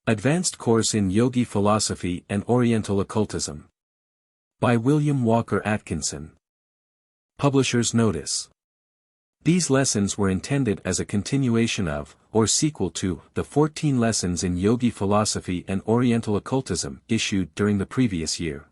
Advanced Course in Yogi Philosophy and Oriental Occultism. By William Walker Atkinson. Publisher's Notice. These lessons were intended as a continuation of, or sequel to, the 14 lessons in Yogi Philosophy and Oriental Occultism issued during the previous year.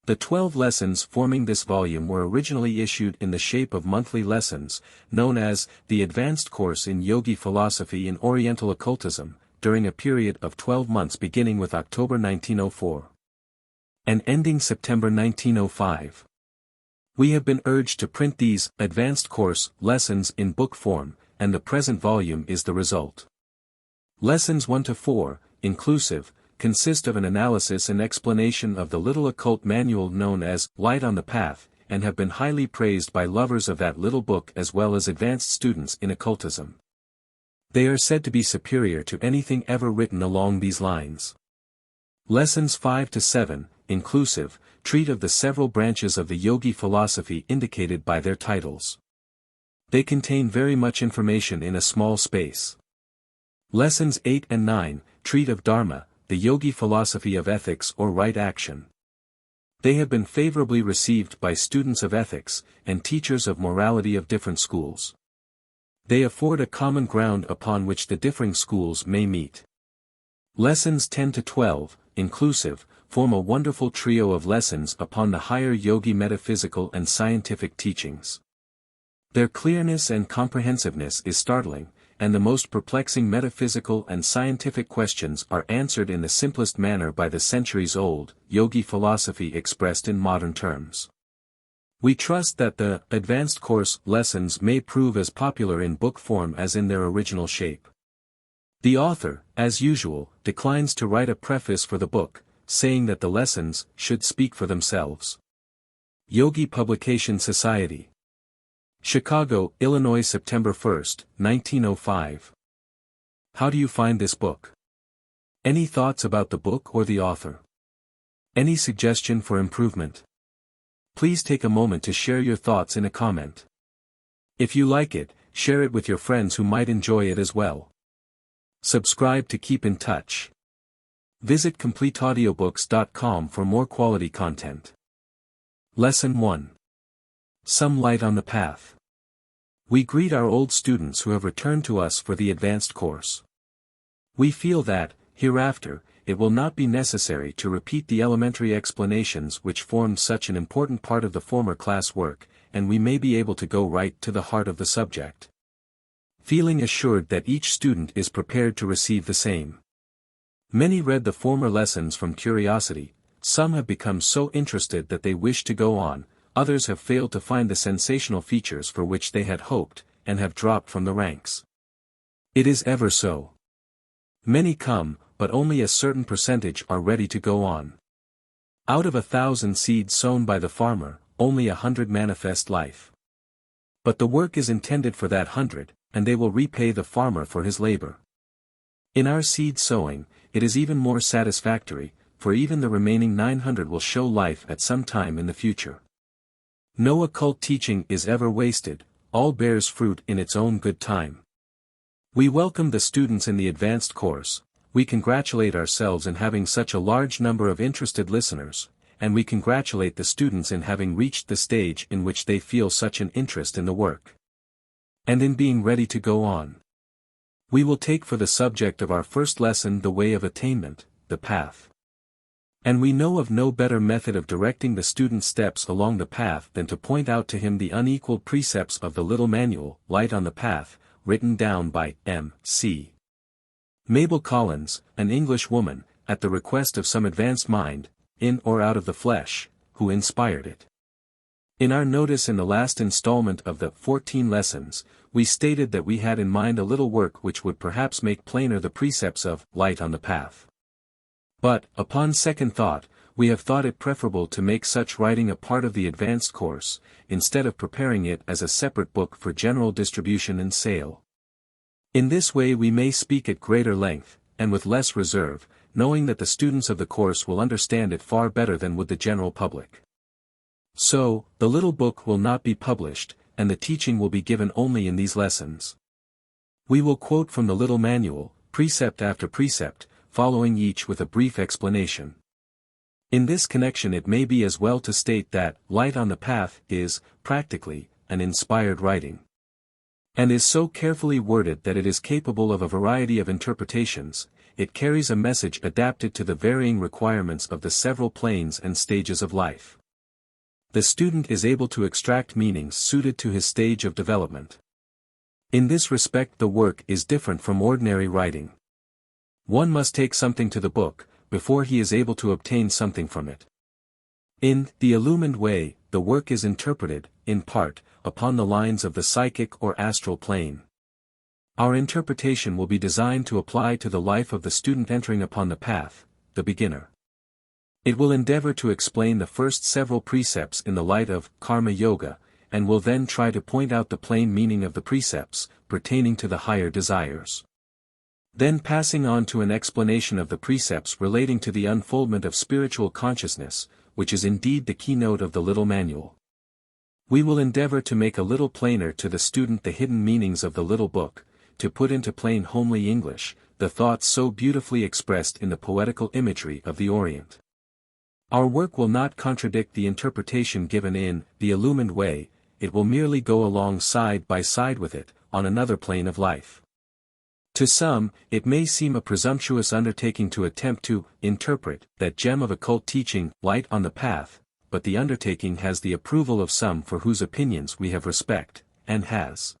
The 12 lessons forming this volume were originally issued in the shape of monthly lessons, known as the Advanced Course in Yogi Philosophy and Oriental Occultism, during a period of 12 months beginning with October 1904 and ending September 1905. We have been urged to print these Advanced Course lessons in book form, and the present volume is the result. Lessons 1 to 4, inclusive, consist of an analysis and explanation of the little occult manual known as Light on the Path, and have been highly praised by lovers of that little book as well as advanced students in occultism. They are said to be superior to anything ever written along these lines. Lessons 5 to 7, inclusive, treat of the several branches of the yogi philosophy indicated by their titles. They contain very much information in a small space. Lessons 8 and 9, treat of Dharma, the yogi philosophy of ethics or right action. They have been favorably received by students of ethics, and teachers of morality of different schools. They afford a common ground upon which the differing schools may meet. Lessons 10 to 12, inclusive, form a wonderful trio of lessons upon the higher yogi metaphysical and scientific teachings. Their clearness and comprehensiveness is startling, and the most perplexing metaphysical and scientific questions are answered in the simplest manner by the centuries-old yogi philosophy expressed in modern terms. We trust that the Advanced Course lessons may prove as popular in book form as in their original shape. The author, as usual, declines to write a preface for the book, saying that the lessons should speak for themselves. Yogi Publication Society. Chicago, Illinois, September 1, 1905. How do you find this book? Any thoughts about the book or the author? Any suggestion for improvement? Please take a moment to share your thoughts in a comment. If you like it, share it with your friends who might enjoy it as well. Subscribe to keep in touch. Visit CompleteAudiobooks.com for more quality content. Lesson 1. Some Light on the Path. We greet our old students who have returned to us for the Advanced Course. We feel that, hereafter, it will not be necessary to repeat the elementary explanations which formed such an important part of the former class work, and we may be able to go right to the heart of the subject. Feeling assured that each student is prepared to receive the same. Many read the former lessons from curiosity, some have become so interested that they wish to go on, others have failed to find the sensational features for which they had hoped, and have dropped from the ranks. It is ever so. Many come, but only a certain percentage are ready to go on. Out of 1,000 seeds sown by the farmer, only 100 manifest life. But the work is intended for that 100, and they will repay the farmer for his labor. In our seed sowing, it is even more satisfactory, for even the remaining 900 will show life at some time in the future. No occult teaching is ever wasted, all bears fruit in its own good time. We welcome the students in the Advanced Course, we congratulate ourselves in having such a large number of interested listeners, and we congratulate the students in having reached the stage in which they feel such an interest in the work. And in being ready to go on. We will take for the subject of our first lesson the way of attainment, the path. And we know of no better method of directing the student's steps along the path than to point out to him the unequaled precepts of the little manual, Light on the Path, written down by M.C. Mabel Collins, an English woman, at the request of some advanced mind, in or out of the flesh, who inspired it. In our notice in the last installment of the 14 lessons, we stated that we had in mind a little work which would perhaps make plainer the precepts of Light on the Path. But, upon second thought, we have thought it preferable to make such writing a part of the Advanced Course, instead of preparing it as a separate book for general distribution and sale. In this way we may speak at greater length, and with less reserve, knowing that the students of the course will understand it far better than would the general public. So, the little book will not be published, and the teaching will be given only in these lessons. We will quote from the little manual, precept after precept, following each with a brief explanation. In this connection it may be as well to state that Light on the Path is, practically, an inspired writing. And is so carefully worded that it is capable of a variety of interpretations. It carries a message adapted to the varying requirements of the several planes and stages of life. The student is able to extract meanings suited to his stage of development. In this respect the work is different from ordinary writing. One must take something to the book, before he is able to obtain something from it. In The Illumined Way, the work is interpreted, in part, upon the lines of the psychic or astral plane. Our interpretation will be designed to apply to the life of the student entering upon the path, the beginner. It will endeavor to explain the first several precepts in the light of Karma Yoga, and will then try to point out the plain meaning of the precepts, pertaining to the higher desires. Then passing on to an explanation of the precepts relating to the unfoldment of spiritual consciousness, which is indeed the keynote of the little manual. We will endeavor to make a little plainer to the student the hidden meanings of the little book, to put into plain homely English, the thoughts so beautifully expressed in the poetical imagery of the Orient. Our work will not contradict the interpretation given in The Illumined Way, it will merely go along side by side with it, on another plane of life. To some, it may seem a presumptuous undertaking to attempt to interpret that gem of occult teaching, Light on the Path, but the undertaking has the approval of some for whose opinions we have respect, and has.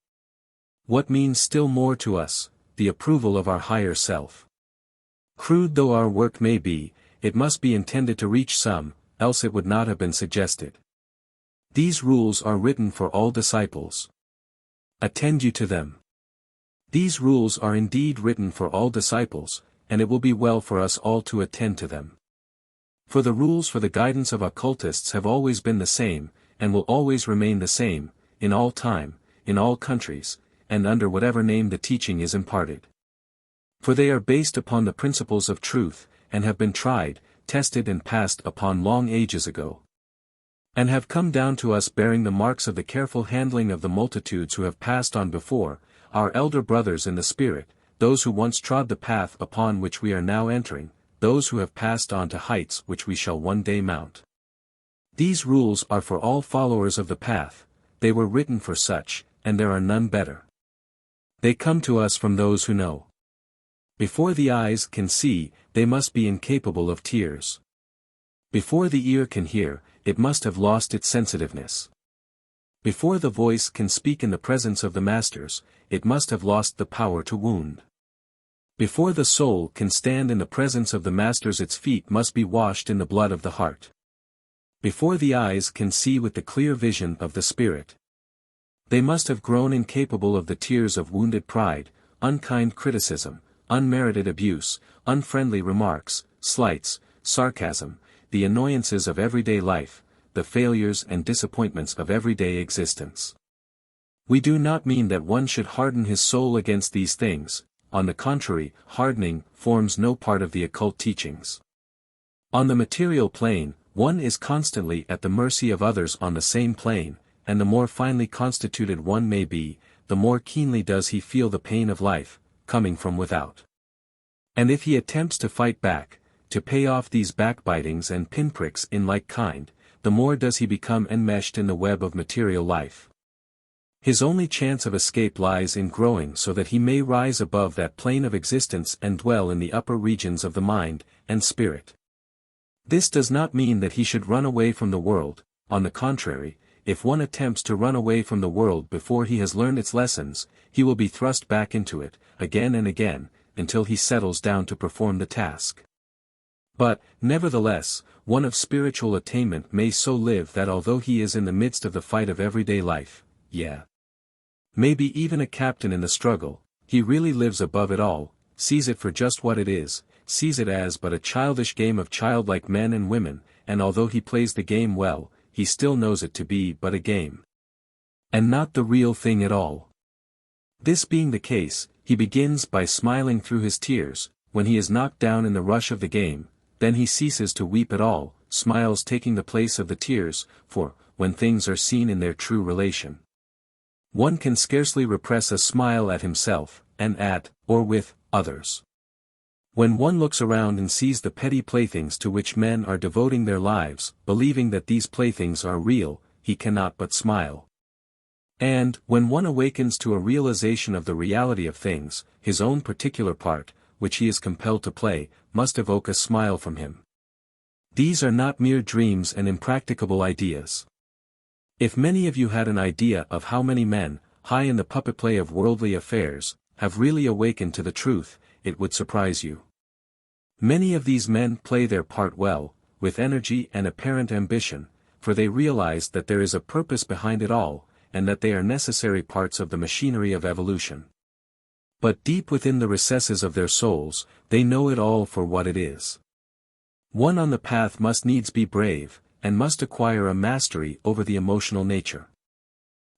What means still more to us, the approval of our higher self. Crude though our work may be, it must be intended to reach some, else it would not have been suggested. These rules are written for all disciples. Attend you to them. These rules are indeed written for all disciples, and it will be well for us all to attend to them. For the rules for the guidance of occultists have always been the same, and will always remain the same, in all time, in all countries, and under whatever name the teaching is imparted. For they are based upon the principles of truth, and have been tried, tested and passed upon long ages ago. And have come down to us bearing the marks of the careful handling of the multitudes who have passed on before, our elder brothers in the spirit, those who once trod the path upon which we are now entering, those who have passed on to heights which we shall one day mount. These rules are for all followers of the path, they were written for such, and there are none better. They come to us from those who know. Before the eyes can see, they must be incapable of tears. Before the ear can hear, it must have lost its sensitiveness. Before the voice can speak in the presence of the masters, it must have lost the power to wound. Before the soul can stand in the presence of the masters, its feet must be washed in the blood of the heart. Before the eyes can see with the clear vision of the spirit, they must have grown incapable of the tears of wounded pride, unkind criticism, unmerited abuse, unfriendly remarks, slights, sarcasm, the annoyances of everyday life, the failures and disappointments of everyday existence. We do not mean that one should harden his soul against these things, on the contrary, hardening forms no part of the occult teachings. On the material plane, one is constantly at the mercy of others on the same plane, and the more finely constituted one may be, the more keenly does he feel the pain of life, coming from without. And if he attempts to fight back, to pay off these backbitings and pinpricks in like kind, the more does he become enmeshed in the web of material life. His only chance of escape lies in growing so that he may rise above that plane of existence and dwell in the upper regions of the mind and spirit. This does not mean that he should run away from the world, on the contrary, if one attempts to run away from the world before he has learned its lessons, he will be thrust back into it, again and again, until he settles down to perform the task. But, nevertheless, one of spiritual attainment may so live that although he is in the midst of the fight of everyday life, maybe even a captain in the struggle, he really lives above it all, sees it for just what it is, sees it as but a childish game of childlike men and women, and although he plays the game well, he still knows it to be but a game, and not the real thing at all. This being the case, he begins by smiling through his tears, when he is knocked down in the rush of the game, then he ceases to weep at all, smiles taking the place of the tears, for, when things are seen in their true relation, one can scarcely repress a smile at himself, and at, or with, others. When one looks around and sees the petty playthings to which men are devoting their lives, believing that these playthings are real, he cannot but smile. And, when one awakens to a realization of the reality of things, his own particular part, which he is compelled to play, must evoke a smile from him. These are not mere dreams and impracticable ideas. If many of you had an idea of how many men, high in the puppet play of worldly affairs, have really awakened to the truth, it would surprise you. Many of these men play their part well, with energy and apparent ambition, for they realize that there is a purpose behind it all, and that they are necessary parts of the machinery of evolution. But deep within the recesses of their souls, they know it all for what it is. One on the path must needs be brave, and must acquire a mastery over the emotional nature.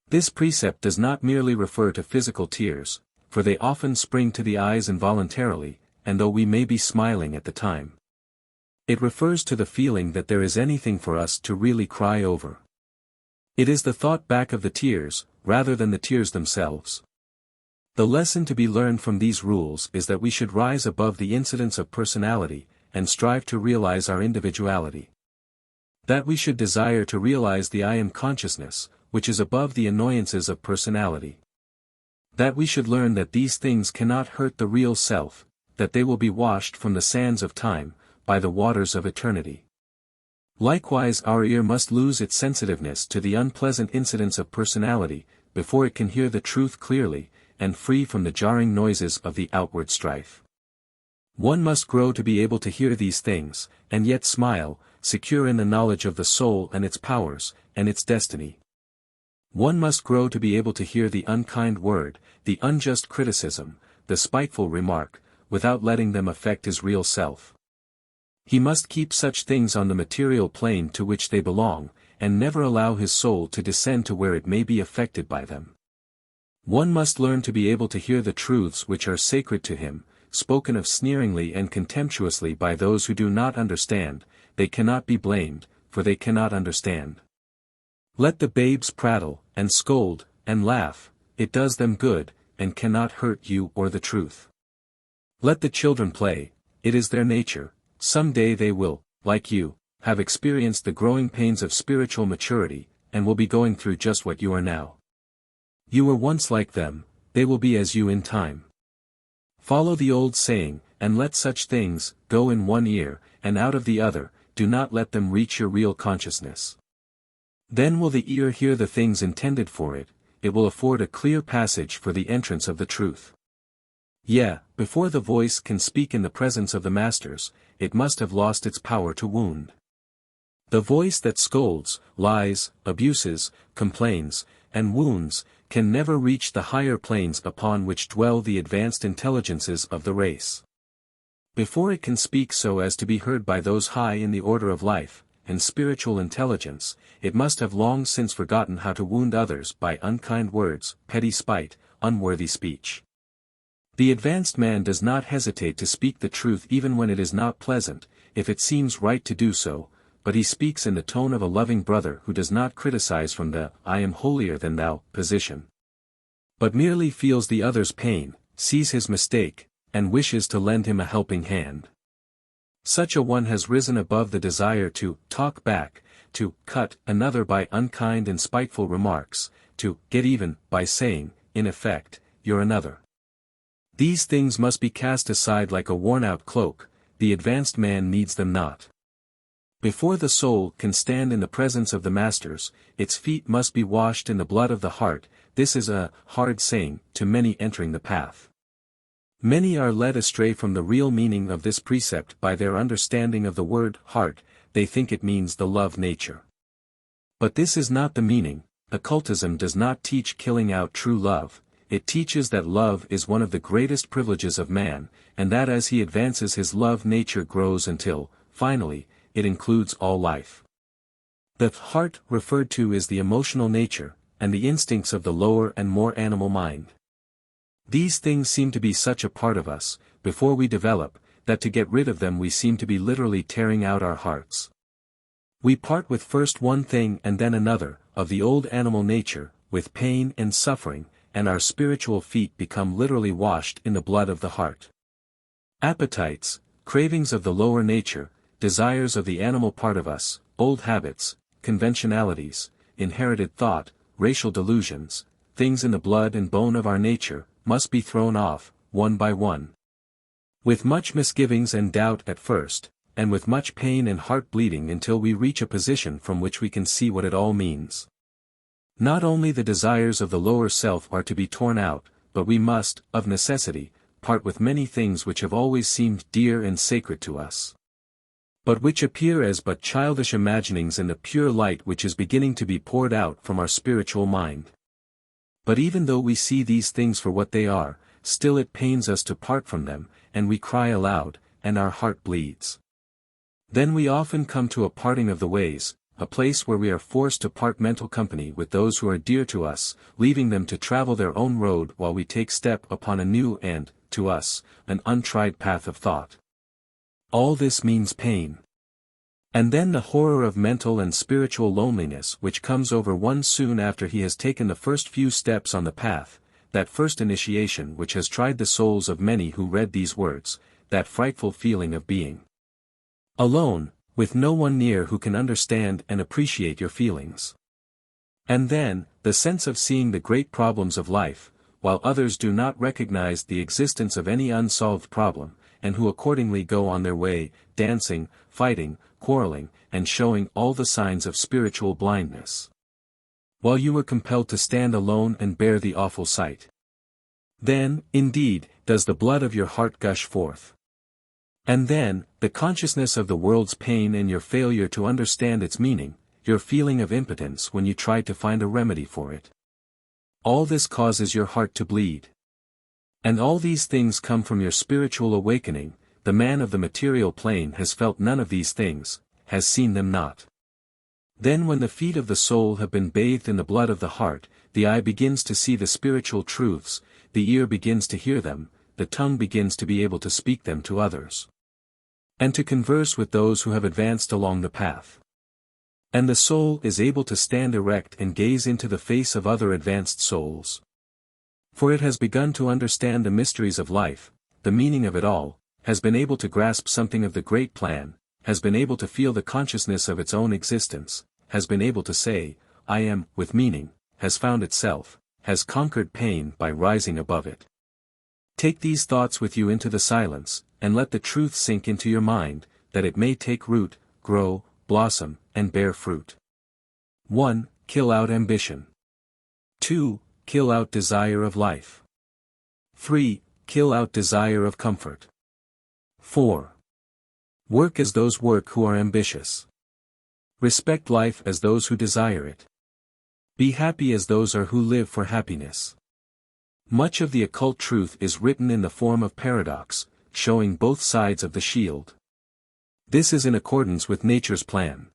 This precept does not merely refer to physical tears, for they often spring to the eyes involuntarily, and though we may be smiling at the time. It refers to the feeling that there is anything for us to really cry over. It is the thought back of the tears, rather than the tears themselves. The lesson to be learned from these rules is that we should rise above the incidents of personality, and strive to realize our individuality. That we should desire to realize the I am consciousness, which is above the annoyances of personality. That we should learn that these things cannot hurt the real self, that they will be washed from the sands of time, by the waters of eternity. Likewise our ear must lose its sensitiveness to the unpleasant incidents of personality, before it can hear the truth clearly, and free from the jarring noises of the outward strife. One must grow to be able to hear these things, and yet smile, secure in the knowledge of the soul and its powers, and its destiny. One must grow to be able to hear the unkind word, the unjust criticism, the spiteful remark, without letting them affect his real self. He must keep such things on the material plane to which they belong, and never allow his soul to descend to where it may be affected by them. One must learn to be able to hear the truths which are sacred to him, spoken of sneeringly and contemptuously by those who do not understand. They cannot be blamed, for they cannot understand. Let the babes prattle, and scold, and laugh, it does them good, and cannot hurt you or the truth. Let the children play, it is their nature, some day they will, like you, have experienced the growing pains of spiritual maturity, and will be going through just what you are now. You were once like them, they will be as you in time. Follow the old saying, and let such things go in one ear, and out of the other, do not let them reach your real consciousness. Then will the ear hear the things intended for it, it will afford a clear passage for the entrance of the truth. Before the voice can speak in the presence of the masters, it must have lost its power to wound. The voice that scolds, lies, abuses, complains, and wounds, can never reach the higher planes upon which dwell the advanced intelligences of the race. Before it can speak so as to be heard by those high in the order of life, and spiritual intelligence, it must have long since forgotten how to wound others by unkind words, petty spite, unworthy speech. The advanced man does not hesitate to speak the truth even when it is not pleasant, if it seems right to do so, but he speaks in the tone of a loving brother who does not criticize from the "I am holier than thou" position, but merely feels the other's pain, sees his mistake, and wishes to lend him a helping hand. Such a one has risen above the desire to talk back, to cut another by unkind and spiteful remarks, to get even by saying, in effect, "You're another." These things must be cast aside like a worn-out cloak, the advanced man needs them not. Before the soul can stand in the presence of the masters, its feet must be washed in the blood of the heart. This is a hard saying to many entering the path. Many are led astray from the real meaning of this precept by their understanding of the word heart. They think it means the love nature. But this is not the meaning. Occultism does not teach killing out true love. It teaches that love is one of the greatest privileges of man, and that as he advances his love nature grows until, finally, it includes all life. The heart referred to is the emotional nature, and the instincts of the lower and more animal mind. These things seem to be such a part of us, before we develop, that to get rid of them we seem to be literally tearing out our hearts. We part with first one thing and then another, of the old animal nature, with pain and suffering, and our spiritual feet become literally washed in the blood of the heart. Appetites, cravings of the lower nature, desires of the animal part of us, old habits, conventionalities, inherited thought, racial delusions, things in the blood and bone of our nature, must be thrown off, one by one. With much misgivings and doubt at first, and with much pain and heart bleeding until we reach a position from which we can see what it all means. Not only the desires of the lower self are to be torn out, but we must, of necessity, part with many things which have always seemed dear and sacred to us, but which appear as but childish imaginings in the pure light which is beginning to be poured out from our spiritual mind. But even though we see these things for what they are, still it pains us to part from them, and we cry aloud, and our heart bleeds. Then we often come to a parting of the ways, a place where we are forced to part mental company with those who are dear to us, leaving them to travel their own road while we take step upon a new and, to us, an untried path of thought. All this means pain. And then the horror of mental and spiritual loneliness which comes over one soon after he has taken the first few steps on the path, that first initiation which has tried the souls of many who read these words, that frightful feeling of being alone, with no one near who can understand and appreciate your feelings. And then, the sense of seeing the great problems of life, while others do not recognize the existence of any unsolved problem, and who accordingly go on their way, dancing, fighting, quarreling, and showing all the signs of spiritual blindness, while you were compelled to stand alone and bear the awful sight. Then, indeed, does the blood of your heart gush forth. And then, the consciousness of the world's pain and your failure to understand its meaning, your feeling of impotence when you try to find a remedy for it. All this causes your heart to bleed. And all these things come from your spiritual awakening. The man of the material plane has felt none of these things, has seen them not. Then when the feet of the soul have been bathed in the blood of the heart, the eye begins to see the spiritual truths, the ear begins to hear them, the tongue begins to be able to speak them to others, and to converse with those who have advanced along the path. And the soul is able to stand erect and gaze into the face of other advanced souls. For it has begun to understand the mysteries of life, the meaning of it all, has been able to grasp something of the great plan, has been able to feel the consciousness of its own existence, has been able to say, I am, with meaning, has found itself, has conquered pain by rising above it. Take these thoughts with you into the silence, and let the truth sink into your mind, that it may take root, grow, blossom, and bear fruit. 1. Kill out ambition. 2. Kill out desire of life. 3. Kill out desire of comfort. 4. Work as those work who are ambitious. Respect life as those who desire it. Be happy as those are who live for happiness. Much of the occult truth is written in the form of paradox, showing both sides of the shield. This is in accordance with nature's plan.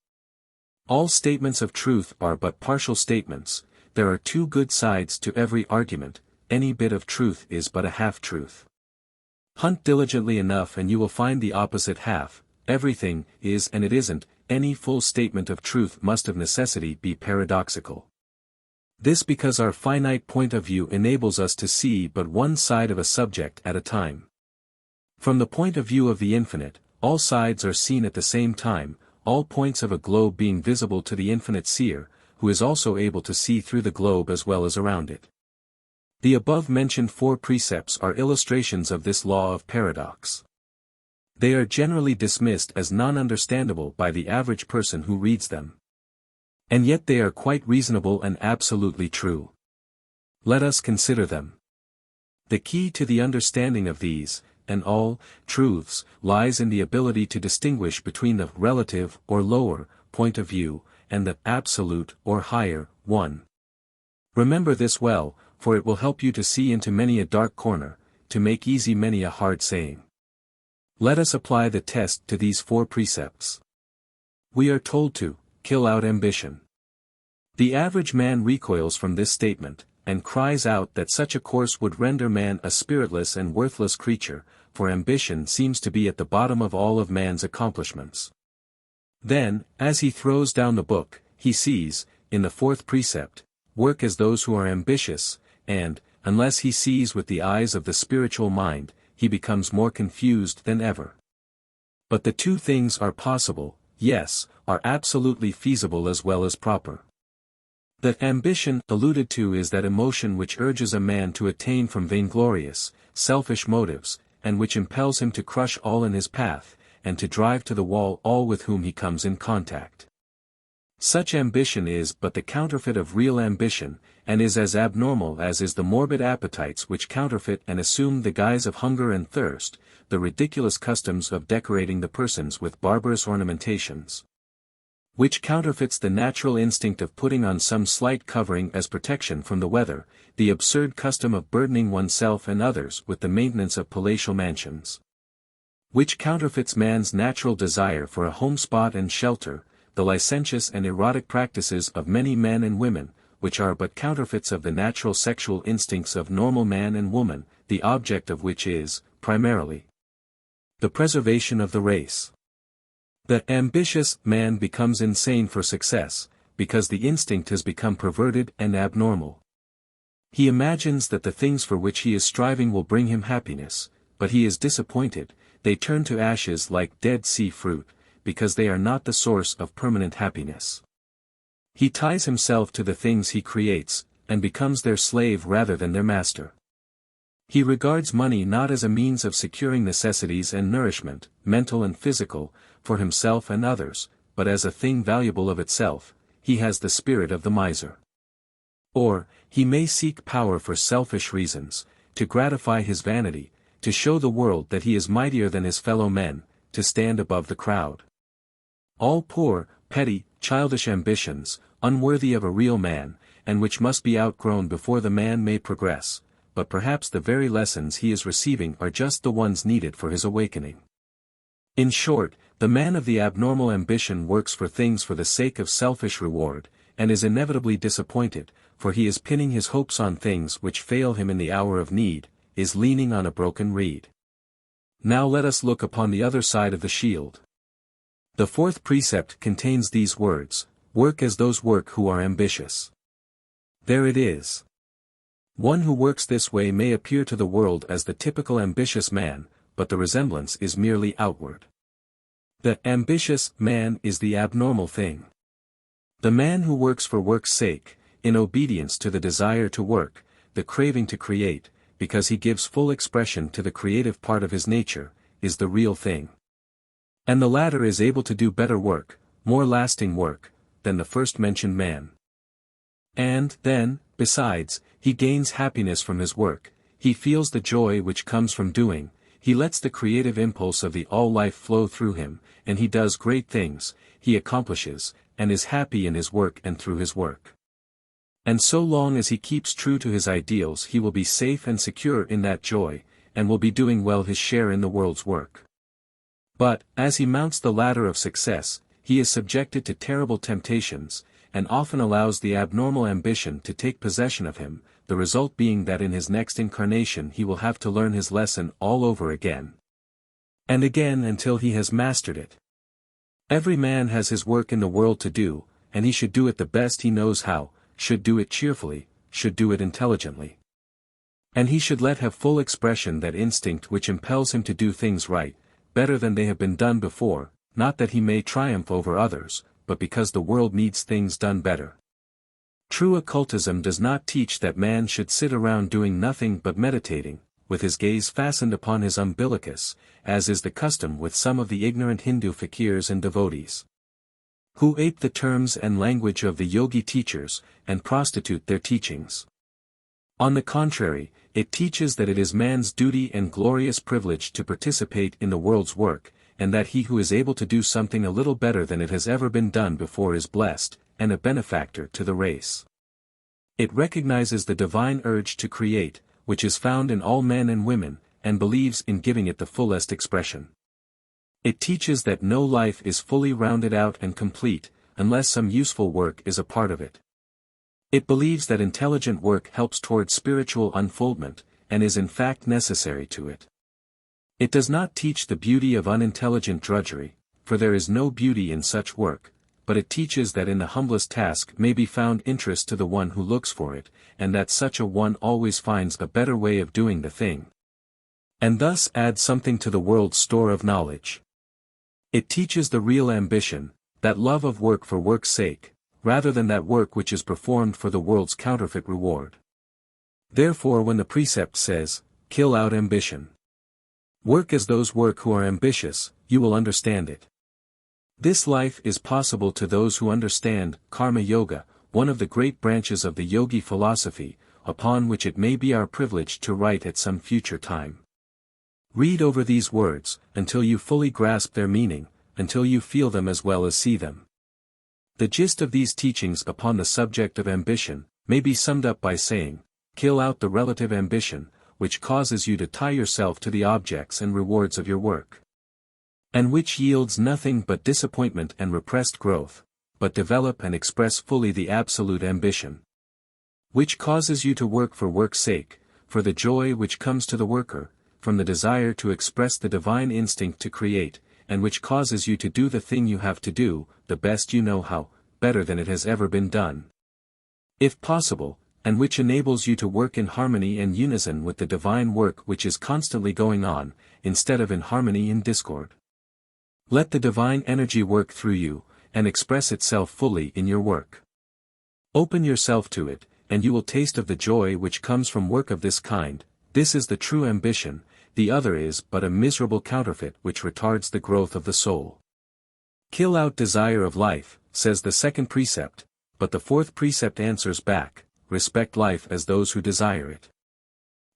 All statements of truth are but partial statements. There are two good sides to every argument, any bit of truth is but a half-truth. Hunt diligently enough and you will find the opposite half, everything is and it isn't, any full statement of truth must of necessity be paradoxical. This because our finite point of view enables us to see but one side of a subject at a time. From the point of view of the infinite, all sides are seen at the same time, all points of a globe being visible to the infinite seer, who is also able to see through the globe as well as around it. The above-mentioned 4 precepts are illustrations of this law of paradox. They are generally dismissed as non-understandable by the average person who reads them. And yet they are quite reasonable and absolutely true. Let us consider them. The key to the understanding of these, and all, truths, lies in the ability to distinguish between the relative or lower point of view, and the absolute or higher one. Remember this well, for it will help you to see into many a dark corner, to make easy many a hard saying. Let us apply the test to these 4 precepts. We are told to kill out ambition. The average man recoils from this statement, and cries out that such a course would render man a spiritless and worthless creature, for ambition seems to be at the bottom of all of man's accomplishments. Then, as he throws down the book, he sees, in the 4th precept, work as those who are ambitious, and, unless he sees with the eyes of the spiritual mind, he becomes more confused than ever. But the two things are possible, yes, are absolutely feasible as well as proper. The ambition alluded to is that emotion which urges a man to attain from vainglorious, selfish motives, and which impels him to crush all in his path, and to drive to the wall all with whom he comes in contact. Such ambition is but the counterfeit of real ambition, and is as abnormal as is the morbid appetites which counterfeit and assume the guise of hunger and thirst, the ridiculous customs of decorating the persons with barbarous ornamentations, which counterfeits the natural instinct of putting on some slight covering as protection from the weather, the absurd custom of burdening oneself and others with the maintenance of palatial mansions, which counterfeits man's natural desire for a home spot and shelter, the licentious and erotic practices of many men and women, which are but counterfeits of the natural sexual instincts of normal man and woman, the object of which is, primarily, the preservation of the race. The ambitious man becomes insane for success, because the instinct has become perverted and abnormal. He imagines that the things for which he is striving will bring him happiness, but he is disappointed, they turn to ashes like Dead Sea fruit, because they are not the source of permanent happiness. He ties himself to the things he creates, and becomes their slave rather than their master. He regards money not as a means of securing necessities and nourishment, mental and physical, for himself and others, but as a thing valuable of itself. He has the spirit of the miser. Or, he may seek power for selfish reasons, to gratify his vanity, to show the world that he is mightier than his fellow men, to stand above the crowd. All poor, petty, childish ambitions, unworthy of a real man, and which must be outgrown before the man may progress, but perhaps the very lessons he is receiving are just the ones needed for his awakening. In short, the man of the abnormal ambition works for things for the sake of selfish reward, and is inevitably disappointed, for he is pinning his hopes on things which fail him in the hour of need, is leaning on a broken reed. Now let us look upon the other side of the shield. The fourth precept contains these words, "Work as those work who are ambitious." There it is. One who works this way may appear to the world as the typical ambitious man, but the resemblance is merely outward. The ambitious man is the abnormal thing. The man who works for work's sake, in obedience to the desire to work, the craving to create, because he gives full expression to the creative part of his nature, is the real thing. And the latter is able to do better work, more lasting work, than the first-mentioned man. And, then, besides, he gains happiness from his work, he feels the joy which comes from doing, he lets the creative impulse of the all-life flow through him, and he does great things, he accomplishes, and is happy in his work and through his work. And so long as he keeps true to his ideals he will be safe and secure in that joy, and will be doing well his share in the world's work. But, as he mounts the ladder of success, he is subjected to terrible temptations, and often allows the abnormal ambition to take possession of him, the result being that in his next incarnation he will have to learn his lesson all over again. And again until he has mastered it. Every man has his work in the world to do, and he should do it the best he knows how, should do it cheerfully, should do it intelligently. And he should let have full expression that instinct which impels him to do things right, better than they have been done before, not that he may triumph over others, but because the world needs things done better. True occultism does not teach that man should sit around doing nothing but meditating, with his gaze fastened upon his umbilicus, as is the custom with some of the ignorant Hindu fakirs and devotees, who ape the terms and language of the yogi teachers, and prostitute their teachings. On the contrary, it teaches that it is man's duty and glorious privilege to participate in the world's work, and that he who is able to do something a little better than it has ever been done before is blessed, and a benefactor to the race. It recognizes the divine urge to create, which is found in all men and women, and believes in giving it the fullest expression. It teaches that no life is fully rounded out and complete, unless some useful work is a part of it. It believes that intelligent work helps toward spiritual unfoldment, and is in fact necessary to it. It does not teach the beauty of unintelligent drudgery, for there is no beauty in such work, but it teaches that in the humblest task may be found interest to the one who looks for it, and that such a one always finds a better way of doing the thing. and thus add something to the world's store of knowledge. It teaches the real ambition, that love of work for work's sake, rather than that work which is performed for the world's counterfeit reward. Therefore when the precept says, kill out ambition. Work as those work who are ambitious, you will understand it. This life is possible to those who understand Karma Yoga, one of the great branches of the yogi philosophy, upon which it may be our privilege to write at some future time. Read over these words, until you fully grasp their meaning, until you feel them as well as see them. The gist of these teachings upon the subject of ambition, may be summed up by saying, kill out the relative ambition, which causes you to tie yourself to the objects and rewards of your work. And which yields nothing but disappointment and repressed growth, but develop and express fully the absolute ambition. Which causes you to work for work's sake, for the joy which comes to the worker, from the desire to express the divine instinct to create, and which causes you to do the thing you have to do, the best you know how, better than it has ever been done, if possible, and which enables you to work in harmony and unison with the divine work which is constantly going on, instead of in harmony and discord. Let the divine energy work through you, and express itself fully in your work. Open yourself to it, and you will taste of the joy which comes from work of this kind. This is the true ambition, the other is but a miserable counterfeit which retards the growth of the soul. Kill out desire of life, says the second precept, but the fourth precept answers back, respect life as those who desire it.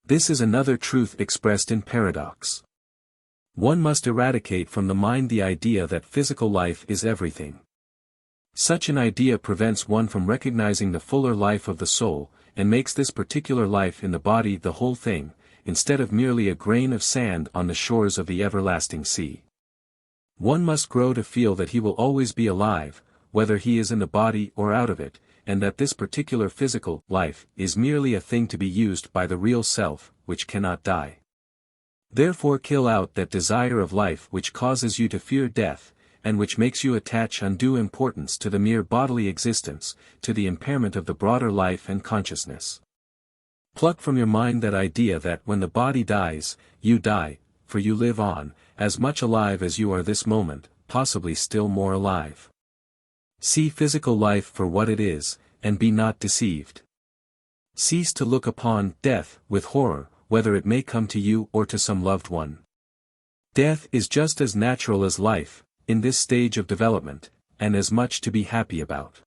This is another truth expressed in paradox. One must eradicate from the mind the idea that physical life is everything. Such an idea prevents one from recognizing the fuller life of the soul, and makes this particular life in the body the whole thing, instead of merely a grain of sand on the shores of the everlasting sea. One must grow to feel that he will always be alive, whether he is in the body or out of it, and that this particular physical life is merely a thing to be used by the real self, which cannot die. Therefore kill out that desire of life which causes you to fear death, and which makes you attach undue importance to the mere bodily existence, to the impairment of the broader life and consciousness. Pluck from your mind that idea that when the body dies, you die, for you live on, as much alive as you are this moment, possibly still more alive. See physical life for what it is, and be not deceived. Cease to look upon death with horror, whether it may come to you or to some loved one. Death is just as natural as life, in this stage of development, and as much to be happy about.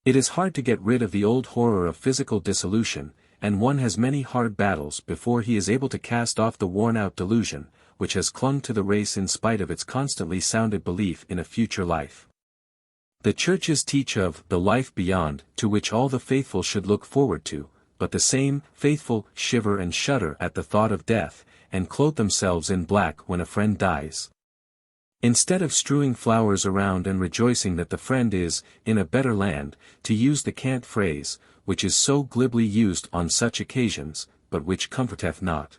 It is hard to get rid of the old horror of physical dissolution, and one has many hard battles before he is able to cast off the worn-out delusion, which has clung to the race in spite of its constantly sounded belief in a future life. The churches teach of the life beyond, to which all the faithful should look forward to, but the same faithful shiver and shudder at the thought of death, and clothe themselves in black when a friend dies. Instead of strewing flowers around and rejoicing that the friend is, in a better land, to use the cant phrase, which is so glibly used on such occasions, but which comforteth not.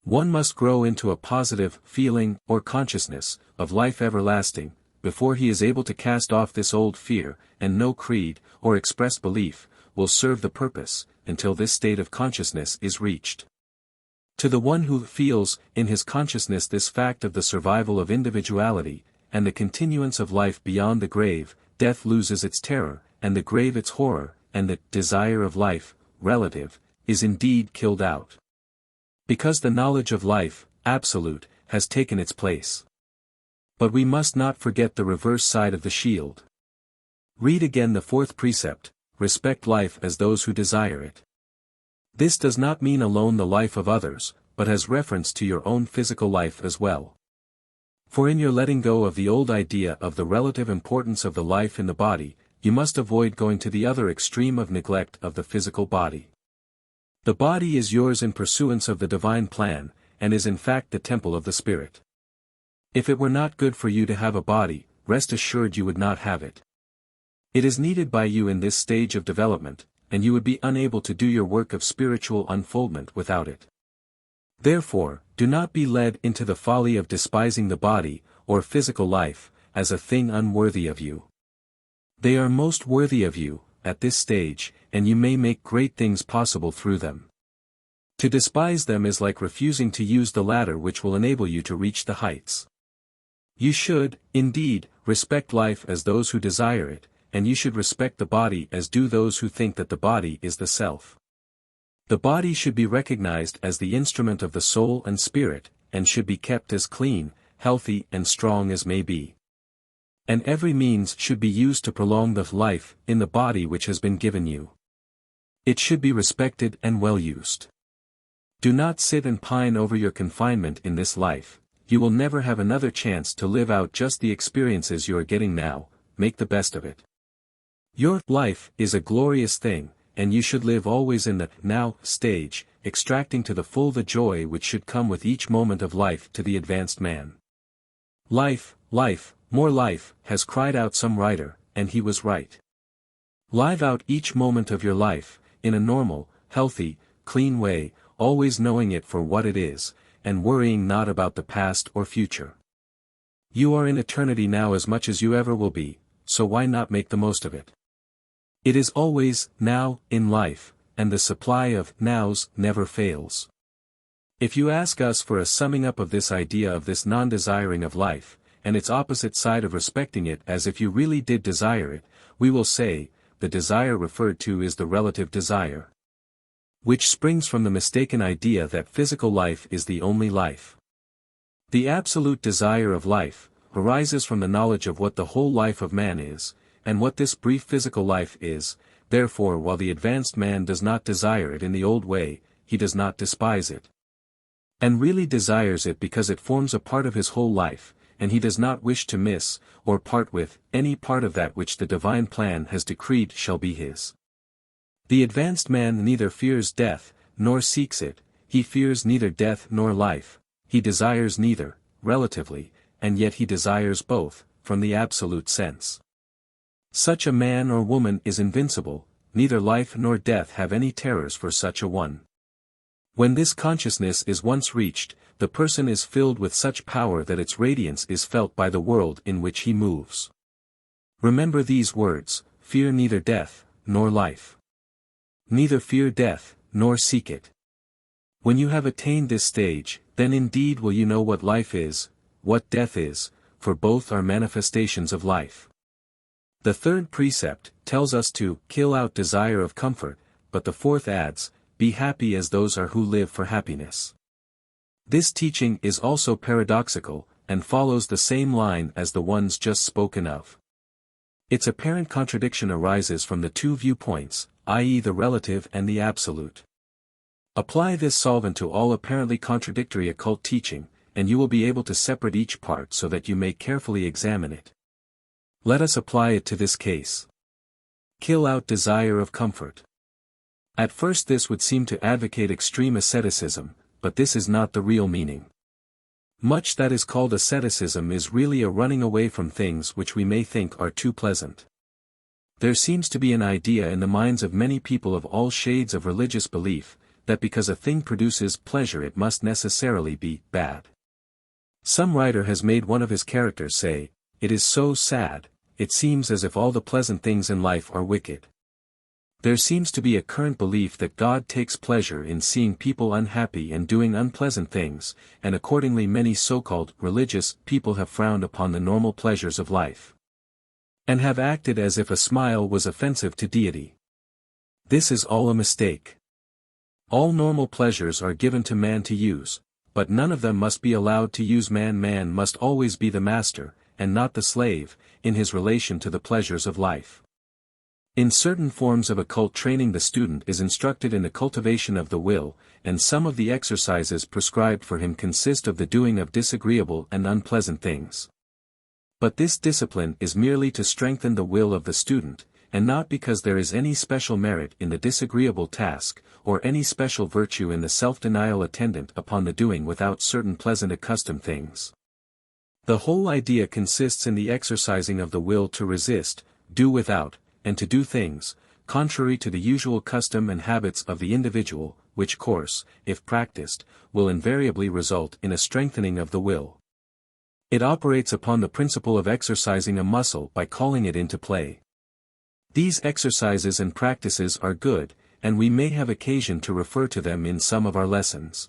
One must grow into a positive feeling or consciousness of life everlasting, before he is able to cast off this old fear, and no creed, or expressed belief, will serve the purpose, until this state of consciousness is reached. To the one who feels, in his consciousness this fact of the survival of individuality, and the continuance of life beyond the grave, death loses its terror, and the grave its horror, and the desire of life, relative, is indeed killed out. Because the knowledge of life, absolute, has taken its place. But we must not forget the reverse side of the shield. Read again the fourth precept, respect life as those who desire it. This does not mean alone the life of others, but has reference to your own physical life as well. For in your letting go of the old idea of the relative importance of the life in the body, you must avoid going to the other extreme of neglect of the physical body. The body is yours in pursuance of the divine plan, and is in fact the temple of the Spirit. If it were not good for you to have a body, rest assured you would not have it. It is needed by you in this stage of development, and you would be unable to do your work of spiritual unfoldment without it. Therefore, do not be led into the folly of despising the body, or physical life, as a thing unworthy of you. They are most worthy of you, at this stage, and you may make great things possible through them. To despise them is like refusing to use the ladder which will enable you to reach the heights. You should, indeed, respect life as those who desire it, and you should respect the body as do those who think that the body is the self. The body should be recognized as the instrument of the soul and spirit, and should be kept as clean, healthy and strong as may be. And every means should be used to prolong the life in the body which has been given you. It should be respected and well used. Do not sit and pine over your confinement in this life. You will never have another chance to live out just the experiences you are getting now. Make the best of it. Your life is a glorious thing, and you should live always in the now stage, extracting to the full the joy which should come with each moment of life to the advanced man. Life, life, more life, has cried out some writer, and he was right. Live out each moment of your life, in a normal, healthy, clean way, always knowing it for what it is, and worrying not about the past or future. You are in eternity now as much as you ever will be, so why not make the most of it? It is always now in life, and the supply of nows never fails. If you ask us for a summing up of this idea of this non-desiring of life, and its opposite side of respecting it as if you really did desire it, we will say, the desire referred to is the relative desire, which springs from the mistaken idea that physical life is the only life. The absolute desire of life arises from the knowledge of what the whole life of man is, and what this brief physical life is. Therefore, while the advanced man does not desire it in the old way, he does not despise it, and really desires it because it forms a part of his whole life, and he does not wish to miss, or part with, any part of that which the divine plan has decreed shall be his. The advanced man neither fears death, nor seeks it, he fears neither death nor life, he desires neither, relatively, and yet he desires both, from the absolute sense. Such a man or woman is invincible, neither life nor death have any terrors for such a one. When this consciousness is once reached, the person is filled with such power that its radiance is felt by the world in which he moves. Remember these words: fear neither death, nor life. Neither fear death, nor seek it. When you have attained this stage, then indeed will you know what life is, what death is, for both are manifestations of life. The third precept tells us to kill out desire of comfort, but the fourth adds, be happy as those are who live for happiness. This teaching is also paradoxical, and follows the same line as the ones just spoken of. Its apparent contradiction arises from the two viewpoints, i.e. the relative and the absolute. Apply this solvent to all apparently contradictory occult teaching, and you will be able to separate each part so that you may carefully examine it. Let us apply it to this case. Kill out desire of comfort. At first this would seem to advocate extreme asceticism, but this is not the real meaning. Much that is called asceticism is really a running away from things which we may think are too pleasant. There seems to be an idea in the minds of many people of all shades of religious belief, that because a thing produces pleasure it must necessarily be bad. Some writer has made one of his characters say, "It is so sad, it seems as if all the pleasant things in life are wicked." There seems to be a current belief that God takes pleasure in seeing people unhappy and doing unpleasant things, and accordingly many so-called religious people have frowned upon the normal pleasures of life, and have acted as if a smile was offensive to deity. This is all a mistake. All normal pleasures are given to man to use, but none of them must be allowed to use man. Man must always be the master, and not the slave, in his relation to the pleasures of life. In certain forms of occult training the student is instructed in the cultivation of the will, and some of the exercises prescribed for him consist of the doing of disagreeable and unpleasant things. But this discipline is merely to strengthen the will of the student, and not because there is any special merit in the disagreeable task, or any special virtue in the self-denial attendant upon the doing without certain pleasant accustomed things. The whole idea consists in the exercising of the will to resist, do without, and to do things, contrary to the usual custom and habits of the individual, which course, if practiced, will invariably result in a strengthening of the will. It operates upon the principle of exercising a muscle by calling it into play. These exercises and practices are good, and we may have occasion to refer to them in some of our lessons.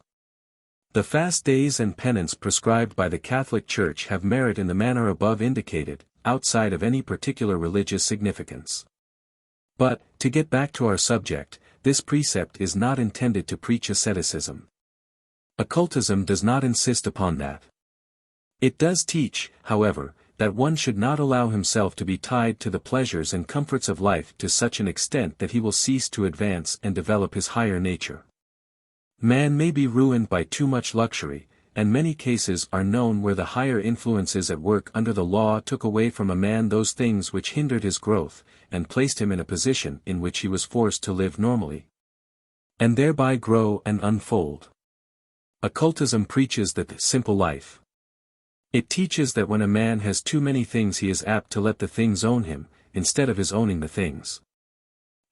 The fast days and penance prescribed by the Catholic Church have merit in the manner above indicated, outside of any particular religious significance. But, to get back to our subject, this precept is not intended to preach asceticism. Occultism does not insist upon that. It does teach, however, that one should not allow himself to be tied to the pleasures and comforts of life to such an extent that he will cease to advance and develop his higher nature. Man may be ruined by too much luxury, and many cases are known where the higher influences at work under the law took away from a man those things which hindered his growth, and placed him in a position in which he was forced to live normally, and thereby grow and unfold. Occultism preaches the simple life. It teaches that when a man has too many things he is apt to let the things own him, instead of his owning the things.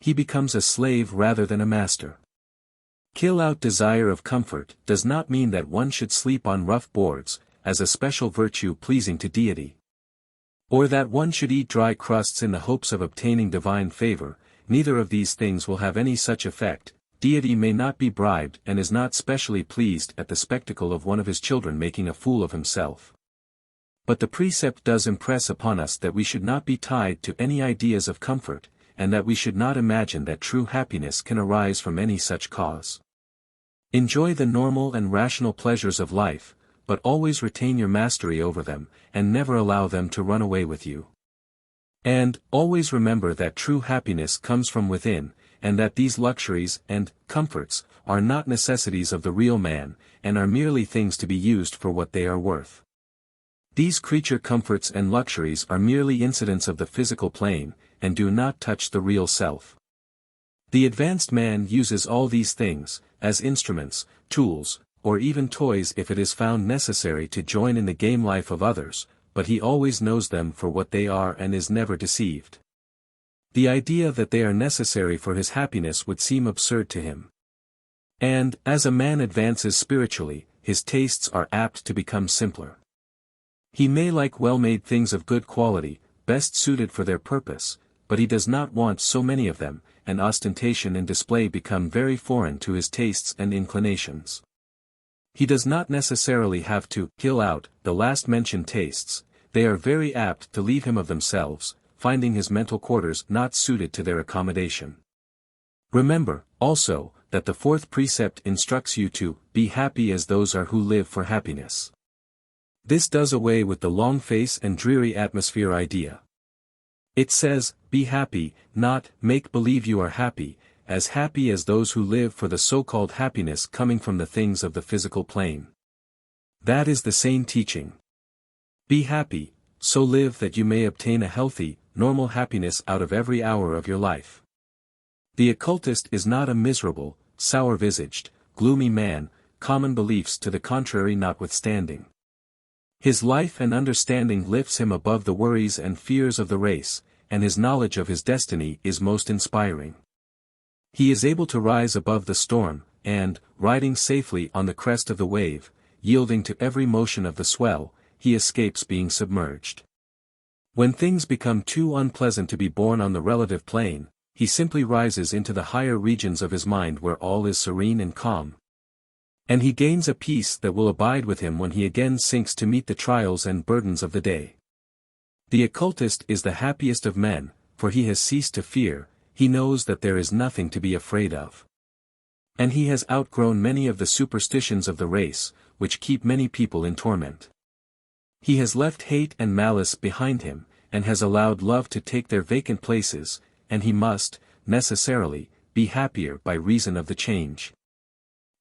He becomes a slave rather than a master. Kill out desire of comfort does not mean that one should sleep on rough boards, as a special virtue pleasing to deity. Or that one should eat dry crusts in the hopes of obtaining divine favor. Neither of these things will have any such effect. Deity may not be bribed and is not specially pleased at the spectacle of one of his children making a fool of himself. But the precept does impress upon us that we should not be tied to any ideas of comfort, and that we should not imagine that true happiness can arise from any such cause. Enjoy the normal and rational pleasures of life, but always retain your mastery over them, and never allow them to run away with you. And, always remember that true happiness comes from within, and that these luxuries and comforts are not necessities of the real man, and are merely things to be used for what they are worth. These creature comforts and luxuries are merely incidents of the physical plane, and do not touch the real self. The advanced man uses all these things, as instruments, tools, or even toys if it is found necessary to join in the game life of others, but he always knows them for what they are and is never deceived. The idea that they are necessary for his happiness would seem absurd to him. And, as a man advances spiritually, his tastes are apt to become simpler. He may like well-made things of good quality, best suited for their purpose, but he does not want so many of them, and ostentation and display become very foreign to his tastes and inclinations. He does not necessarily have to kill out the last-mentioned tastes. They are very apt to leave him of themselves, finding his mental quarters not suited to their accommodation. Remember, also, that the fourth precept instructs you to be happy as those are who live for happiness. This does away with the long face and dreary atmosphere idea. It says, be happy, not make believe you are happy as those who live for the so-called happiness coming from the things of the physical plane. That is the sane teaching. Be happy, so live that you may obtain a healthy, normal happiness out of every hour of your life. The occultist is not a miserable, sour-visaged, gloomy man, common beliefs to the contrary notwithstanding. His life and understanding lifts him above the worries and fears of the race, and his knowledge of his destiny is most inspiring. He is able to rise above the storm, and, riding safely on the crest of the wave, yielding to every motion of the swell, he escapes being submerged. When things become too unpleasant to be borne on the relative plane, he simply rises into the higher regions of his mind where all is serene and calm. And he gains a peace that will abide with him when he again sinks to meet the trials and burdens of the day. The occultist is the happiest of men, for he has ceased to fear, he knows that there is nothing to be afraid of. And he has outgrown many of the superstitions of the race, which keep many people in torment. He has left hate and malice behind him, and has allowed love to take their vacant places, and he must, necessarily, be happier by reason of the change.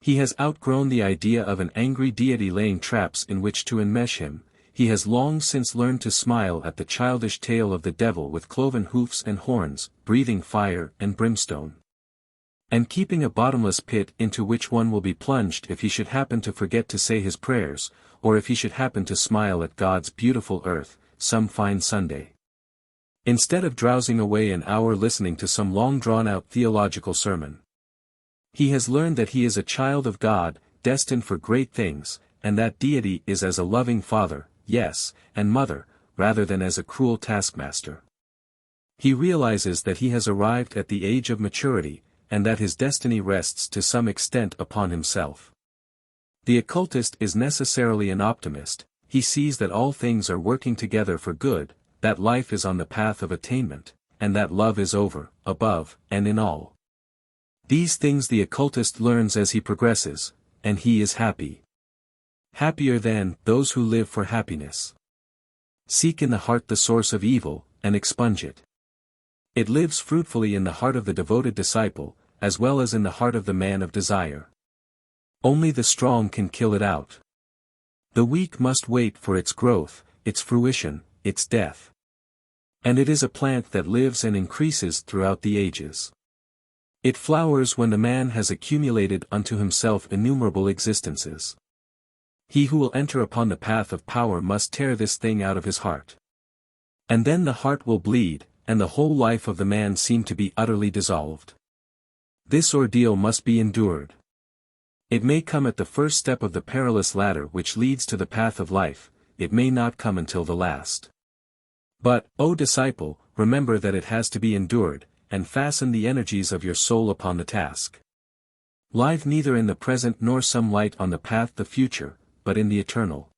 He has outgrown the idea of an angry deity laying traps in which to enmesh him. He has long since learned to smile at the childish tale of the devil with cloven hoofs and horns, breathing fire and brimstone, and keeping a bottomless pit into which one will be plunged if he should happen to forget to say his prayers, or if he should happen to smile at God's beautiful earth, some fine Sunday. Instead of drowsing away an hour listening to some long-drawn-out theological sermon. He has learned that he is a child of God, destined for great things, and that deity is as a loving father, yes, and mother, rather than as a cruel taskmaster. He realizes that he has arrived at the age of maturity, and that his destiny rests to some extent upon himself. The occultist is necessarily an optimist. He sees that all things are working together for good, that life is on the path of attainment, and that love is over, above, and in all. These things the occultist learns as he progresses, and he is happy. Happier than those who live for happiness. Seek in the heart the source of evil, and expunge it. It lives fruitfully in the heart of the devoted disciple, as well as in the heart of the man of desire. Only the strong can kill it out. The weak must wait for its growth, its fruition, its death. And it is a plant that lives and increases throughout the ages. It flowers when the man has accumulated unto himself innumerable existences. He who will enter upon the path of power must tear this thing out of his heart. And then the heart will bleed, and the whole life of the man seem to be utterly dissolved. This ordeal must be endured. It may come at the first step of the perilous ladder which leads to the path of life, it may not come until the last. But, O disciple, remember that it has to be endured, and fasten the energies of your soul upon the task. Live neither in the present nor some light on the path the future, but in the eternal.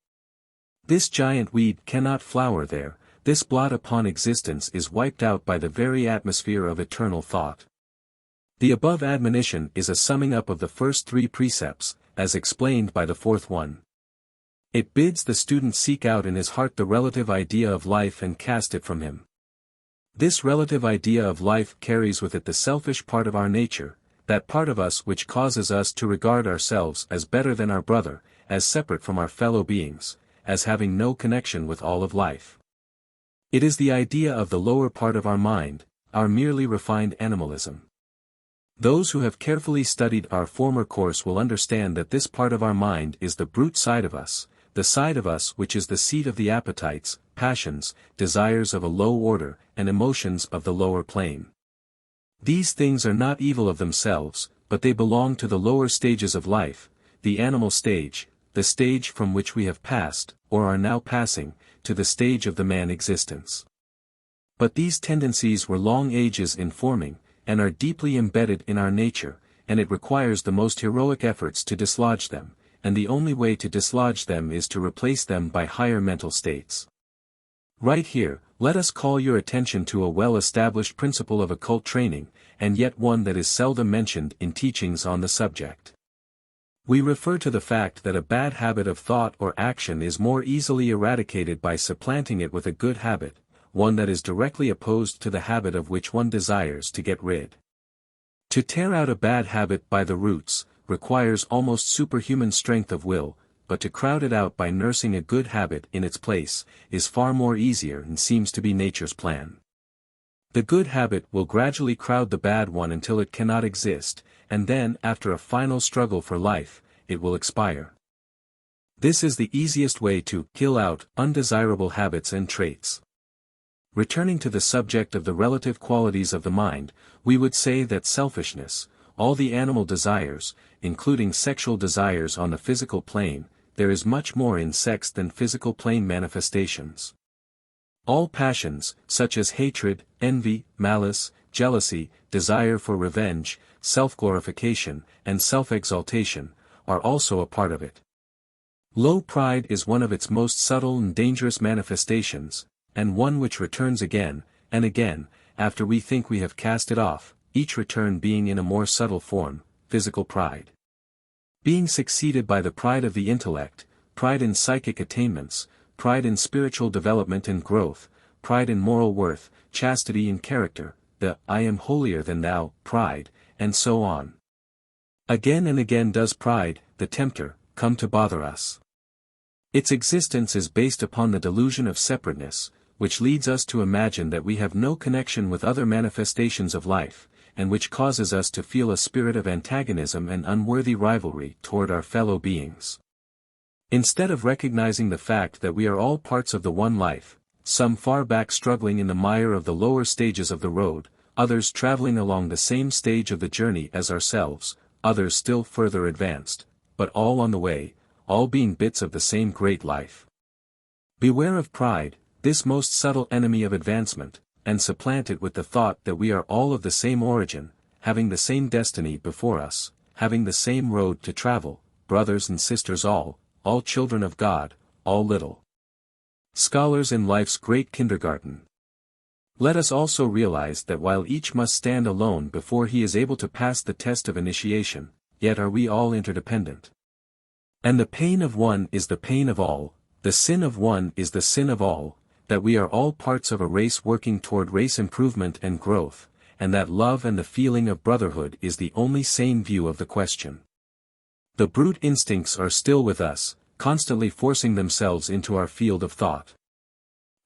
This giant weed cannot flower there, this blot upon existence is wiped out by the very atmosphere of eternal thought. The above admonition is a summing up of the first three precepts, as explained by the fourth one. It bids the student seek out in his heart the relative idea of life and cast it from him. This relative idea of life carries with it the selfish part of our nature, that part of us which causes us to regard ourselves as better than our brother, as separate from our fellow beings, as having no connection with all of life. It is the idea of the lower part of our mind, our merely refined animalism. Those who have carefully studied our former course will understand that this part of our mind is the brute side of us, the side of us which is the seat of the appetites, passions, desires of a low order, and emotions of the lower plane. These things are not evil of themselves, but they belong to the lower stages of life, the animal stage, the stage from which we have passed, or are now passing, to the stage of the man existence. But these tendencies were long ages in forming, and are deeply embedded in our nature, and it requires the most heroic efforts to dislodge them, and the only way to dislodge them is to replace them by higher mental states. Right here, let us call your attention to a well-established principle of occult training, and yet one that is seldom mentioned in teachings on the subject. We refer to the fact that a bad habit of thought or action is more easily eradicated by supplanting it with a good habit, one that is directly opposed to the habit of which one desires to get rid. To tear out a bad habit by the roots, requires almost superhuman strength of will, but to crowd it out by nursing a good habit in its place, is far more easier and seems to be nature's plan. The good habit will gradually crowd the bad one until it cannot exist, and then, after a final struggle for life, it will expire. This is the easiest way to kill out undesirable habits and traits. Returning to the subject of the relative qualities of the mind, we would say that selfishness, all the animal desires, including sexual desires on the physical plane, there is much more in sex than physical plane manifestations. All passions, such as hatred, envy, malice, jealousy, desire for revenge, self-glorification, and self-exaltation, are also a part of it. Low pride is one of its most subtle and dangerous manifestations, and one which returns again, and again, after we think we have cast it off, each return being in a more subtle form, physical pride. Being succeeded by the pride of the intellect, pride in psychic attainments, pride in spiritual development and growth, pride in moral worth, chastity and character, the I am holier than thou, pride, and so on. Again and again does pride, the tempter, come to bother us. Its existence is based upon the delusion of separateness, which leads us to imagine that we have no connection with other manifestations of life, and which causes us to feel a spirit of antagonism and unworthy rivalry toward our fellow beings. Instead of recognizing the fact that we are all parts of the one life, some far back struggling in the mire of the lower stages of the road, others traveling along the same stage of the journey as ourselves, others still further advanced, but all on the way, all being bits of the same great life. Beware of pride, this most subtle enemy of advancement, and supplant it with the thought that we are all of the same origin, having the same destiny before us, having the same road to travel, brothers and sisters all children of God, all little scholars in life's great kindergarten. Let us also realize that while each must stand alone before he is able to pass the test of initiation, yet are we all interdependent. And the pain of one is the pain of all, the sin of one is the sin of all, that we are all parts of a race working toward race improvement and growth, and that love and the feeling of brotherhood is the only sane view of the question. The brute instincts are still with us, constantly forcing themselves into our field of thought.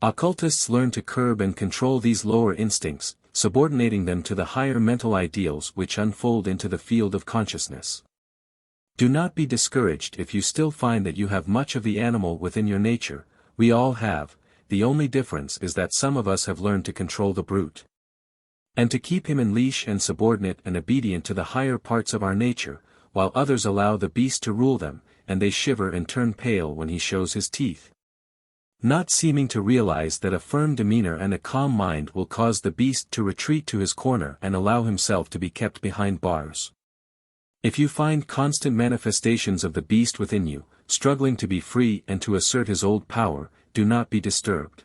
Occultists learn to curb and control these lower instincts, subordinating them to the higher mental ideals which unfold into the field of consciousness. Do not be discouraged if you still find that you have much of the animal within your nature. We all have, the only difference is that some of us have learned to control the brute, and to keep him in leash and subordinate and obedient to the higher parts of our nature, while others allow the beast to rule them, and they shiver and turn pale when he shows his teeth, not seeming to realize that a firm demeanor and a calm mind will cause the beast to retreat to his corner and allow himself to be kept behind bars. If you find constant manifestations of the beast within you, struggling to be free and to assert his old power, do not be disturbed.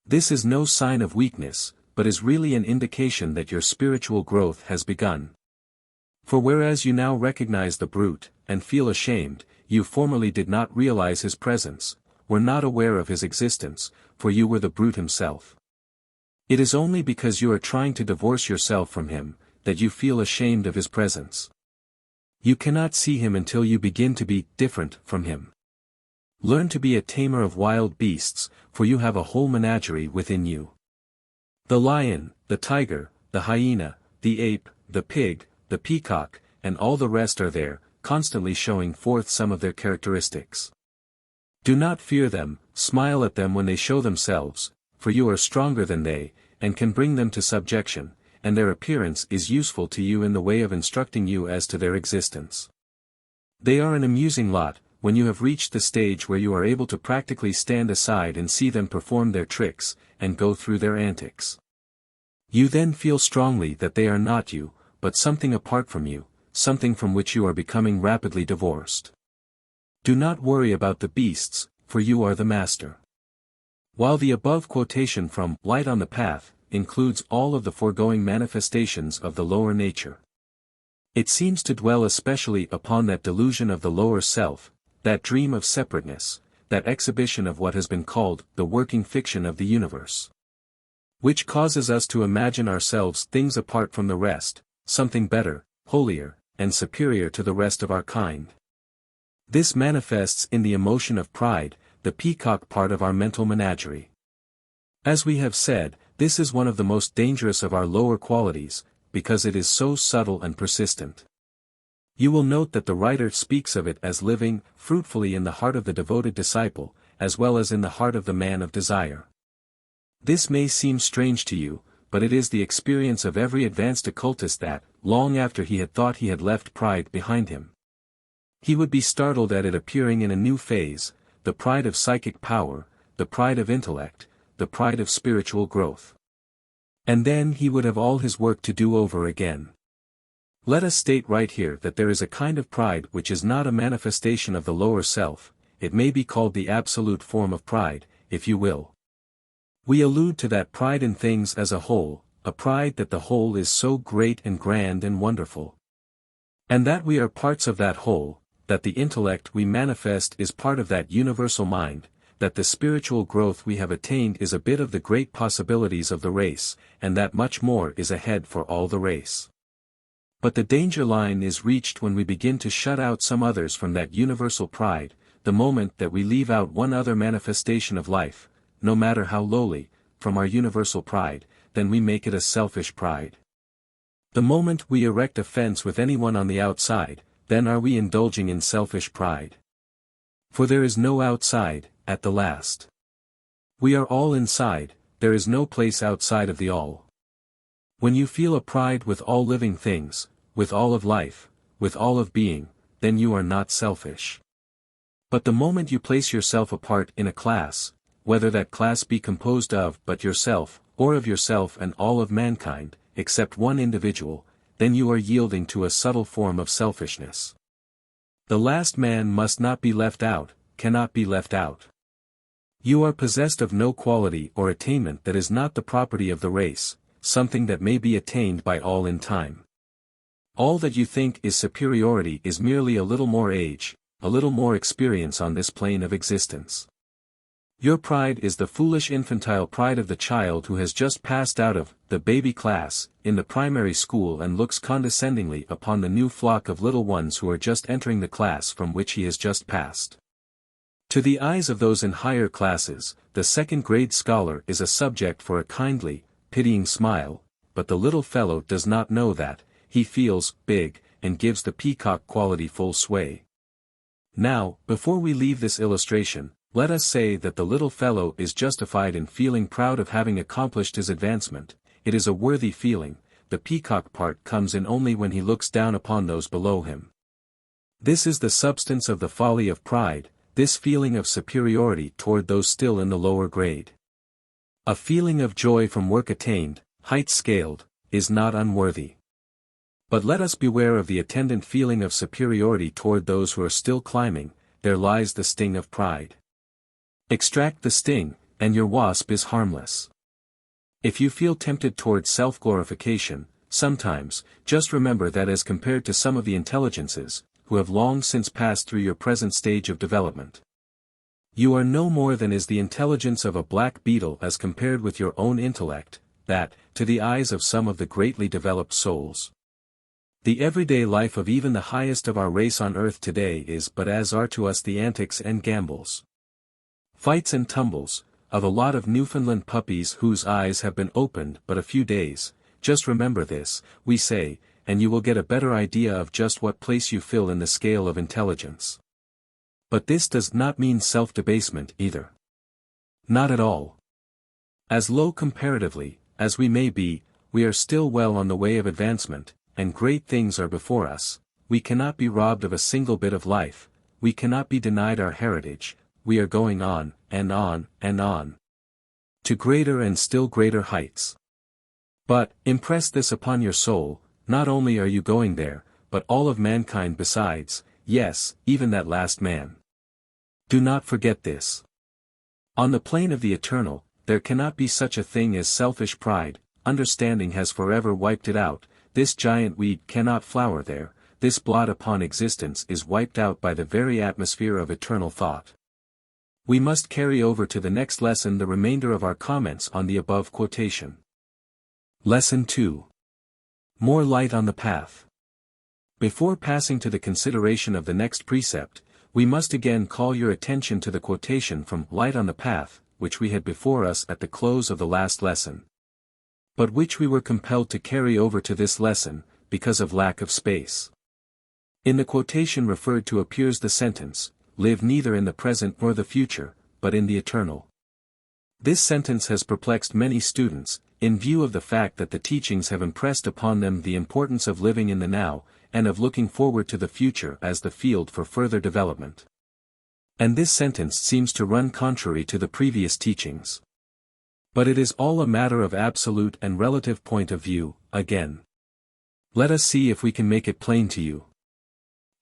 This is no sign of weakness, but is really an indication that your spiritual growth has begun. For whereas you now recognize the brute, and feel ashamed, you formerly did not realize his presence, were not aware of his existence, for you were the brute himself. It is only because you are trying to divorce yourself from him, that you feel ashamed of his presence. You cannot see him until you begin to be different from him. Learn to be a tamer of wild beasts, for you have a whole menagerie within you. The lion, the tiger, the hyena, the ape, the pig, the peacock, and all the rest are there, constantly showing forth some of their characteristics. Do not fear them, smile at them when they show themselves, for you are stronger than they, and can bring them to subjection, and their appearance is useful to you in the way of instructing you as to their existence. They are an amusing lot, when you have reached the stage where you are able to practically stand aside and see them perform their tricks, and go through their antics. You then feel strongly that they are not you, but something apart from you, something from which you are becoming rapidly divorced. Do not worry about the beasts, for you are the master. While the above quotation from Light on the Path includes all of the foregoing manifestations of the lower nature, it seems to dwell especially upon that delusion of the lower self, that dream of separateness, that exhibition of what has been called the working fiction of the universe, which causes us to imagine ourselves things apart from the rest, something better, holier, and superior to the rest of our kind. This manifests in the emotion of pride, the peacock part of our mental menagerie. As we have said, this is one of the most dangerous of our lower qualities, because it is so subtle and persistent. You will note that the writer speaks of it as living fruitfully in the heart of the devoted disciple, as well as in the heart of the man of desire. This may seem strange to you, but it is the experience of every advanced occultist that, long after he had thought he had left pride behind him, he would be startled at it appearing in a new phase, the pride of psychic power, the pride of intellect, the pride of spiritual growth. And then he would have all his work to do over again. Let us state right here that there is a kind of pride which is not a manifestation of the lower self, it may be called the absolute form of pride, if you will. We allude to that pride in things as a whole, a pride that the whole is so great and grand and wonderful, and that we are parts of that whole, that the intellect we manifest is part of that universal mind, that the spiritual growth we have attained is a bit of the great possibilities of the race, and that much more is ahead for all the race. But the danger line is reached when we begin to shut out some others from that universal pride, the moment that we leave out one other manifestation of life, no matter how lowly, from our universal pride, then we make it a selfish pride. The moment we erect a fence with anyone on the outside, then are we indulging in selfish pride. For there is no outside, at the last. We are all inside, there is no place outside of the all. When you feel a pride with all living things, with all of life, with all of being, then you are not selfish. But the moment you place yourself apart in a class, whether that class be composed of but yourself, or of yourself and all of mankind, except one individual, then you are yielding to a subtle form of selfishness. The last man must not be left out, cannot be left out. You are possessed of no quality or attainment that is not the property of the race, something that may be attained by all in time. All that you think is superiority is merely a little more age, a little more experience on this plane of existence. Your pride is the foolish infantile pride of the child who has just passed out of the baby class in the primary school and looks condescendingly upon the new flock of little ones who are just entering the class from which he has just passed. To the eyes of those in higher classes, the second-grade scholar is a subject for a kindly, pitying smile, but the little fellow does not know that, he feels big, and gives the peacock quality full sway. Now, before we leave this illustration, let us say that the little fellow is justified in feeling proud of having accomplished his advancement. It is a worthy feeling. The peacock part comes in only when he looks down upon those below him. This is the substance of the folly of pride, this feeling of superiority toward those still in the lower grade. A feeling of joy from work attained, heights scaled, is not unworthy. But let us beware of the attendant feeling of superiority toward those who are still climbing. There lies the sting of pride. Extract the sting, and your wasp is harmless. If you feel tempted toward self-glorification, sometimes, just remember that as compared to some of the intelligences, who have long since passed through your present stage of development, you are no more than is the intelligence of a black beetle as compared with your own intellect, that, to the eyes of some of the greatly developed souls, the everyday life of even the highest of our race on earth today is but as are to us the antics and gambols, fights and tumbles, of a lot of Newfoundland puppies whose eyes have been opened but a few days. Just remember this, we say, and you will get a better idea of just what place you fill in the scale of intelligence. But this does not mean self-debasement either. Not at all. As low comparatively, as we may be, we are still well on the way of advancement, and great things are before us. We cannot be robbed of a single bit of life, we cannot be denied our heritage. We are going on, and on, and on, to greater and still greater heights. But, impress this upon your soul, not only are you going there, but all of mankind besides, yes, even that last man. Do not forget this. On the plane of the eternal, there cannot be such a thing as selfish pride, understanding has forever wiped it out, this giant weed cannot flower there, this blot upon existence is wiped out by the very atmosphere of eternal thought. We must carry over to the next lesson the remainder of our comments on the above quotation. Lesson 2. More light on the path. Before passing to the consideration of the next precept, we must again call your attention to the quotation from Light on the Path, which we had before us at the close of the last lesson, but which we were compelled to carry over to this lesson, because of lack of space. In the quotation referred to appears the sentence, live neither in the present nor the future, but in the eternal. This sentence has perplexed many students, in view of the fact that the teachings have impressed upon them the importance of living in the now, and of looking forward to the future as the field for further development. And this sentence seems to run contrary to the previous teachings. But it is all a matter of absolute and relative point of view, again. Let us see if we can make it plain to you.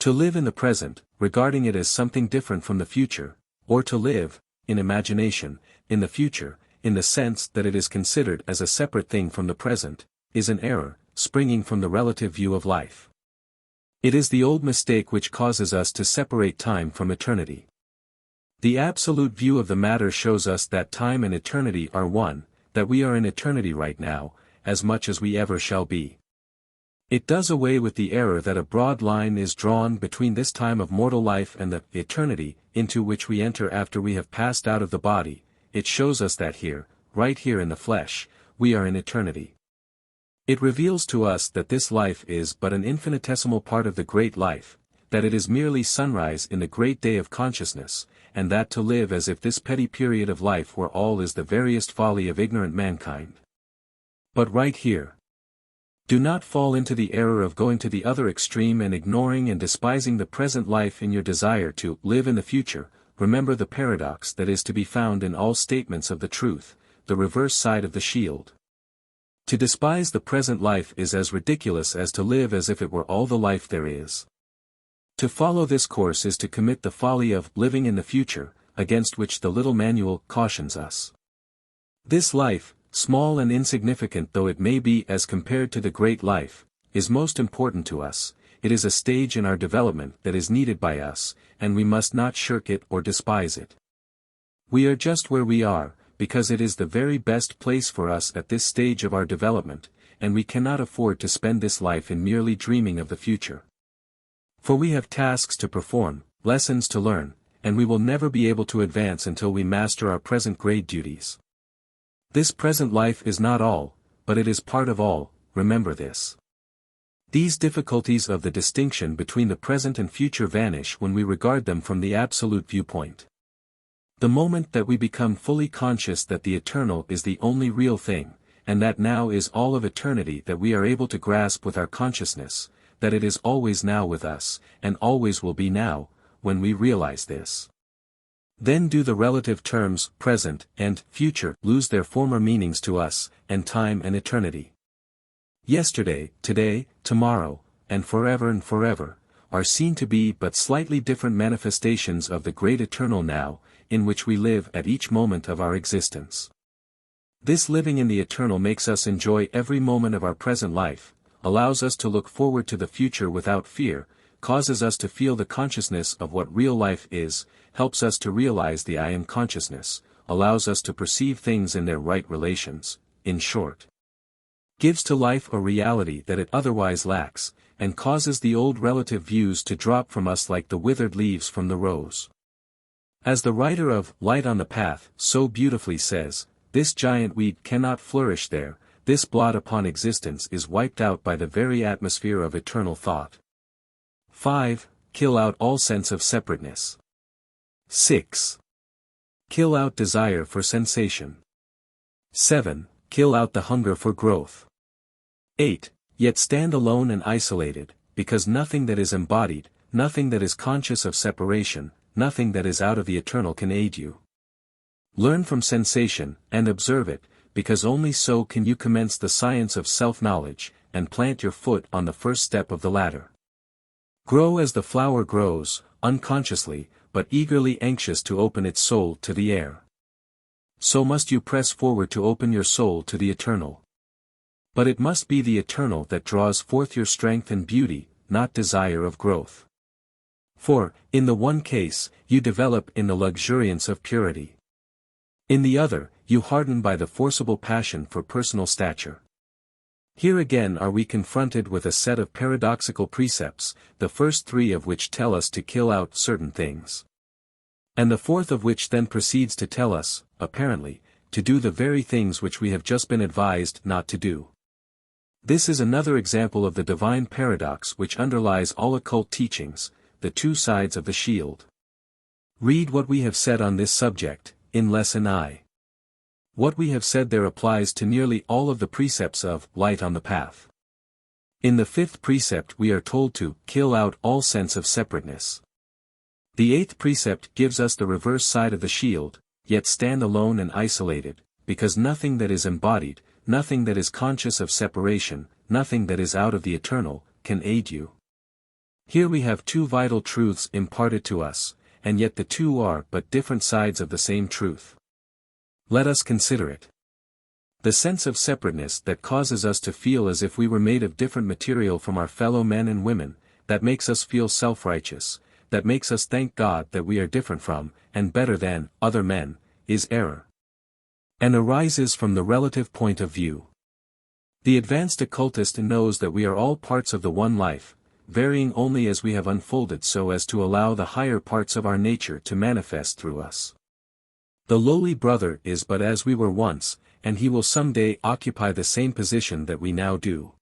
To live in the present, regarding it as something different from the future, or to live, in imagination, in the future, in the sense that it is considered as a separate thing from the present, is an error, springing from the relative view of life. It is the old mistake which causes us to separate time from eternity. The absolute view of the matter shows us that time and eternity are one, that we are in eternity right now, as much as we ever shall be. It does away with the error that a broad line is drawn between this time of mortal life and the eternity, into which we enter after we have passed out of the body. It shows us that here, right here in the flesh, we are in eternity. It reveals to us that this life is but an infinitesimal part of the great life, that it is merely sunrise in the great day of consciousness, and that to live as if this petty period of life were all is the veriest folly of ignorant mankind. But right here, do not fall into the error of going to the other extreme and ignoring and despising the present life in your desire to live in the future. Remember the paradox that is to be found in all statements of the truth, the reverse side of the shield. To despise the present life is as ridiculous as to live as if it were all the life there is. To follow this course is to commit the folly of living in the future, against which the little manual cautions us. This life, small and insignificant though it may be as compared to the great life, is most important to us. It is a stage in our development that is needed by us, and we must not shirk it or despise it. We are just where we are, because it is the very best place for us at this stage of our development, and we cannot afford to spend this life in merely dreaming of the future. For we have tasks to perform, lessons to learn, and we will never be able to advance until we master our present grade duties. This present life is not all, but it is part of all, remember this. These difficulties of the distinction between the present and future vanish when we regard them from the absolute viewpoint. The moment that we become fully conscious that the eternal is the only real thing, and that now is all of eternity that we are able to grasp with our consciousness, that it is always now with us, and always will be now, when we realize this. Then do the relative terms, present, and future, lose their former meanings to us, and time and eternity. Yesterday, today, tomorrow, and forever, are seen to be but slightly different manifestations of the great eternal now, in which we live at each moment of our existence. This living in the eternal makes us enjoy every moment of our present life, allows us to look forward to the future without fear, causes us to feel the consciousness of what real life is, helps us to realize the I am consciousness, allows us to perceive things in their right relations, in short. Gives to life a reality that it otherwise lacks, and causes the old relative views to drop from us like the withered leaves from the rose. As the writer of Light on the Path so beautifully says, this giant weed cannot flourish there, this blot upon existence is wiped out by the very atmosphere of eternal thought. 5. Kill out all sense of separateness. 6. Kill out desire for sensation. 7. Kill out the hunger for growth. 8. Yet stand alone and isolated, because nothing that is embodied, nothing that is conscious of separation, nothing that is out of the eternal can aid you. Learn from sensation, and observe it, because only so can you commence the science of self-knowledge, and plant your foot on the first step of the ladder. Grow as the flower grows, unconsciously, but eagerly anxious to open its soul to the air. So must you press forward to open your soul to the eternal. But it must be the eternal that draws forth your strength and beauty, not desire of growth. For, in the one case, you develop in the luxuriance of purity. In the other, you harden by the forcible passion for personal stature. Here again are we confronted with a set of paradoxical precepts, the first three of which tell us to kill out certain things. And the fourth of which then proceeds to tell us, apparently, to do the very things which we have just been advised not to do. This is another example of the divine paradox which underlies all occult teachings, the two sides of the shield. Read what we have said on this subject, in Lesson I. What we have said there applies to nearly all of the precepts of Light on the Path. In the fifth precept we are told to kill out all sense of separateness. The eighth precept gives us the reverse side of the shield, yet stand alone and isolated, because nothing that is embodied, nothing that is conscious of separation, nothing that is out of the eternal, can aid you. Here we have two vital truths imparted to us, and yet the two are but different sides of the same truth. Let us consider it. The sense of separateness that causes us to feel as if we were made of different material from our fellow men and women, that makes us feel self-righteous, that makes us thank God that we are different from, and better than, other men, is error. And arises from the relative point of view. The advanced occultist knows that we are all parts of the one life, varying only as we have unfolded so as to allow the higher parts of our nature to manifest through us. The lowly brother is but as we were once, and he will someday occupy the same position that we now do.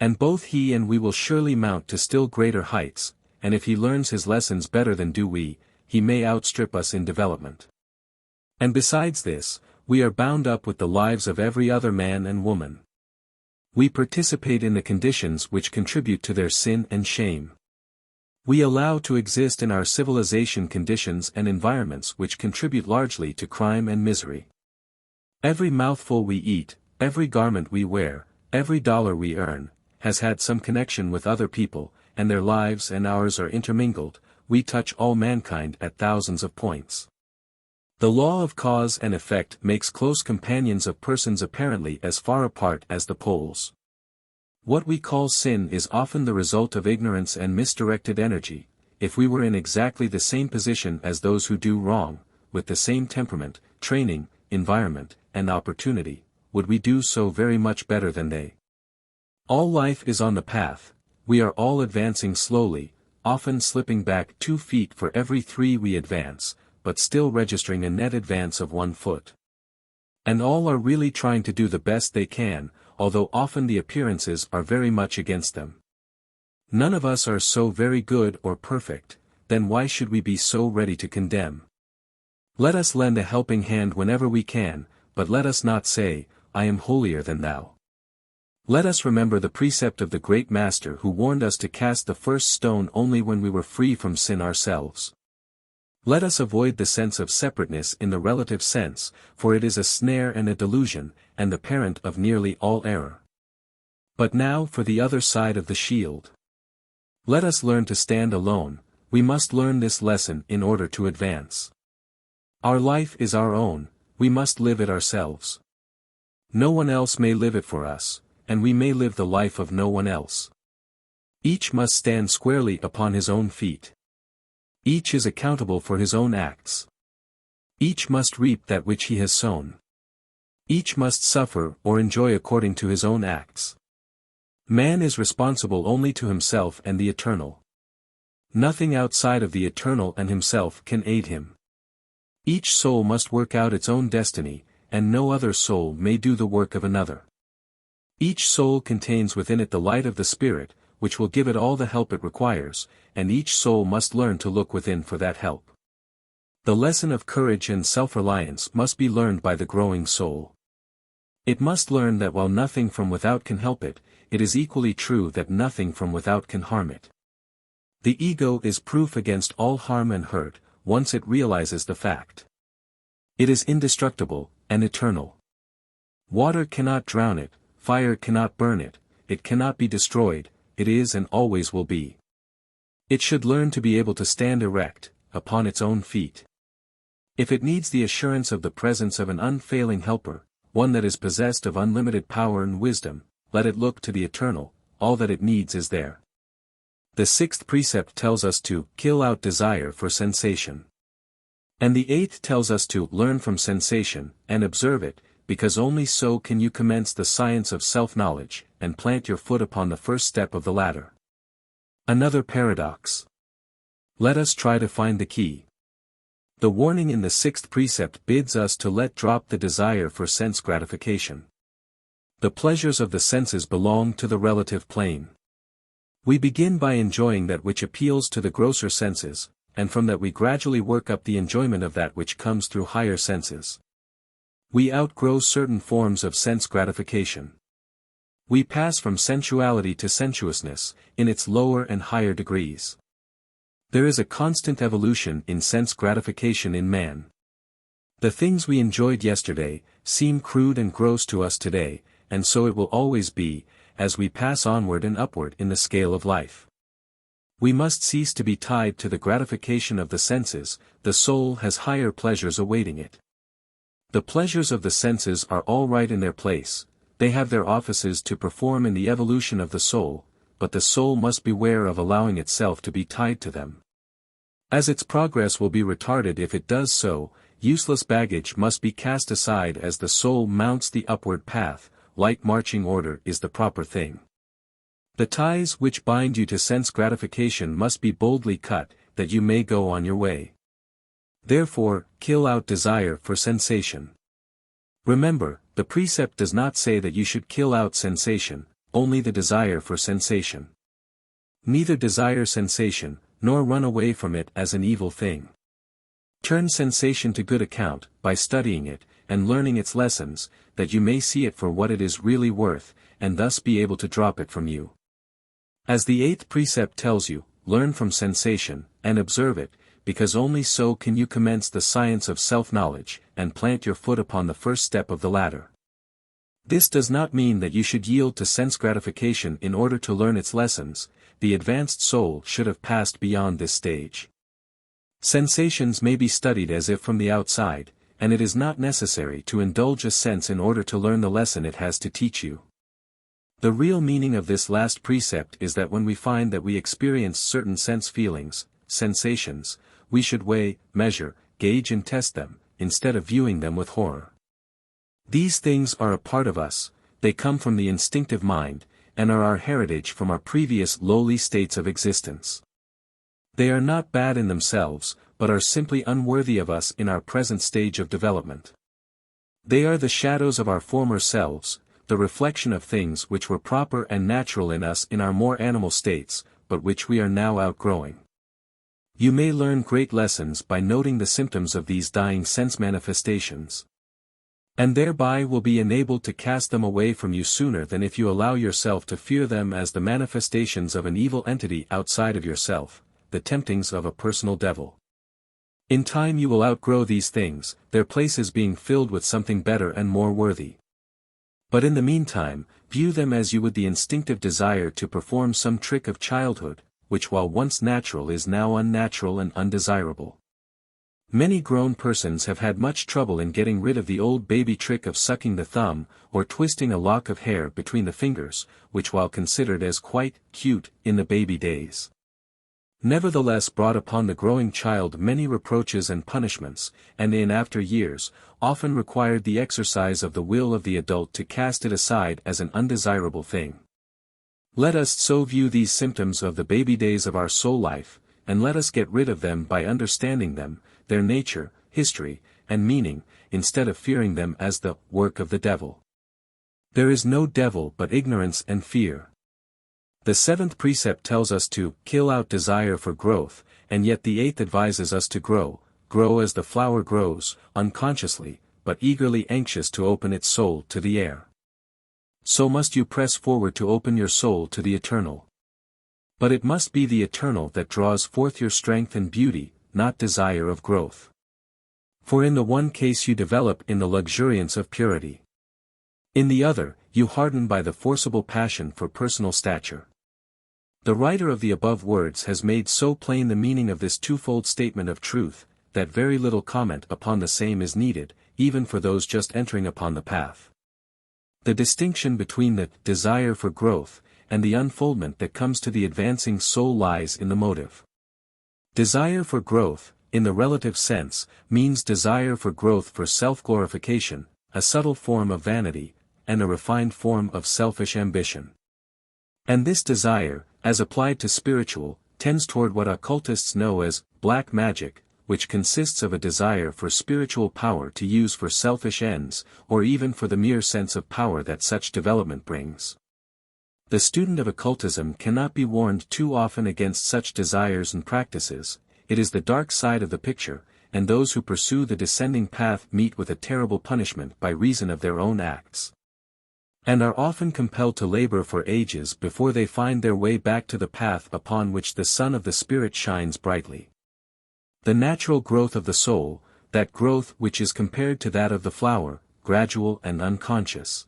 And both he and we will surely mount to still greater heights, and if he learns his lessons better than do we, he may outstrip us in development. And besides this, we are bound up with the lives of every other man and woman. We participate in the conditions which contribute to their sin and shame. We allow to exist in our civilization conditions and environments which contribute largely to crime and misery. Every mouthful we eat, Every garment we wear, every dollar we earn, has had some connection with other people, and their lives and ours are intermingled. We touch all mankind at thousands of points. The law of cause and effect makes close companions of persons apparently as far apart as the poles. What we call sin is often the result of ignorance and misdirected energy. If we were in exactly the same position as those who do wrong, with the same temperament, training, environment, and opportunity, would we do so very much better than they? All life is on the path. We are all advancing slowly, often slipping back 2 feet for every 3 we advance, but still registering a net advance of 1 foot. And all are really trying to do the best they can, although often the appearances are very much against them. None of us are so very good or perfect, then why should we be so ready to condemn? Let us lend a helping hand whenever we can, but let us not say, I am holier than thou. Let us remember the precept of the great Master who warned us to cast the first stone only when we were free from sin ourselves. Let us avoid the sense of separateness in the relative sense, for it is a snare and a delusion, and the parent of nearly all error. But now for the other side of the shield. Let us learn to stand alone. We must learn this lesson in order to advance. Our life is our own, we must live it ourselves. No one else may live it for us, and we may live the life of no one else. Each must stand squarely upon his own feet. Each is accountable for his own acts. Each must reap that which he has sown. Each must suffer or enjoy according to his own acts. Man is responsible only to himself and the eternal. Nothing outside of the eternal and himself can aid him. Each soul must work out its own destiny, and no other soul may do the work of another. Each soul contains within it the light of the Spirit, which will give it all the help it requires, and each soul must learn to look within for that help. The lesson of courage and self-reliance must be learned by the growing soul. It must learn that while nothing from without can help it, it is equally true that nothing from without can harm it. The ego is proof against all harm and hurt, once it realizes the fact. It is indestructible, and eternal. Water cannot drown it, fire cannot burn it, it cannot be destroyed, it is and always will be. It should learn to be able to stand erect, upon its own feet. If it needs the assurance of the presence of an unfailing helper, one that is possessed of unlimited power and wisdom, let it look to the eternal, all that it needs is there. The 6th precept tells us to kill out desire for sensation. And the 8th tells us to learn from sensation, and observe it, because only so can you commence the science of self-knowledge, and plant your foot upon the first step of the ladder. Another paradox. Let us try to find the key. The warning in the 6th precept bids us to let drop the desire for sense gratification. The pleasures of the senses belong to the relative plane. We begin by enjoying that which appeals to the grosser senses, and from that we gradually work up the enjoyment of that which comes through higher senses. We outgrow certain forms of sense gratification. We pass from sensuality to sensuousness, in its lower and higher degrees. There is a constant evolution in sense gratification in man. The things we enjoyed yesterday seem crude and gross to us today, and so it will always be, as we pass onward and upward in the scale of life. We must cease to be tied to the gratification of the senses. The soul has higher pleasures awaiting it. The pleasures of the senses are all right in their place, they have their offices to perform in the evolution of the soul, but the soul must beware of allowing itself to be tied to them. As its progress will be retarded if it does so, useless baggage must be cast aside as the soul mounts the upward path. Light marching order is the proper thing. The ties which bind you to sense gratification must be boldly cut, that you may go on your way. Therefore, kill out desire for sensation. Remember, the precept does not say that you should kill out sensation, only the desire for sensation. Neither desire sensation, nor run away from it as an evil thing. Turn sensation to good account, by studying it, and learning its lessons, that you may see it for what it is really worth, and thus be able to drop it from you. As the 8th precept tells you, learn from sensation, and observe it, because only so can you commence the science of self-knowledge, and plant your foot upon the first step of the ladder. This does not mean that you should yield to sense gratification in order to learn its lessons. The advanced soul should have passed beyond this stage. Sensations may be studied as if from the outside, and it is not necessary to indulge a sense in order to learn the lesson it has to teach you. The real meaning of this last precept is that when we find that we experience certain sense feelings, sensations, we should weigh, measure, gauge and test them, instead of viewing them with horror. These things are a part of us, they come from the instinctive mind, and are our heritage from our previous lowly states of existence. They are not bad in themselves, but are simply unworthy of us in our present stage of development. They are the shadows of our former selves, the reflection of things which were proper and natural in us in our more animal states, but which we are now outgrowing. You may learn great lessons by noting the symptoms of these dying sense manifestations. And thereby will be enabled to cast them away from you sooner than if you allow yourself to fear them as the manifestations of an evil entity outside of yourself, the temptings of a personal devil. In time you will outgrow these things, their places being filled with something better and more worthy. But in the meantime, view them as you would the instinctive desire to perform some trick of childhood, which while once natural is now unnatural and undesirable. Many grown persons have had much trouble in getting rid of the old baby trick of sucking the thumb, or twisting a lock of hair between the fingers, which while considered as quite cute in the baby days, nevertheless brought upon the growing child many reproaches and punishments, and in after years, often required the exercise of the will of the adult to cast it aside as an undesirable thing. Let us so view these symptoms of the baby days of our soul life, and let us get rid of them by understanding them, their nature, history, and meaning, instead of fearing them as the work of the devil. There is no devil but ignorance and fear. The seventh precept tells us to kill out desire for growth, and yet the eighth advises us to grow as the flower grows, unconsciously, but eagerly anxious to open its soul to the air. So must you press forward to open your soul to the eternal. But it must be the eternal that draws forth your strength and beauty, not desire of growth. For in the one case you develop in the luxuriance of purity. In the other, you harden by the forcible passion for personal stature. The writer of the above words has made so plain the meaning of this twofold statement of truth, that very little comment upon the same is needed, even for those just entering upon the path. The distinction between the desire for growth and the unfoldment that comes to the advancing soul lies in the motive. Desire for growth, in the relative sense, means desire for growth for self-glorification, a subtle form of vanity, and a refined form of selfish ambition. And this desire, as applied to spiritual, tends toward what occultists know as black magic, which consists of a desire for spiritual power to use for selfish ends, or even for the mere sense of power that such development brings. The student of occultism cannot be warned too often against such desires and practices. It is the dark side of the picture, and those who pursue the descending path meet with a terrible punishment by reason of their own acts, and are often compelled to labor for ages before they find their way back to the path upon which the sun of the Spirit shines brightly. The natural growth of the soul, that growth which is compared to that of the flower, gradual and unconscious,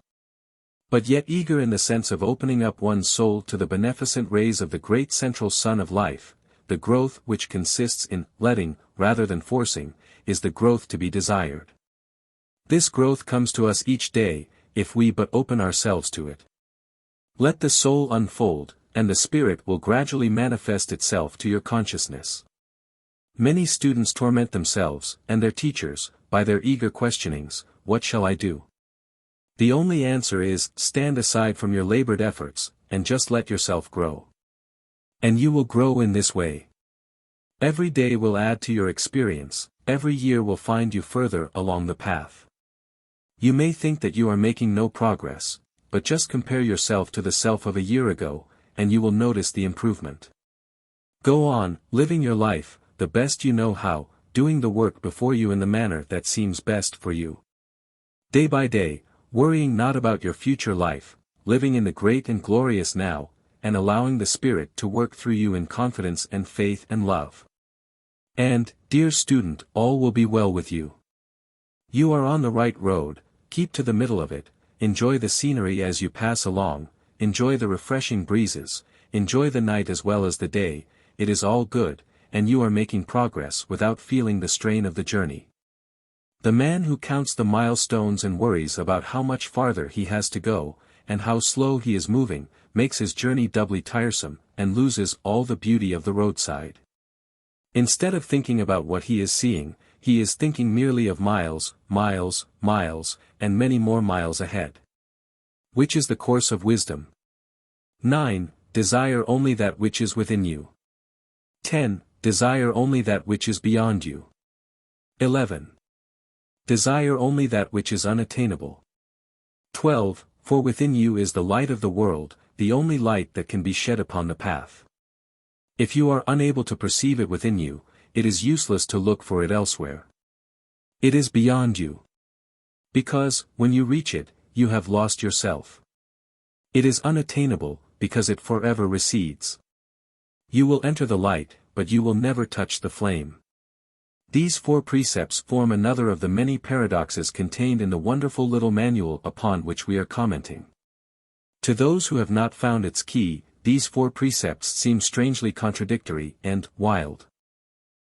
but yet eager in the sense of opening up one's soul to the beneficent rays of the great central sun of life, the growth which consists in letting, rather than forcing, is the growth to be desired. This growth comes to us each day, if we but open ourselves to it. Let the soul unfold, and the Spirit will gradually manifest itself to your consciousness. Many students torment themselves, and their teachers, by their eager questionings, "What shall I do?" The only answer is, stand aside from your labored efforts, and just let yourself grow. And you will grow in this way. Every day will add to your experience, every year will find you further along the path. You may think that you are making no progress, but just compare yourself to the self of a year ago, and you will notice the improvement. Go on, living your life, the best you know how, doing the work before you in the manner that seems best for you. Day by day, worrying not about your future life, living in the great and glorious now, and allowing the Spirit to work through you in confidence and faith and love. And, dear student, all will be well with you. You are on the right road, keep to the middle of it, enjoy the scenery as you pass along, enjoy the refreshing breezes, enjoy the night as well as the day, it is all good, and you are making progress without feeling the strain of the journey. The man who counts the milestones and worries about how much farther he has to go, and how slow he is moving, makes his journey doubly tiresome, and loses all the beauty of the roadside. Instead of thinking about what he is seeing, he is thinking merely of miles, miles, miles, and many more miles ahead. Which is the course of wisdom? 9. Desire only that which is within you. 10. Desire only that which is beyond you. 11. Desire only that which is unattainable. 12. For within you is the light of the world, the only light that can be shed upon the path. If you are unable to perceive it within you, it is useless to look for it elsewhere. It is beyond you. Because, when you reach it, you have lost yourself. It is unattainable, because it forever recedes. You will enter the light, but you will never touch the flame. These 4 precepts form another of the many paradoxes contained in the wonderful little manual upon which we are commenting. To those who have not found its key, these 4 precepts seem strangely contradictory and wild.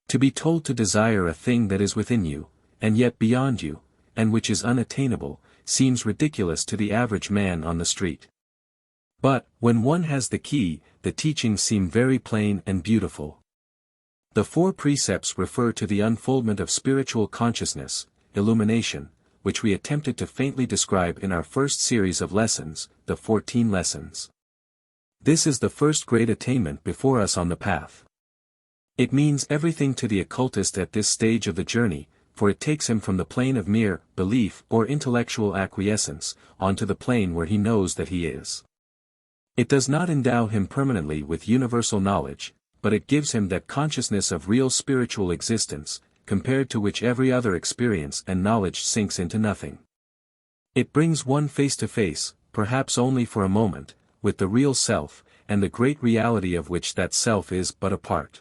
To be told to desire a thing that is within you, and yet beyond you, and which is unattainable, seems ridiculous to the average man on the street. But, when one has the key, the teachings seem very plain and beautiful. The 4 precepts refer to the unfoldment of spiritual consciousness, illumination, which we attempted to faintly describe in our first series of lessons, the 14 lessons. This is the first great attainment before us on the path. It means everything to the occultist at this stage of the journey, for it takes him from the plane of mere belief or intellectual acquiescence, onto the plane where he knows that he is. It does not endow him permanently with universal knowledge, but it gives him that consciousness of real spiritual existence, compared to which every other experience and knowledge sinks into nothing. It brings one face to face, perhaps only for a moment, with the real self, and the great reality of which that self is but a part.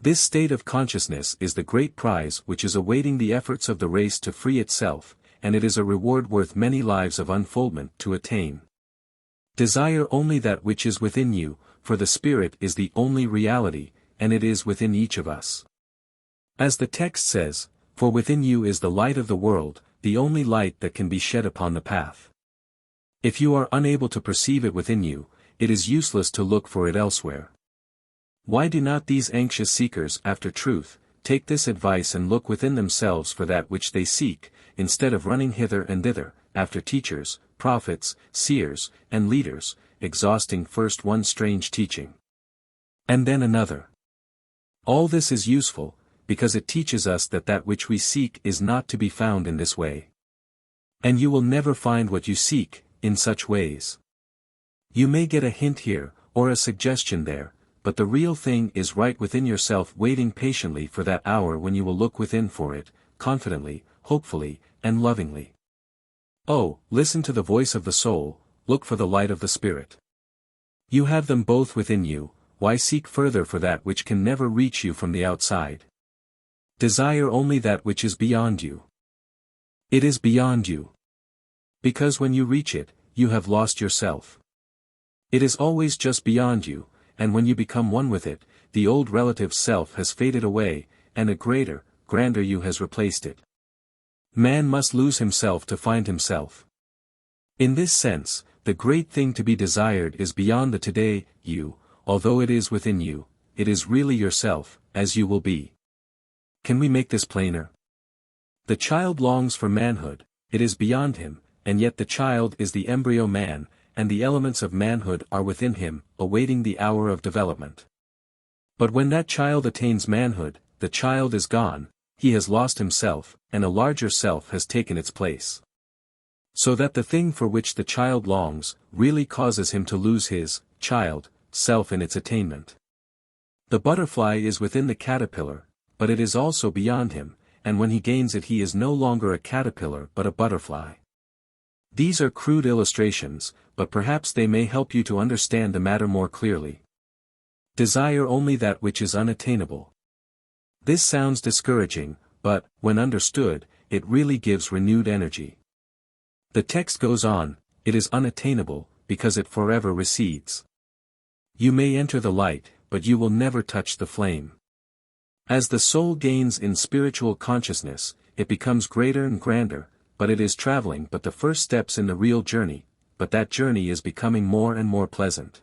This state of consciousness is the great prize which is awaiting the efforts of the race to free itself, and it is a reward worth many lives of unfoldment to attain. Desire only that which is within you, for the Spirit is the only reality, and it is within each of us. As the text says, for within you is the light of the world, the only light that can be shed upon the path. If you are unable to perceive it within you, it is useless to look for it elsewhere. Why do not these anxious seekers after truth, take this advice and look within themselves for that which they seek, instead of running hither and thither, after teachers, prophets, seers, and leaders, exhausting first one strange teaching, and then another? All this is useful, because it teaches us that that which we seek is not to be found in this way. And you will never find what you seek, in such ways. You may get a hint here, or a suggestion there, but the real thing is right within yourself, waiting patiently for that hour when you will look within for it, confidently, hopefully, and lovingly. Oh, listen to the voice of the soul, look for the light of the Spirit. You have them both within you, why seek further for that which can never reach you from the outside? Desire only that which is beyond you. It is beyond you. Because when you reach it, you have lost yourself. It is always just beyond you, and when you become one with it, the old relative self has faded away, and a greater, grander you has replaced it. Man must lose himself to find himself. In this sense, the great thing to be desired is beyond the today, you, although it is within you, it is really yourself, as you will be. Can we make this plainer? The child longs for manhood, it is beyond him, and yet the child is the embryo man, and the elements of manhood are within him, awaiting the hour of development. But when that child attains manhood, the child is gone, he has lost himself, and a larger self has taken its place. So that the thing for which the child longs, really causes him to lose his, child, self in its attainment. The butterfly is within the caterpillar, but it is also beyond him, and when he gains it he is no longer a caterpillar but a butterfly. These are crude illustrations, but perhaps they may help you to understand the matter more clearly. Desire only that which is unattainable. This sounds discouraging, but, when understood, it really gives renewed energy. The text goes on, it is unattainable, because it forever recedes. You may enter the light, but you will never touch the flame. As the soul gains in spiritual consciousness, it becomes greater and grander, but it is traveling but the first steps in the real journey, but that journey is becoming more and more pleasant.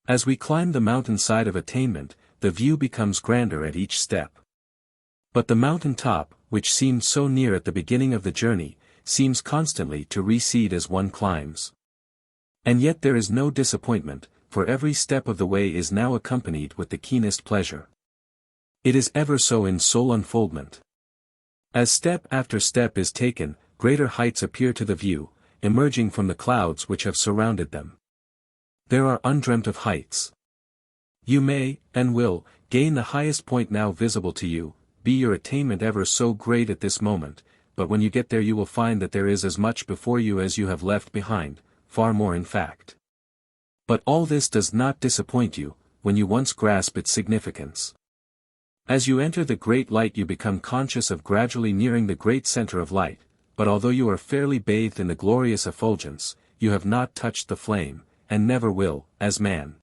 As we climb the mountainside of attainment, the view becomes grander at each step. But the mountain top, which seemed so near at the beginning of the journey, seems constantly to recede as one climbs. And yet there is no disappointment, for every step of the way is now accompanied with the keenest pleasure. It is ever so in soul unfoldment. As step after step is taken, greater heights appear to the view, emerging from the clouds which have surrounded them. There are undreamt of heights. You may, and will, gain the highest point now visible to you, be your attainment ever so great at this moment, but when you get there you will find that there is as much before you as you have left behind, far more in fact. But all this does not disappoint you, when you once grasp its significance. As you enter the great light you become conscious of gradually nearing the great center of light, but although you are fairly bathed in the glorious effulgence, you have not touched the flame, and never will, as man.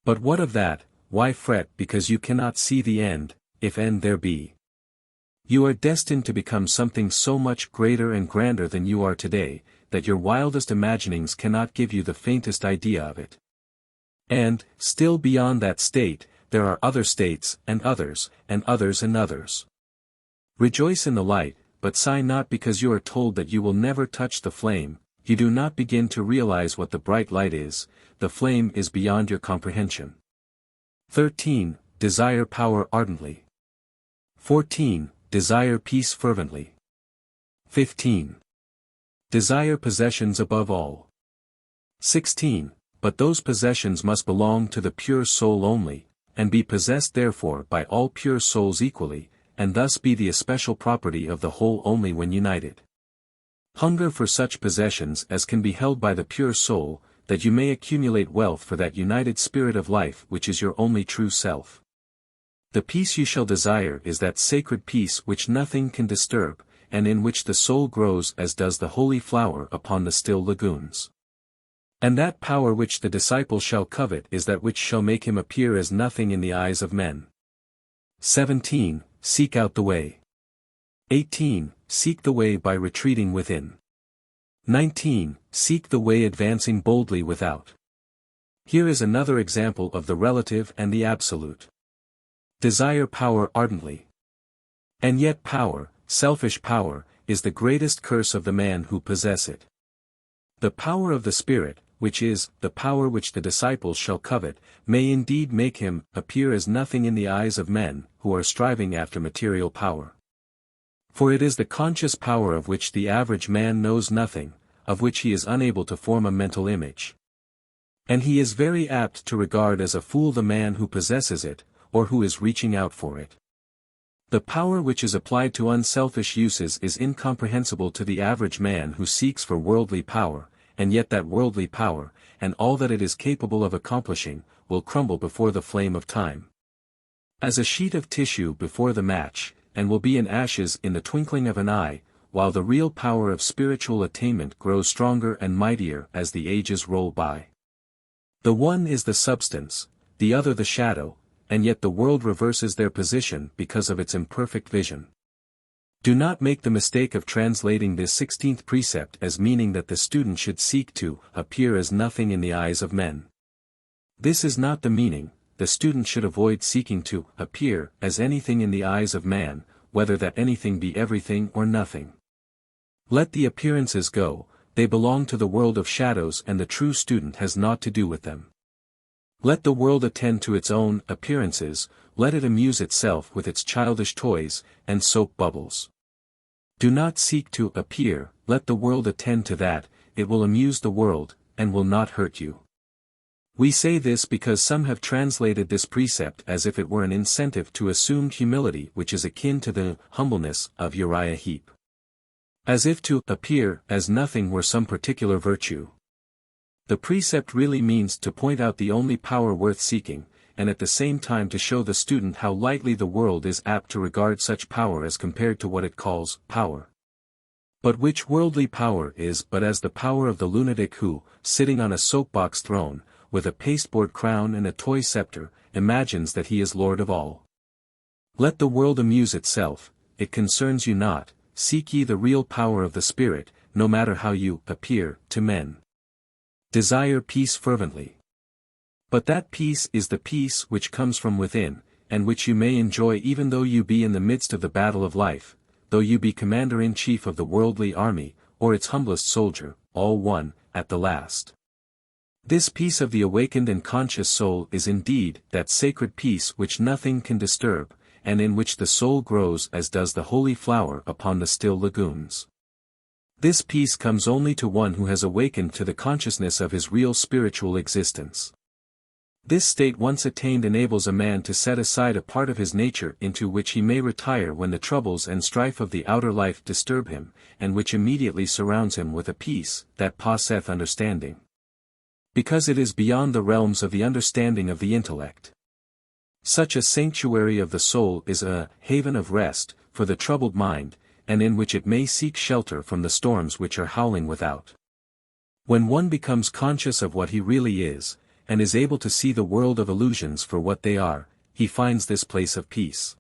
But what of that? Why fret because you cannot see the end, if end there be? You are destined to become something so much greater and grander than you are today, that your wildest imaginings cannot give you the faintest idea of it. And, still beyond that state, there are other states, and others, and others and others. Rejoice in the light, but sigh not because you are told that you will never touch the flame, you do not begin to realize what the bright light is, the flame is beyond your comprehension. 13. Desire power ardently. 14. Desire peace fervently. 15. Desire possessions above all. 16. But those possessions must belong to the pure soul only, and be possessed therefore by all pure souls equally, and thus be the especial property of the whole only when united. Hunger for such possessions as can be held by the pure soul, that you may accumulate wealth for that united spirit of life which is your only true self. The peace you shall desire is that sacred peace which nothing can disturb, and in which the soul grows as does the holy flower upon the still lagoons. And that power which the disciple shall covet is that which shall make him appear as nothing in the eyes of men. 17. Seek out the way. 18. Seek the way by retreating within. 19. Seek the way advancing boldly without. Here is another example of the relative and the absolute. Desire power ardently. And yet power, selfish power, is the greatest curse of the man who possess it. The power of the Spirit, which is the power which the disciples shall covet, may indeed make him appear as nothing in the eyes of men who are striving after material power. For it is the conscious power of which the average man knows nothing, of which he is unable to form a mental image. And he is very apt to regard as a fool the man who possesses it, or who is reaching out for it. The power which is applied to unselfish uses is incomprehensible to the average man who seeks for worldly power, and yet that worldly power, and all that it is capable of accomplishing, will crumble before the flame of time. As a sheet of tissue before the match, and will be in ashes in the twinkling of an eye, while the real power of spiritual attainment grows stronger and mightier as the ages roll by. The one is the substance, the other the shadow, and yet the world reverses their position because of its imperfect vision. Do not make the mistake of translating this 16th precept as meaning that the student should seek to appear as nothing in the eyes of men. This is not the meaning. The student should avoid seeking to appear as anything in the eyes of man, whether that anything be everything or nothing. Let the appearances go, they belong to the world of shadows and the true student has naught to do with them. Let the world attend to its own appearances, let it amuse itself with its childish toys and soap bubbles. Do not seek to appear, let the world attend to that, it will amuse the world, and will not hurt you. We say this because some have translated this precept as if it were an incentive to assumed humility which is akin to the humbleness of Uriah Heep. As if to appear as nothing were some particular virtue. The precept really means to point out the only power worth seeking, and at the same time to show the student how lightly the world is apt to regard such power as compared to what it calls power. But which worldly power is but as the power of the lunatic who, sitting on a soapbox throne, with a pasteboard crown and a toy scepter, imagines that he is lord of all. Let the world amuse itself, it concerns you not, seek ye the real power of the Spirit, no matter how you appear to men. Desire peace fervently. But that peace is the peace which comes from within, and which you may enjoy even though you be in the midst of the battle of life, though you be commander-in-chief of the worldly army, or its humblest soldier, all one, at the last. This peace of the awakened and conscious soul is indeed that sacred peace which nothing can disturb, and in which the soul grows as does the holy flower upon the still lagoons. This peace comes only to one who has awakened to the consciousness of his real spiritual existence. This state once attained enables a man to set aside a part of his nature into which he may retire when the troubles and strife of the outer life disturb him, and which immediately surrounds him with a peace that passeth understanding. Because it is beyond the realms of the understanding of the intellect. Such a sanctuary of the soul is a haven of rest for the troubled mind, and in which it may seek shelter from the storms which are howling without. When one becomes conscious of what he really is, and is able to see the world of illusions for what they are, he finds this place of peace.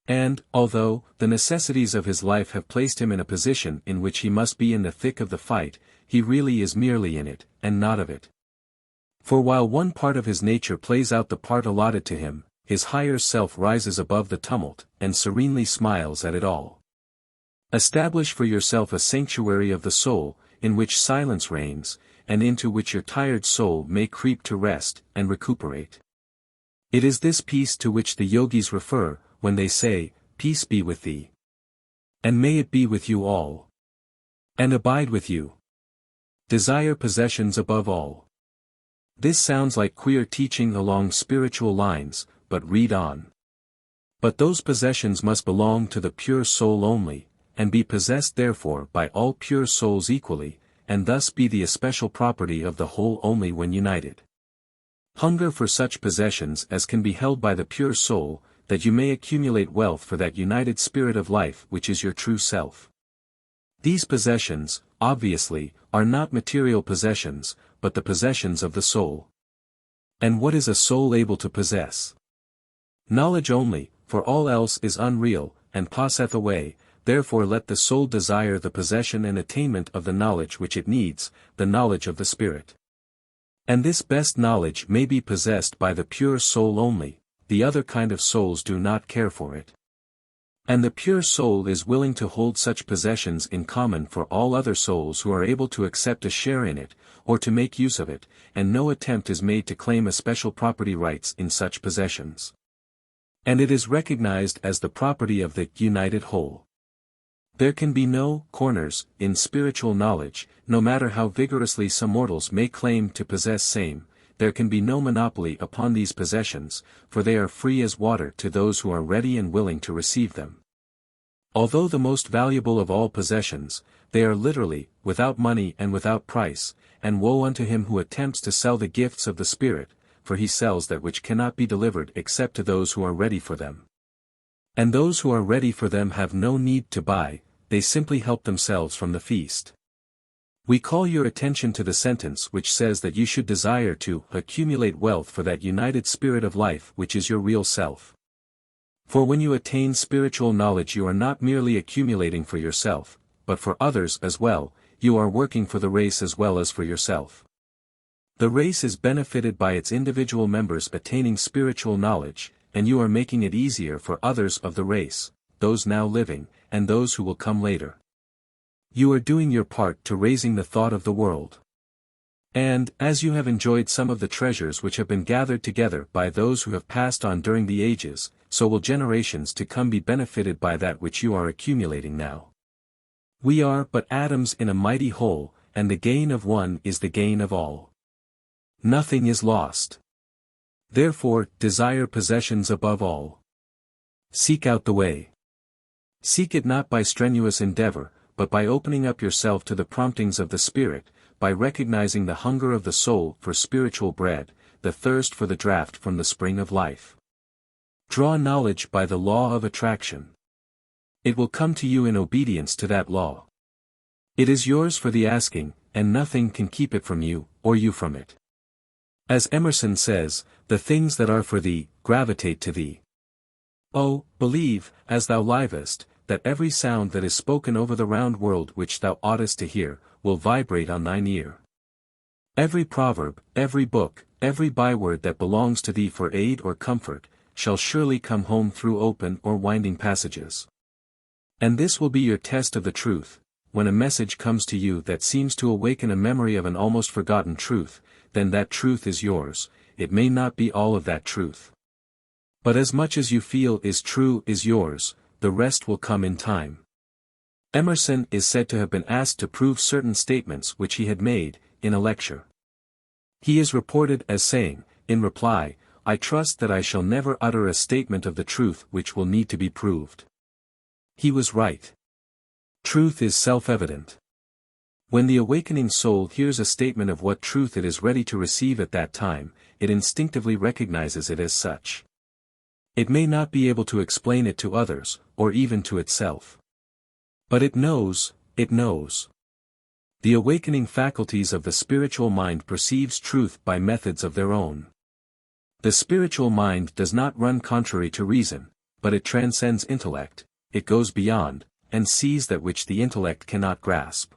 And, although the necessities of his life have placed him in a position in which he must be in the thick of the fight, he really is merely in it, and not of it. For while one part of his nature plays out the part allotted to him, his higher self rises above the tumult, and serenely smiles at it all. Establish for yourself a sanctuary of the soul, in which silence reigns, and into which your tired soul may creep to rest and recuperate. It is this peace to which the yogis refer, when they say, "Peace be with thee. And may it be with you all. And abide with you. Desire possessions above all." This sounds like queer teaching along spiritual lines, but read on. But those possessions must belong to the pure soul only, and be possessed therefore by all pure souls equally, and thus be the especial property of the whole only when united. Hunger for such possessions as can be held by the pure soul, that you may accumulate wealth for that united spirit of life which is your true self. These possessions, obviously, are not material possessions, but the possessions of the soul. And what is a soul able to possess? Knowledge only, for all else is unreal, and passeth away, therefore let the soul desire the possession and attainment of the knowledge which it needs, the knowledge of the Spirit. And this best knowledge may be possessed by the pure soul only, the other kind of souls do not care for it. And the pure soul is willing to hold such possessions in common for all other souls who are able to accept a share in it, or to make use of it, and no attempt is made to claim a special property rights in such possessions. And it is recognized as the property of the united whole. There can be no corners in spiritual knowledge, no matter how vigorously some mortals may claim to possess same. There can be no monopoly upon these possessions, for they are free as water to those who are ready and willing to receive them. Although the most valuable of all possessions, they are literally, without money and without price, and woe unto him who attempts to sell the gifts of the Spirit, for he sells that which cannot be delivered except to those who are ready for them. And those who are ready for them have no need to buy, they simply help themselves from the feast. We call your attention to the sentence which says that you should desire to accumulate wealth for that united spirit of life which is your real self. For when you attain spiritual knowledge you are not merely accumulating for yourself, but for others as well, you are working for the race as well as for yourself. The race is benefited by its individual members attaining spiritual knowledge, and you are making it easier for others of the race, those now living, and those who will come later. You are doing your part to raising the thought of the world. And, as you have enjoyed some of the treasures which have been gathered together by those who have passed on during the ages, so will generations to come be benefited by that which you are accumulating now. We are but atoms in a mighty whole, and the gain of one is the gain of all. Nothing is lost. Therefore, desire possessions above all. Seek out the way. Seek it not by strenuous endeavor, but by opening up yourself to the promptings of the Spirit, by recognizing the hunger of the soul for spiritual bread, the thirst for the draught from the spring of life. Draw knowledge by the law of attraction. It will come to you in obedience to that law. It is yours for the asking, and nothing can keep it from you, or you from it. As Emerson says, the things that are for thee, gravitate to thee. Oh, believe, as thou livest, that every sound that is spoken over the round world which thou oughtest to hear, will vibrate on thine ear. Every proverb, every book, every byword that belongs to thee for aid or comfort, shall surely come home through open or winding passages. And this will be your test of the truth. When a message comes to you that seems to awaken a memory of an almost forgotten truth, then that truth is yours. It may not be all of that truth. But as much as you feel is true is yours, the rest will come in time. Emerson is said to have been asked to prove certain statements which he had made, in a lecture. He is reported as saying, in reply, "I trust that I shall never utter a statement of the truth which will need to be proved." He was right. Truth is self-evident. When the awakening soul hears a statement of what truth it is ready to receive at that time, it instinctively recognizes it as such. It may not be able to explain it to others, or even to itself. But it knows, it knows. The awakening faculties of the spiritual mind perceives truth by methods of their own. The spiritual mind does not run contrary to reason, but it transcends intellect, it goes beyond, and sees that which the intellect cannot grasp.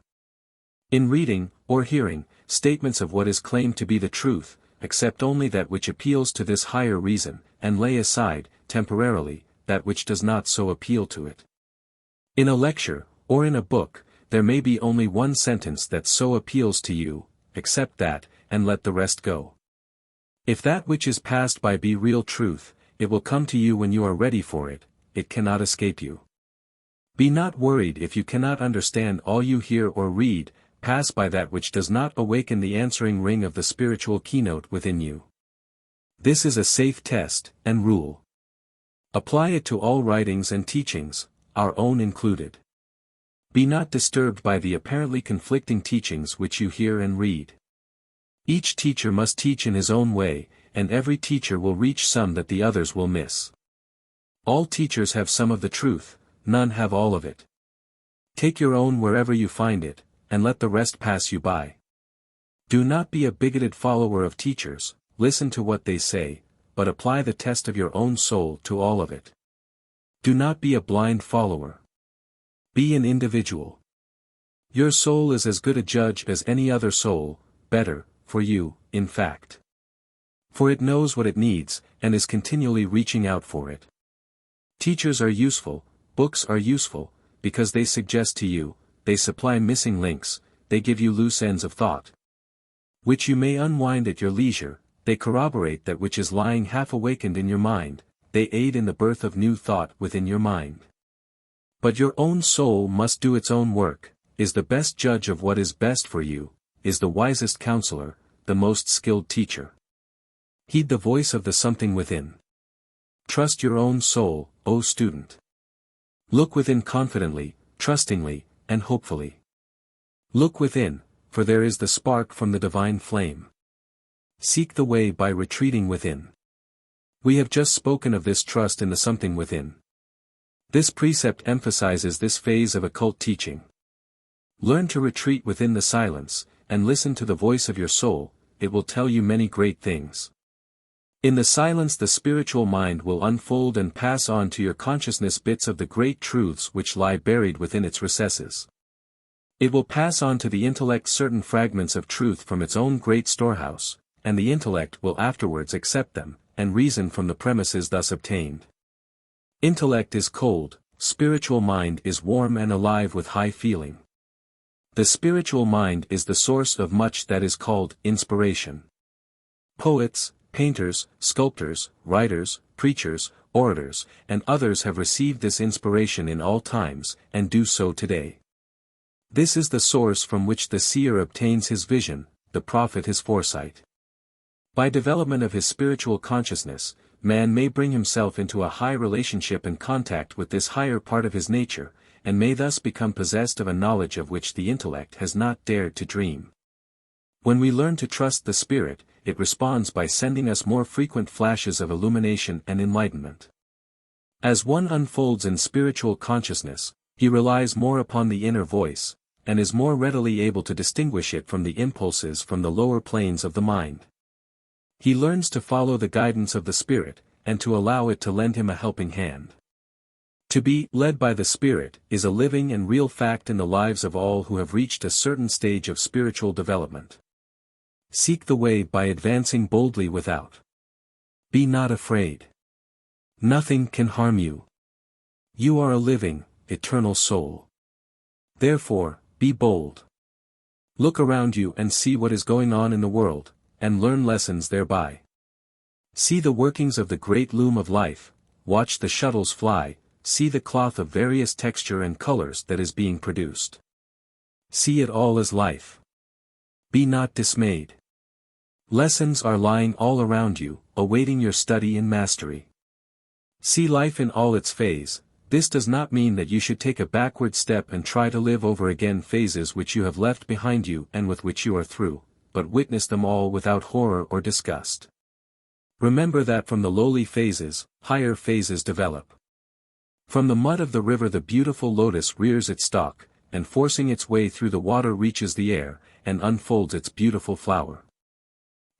In reading, or hearing, statements of what is claimed to be the truth, accept only that which appeals to this higher reason, and lay aside, temporarily, that which does not so appeal to it. In a lecture, or in a book, there may be only one sentence that so appeals to you, accept that, and let the rest go. If that which is passed by be real truth, it will come to you when you are ready for it, it cannot escape you. Be not worried if you cannot understand all you hear or read, pass by that which does not awaken the answering ring of the spiritual keynote within you. This is a safe test, and rule. Apply it to all writings and teachings, our own included. Be not disturbed by the apparently conflicting teachings which you hear and read. Each teacher must teach in his own way, and every teacher will reach some that the others will miss. All teachers have some of the truth, none have all of it. Take your own wherever you find it, and let the rest pass you by. Do not be a bigoted follower of teachers, listen to what they say, but apply the test of your own soul to all of it. Do not be a blind follower. Be an individual. Your soul is as good a judge as any other soul, better, for you, in fact. For it knows what it needs, and is continually reaching out for it. Teachers are useful, books are useful, because they suggest to you, they supply missing links, they give you loose ends of thought, which you may unwind at your leisure, they corroborate that which is lying half awakened in your mind, they aid in the birth of new thought within your mind. But your own soul must do its own work, is the best judge of what is best for you, is the wisest counselor, the most skilled teacher. Heed the voice of the something within. Trust your own soul, O student. Look within confidently, trustingly, and hopefully. Look within, for there is the spark from the divine flame. Seek the way by retreating within. We have just spoken of this trust in the something within. This precept emphasizes this phase of occult teaching. Learn to retreat within the silence, and listen to the voice of your soul, it will tell you many great things. In the silence the spiritual mind will unfold and pass on to your consciousness bits of the great truths which lie buried within its recesses. It will pass on to the intellect certain fragments of truth from its own great storehouse, and the intellect will afterwards accept them, and reason from the premises thus obtained. Intellect is cold, spiritual mind is warm and alive with high feeling. The spiritual mind is the source of much that is called inspiration. Poets, painters, sculptors, writers, preachers, orators, and others have received this inspiration in all times, and do so today. This is the source from which the seer obtains his vision, the prophet his foresight. By development of his spiritual consciousness, man may bring himself into a high relationship and contact with this higher part of his nature, and may thus become possessed of a knowledge of which the intellect has not dared to dream. When we learn to trust the Spirit, it responds by sending us more frequent flashes of illumination and enlightenment. As one unfolds in spiritual consciousness, he relies more upon the inner voice, and is more readily able to distinguish it from the impulses from the lower planes of the mind. He learns to follow the guidance of the Spirit, and to allow it to lend him a helping hand. To be led by the Spirit is a living and real fact in the lives of all who have reached a certain stage of spiritual development. Seek the way by advancing boldly without. Be not afraid. Nothing can harm you. You are a living, eternal soul. Therefore, be bold. Look around you and see what is going on in the world, and learn lessons thereby. See the workings of the great loom of life, watch the shuttles fly, see the cloth of various texture and colors that is being produced. See it all as life. Be not dismayed. Lessons are lying all around you, awaiting your study and mastery. See life in all its phase. This does not mean that you should take a backward step and try to live over again phases which you have left behind you and with which you are through, but witness them all without horror or disgust. Remember that from the lowly phases, higher phases develop. From the mud of the river the beautiful lotus rears its stalk, and forcing its way through the water reaches the air, and unfolds its beautiful flower.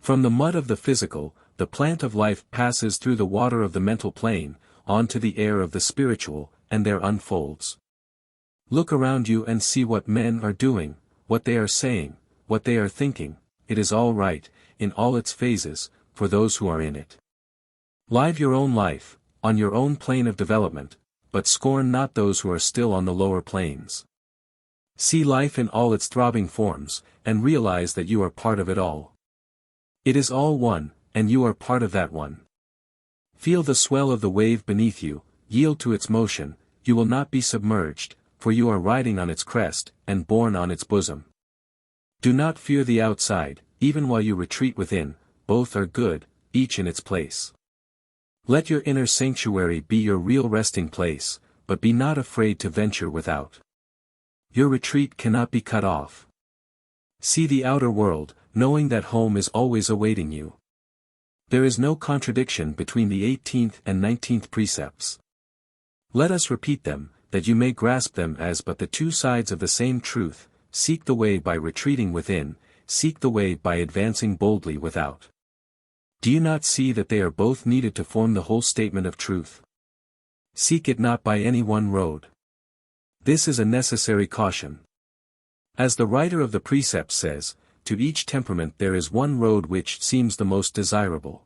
From the mud of the physical, the plant of life passes through the water of the mental plane, onto the air of the spiritual, and there unfolds. Look around you and see what men are doing, what they are saying, what they are thinking. It is all right, in all its phases, for those who are in it. Live your own life, on your own plane of development, but scorn not those who are still on the lower planes. See life in all its throbbing forms, and realize that you are part of it all. It is all one, and you are part of that one. Feel the swell of the wave beneath you, yield to its motion, you will not be submerged, for you are riding on its crest, and borne on its bosom. Do not fear the outside, even while you retreat within, both are good, each in its place. Let your inner sanctuary be your real resting place, but be not afraid to venture without. Your retreat cannot be cut off. See the outer world, knowing that home is always awaiting you. There is no contradiction between the 18th and 19th precepts. Let us repeat them, that you may grasp them as but the two sides of the same truth. Seek the way by retreating within, seek the way by advancing boldly without. Do you not see that they are both needed to form the whole statement of truth? Seek it not by any one road. This is a necessary caution. As the writer of the precepts says, to each temperament there is one road which seems the most desirable.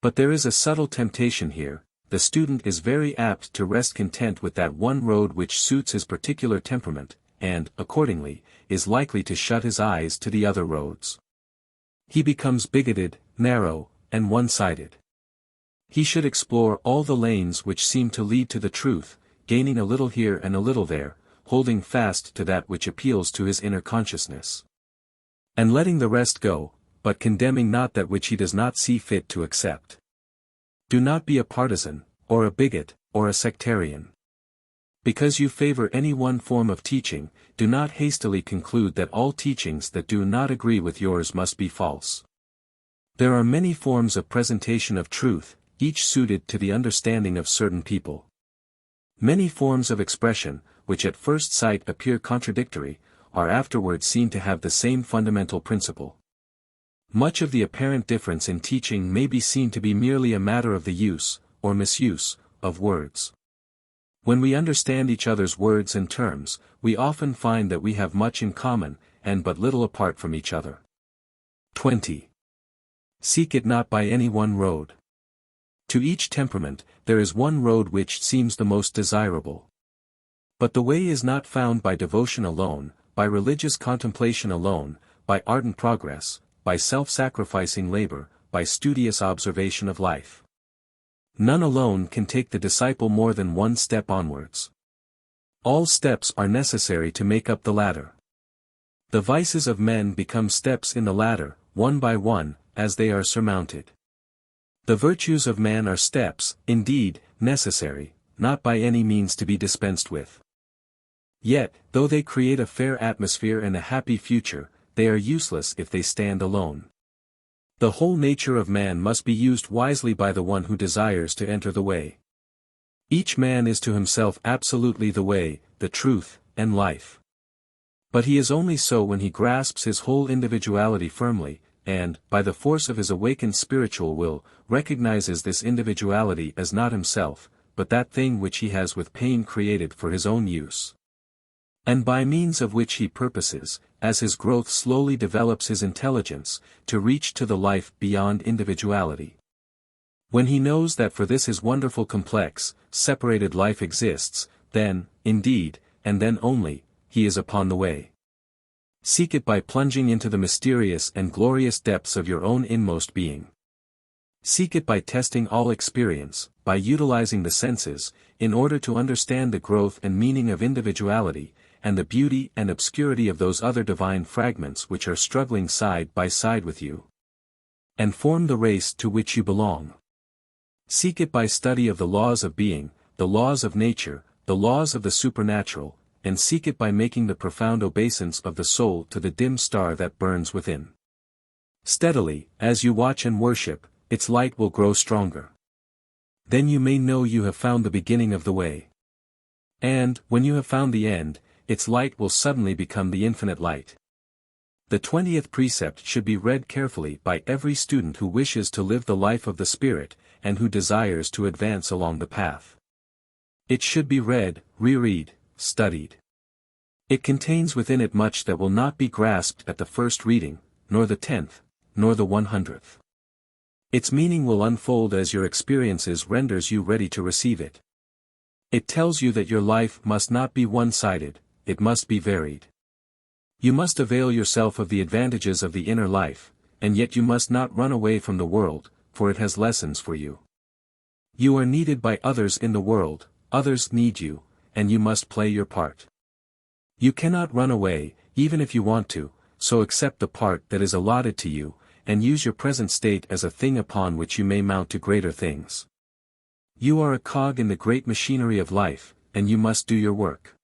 But there is a subtle temptation here. The student is very apt to rest content with that one road which suits his particular temperament, and, accordingly, is likely to shut his eyes to the other roads. He becomes bigoted, narrow, and one-sided. He should explore all the lanes which seem to lead to the truth, gaining a little here and a little there, holding fast to that which appeals to his inner consciousness. And letting the rest go, but condemning not that which he does not see fit to accept. Do not be a partisan, or a bigot, or a sectarian. Because you favor any one form of teaching, do not hastily conclude that all teachings that do not agree with yours must be false. There are many forms of presentation of truth, each suited to the understanding of certain people. Many forms of expression, which at first sight appear contradictory, are afterwards seen to have the same fundamental principle. Much of the apparent difference in teaching may be seen to be merely a matter of the use, or misuse, of words. When we understand each other's words and terms, we often find that we have much in common, and but little apart from each other. 20. Seek it not by any one road. To each temperament, there is one road which seems the most desirable. But the way is not found by devotion alone, by religious contemplation alone, by ardent progress, by self-sacrificing labor, by studious observation of life. None alone can take the disciple more than one step onwards. All steps are necessary to make up the ladder. The vices of men become steps in the ladder, one by one, as they are surmounted. The virtues of man are steps, indeed, necessary, not by any means to be dispensed with. Yet, though they create a fair atmosphere and a happy future, they are useless if they stand alone. The whole nature of man must be used wisely by the one who desires to enter the way. Each man is to himself absolutely the way, the truth, and life. But he is only so when he grasps his whole individuality firmly, and, by the force of his awakened spiritual will, recognizes this individuality as not himself, but that thing which he has with pain created for his own use, and by means of which he purposes, as his growth slowly develops his intelligence, to reach to the life beyond individuality. When he knows that for this his wonderful complex, separated life exists, then, indeed, and then only, he is upon the way. Seek it by plunging into the mysterious and glorious depths of your own inmost being. Seek it by testing all experience, by utilizing the senses, in order to understand the growth and meaning of individuality, and the beauty and obscurity of those other divine fragments which are struggling side by side with you, and form the race to which you belong. Seek it by study of the laws of being, the laws of nature, the laws of the supernatural, and seek it by making the profound obeisance of the soul to the dim star that burns within. Steadily, as you watch and worship, its light will grow stronger. Then you may know you have found the beginning of the way. And, when you have found the end, its light will suddenly become the infinite light. The 20th precept should be read carefully by every student who wishes to live the life of the Spirit, and who desires to advance along the path. It should be read, reread, studied. It contains within it much that will not be grasped at the first reading, nor the 10th, nor the 100th. Its meaning will unfold as your experiences renders you ready to receive it. It tells you that your life must not be one-sided, it must be varied. You must avail yourself of the advantages of the inner life, and yet you must not run away from the world, for it has lessons for you. You are needed by others in the world, others need you, and you must play your part. You cannot run away, even if you want to, so accept the part that is allotted to you, and use your present state as a thing upon which you may mount to greater things. You are a cog in the great machinery of life, and you must do your work.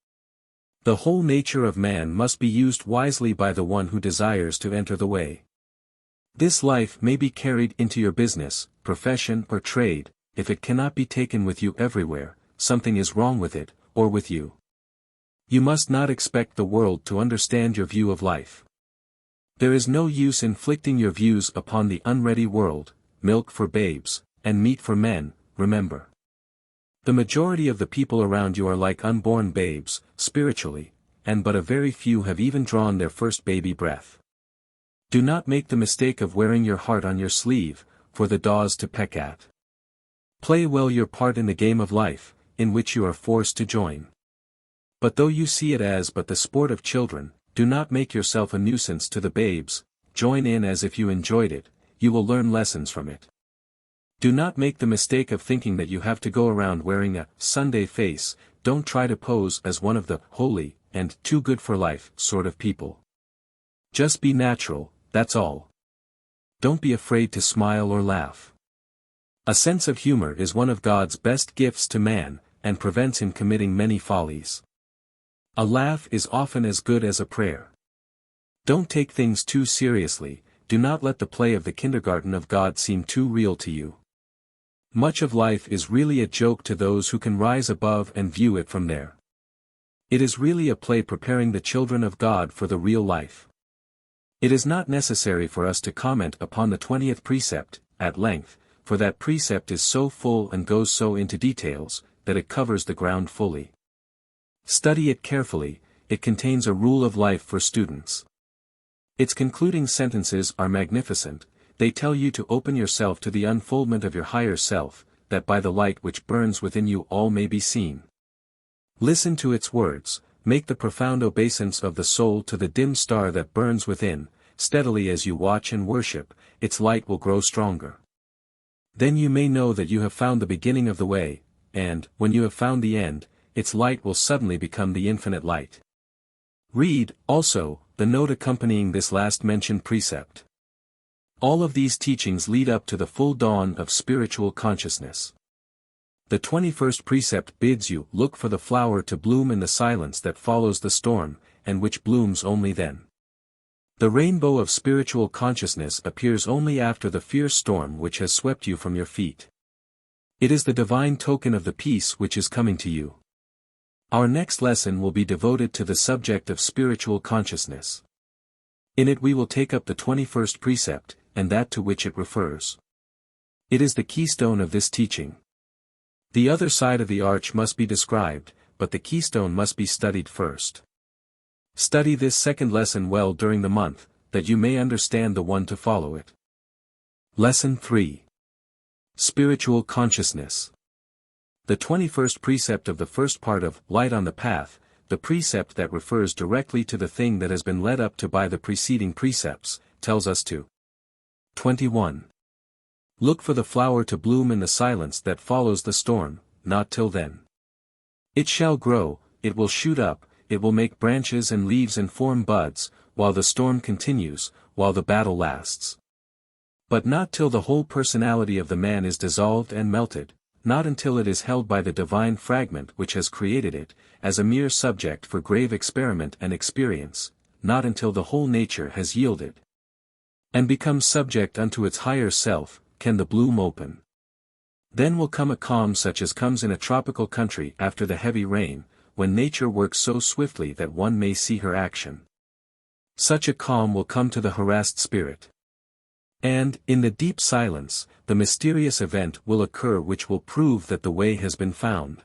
The whole nature of man must be used wisely by the one who desires to enter the way. This life may be carried into your business, profession or trade. If it cannot be taken with you everywhere, something is wrong with it, or with you. You must not expect the world to understand your view of life. There is no use inflicting your views upon the unready world. Milk for babes, and meat for men, remember. The majority of the people around you are like unborn babes, spiritually, and but a very few have even drawn their first baby breath. Do not make the mistake of wearing your heart on your sleeve, for the daws to peck at. Play well your part in the game of life, in which you are forced to join. But though you see it as but the sport of children, do not make yourself a nuisance to the babes, join in as if you enjoyed it, you will learn lessons from it. Do not make the mistake of thinking that you have to go around wearing a Sunday face. Don't try to pose as one of the holy, and too good for life sort of people. Just be natural, that's all. Don't be afraid to smile or laugh. A sense of humor is one of God's best gifts to man, and prevents him committing many follies. A laugh is often as good as a prayer. Don't take things too seriously, do not let the play of the kindergarten of God seem too real to you. Much of life is really a joke to those who can rise above and view it from there. It is really a play preparing the children of God for the real life. It is not necessary for us to comment upon the 20th precept, at length, for that precept is so full and goes so into details, that it covers the ground fully. Study it carefully, it contains a rule of life for students. Its concluding sentences are magnificent. They tell you to open yourself to the unfoldment of your higher self, that by the light which burns within you all may be seen. Listen to its words, make the profound obeisance of the soul to the dim star that burns within. Steadily as you watch and worship, its light will grow stronger. Then you may know that you have found the beginning of the way, and, when you have found the end, its light will suddenly become the infinite light. Read, also, the note accompanying this last mentioned precept. All of these teachings lead up to the full dawn of spiritual consciousness. The 21st precept bids you look for the flower to bloom in the silence that follows the storm, and which blooms only then. The rainbow of spiritual consciousness appears only after the fierce storm which has swept you from your feet. It is the divine token of the peace which is coming to you. Our next lesson will be devoted to the subject of spiritual consciousness. In it we will take up the 21st precept, and that to which it refers. It is the keystone of this teaching. The other side of the arch must be described, but the keystone must be studied first. Study this second lesson well during the month, that you may understand the one to follow it. Lesson 3. Spiritual Consciousness. The 21st precept of the first part of Light on the Path, the precept that refers directly to the thing that has been led up to by the preceding precepts, tells us to 21. Look for the flower to bloom in the silence that follows the storm, not till then. It shall grow, it will shoot up, it will make branches and leaves and form buds, while the storm continues, while the battle lasts. But not till the whole personality of the man is dissolved and melted, not until it is held by the divine fragment which has created it, as a mere subject for grave experiment and experience, not until the whole nature has yielded and become subject unto its higher self, can the bloom open. Then will come a calm such as comes in a tropical country after the heavy rain, when nature works so swiftly that one may see her action. Such a calm will come to the harassed spirit. And, in the deep silence, the mysterious event will occur which will prove that the way has been found.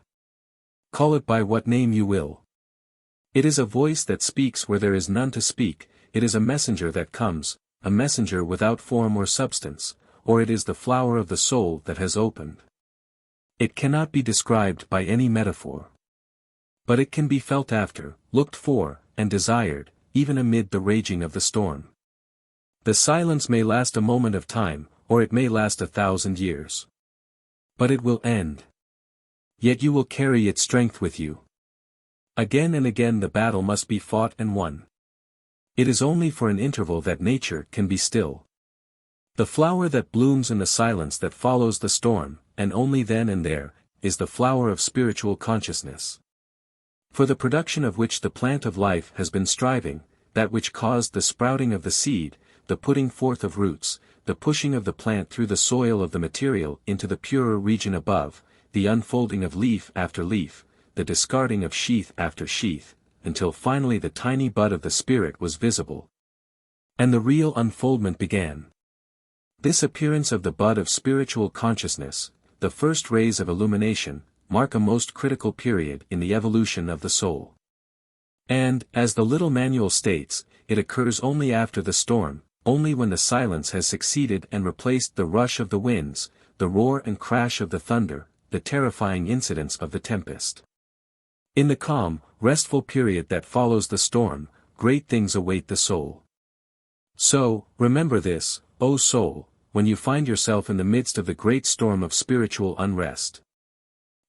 Call it by what name you will. It is a voice that speaks where there is none to speak, it is a messenger that comes, a messenger without form or substance, or it is the flower of the soul that has opened. It cannot be described by any metaphor. But it can be felt after, looked for, and desired, even amid the raging of the storm. The silence may last a moment of time, or it may last 1,000 years. But it will end. Yet you will carry its strength with you. Again and again the battle must be fought and won. It is only for an interval that nature can be still. The flower that blooms in the silence that follows the storm, and only then and there, is the flower of spiritual consciousness. For the production of which the plant of life has been striving, that which caused the sprouting of the seed, the putting forth of roots, the pushing of the plant through the soil of the material into the purer region above, the unfolding of leaf after leaf, the discarding of sheath after sheath, until finally the tiny bud of the spirit was visible. And the real unfoldment began. This appearance of the bud of spiritual consciousness, the first rays of illumination, mark a most critical period in the evolution of the soul. And, as the little manual states, it occurs only after the storm, only when the silence has succeeded and replaced the rush of the winds, the roar and crash of the thunder, the terrifying incidents of the tempest. In the calm, restful period that follows the storm, great things await the soul. So, remember this, O soul, when you find yourself in the midst of the great storm of spiritual unrest,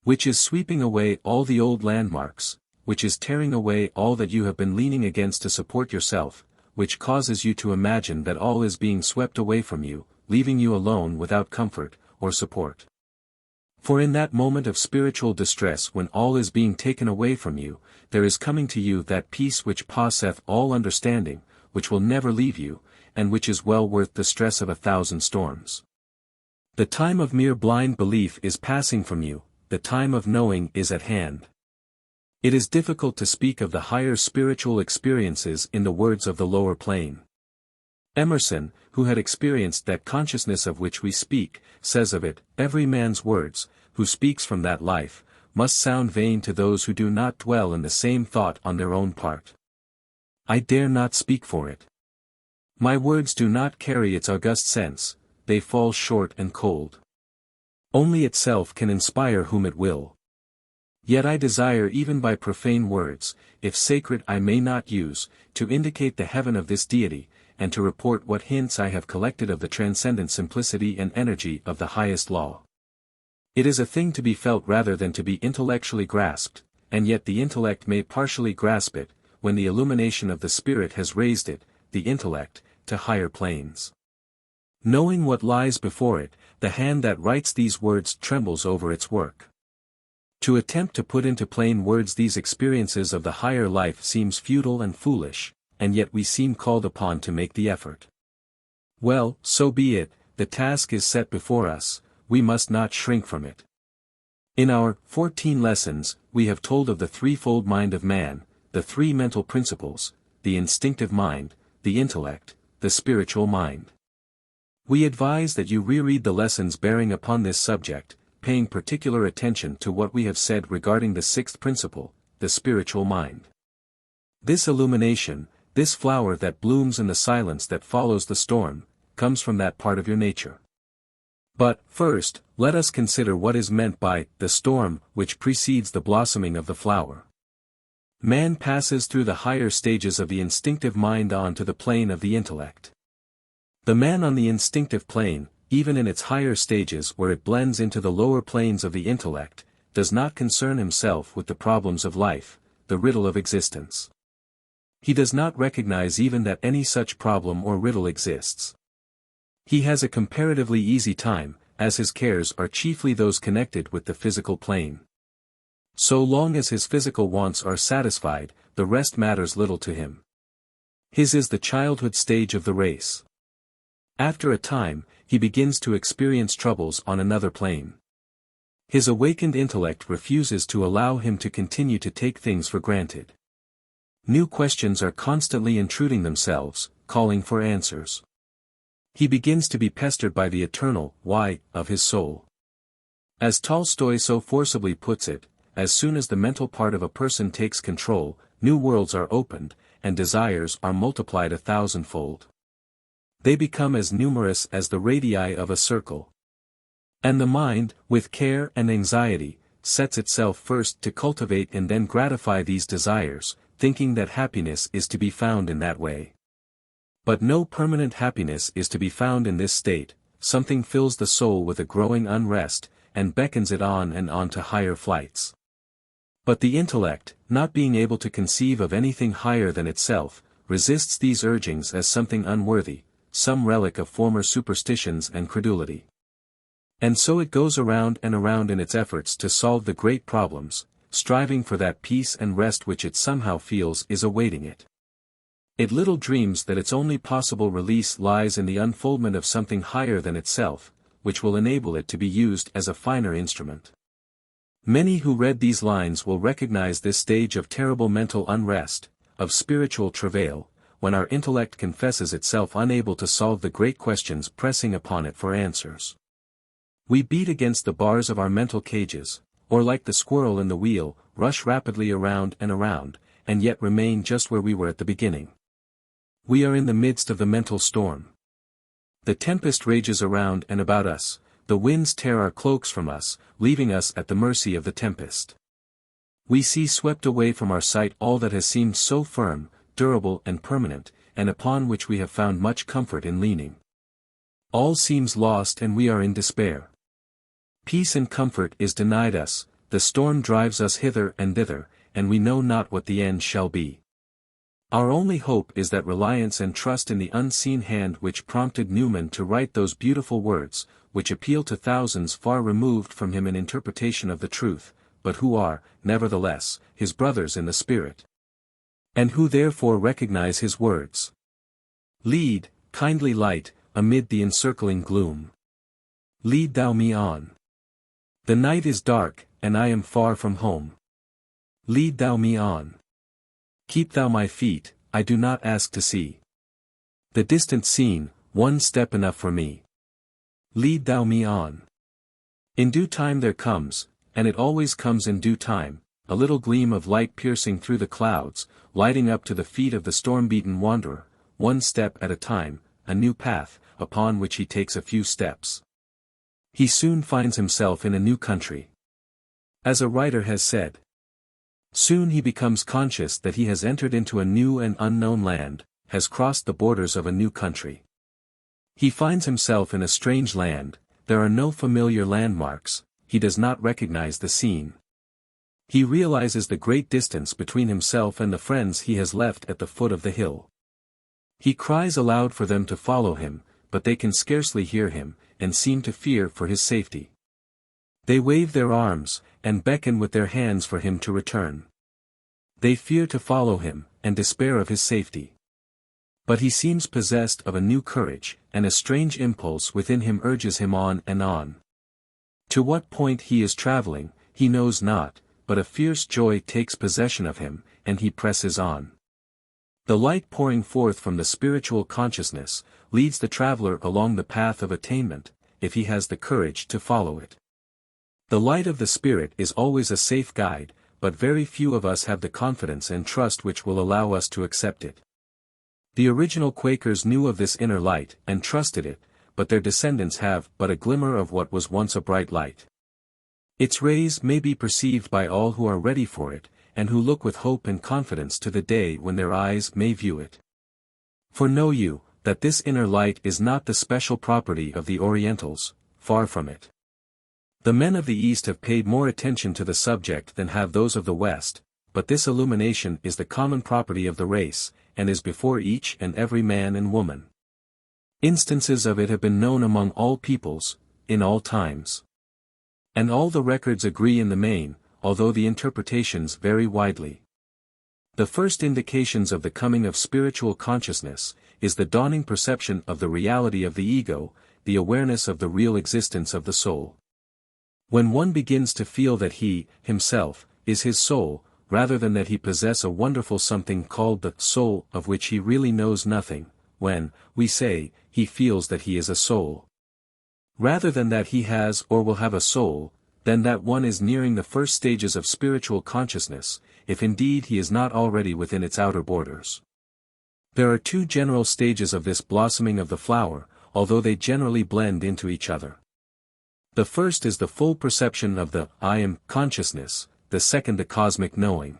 which is sweeping away all the old landmarks, which is tearing away all that you have been leaning against to support yourself, which causes you to imagine that all is being swept away from you, leaving you alone without comfort, or support. For in that moment of spiritual distress when all is being taken away from you, there is coming to you that peace which passeth all understanding, which will never leave you, and which is well worth the stress of 1,000 storms. The time of mere blind belief is passing from you, the time of knowing is at hand. It is difficult to speak of the higher spiritual experiences in the words of the lower plane. Emerson, who had experienced that consciousness of which we speak, says of it, every man's words, who speaks from that life, must sound vain to those who do not dwell in the same thought on their own part. I dare not speak for it. My words do not carry its august sense, they fall short and cold. Only itself can inspire whom it will. Yet I desire even by profane words, if sacred I may not use, to indicate the heaven of this deity, and to report what hints I have collected of the transcendent simplicity and energy of the highest law. It is a thing to be felt rather than to be intellectually grasped, and yet the intellect may partially grasp it, when the illumination of the Spirit has raised it, the intellect, to higher planes. Knowing what lies before it, the hand that writes these words trembles over its work. To attempt to put into plain words these experiences of the higher life seems futile and foolish, and yet we seem called upon to make the effort. Well, so be it, the task is set before us, we must not shrink from it. In our 14 lessons, we have told of the threefold mind of man, the three mental principles, the instinctive mind, the intellect, the spiritual mind. We advise that you reread the lessons bearing upon this subject, paying particular attention to what we have said regarding the sixth principle, the spiritual mind. This illumination, this flower that blooms in the silence that follows the storm, comes from that part of your nature. But, first, let us consider what is meant by the storm which precedes the blossoming of the flower. Man passes through the higher stages of the instinctive mind on to the plane of the intellect. The man on the instinctive plane, even in its higher stages where it blends into the lower planes of the intellect, does not concern himself with the problems of life, the riddle of existence. He does not recognize even that any such problem or riddle exists. He has a comparatively easy time, as his cares are chiefly those connected with the physical plane. So long as his physical wants are satisfied, the rest matters little to him. His is the childhood stage of the race. After a time, he begins to experience troubles on another plane. His awakened intellect refuses to allow him to continue to take things for granted. New questions are constantly intruding themselves, calling for answers. He begins to be pestered by the eternal why of his soul. As Tolstoy so forcibly puts it, as soon as the mental part of a person takes control, new worlds are opened, and desires are multiplied 1,000-fold. They become as numerous as the radii of a circle. And the mind, with care and anxiety, sets itself first to cultivate and then gratify these desires, thinking that happiness is to be found in that way. But no permanent happiness is to be found in this state. Something fills the soul with a growing unrest, and beckons it on and on to higher flights. But the intellect, not being able to conceive of anything higher than itself, resists these urgings as something unworthy, some relic of former superstitions and credulity. And so it goes around and around in its efforts to solve the great problems, striving for that peace and rest which it somehow feels is awaiting it. It little dreams that its only possible release lies in the unfoldment of something higher than itself, which will enable it to be used as a finer instrument. Many who read these lines will recognize this stage of terrible mental unrest, of spiritual travail, when our intellect confesses itself unable to solve the great questions pressing upon it for answers. We beat against the bars of our mental cages, or like the squirrel in the wheel, rush rapidly around, and yet remain just where we were at the beginning. We are in the midst of the mental storm. The tempest rages around and about us, the winds tear our cloaks from us, leaving us at the mercy of the tempest. We see swept away from our sight all that has seemed so firm, durable and permanent, and upon which we have found much comfort in leaning. All seems lost and we are in despair. Peace and comfort is denied us, the storm drives us hither and thither, and we know not what the end shall be. Our only hope is that reliance and trust in the unseen hand which prompted Newman to write those beautiful words, which appeal to thousands far removed from him in interpretation of the truth, but who are, nevertheless, his brothers in the spirit. And who therefore recognize his words. Lead, kindly light, amid the encircling gloom. Lead thou me on. The night is dark, and I am far from home. Lead thou me on. Keep thou my feet, I do not ask to see the distant scene, one step enough for me. Lead thou me on. In due time there comes, and it always comes in due time, a little gleam of light piercing through the clouds, lighting up to the feet of the storm-beaten wanderer, one step at a time, a new path, upon which he takes a few steps. He soon finds himself in a new country. As a writer has said, soon he becomes conscious that he has entered into a new and unknown land, has crossed the borders of a new country. He finds himself in a strange land, there are no familiar landmarks, he does not recognize the scene. He realizes the great distance between himself and the friends he has left at the foot of the hill. He cries aloud for them to follow him, but they can scarcely hear him, and seem to fear for his safety. They wave their arms, and beckon with their hands for him to return. They fear to follow him, and despair of his safety. But he seems possessed of a new courage, and a strange impulse within him urges him on and on. To what point he is traveling, he knows not, but a fierce joy takes possession of him, and he presses on. The light pouring forth from the spiritual consciousness leads the traveler along the path of attainment, if he has the courage to follow it. The light of the Spirit is always a safe guide, but very few of us have the confidence and trust which will allow us to accept it. The original Quakers knew of this inner light and trusted it, but their descendants have but a glimmer of what was once a bright light. Its rays may be perceived by all who are ready for it, and who look with hope and confidence to the day when their eyes may view it. For know you, that this inner light is not the special property of the Orientals, far from it. The men of the East have paid more attention to the subject than have those of the West, but this illumination is the common property of the race, and is before each and every man and woman. Instances of it have been known among all peoples, in all times. And all the records agree in the main, although the interpretations vary widely. The first indications of the coming of spiritual consciousness is the dawning perception of the reality of the ego, the awareness of the real existence of the soul. When one begins to feel that he, himself, is his soul, rather than that he possess a wonderful something called the soul of which he really knows nothing, when, we say, he feels that he is a soul. Rather than that he has or will have a soul, then that one is nearing the first stages of spiritual consciousness, if indeed he is not already within its outer borders. There are two general stages of this blossoming of the flower, although they generally blend into each other. The first is the full perception of the I am consciousness, the second the cosmic knowing.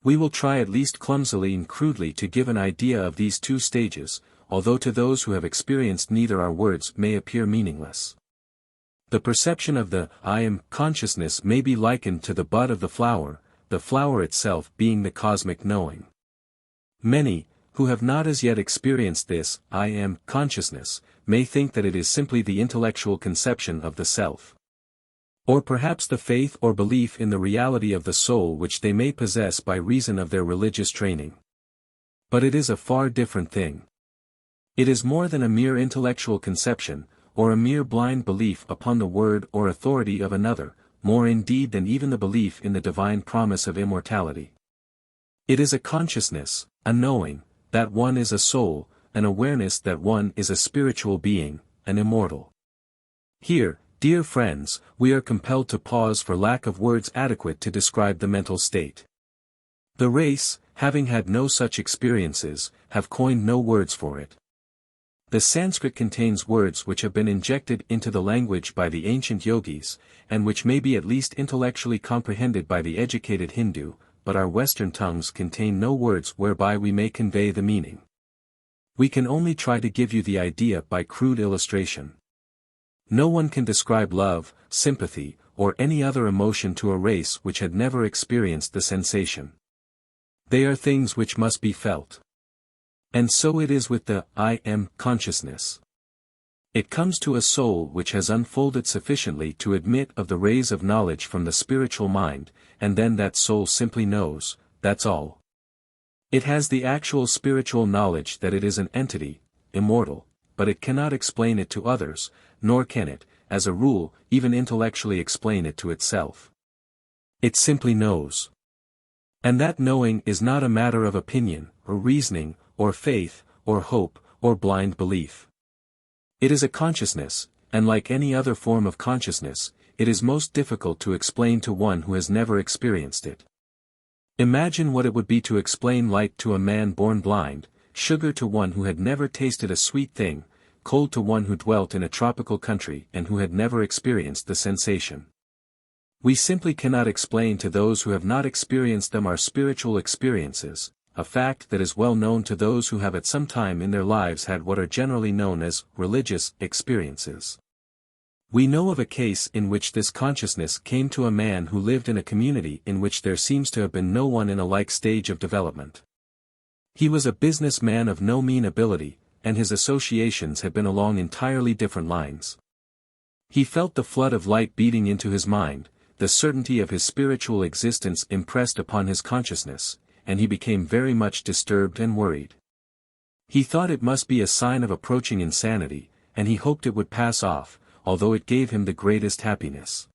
We will try at least clumsily and crudely to give an idea of these two stages, although to those who have experienced neither our words may appear meaningless. The perception of the I am consciousness may be likened to the bud of the flower itself being the cosmic knowing. Many, who have not as yet experienced this I am consciousness, may think that it is simply the intellectual conception of the self. Or perhaps the faith or belief in the reality of the soul which they may possess by reason of their religious training. But it is a far different thing. It is more than a mere intellectual conception, or a mere blind belief upon the word or authority of another, more indeed than even the belief in the divine promise of immortality. It is a consciousness, a knowing, that one is a soul, an awareness that one is a spiritual being, an immortal. Here, dear friends, we are compelled to pause for lack of words adequate to describe the mental state. The race, having had no such experiences, have coined no words for it. The Sanskrit contains words which have been injected into the language by the ancient yogis, and which may be at least intellectually comprehended by the educated Hindu, but our Western tongues contain no words whereby we may convey the meaning. We can only try to give you the idea by crude illustration. No one can describe love, sympathy, or any other emotion to a race which had never experienced the sensation. They are things which must be felt. And so it is with the I am consciousness. It comes to a soul which has unfolded sufficiently to admit of the rays of knowledge from the spiritual mind, and then that soul simply knows, that's all. It has the actual spiritual knowledge that it is an entity, immortal, but it cannot explain it to others, nor can it, as a rule, even intellectually explain it to itself. It simply knows. And that knowing is not a matter of opinion, or reasoning, or faith, or hope, or blind belief. It is a consciousness, and like any other form of consciousness, it is most difficult to explain to one who has never experienced it. Imagine what it would be to explain light to a man born blind, sugar to one who had never tasted a sweet thing, cold to one who dwelt in a tropical country and who had never experienced the sensation. We simply cannot explain to those who have not experienced them our spiritual experiences, a fact that is well known to those who have at some time in their lives had what are generally known as religious experiences. We know of a case in which this consciousness came to a man who lived in a community in which there seems to have been no one in a like stage of development. He was a businessman of no mean ability, and his associations had been along entirely different lines. He felt the flood of light beating into his mind, the certainty of his spiritual existence impressed upon his consciousness, and he became very much disturbed and worried. He thought it must be a sign of approaching insanity, and he hoped it would pass off, although it gave him the greatest happiness.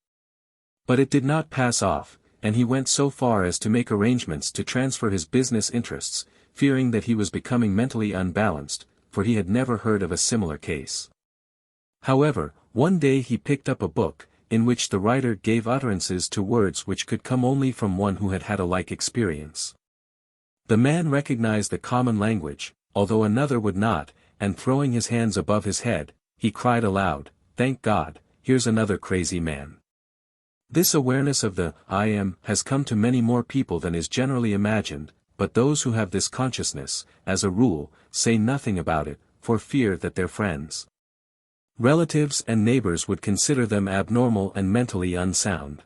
But it did not pass off, and he went so far as to make arrangements to transfer his business interests, fearing that he was becoming mentally unbalanced, for he had never heard of a similar case. However, one day he picked up a book, in which the writer gave utterances to words which could come only from one who had had a like experience. The man recognized the common language, although another would not, and throwing his hands above his head, he cried aloud, "Thank God, here's another crazy man." This awareness of the I am has come to many more people than is generally imagined, but those who have this consciousness, as a rule, say nothing about it, for fear that their friends, relatives and neighbors would consider them abnormal and mentally unsound.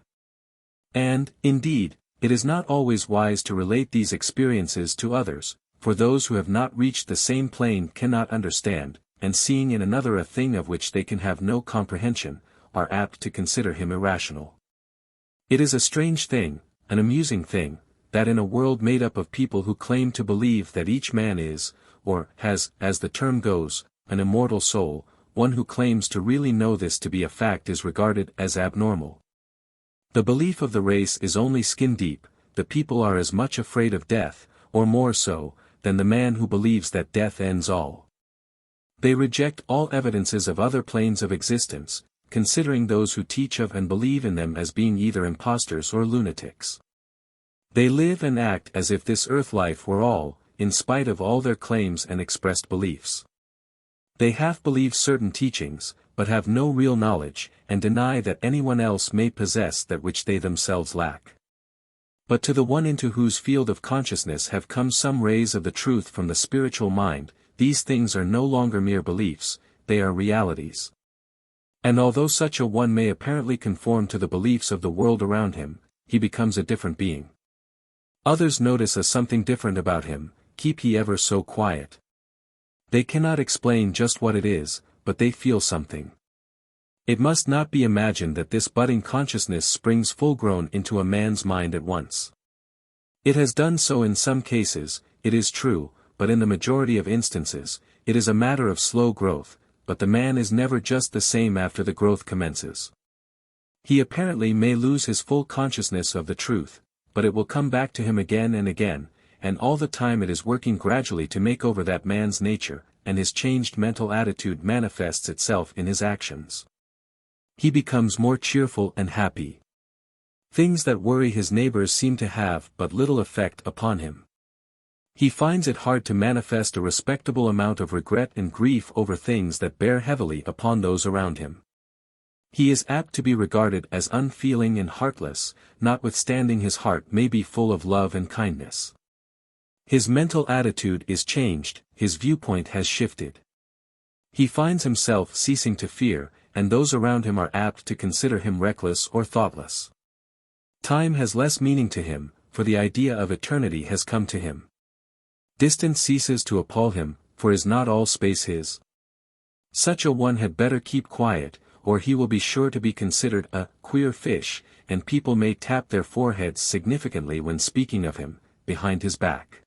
And, indeed, it is not always wise to relate these experiences to others, for those who have not reached the same plane cannot understand, and seeing in another a thing of which they can have no comprehension, are apt to consider him irrational. It is a strange thing, an amusing thing, that in a world made up of people who claim to believe that each man is, or has, as the term goes, an immortal soul, one who claims to really know this to be a fact is regarded as abnormal. The belief of the race is only skin deep. The people are as much afraid of death, or more so, than the man who believes that death ends all. They reject all evidences of other planes of existence, considering those who teach of and believe in them as being either impostors or lunatics. They live and act as if this earth life were all, in spite of all their claims and expressed beliefs. They half believe certain teachings, but have no real knowledge, and deny that anyone else may possess that which they themselves lack. But to the one into whose field of consciousness have come some rays of the truth from the spiritual mind, these things are no longer mere beliefs, they are realities. And although such a one may apparently conform to the beliefs of the world around him, he becomes a different being. Others notice a something different about him, keep he ever so quiet. They cannot explain just what it is, but they feel something. It must not be imagined that this budding consciousness springs full-grown into a man's mind at once. It has done so in some cases, it is true, but in the majority of instances, it is a matter of slow growth, but the man is never just the same after the growth commences. He apparently may lose his full consciousness of the truth, but it will come back to him again, and all the time it is working gradually to make over that man's nature, and his changed mental attitude manifests itself in his actions. He becomes more cheerful and happy. Things that worry his neighbors seem to have but little effect upon him. He finds it hard to manifest a respectable amount of regret and grief over things that bear heavily upon those around him. He is apt to be regarded as unfeeling and heartless, notwithstanding his heart may be full of love and kindness. His mental attitude is changed, his viewpoint has shifted. He finds himself ceasing to fear, and those around him are apt to consider him reckless or thoughtless. Time has less meaning to him, for the idea of eternity has come to him. Distance ceases to appall him, for is not all space his? Such a one had better keep quiet, or he will be sure to be considered a queer fish, and people may tap their foreheads significantly when speaking of him, behind his back.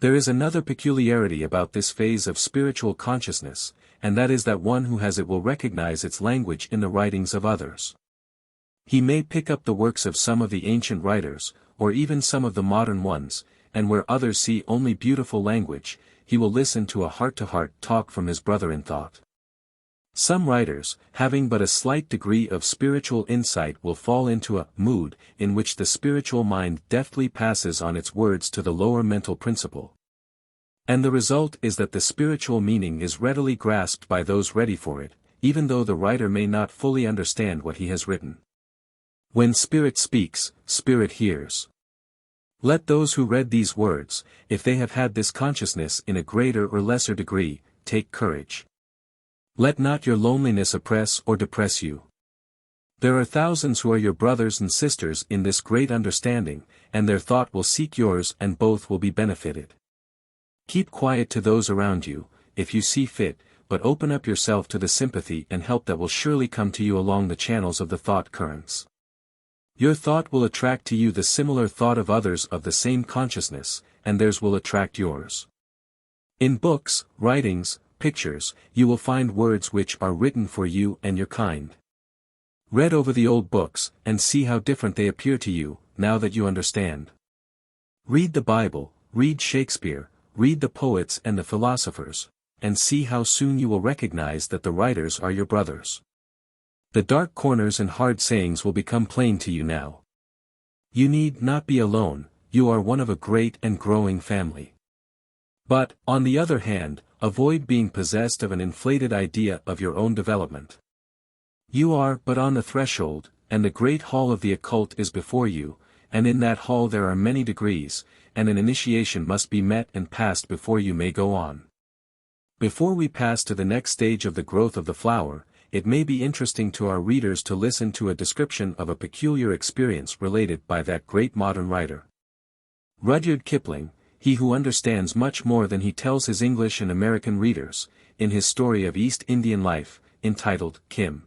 There is another peculiarity about this phase of spiritual consciousness, and that is that one who has it will recognize its language in the writings of others. He may pick up the works of some of the ancient writers, or even some of the modern ones, and where others see only beautiful language, he will listen to a heart-to-heart talk from his brother in thought. Some writers, having but a slight degree of spiritual insight, will fall into a mood in which the spiritual mind deftly passes on its words to the lower mental principle. And the result is that the spiritual meaning is readily grasped by those ready for it, even though the writer may not fully understand what he has written. When spirit speaks, spirit hears. Let those who read these words, if they have had this consciousness in a greater or lesser degree, take courage. Let not your loneliness oppress or depress you. There are thousands who are your brothers and sisters in this great understanding, and their thought will seek yours and both will be benefited. Keep quiet to those around you, if you see fit, but open up yourself to the sympathy and help that will surely come to you along the channels of the thought currents. Your thought will attract to you the similar thought of others of the same consciousness, and theirs will attract yours. In books, writings, pictures, you will find words which are written for you and your kind. Read over the old books, and see how different they appear to you, now that you understand. Read the Bible, read Shakespeare, read the poets and the philosophers, and see how soon you will recognize that the writers are your brothers. The dark corners and hard sayings will become plain to you now. You need not be alone, you are one of a great and growing family. But, on the other hand, avoid being possessed of an inflated idea of your own development. You are but on the threshold, and the great hall of the occult is before you, and in that hall there are many degrees, and an initiation must be met and passed before you may go on. Before we pass to the next stage of the growth of the flower, it may be interesting to our readers to listen to a description of a peculiar experience related by that great modern writer. Rudyard Kipling, he who understands much more than he tells his English and American readers, in his story of East Indian life, entitled, Kim.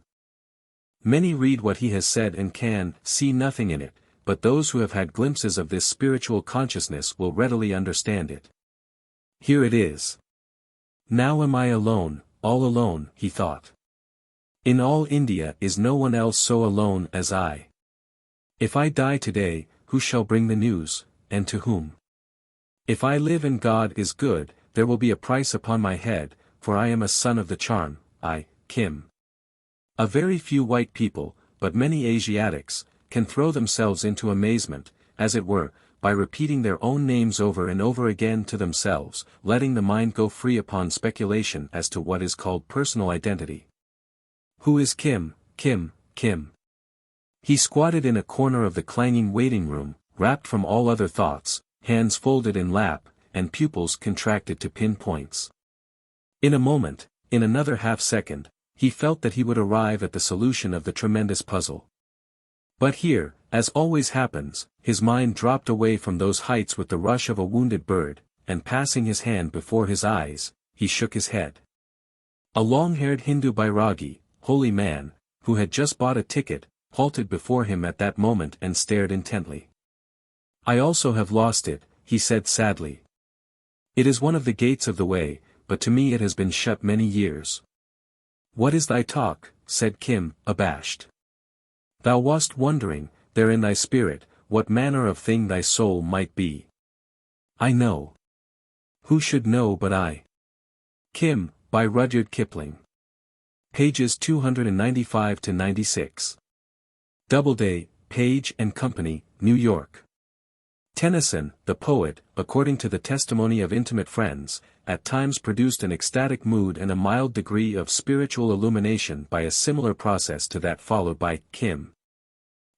Many read what he has said and can see nothing in it, but those who have had glimpses of this spiritual consciousness will readily understand it. Here it is. Now am I alone, all alone, he thought. In all India is no one else so alone as I. If I die today, who shall bring the news, and to whom? If I live and God is good, there will be a price upon my head, for I am a son of the charm, I, Kim. A very few white people, but many Asiatics, can throw themselves into amazement, as it were, by repeating their own names over and over again to themselves, letting the mind go free upon speculation as to what is called personal identity. Who is Kim, Kim, Kim? He squatted in a corner of the clanging waiting room, wrapped from all other thoughts, hands folded in lap, and pupils contracted to pin points. In a moment, in another half-second, he felt that he would arrive at the solution of the tremendous puzzle. But here, as always happens, his mind dropped away from those heights with the rush of a wounded bird, and passing his hand before his eyes, he shook his head. A long-haired Hindu Bairagi, holy man, who had just bought a ticket, halted before him at that moment and stared intently. I also have lost it, he said sadly. It is one of the gates of the way, but to me it has been shut many years. What is thy talk, said Kim, abashed. Thou wast wondering, there in thy spirit, what manner of thing thy soul might be. I know. Who should know but I? Kim, by Rudyard Kipling. Pages 295-96. Doubleday, Page and Company, New York. Tennyson, the poet, according to the testimony of intimate friends, at times produced an ecstatic mood and a mild degree of spiritual illumination by a similar process to that followed by Kim.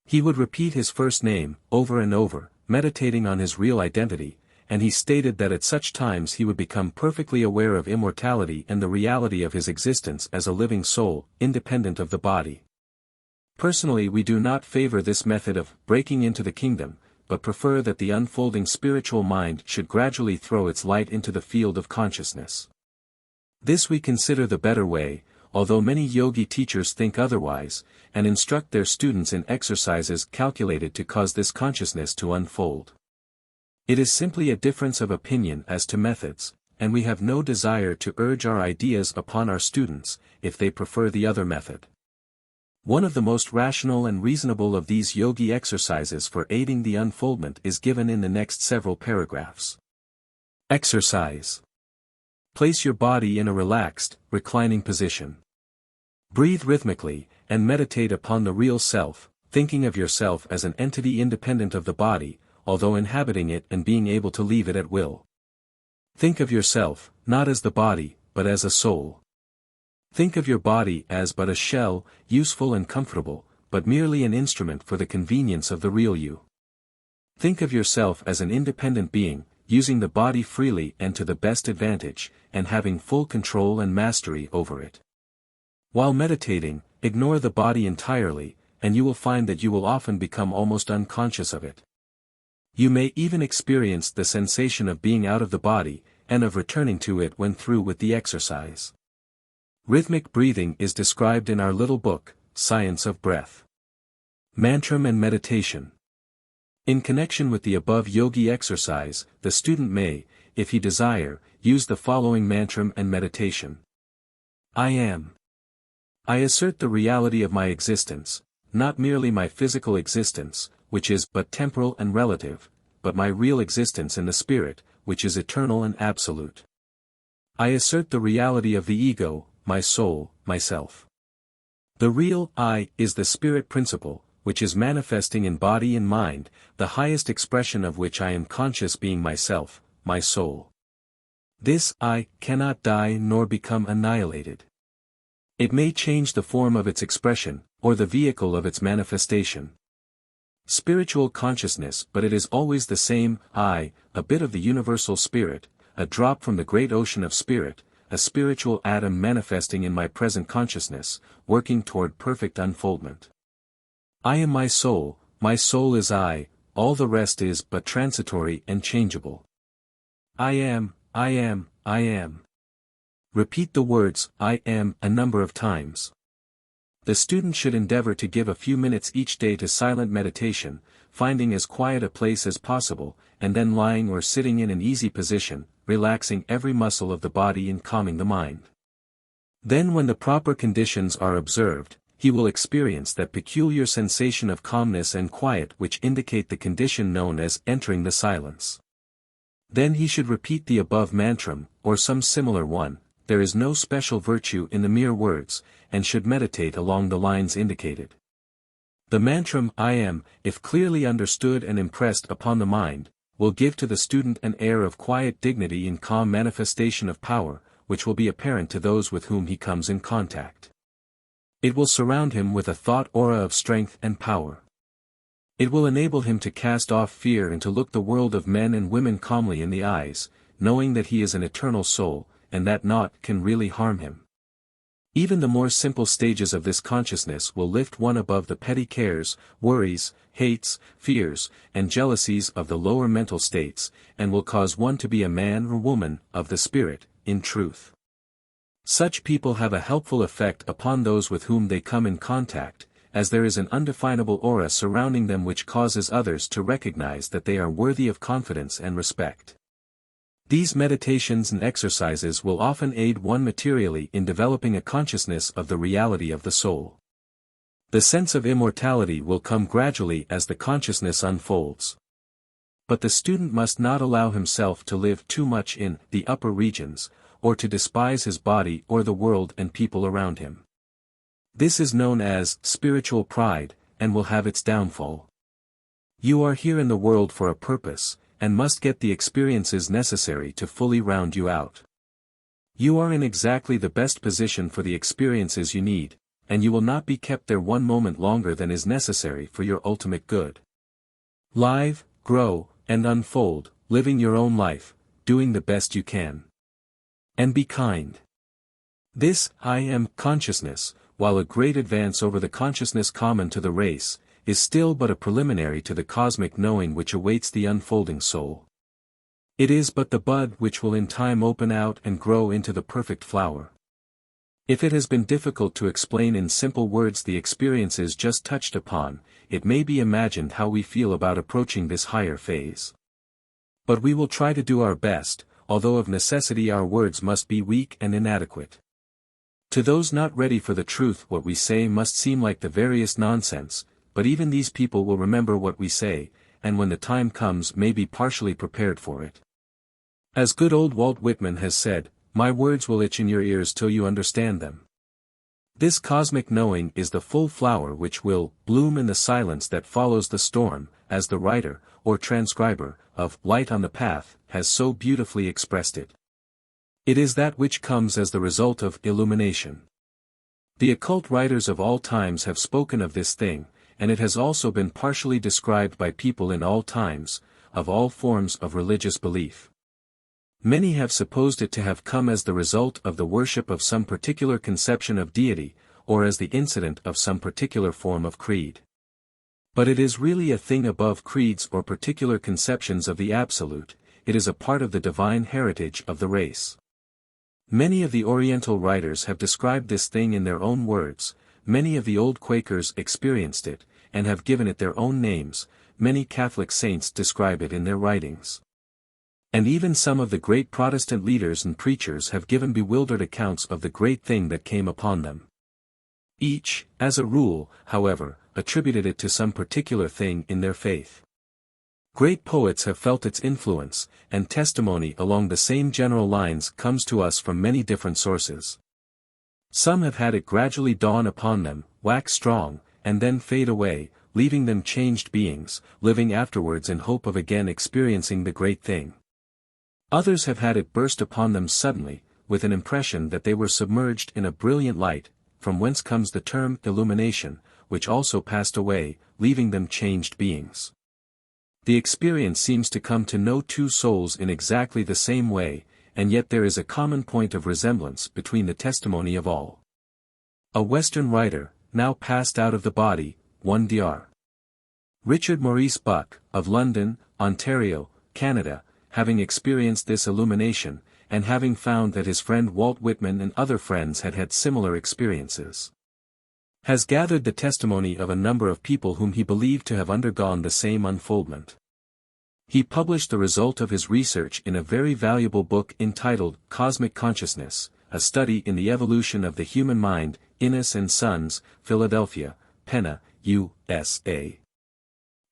He would repeat his first name, over and over, meditating on his real identity, and he stated that at such times he would become perfectly aware of immortality and the reality of his existence as a living soul, independent of the body. Personally, we do not favor this method of breaking into the kingdom, but prefer that the unfolding spiritual mind should gradually throw its light into the field of consciousness. This we consider the better way, although many yogi teachers think otherwise, and instruct their students in exercises calculated to cause this consciousness to unfold. It is simply a difference of opinion as to methods, and we have no desire to urge our ideas upon our students, if they prefer the other method. One of the most rational and reasonable of these yogi exercises for aiding the unfoldment is given in the next several paragraphs. Exercise. Place your body in a relaxed, reclining position. Breathe rhythmically, and meditate upon the real self, thinking of yourself as an entity independent of the body, although inhabiting it and being able to leave it at will. Think of yourself, not as the body, but as a soul. Think of your body as but a shell, useful and comfortable, but merely an instrument for the convenience of the real you. Think of yourself as an independent being, using the body freely and to the best advantage, and having full control and mastery over it. While meditating, ignore the body entirely, and you will find that you will often become almost unconscious of it. You may even experience the sensation of being out of the body, and of returning to it when through with the exercise. Rhythmic breathing is described in our little book, Science of Breath. Mantram and meditation. In connection with the above yogi exercise, the student may, if he desire, use the following mantram and meditation. I am. I assert the reality of my existence, not merely my physical existence, which is but temporal and relative, but my real existence in the spirit, which is eternal and absolute. I assert the reality of the ego, my soul, myself. The real I is the spirit principle, which is manifesting in body and mind, the highest expression of which I am conscious being myself, my soul. This I cannot die nor become annihilated. It may change the form of its expression, or the vehicle of its manifestation. Spiritual consciousness, but it is always the same I, a bit of the universal spirit, a drop from the great ocean of spirit, a spiritual atom manifesting in my present consciousness, working toward perfect unfoldment. I am my soul is I, all the rest is but transitory and changeable. I am. Repeat the words, I am, a number of times. The student should endeavor to give a few minutes each day to silent meditation, finding as quiet a place as possible, and then lying or sitting in an easy position, relaxing every muscle of the body and calming the mind. Then when the proper conditions are observed, he will experience that peculiar sensation of calmness and quiet which indicate the condition known as entering the silence. Then he should repeat the above mantram, or some similar one. There is no special virtue in the mere words, and should meditate along the lines indicated. The mantram I am, if clearly understood and impressed upon the mind, will give to the student an air of quiet dignity and calm manifestation of power, which will be apparent to those with whom he comes in contact. It will surround him with a thought aura of strength and power. It will enable him to cast off fear and to look the world of men and women calmly in the eyes, knowing that he is an eternal soul, and that naught can really harm him. Even the more simple stages of this consciousness will lift one above the petty cares, worries, hates, fears, and jealousies of the lower mental states, and will cause one to be a man or woman of the spirit, in truth. Such people have a helpful effect upon those with whom they come in contact, as there is an undefinable aura surrounding them which causes others to recognize that they are worthy of confidence and respect. These meditations and exercises will often aid one materially in developing a consciousness of the reality of the soul. The sense of immortality will come gradually as the consciousness unfolds. But the student must not allow himself to live too much in the upper regions, or to despise his body or the world and people around him. This is known as spiritual pride, and will have its downfall. You are here in the world for a purpose, and must get the experiences necessary to fully round you out. You are in exactly the best position for the experiences you need, and you will not be kept there one moment longer than is necessary for your ultimate good. Live, grow, and unfold, living your own life, doing the best you can. And be kind. This I am consciousness, while a great advance over the consciousness common to the race, is still but a preliminary to the cosmic knowing which awaits the unfolding soul. It is but the bud which will in time open out and grow into the perfect flower. If it has been difficult to explain in simple words the experiences just touched upon, it may be imagined how we feel about approaching this higher phase. But we will try to do our best, although of necessity our words must be weak and inadequate. To those not ready for the truth what we say must seem like the veriest nonsense, but even these people will remember what we say, and when the time comes may be partially prepared for it. As good old Walt Whitman has said, my words will itch in your ears till you understand them. This cosmic knowing is the full flower which will bloom in the silence that follows the storm, as the writer, or transcriber, of Light on the Path, has so beautifully expressed it. It is that which comes as the result of illumination. The occult writers of all times have spoken of this thing, and it has also been partially described by people in all times, of all forms of religious belief. Many have supposed it to have come as the result of the worship of some particular conception of deity, or as the incident of some particular form of creed. But it is really a thing above creeds or particular conceptions of the absolute, it is a part of the divine heritage of the race. Many of the Oriental writers have described this thing in their own words, many of the old Quakers experienced it, and have given it their own names, many Catholic saints describe it in their writings. And even some of the great Protestant leaders and preachers have given bewildered accounts of the great thing that came upon them. Each, as a rule, however, attributed it to some particular thing in their faith. Great poets have felt its influence, and testimony along the same general lines comes to us from many different sources. Some have had it gradually dawn upon them, wax strong, and then fade away, leaving them changed beings, living afterwards in hope of again experiencing the great thing. Others have had it burst upon them suddenly, with an impression that they were submerged in a brilliant light, from whence comes the term illumination, which also passed away, leaving them changed beings. The experience seems to come to no two souls in exactly the same way, and yet there is a common point of resemblance between the testimony of all. A Western writer, now passed out of the body, 1 Dr. Richard Maurice Buck, of London, Ontario, Canada, having experienced this illumination, and having found that his friend Walt Whitman and other friends had had similar experiences, has gathered the testimony of a number of people whom he believed to have undergone the same unfoldment. He published the result of his research in a very valuable book entitled Cosmic Consciousness, a study in the evolution of the human mind, Innes and Sons, Philadelphia, Penna, USA.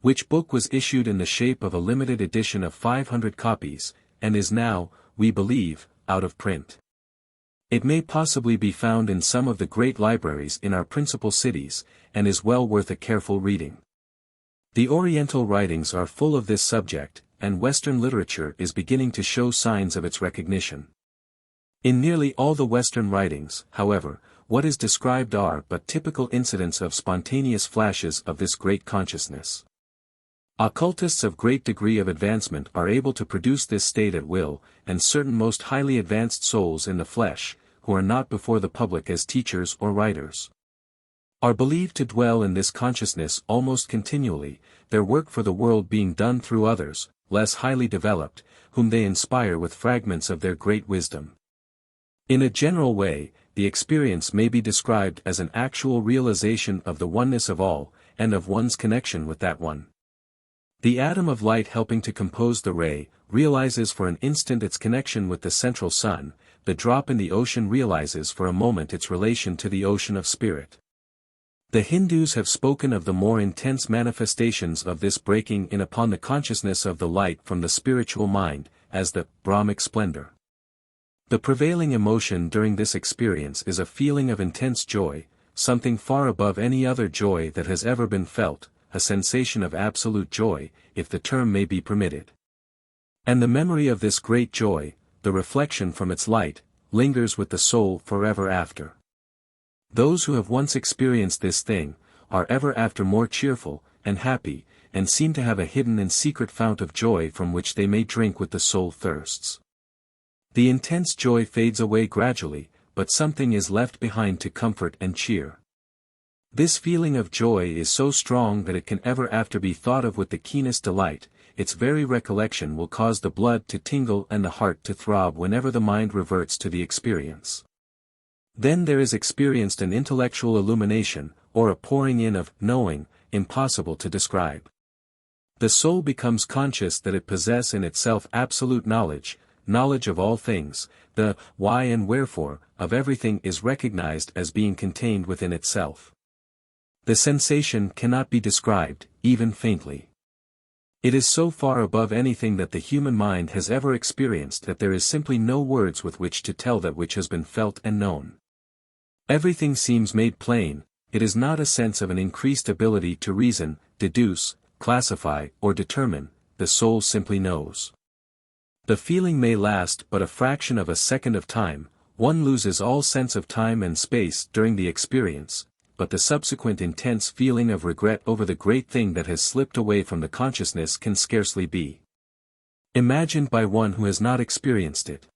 Which book was issued in the shape of a limited edition of 500 copies, and is now, we believe, out of print. It may possibly be found in some of the great libraries in our principal cities, and is well worth a careful reading. The Oriental writings are full of this subject, and Western literature is beginning to show signs of its recognition. In nearly all the Western writings, however, what is described are but typical incidents of spontaneous flashes of this great consciousness. Occultists of great degree of advancement are able to produce this state at will, and certain most highly advanced souls in the flesh, who are not before the public as teachers or writers, are believed to dwell in this consciousness almost continually, their work for the world being done through others, less highly developed, whom they inspire with fragments of their great wisdom. In a general way, the experience may be described as an actual realization of the oneness of all, and of one's connection with that one. The atom of light helping to compose the ray, realizes for an instant its connection with the central sun, the drop in the ocean realizes for a moment its relation to the ocean of spirit. The Hindus have spoken of the more intense manifestations of this breaking in upon the consciousness of the light from the spiritual mind, as the Brahmic splendor. The prevailing emotion during this experience is a feeling of intense joy, something far above any other joy that has ever been felt, a sensation of absolute joy, if the term may be permitted. And the memory of this great joy, the reflection from its light, lingers with the soul forever after. Those who have once experienced this thing, are ever after more cheerful, and happy, and seem to have a hidden and secret fount of joy from which they may drink with the soul thirsts. The intense joy fades away gradually, but something is left behind to comfort and cheer. This feeling of joy is so strong that it can ever after be thought of with the keenest delight, its very recollection will cause the blood to tingle and the heart to throb whenever the mind reverts to the experience. Then there is experienced an intellectual illumination, or a pouring in of knowing, impossible to describe. The soul becomes conscious that it possesses in itself absolute knowledge, knowledge of all things, the why and wherefore of everything is recognized as being contained within itself. The sensation cannot be described, even faintly. It is so far above anything that the human mind has ever experienced that there is simply no words with which to tell that which has been felt and known. Everything seems made plain. It is not a sense of an increased ability to reason, deduce, classify, or determine, the soul simply knows. The feeling may last but a fraction of a second of time, one loses all sense of time and space during the experience, but the subsequent intense feeling of regret over the great thing that has slipped away from the consciousness can scarcely be imagined by one who has not experienced it.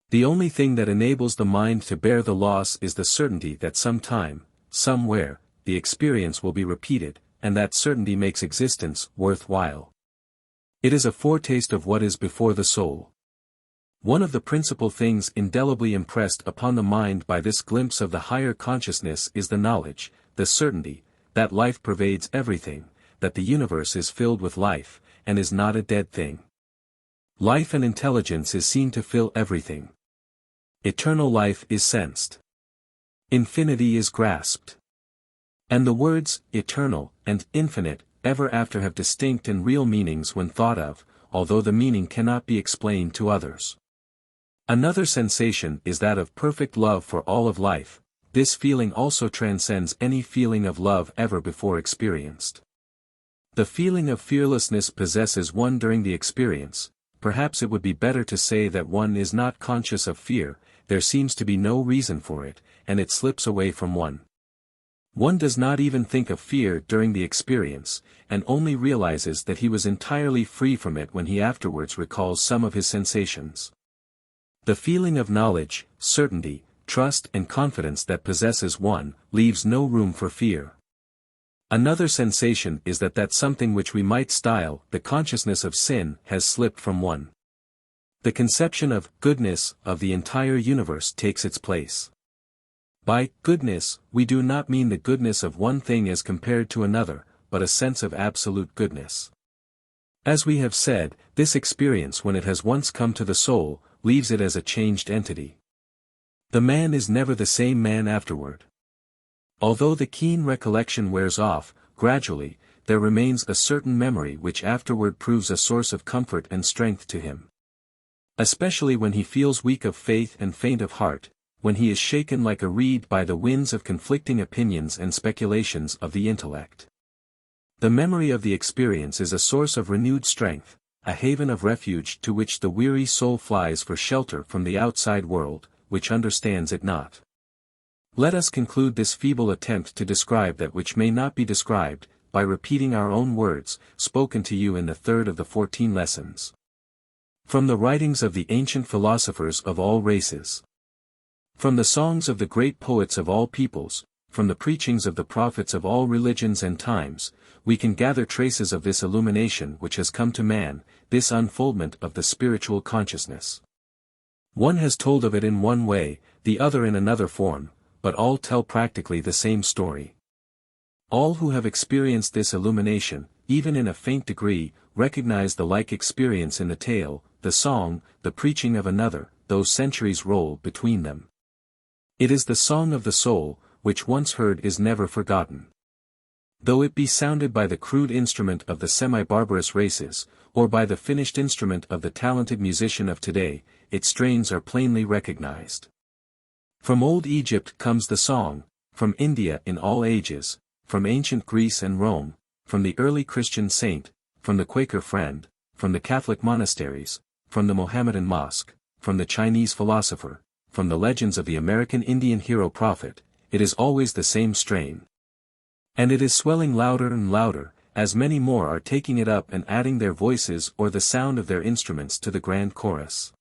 The only thing that enables the mind to bear the loss is the certainty that sometime, somewhere, the experience will be repeated, and that certainty makes existence worthwhile. It is a foretaste of what is before the soul. One of the principal things indelibly impressed upon the mind by this glimpse of the higher consciousness is the knowledge, the certainty, that life pervades everything, that the universe is filled with life, and is not a dead thing. Life and intelligence is seen to fill everything. Eternal life is sensed. Infinity is grasped. And the words, eternal, and infinite, ever after have distinct and real meanings when thought of, although the meaning cannot be explained to others. Another sensation is that of perfect love for all of life. This feeling also transcends any feeling of love ever before experienced. The feeling of fearlessness possesses one during the experience. Perhaps it would be better to say that one is not conscious of fear, there seems to be no reason for it, and it slips away from one. One does not even think of fear during the experience, and only realizes that he was entirely free from it when he afterwards recalls some of his sensations. The feeling of knowledge, certainty, trust and confidence that possesses one, leaves no room for fear. Another sensation is that something which we might style the consciousness of sin has slipped from one. The conception of goodness of the entire universe takes its place. By goodness, we do not mean the goodness of one thing as compared to another, but a sense of absolute goodness. As we have said, this experience when it has once come to the soul, leaves it as a changed entity. The man is never the same man afterward. Although the keen recollection wears off, gradually, there remains a certain memory which afterward proves a source of comfort and strength to him. Especially when he feels weak of faith and faint of heart, when he is shaken like a reed by the winds of conflicting opinions and speculations of the intellect. The memory of the experience is a source of renewed strength, a haven of refuge to which the weary soul flies for shelter from the outside world, which understands it not. Let us conclude this feeble attempt to describe that which may not be described, by repeating our own words, spoken to you in the third of the 14 lessons. From the writings of the ancient philosophers of all races. From the songs of the great poets of all peoples, from the preachings of the prophets of all religions and times, we can gather traces of this illumination which has come to man, this unfoldment of the spiritual consciousness. One has told of it in one way, the other in another form, but all tell practically the same story. All who have experienced this illumination, even in a faint degree, recognize the like experience in the tale, the song, the preaching of another, though centuries roll between them. It is the song of the soul, which once heard is never forgotten. Though it be sounded by the crude instrument of the semi-barbarous races, or by the finished instrument of the talented musician of today, its strains are plainly recognized. From old Egypt comes the song, from India in all ages, from ancient Greece and Rome, from the early Christian saint, from the Quaker friend, from the Catholic monasteries, from the Mohammedan mosque, from the Chinese philosopher, from the legends of the American Indian hero prophet, it is always the same strain. And it is swelling louder and louder, as many more are taking it up and adding their voices or the sound of their instruments to the grand chorus.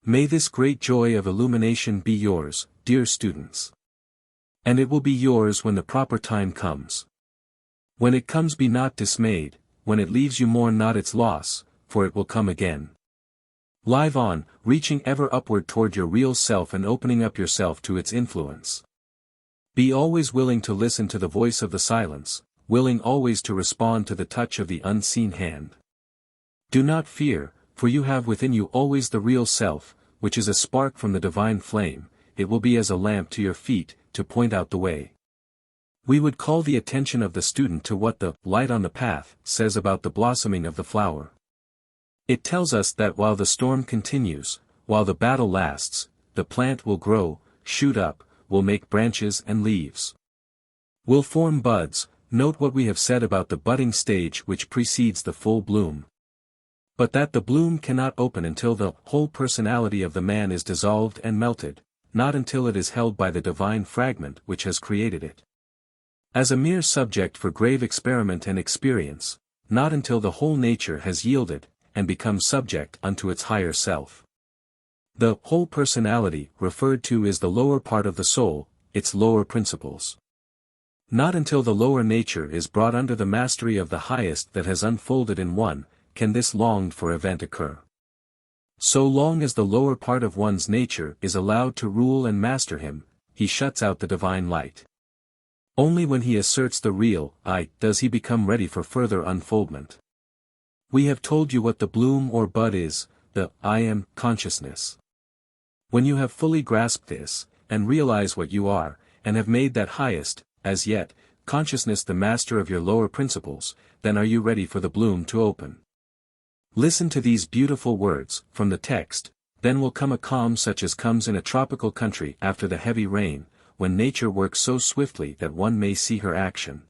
May this great joy of illumination be yours, dear students. And it will be yours when the proper time comes. When it comes, be not dismayed, when it leaves you mourn not its loss, for it will come again. Live on, reaching ever upward toward your real self and opening up yourself to its influence. Be always willing to listen to the voice of the silence, willing always to respond to the touch of the unseen hand. Do not fear, for you have within you always the real self, which is a spark from the divine flame. It will be as a lamp to your feet, to point out the way. We would call the attention of the student to what the light on the path says about the blossoming of the flower. It tells us that while the storm continues, while the battle lasts, the plant will grow, shoot up, will make branches and leaves. Will form buds. Note what we have said about the budding stage which precedes the full bloom. But that the bloom cannot open until the whole personality of the man is dissolved and melted, not until it is held by the divine fragment which has created it. As a mere subject for grave experiment and experience, not until the whole nature has yielded, and become subject unto its higher self. The whole personality referred to is the lower part of the soul, its lower principles. Not until the lower nature is brought under the mastery of the highest that has unfolded in one, can this longed-for event occur. So long as the lower part of one's nature is allowed to rule and master him, he shuts out the divine light. Only when he asserts the real I does he become ready for further unfoldment. We have told you what the bloom or bud is, the I am consciousness. When you have fully grasped this, and realize what you are, and have made that highest, as yet, consciousness the master of your lower principles, then are you ready for the bloom to open. Listen to these beautiful words, from the text, then will come a calm such as comes in a tropical country after the heavy rain, when nature works so swiftly that one may see her action.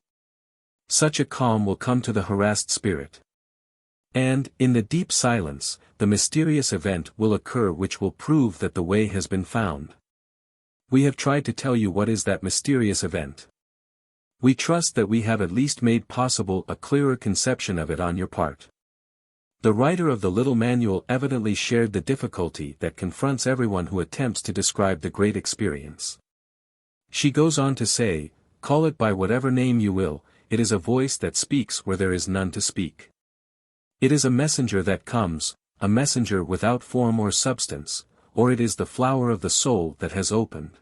Such a calm will come to the harassed spirit. And, in the deep silence, the mysterious event will occur which will prove that the way has been found. We have tried to tell you what is that mysterious event. We trust that we have at least made possible a clearer conception of it on your part. The writer of the little manual evidently shared the difficulty that confronts everyone who attempts to describe the great experience. She goes on to say, call it by whatever name you will, it is a voice that speaks where there is none to speak. It is a messenger that comes, a messenger without form or substance, or it is the flower of the soul that has opened.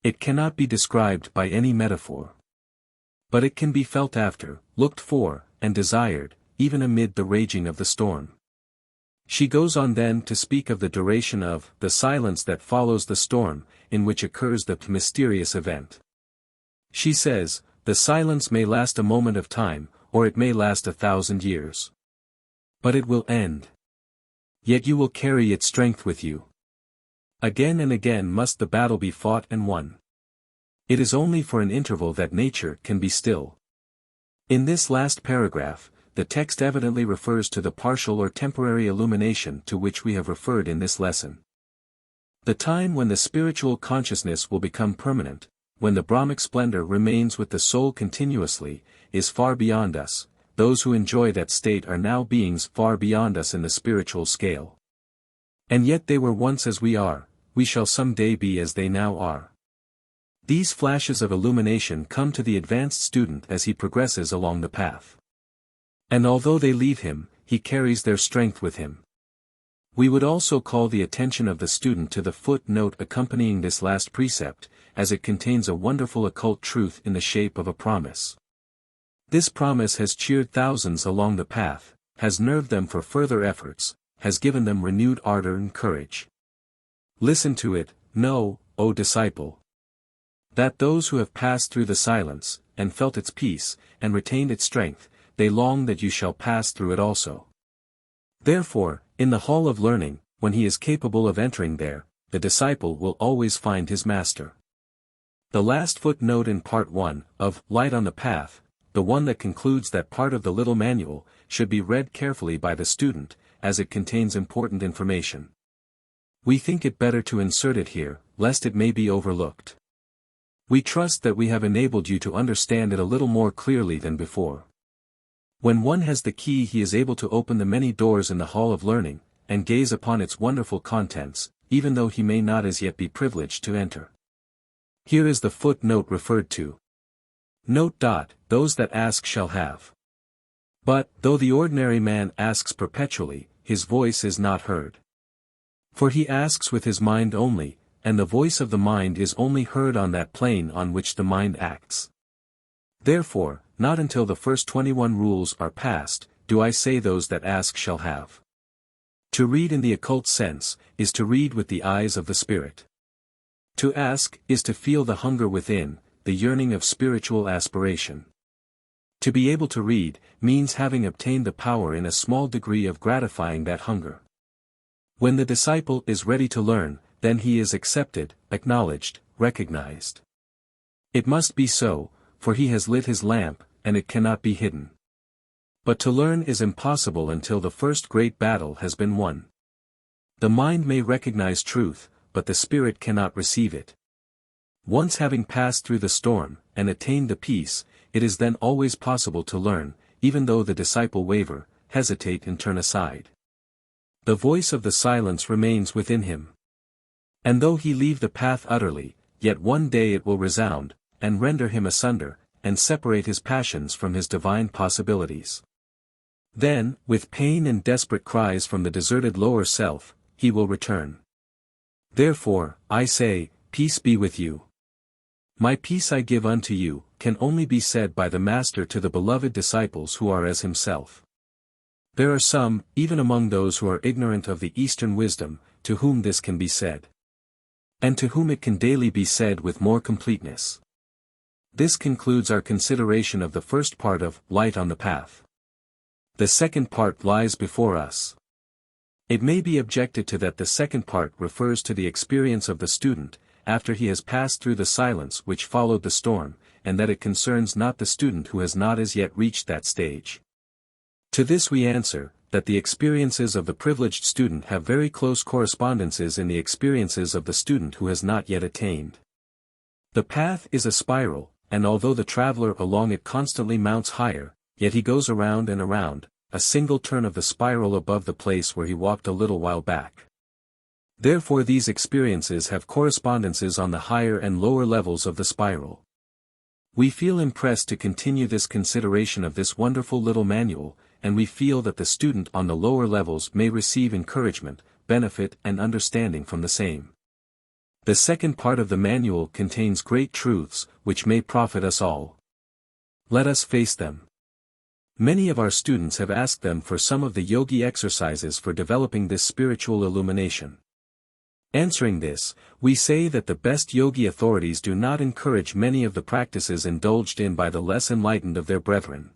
It cannot be described by any metaphor. But it can be felt after, looked for, and desired, even amid the raging of the storm. She goes on then to speak of the duration of the silence that follows the storm, in which occurs the mysterious event. She says, the silence may last a moment of time, or it may last 1,000 years. But it will end. Yet you will carry its strength with you. Again and again must the battle be fought and won. It is only for an interval that nature can be still. In this last paragraph, the text evidently refers to the partial or temporary illumination to which we have referred in this lesson. The time when the spiritual consciousness will become permanent, when the Brahmic splendor remains with the soul continuously, is far beyond us. Those who enjoy that state are now beings far beyond us in the spiritual scale. And yet they were once as we are, we shall some day be as they now are. These flashes of illumination come to the advanced student as he progresses along the path. And although they leave him, he carries their strength with him. We would also call the attention of the student to the footnote accompanying this last precept, as it contains a wonderful occult truth in the shape of a promise. This promise has cheered thousands along the path, has nerved them for further efforts, has given them renewed ardor and courage. Listen to it, know, O disciple, that those who have passed through the silence, and felt its peace, and retained its strength, they long that you shall pass through it also. Therefore, in the hall of learning, when he is capable of entering there, the disciple will always find his master. The last footnote in Part 1, of Light on the Path, the one that concludes that part of the little manual, should be read carefully by the student, as it contains important information. We think it better to insert it here, lest it may be overlooked. We trust that we have enabled you to understand it a little more clearly than before. When one has the key, he is able to open the many doors in the hall of learning, and gaze upon its wonderful contents, even though he may not as yet be privileged to enter. Here is the footnote referred to. Note. Those that ask shall have. But, though the ordinary man asks perpetually, his voice is not heard. For he asks with his mind only, and the voice of the mind is only heard on that plane on which the mind acts. Therefore, not until the first 21 rules are passed, do I say those that ask shall have. To read in the occult sense, is to read with the eyes of the spirit. To ask, is to feel the hunger within, the yearning of spiritual aspiration. To be able to read, means having obtained the power in a small degree of gratifying that hunger. When the disciple is ready to learn, then he is accepted, acknowledged, recognized. It must be so, for he has lit his lamp, and it cannot be hidden. But to learn is impossible until the first great battle has been won. The mind may recognize truth, but the spirit cannot receive it. Once having passed through the storm, and attained the peace, it is then always possible to learn, even though the disciple waver, hesitate and turn aside. The voice of the silence remains within him. And though he leave the path utterly, yet one day it will resound, and render him asunder, and separate his passions from his divine possibilities. Then, with pain and desperate cries from the deserted lower self, he will return. Therefore, I say, peace be with you. My peace I give unto you, can only be said by the Master to the beloved disciples who are as himself. There are some, even among those who are ignorant of the Eastern wisdom, to whom this can be said. And to whom it can daily be said with more completeness. This concludes our consideration of the first part of Light on the Path. The second part lies before us. It may be objected to that the second part refers to the experience of the student, after he has passed through the silence which followed the storm, and that it concerns not the student who has not as yet reached that stage. To this we answer, that the experiences of the privileged student have very close correspondences in the experiences of the student who has not yet attained. The path is a spiral, and although the traveler along it constantly mounts higher, yet he goes around and around, a single turn of the spiral above the place where he walked a little while back. Therefore these experiences have correspondences on the higher and lower levels of the spiral. We feel impressed to continue this consideration of this wonderful little manual, and we feel that the student on the lower levels may receive encouragement, benefit and understanding from the same. The second part of the manual contains great truths, which may profit us all. Let us face them. Many of our students have asked them for some of the yogi exercises for developing this spiritual illumination. Answering this, we say that the best yogi authorities do not encourage many of the practices indulged in by the less enlightened of their brethren.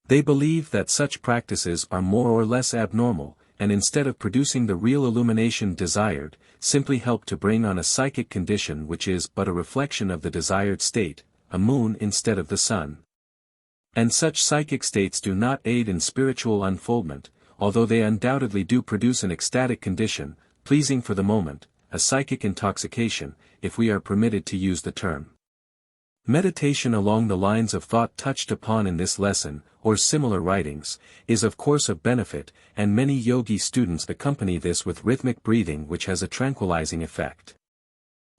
They believe that such practices are more or less abnormal, and instead of producing the real illumination desired, simply help to bring on a psychic condition which is but a reflection of the desired state, a moon instead of the sun. And such psychic states do not aid in spiritual unfoldment, although they undoubtedly do produce an ecstatic condition, pleasing for the moment, a psychic intoxication, if we are permitted to use the term. Meditation along the lines of thought touched upon in this lesson, or similar writings, is of course of benefit, and many yogi students accompany this with rhythmic breathing which has a tranquilizing effect.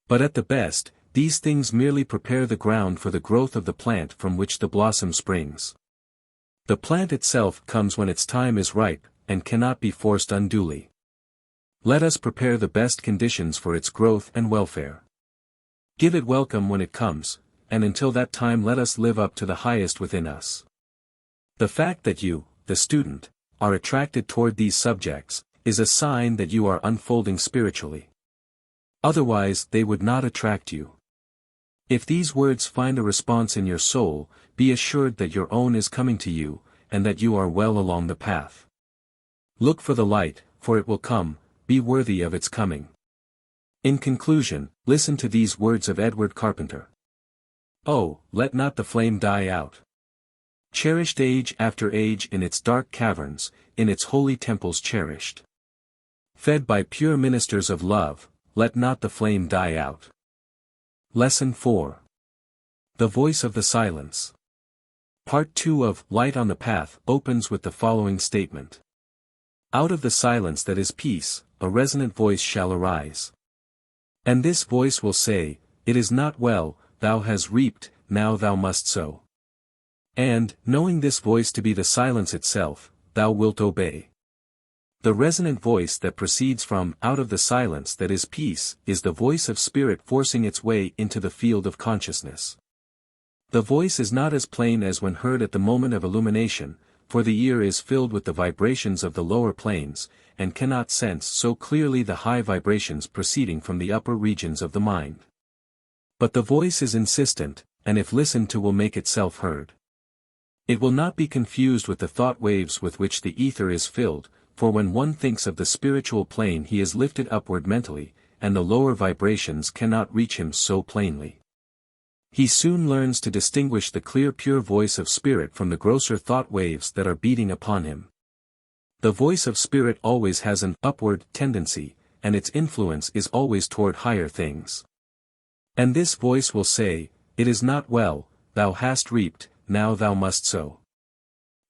But at the best, these things merely prepare the ground for the growth of the plant from which the blossom springs. The plant itself comes when its time is ripe, and cannot be forced unduly. Let us prepare the best conditions for its growth and welfare. Give it welcome when it comes, and until that time let us live up to the highest within us. The fact that you, the student, are attracted toward these subjects, is a sign that you are unfolding spiritually. Otherwise they would not attract you. If these words find a response in your soul, be assured that your own is coming to you, and that you are well along the path. Look for the light, for it will come, be worthy of its coming. In conclusion, listen to these words of Edward Carpenter. Oh, let not the flame die out. Cherished age after age in its dark caverns, in its holy temples cherished. Fed by pure ministers of love, let not the flame die out. Lesson 4. The Voice of the Silence. Part 2 of Light on the Path opens with the following statement. Out of the silence that is peace, a resonant voice shall arise. And this voice will say, it is not well, thou hast reaped, now thou must sow. And, knowing this voice to be the silence itself, thou wilt obey. The resonant voice that proceeds from out of the silence that is peace is the voice of spirit forcing its way into the field of consciousness. The voice is not as plain as when heard at the moment of illumination, for the ear is filled with the vibrations of the lower planes, and cannot sense so clearly the high vibrations proceeding from the upper regions of the mind. But the voice is insistent, and if listened to will make itself heard. It will not be confused with the thought waves with which the ether is filled, for when one thinks of the spiritual plane he is lifted upward mentally, and the lower vibrations cannot reach him so plainly. He soon learns to distinguish the clear pure voice of spirit from the grosser thought waves that are beating upon him. The voice of spirit always has an upward tendency, and its influence is always toward higher things. And this voice will say, it is not well, thou hast reaped, now thou must sow.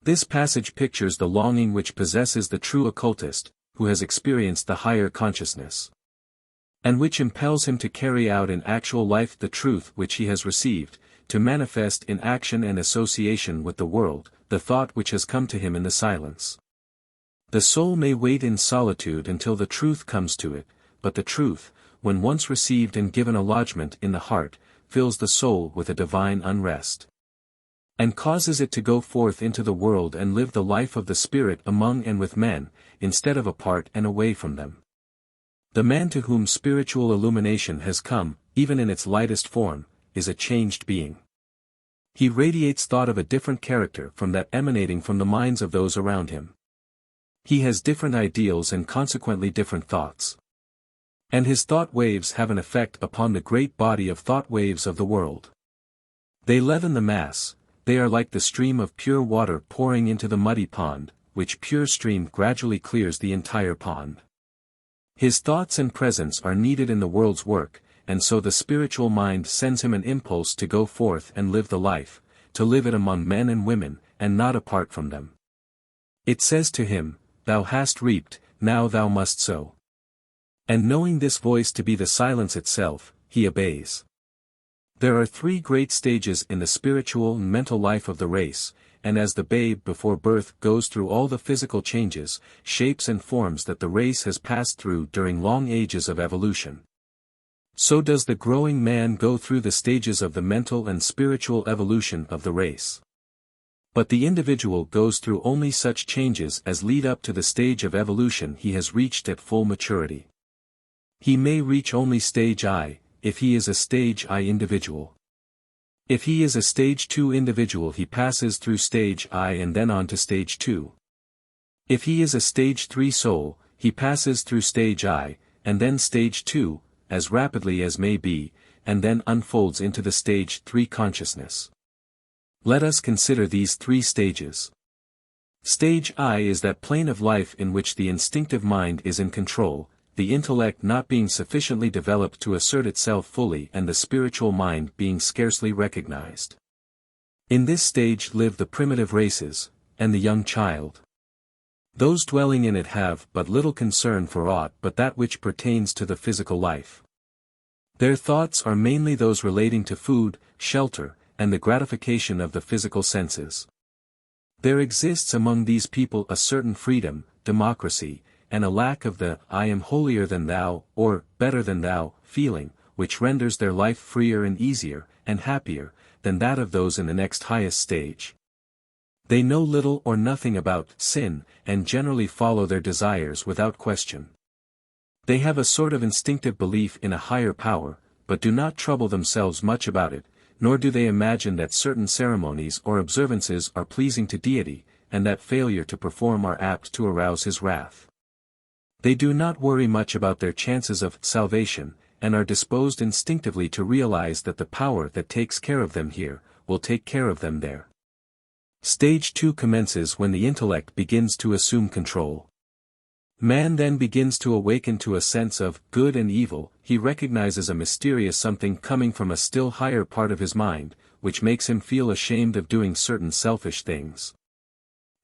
This passage pictures the longing which possesses the true occultist, who has experienced the higher consciousness, and which impels him to carry out in actual life the truth which he has received, to manifest in action and association with the world, the thought which has come to him in the silence. The soul may wait in solitude until the truth comes to it, but the truth, when once received and given a lodgment in the heart, fills the soul with a divine unrest, and causes it to go forth into the world and live the life of the spirit among and with men, instead of apart and away from them. The man to whom spiritual illumination has come, even in its lightest form, is a changed being. He radiates thought of a different character from that emanating from the minds of those around him. He has different ideals and consequently different thoughts. And his thought waves have an effect upon the great body of thought waves of the world. They leaven the mass, they are like the stream of pure water pouring into the muddy pond, which pure stream gradually clears the entire pond. His thoughts and presence are needed in the world's work, and so the spiritual mind sends him an impulse to go forth and live the life, to live it among men and women, and not apart from them. It says to him, "Thou hast reaped, now thou must sow." And knowing this voice to be the silence itself, he obeys. There are 3 great stages in the spiritual and mental life of the race, and as the babe before birth goes through all the physical changes, shapes and forms that the race has passed through during long ages of evolution, so does the growing man go through the stages of the mental and spiritual evolution of the race. But the individual goes through only such changes as lead up to the stage of evolution he has reached at full maturity. He may reach only stage I, if he is a stage I individual. If he is a stage 2 individual, he passes through stage I and then on to stage 2. If he is a stage 3 soul, he passes through stage I, and then stage 2, as rapidly as may be, and then unfolds into the stage 3 consciousness. Let us consider these 3 stages. Stage I is that plane of life in which the instinctive mind is in control, the intellect not being sufficiently developed to assert itself fully and the spiritual mind being scarcely recognized. In this stage live the primitive races, and the young child. Those dwelling in it have but little concern for aught but that which pertains to the physical life. Their thoughts are mainly those relating to food, shelter, and the gratification of the physical senses. There exists among these people a certain freedom, democracy, and a lack of the "I am holier than thou," or "better than thou," feeling, which renders their life freer and easier, and happier, than that of those in the next highest stage. They know little or nothing about sin, and generally follow their desires without question. They have a sort of instinctive belief in a higher power, but do not trouble themselves much about it, nor do they imagine that certain ceremonies or observances are pleasing to deity, and that failure to perform are apt to arouse his wrath. They do not worry much about their chances of salvation, and are disposed instinctively to realize that the power that takes care of them here, will take care of them there. Stage 2 commences when the intellect begins to assume control. Man then begins to awaken to a sense of good and evil. He recognizes a mysterious something coming from a still higher part of his mind, which makes him feel ashamed of doing certain selfish things,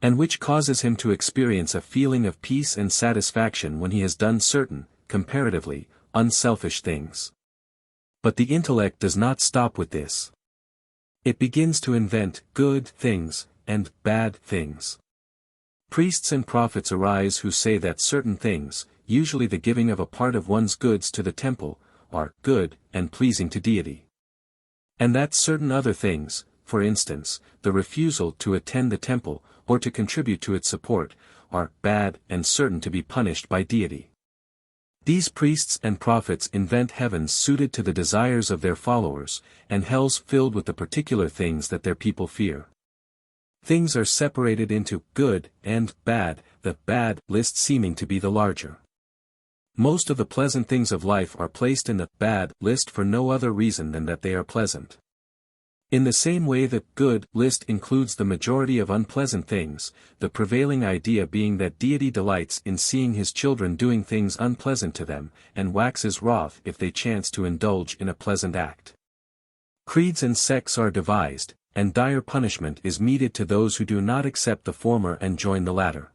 and which causes him to experience a feeling of peace and satisfaction when he has done certain, comparatively, unselfish things. But the intellect does not stop with this. It begins to invent good things, and bad things. Priests and prophets arise who say that certain things, usually the giving of a part of one's goods to the temple, are good and pleasing to deity. And that certain other things, for instance, the refusal to attend the temple, or to contribute to its support, are bad and certain to be punished by deity. These priests and prophets invent heavens suited to the desires of their followers, and hells filled with the particular things that their people fear. Things are separated into good and bad, the bad list seeming to be the larger. Most of the pleasant things of life are placed in the bad list for no other reason than that they are pleasant. In the same way the good list includes the majority of unpleasant things, the prevailing idea being that deity delights in seeing his children doing things unpleasant to them, and waxes wroth if they chance to indulge in a pleasant act. Creeds and sects are devised, and dire punishment is meted to those who do not accept the former and join the latter.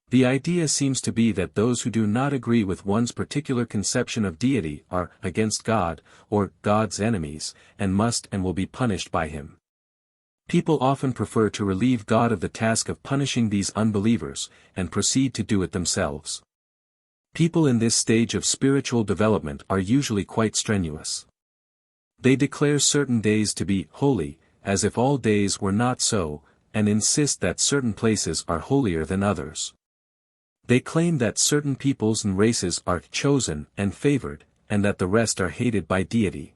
The idea seems to be that those who do not agree with one's particular conception of deity are against God, or God's enemies, and must and will be punished by him. People often prefer to relieve God of the task of punishing these unbelievers, and proceed to do it themselves. People in this stage of spiritual development are usually quite strenuous. They declare certain days to be holy, as if all days were not so, and insist that certain places are holier than others. They claim that certain peoples and races are chosen and favored, and that the rest are hated by deity.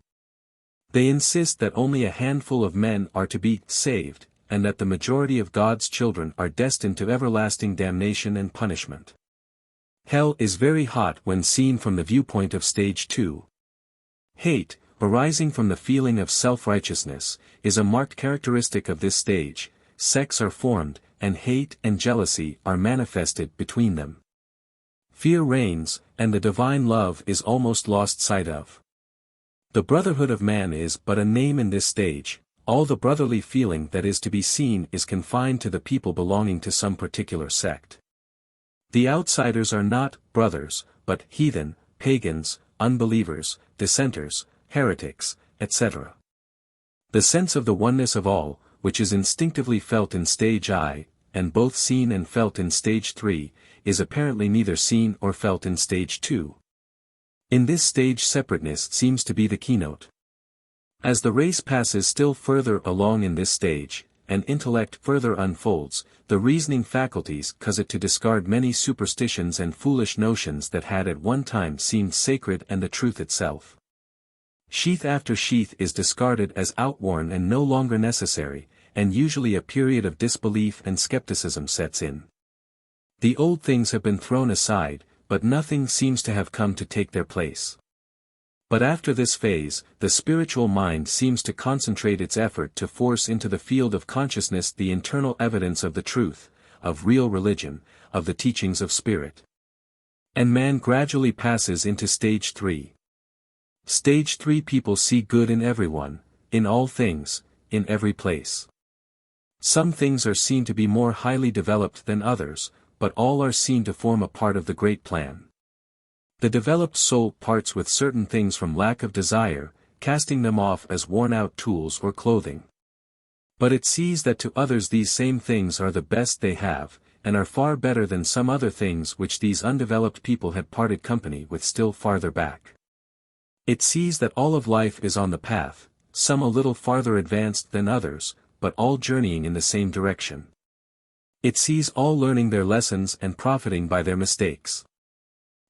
They insist that only a handful of men are to be saved, and that the majority of God's children are destined to everlasting damnation and punishment. Hell is very hot when seen from the viewpoint of stage 2. Hate, arising from the feeling of self-righteousness, is a marked characteristic of this stage. Sects are formed, and hate and jealousy are manifested between them. Fear reigns, and the divine love is almost lost sight of. The brotherhood of man is but a name in this stage. All the brotherly feeling that is to be seen is confined to the people belonging to some particular sect. The outsiders are not brothers, but heathen, pagans, unbelievers, dissenters, heretics, etc. The sense of the oneness of all, which is instinctively felt in stage I, and both seen and felt in stage 3, is apparently neither seen or felt in stage 2. In this stage separateness seems to be the keynote. As the race passes still further along in this stage, and intellect further unfolds, the reasoning faculties cause it to discard many superstitions and foolish notions that had at one time seemed sacred and the truth itself. Sheath after sheath is discarded as outworn and no longer necessary, and usually a period of disbelief and skepticism sets in. The old things have been thrown aside, but nothing seems to have come to take their place. But after this phase, the spiritual mind seems to concentrate its effort to force into the field of consciousness the internal evidence of the truth, of real religion, of the teachings of spirit. And man gradually passes into stage 3. Stage 3 people see good in everyone, in all things, in every place. Some things are seen to be more highly developed than others, but all are seen to form a part of the great plan. The developed soul parts with certain things from lack of desire, casting them off as worn-out tools or clothing. But it sees that to others these same things are the best they have, and are far better than some other things which these undeveloped people had parted company with still farther back. It sees that all of life is on the path, some a little farther advanced than others, but all journeying in the same direction. It sees all learning their lessons and profiting by their mistakes.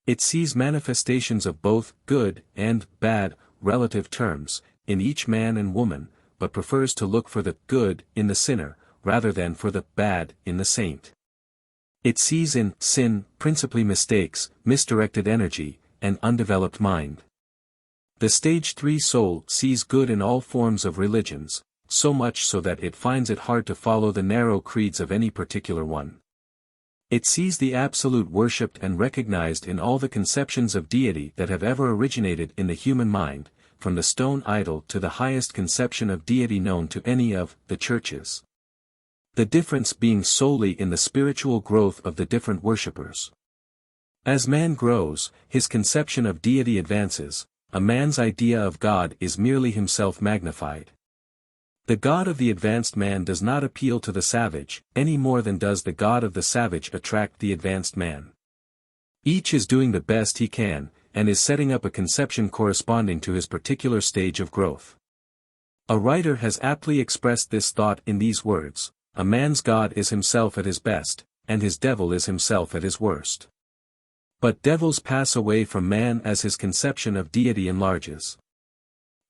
It sees manifestations of both good and bad, relative terms, in each man and woman, but prefers to look for the good in the sinner, rather than for the bad in the saint. It sees in sin principally mistakes, misdirected energy, and undeveloped mind. The stage 3 soul sees good in all forms of religions, so much so that it finds it hard to follow the narrow creeds of any particular one. It sees the absolute worshipped and recognized in all the conceptions of deity that have ever originated in the human mind, from the stone idol to the highest conception of deity known to any of the churches. The difference being solely in the spiritual growth of the different worshippers. As man grows, his conception of deity advances. A man's idea of God is merely himself magnified. The God of the advanced man does not appeal to the savage, any more than does the God of the savage attract the advanced man. Each is doing the best he can, and is setting up a conception corresponding to his particular stage of growth. A writer has aptly expressed this thought in these words: a man's God is himself at his best, and his devil is himself at his worst. But devils pass away from man as his conception of deity enlarges.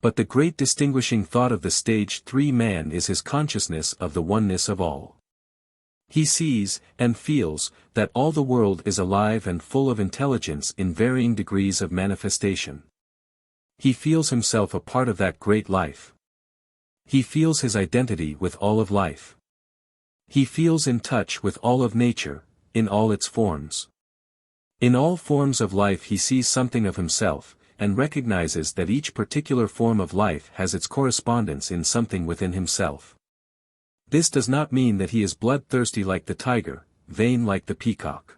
But the great distinguishing thought of the stage 3 man is his consciousness of the oneness of all. He sees, and feels, that all the world is alive and full of intelligence in varying degrees of manifestation. He feels himself a part of that great life. He feels his identity with all of life. He feels in touch with all of nature, in all its forms. In all forms of life he sees something of himself, and recognizes that each particular form of life has its correspondence in something within himself. This does not mean that he is bloodthirsty like the tiger, vain like the peacock,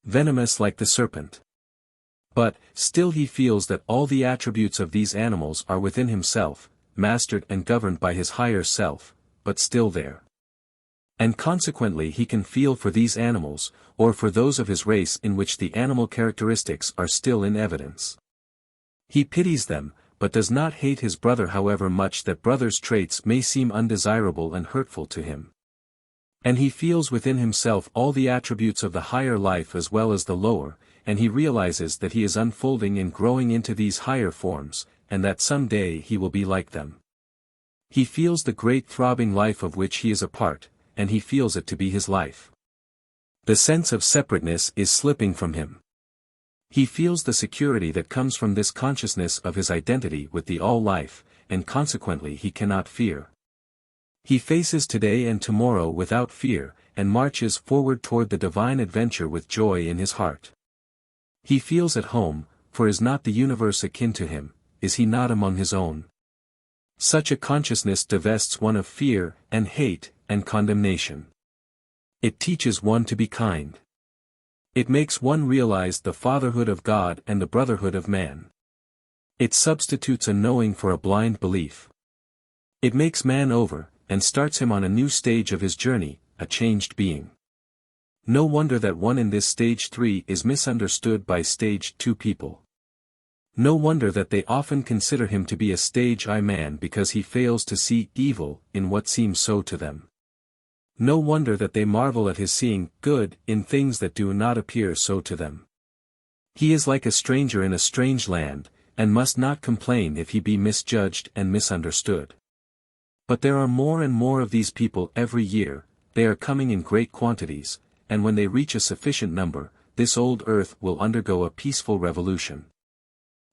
venomous like the serpent. But, still he feels that all the attributes of these animals are within himself, mastered and governed by his higher self, but still there. And consequently he can feel for these animals, or for those of his race in which the animal characteristics are still in evidence. He pities them, but does not hate his brother however much that brother's traits may seem undesirable and hurtful to him. And he feels within himself all the attributes of the higher life as well as the lower, and he realizes that he is unfolding and growing into these higher forms, and that some day he will be like them. He feels the great throbbing life of which he is a part, and he feels it to be his life. The sense of separateness is slipping from him. He feels the security that comes from this consciousness of his identity with the all-life, and consequently he cannot fear. He faces today and tomorrow without fear, and marches forward toward the divine adventure with joy in his heart. He feels at home, for is not the universe akin to him, is he not among his own? Such a consciousness divests one of fear, and hate, and condemnation. It teaches one to be kind. It makes one realize the fatherhood of God and the brotherhood of man. It substitutes a knowing for a blind belief. It makes man over, and starts him on a new stage of his journey, a changed being. No wonder that one in this stage 3 is misunderstood by stage 2 people. No wonder that they often consider him to be a stage I man because he fails to see evil in what seems so to them. No wonder that they marvel at his seeing good in things that do not appear so to them. He is like a stranger in a strange land, and must not complain if he be misjudged and misunderstood. But there are more and more of these people every year, they are coming in great quantities, and when they reach a sufficient number, this old earth will undergo a peaceful revolution.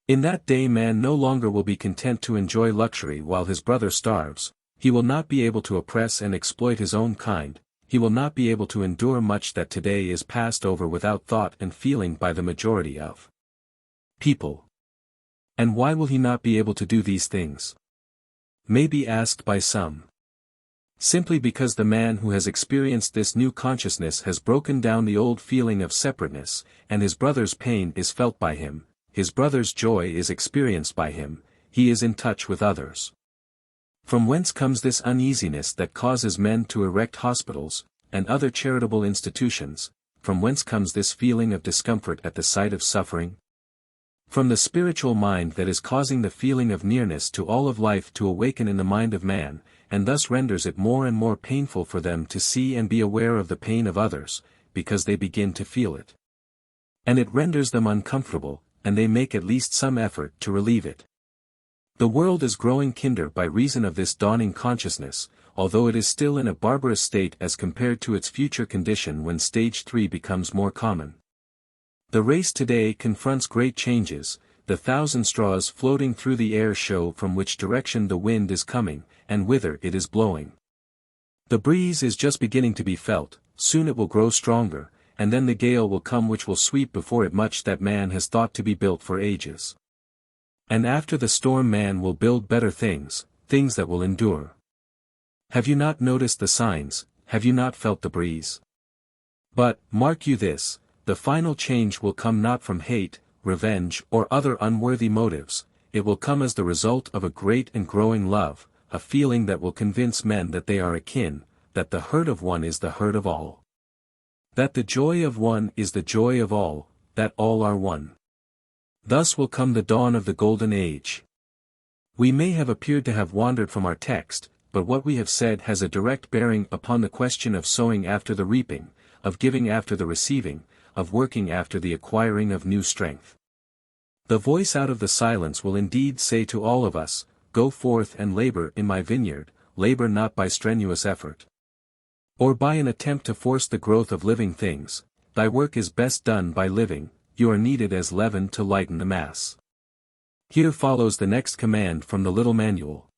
In that day man no longer will be content to enjoy luxury while his brother starves, he will not be able to oppress and exploit his own kind, he will not be able to endure much that today is passed over without thought and feeling by the majority of people. And why will he not be able to do these things? May be asked by some. Simply because the man who has experienced this new consciousness has broken down the old feeling of separateness, and his brother's pain is felt by him, his brother's joy is experienced by him, he is in touch with others. From whence comes this uneasiness that causes men to erect hospitals, and other charitable institutions? From whence comes this feeling of discomfort at the sight of suffering? From the spiritual mind that is causing the feeling of nearness to all of life to awaken in the mind of man, and thus renders it more and more painful for them to see and be aware of the pain of others, because they begin to feel it. And it renders them uncomfortable, and they make at least some effort to relieve it. The world is growing kinder by reason of this dawning consciousness, although it is still in a barbarous state as compared to its future condition when stage 3 becomes more common. The race today confronts great changes, the thousand straws floating through the air show from which direction the wind is coming, and whither it is blowing. The breeze is just beginning to be felt, soon it will grow stronger, and then the gale will come which will sweep before it much that man has thought to be built for ages. And after the storm man will build better things, things that will endure. Have you not noticed the signs, have you not felt the breeze? But, mark you this, the final change will come not from hate, revenge or other unworthy motives, it will come as the result of a great and growing love, a feeling that will convince men that they are akin, that the hurt of one is the hurt of all. That the joy of one is the joy of all, that all are one. Thus will come the dawn of the golden age. We may have appeared to have wandered from our text, but what we have said has a direct bearing upon the question of sowing after the reaping, of giving after the receiving, of working after the acquiring of new strength. The voice out of the silence will indeed say to all of us, "Go forth and labor in my vineyard, labor not by strenuous effort, or by an attempt to force the growth of living things, thy work is best done by living, you are needed as leaven to lighten the mass." Here follows the next command from the little manual.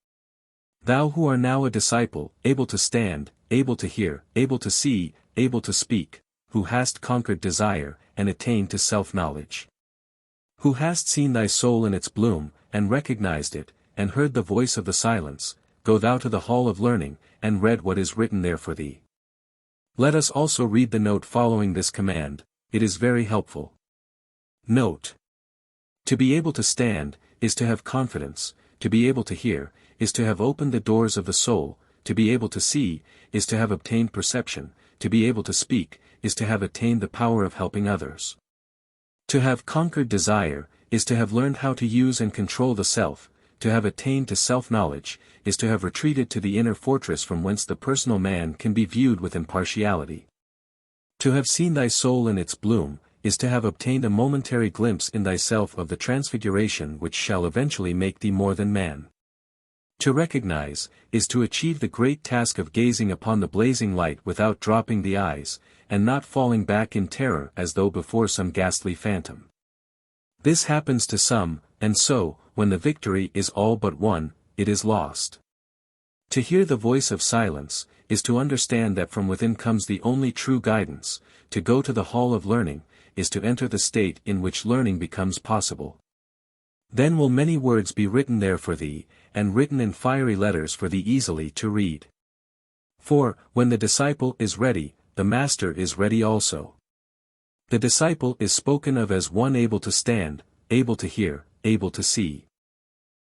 Thou who are now a disciple, able to stand, able to hear, able to see, able to speak, who hast conquered desire, and attained to self-knowledge. Who hast seen thy soul in its bloom, and recognized it, and heard the voice of the silence, go thou to the hall of learning, and read what is written there for thee. Let us also read the note following this command, it is very helpful. Note. To be able to stand, is to have confidence, to be able to hear, is to have opened the doors of the soul, to be able to see, is to have obtained perception, to be able to speak, is to have attained the power of helping others. To have conquered desire, is to have learned how to use and control the self, to have attained to self-knowledge, is to have retreated to the inner fortress from whence the personal man can be viewed with impartiality. To have seen thy soul in its bloom, is to have obtained a momentary glimpse in thyself of the transfiguration which shall eventually make thee more than man. To recognize, is to achieve the great task of gazing upon the blazing light without dropping the eyes, and not falling back in terror as though before some ghastly phantom. This happens to some, and so, when the victory is all but won, it is lost. To hear the voice of silence, is to understand that from within comes the only true guidance. To go to the hall of learning, is to enter the state in which learning becomes possible. Then will many words be written there for thee, and written in fiery letters for thee easily to read. For, when the disciple is ready, the master is ready also. The disciple is spoken of as one able to stand, able to hear, able to see,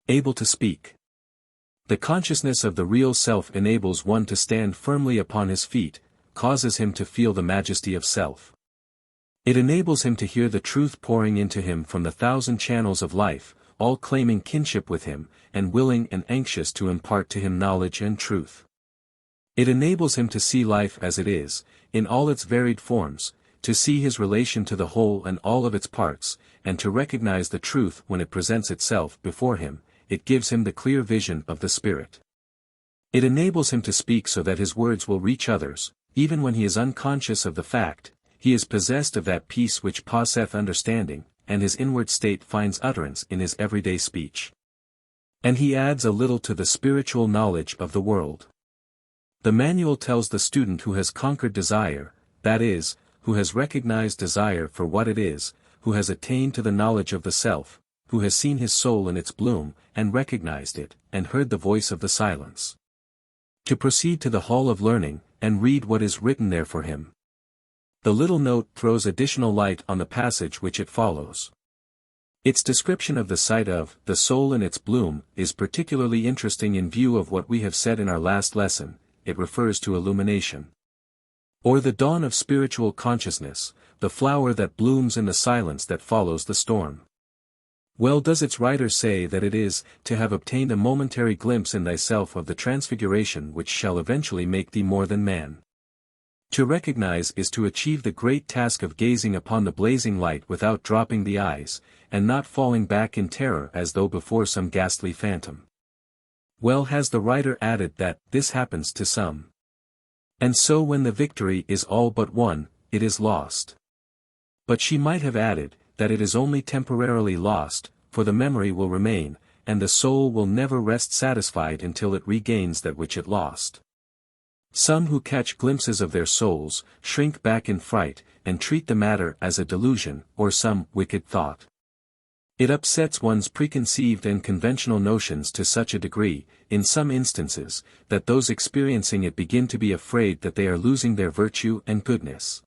able to speak. The consciousness of the real self enables one to stand firmly upon his feet, causes him to feel the majesty of self. It enables him to hear the truth pouring into him from the thousand channels of life, all claiming kinship with him, and willing and anxious to impart to him knowledge and truth. It enables him to see life as it is, in all its varied forms, to see his relation to the whole and all of its parts, and to recognize the truth when it presents itself before him. It gives him the clear vision of the Spirit. It enables him to speak so that his words will reach others, even when he is unconscious of the fact. He is possessed of that peace which passeth understanding, and his inward state finds utterance in his everyday speech. And he adds a little to the spiritual knowledge of the world. The manual tells the student who has conquered desire, that is, who has recognized desire for what it is, who has attained to the knowledge of the self, who has seen his soul in its bloom, and recognized it, and heard the voice of the silence, to proceed to the hall of learning, and read what is written there for him. The little note throws additional light on the passage which it follows. Its description of the sight of the soul in its bloom is particularly interesting in view of what we have said in our last lesson. It refers to illumination, or the dawn of spiritual consciousness, the flower that blooms in the silence that follows the storm. Well does its writer say that it is, to have obtained a momentary glimpse in thyself of the transfiguration which shall eventually make thee more than man. To recognize is to achieve the great task of gazing upon the blazing light without dropping the eyes, and not falling back in terror as though before some ghastly phantom. Well has the writer added that this happens to some. And so when the victory is all but won, it is lost. But she might have added, that it is only temporarily lost, for the memory will remain, and the soul will never rest satisfied until it regains that which it lost. Some who catch glimpses of their souls, shrink back in fright, and treat the matter as a delusion, or some wicked thought. It upsets one's preconceived and conventional notions to such a degree, in some instances, that those experiencing it begin to be afraid that they are losing their virtue and goodness.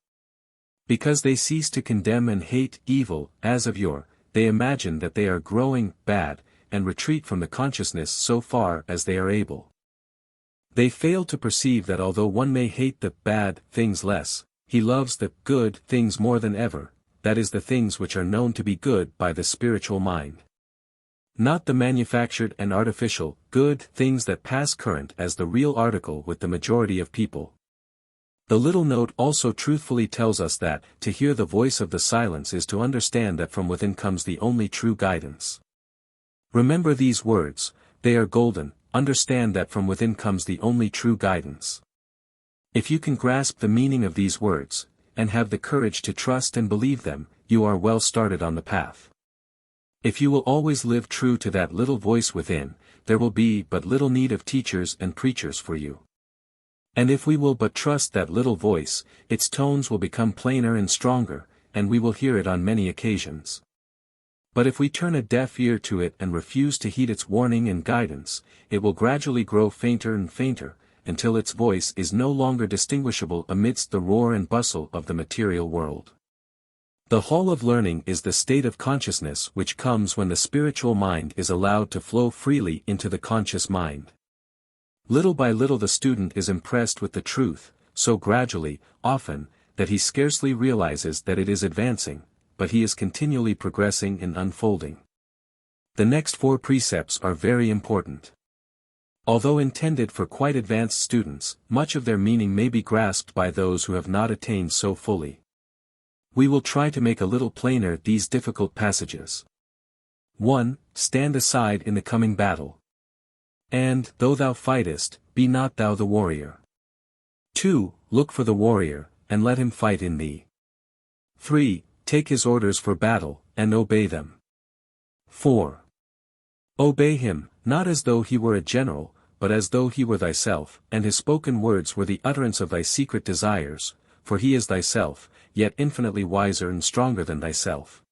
Because they cease to condemn and hate evil, as of yore, they imagine that they are growing bad, and retreat from the consciousness so far as they are able. They fail to perceive that although one may hate the bad things less, he loves the good things more than ever, that is the things which are known to be good by the spiritual mind. Not the manufactured and artificial, good things that pass current as the real article with the majority of people. The little note also truthfully tells us that, to hear the voice of the silence is to understand that from within comes the only true guidance. Remember these words, they are golden, understand that from within comes the only true guidance. If you can grasp the meaning of these words, and have the courage to trust and believe them, you are well started on the path. If you will always live true to that little voice within, there will be but little need of teachers and preachers for you. And if we will but trust that little voice, its tones will become plainer and stronger, and we will hear it on many occasions. But if we turn a deaf ear to it and refuse to heed its warning and guidance, it will gradually grow fainter and fainter, until its voice is no longer distinguishable amidst the roar and bustle of the material world. The hall of learning is the state of consciousness which comes when the spiritual mind is allowed to flow freely into the conscious mind. Little by little the student is impressed with the truth, so gradually, often, that he scarcely realizes that it is advancing, but he is continually progressing and unfolding. The next 4 precepts are very important. Although intended for quite advanced students, much of their meaning may be grasped by those who have not attained so fully. We will try to make a little plainer these difficult passages. 1. Stand aside in the coming battle. And, though thou fightest, be not thou the warrior. 2. Look for the warrior, and let him fight in thee. 3. Take his orders for battle, and obey them. 4. Obey him, not as though he were a general, but as though he were thyself, and his spoken words were the utterance of thy secret desires, for he is thyself, yet infinitely wiser and stronger than thyself.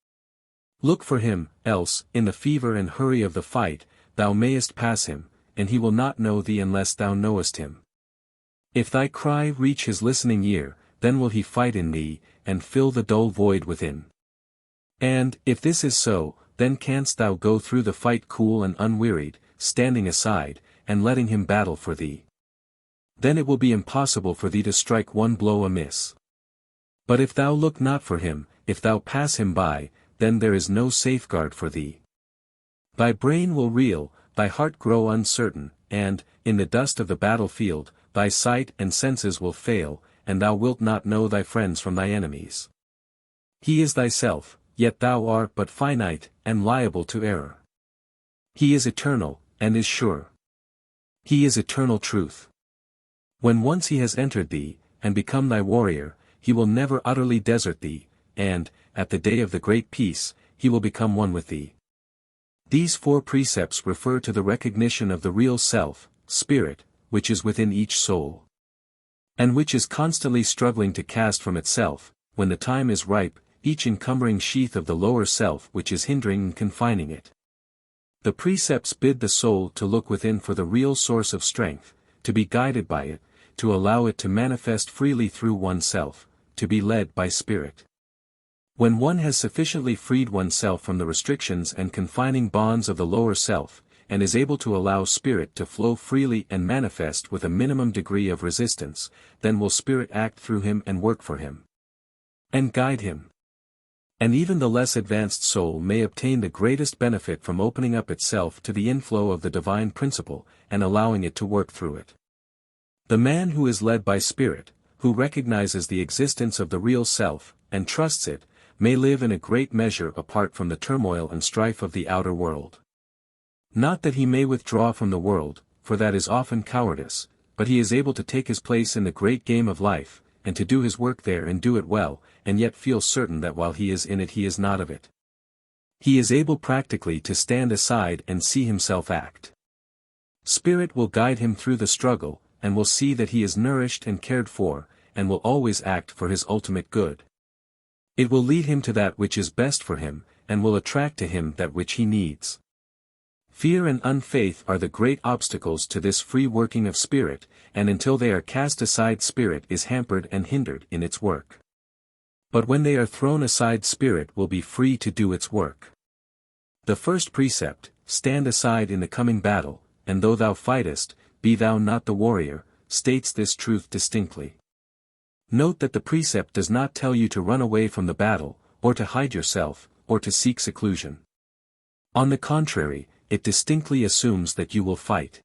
Look for him, else, in the fever and hurry of the fight, thou mayest pass him, and he will not know thee unless thou knowest him. If thy cry reach his listening ear, then will he fight in thee, and fill the dull void within. And, if this is so, then canst thou go through the fight cool and unwearied, standing aside, and letting him battle for thee. Then it will be impossible for thee to strike one blow amiss. But if thou look not for him, if thou pass him by, then there is no safeguard for thee. Thy brain will reel, thy heart grow uncertain, and, in the dust of the battlefield, thy sight and senses will fail, and thou wilt not know thy friends from thy enemies. He is thyself, yet thou art but finite, and liable to error. He is eternal, and is sure. He is eternal truth. When once he has entered thee, and become thy warrior, he will never utterly desert thee, and, at the day of the great peace, he will become one with thee. These 4 precepts refer to the recognition of the real self, spirit, which is within each soul. And which is constantly struggling to cast from itself, when the time is ripe, each encumbering sheath of the lower self which is hindering and confining it. The precepts bid the soul to look within for the real source of strength, to be guided by it, to allow it to manifest freely through oneself, to be led by spirit. When one has sufficiently freed oneself from the restrictions and confining bonds of the lower self, and is able to allow spirit to flow freely and manifest with a minimum degree of resistance, then will spirit act through him and work for him. And guide him. And even the less advanced soul may obtain the greatest benefit from opening up itself to the inflow of the divine principle, and allowing it to work through it. The man who is led by spirit, who recognizes the existence of the real self, and trusts it, may live in a great measure apart from the turmoil and strife of the outer world. Not that he may withdraw from the world, for that is often cowardice, but he is able to take his place in the great game of life, and to do his work there and do it well, and yet feel certain that while he is in it he is not of it. He is able practically to stand aside and see himself act. Spirit will guide him through the struggle, and will see that he is nourished and cared for, and will always act for his ultimate good. It will lead him to that which is best for him, and will attract to him that which he needs. Fear and unfaith are the great obstacles to this free working of spirit, and until they are cast aside spirit is hampered and hindered in its work. But when they are thrown aside spirit will be free to do its work. The first precept, stand aside in the coming battle, and though thou fightest, be thou not the warrior, states this truth distinctly. Note that the precept does not tell you to run away from the battle, or to hide yourself, or to seek seclusion. On the contrary, it distinctly assumes that you will fight.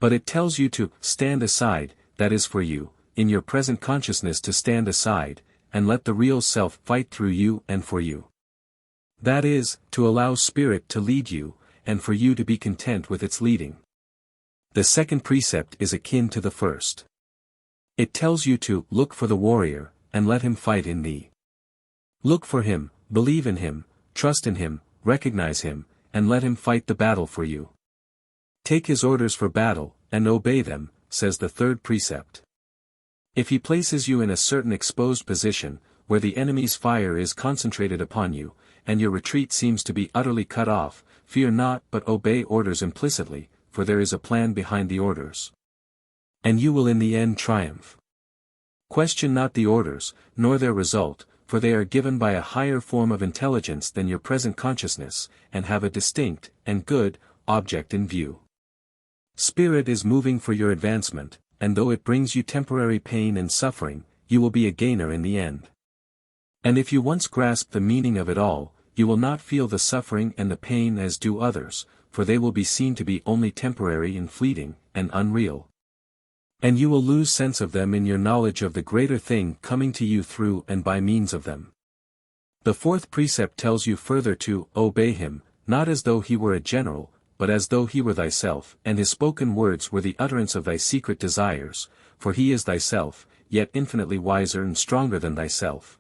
But it tells you to stand aside, that is for you, in your present consciousness to stand aside, and let the real self fight through you and for you. That is, to allow spirit to lead you, and for you to be content with its leading. The second precept is akin to the first. It tells you to look for the warrior, and let him fight in thee. Look for him, believe in him, trust in him, recognize him, and let him fight the battle for you. Take his orders for battle, and obey them, says the third precept. If he places you in a certain exposed position, where the enemy's fire is concentrated upon you, and your retreat seems to be utterly cut off, fear not but obey orders implicitly, for there is a plan behind the orders. And you will in the end triumph. Question not the orders, nor their result, for they are given by a higher form of intelligence than your present consciousness, and have a distinct, and good, object in view. Spirit is moving for your advancement, and though it brings you temporary pain and suffering, you will be a gainer in the end. And if you once grasp the meaning of it all, you will not feel the suffering and the pain as do others, for they will be seen to be only temporary and fleeting, and unreal. And you will lose sense of them in your knowledge of the greater thing coming to you through and by means of them. The fourth precept tells you further to obey him, not as though he were a general, but as though he were thyself, and his spoken words were the utterance of thy secret desires, for he is thyself, yet infinitely wiser and stronger than thyself.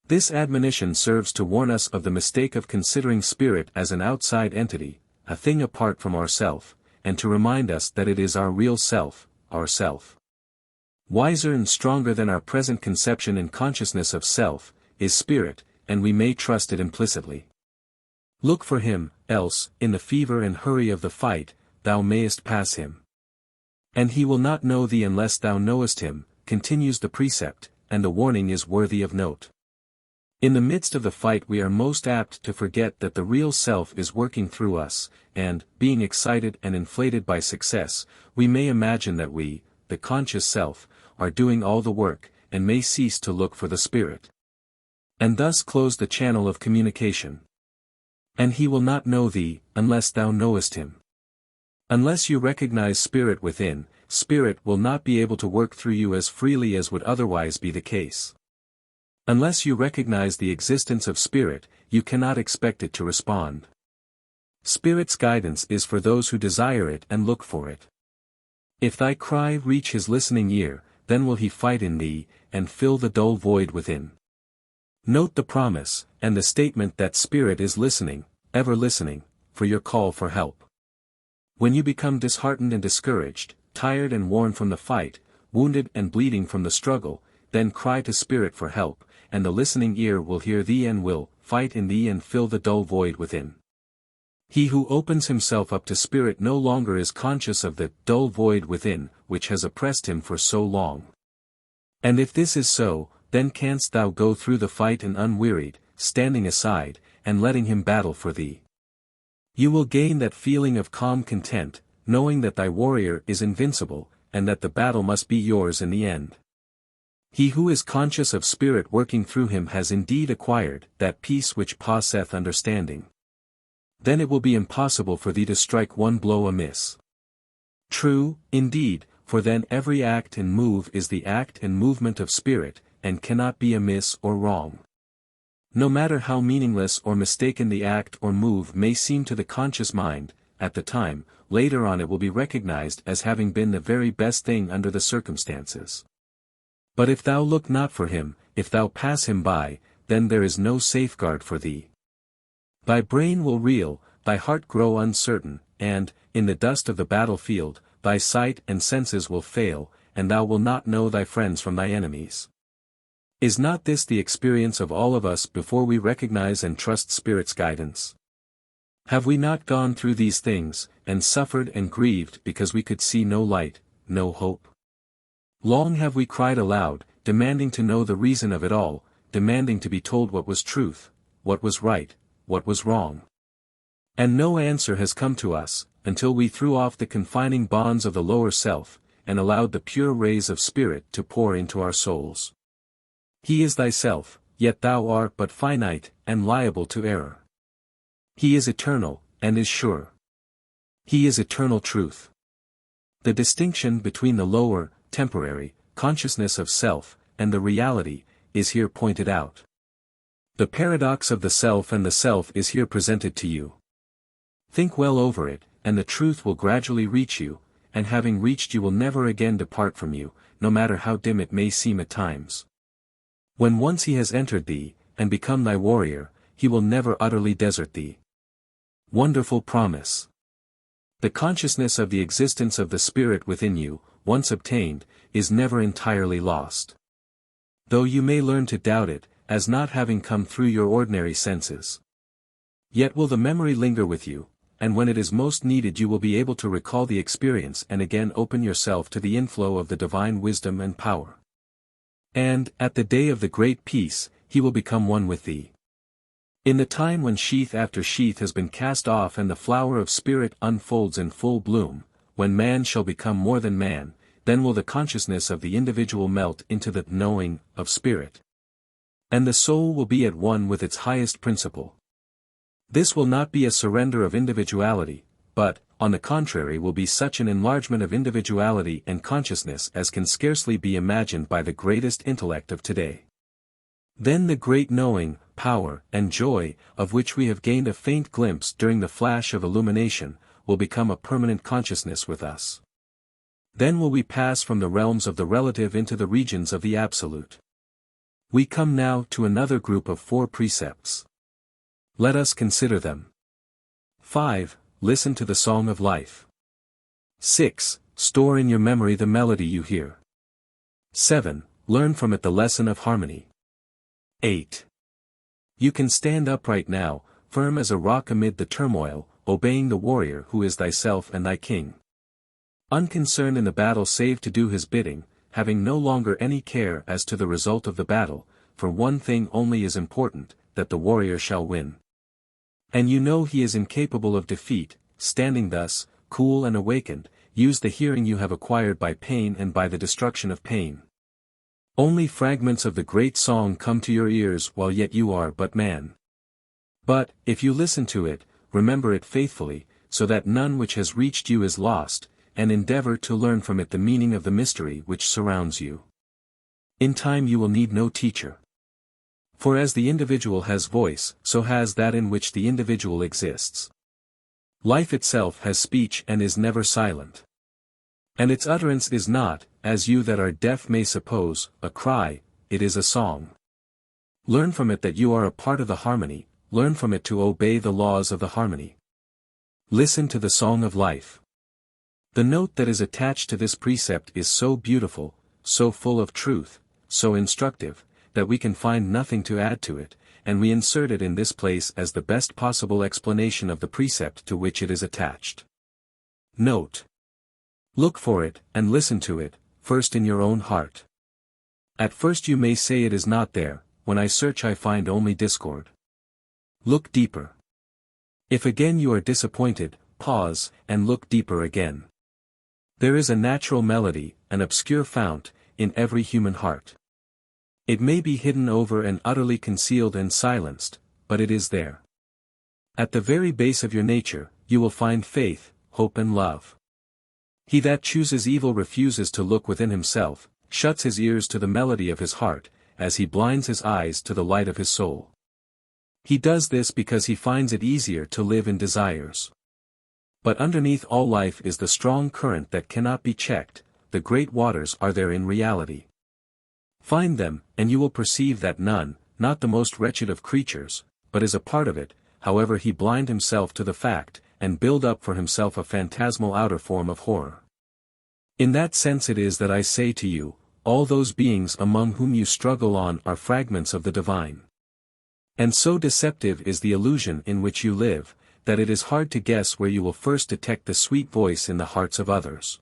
This admonition serves to warn us of the mistake of considering spirit as an outside entity, a thing apart from ourself, and to remind us that it is our real self, ourself. Wiser and stronger than our present conception and consciousness of self, is spirit, and we may trust it implicitly. Look for him, else, in the fever and hurry of the fight, thou mayest pass him. And he will not know thee unless thou knowest him, continues the precept, and the warning is worthy of note. In the midst of the fight we are most apt to forget that the real self is working through us, and, being excited and inflated by success, we may imagine that we, the conscious self, are doing all the work, and may cease to look for the spirit. And thus close the channel of communication. And he will not know thee, unless thou knowest him. Unless you recognize spirit within, spirit will not be able to work through you as freely as would otherwise be the case. Unless you recognize the existence of spirit, you cannot expect it to respond. Spirit's guidance is for those who desire it and look for it. If thy cry reach his listening ear, then will he fight in thee, and fill the dull void within. Note the promise, and the statement that spirit is listening, ever listening, for your call for help. When you become disheartened and discouraged, tired and worn from the fight, wounded and bleeding from the struggle, then cry to spirit for help, and the listening ear will hear thee and will fight in thee and fill the dull void within. He who opens himself up to spirit no longer is conscious of the dull void within, which has oppressed him for so long. And if this is so, then canst thou go through the fight and unwearied, standing aside, and letting him battle for thee. You will gain that feeling of calm content, knowing that thy warrior is invincible, and that the battle must be yours in the end. He who is conscious of spirit working through him has indeed acquired that peace which passeth understanding. Then it will be impossible for thee to strike one blow amiss. True, indeed, for then every act and move is the act and movement of spirit, and cannot be amiss or wrong. No matter how meaningless or mistaken the act or move may seem to the conscious mind, at the time, later on it will be recognized as having been the very best thing under the circumstances. But if thou look not for him, if thou pass him by, then there is no safeguard for thee. Thy brain will reel, thy heart grow uncertain, and, in the dust of the battlefield, thy sight and senses will fail, and thou wilt not know thy friends from thy enemies. Is not this the experience of all of us before we recognize and trust Spirit's guidance? Have we not gone through these things, and suffered and grieved because we could see no light, no hope? Long have we cried aloud, demanding to know the reason of it all, demanding to be told what was truth, what was right, what was wrong. And no answer has come to us, until we threw off the confining bonds of the lower self, and allowed the pure rays of Spirit to pour into our souls. He is thyself, yet thou art but finite, and liable to error. He is eternal, and is sure. He is eternal truth. The distinction between the lower, temporary, consciousness of self, and the reality, is here pointed out. The paradox of the self and the self is here presented to you. Think well over it, and the truth will gradually reach you, and having reached you will never again depart from you, no matter how dim it may seem at times. When once he has entered thee, and become thy warrior, he will never utterly desert thee. Wonderful promise! The consciousness of the existence of the Spirit within you, once obtained, is never entirely lost. Though you may learn to doubt it, as not having come through your ordinary senses. Yet will the memory linger with you, and when it is most needed you will be able to recall the experience and again open yourself to the inflow of the divine wisdom and power. And, at the day of the great peace, he will become one with thee. In the time when sheath after sheath has been cast off and the flower of spirit unfolds in full bloom, when man shall become more than man, then will the consciousness of the individual melt into the knowing of spirit. And the soul will be at one with its highest principle. This will not be a surrender of individuality, but, on the contrary, will be such an enlargement of individuality and consciousness as can scarcely be imagined by the greatest intellect of today. Then the great knowing, power and joy, of which we have gained a faint glimpse during the flash of illumination, will become a permanent consciousness with us. Then will we pass from the realms of the relative into the regions of the absolute. We come now to another group of 4 precepts. Let us consider them. 5. Listen to the song of life. 6. Store in your memory the melody you hear. 7. Learn from it the lesson of harmony. 8. You can stand upright now, firm as a rock amid the turmoil, obeying the warrior who is thyself and thy king. Unconcerned in the battle save to do his bidding, having no longer any care as to the result of the battle, for one thing only is important, that the warrior shall win. And you know he is incapable of defeat, standing thus, cool and awakened, use the hearing you have acquired by pain and by the destruction of pain. Only fragments of the great song come to your ears while yet you are but man. But, if you listen to it, remember it faithfully, so that none which has reached you is lost, and endeavor to learn from it the meaning of the mystery which surrounds you. In time you will need no teacher. For as the individual has voice, so has that in which the individual exists. Life itself has speech and is never silent. And its utterance is not, as you that are deaf may suppose, a cry, it is a song. Learn from it that you are a part of the harmony, learn from it to obey the laws of the harmony. Listen to the song of life. The note that is attached to this precept is so beautiful, so full of truth, so instructive, that we can find nothing to add to it, and we insert it in this place as the best possible explanation of the precept to which it is attached. Note. Look for it, and listen to it, first in your own heart. At first you may say it is not there, when I search I find only discord. Look deeper. If again you are disappointed, pause, and look deeper again. There is a natural melody, an obscure fount, in every human heart. It may be hidden over and utterly concealed and silenced, but it is there. At the very base of your nature, you will find faith, hope and love. He that chooses evil refuses to look within himself, shuts his ears to the melody of his heart, as he blinds his eyes to the light of his soul. He does this because he finds it easier to live in desires. But underneath all life is the strong current that cannot be checked, the great waters are there in reality. Find them, and you will perceive that none, not the most wretched of creatures, but is a part of it, however he blind himself to the fact, and build up for himself a phantasmal outer form of horror. In that sense it is that I say to you, all those beings among whom you struggle on are fragments of the divine. And so deceptive is the illusion in which you live, that it is hard to guess where you will first detect the sweet voice in the hearts of others.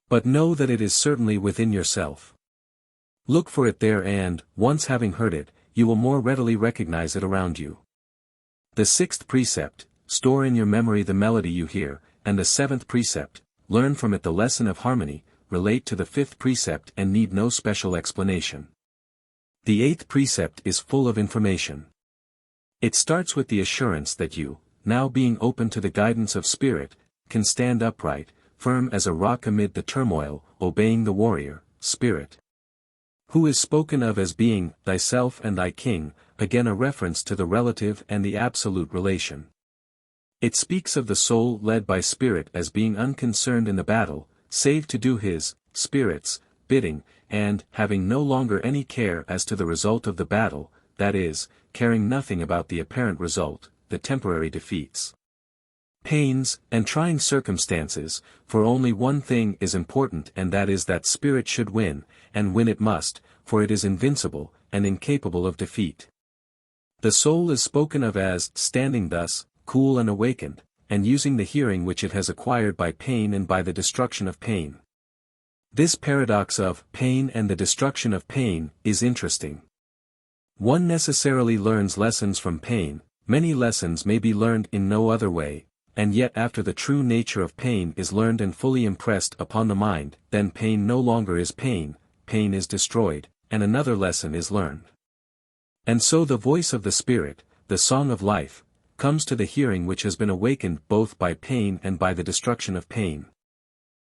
But know that it is certainly within yourself. Look for it there and, once having heard it, you will more readily recognize it around you. The 6th precept, store in your memory the melody you hear, and the 7th precept, learn from it the lesson of harmony, relate to the 5th precept and need no special explanation. The 8th precept is full of information. It starts with the assurance that you, now being open to the guidance of spirit, can stand upright, firm as a rock amid the turmoil, obeying the warrior, spirit. Who is spoken of as being, thyself and thy king, again a reference to the relative and the absolute relation. It speaks of the soul led by spirit as being unconcerned in the battle, save to do his, spirit's, bidding, and, having no longer any care as to the result of the battle, that is, caring nothing about the apparent result, the temporary defeats, pains, and trying circumstances, for only one thing is important and that is that spirit should win, and win it must, for it is invincible, and incapable of defeat. The soul is spoken of as standing thus, cool and awakened, and using the hearing which it has acquired by pain and by the destruction of pain. This paradox of pain and the destruction of pain is interesting. One necessarily learns lessons from pain. Many lessons may be learned in no other way, and yet after the true nature of pain is learned and fully impressed upon the mind, then pain no longer is pain, pain is destroyed, and another lesson is learned. And so the voice of the spirit, the song of life, comes to the hearing which has been awakened both by pain and by the destruction of pain.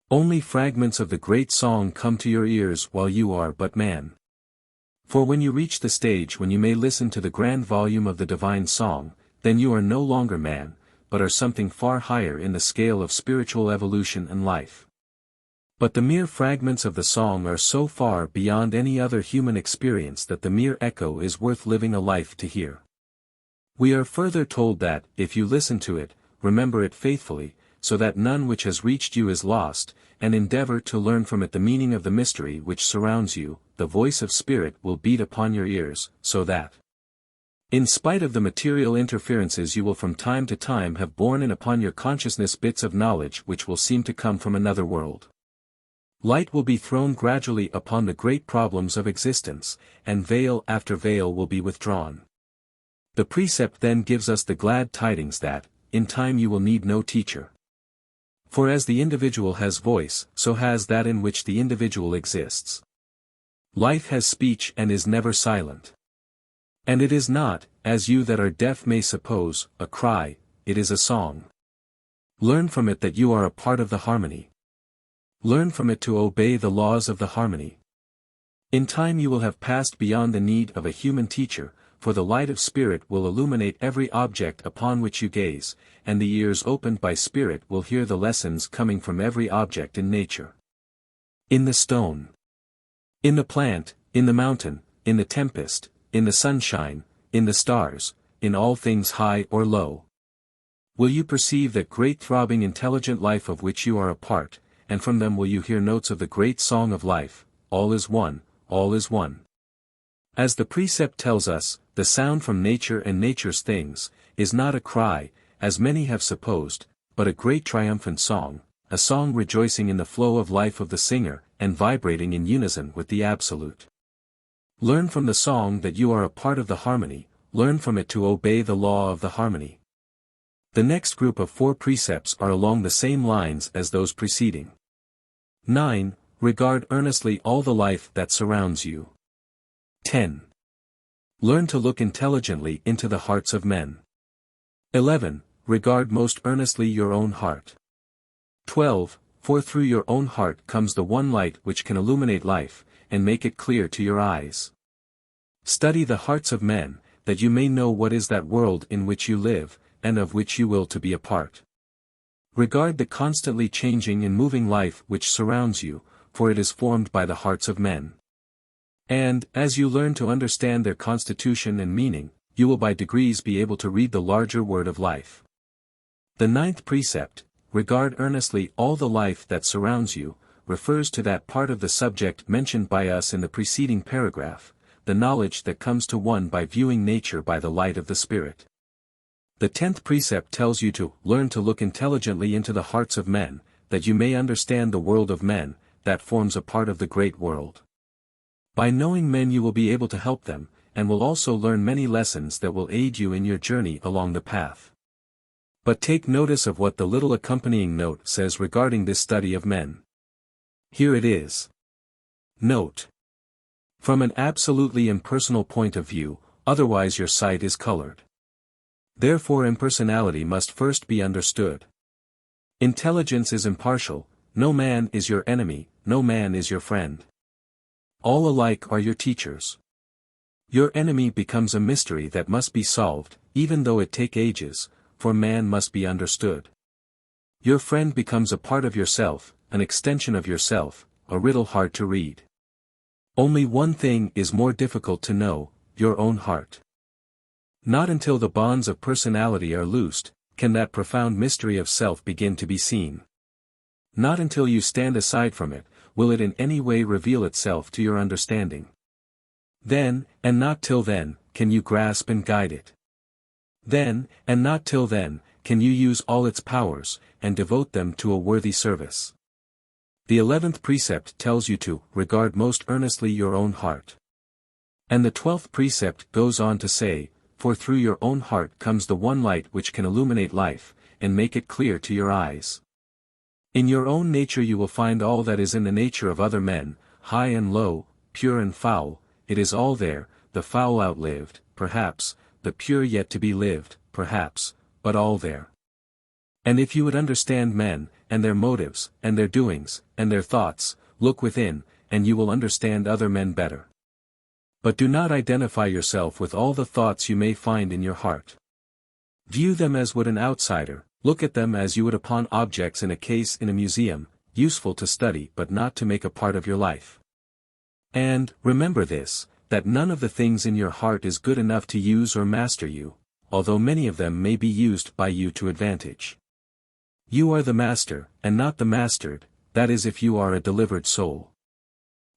Only fragments of the great song come to your ears while you are but man. For when you reach the stage when you may listen to the grand volume of the divine song, then you are no longer man, but are something far higher in the scale of spiritual evolution and life. But the mere fragments of the song are so far beyond any other human experience that the mere echo is worth living a life to hear. We are further told that, if you listen to it, remember it faithfully, so that none which has reached you is lost, and endeavor to learn from it the meaning of the mystery which surrounds you, the voice of spirit will beat upon your ears, so that, in spite of the material interferences, you will from time to time have borne in upon your consciousness bits of knowledge which will seem to come from another world. Light will be thrown gradually upon the great problems of existence, and veil after veil will be withdrawn. The precept then gives us the glad tidings that, in time you will need no teacher. For as the individual has voice, so has that in which the individual exists. Life has speech and is never silent. And it is not, as you that are deaf may suppose, a cry, it is a song. Learn from it that you are a part of the harmony. Learn from it to obey the laws of the harmony. In time you will have passed beyond the need of a human teacher, for the light of spirit will illuminate every object upon which you gaze, and the ears opened by spirit will hear the lessons coming from every object in nature. In the stone, in the plant, in the mountain, in the tempest, in the sunshine, in the stars, in all things high or low. Will you perceive that great throbbing intelligent life of which you are a part, and from them will you hear notes of the great song of life, all is one, all is one. As the precept tells us, the sound from nature and nature's things, is not a cry, as many have supposed, but a great triumphant song, a song rejoicing in the flow of life of the singer, and vibrating in unison with the Absolute. Learn from the song that you are a part of the harmony, learn from it to obey the law of the harmony. The next group of 4 precepts are along the same lines as those preceding. 9. Regard earnestly all the life that surrounds you. 10. Learn to look intelligently into the hearts of men. 11. Regard most earnestly your own heart. 12. For through your own heart comes the one light which can illuminate life, and make it clear to your eyes. Study the hearts of men, that you may know what is that world in which you live, and of which you will to be a part. Regard the constantly changing and moving life which surrounds you, for it is formed by the hearts of men. And, as you learn to understand their constitution and meaning, you will by degrees be able to read the larger word of life. The 9th precept, regard earnestly all the life that surrounds you, refers to that part of the subject mentioned by us in the preceding paragraph, the knowledge that comes to one by viewing nature by the light of the Spirit. The 10th precept tells you to learn to look intelligently into the hearts of men, that you may understand the world of men, that forms a part of the great world. By knowing men you will be able to help them, and will also learn many lessons that will aid you in your journey along the path. But take notice of what the little accompanying note says regarding this study of men. Here it is. Note. From an absolutely impersonal point of view, otherwise your sight is colored. Therefore impersonality must first be understood. Intelligence is impartial, no man is your enemy, no man is your friend. All alike are your teachers. Your enemy becomes a mystery that must be solved, even though it take ages, for man must be understood. Your friend becomes a part of yourself, an extension of yourself, a riddle hard to read. Only one thing is more difficult to know, your own heart. Not until the bonds of personality are loosed, can that profound mystery of self begin to be seen. Not until you stand aside from it, will it in any way reveal itself to your understanding. Then, and not till then, can you grasp and guide it. Then, and not till then, can you use all its powers, and devote them to a worthy service. The 11th precept tells you to regard most earnestly your own heart. And the 12th precept goes on to say, for through your own heart comes the one light which can illuminate life, and make it clear to your eyes. In your own nature you will find all that is in the nature of other men, high and low, pure and foul, it is all there, the foul outlived, perhaps, the pure yet to be lived, perhaps, but all there. And if you would understand men, and their motives, and their doings, and their thoughts, look within, and you will understand other men better. But do not identify yourself with all the thoughts you may find in your heart. View them as would an outsider, look at them as you would upon objects in a case in a museum, useful to study but not to make a part of your life. And, remember this, that none of the things in your heart is good enough to use or master you, although many of them may be used by you to advantage. You are the master, and not the mastered, that is if you are a delivered soul.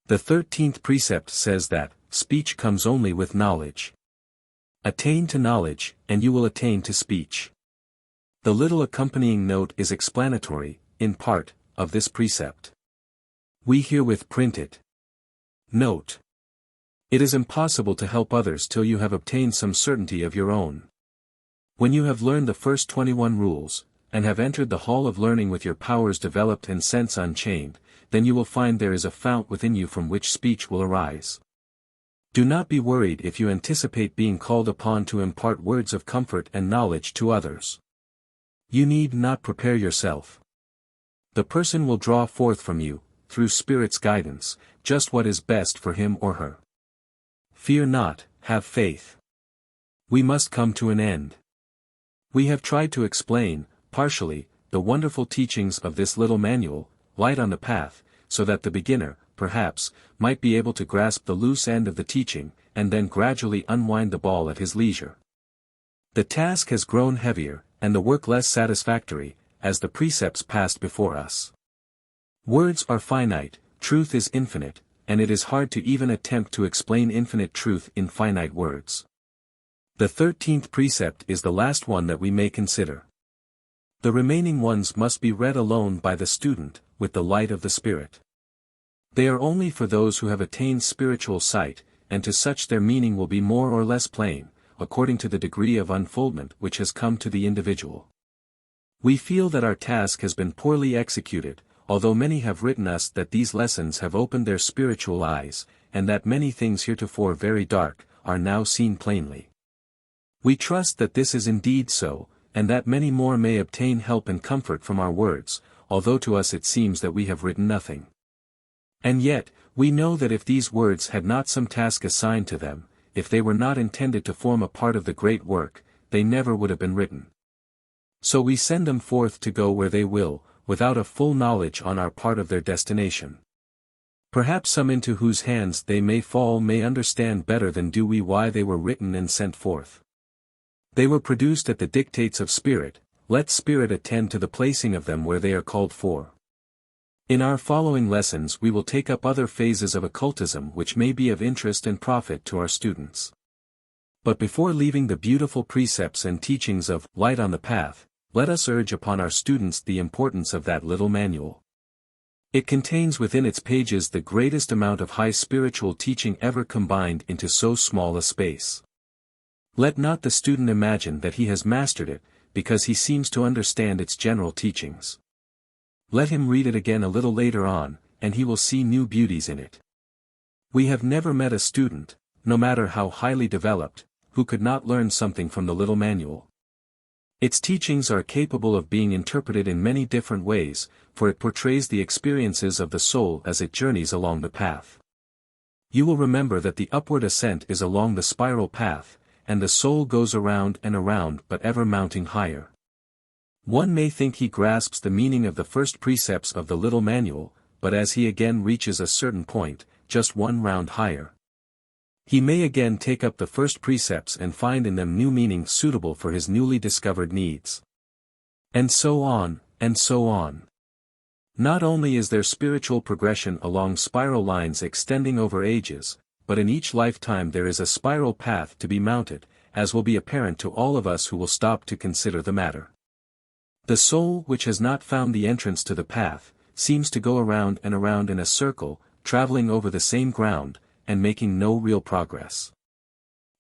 The 13th precept says that, speech comes only with knowledge. Attain to knowledge, and you will attain to speech. The little accompanying note is explanatory, in part, of this precept. We herewith print it. Note. It is impossible to help others till you have obtained some certainty of your own. When you have learned the first 21 rules, and have entered the hall of learning with your powers developed and sense unchained, then you will find there is a fount within you from which speech will arise. Do not be worried if you anticipate being called upon to impart words of comfort and knowledge to others. You need not prepare yourself. The person will draw forth from you, through Spirit's guidance, just what is best for him or her. Fear not, have faith. We must come to an end. We have tried to explain, partially, the wonderful teachings of this little manual, Light on the Path, so that the beginner, perhaps, might be able to grasp the loose end of the teaching, and then gradually unwind the ball at his leisure. The task has grown heavier, and the work less satisfactory, as the precepts passed before us. Words are finite, truth is infinite, and it is hard to even attempt to explain infinite truth in finite words. The 13th precept is the last one that we may consider. The remaining ones must be read alone by the student, with the light of the Spirit. They are only for those who have attained spiritual sight, and to such their meaning will be more or less plain, according to the degree of unfoldment which has come to the individual. We feel that our task has been poorly executed, although many have written us that these lessons have opened their spiritual eyes, and that many things heretofore very dark, are now seen plainly. We trust that this is indeed so, and that many more may obtain help and comfort from our words, although to us it seems that we have written nothing. And yet, we know that if these words had not some task assigned to them, if they were not intended to form a part of the great work, they never would have been written. So we send them forth to go where they will, without a full knowledge on our part of their destination. Perhaps some into whose hands they may fall may understand better than do we why they were written and sent forth. They were produced at the dictates of Spirit, let Spirit attend to the placing of them where they are called for. In our following lessons we will take up other phases of occultism which may be of interest and profit to our students. But before leaving the beautiful precepts and teachings of Light on the Path, let us urge upon our students the importance of that little manual. It contains within its pages the greatest amount of high spiritual teaching ever combined into so small a space. Let not the student imagine that he has mastered it, because he seems to understand its general teachings. Let him read it again a little later on, and he will see new beauties in it. We have never met a student, no matter how highly developed, who could not learn something from the little manual. Its teachings are capable of being interpreted in many different ways, for it portrays the experiences of the soul as it journeys along the path. You will remember that the upward ascent is along the spiral path, and the soul goes around and around but ever mounting higher. One may think he grasps the meaning of the first precepts of the little manual, but as he again reaches a certain point, just one round higher, he may again take up the first precepts and find in them new meaning suitable for his newly discovered needs. And so on, and so on. Not only is there spiritual progression along spiral lines extending over ages, but in each lifetime there is a spiral path to be mounted, as will be apparent to all of us who will stop to consider the matter. The soul which has not found the entrance to the path, seems to go around and around in a circle, traveling over the same ground, and making no real progress.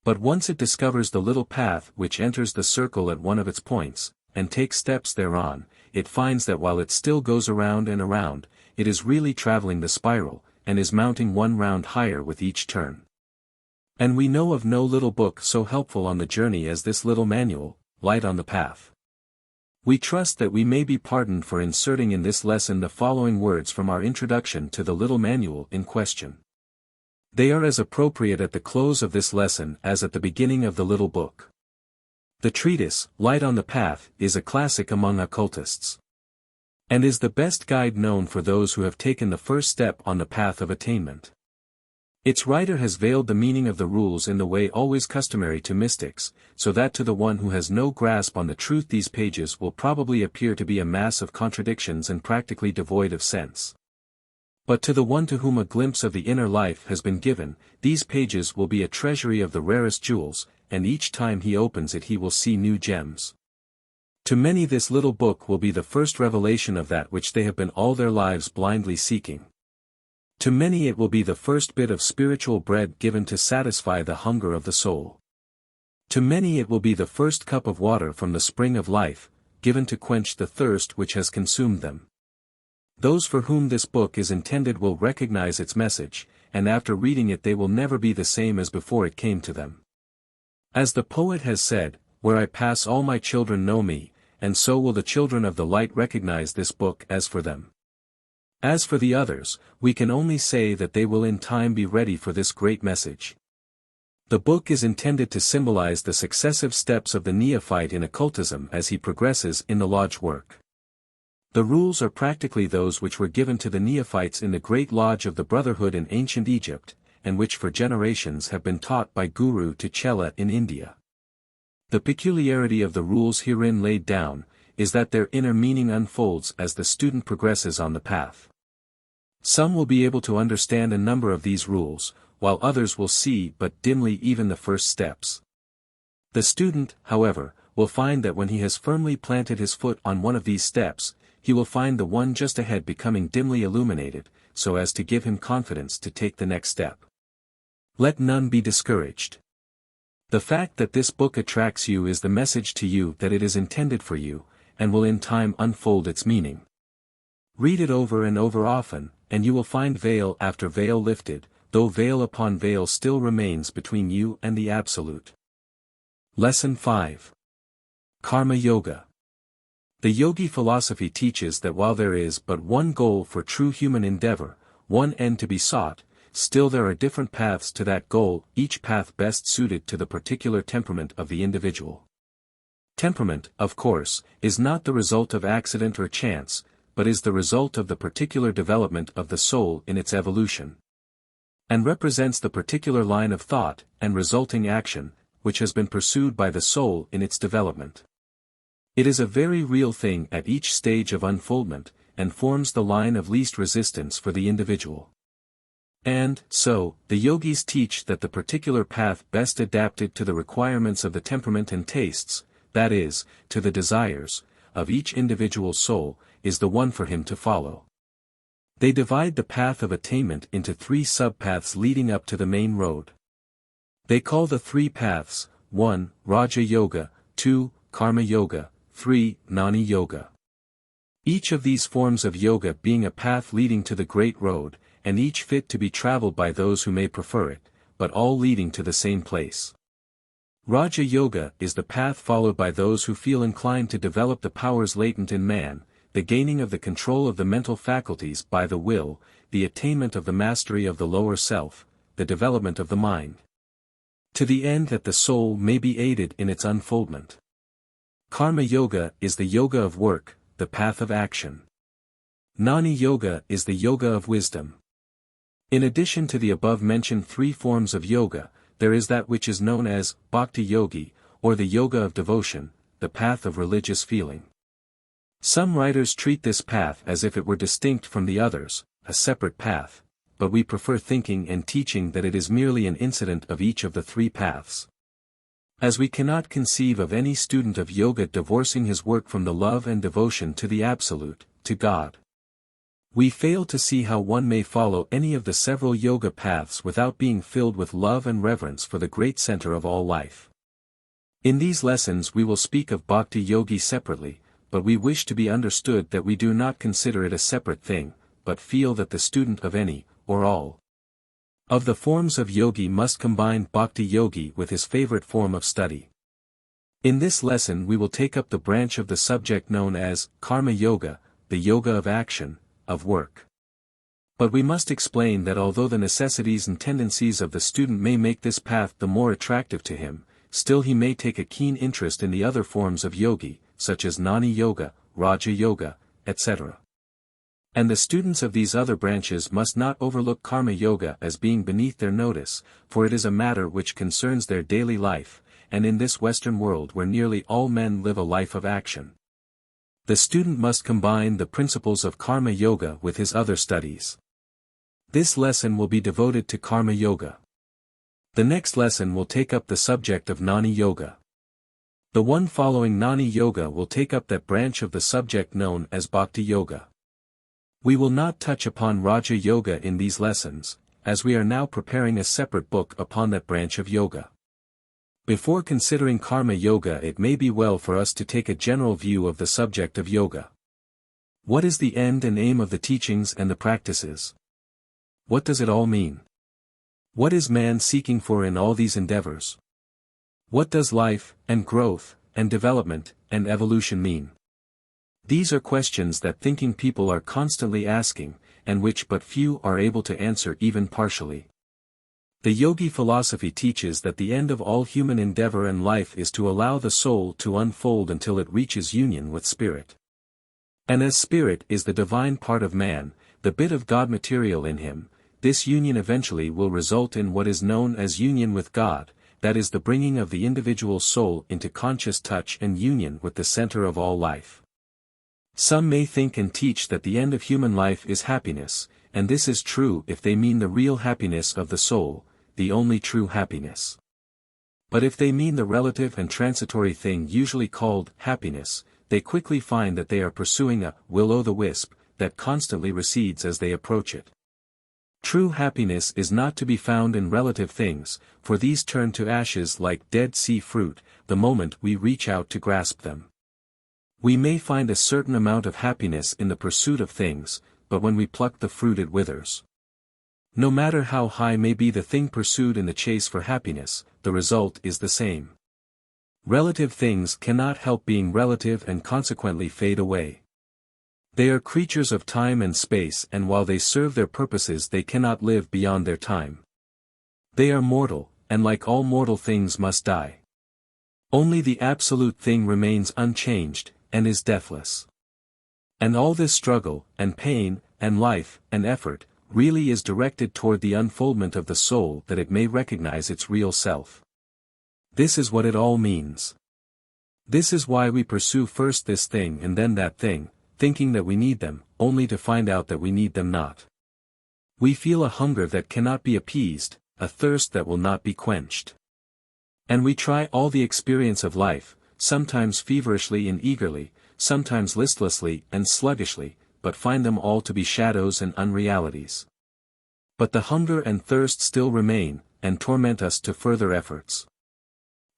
But once it discovers the little path which enters the circle at one of its points, and takes steps thereon, it finds that while it still goes around and around, it is really traveling the spiral, and is mounting one round higher with each turn. And we know of no little book so helpful on the journey as this little manual, Light on the Path. We trust that we may be pardoned for inserting in this lesson the following words from our introduction to the little manual in question. They are as appropriate at the close of this lesson as at the beginning of the little book. The treatise, Light on the Path, is a classic among occultists, and is the best guide known for those who have taken the first step on the path of attainment. Its writer has veiled the meaning of the rules in the way always customary to mystics, so that to the one who has no grasp on the truth these pages will probably appear to be a mass of contradictions and practically devoid of sense. But to the one to whom a glimpse of the inner life has been given, these pages will be a treasury of the rarest jewels, and each time he opens it he will see new gems. To many this little book will be the first revelation of that which they have been all their lives blindly seeking. To many it will be the first bit of spiritual bread given to satisfy the hunger of the soul. To many it will be the first cup of water from the spring of life, given to quench the thirst which has consumed them. Those for whom this book is intended will recognize its message, and after reading it they will never be the same as before it came to them. As the poet has said, "Where I pass all my children know me," and so will the children of the light recognize this book as for them. As for the others, we can only say that they will in time be ready for this great message. The book is intended to symbolize the successive steps of the neophyte in occultism as he progresses in the lodge work. The rules are practically those which were given to the neophytes in the Great Lodge of the Brotherhood in ancient Egypt, and which for generations have been taught by Guru to Chela in India. The peculiarity of the rules herein laid down, is that their inner meaning unfolds as the student progresses on the path. Some will be able to understand a number of these rules, while others will see but dimly even the first steps. The student, however, will find that when he has firmly planted his foot on one of these steps, he will find the one just ahead becoming dimly illuminated, so as to give him confidence to take the next step. Let none be discouraged. The fact that this book attracts you is the message to you that it is intended for you, and will in time unfold its meaning. Read it over and over often, and you will find veil after veil lifted, though veil upon veil still remains between you and the Absolute. Lesson 5. Karma Yoga. The yogi philosophy teaches that while there is but one goal for true human endeavor, one end to be sought, still there are different paths to that goal, each path best suited to the particular temperament of the individual. Temperament, of course, is not the result of accident or chance, but is the result of the particular development of the soul in its evolution, and represents the particular line of thought and resulting action, which has been pursued by the soul in its development. It is a very real thing at each stage of unfoldment, and forms the line of least resistance for the individual. And, so, the yogis teach that the particular path best adapted to the requirements of the temperament and tastes, that is, to the desires, of each individual soul, is the one for him to follow. They divide the path of attainment into 3 sub-paths leading up to the main road. They call the 3 paths, 1. Raja Yoga, 2. Karma Yoga, 3. Gnani Yoga. Each of these forms of yoga being a path leading to the Great Road, and each fit to be traveled by those who may prefer it, but all leading to the same place. Raja Yoga is the path followed by those who feel inclined to develop the powers latent in man, the gaining of the control of the mental faculties by the will, the attainment of the mastery of the lower self, the development of the mind, to the end that the soul may be aided in its unfoldment. Karma Yoga is the yoga of work, the path of action. Gnani Yoga is the yoga of wisdom. In addition to the above-mentioned 3 forms of yoga, there is that which is known as Bhakti Yogi, or the yoga of devotion, the path of religious feeling. Some writers treat this path as if it were distinct from the others, a separate path, but we prefer thinking and teaching that it is merely an incident of each of the 3 paths. As we cannot conceive of any student of yoga divorcing his work from the love and devotion to the Absolute, to God, we fail to see how one may follow any of the several yoga paths without being filled with love and reverence for the great center of all life. In these lessons we will speak of Bhakti Yogi separately, but we wish to be understood that we do not consider it a separate thing, but feel that the student of any, or all, of the forms of yogi must combine Bhakti Yogi with his favorite form of study. In this lesson we will take up the branch of the subject known as Karma Yoga, the yoga of action, of work. But we must explain that although the necessities and tendencies of the student may make this path the more attractive to him, still he may take a keen interest in the other forms of yogi, such as Gnani Yoga, Raja Yoga, etc. And the students of these other branches must not overlook Karma Yoga as being beneath their notice, for it is a matter which concerns their daily life, and in this Western world where nearly all men live a life of action. The student must combine the principles of Karma Yoga with his other studies. This lesson will be devoted to Karma Yoga. The next lesson will take up the subject of Gnani Yoga. The one following Gnani Yoga will take up that branch of the subject known as Bhakti Yoga. We will not touch upon Raja Yoga in these lessons, as we are now preparing a separate book upon that branch of yoga. Before considering Karma Yoga, it may be well for us to take a general view of the subject of yoga. What is the end and aim of the teachings and the practices? What does it all mean? What is man seeking for in all these endeavors? What does life, and growth, and development, and evolution mean? These are questions that thinking people are constantly asking, and which but few are able to answer even partially. The yogi philosophy teaches that the end of all human endeavor and life is to allow the soul to unfold until it reaches union with spirit. And as spirit is the divine part of man, the bit of God material in him, this union eventually will result in what is known as union with God, that is the bringing of the individual soul into conscious touch and union with the center of all life. Some may think and teach that the end of human life is happiness, and this is true if they mean the real happiness of the soul, the only true happiness. But if they mean the relative and transitory thing usually called happiness, they quickly find that they are pursuing a will-o'-the-wisp that constantly recedes as they approach it. True happiness is not to be found in relative things, for these turn to ashes like Dead Sea fruit, the moment we reach out to grasp them. We may find a certain amount of happiness in the pursuit of things, but when we pluck the fruit it withers. No matter how high may be the thing pursued in the chase for happiness, the result is the same. Relative things cannot help being relative and consequently fade away. They are creatures of time and space, and while they serve their purposes they cannot live beyond their time. They are mortal, and like all mortal things must die. Only the absolute thing remains unchanged, and is deathless. And all this struggle, and pain, and life, and effort, really is directed toward the unfoldment of the soul that it may recognize its real self. This is what it all means. This is why we pursue first this thing and then that thing, thinking that we need them, only to find out that we need them not. We feel a hunger that cannot be appeased, a thirst that will not be quenched. And we try all the experience of life, sometimes feverishly and eagerly, sometimes listlessly and sluggishly, but find them all to be shadows and unrealities. But the hunger and thirst still remain, and torment us to further efforts.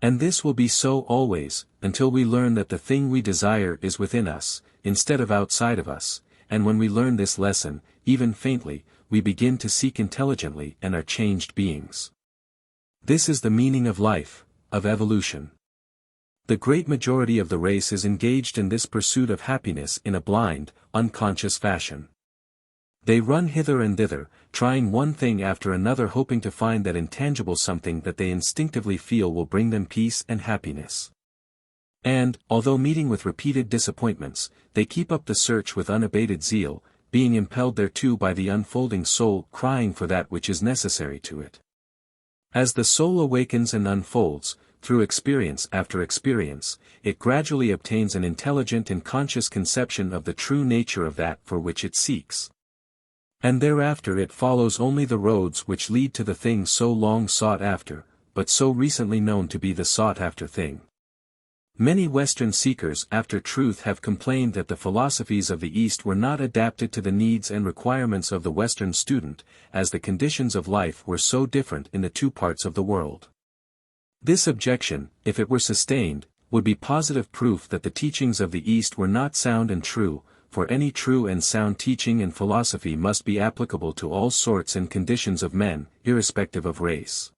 And this will be so always, until we learn that the thing we desire is within us, instead of outside of us, and when we learn this lesson, even faintly, we begin to seek intelligently and are changed beings. This is the meaning of life, of evolution. The great majority of the race is engaged in this pursuit of happiness in a blind, unconscious fashion. They run hither and thither, trying one thing after another, hoping to find that intangible something that they instinctively feel will bring them peace and happiness. And, although meeting with repeated disappointments, they keep up the search with unabated zeal, being impelled thereto by the unfolding soul crying for that which is necessary to it. As the soul awakens and unfolds, through experience after experience, it gradually obtains an intelligent and conscious conception of the true nature of that for which it seeks. And thereafter it follows only the roads which lead to the thing so long sought after, but so recently known to be the sought-after thing. Many Western seekers after truth have complained that the philosophies of the East were not adapted to the needs and requirements of the Western student, as the conditions of life were so different in the two parts of the world. This objection, if it were sustained, would be positive proof that the teachings of the East were not sound and true, for any true and sound teaching and philosophy must be applicable to all sorts and conditions of men, irrespective of race,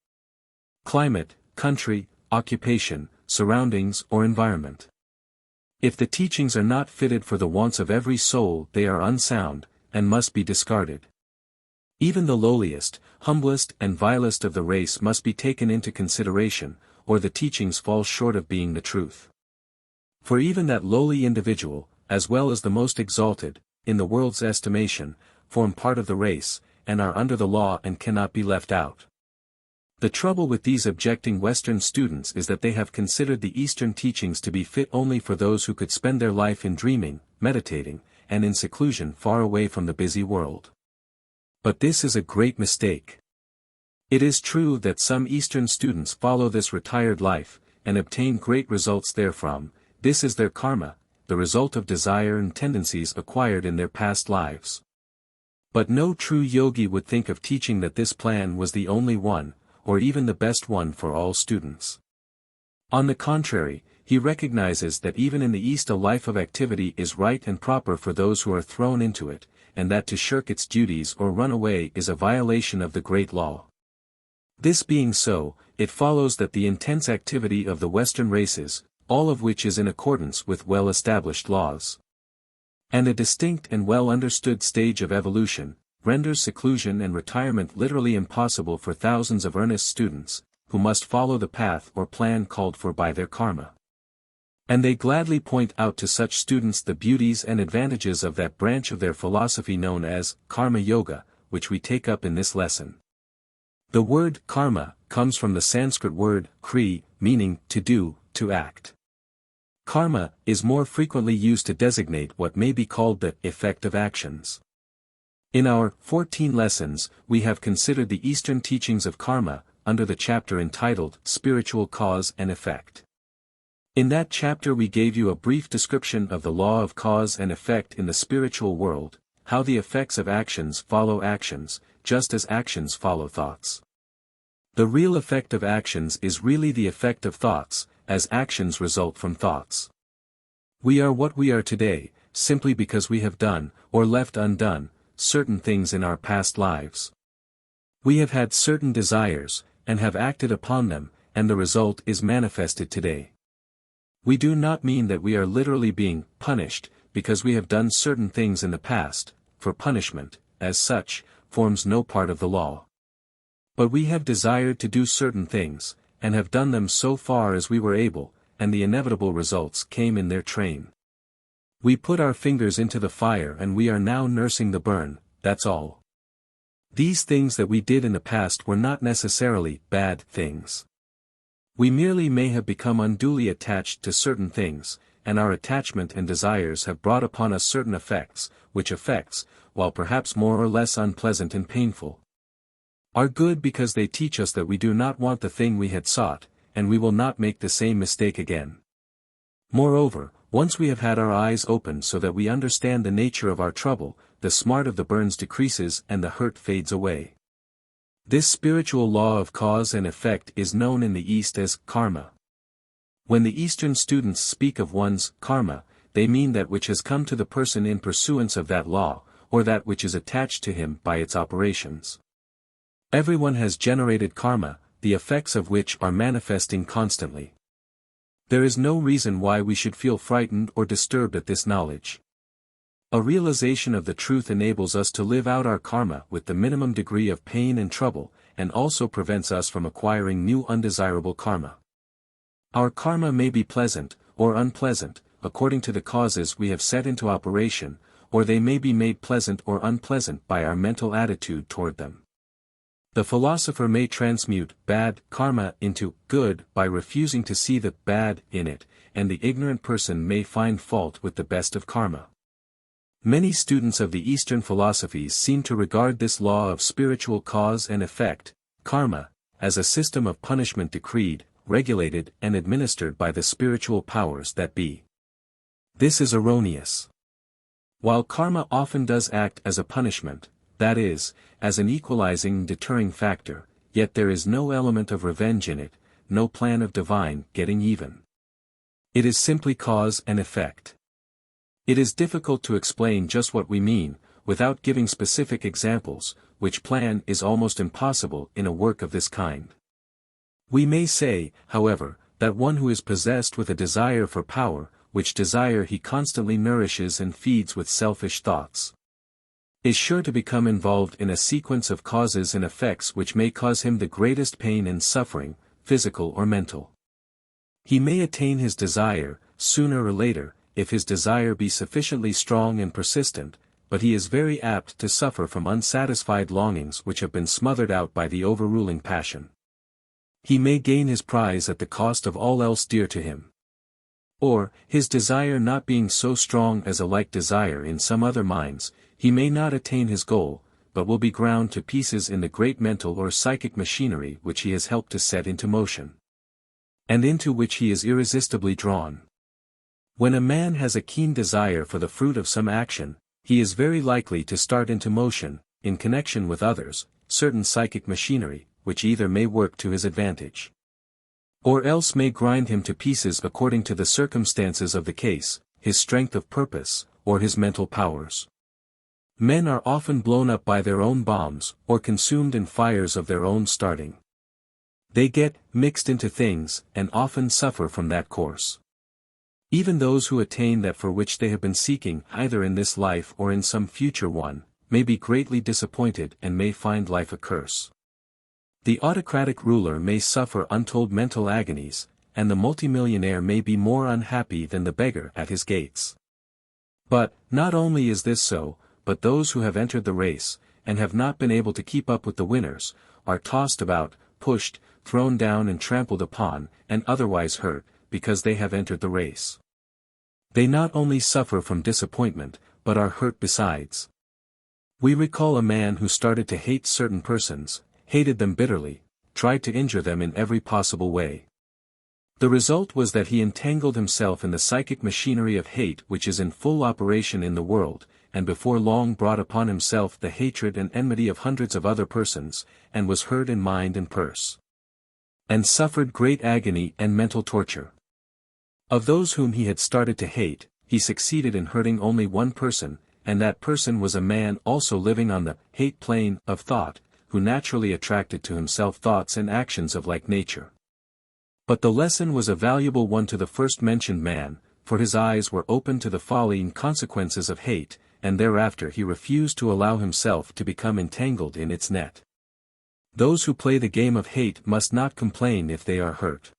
climate, country, occupation, surroundings or environment. If the teachings are not fitted for the wants of every soul, they are unsound, and must be discarded. Even the lowliest, humblest and vilest of the race must be taken into consideration, or the teachings fall short of being the truth. For even that lowly individual, as well as the most exalted, in the world's estimation, form part of the race, and are under the law and cannot be left out. The trouble with these objecting Western students is that they have considered the Eastern teachings to be fit only for those who could spend their life in dreaming, meditating, and in seclusion far away from the busy world. But this is a great mistake. It is true that some Eastern students follow this retired life, and obtain great results therefrom. This is their karma, the result of desire and tendencies acquired in their past lives. But no true yogi would think of teaching that this plan was the only one, or even the best one for all students. On the contrary, he recognizes that even in the East a life of activity is right and proper for those who are thrown into it, and that to shirk its duties or run away is a violation of the great law. This being so, it follows that the intense activity of the Western races, all of which is in accordance with well-established laws, and a distinct and well-understood stage of evolution, renders seclusion and retirement literally impossible for thousands of earnest students, who must follow the path or plan called for by their karma. And they gladly point out to such students the beauties and advantages of that branch of their philosophy known as karma yoga, which we take up in this lesson. The word karma comes from the Sanskrit word kri, meaning to do, to act. Karma is more frequently used to designate what may be called the effect of actions. In our 14 lessons, we have considered the Eastern teachings of karma, under the chapter entitled Spiritual Cause and Effect. In that chapter we gave you a brief description of the law of cause and effect in the spiritual world, how the effects of actions follow actions, just as actions follow thoughts. The real effect of actions is really the effect of thoughts, as actions result from thoughts. We are what we are today, simply because we have done, or left undone, certain things in our past lives. We have had certain desires, and have acted upon them, and the result is manifested today. We do not mean that we are literally being punished, because we have done certain things in the past, for punishment, as such, forms no part of the law. But we have desired to do certain things, and have done them so far as we were able, and the inevitable results came in their train. We put our fingers into the fire and we are now nursing the burn, that's all. These things that we did in the past were not necessarily bad things. We merely may have become unduly attached to certain things, and our attachment and desires have brought upon us certain effects, which effects, while perhaps more or less unpleasant and painful, are good because they teach us that we do not want the thing we had sought, and we will not make the same mistake again. Moreover, once we have had our eyes opened so that we understand the nature of our trouble, the smart of the burns decreases and the hurt fades away. This spiritual law of cause and effect is known in the East as karma. When the Eastern students speak of one's karma, they mean that which has come to the person in pursuance of that law, or that which is attached to him by its operations. Everyone has generated karma, the effects of which are manifesting constantly. There is no reason why we should feel frightened or disturbed at this knowledge. A realization of the truth enables us to live out our karma with the minimum degree of pain and trouble, and also prevents us from acquiring new undesirable karma. Our karma may be pleasant, or unpleasant, according to the causes we have set into operation, or they may be made pleasant or unpleasant by our mental attitude toward them. The philosopher may transmute bad karma into good by refusing to see the bad in it, and the ignorant person may find fault with the best of karma. Many students of the Eastern philosophies seem to regard this law of spiritual cause and effect, karma, as a system of punishment decreed, regulated and administered by the spiritual powers that be. This is erroneous. While karma often does act as a punishment, that is, as an equalizing and deterring factor, yet there is no element of revenge in it, no plan of divine getting even. It is simply cause and effect. It is difficult to explain just what we mean, without giving specific examples, which plan is almost impossible in a work of this kind. We may say, however, that one who is possessed with a desire for power, which desire he constantly nourishes and feeds with selfish thoughts. is sure to become involved in a sequence of causes and effects which may cause him the greatest pain and suffering, physical or mental. He may attain his desire, sooner or later, if his desire be sufficiently strong and persistent, but he is very apt to suffer from unsatisfied longings which have been smothered out by the overruling passion. He may gain his prize at the cost of all else dear to him. Or, his desire not being so strong as a like desire in some other minds, he may not attain his goal, but will be ground to pieces in the great mental or psychic machinery which he has helped to set into motion, and into which he is irresistibly drawn. When a man has a keen desire for the fruit of some action, he is very likely to start into motion, in connection with others, certain psychic machinery, which either may work to his advantage, or else may grind him to pieces according to the circumstances of the case, his strength of purpose, or his mental powers. Men are often blown up by their own bombs, or consumed in fires of their own starting. They get mixed into things, and often suffer from that course. Even those who attain that for which they have been seeking, either in this life or in some future one, may be greatly disappointed and may find life a curse. The autocratic ruler may suffer untold mental agonies, and the multimillionaire may be more unhappy than the beggar at his gates. But, not only is this so, but those who have entered the race, and have not been able to keep up with the winners, are tossed about, pushed, thrown down and trampled upon, and otherwise hurt, because they have entered the race. They not only suffer from disappointment, but are hurt besides. We recall a man who started to hate certain persons, hated them bitterly, tried to injure them in every possible way. The result was that he entangled himself in the psychic machinery of hate which is in full operation in the world, and before long brought upon himself the hatred and enmity of hundreds of other persons, and was hurt in mind and purse, and suffered great agony and mental torture. Of those whom he had started to hate, he succeeded in hurting only one person, and that person was a man also living on the hate plane of thought, who naturally attracted to himself thoughts and actions of like nature. But the lesson was a valuable one to the first-mentioned man, for his eyes were opened to the folly and consequences of hate, and thereafter he refused to allow himself to become entangled in its net. Those who play the game of hate must not complain if they are hurt.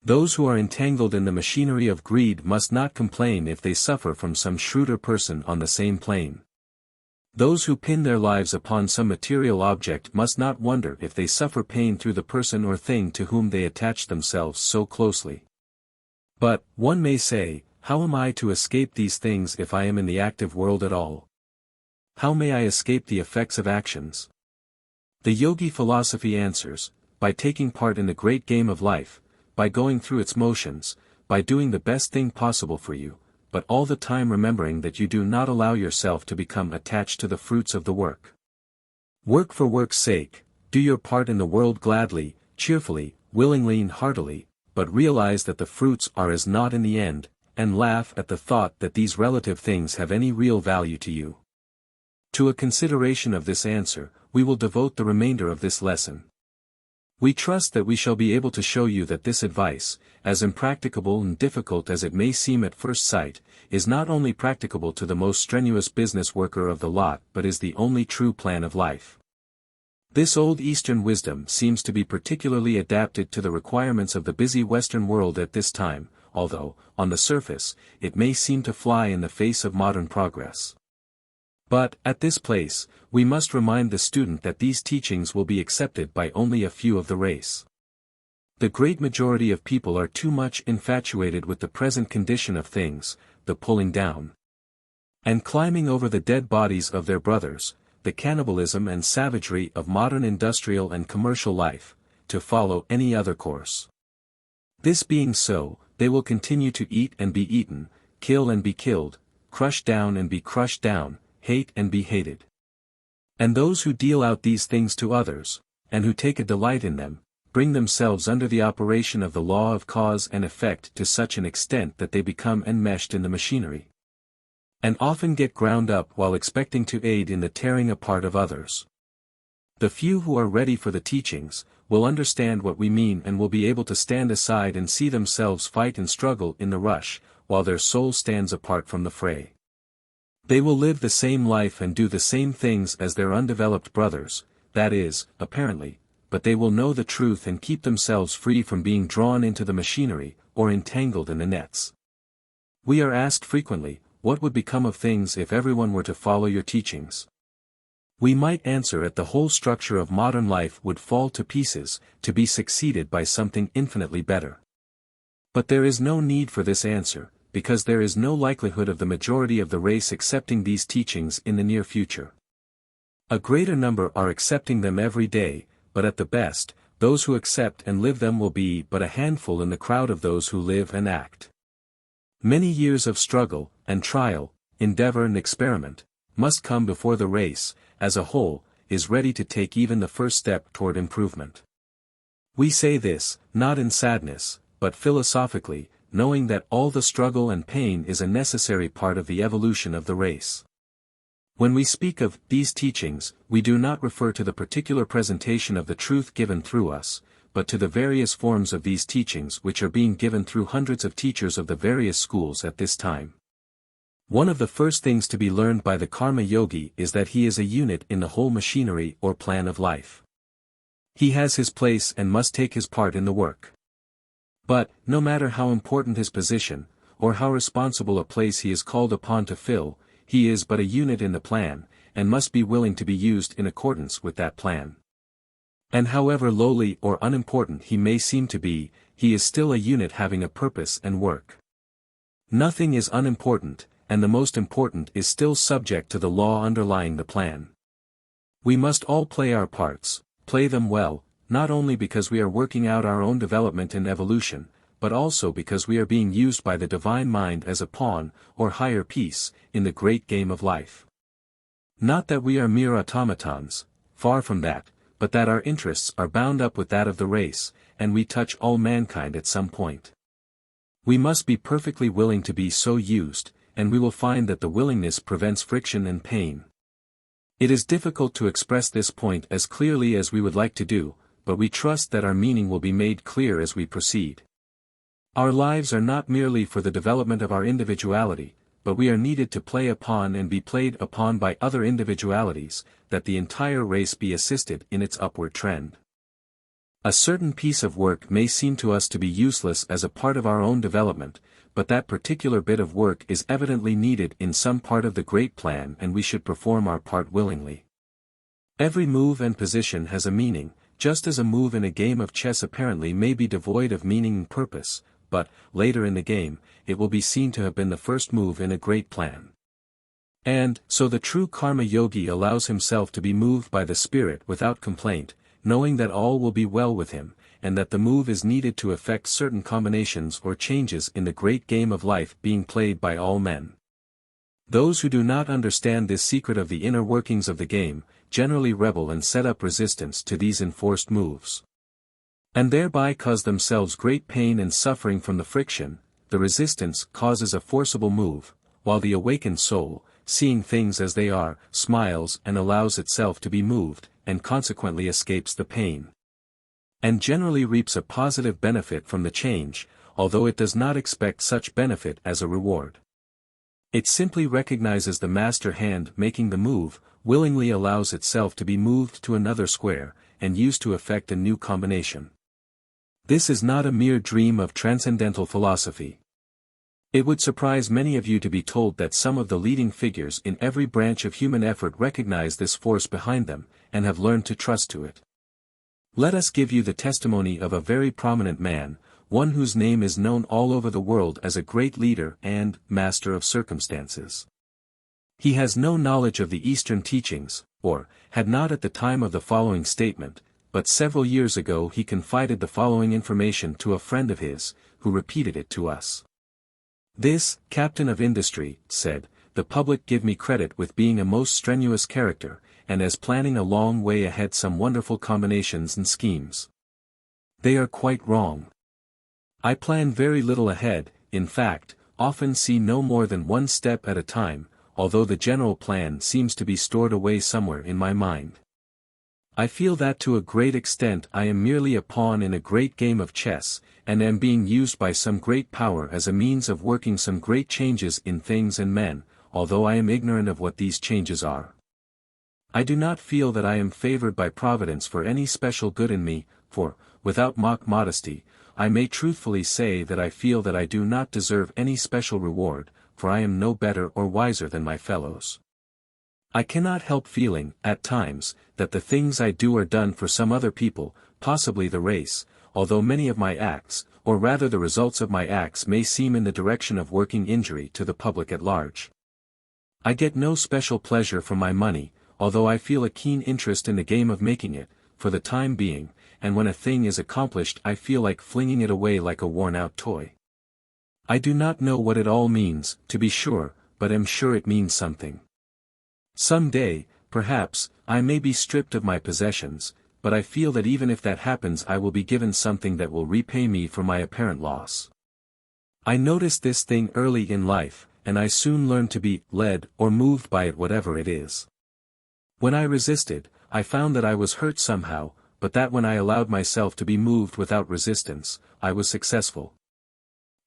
Those who are entangled in the machinery of greed must not complain if they suffer from some shrewder person on the same plane. Those who pin their lives upon some material object must not wonder if they suffer pain through the person or thing to whom they attach themselves so closely. But, one may say, how am I to escape these things if I am in the active world at all? How may I escape the effects of actions? The yogi philosophy answers, by taking part in the great game of life, by going through its motions, by doing the best thing possible for you, but all the time remembering that you do not allow yourself to become attached to the fruits of the work. Work for work's sake, do your part in the world gladly, cheerfully, willingly and heartily, but realize that the fruits are as naught in the end, and laugh at the thought that these relative things have any real value to you. To a consideration of this answer, we will devote the remainder of this lesson. We trust that we shall be able to show you that this advice, as impracticable and difficult as it may seem at first sight, is not only practicable to the most strenuous business worker of the lot but is the only true plan of life. This old Eastern wisdom seems to be particularly adapted to the requirements of the busy Western world at this time, although, on the surface, it may seem to fly in the face of modern progress. But, at this place, we must remind the student that these teachings will be accepted by only a few of the race. The great majority of people are too much infatuated with the present condition of things, the pulling down and climbing over the dead bodies of their brothers, the cannibalism and savagery of modern industrial and commercial life, to follow any other course. This being so, they will continue to eat and be eaten, kill and be killed, crush down and be crushed down, hate and be hated. And those who deal out these things to others, and who take a delight in them, bring themselves under the operation of the law of cause and effect to such an extent that they become enmeshed in the machinery, and often get ground up while expecting to aid in the tearing apart of others. The few who are ready for the teachings, will understand what we mean and will be able to stand aside and see themselves fight and struggle in the rush, while their soul stands apart from the fray. They will live the same life and do the same things as their undeveloped brothers, that is, apparently, but they will know the truth and keep themselves free from being drawn into the machinery, or entangled in the nets. We are asked frequently, what would become of things if everyone were to follow your teachings? We might answer that the whole structure of modern life would fall to pieces, to be succeeded by something infinitely better. But there is no need for this answer, because there is no likelihood of the majority of the race accepting these teachings in the near future. A greater number are accepting them every day, but at the best, those who accept and live them will be but a handful in the crowd of those who live and act. Many years of struggle, and trial, endeavor and experiment, must come before the race, as a whole, is ready to take even the first step toward improvement. We say this, not in sadness, but philosophically, knowing that all the struggle and pain is a necessary part of the evolution of the race. When we speak of these teachings, we do not refer to the particular presentation of the truth given through us, but to the various forms of these teachings which are being given through hundreds of teachers of the various schools at this time. One of the first things to be learned by the karma yogi is that he is a unit in the whole machinery or plan of life. He has his place and must take his part in the work. But, no matter how important his position, or how responsible a place he is called upon to fill, he is but a unit in the plan, and must be willing to be used in accordance with that plan. And however lowly or unimportant he may seem to be, he is still a unit having a purpose and work. Nothing is unimportant, and the most important is still subject to the law underlying the plan. We must all play our parts, play them well, not only because we are working out our own development and evolution, but also because we are being used by the divine mind as a pawn, or higher piece, in the great game of life. Not that we are mere automatons, far from that, but that our interests are bound up with that of the race, and we touch all mankind at some point. We must be perfectly willing to be so used, and we will find that the willingness prevents friction and pain. It is difficult to express this point as clearly as we would like to do, but we trust that our meaning will be made clear as we proceed. Our lives are not merely for the development of our individuality, but we are needed to play upon and be played upon by other individualities, that the entire race be assisted in its upward trend. A certain piece of work may seem to us to be useless as a part of our own development, but that particular bit of work is evidently needed in some part of the great plan, and we should perform our part willingly. Every move and position has a meaning, just as a move in a game of chess apparently may be devoid of meaning and purpose, but, later in the game, it will be seen to have been the first move in a great plan. And, so the true karma yogi allows himself to be moved by the spirit without complaint, knowing that all will be well with him, and that the move is needed to effect certain combinations or changes in the great game of life being played by all men. Those who do not understand this secret of the inner workings of the game, generally rebel and set up resistance to these enforced moves, and thereby cause themselves great pain and suffering from the friction. The resistance causes a forcible move, while the awakened soul, seeing things as they are, smiles and allows itself to be moved, and consequently escapes the pain, and generally reaps a positive benefit from the change, although it does not expect such benefit as a reward. It simply recognizes the master hand making the move, willingly allows itself to be moved to another square, and used to effect a new combination. This is not a mere dream of transcendental philosophy. It would surprise many of you to be told that some of the leading figures in every branch of human effort recognize this force behind them, and have learned to trust to it. Let us give you the testimony of a very prominent man, one whose name is known all over the world as a great leader and master of circumstances. He has no knowledge of the Eastern teachings, or had not at the time of the following statement, but several years ago he confided the following information to a friend of his, who repeated it to us. This captain of industry said, "The public give me credit with being a most strenuous character, and as planning a long way ahead some wonderful combinations and schemes. They are quite wrong. I plan very little ahead, in fact, often see no more than one step at a time, although the general plan seems to be stored away somewhere in my mind. I feel that to a great extent I am merely a pawn in a great game of chess, and am being used by some great power as a means of working some great changes in things and men, although I am ignorant of what these changes are. I do not feel that I am favored by Providence for any special good in me, for, without mock modesty, I may truthfully say that I feel that I do not deserve any special reward, for I am no better or wiser than my fellows. I cannot help feeling, at times, that the things I do are done for some other people, possibly the race, although many of my acts, or rather the results of my acts may seem in the direction of working injury to the public at large. I get no special pleasure from my money, although I feel a keen interest in the game of making it, for the time being, and when a thing is accomplished I feel like flinging it away like a worn-out toy. I do not know what it all means, to be sure, but am sure it means something. Some day, perhaps, I may be stripped of my possessions, but I feel that even if that happens I will be given something that will repay me for my apparent loss. I noticed this thing early in life, and I soon learned to be led or moved by it, whatever it is. When I resisted, I found that I was hurt somehow, but that when I allowed myself to be moved without resistance, I was successful.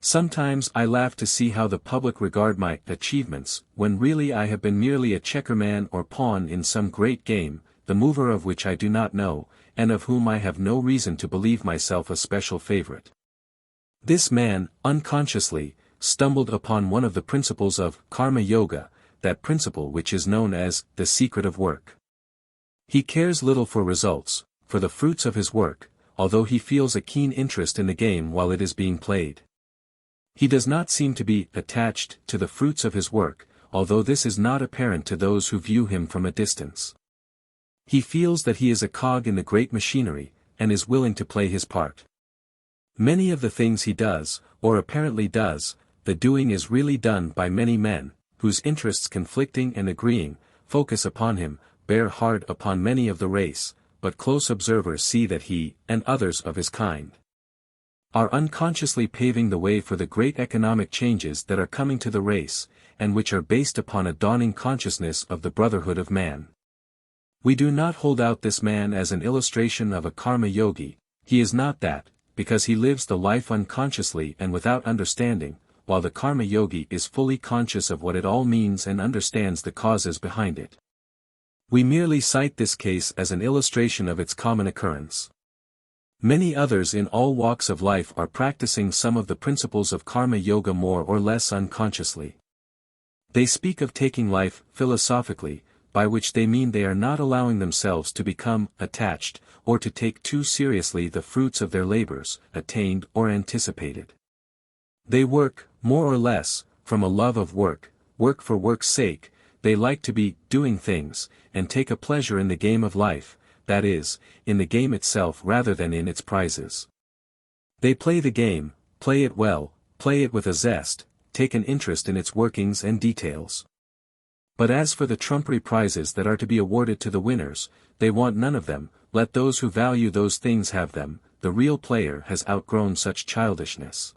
Sometimes I laugh to see how the public regard my achievements, when really I have been merely a checkerman or pawn in some great game, the mover of which I do not know, and of whom I have no reason to believe myself a special favorite. This man, unconsciously, stumbled upon one of the principles of karma yoga, that principle which is known as the secret of work. He cares little for results, for the fruits of his work, although he feels a keen interest in the game while it is being played. He does not seem to be attached to the fruits of his work, although this is not apparent to those who view him from a distance. He feels that he is a cog in the great machinery, and is willing to play his part. Many of the things he does, or apparently does, the doing is really done by many men, whose interests conflicting and agreeing, focus upon him, bear hard upon many of the race, but close observers see that he, and others of his kind, are unconsciously paving the way for the great economic changes that are coming to the race, and which are based upon a dawning consciousness of the brotherhood of man. We do not hold out this man as an illustration of a karma yogi, he is not that, because he lives the life unconsciously and without understanding, while the karma yogi is fully conscious of what it all means and understands the causes behind it. We merely cite this case as an illustration of its common occurrence. Many others in all walks of life are practicing some of the principles of karma yoga more or less unconsciously. They speak of taking life philosophically, by which they mean they are not allowing themselves to become attached, or to take too seriously the fruits of their labors, attained or anticipated. They work, more or less, from a love of work, work for work's sake, they like to be doing things, and take a pleasure in the game of life, that is, in the game itself rather than in its prizes. They play the game, play it well, play it with a zest, take an interest in its workings and details. But as for the trumpery prizes that are to be awarded to the winners, they want none of them, let those who value those things have them, the real player has outgrown such childishness.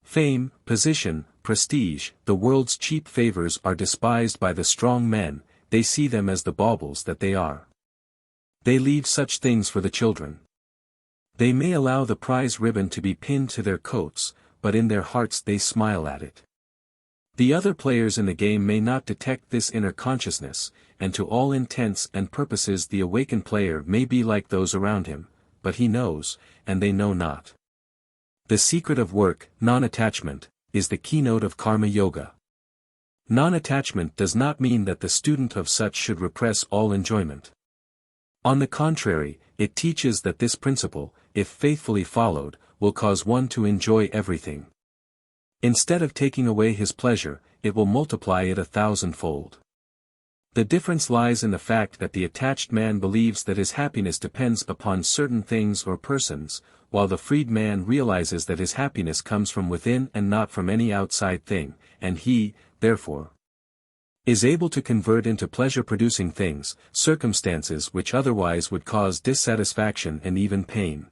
Fame, position, prestige, the world's cheap favors are despised by the strong men, they see them as the baubles that they are. They leave such things for the children. They may allow the prize ribbon to be pinned to their coats, but in their hearts they smile at it. The other players in the game may not detect this inner consciousness, and to all intents and purposes the awakened player may be like those around him, but he knows, and they know not. The secret of work, non-attachment, is the keynote of karma yoga. Non-attachment does not mean that the student of such should repress all enjoyment. On the contrary, it teaches that this principle, if faithfully followed, will cause one to enjoy everything. Instead of taking away his pleasure, it will multiply it 1,000-fold. The difference lies in the fact that the attached man believes that his happiness depends upon certain things or persons, while the freed man realizes that his happiness comes from within and not from any outside thing, and he, therefore, is able to convert into pleasure-producing things, circumstances which otherwise would cause dissatisfaction and even pain.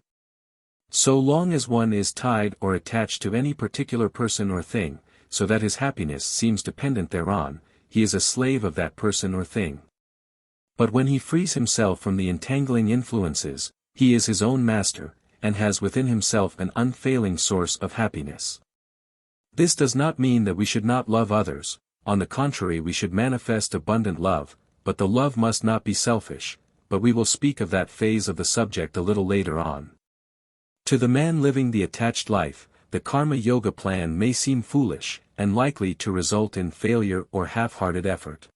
So long as one is tied or attached to any particular person or thing, so that his happiness seems dependent thereon, he is a slave of that person or thing. But when he frees himself from the entangling influences, he is his own master, and has within himself an unfailing source of happiness. This does not mean that we should not love others, on the contrary we should manifest abundant love, but the love must not be selfish, but we will speak of that phase of the subject a little later on. To the man living the attached life, the karma yoga plan may seem foolish, and likely to result in failure or half-hearted effort.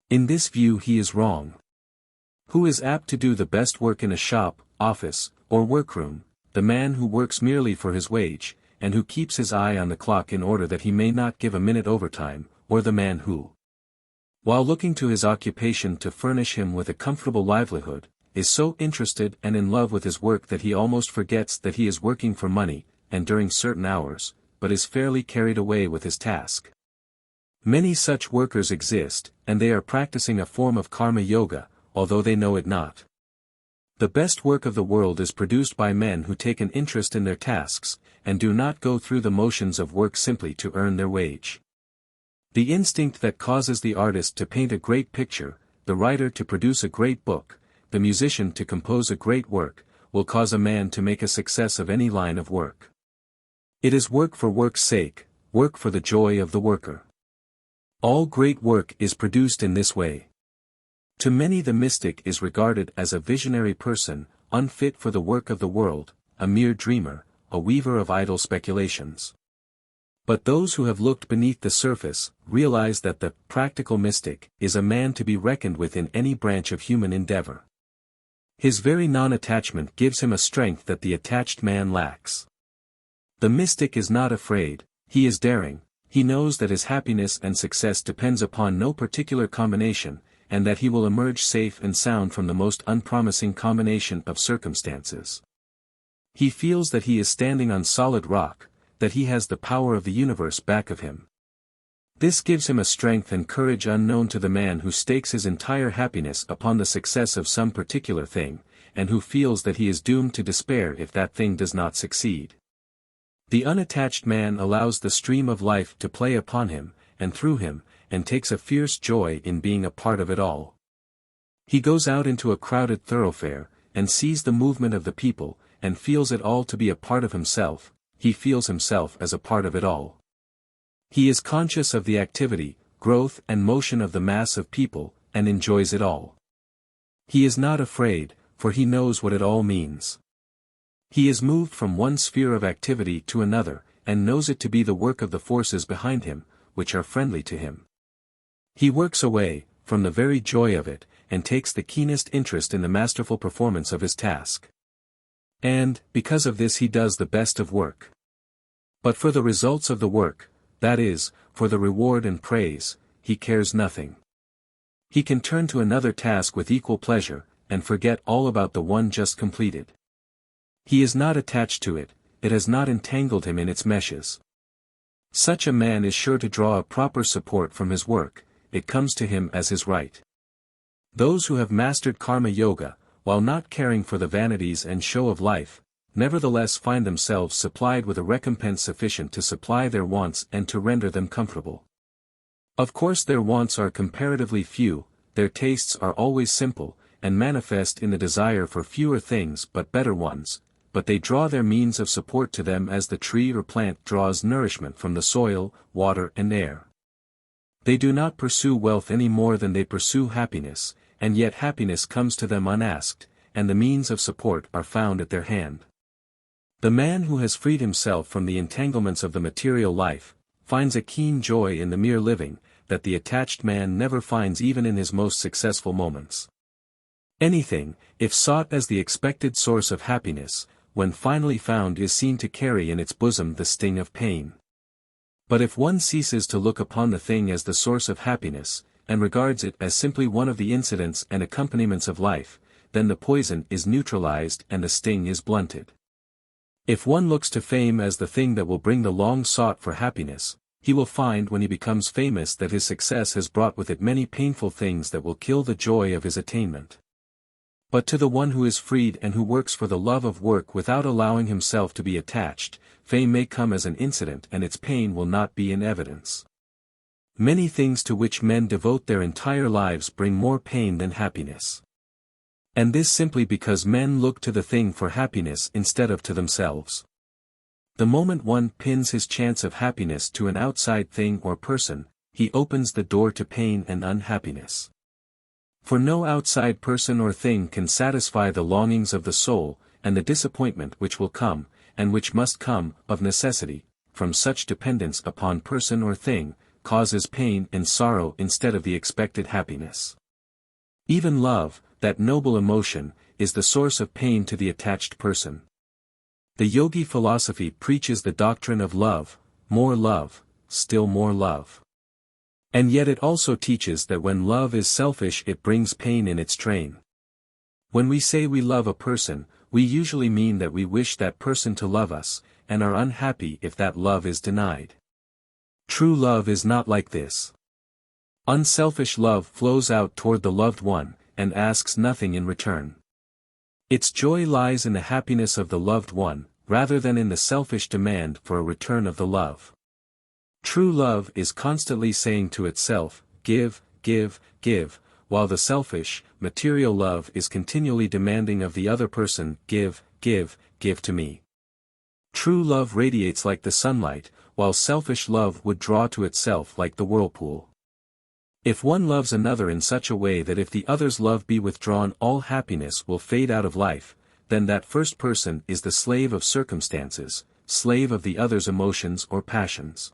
In this view he is wrong. Who is apt to do the best work in a shop, office, or workroom? The man who works merely for his wage, and who keeps his eye on the clock in order that he may not give a minute overtime, or the man who, while looking to his occupation to furnish him with a comfortable livelihood, is so interested and in love with his work that he almost forgets that he is working for money, and during certain hours, but is fairly carried away with his task. Many such workers exist, and they are practicing a form of karma yoga, although they know it not. The best work of the world is produced by men who take an interest in their tasks, and do not go through the motions of work simply to earn their wage. The instinct that causes the artist to paint a great picture, the writer to produce a great book, the musician to compose a great work, will cause a man to make a success of any line of work. It is work for work's sake, work for the joy of the worker. All great work is produced in this way. To many the mystic is regarded as a visionary person, unfit for the work of the world, a mere dreamer, a weaver of idle speculations. But those who have looked beneath the surface, realize that the practical mystic is a man to be reckoned with in any branch of human endeavor. His very non-attachment gives him a strength that the attached man lacks. The mystic is not afraid, he is daring, he knows that his happiness and success depends upon no particular combination, and that he will emerge safe and sound from the most unpromising combination of circumstances. He feels that he is standing on solid rock, that he has the power of the universe back of him. This gives him a strength and courage unknown to the man who stakes his entire happiness upon the success of some particular thing, and who feels that he is doomed to despair if that thing does not succeed. The unattached man allows the stream of life to play upon him, and through him, and takes a fierce joy in being a part of it all. He goes out into a crowded thoroughfare, and sees the movement of the people, and feels it all to be a part of himself, he feels himself as a part of it all. He is conscious of the activity, growth and motion of the mass of people, and enjoys it all. He is not afraid, for he knows what it all means. He is moved from one sphere of activity to another, and knows it to be the work of the forces behind him, which are friendly to him. He works away, from the very joy of it, and takes the keenest interest in the masterful performance of his task. And, because of this he does the best of work. But for the results of the work, that is, for the reward and praise, he cares nothing. He can turn to another task with equal pleasure, and forget all about the one just completed. He is not attached to it, it has not entangled him in its meshes. Such a man is sure to draw a proper support from his work, it comes to him as his right. Those who have mastered karma yoga, while not caring for the vanities and show of life, nevertheless find themselves supplied with a recompense sufficient to supply their wants and to render them comfortable. Of course their wants are comparatively few, their tastes are always simple, and manifest in the desire for fewer things but better ones, but they draw their means of support to them as the tree or plant draws nourishment from the soil, water and air. They do not pursue wealth any more than they pursue happiness, and yet happiness comes to them unasked, and the means of support are found at their hand. The man who has freed himself from the entanglements of the material life, finds a keen joy in the mere living, that the attached man never finds even in his most successful moments. Anything, if sought as the expected source of happiness, when finally found is seen to carry in its bosom the sting of pain. But if one ceases to look upon the thing as the source of happiness, and regards it as simply one of the incidents and accompaniments of life, then the poison is neutralized and the sting is blunted. If one looks to fame as the thing that will bring the long-sought for happiness, he will find when he becomes famous that his success has brought with it many painful things that will kill the joy of his attainment. But to the one who is freed and who works for the love of work without allowing himself to be attached, fame may come as an incident and its pain will not be in evidence. Many things to which men devote their entire lives bring more pain than happiness. And this simply because men look to the thing for happiness instead of to themselves. The moment one pins his chance of happiness to an outside thing or person, he opens the door to pain and unhappiness. For no outside person or thing can satisfy the longings of the soul, and the disappointment which will come, and which must come, of necessity, from such dependence upon person or thing, causes pain and sorrow instead of the expected happiness. Even love, that noble emotion, is the source of pain to the attached person. The yogi philosophy preaches the doctrine of love, still more love. And yet it also teaches that when love is selfish it brings pain in its train. When we say we love a person, we usually mean that we wish that person to love us, and are unhappy if that love is denied. True love is not like this. Unselfish love flows out toward the loved one, and asks nothing in return. Its joy lies in the happiness of the loved one, rather than in the selfish demand for a return of the love. True love is constantly saying to itself, give, give, give, while the selfish, material love is continually demanding of the other person, give, give, give to me. True love radiates like the sunlight, while selfish love would draw to itself like the whirlpool. If one loves another in such a way that if the other's love be withdrawn all happiness will fade out of life, then that first person is the slave of circumstances, slave of the other's emotions or passions.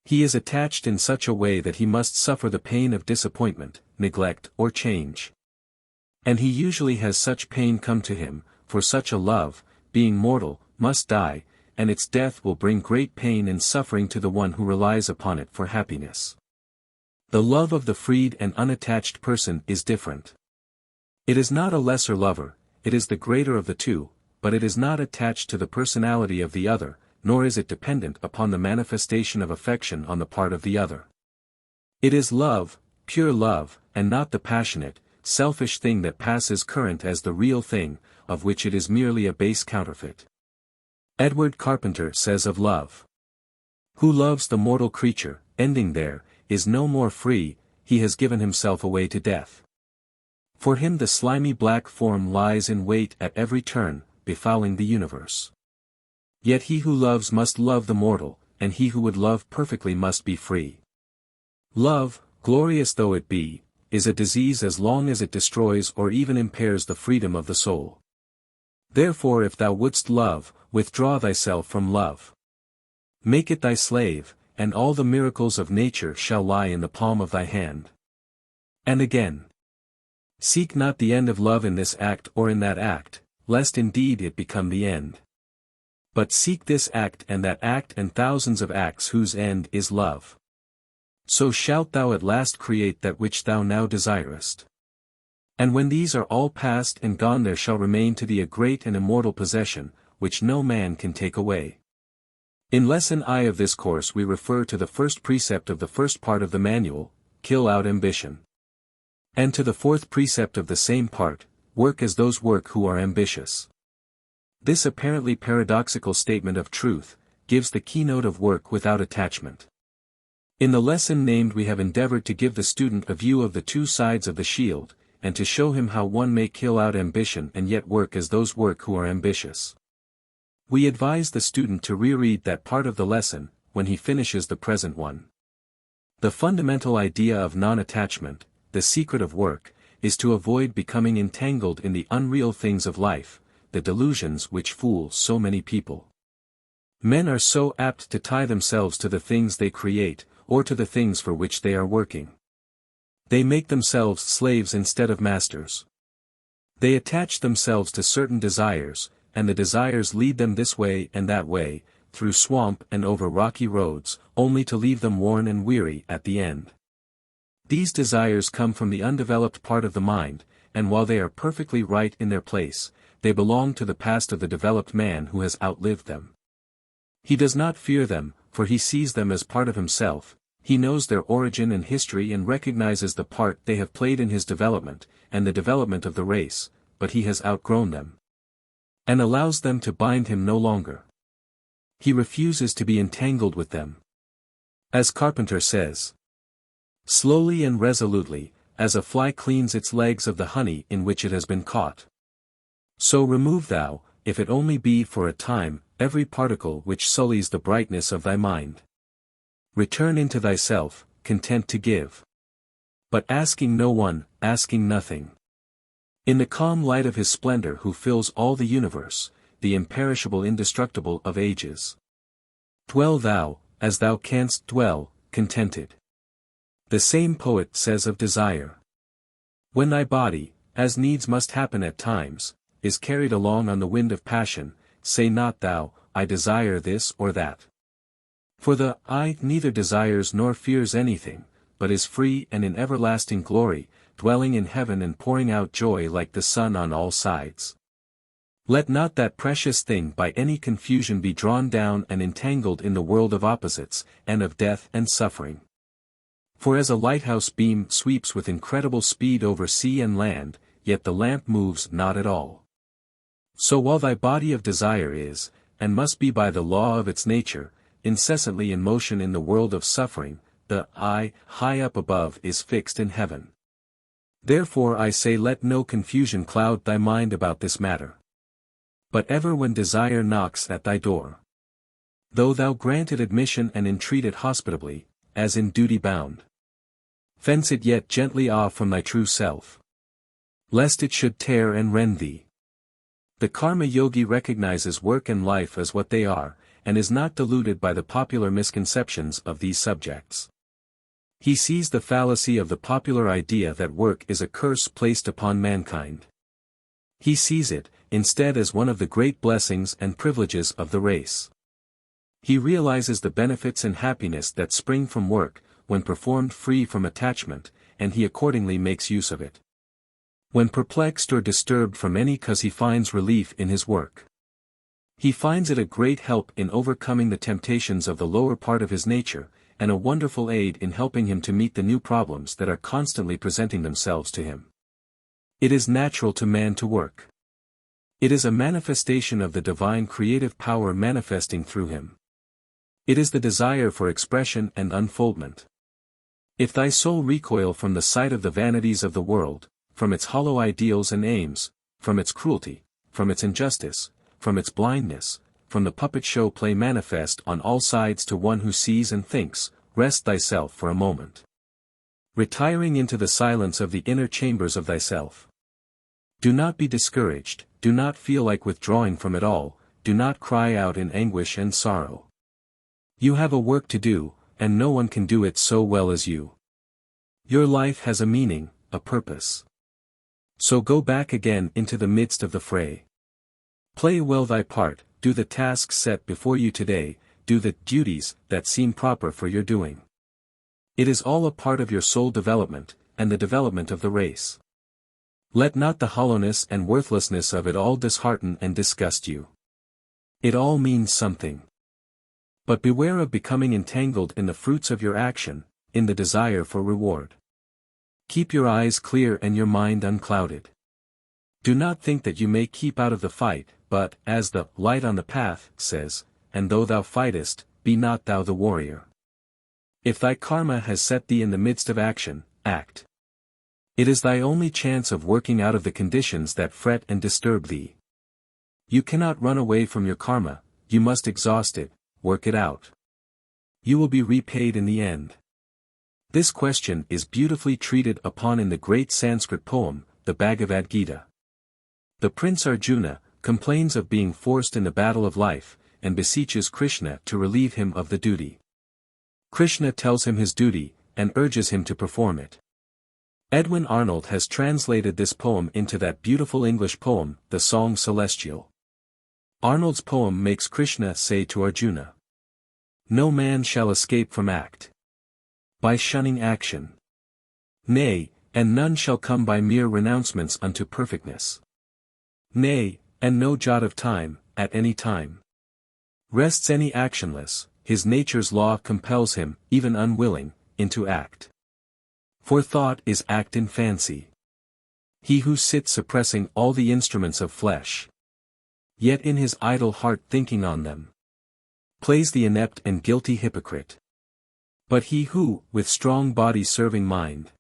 He is attached in such a way that he must suffer the pain of disappointment, neglect or change. And he usually has such pain come to him, for such a love, being mortal, must die, and its death will bring great pain and suffering to the one who relies upon it for happiness. The love of the freed and unattached person is different. It is not a lesser lover, it is the greater of the two, but it is not attached to the personality of the other, nor is it dependent upon the manifestation of affection on the part of the other. It is love, pure love, and not the passionate, selfish thing that passes current as the real thing, of which it is merely a base counterfeit. Edward Carpenter says of love, "Who loves the mortal creature, ending there, is no more free, he has given himself away to death. For him the slimy black form lies in wait at every turn, befouling the universe. Yet he who loves must love the mortal, and he who would love perfectly must be free. Love, glorious though it be, is a disease as long as it destroys or even impairs the freedom of the soul. Therefore if thou wouldst love, withdraw thyself from love. Make it thy slave, and all the miracles of nature shall lie in the palm of thy hand." And again, "Seek not the end of love in this act or in that act, lest indeed it become the end. But seek this act and thousands of acts whose end is love. So shalt thou at last create that which thou now desirest. And when these are all past and gone there shall remain to thee a great and immortal possession, which no man can take away." In Lesson I of this course we refer to the first precept of the first part of the manual, "Kill out ambition." And to the fourth precept of the same part, "Work as those work who are ambitious." This apparently paradoxical statement of truth, gives the keynote of work without attachment. In the lesson named we have endeavored to give the student a view of the two sides of the shield, and to show him how one may kill out ambition and yet work as those work who are ambitious. We advise the student to reread that part of the lesson, when he finishes the present one. The fundamental idea of non-attachment, the secret of work, is to avoid becoming entangled in the unreal things of life, the delusions which fool so many people. Men are so apt to tie themselves to the things they create, or to the things for which they are working. They make themselves slaves instead of masters. They attach themselves to certain desires, and the desires lead them this way and that way, through swamp and over rocky roads, only to leave them worn and weary at the end. These desires come from the undeveloped part of the mind, and while they are perfectly right in their place, they belong to the past of the developed man who has outlived them. He does not fear them, for he sees them as part of himself, he knows their origin and history and recognizes the part they have played in his development, and the development of the race, but he has outgrown them, and allows them to bind him no longer. He refuses to be entangled with them. As Carpenter says, "Slowly and resolutely, as a fly cleans its legs of the honey in which it has been caught. So remove thou, if it only be for a time, every particle which sullies the brightness of thy mind. Return into thyself, content to give. But asking no one, asking nothing. In the calm light of his splendor who fills all the universe, the imperishable indestructible of ages. Dwell thou, as thou canst dwell, contented. The same poet says of desire. When thy body, as needs must happen at times, is carried along on the wind of passion, say not thou, I desire this or that. For the I neither desires nor fears anything, but is free and in everlasting glory, dwelling in heaven and pouring out joy like the sun on all sides. Let not that precious thing by any confusion be drawn down and entangled in the world of opposites, and of death and suffering. For as a lighthouse beam sweeps with incredible speed over sea and land, yet the lamp moves not at all. So while thy body of desire is, and must be by the law of its nature, incessantly in motion in the world of suffering, the I, high up above is fixed in heaven. Therefore I say let no confusion cloud thy mind about this matter. But ever when desire knocks at thy door, though thou grant it admission and entreat it hospitably, as in duty bound, fence it yet gently off from thy true self, lest it should tear and rend thee. The karma yogi recognizes work and life as what they are, and is not deluded by the popular misconceptions of these subjects. He sees the fallacy of the popular idea that work is a curse placed upon mankind. He sees it, instead, as one of the great blessings and privileges of the race. He realizes the benefits and happiness that spring from work, when performed free from attachment, and he accordingly makes use of it. When perplexed or disturbed from any cause, he finds relief in his work. He finds it a great help in overcoming the temptations of the lower part of his nature, and a wonderful aid in helping him to meet the new problems that are constantly presenting themselves to him. It is natural to man to work. It is a manifestation of the divine creative power manifesting through him. It is the desire for expression and unfoldment. If thy soul recoil from the sight of the vanities of the world, from its hollow ideals and aims, from its cruelty, from its injustice, from its blindness, from the puppet show play manifest on all sides to one who sees and thinks, rest thyself for a moment. Retiring into the silence of the inner chambers of thyself. Do not be discouraged, do not feel like withdrawing from it all, do not cry out in anguish and sorrow. You have a work to do, and no one can do it so well as you. Your life has a meaning, a purpose. So go back again into the midst of the fray. Play well thy part, do the tasks set before you today, do the duties that seem proper for your doing. It is all a part of your soul development, and the development of the race. Let not the hollowness and worthlessness of it all dishearten and disgust you. It all means something. But beware of becoming entangled in the fruits of your action, in the desire for reward. Keep your eyes clear and your mind unclouded. Do not think that you may keep out of the fight, but, as the light on the path says, and though thou fightest, be not thou the warrior. If thy karma has set thee in the midst of action, act. It is thy only chance of working out of the conditions that fret and disturb thee. You cannot run away from your karma, you must exhaust it, work it out. You will be repaid in the end. This question is beautifully treated upon in the great Sanskrit poem, the Bhagavad Gita. The Prince Arjuna complains of being forced in the battle of life, and beseeches Krishna to relieve him of the duty. Krishna tells him his duty, and urges him to perform it. Edwin Arnold has translated this poem into that beautiful English poem, the Song Celestial. Arnold's poem makes Krishna say to Arjuna, "No man shall escape from act by shunning action. Nay, and none shall come by mere renouncements unto perfectness. Nay, and no jot of time, at any time, rests any actionless, his nature's law compels him, even unwilling, into act. For thought is act in fancy. He who sits suppressing all the instruments of flesh, yet in his idle heart thinking on them, plays the inept and guilty hypocrite. But he who, with strong body serving mind,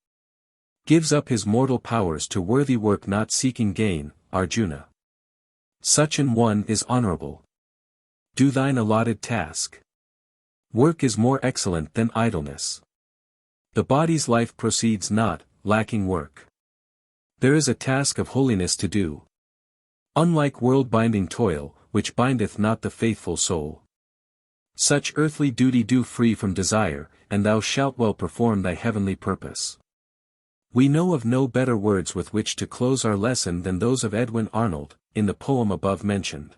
gives up his mortal powers to worthy work not seeking gain, Arjuna, such an one is honorable. Do thine allotted task. Work is more excellent than idleness. The body's life proceeds not, lacking work. There is a task of holiness to do. Unlike world-binding toil, which bindeth not the faithful soul. Such earthly duty do free from desire, and thou shalt well perform thy heavenly purpose. We know of no better words with which to close our lesson than those of Edwin Arnold, in the poem above mentioned.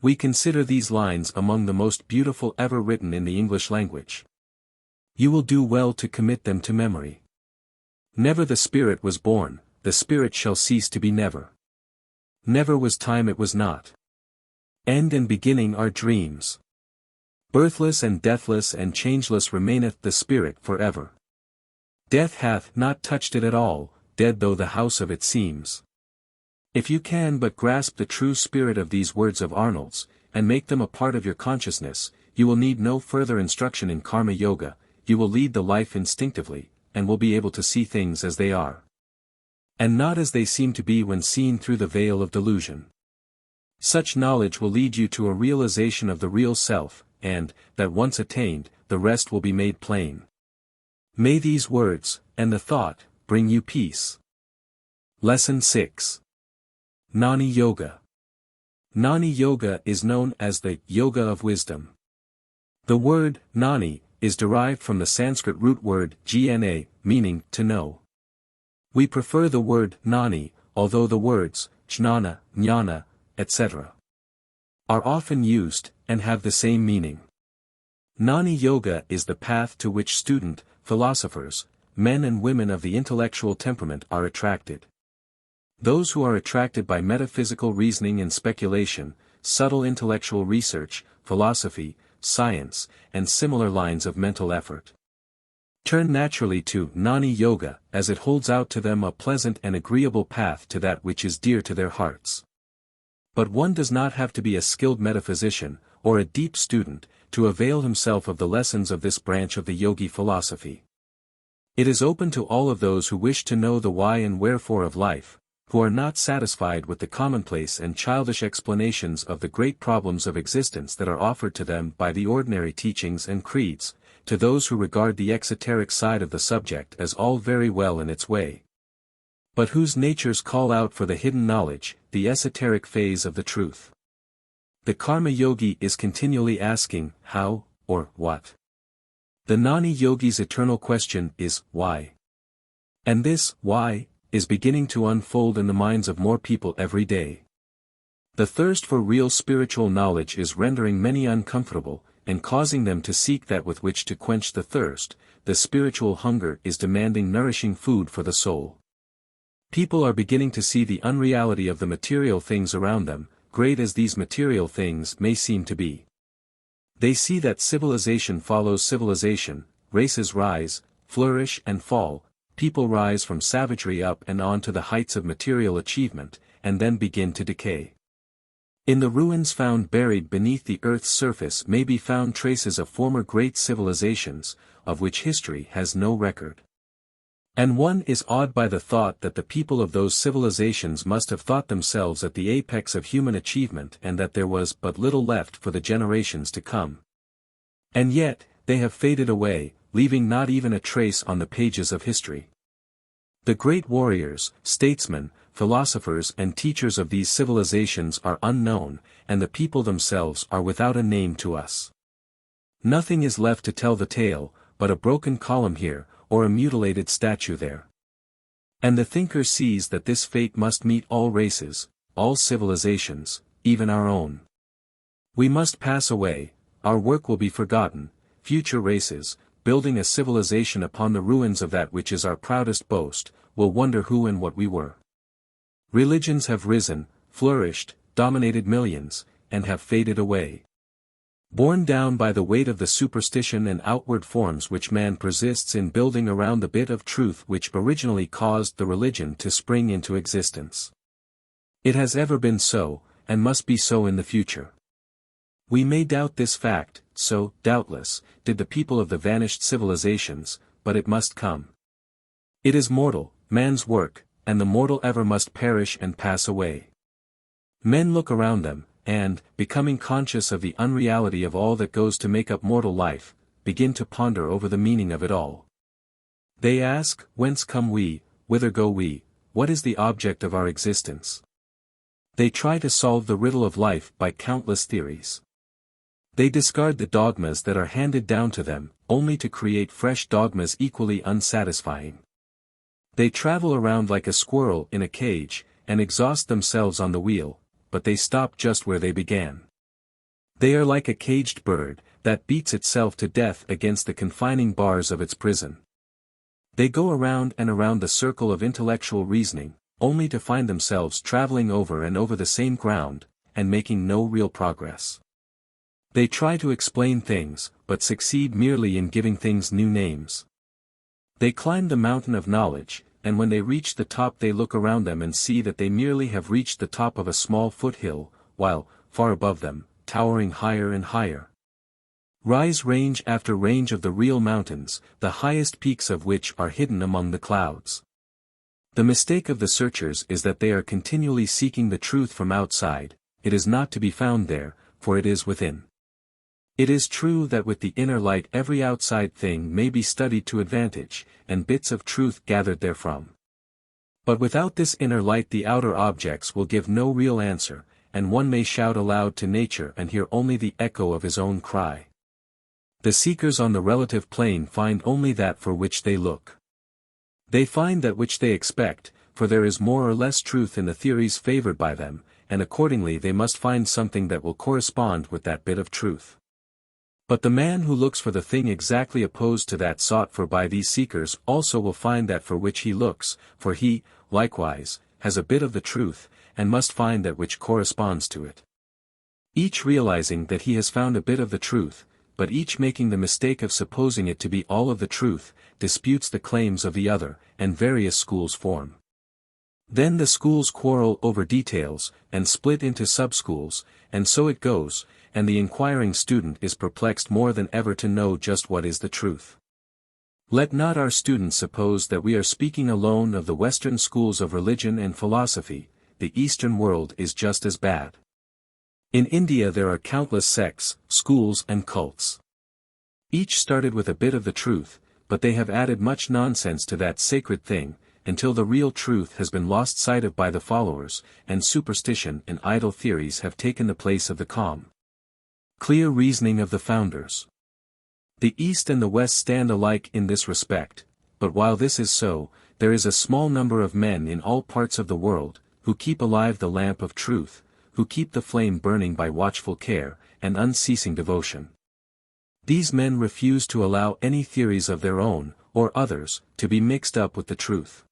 We consider these lines among the most beautiful ever written in the English language. You will do well to commit them to memory. Never the spirit was born, the spirit shall cease to be never. Never was time it was not. End and beginning are dreams. Birthless and deathless and changeless remaineth the spirit forever. Death hath not touched it at all, dead though the house of it seems. If you can but grasp the true spirit of these words of Arnold's, and make them a part of your consciousness, you will need no further instruction in karma yoga, you will lead the life instinctively, and will be able to see things as they are. And not as they seem to be when seen through the veil of delusion. Such knowledge will lead you to a realization of the real self, and, that once attained, the rest will be made plain. May these words, and the thought, bring you peace. Lesson 6. Gnani Yoga. Gnani Yoga is known as the Yoga of Wisdom. The word, Gnani, is derived from the Sanskrit root word gna, meaning to know. We prefer the word Gnani, although the words jnana, jnana, etc. are often used, and have the same meaning. Gnani Yoga is the path to which student, philosophers, men and women of the intellectual temperament are attracted. Those who are attracted by metaphysical reasoning and speculation, subtle intellectual research, philosophy, science, and similar lines of mental effort, turn naturally to Gnani Yoga, as it holds out to them a pleasant and agreeable path to that which is dear to their hearts. But one does not have to be a skilled metaphysician, or a deep student, to avail himself of the lessons of this branch of the yogi philosophy. It is open to all of those who wish to know the why and wherefore of life, who are not satisfied with the commonplace and childish explanations of the great problems of existence that are offered to them by the ordinary teachings and creeds, to those who regard the exoteric side of the subject as all very well in its way, but whose natures call out for the hidden knowledge, the esoteric phase of the truth. The karma yogi is continually asking, how, or what? The Gnani yogi's eternal question is, why? And this, why, is beginning to unfold in the minds of more people every day. The thirst for real spiritual knowledge is rendering many uncomfortable, and causing them to seek that with which to quench the thirst. The spiritual hunger is demanding nourishing food for the soul. People are beginning to see the unreality of the material things around them, great as these material things may seem to be. They see that civilization follows civilization, races rise, flourish and fall, people rise from savagery up and on to the heights of material achievement, and then begin to decay. In the ruins found buried beneath the earth's surface may be found traces of former great civilizations, of which history has no record. And one is awed by the thought that the people of those civilizations must have thought themselves at the apex of human achievement and that there was but little left for the generations to come. And yet, they have faded away, leaving not even a trace on the pages of history. The great warriors, statesmen, philosophers and teachers of these civilizations are unknown, and the people themselves are without a name to us. Nothing is left to tell the tale, but a broken column here, or a mutilated statue there. And the thinker sees that this fate must meet all races, all civilizations, even our own. We must pass away, our work will be forgotten, future races, building a civilization upon the ruins of that which is our proudest boast, will wonder who and what we were. Religions have risen, flourished, dominated millions, and have faded away. Borne down by the weight of the superstition and outward forms which man persists in building around the bit of truth which originally caused the religion to spring into existence. It has ever been so, and must be so in the future. We may doubt this fact, so, doubtless, did the people of the vanished civilizations, but it must come. It is mortal, man's work, and the mortal ever must perish and pass away. Men look around them, and, becoming conscious of the unreality of all that goes to make up mortal life, begin to ponder over the meaning of it all. They ask, whence come we, whither go we, what is the object of our existence? They try to solve the riddle of life by countless theories. They discard the dogmas that are handed down to them, only to create fresh dogmas equally unsatisfying. They travel around like a squirrel in a cage, and exhaust themselves on the wheel, but they stop just where they began. They are like a caged bird, that beats itself to death against the confining bars of its prison. They go around and around the circle of intellectual reasoning, only to find themselves traveling over and over the same ground, and making no real progress. They try to explain things, but succeed merely in giving things new names. They climb the mountain of knowledge, and when they reach the top they look around them and see that they merely have reached the top of a small foothill, while, far above them, towering higher and higher, rise range after range of the real mountains, the highest peaks of which are hidden among the clouds. The mistake of the searchers is that they are continually seeking the truth from outside. It is not to be found there, for it is within. It is true that with the inner light every outside thing may be studied to advantage, and bits of truth gathered therefrom. But without this inner light the outer objects will give no real answer, and one may shout aloud to nature and hear only the echo of his own cry. The seekers on the relative plane find only that for which they look. They find that which they expect, for there is more or less truth in the theories favored by them, and accordingly they must find something that will correspond with that bit of truth. But the man who looks for the thing exactly opposed to that sought for by these seekers also will find that for which he looks, for he, likewise, has a bit of the truth, and must find that which corresponds to it. Each realizing that he has found a bit of the truth, but each making the mistake of supposing it to be all of the truth, disputes the claims of the other, and various schools form. Then the schools quarrel over details, and split into sub-schools, and so it goes, and the inquiring student is perplexed more than ever to know just what is the truth. Let not our students suppose that we are speaking alone of the Western schools of religion and philosophy. The Eastern world is just as bad. In India there are countless sects, schools and cults. Each started with a bit of the truth, but they have added much nonsense to that sacred thing, until the real truth has been lost sight of by the followers, and superstition and idle theories have taken the place of the calm, clear reasoning of the founders. The East and the West stand alike in this respect, but while this is so, there is a small number of men in all parts of the world, who keep alive the lamp of truth, who keep the flame burning by watchful care, and unceasing devotion. These men refuse to allow any theories of their own, or others, to be mixed up with the truth.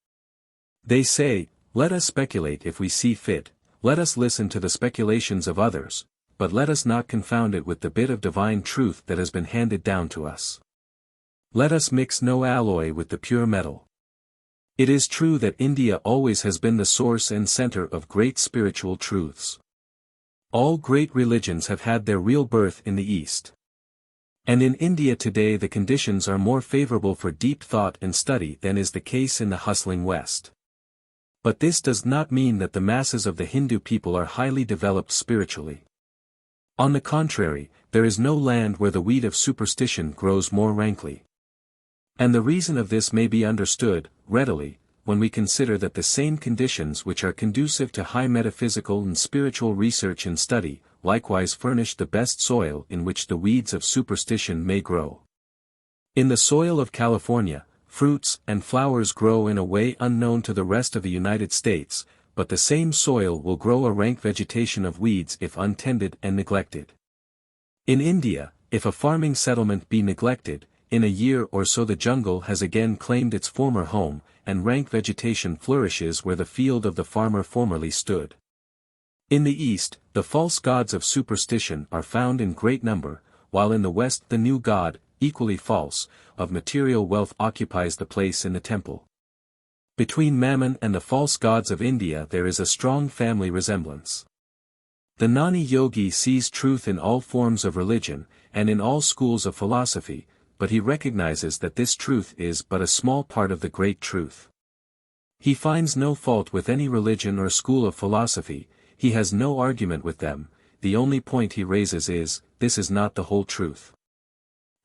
They say, let us speculate if we see fit, let us listen to the speculations of others, but let us not confound it with the bit of divine truth that has been handed down to us. Let us mix no alloy with the pure metal. It is true that India always has been the source and center of great spiritual truths. All great religions have had their real birth in the East. And in India today the conditions are more favorable for deep thought and study than is the case in the hustling West. But this does not mean that the masses of the Hindu people are highly developed spiritually. On the contrary, there is no land where the weed of superstition grows more rankly. And the reason of this may be understood, readily, when we consider that the same conditions which are conducive to high metaphysical and spiritual research and study, likewise furnish the best soil in which the weeds of superstition may grow. In the soil of California, fruits and flowers grow in a way unknown to the rest of the United States, but the same soil will grow a rank vegetation of weeds if untended and neglected. In India, if a farming settlement be neglected, in a year or so the jungle has again claimed its former home, and rank vegetation flourishes where the field of the farmer formerly stood. In the East, the false gods of superstition are found in great number, while in the West the new god, equally false, of material wealth occupies the place in the temple. Between Mammon and the false gods of India there is a strong family resemblance. The Gnani yogi sees truth in all forms of religion, and in all schools of philosophy, but he recognizes that this truth is but a small part of the great truth. He finds no fault with any religion or school of philosophy, he has no argument with them, the only point he raises is, this is not the whole truth.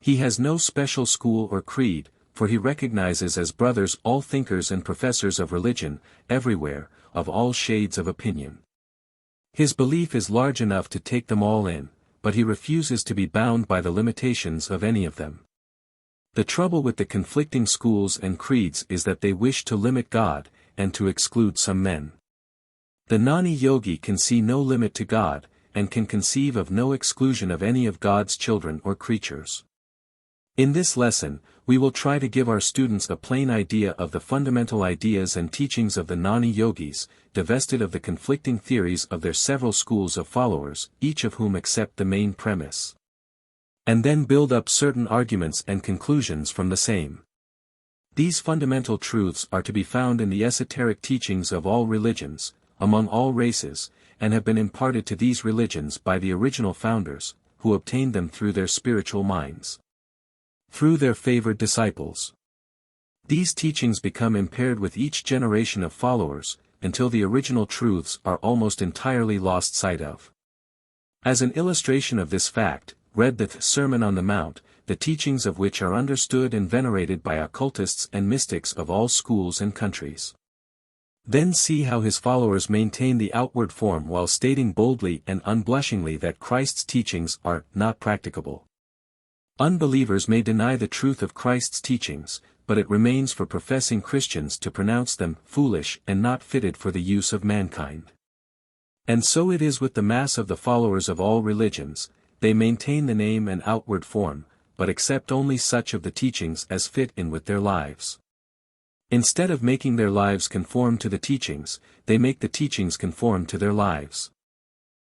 He has no special school or creed, for he recognizes as brothers all thinkers and professors of religion, everywhere, of all shades of opinion. His belief is large enough to take them all in, but he refuses to be bound by the limitations of any of them. The trouble with the conflicting schools and creeds is that they wish to limit God, and to exclude some men. The Gnani yogi can see no limit to God, and can conceive of no exclusion of any of God's children or creatures. In this lesson, we will try to give our students a plain idea of the fundamental ideas and teachings of the Gnani yogis, divested of the conflicting theories of their several schools of followers, each of whom accept the main premise. And then build up certain arguments and conclusions from the same. These fundamental truths are to be found in the esoteric teachings of all religions, among all races, and have been imparted to these religions by the original founders, who obtained them through their spiritual minds. Through their favored disciples. These teachings become impaired with each generation of followers, until the original truths are almost entirely lost sight of. As an illustration of this fact, read the Sermon on the Mount, the teachings of which are understood and venerated by occultists and mystics of all schools and countries. Then see how his followers maintain the outward form while stating boldly and unblushingly that Christ's teachings are not practicable. Unbelievers may deny the truth of Christ's teachings, but it remains for professing Christians to pronounce them foolish and not fitted for the use of mankind. And so it is with the mass of the followers of all religions. They maintain the name and outward form, but accept only such of the teachings as fit in with their lives. Instead of making their lives conform to the teachings, they make the teachings conform to their lives.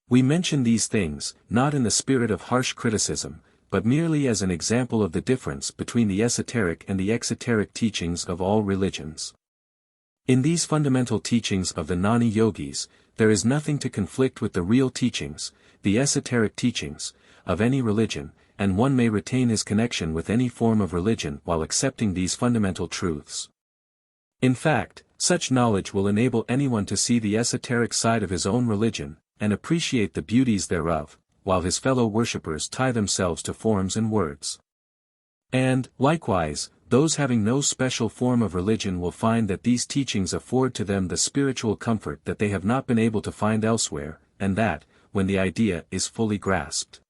We mention these things, not in the spirit of harsh criticism, but merely as an example of the difference between the esoteric and the exoteric teachings of all religions. In these fundamental teachings of the Gnani yogis, there is nothing to conflict with the real teachings, the esoteric teachings, of any religion, and one may retain his connection with any form of religion while accepting these fundamental truths. In fact, such knowledge will enable anyone to see the esoteric side of his own religion, and appreciate the beauties thereof, while his fellow worshippers tie themselves to forms and words. And, likewise, those having no special form of religion will find that these teachings afford to them the spiritual comfort that they have not been able to find elsewhere, and that, when the idea is fully grasped,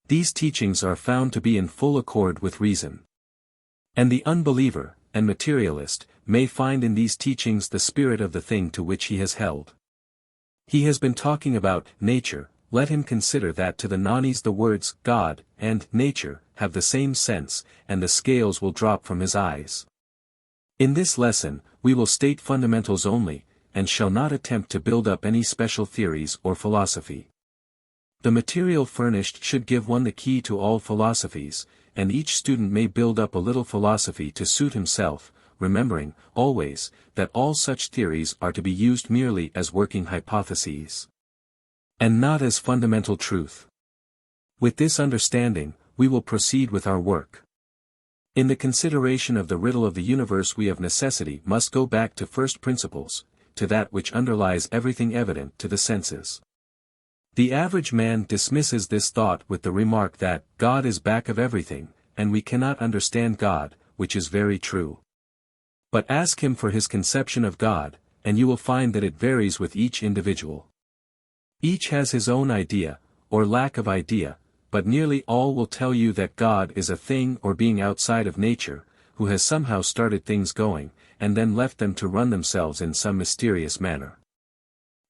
these teachings are found to be in full accord with reason. And the unbeliever, and materialist, may find in these teachings the spirit of the thing to which he has held. He has been talking about nature. Let him consider that to the Gnanis the words God and nature have the same sense, and the scales will drop from his eyes. In this lesson, we will state fundamentals only, and shall not attempt to build up any special theories or philosophy. The material furnished should give one the key to all philosophies, and each student may build up a little philosophy to suit himself, remembering, always, that all such theories are to be used merely as working hypotheses, and not as fundamental truth. With this understanding, we will proceed with our work. In the consideration of the riddle of the universe we of necessity must go back to first principles, to that which underlies everything evident to the senses. The average man dismisses this thought with the remark that God is back of everything, and we cannot understand God, which is very true. But ask him for his conception of God, and you will find that it varies with each individual. Each has his own idea, or lack of idea, but nearly all will tell you that God is a thing or being outside of nature, who has somehow started things going, and then left them to run themselves in some mysterious manner.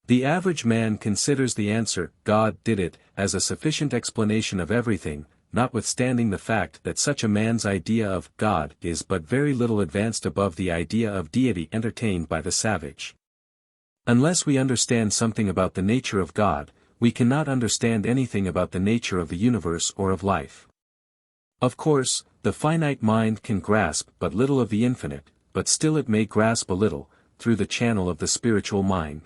The average man considers the answer, God did it, as a sufficient explanation of everything, notwithstanding the fact that such a man's idea of God is but very little advanced above the idea of deity entertained by the savage. Unless we understand something about the nature of God, we cannot understand anything about the nature of the universe or of life. Of course, the finite mind can grasp but little of the infinite, but still it may grasp a little, through the channel of the spiritual mind.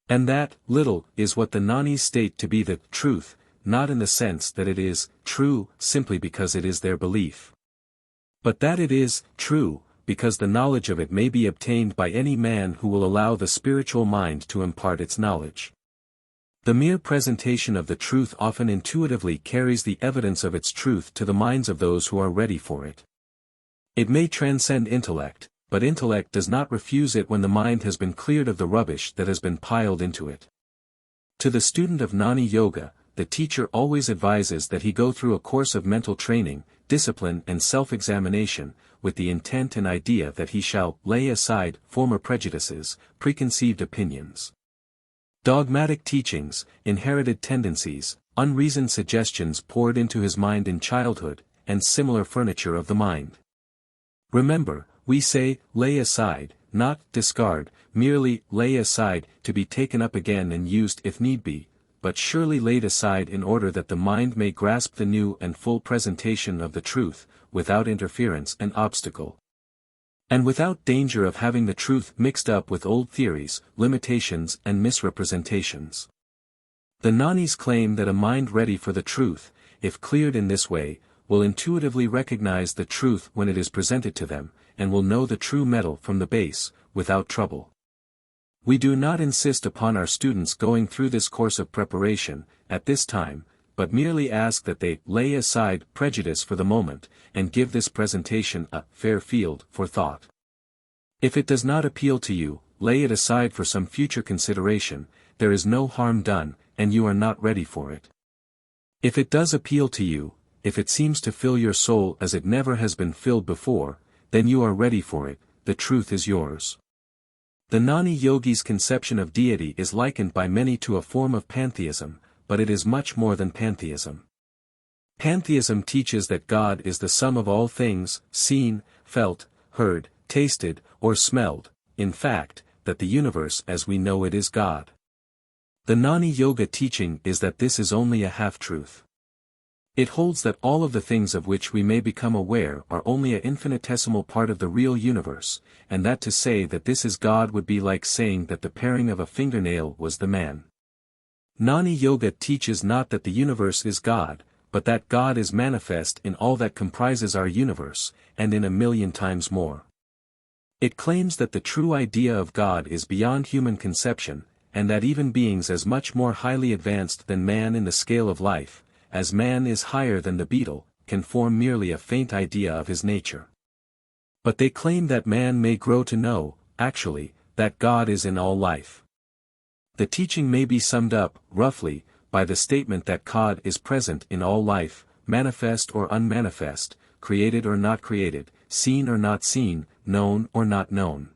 And that little is what the Gnanis state to be the truth, not in the sense that it is true simply because it is their belief, but that it is true because the knowledge of it may be obtained by any man who will allow the spiritual mind to impart its knowledge. The mere presentation of the truth often intuitively carries the evidence of its truth to the minds of those who are ready for it. It may transcend intellect, but intellect does not refuse it when the mind has been cleared of the rubbish that has been piled into it. To the student of Gnani Yoga, the teacher always advises that he go through a course of mental training, discipline and self-examination, with the intent and idea that he shall lay aside former prejudices, preconceived opinions, dogmatic teachings, inherited tendencies, unreasoned suggestions poured into his mind in childhood, and similar furniture of the mind. Remember, we say, lay aside, not discard, merely lay aside to be taken up again and used if need be, but surely laid aside in order that the mind may grasp the new and full presentation of the truth, without interference and obstacle. And without danger of having the truth mixed up with old theories, limitations and misrepresentations. The Gnanis claim that a mind ready for the truth, if cleared in this way, will intuitively recognize the truth when it is presented to them, and will know the true metal from the base, without trouble. We do not insist upon our students going through this course of preparation, at this time, but merely ask that they lay aside prejudice for the moment, and give this presentation a fair field for thought. If it does not appeal to you, lay it aside for some future consideration, there is no harm done, and you are not ready for it. If it does appeal to you, if it seems to fill your soul as it never has been filled before, then you are ready for it, the truth is yours. The Gnani yogi's conception of deity is likened by many to a form of pantheism, but it is much more than pantheism. Pantheism teaches that God is the sum of all things, seen, felt, heard, tasted, or smelled, in fact, that the universe as we know it is God. The Gnani Yoga teaching is that this is only a half-truth. It holds that all of the things of which we may become aware are only an infinitesimal part of the real universe, and that to say that this is God would be like saying that the paring of a fingernail was the man. Gnani Yoga teaches not that the universe is God, but that God is manifest in all that comprises our universe, and in 1,000,000 times more. It claims that the true idea of God is beyond human conception, and that even beings as much more highly advanced than man in the scale of life, as man is higher than the beetle, can form merely a faint idea of his nature. But they claim that man may grow to know, actually, that God is in all life. The teaching may be summed up, roughly, by the statement that God is present in all life, manifest or unmanifest, created or not created, seen or not seen, known or not known.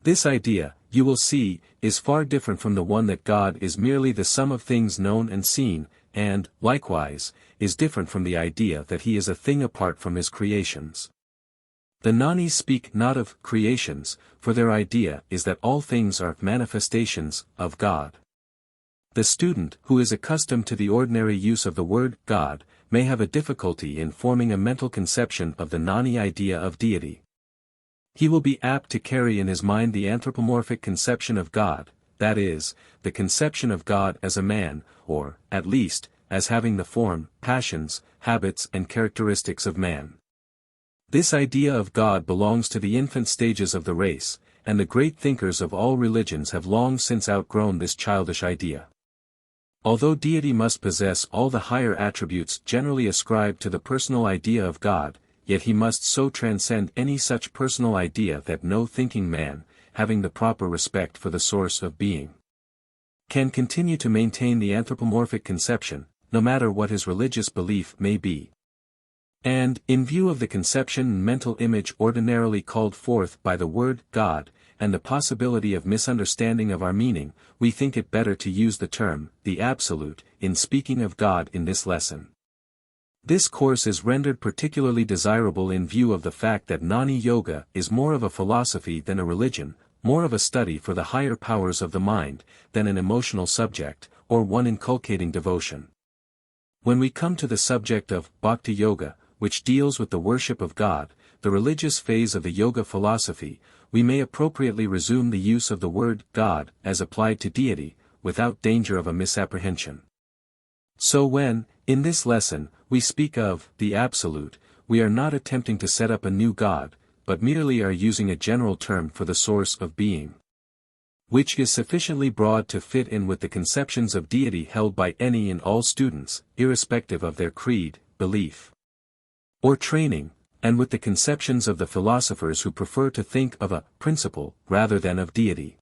This idea, you will see, is far different from the one that God is merely the sum of things known and seen, and, likewise, is different from the idea that he is a thing apart from his creations. The Gnanis speak not of creations, for their idea is that all things are manifestations of God. The student who is accustomed to the ordinary use of the word God may have a difficulty in forming a mental conception of the Gnani idea of deity. He will be apt to carry in his mind the anthropomorphic conception of God, that is, the conception of God as a man, or, at least, as having the form, passions, habits and characteristics of man. This idea of God belongs to the infant stages of the race, and the great thinkers of all religions have long since outgrown this childish idea. Although deity must possess all the higher attributes generally ascribed to the personal idea of God, yet he must so transcend any such personal idea that no thinking man, having the proper respect for the source of being, can continue to maintain the anthropomorphic conception, no matter what his religious belief may be. And, in view of the conception and mental image ordinarily called forth by the word God, and the possibility of misunderstanding of our meaning, we think it better to use the term, the Absolute, in speaking of God in this lesson. This course is rendered particularly desirable in view of the fact that Gnani Yoga is more of a philosophy than a religion, more of a study for the higher powers of the mind, than an emotional subject, or one inculcating devotion. When we come to the subject of Bhakti Yoga, which deals with the worship of God, the religious phase of the yoga philosophy, we may appropriately resume the use of the word God as applied to deity, without danger of a misapprehension. So when, in this lesson, we speak of the Absolute, we are not attempting to set up a new God, but merely are using a general term for the source of being, which is sufficiently broad to fit in with the conceptions of deity held by any and all students, irrespective of their creed, belief, or training, and with the conceptions of the philosophers who prefer to think of a principle rather than of deity.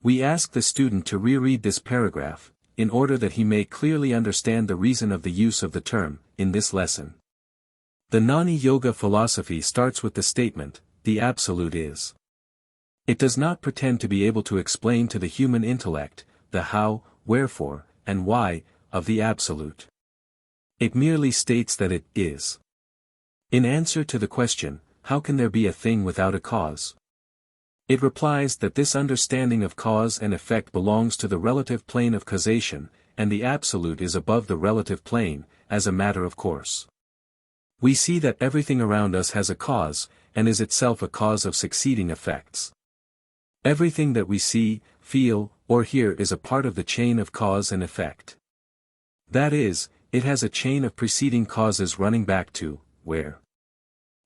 We ask the student to reread this paragraph, in order that he may clearly understand the reason of the use of the term, in this lesson. The Gnani Yoga philosophy starts with the statement, the Absolute is. It does not pretend to be able to explain to the human intellect, the how, wherefore, and why, of the Absolute. It merely states that it is. In answer to the question, how can there be a thing without a cause? It replies that this understanding of cause and effect belongs to the relative plane of causation, and the Absolute is above the relative plane, as a matter of course. We see that everything around us has a cause, and is itself a cause of succeeding effects. Everything that we see, feel, or hear is a part of the chain of cause and effect. That is, it has a chain of preceding causes running back to, where?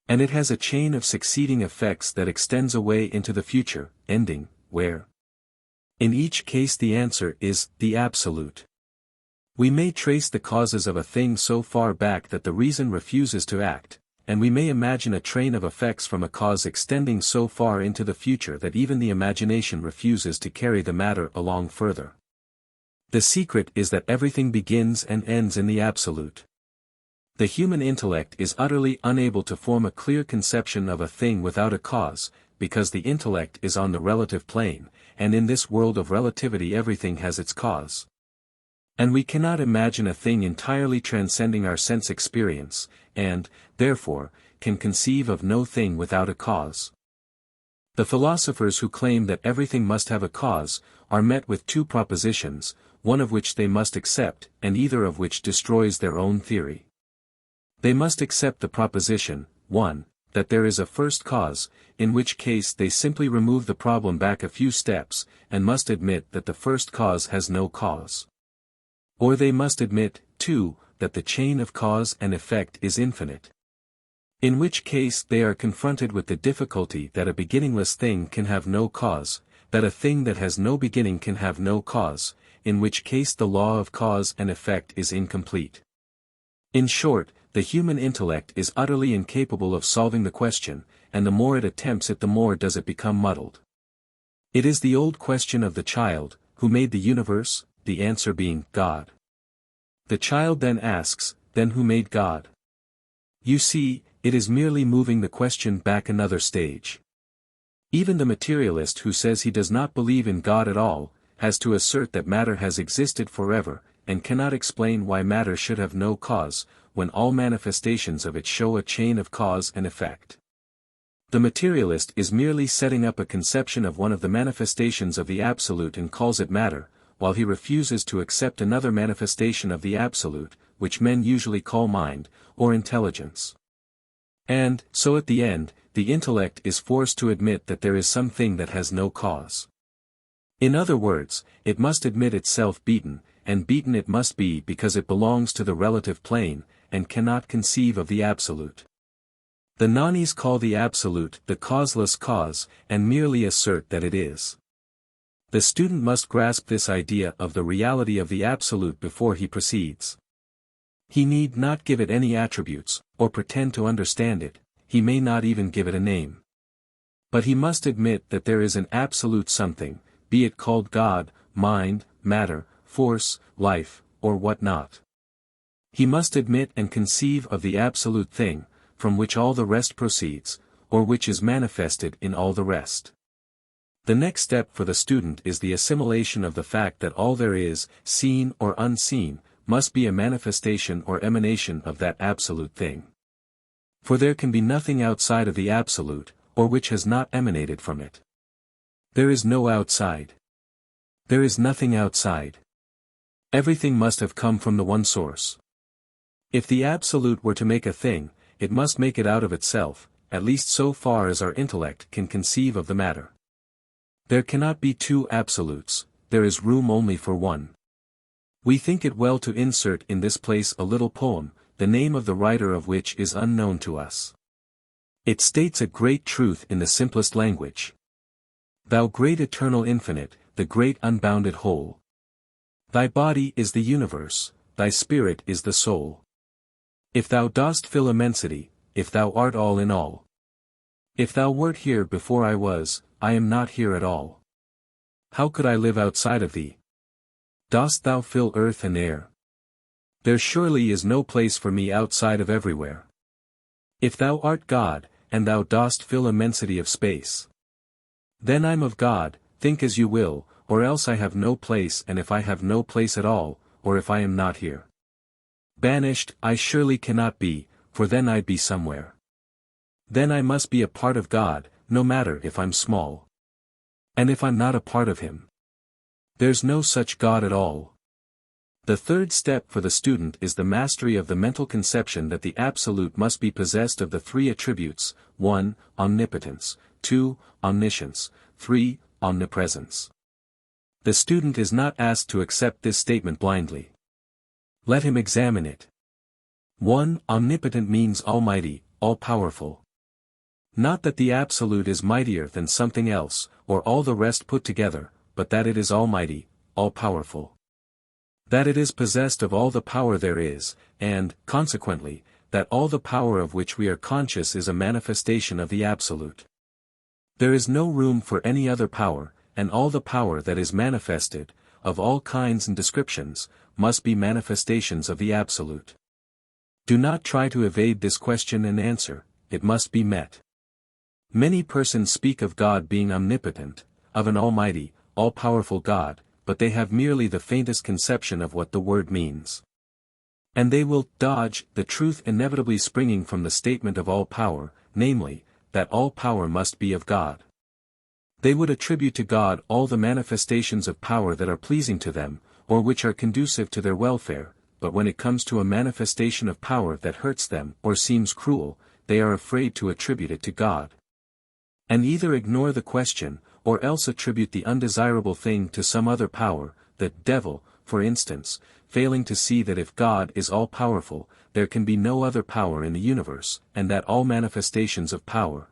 And it has a chain of succeeding effects that extends away into the future, ending, where? In each case the answer is, the Absolute. We may trace the causes of a thing so far back that the reason refuses to act, and we may imagine a train of effects from a cause extending so far into the future that even the imagination refuses to carry the matter along further. The secret is that everything begins and ends in the Absolute. The human intellect is utterly unable to form a clear conception of a thing without a cause, because the intellect is on the relative plane, and in this world of relativity everything has its cause. And we cannot imagine a thing entirely transcending our sense experience, and, therefore, can conceive of no thing without a cause. The philosophers who claim that everything must have a cause, are met with two propositions, one of which they must accept, and either of which destroys their own theory. They must accept the proposition, 1, that there is a first cause, in which case they simply remove the problem back a few steps, and must admit that the first cause has no cause. Or they must admit, 2, that the chain of cause and effect is infinite. In which case they are confronted with the difficulty that a beginningless thing can have no cause, that a thing that has no beginning can have no cause, in which case the law of cause and effect is incomplete. In short, the human intellect is utterly incapable of solving the question, and the more it attempts it the more does it become muddled. It is the old question of the child, who made the universe, the answer being, God. The child then asks, then who made God? You see, it is merely moving the question back another stage. Even the materialist who says he does not believe in God at all, has to assert that matter has existed forever, and cannot explain why matter should have no cause, when all manifestations of it show a chain of cause and effect. The materialist is merely setting up a conception of one of the manifestations of the Absolute and calls it matter, while he refuses to accept another manifestation of the Absolute, which men usually call mind, or intelligence. And, so at the end, the intellect is forced to admit that there is something that has no cause. In other words, it must admit itself beaten, and beaten it must be because it belongs to the relative plane, and cannot conceive of the Absolute. The Gnanis call the Absolute the causeless cause, and merely assert that it is. The student must grasp this idea of the reality of the Absolute before he proceeds. He need not give it any attributes, or pretend to understand it, he may not even give it a name. But he must admit that there is an absolute something, be it called God, mind, matter, force, life, or what not. He must admit and conceive of the absolute thing, from which all the rest proceeds, or which is manifested in all the rest. The next step for the student is the assimilation of the fact that all there is, seen or unseen, must be a manifestation or emanation of that absolute thing. For there can be nothing outside of the absolute, or which has not emanated from it. There is no outside. There is nothing outside. Everything must have come from the one source. If the absolute were to make a thing, it must make it out of itself, at least so far as our intellect can conceive of the matter. There cannot be two absolutes, there is room only for one. We think it well to insert in this place a little poem, the name of the writer of which is unknown to us. It states a great truth in the simplest language. Thou great eternal infinite, the great unbounded whole. Thy body is the universe, thy spirit is the soul. If thou dost fill immensity, if thou art all in all. If thou wert here before I was, I am not here at all. How could I live outside of thee? Dost thou fill earth and air? There surely is no place for me outside of everywhere. If thou art God, and thou dost fill immensity of space, then I'm of God, think as you will, or else I have no place, and if I have no place at all, or if I am not here, banished, I surely cannot be, for then I'd be somewhere. Then I must be a part of God, no matter if I'm small. And if I'm not a part of Him, there's no such God at all. The third step for the student is the mastery of the mental conception that the Absolute must be possessed of the three attributes: 1. Omnipotence, 2. Omniscience, 3. Omnipresence. The student is not asked to accept this statement blindly. Let him examine it. 1. Omnipotent means almighty, all-powerful. Not that the Absolute is mightier than something else, or all the rest put together, but that it is almighty, all-powerful. That it is possessed of all the power there is, and, consequently, that all the power of which we are conscious is a manifestation of the Absolute. There is no room for any other power, and all the power that is manifested, of all kinds and descriptions, must be manifestations of the Absolute. Do not try to evade this question and answer, it must be met. Many persons speak of God being omnipotent, of an almighty, all-powerful God, but they have merely the faintest conception of what the word means. And they will dodge the truth inevitably springing from the statement of all power, namely, that all power must be of God. They would attribute to God all the manifestations of power that are pleasing to them, or which are conducive to their welfare, but when it comes to a manifestation of power that hurts them or seems cruel, they are afraid to attribute it to God. And either ignore the question, or else attribute the undesirable thing to some other power, the devil, for instance, failing to see that if God is all-powerful, there can be no other power in the universe, and that all manifestations of power,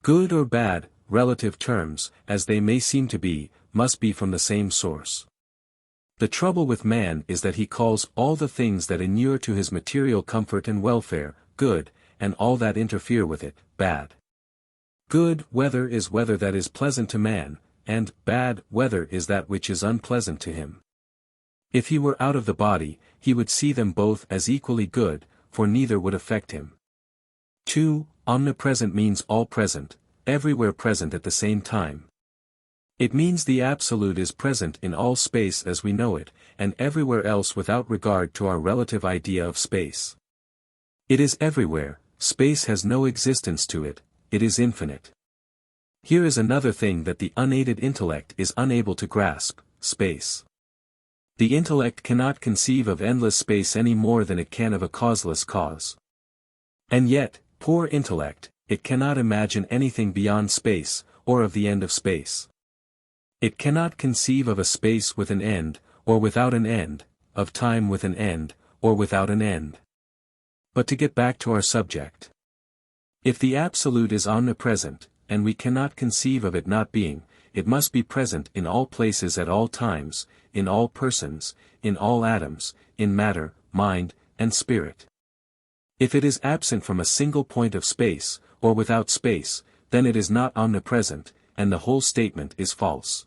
good or bad, relative terms, as they may seem to be, must be from the same source. The trouble with man is that he calls all the things that inure to his material comfort and welfare, good, and all that interfere with it, bad. Good weather is weather that is pleasant to man, and bad weather is that which is unpleasant to him. If he were out of the body, he would see them both as equally good, for neither would affect him. 2. Omnipresent means all-present, everywhere present at the same time. It means the Absolute is present in all space as we know it, and everywhere else without regard to our relative idea of space. It is everywhere, space has no existence to it, it is infinite. Here is another thing that the unaided intellect is unable to grasp: space. The intellect cannot conceive of endless space any more than it can of a causeless cause. And yet, poor intellect, it cannot imagine anything beyond space, or of the end of space. It cannot conceive of a space with an end, or without an end, of time with an end, or without an end. But to get back to our subject. If the Absolute is omnipresent, and we cannot conceive of it not being, it must be present in all places at all times, in all persons, in all atoms, in matter, mind, and spirit. If it is absent from a single point of space, or without space, then it is not omnipresent, and the whole statement is false.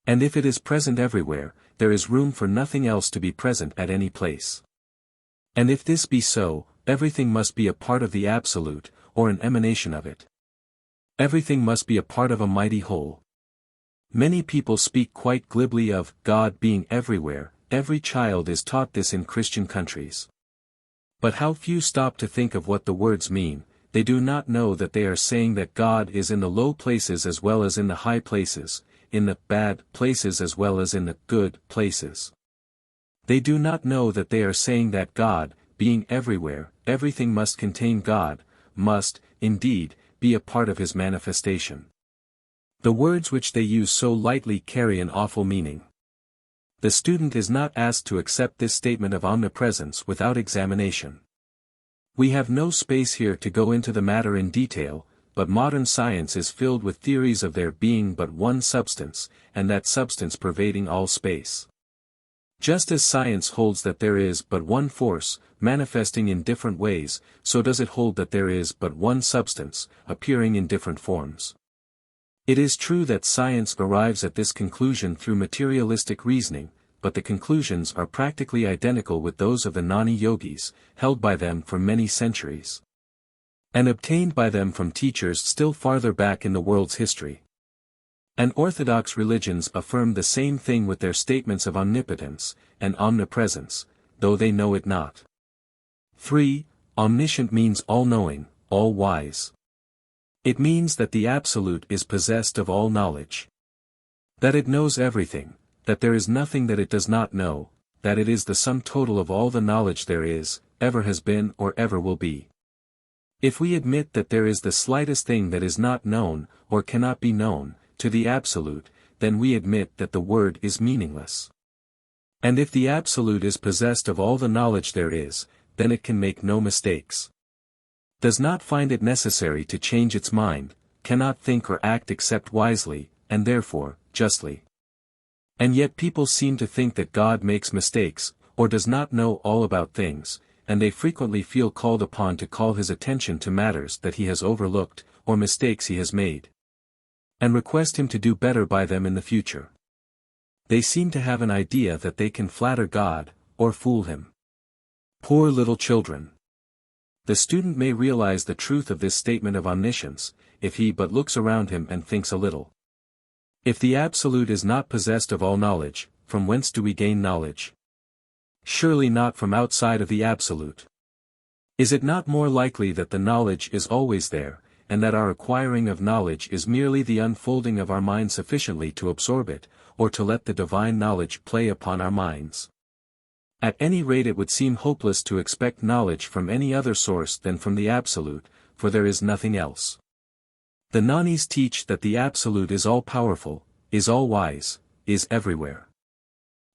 And if it is present everywhere, there is room for nothing else to be present at any place. And if this be so, everything must be a part of the Absolute, or an emanation of it. Everything must be a part of a mighty whole. Many people speak quite glibly of God being everywhere. Every child is taught this in Christian countries. But how few stop to think of what the words mean. They do not know that they are saying that God is in the low places as well as in the high places, in the bad places as well as in the good places. They do not know that they are saying that God, being everywhere, everything must contain God, must, indeed, be a part of His manifestation. The words which they use so lightly carry an awful meaning. The student is not asked to accept this statement of omnipresence without examination. We have no space here to go into the matter in detail, but modern science is filled with theories of there being but one substance, and that substance pervading all space. Just as science holds that there is but one force, manifesting in different ways, so does it hold that there is but one substance, appearing in different forms. It is true that science arrives at this conclusion through materialistic reasoning, but the conclusions are practically identical with those of the Gnani yogis, held by them for many centuries, and obtained by them from teachers still farther back in the world's history. And orthodox religions affirm the same thing with their statements of omnipotence and omnipresence, though they know it not. 3. Omniscient means all-knowing, all-wise. It means that the Absolute is possessed of all knowledge. That it knows everything, that there is nothing that it does not know, that it is the sum total of all the knowledge there is, ever has been or ever will be. If we admit that there is the slightest thing that is not known, or cannot be known, to the Absolute, then we admit that the word is meaningless. And if the Absolute is possessed of all the knowledge there is, then it can make no mistakes. Does not find it necessary to change its mind, cannot think or act except wisely, and therefore, justly. And yet people seem to think that God makes mistakes, or does not know all about things, and they frequently feel called upon to call his attention to matters that he has overlooked, or mistakes he has made, and request him to do better by them in the future. They seem to have an idea that they can flatter God, or fool him. Poor little children. The student may realize the truth of this statement of omniscience, if he but looks around him and thinks a little. If the Absolute is not possessed of all knowledge, from whence do we gain knowledge? Surely not from outside of the Absolute. Is it not more likely that the knowledge is always there, and that our acquiring of knowledge is merely the unfolding of our mind sufficiently to absorb it, or to let the divine knowledge play upon our minds? At any rate, it would seem hopeless to expect knowledge from any other source than from the Absolute, for there is nothing else. The Gnanis teach that the Absolute is all-powerful, is all-wise, is everywhere.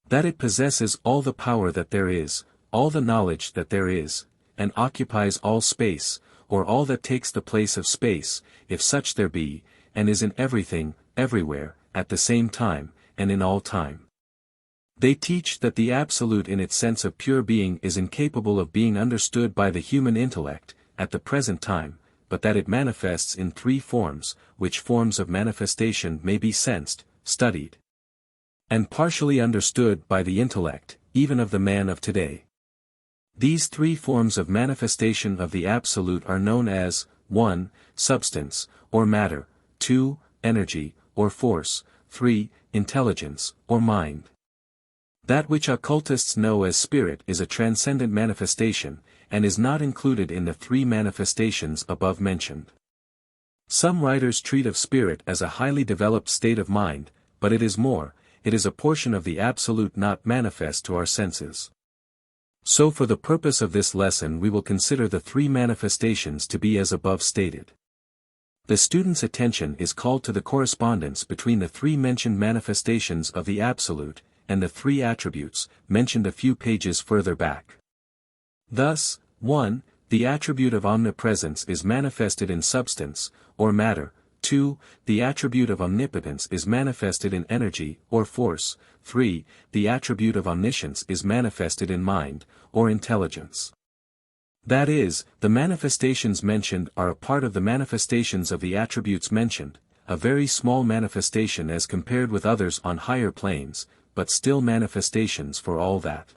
That it possesses all the power that there is, all the knowledge that there is, and occupies all space, or all that takes the place of space, if such there be, and is in everything, everywhere, at the same time, and in all time. They teach that the Absolute in its sense of pure being is incapable of being understood by the human intellect, at the present time, but that it manifests in three forms, which forms of manifestation may be sensed, studied, and partially understood by the intellect, even of the man of today. These three forms of manifestation of the Absolute are known as, 1. Substance, or matter, 2. Energy, or force, 3. Intelligence, or mind. That which occultists know as spirit is a transcendent manifestation, and is not included in the three manifestations above mentioned. Some writers treat of spirit as a highly developed state of mind, but it is more, it is a portion of the Absolute not manifest to our senses. So for the purpose of this lesson we will consider the three manifestations to be as above stated. The student's attention is called to the correspondence between the three mentioned manifestations of the Absolute, and the three attributes, mentioned a few pages further back. Thus, 1. The attribute of omnipresence is manifested in substance, or matter. 2. The attribute of omnipotence is manifested in energy, or force. 3. The attribute of omniscience is manifested in mind, or intelligence. That is, the manifestations mentioned are a part of the manifestations of the attributes mentioned, a very small manifestation as compared with others on higher planes, but still manifestations for all that.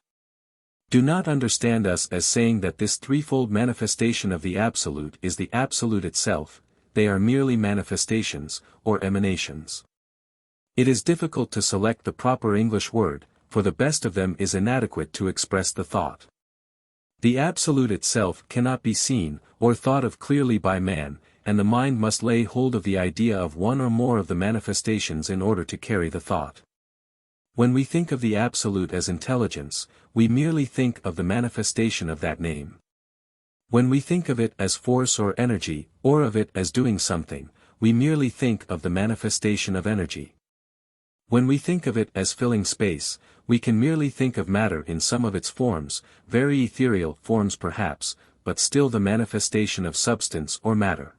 Do not understand us as saying that this threefold manifestation of the Absolute is the Absolute itself, they are merely manifestations, or emanations. It is difficult to select the proper English word, for the best of them is inadequate to express the thought. The Absolute itself cannot be seen, or thought of clearly by man, and the mind must lay hold of the idea of one or more of the manifestations in order to carry the thought. When we think of the Absolute as intelligence, we merely think of the manifestation of that name. When we think of it as force or energy, or of it as doing something, we merely think of the manifestation of energy. When we think of it as filling space, we can merely think of matter in some of its forms, very ethereal forms perhaps, but still the manifestation of substance or matter.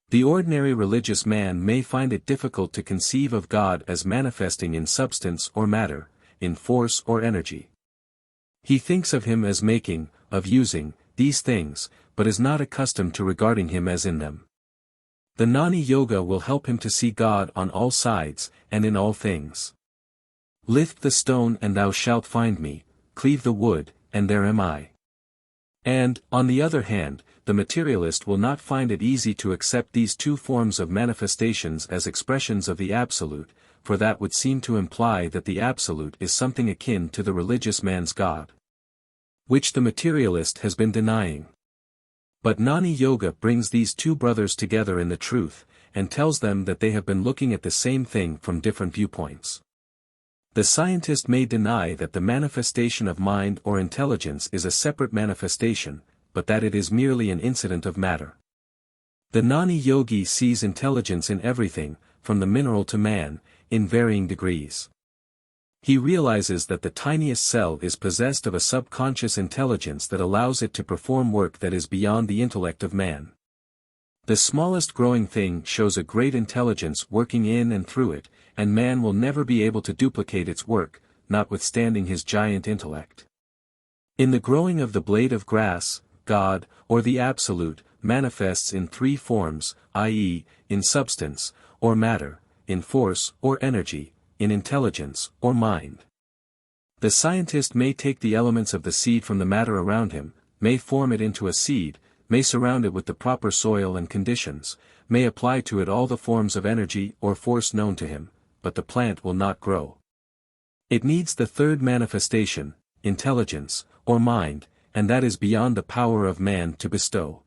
The ordinary religious man may find it difficult to conceive of God as manifesting in substance or matter, in force or energy. He thinks of him as making, of using, these things, but is not accustomed to regarding him as in them. The Gnani Yoga will help him to see God on all sides, and in all things. Lift the stone and thou shalt find me, cleave the wood, and there am I. And, on the other hand, the materialist will not find it easy to accept these two forms of manifestations as expressions of the Absolute, for that would seem to imply that the Absolute is something akin to the religious man's God, which the materialist has been denying. But Gnani Yoga brings these two brothers together in the truth, and tells them that they have been looking at the same thing from different viewpoints. The scientist may deny that the manifestation of mind or intelligence is a separate manifestation, but that it is merely an incident of matter. The Gnani Yogi sees intelligence in everything, from the mineral to man, in varying degrees. He realizes that the tiniest cell is possessed of a subconscious intelligence that allows it to perform work that is beyond the intellect of man. The smallest growing thing shows a great intelligence working in and through it, and man will never be able to duplicate its work, notwithstanding his giant intellect. In the growing of the blade of grass, God, or the Absolute, manifests in three forms, i.e., in substance, or matter, in force or energy, in intelligence or mind. The scientist may take the elements of the seed from the matter around him, may form it into a seed, may surround it with the proper soil and conditions, may apply to it all the forms of energy or force known to him, but the plant will not grow. It needs the third manifestation, intelligence, or mind, and that is beyond the power of man to bestow.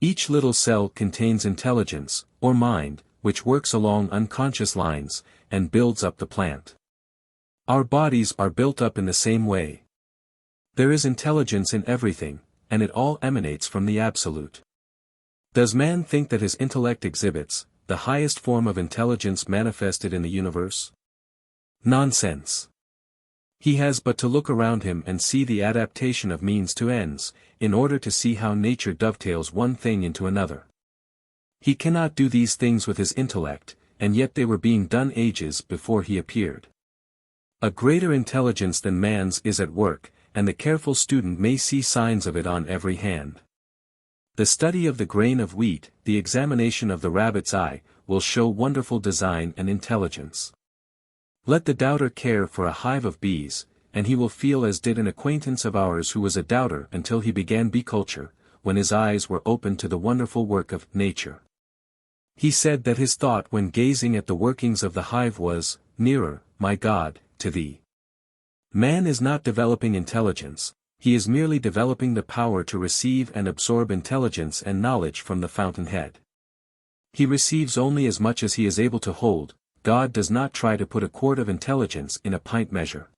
Each little cell contains intelligence, or mind, which works along unconscious lines, and builds up the plant. Our bodies are built up in the same way. There is intelligence in everything, and it all emanates from the Absolute. Does man think that his intellect exhibits the highest form of intelligence manifested in the universe? Nonsense. He has but to look around him and see the adaptation of means to ends, in order to see how nature dovetails one thing into another. He cannot do these things with his intellect, and yet they were being done ages before he appeared. A greater intelligence than man's is at work, and the careful student may see signs of it on every hand. The study of the grain of wheat, the examination of the rabbit's eye, will show wonderful design and intelligence. Let the doubter care for a hive of bees, and he will feel as did an acquaintance of ours who was a doubter until he began bee culture, when his eyes were opened to the wonderful work of nature. He said that his thought when gazing at the workings of the hive was, "Nearer, my God, to thee." Man is not developing intelligence, he is merely developing the power to receive and absorb intelligence and knowledge from the fountainhead. He receives only as much as he is able to hold. God does not try to put a quart of intelligence in a pint measure.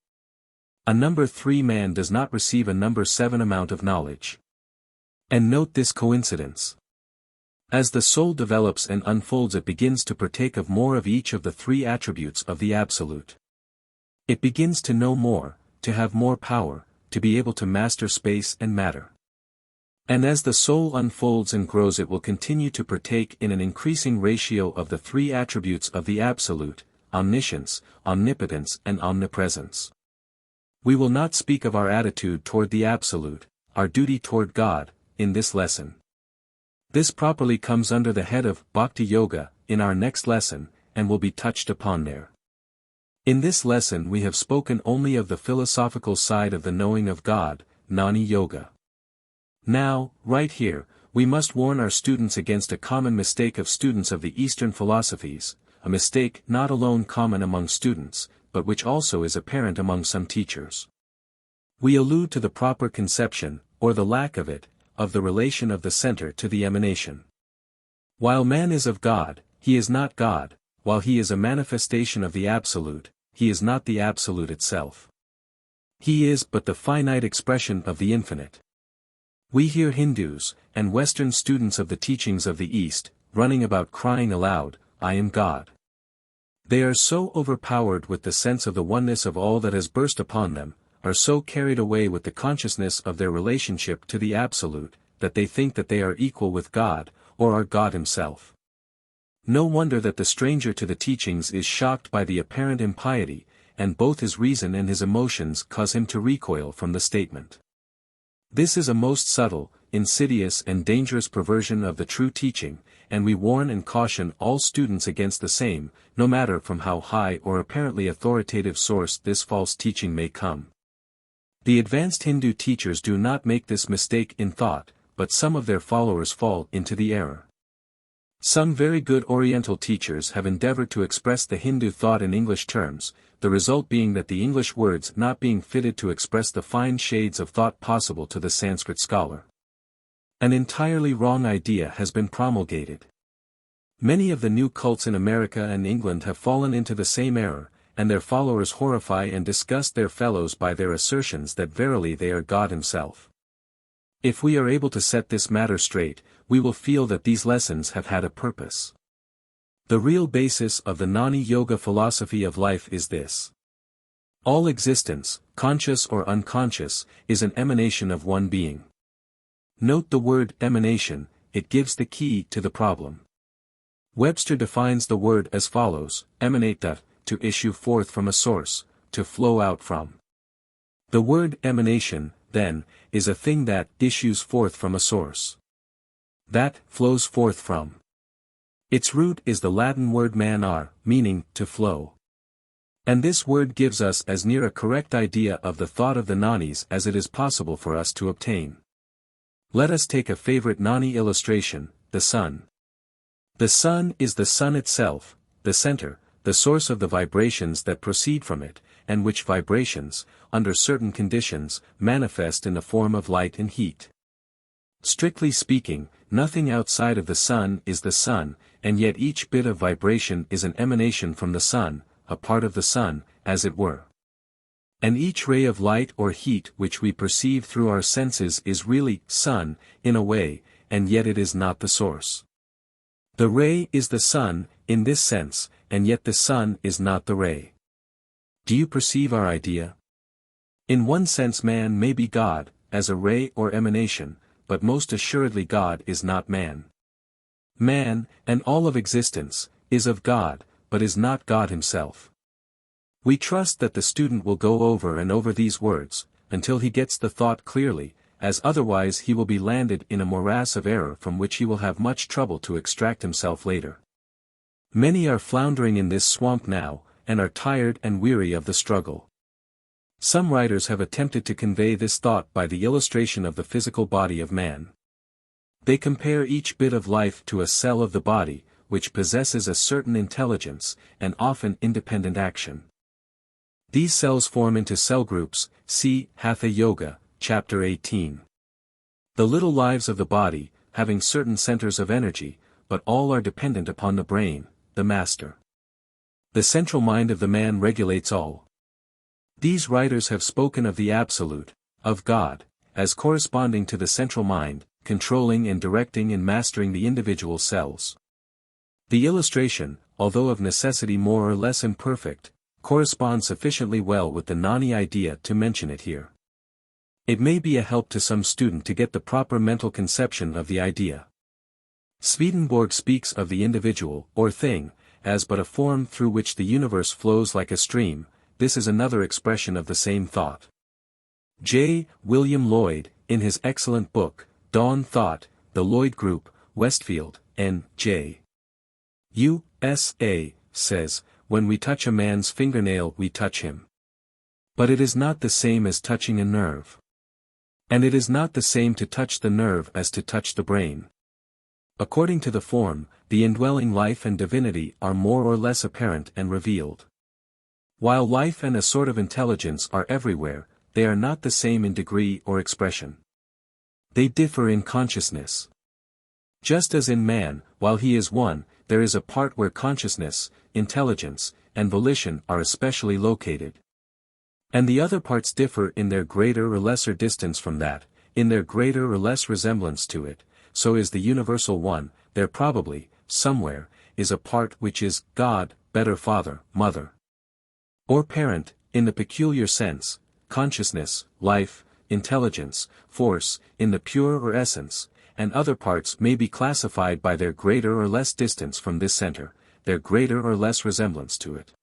A number 3 man does not receive a number 7 amount of knowledge. And note this coincidence. As the soul develops and unfolds, it begins to partake of more of each of the 3 attributes of the Absolute. It begins to know more, to have more power, to be able to master space and matter. And as the soul unfolds and grows, it will continue to partake in an increasing ratio of the 3 attributes of the Absolute, omniscience, omnipotence and omnipresence. We will not speak of our attitude toward the Absolute, our duty toward God, in this lesson. This properly comes under the head of Bhakti Yoga, in our next lesson, and will be touched upon there. In this lesson we have spoken only of the philosophical side of the knowing of God, Gnani Yoga. Now, right here, we must warn our students against a common mistake of students of the Eastern philosophies, a mistake not alone common among students, but which also is apparent among some teachers. We allude to the proper conception, or the lack of it, of the relation of the center to the emanation. While man is of God, he is not God, while he is a manifestation of the Absolute, he is not the Absolute itself. He is but the finite expression of the infinite. We hear Hindus, and Western students of the teachings of the East, running about crying aloud, "I am God." They are so overpowered with the sense of the oneness of all that has burst upon them, are so carried away with the consciousness of their relationship to the Absolute, that they think that they are equal with God, or are God himself. No wonder that the stranger to the teachings is shocked by the apparent impiety, and both his reason and his emotions cause him to recoil from the statement. This is a most subtle, insidious and dangerous perversion of the true teaching, and we warn and caution all students against the same, no matter from how high or apparently authoritative source this false teaching may come. The advanced Hindu teachers do not make this mistake in thought, but some of their followers fall into the error. Some very good Oriental teachers have endeavored to express the Hindu thought in English terms, the result being that the English words not being fitted to express the fine shades of thought possible to the Sanskrit scholar. An entirely wrong idea has been promulgated. Many of the new cults in America and England have fallen into the same error, and their followers horrify and disgust their fellows by their assertions that verily they are God himself. If we are able to set this matter straight, we will feel that these lessons have had a purpose. The real basis of the Gnani Yoga philosophy of life is this. All existence, conscious or unconscious, is an emanation of one being. Note the word emanation, it gives the key to the problem. Webster defines the word as follows: emanate that, to issue forth from a source, to flow out from. The word emanation, then, is a thing that issues forth from a source. That flows forth from. Its root is the Latin word manar, meaning to flow. And this word gives us as near a correct idea of the thought of the Gnanis as it is possible for us to obtain. Let us take a favorite Gnani illustration, the sun. The sun is the sun itself, the center, the source of the vibrations that proceed from it, and which vibrations, under certain conditions, manifest in the form of light and heat. Strictly speaking, nothing outside of the sun is the sun, and yet each bit of vibration is an emanation from the sun, a part of the sun, as it were. And each ray of light or heat which we perceive through our senses is really sun, in a way, and yet it is not the source. The ray is the sun, in this sense, and yet the sun is not the ray. Do you perceive our idea? In one sense man may be God, as a ray or emanation, but most assuredly God is not man. Man, and all of existence, is of God, but is not God himself. We trust that the student will go over and over these words, until he gets the thought clearly, as otherwise he will be landed in a morass of error from which he will have much trouble to extract himself later. Many are floundering in this swamp now, and are tired and weary of the struggle. Some writers have attempted to convey this thought by the illustration of the physical body of man. They compare each bit of life to a cell of the body, which possesses a certain intelligence, and often independent action. These cells form into cell groups, see Hatha Yoga, Chapter 18. The little lives of the body, having certain centers of energy, but all are dependent upon the brain, the master. The central mind of the man regulates all. These writers have spoken of the Absolute, of God, as corresponding to the central mind, controlling and directing and mastering the individual cells. The illustration, although of necessity more or less imperfect, corresponds sufficiently well with the Gnani idea to mention it here. It may be a help to some student to get the proper mental conception of the idea. Swedenborg speaks of the individual, or thing, as but a form through which the universe flows like a stream. This is another expression of the same thought. J. William Lloyd, in his excellent book, Dawn Thought, The Lloyd Group, Westfield, N.J. U.S.A., says, when we touch a man's fingernail we touch him. But it is not the same as touching a nerve. And it is not the same to touch the nerve as to touch the brain. According to the form, the indwelling life and divinity are more or less apparent and revealed. While life and a sort of intelligence are everywhere, they are not the same in degree or expression. They differ in consciousness. Just as in man, while he is one, there is a part where consciousness, intelligence, and volition are especially located. And the other parts differ in their greater or lesser distance from that, in their greater or less resemblance to it. So is the universal one. There probably, somewhere, is a part which is God, better father, mother, or parent, in the peculiar sense, consciousness, life, intelligence, force, in the pure or essence, and other parts may be classified by their greater or less distance from this center, their greater or less resemblance to it.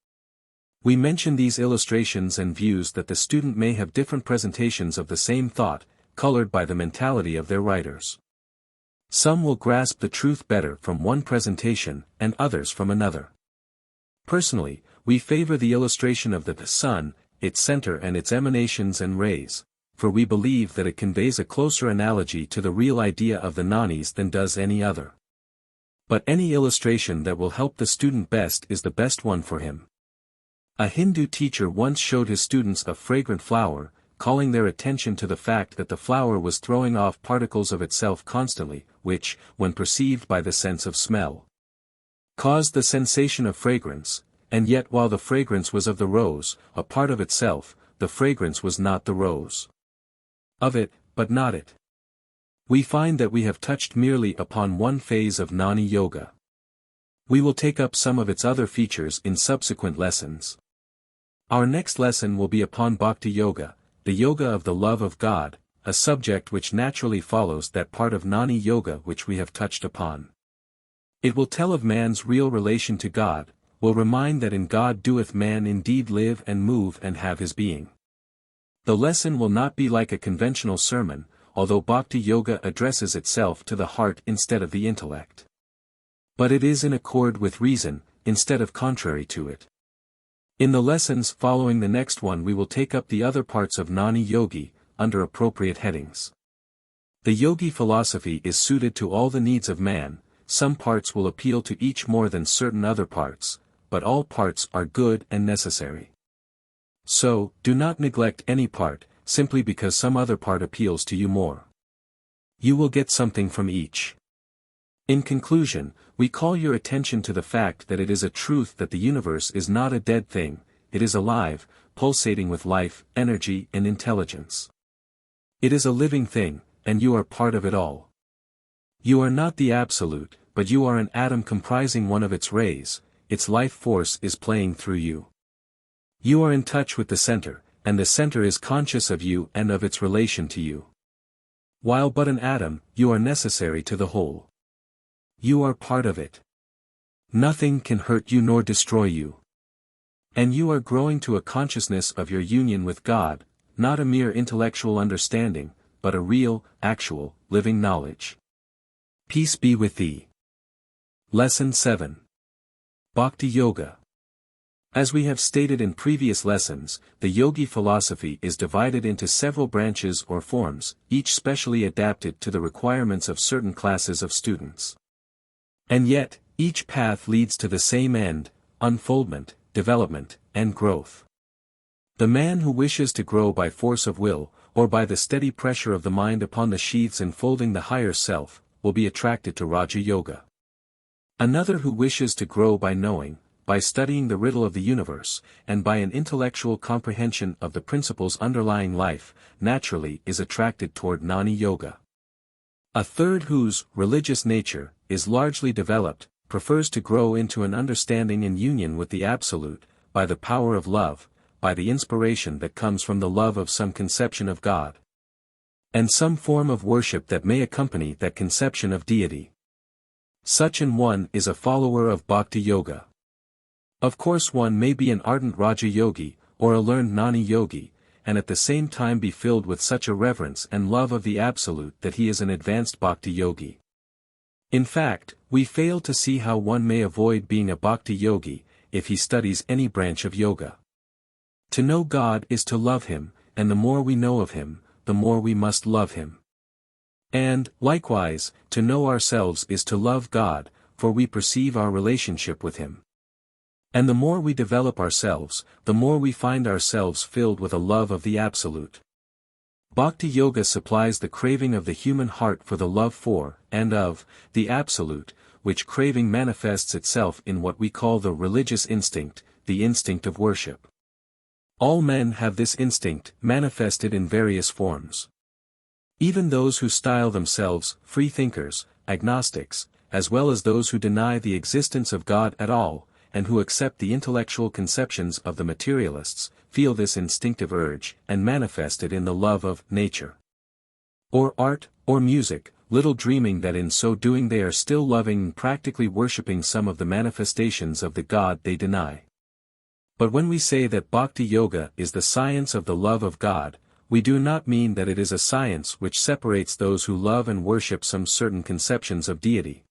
We mention these illustrations and views that the student may have different presentations of the same thought, colored by the mentality of their writers. Some will grasp the truth better from one presentation, and others from another. Personally, we favor the illustration of the sun, its center and its emanations and rays, for we believe that it conveys a closer analogy to the real idea of the Gnanis than does any other. But any illustration that will help the student best is the best one for him. A Hindu teacher once showed his students a fragrant flower, calling their attention to the fact that the flower was throwing off particles of itself constantly, which, when perceived by the sense of smell, caused the sensation of fragrance, and yet while the fragrance was of the rose, a part of itself, the fragrance was not the rose. Of it, but not it. We find that we have touched merely upon one phase of Gnani Yoga. We will take up some of its other features in subsequent lessons. Our next lesson will be upon Bhakti Yoga, the yoga of the love of God, a subject which naturally follows that part of Gnani Yoga which we have touched upon. It will tell of man's real relation to God, will remind that in God doeth man indeed live and move and have his being. The lesson will not be like a conventional sermon, although Bhakti Yoga addresses itself to the heart instead of the intellect. But it is in accord with reason, instead of contrary to it. In the lessons following the next one we will take up the other parts of Gnani Yogi, under appropriate headings. The yogi philosophy is suited to all the needs of man, some parts will appeal to each more than certain other parts, but all parts are good and necessary. So, do not neglect any part, simply because some other part appeals to you more. You will get something from each. In conclusion, we call your attention to the fact that it is a truth that the universe is not a dead thing, it is alive, pulsating with life, energy and intelligence. It is a living thing, and you are part of it all. You are not the absolute, but you are an atom comprising one of its rays, its life force is playing through you. You are in touch with the center, and the center is conscious of you and of its relation to you. While but an atom, you are necessary to the whole. You are part of it. Nothing can hurt you nor destroy you. And you are growing to a consciousness of your union with God, not a mere intellectual understanding, but a real, actual, living knowledge. Peace be with thee. Lesson 7. Bhakti Yoga. As we have stated in previous lessons, the yogi philosophy is divided into several branches or forms, each specially adapted to the requirements of certain classes of students. And yet, each path leads to the same end, unfoldment, development, and growth. The man who wishes to grow by force of will, or by the steady pressure of the mind upon the sheaths enfolding the higher self, will be attracted to Raja Yoga. Another who wishes to grow by knowing, by studying the riddle of the universe, and by an intellectual comprehension of the principles underlying life, naturally is attracted toward Gnani Yoga. A third whose religious nature is largely developed, prefers to grow into an understanding and union with the Absolute, by the power of love, by the inspiration that comes from the love of some conception of God, and some form of worship that may accompany that conception of deity. Such an one is a follower of Bhakti Yoga. Of course one may be an ardent Raja Yogi, or a learned Gnani Yogi, and at the same time be filled with such a reverence and love of the Absolute that he is an advanced Bhakti Yogi. In fact, we fail to see how one may avoid being a Bhakti Yogi, if he studies any branch of yoga. To know God is to love him, and the more we know of him, the more we must love him. And, likewise, to know ourselves is to love God, for we perceive our relationship with him. And the more we develop ourselves, the more we find ourselves filled with a love of the Absolute. Bhakti Yoga supplies the craving of the human heart for the love for, and of, the Absolute, which craving manifests itself in what we call the religious instinct, the instinct of worship. All men have this instinct, manifested in various forms. Even those who style themselves free thinkers, agnostics, as well as those who deny the existence of God at all, and who accept the intellectual conceptions of the materialists, feel this instinctive urge, and manifest it in the love of nature, or art, or music, little dreaming that in so doing they are still loving and practically worshipping some of the manifestations of the God they deny. But when we say that Bhakti Yoga is the science of the love of God, we do not mean that it is a science which separates those who love and worship some certain conceptions of deity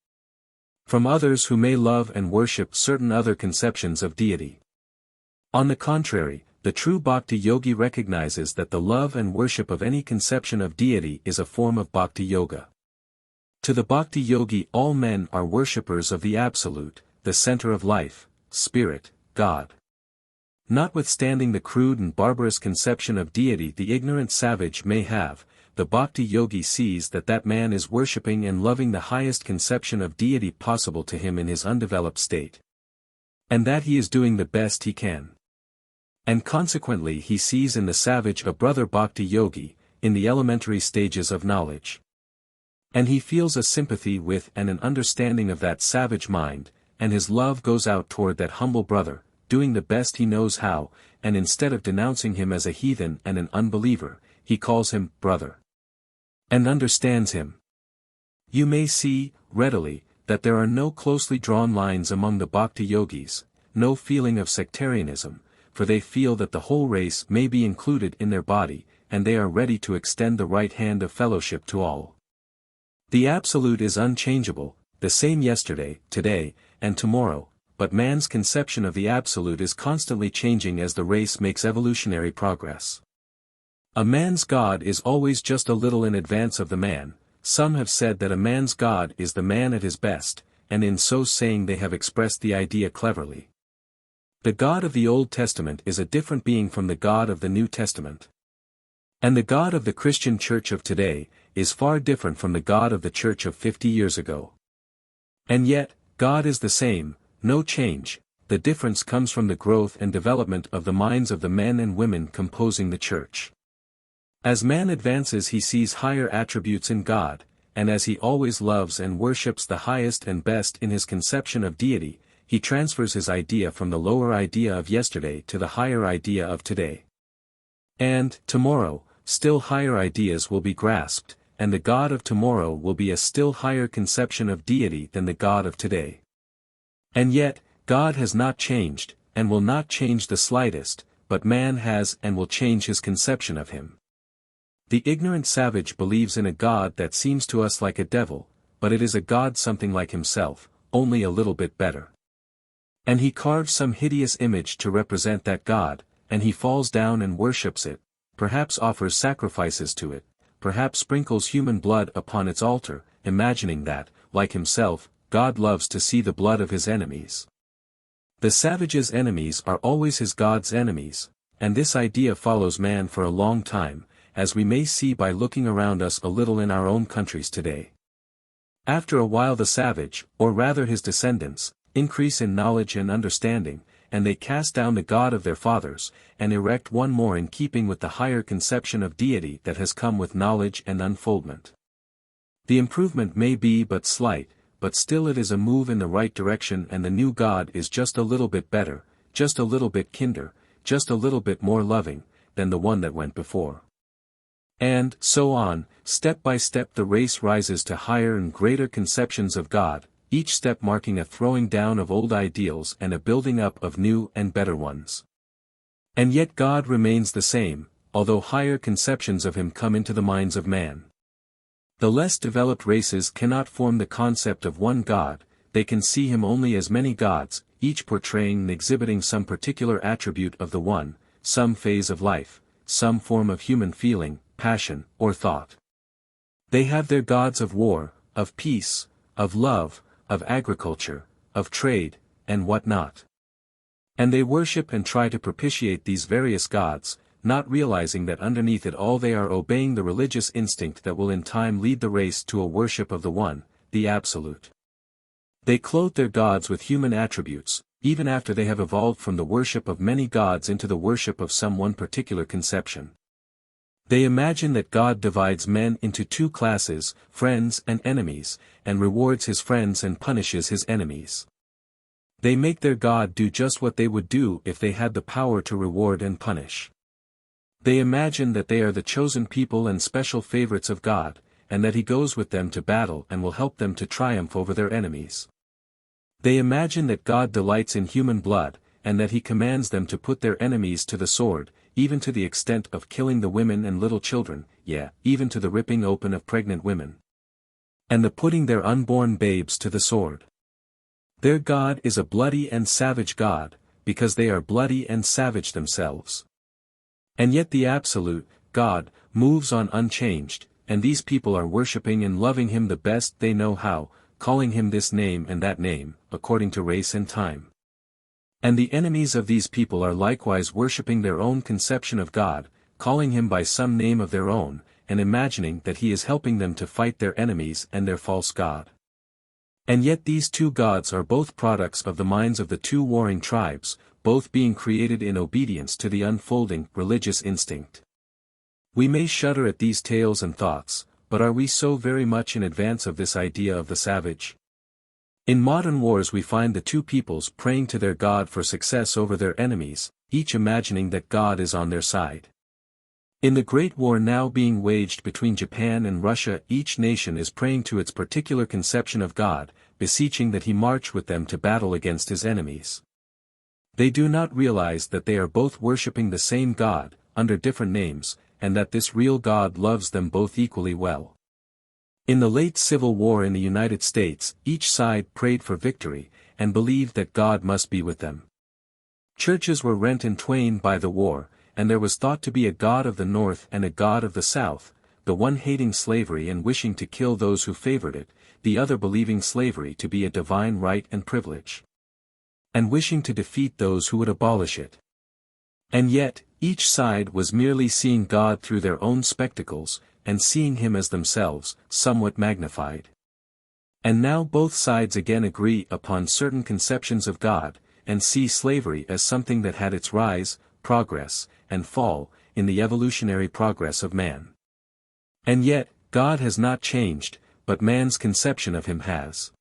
from others who may love and worship certain other conceptions of deity. On the contrary, the true Bhakti Yogi recognizes that the love and worship of any conception of deity is a form of Bhakti Yoga. To the Bhakti Yogi all men are worshippers of the Absolute, the center of life, Spirit, God. Notwithstanding the crude and barbarous conception of deity the ignorant savage may have, the Bhakti Yogi sees that that man is worshipping and loving the highest conception of deity possible to him in his undeveloped state. And that he is doing the best he can. And consequently he sees in the savage a brother Bhakti Yogi, in the elementary stages of knowledge. And he feels a sympathy with and an understanding of that savage mind, and his love goes out toward that humble brother, doing the best he knows how, and instead of denouncing him as a heathen and an unbeliever, he calls him brother. And understands him. You may see, readily, that there are no closely drawn lines among the Bhakti Yogis, no feeling of sectarianism, for they feel that the whole race may be included in their body, and they are ready to extend the right hand of fellowship to all. The Absolute is unchangeable, the same yesterday, today, and tomorrow, but man's conception of the Absolute is constantly changing as the race makes evolutionary progress. A man's God is always just a little in advance of the man. Some have said that a man's God is the man at his best, and in so saying they have expressed the idea cleverly. The God of the Old Testament is a different being from the God of the New Testament. And the God of the Christian Church of today is far different from the God of the Church of 50 years ago. And yet, God is the same, no change. The difference comes from the growth and development of the minds of the men and women composing the Church. As man advances he sees higher attributes in God, and as he always loves and worships the highest and best in his conception of deity, he transfers his idea from the lower idea of yesterday to the higher idea of today. And, tomorrow, still higher ideas will be grasped, and the God of tomorrow will be a still higher conception of deity than the God of today. And yet, God has not changed, and will not change the slightest, but man has and will change his conception of him. The ignorant savage believes in a God that seems to us like a devil, but it is a God something like himself, only a little bit better. And he carves some hideous image to represent that God, and he falls down and worships it, perhaps offers sacrifices to it, perhaps sprinkles human blood upon its altar, imagining that, like himself, God loves to see the blood of his enemies. The savage's enemies are always his God's enemies, and this idea follows man for a long time, as we may see by looking around us a little in our own countries today. After a while the savage, or rather his descendants, increase in knowledge and understanding, and they cast down the God of their fathers, and erect one more in keeping with the higher conception of deity that has come with knowledge and unfoldment. The improvement may be but slight, but still it is a move in the right direction, and the new God is just a little bit better, just a little bit kinder, just a little bit more loving, than the one that went before. And, so on, step by step the race rises to higher and greater conceptions of God, each step marking a throwing down of old ideals and a building up of new and better ones. And yet God remains the same, although higher conceptions of him come into the minds of man. The less developed races cannot form the concept of one God, they can see him only as many gods, each portraying and exhibiting some particular attribute of the one, some phase of life, some form of human feeling, passion, or thought. They have their gods of war, of peace, of love, of agriculture, of trade, and what not. And they worship and try to propitiate these various gods, not realizing that underneath it all they are obeying the religious instinct that will in time lead the race to a worship of the one, the Absolute. They clothe their gods with human attributes, even after they have evolved from the worship of many gods into the worship of some one particular conception. They imagine that God divides men into two classes, friends and enemies, and rewards his friends and punishes his enemies. They make their God do just what they would do if they had the power to reward and punish. They imagine that they are the chosen people and special favorites of God, and that he goes with them to battle and will help them to triumph over their enemies. They imagine that God delights in human blood, and that he commands them to put their enemies to the sword, even to the extent of killing the women and little children, yea, even to the ripping open of pregnant women, and the putting their unborn babes to the sword. Their God is a bloody and savage God, because they are bloody and savage themselves. And yet the Absolute, God, moves on unchanged, and these people are worshipping and loving him the best they know how, calling him this name and that name, according to race and time. And the enemies of these people are likewise worshipping their own conception of God, calling him by some name of their own, and imagining that he is helping them to fight their enemies and their false God. And yet these two gods are both products of the minds of the two warring tribes, both being created in obedience to the unfolding religious instinct. We may shudder at these tales and thoughts, but are we so very much in advance of this idea of the savage? In modern wars we find the two peoples praying to their God for success over their enemies, each imagining that God is on their side. In the great war now being waged between Japan and Russia, each nation is praying to its particular conception of God, beseeching that he march with them to battle against his enemies. They do not realize that they are both worshipping the same God, under different names, and that this real God loves them both equally well. In the late Civil War in the United States, each side prayed for victory, and believed that God must be with them. Churches were rent in twain by the war, and there was thought to be a God of the North and a God of the South, the one hating slavery and wishing to kill those who favored it, the other believing slavery to be a divine right and privilege, and wishing to defeat those who would abolish it. And yet, each side was merely seeing God through their own spectacles, and seeing him as themselves, somewhat magnified. And now both sides again agree upon certain conceptions of God, and see slavery as something that had its rise, progress, and fall, in the evolutionary progress of man. And yet, God has not changed, but man's conception of him has.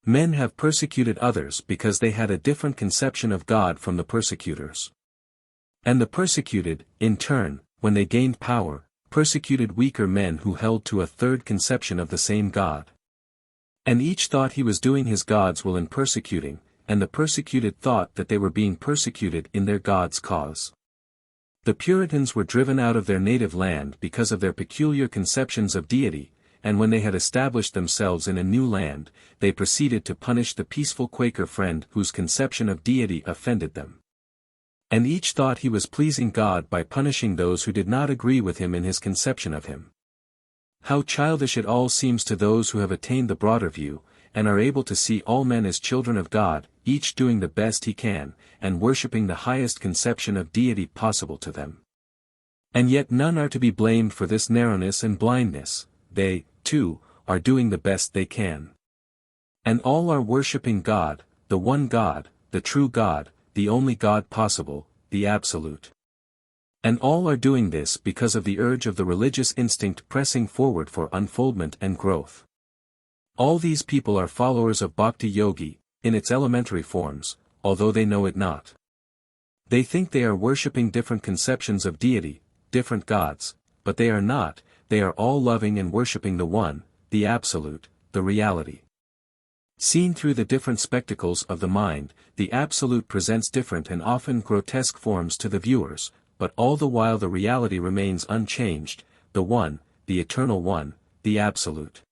Men have persecuted others because they had a different conception of God from the persecutors. And the persecuted, in turn, when they gained power, persecuted weaker men who held to a third conception of the same God. And each thought he was doing his God's will in persecuting, and the persecuted thought that they were being persecuted in their God's cause. The Puritans were driven out of their native land because of their peculiar conceptions of deity, and when they had established themselves in a new land, they proceeded to punish the peaceful Quaker friend whose conception of deity offended them. And each thought he was pleasing God by punishing those who did not agree with him in his conception of him. How childish it all seems to those who have attained the broader view, and are able to see all men as children of God, each doing the best he can, and worshipping the highest conception of deity possible to them. And yet none are to be blamed for this narrowness and blindness, they, too, are doing the best they can. And all are worshipping God, the one God, the true God, the only God possible, the Absolute. And all are doing this because of the urge of the religious instinct pressing forward for unfoldment and growth. All these people are followers of Bhakti Yogi, in its elementary forms, although they know it not. They think they are worshipping different conceptions of deity, different gods, but they are not, they are all loving and worshipping the one, the Absolute, the reality. Seen through the different spectacles of the mind, the Absolute presents different and often grotesque forms to the viewers, but all the while the reality remains unchanged, the One, the Eternal One, the Absolute.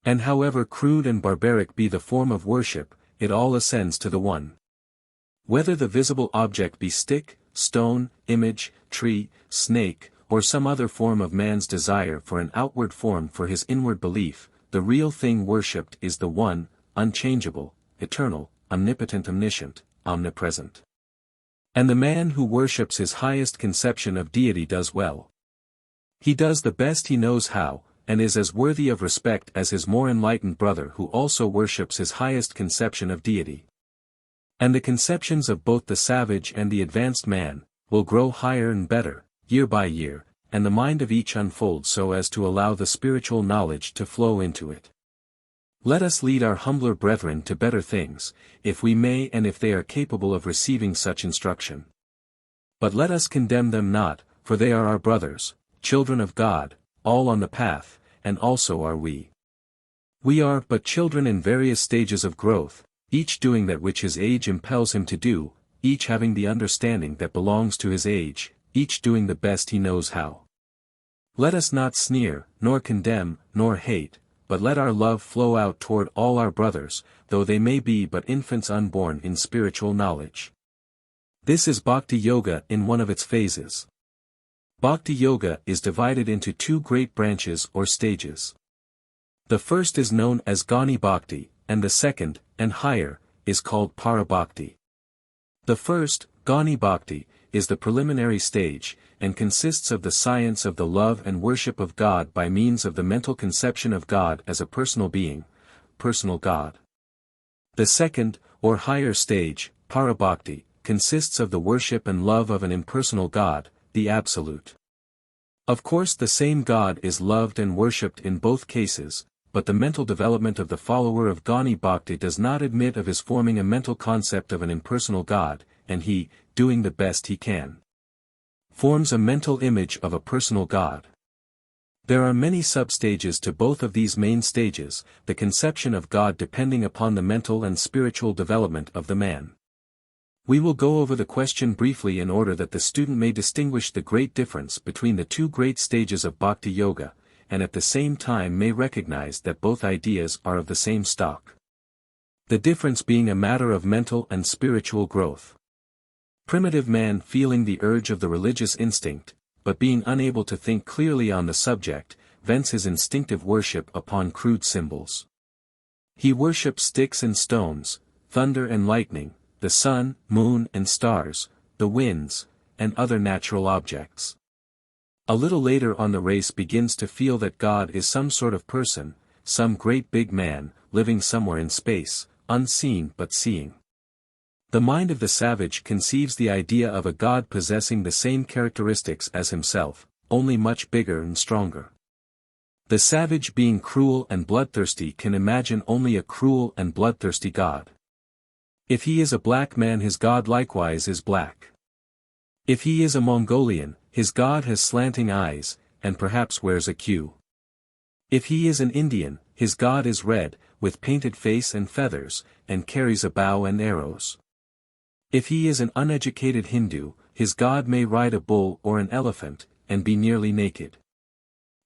And however crude and barbaric be the form of worship, it all ascends to the One. Whether the visible object be stick, stone, image, tree, snake, or some other form of man's desire for an outward form for his inward belief, the real thing worshipped is the One, unchangeable, eternal, omnipotent, omniscient, omnipresent. And the man who worships his highest conception of deity does well. He does the best he knows how, and is as worthy of respect as his more enlightened brother who also worships his highest conception of deity. And the conceptions of both the savage and the advanced man will grow higher and better, year by year, and the mind of each unfolds so as to allow the spiritual knowledge to flow into it. Let us lead our humbler brethren to better things, if we may and if they are capable of receiving such instruction. But let us condemn them not, for they are our brothers, children of God, all on the path, and also are we. We are but children in various stages of growth, each doing that which his age impels him to do, each having the understanding that belongs to his age, each doing the best he knows how. Let us not sneer, nor condemn, nor hate, but let our love flow out toward all our brothers, though they may be but infants unborn in spiritual knowledge. This is Bhakti Yoga in one of its phases. Bhakti Yoga is divided into two great branches or stages. The first is known as Gnani Bhakti, and the second, and higher, is called Para Bhakti. The first, Gnani Bhakti, is the preliminary stage, and consists of the science of the love and worship of God by means of the mental conception of God as a personal being, personal God. The second, or higher stage, Para Bhakti, consists of the worship and love of an impersonal God, the Absolute. Of course the same God is loved and worshipped in both cases, but the mental development of the follower of Gnani Bhakti does not admit of his forming a mental concept of an impersonal God, and he, doing the best he can, forms a mental image of a personal God. There are many substages to both of these main stages, the conception of God depending upon the mental and spiritual development of the man. We will go over the question briefly in order that the student may distinguish the great difference between the two great stages of Bhakti Yoga, and at the same time may recognize that both ideas are of the same stock. The difference being a matter of mental and spiritual growth. Primitive man feeling the urge of the religious instinct, but being unable to think clearly on the subject, vents his instinctive worship upon crude symbols. He worships sticks and stones, thunder and lightning, the sun, moon and stars, the winds, and other natural objects. A little later on the race begins to feel that God is some sort of person, some great big man, living somewhere in space, unseen but seeing. The mind of the savage conceives the idea of a God possessing the same characteristics as himself, only much bigger and stronger. The savage being cruel and bloodthirsty can imagine only a cruel and bloodthirsty God. If he is a black man his God likewise is black. If he is a Mongolian, his God has slanting eyes, and perhaps wears a queue. If he is an Indian, his God is red, with painted face and feathers, and carries a bow and arrows. If he is an uneducated Hindu, his God may ride a bull or an elephant, and be nearly naked.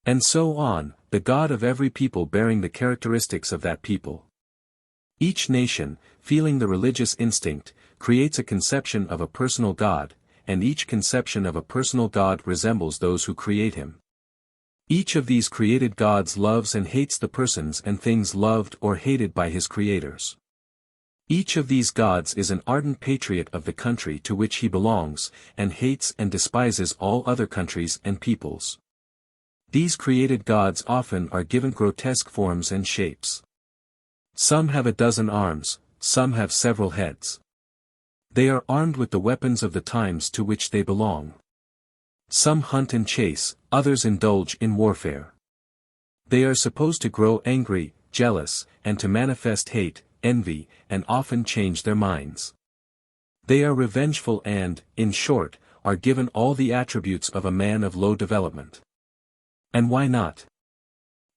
And so on, the God of every people bearing the characteristics of that people. Each nation, feeling the religious instinct, creates a conception of a personal God, and each conception of a personal God resembles those who create him. Each of these created gods loves and hates the persons and things loved or hated by his creators. Each of these gods is an ardent patriot of the country to which he belongs, and hates and despises all other countries and peoples. These created gods often are given grotesque forms and shapes. Some have a dozen arms, some have several heads. They are armed with the weapons of the times to which they belong. Some hunt and chase, others indulge in warfare. They are supposed to grow angry, jealous, and to manifest hate, envy, and often change their minds. They are revengeful and, in short, are given all the attributes of a man of low development. And why not?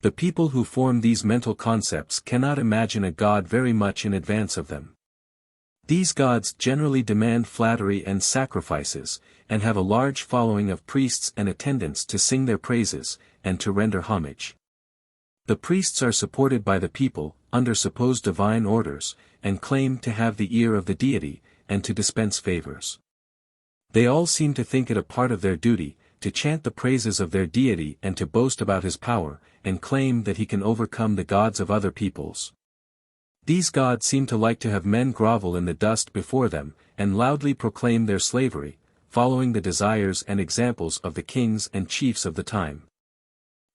The people who form these mental concepts cannot imagine a God very much in advance of them. These gods generally demand flattery and sacrifices, and have a large following of priests and attendants to sing their praises, and to render homage. The priests are supported by the people, under supposed divine orders, and claim to have the ear of the deity, and to dispense favors. They all seem to think it a part of their duty, to chant the praises of their deity and to boast about his power, and claim that he can overcome the gods of other peoples. These gods seem to like to have men grovel in the dust before them, and loudly proclaim their slavery, following the desires and examples of the kings and chiefs of the time.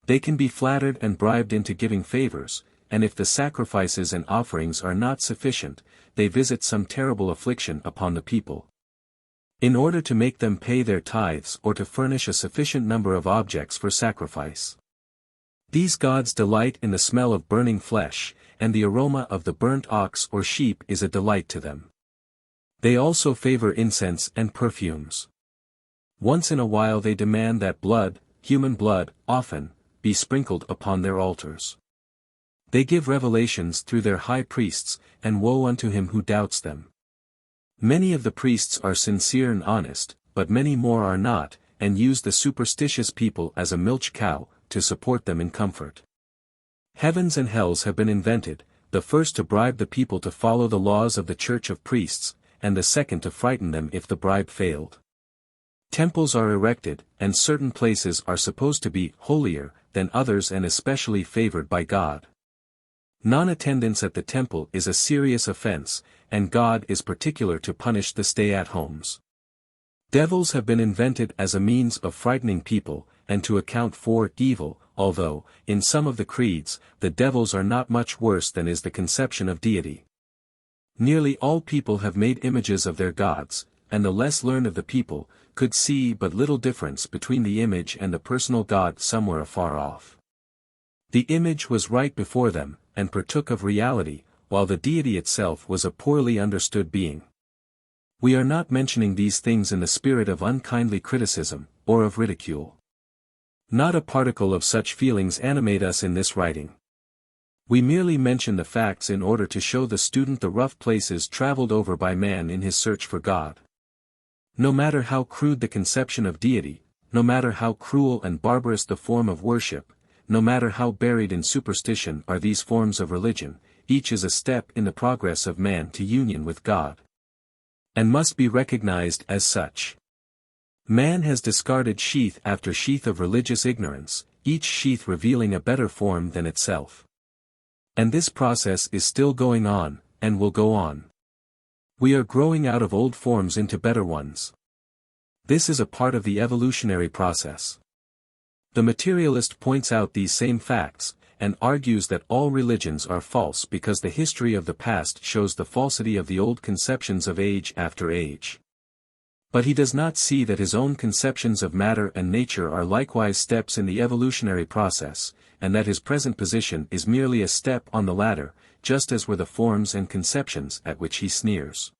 They can be flattered and bribed into giving favors, and if the sacrifices and offerings are not sufficient, they visit some terrible affliction upon the people, in order to make them pay their tithes or to furnish a sufficient number of objects for sacrifice. These gods delight in the smell of burning flesh, and the aroma of the burnt ox or sheep is a delight to them. They also favor incense and perfumes. Once in a while they demand that blood, human blood, often, be sprinkled upon their altars. They give revelations through their high priests, and woe unto him who doubts them. Many of the priests are sincere and honest, but many more are not, and use the superstitious people as a milch cow, to support them in comfort. Heavens and hells have been invented, the first to bribe the people to follow the laws of the Church of Priests, and the second to frighten them if the bribe failed. Temples are erected, and certain places are supposed to be holier than others and especially favored by God. Non-attendance at the temple is a serious offense, and God is particular to punish the stay-at-homes. Devils have been invented as a means of frightening people, and to account for evil, although, in some of the creeds, the devils are not much worse than is the conception of deity. Nearly all people have made images of their gods, and the less learned of the people, could see but little difference between the image and the personal God somewhere afar off. The image was right before them, and partook of reality, while the deity itself was a poorly understood being. We are not mentioning these things in the spirit of unkindly criticism, or of ridicule. Not a particle of such feelings animate us in this writing. We merely mention the facts in order to show the student the rough places traveled over by man in his search for God. No matter how crude the conception of deity, no matter how cruel and barbarous the form of worship, no matter how buried in superstition are these forms of religion, each is a step in the progress of man to union with God, and must be recognized as such. Man has discarded sheath after sheath of religious ignorance, each sheath revealing a better form than itself. And this process is still going on, and will go on. We are growing out of old forms into better ones. This is a part of the evolutionary process. The materialist points out these same facts, and argues that all religions are false because the history of the past shows the falsity of the old conceptions of age after age. But he does not see that his own conceptions of matter and nature are likewise steps in the evolutionary process, and that his present position is merely a step on the ladder, just as were the forms and conceptions at which he sneers.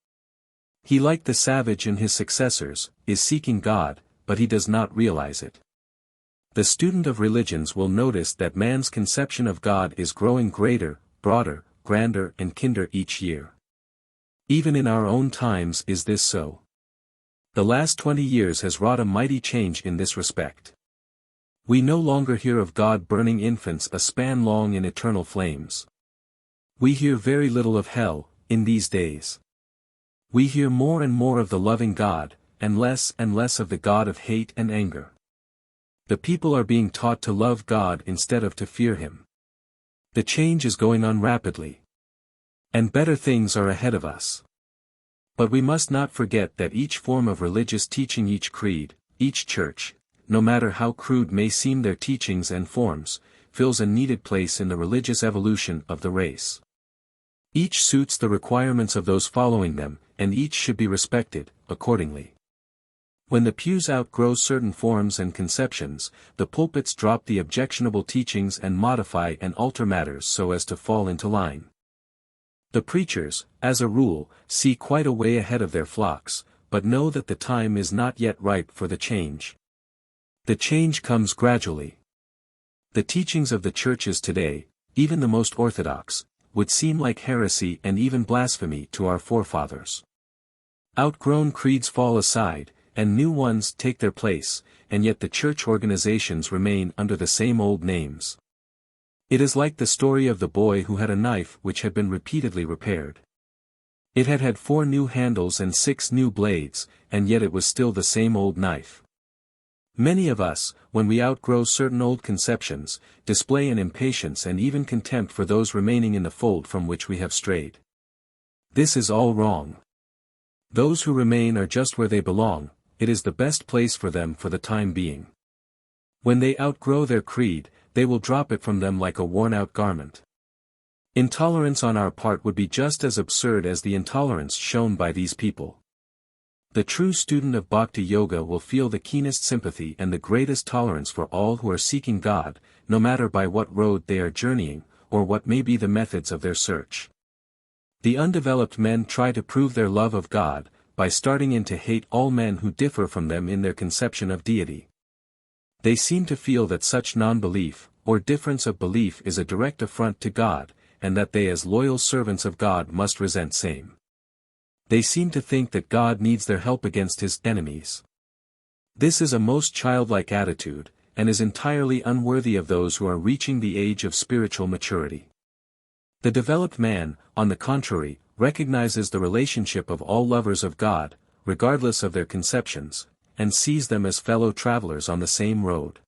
He, like the savage and his successors, is seeking God, but he does not realize it. The student of religions will notice that man's conception of God is growing greater, broader, grander and kinder each year. Even in our own times is this so. The last 20 years has wrought a mighty change in this respect. We no longer hear of God burning infants a span long in eternal flames. We hear very little of hell, in these days. We hear more and more of the loving God, and less of the God of hate and anger. The people are being taught to love God instead of to fear Him. The change is going on rapidly. And better things are ahead of us. But we must not forget that each form of religious teaching, each creed, each church, no matter how crude may seem their teachings and forms, fills a needed place in the religious evolution of the race. Each suits the requirements of those following them, and each should be respected, accordingly. When the pews outgrow certain forms and conceptions, the pulpits drop the objectionable teachings and modify and alter matters so as to fall into line. The preachers, as a rule, see quite a way ahead of their flocks, but know that the time is not yet ripe for the change. The change comes gradually. The teachings of the churches today, even the most orthodox, would seem like heresy and even blasphemy to our forefathers. Outgrown creeds fall aside, and new ones take their place, and yet the church organizations remain under the same old names. It is like the story of the boy who had a knife which had been repeatedly repaired. It had had 4 new handles and 6 new blades, and yet it was still the same old knife. Many of us, when we outgrow certain old conceptions, display an impatience and even contempt for those remaining in the fold from which we have strayed. This is all wrong. Those who remain are just where they belong, it is the best place for them for the time being. When they outgrow their creed, they will drop it from them like a worn-out garment. Intolerance on our part would be just as absurd as the intolerance shown by these people. The true student of Bhakti Yoga will feel the keenest sympathy and the greatest tolerance for all who are seeking God, no matter by what road they are journeying, or what may be the methods of their search. The undeveloped men try to prove their love of God, by starting in to hate all men who differ from them in their conception of deity. They seem to feel that such non-belief, or difference of belief is a direct affront to God, and that they as loyal servants of God must resent same. They seem to think that God needs their help against his enemies. This is a most childlike attitude, and is entirely unworthy of those who are reaching the age of spiritual maturity. The developed man, on the contrary, recognizes the relationship of all lovers of God, regardless of their conceptions, and sees them as fellow travelers on the same road.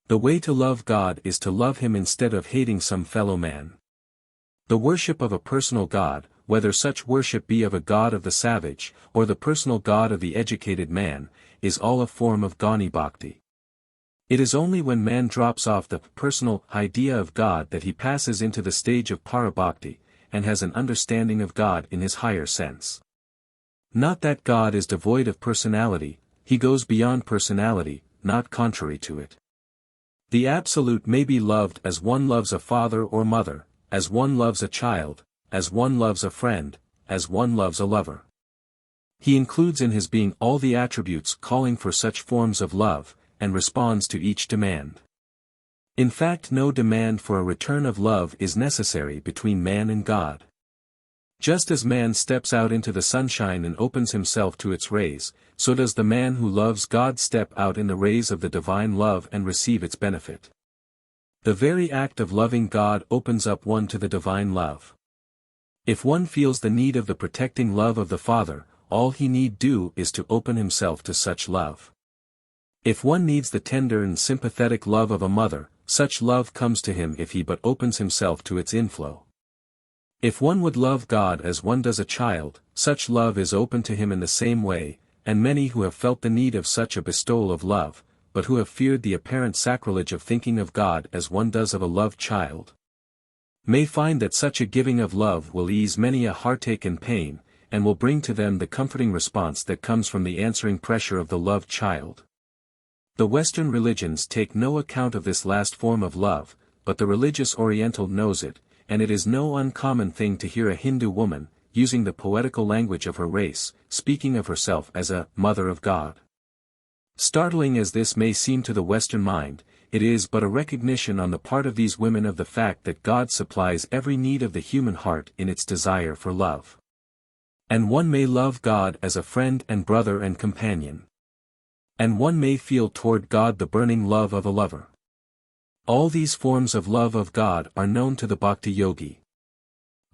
The way to love God is to love him instead of hating some fellow man. The worship of a personal God, whether such worship be of a god of the savage, or the personal God of the educated man, is all a form of Gnani Bhakti. It is only when man drops off the personal idea of God that he passes into the stage of Para Bhakti, and has an understanding of God in his higher sense. Not that God is devoid of personality, he goes beyond personality, not contrary to it. The Absolute may be loved as one loves a father or mother, as one loves a child, as one loves a friend, as one loves a lover. He includes in his being all the attributes calling for such forms of love, and responds to each demand. In fact, no demand for a return of love is necessary between man and God. Just as man steps out into the sunshine and opens himself to its rays, so does the man who loves God step out in the rays of the divine love and receive its benefit. The very act of loving God opens up one to the divine love. If one feels the need of the protecting love of the Father, all he need do is to open himself to such love. If one needs the tender and sympathetic love of a mother, such love comes to him if he but opens himself to its inflow. If one would love God as one does a child, such love is open to him in the same way, and many who have felt the need of such a bestowal of love, but who have feared the apparent sacrilege of thinking of God as one does of a loved child, may find that such a giving of love will ease many a heartache and pain, and will bring to them the comforting response that comes from the answering pressure of the loved child. The Western religions take no account of this last form of love, but the religious Oriental knows it, and it is no uncommon thing to hear a Hindu woman, using the poetical language of her race, speaking of herself as a Mother of God. Startling as this may seem to the Western mind, it is but a recognition on the part of these women of the fact that God supplies every need of the human heart in its desire for love. And one may love God as a friend and brother and companion. And one may feel toward God the burning love of a lover. All these forms of love of God are known to the Bhakti yogi.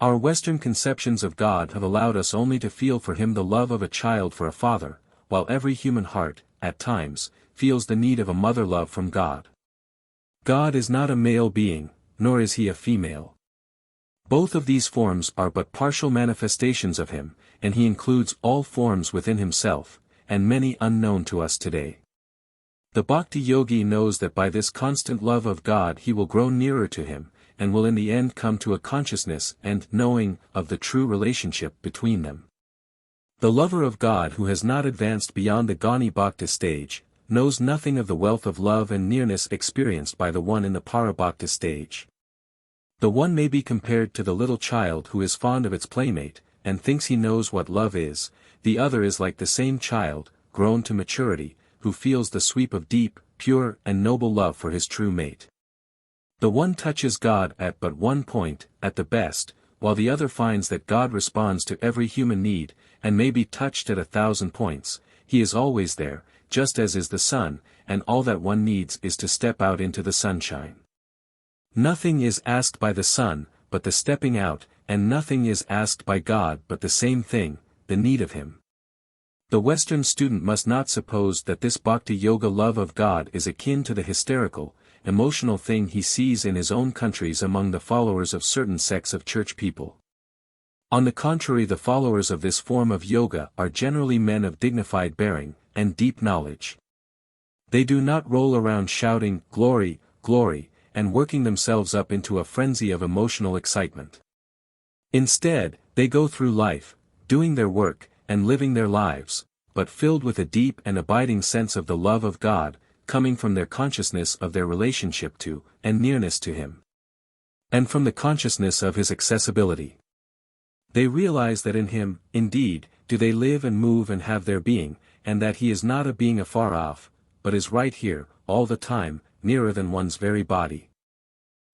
Our Western conceptions of God have allowed us only to feel for him the love of a child for a father, while every human heart, at times, feels the need of a mother love from God. God is not a male being, nor is he a female. Both of these forms are but partial manifestations of him, and he includes all forms within himself, and many unknown to us today. The Bhakti yogi knows that by this constant love of God he will grow nearer to him, and will in the end come to a consciousness and knowing of the true relationship between them. The lover of God who has not advanced beyond the Gnani Bhakti stage, knows nothing of the wealth of love and nearness experienced by the one in the Para Bhakti stage. The one may be compared to the little child who is fond of its playmate, and thinks he knows what love is, the other is like the same child, grown to maturity, who feels the sweep of deep, pure and noble love for his true mate. The one touches God at but one point, at the best, while the other finds that God responds to every human need, and may be touched at 1,000 points. He is always there, just as is the sun, and all that one needs is to step out into the sunshine. Nothing is asked by the sun, but the stepping out, and nothing is asked by God but the same thing, the need of him. The Western student must not suppose that this Bhakti Yoga love of God is akin to the hysterical, emotional thing he sees in his own countries among the followers of certain sects of church people. On the contrary, the followers of this form of yoga are generally men of dignified bearing, and deep knowledge. They do not roll around shouting, "Glory, glory," and working themselves up into a frenzy of emotional excitement. Instead, they go through life, doing their work, and living their lives, but filled with a deep and abiding sense of the love of God, coming from their consciousness of their relationship to, and nearness to Him. And from the consciousness of His accessibility. They realize that in Him, indeed, do they live and move and have their being, and that He is not a being afar off, but is right here, all the time, nearer than one's very body.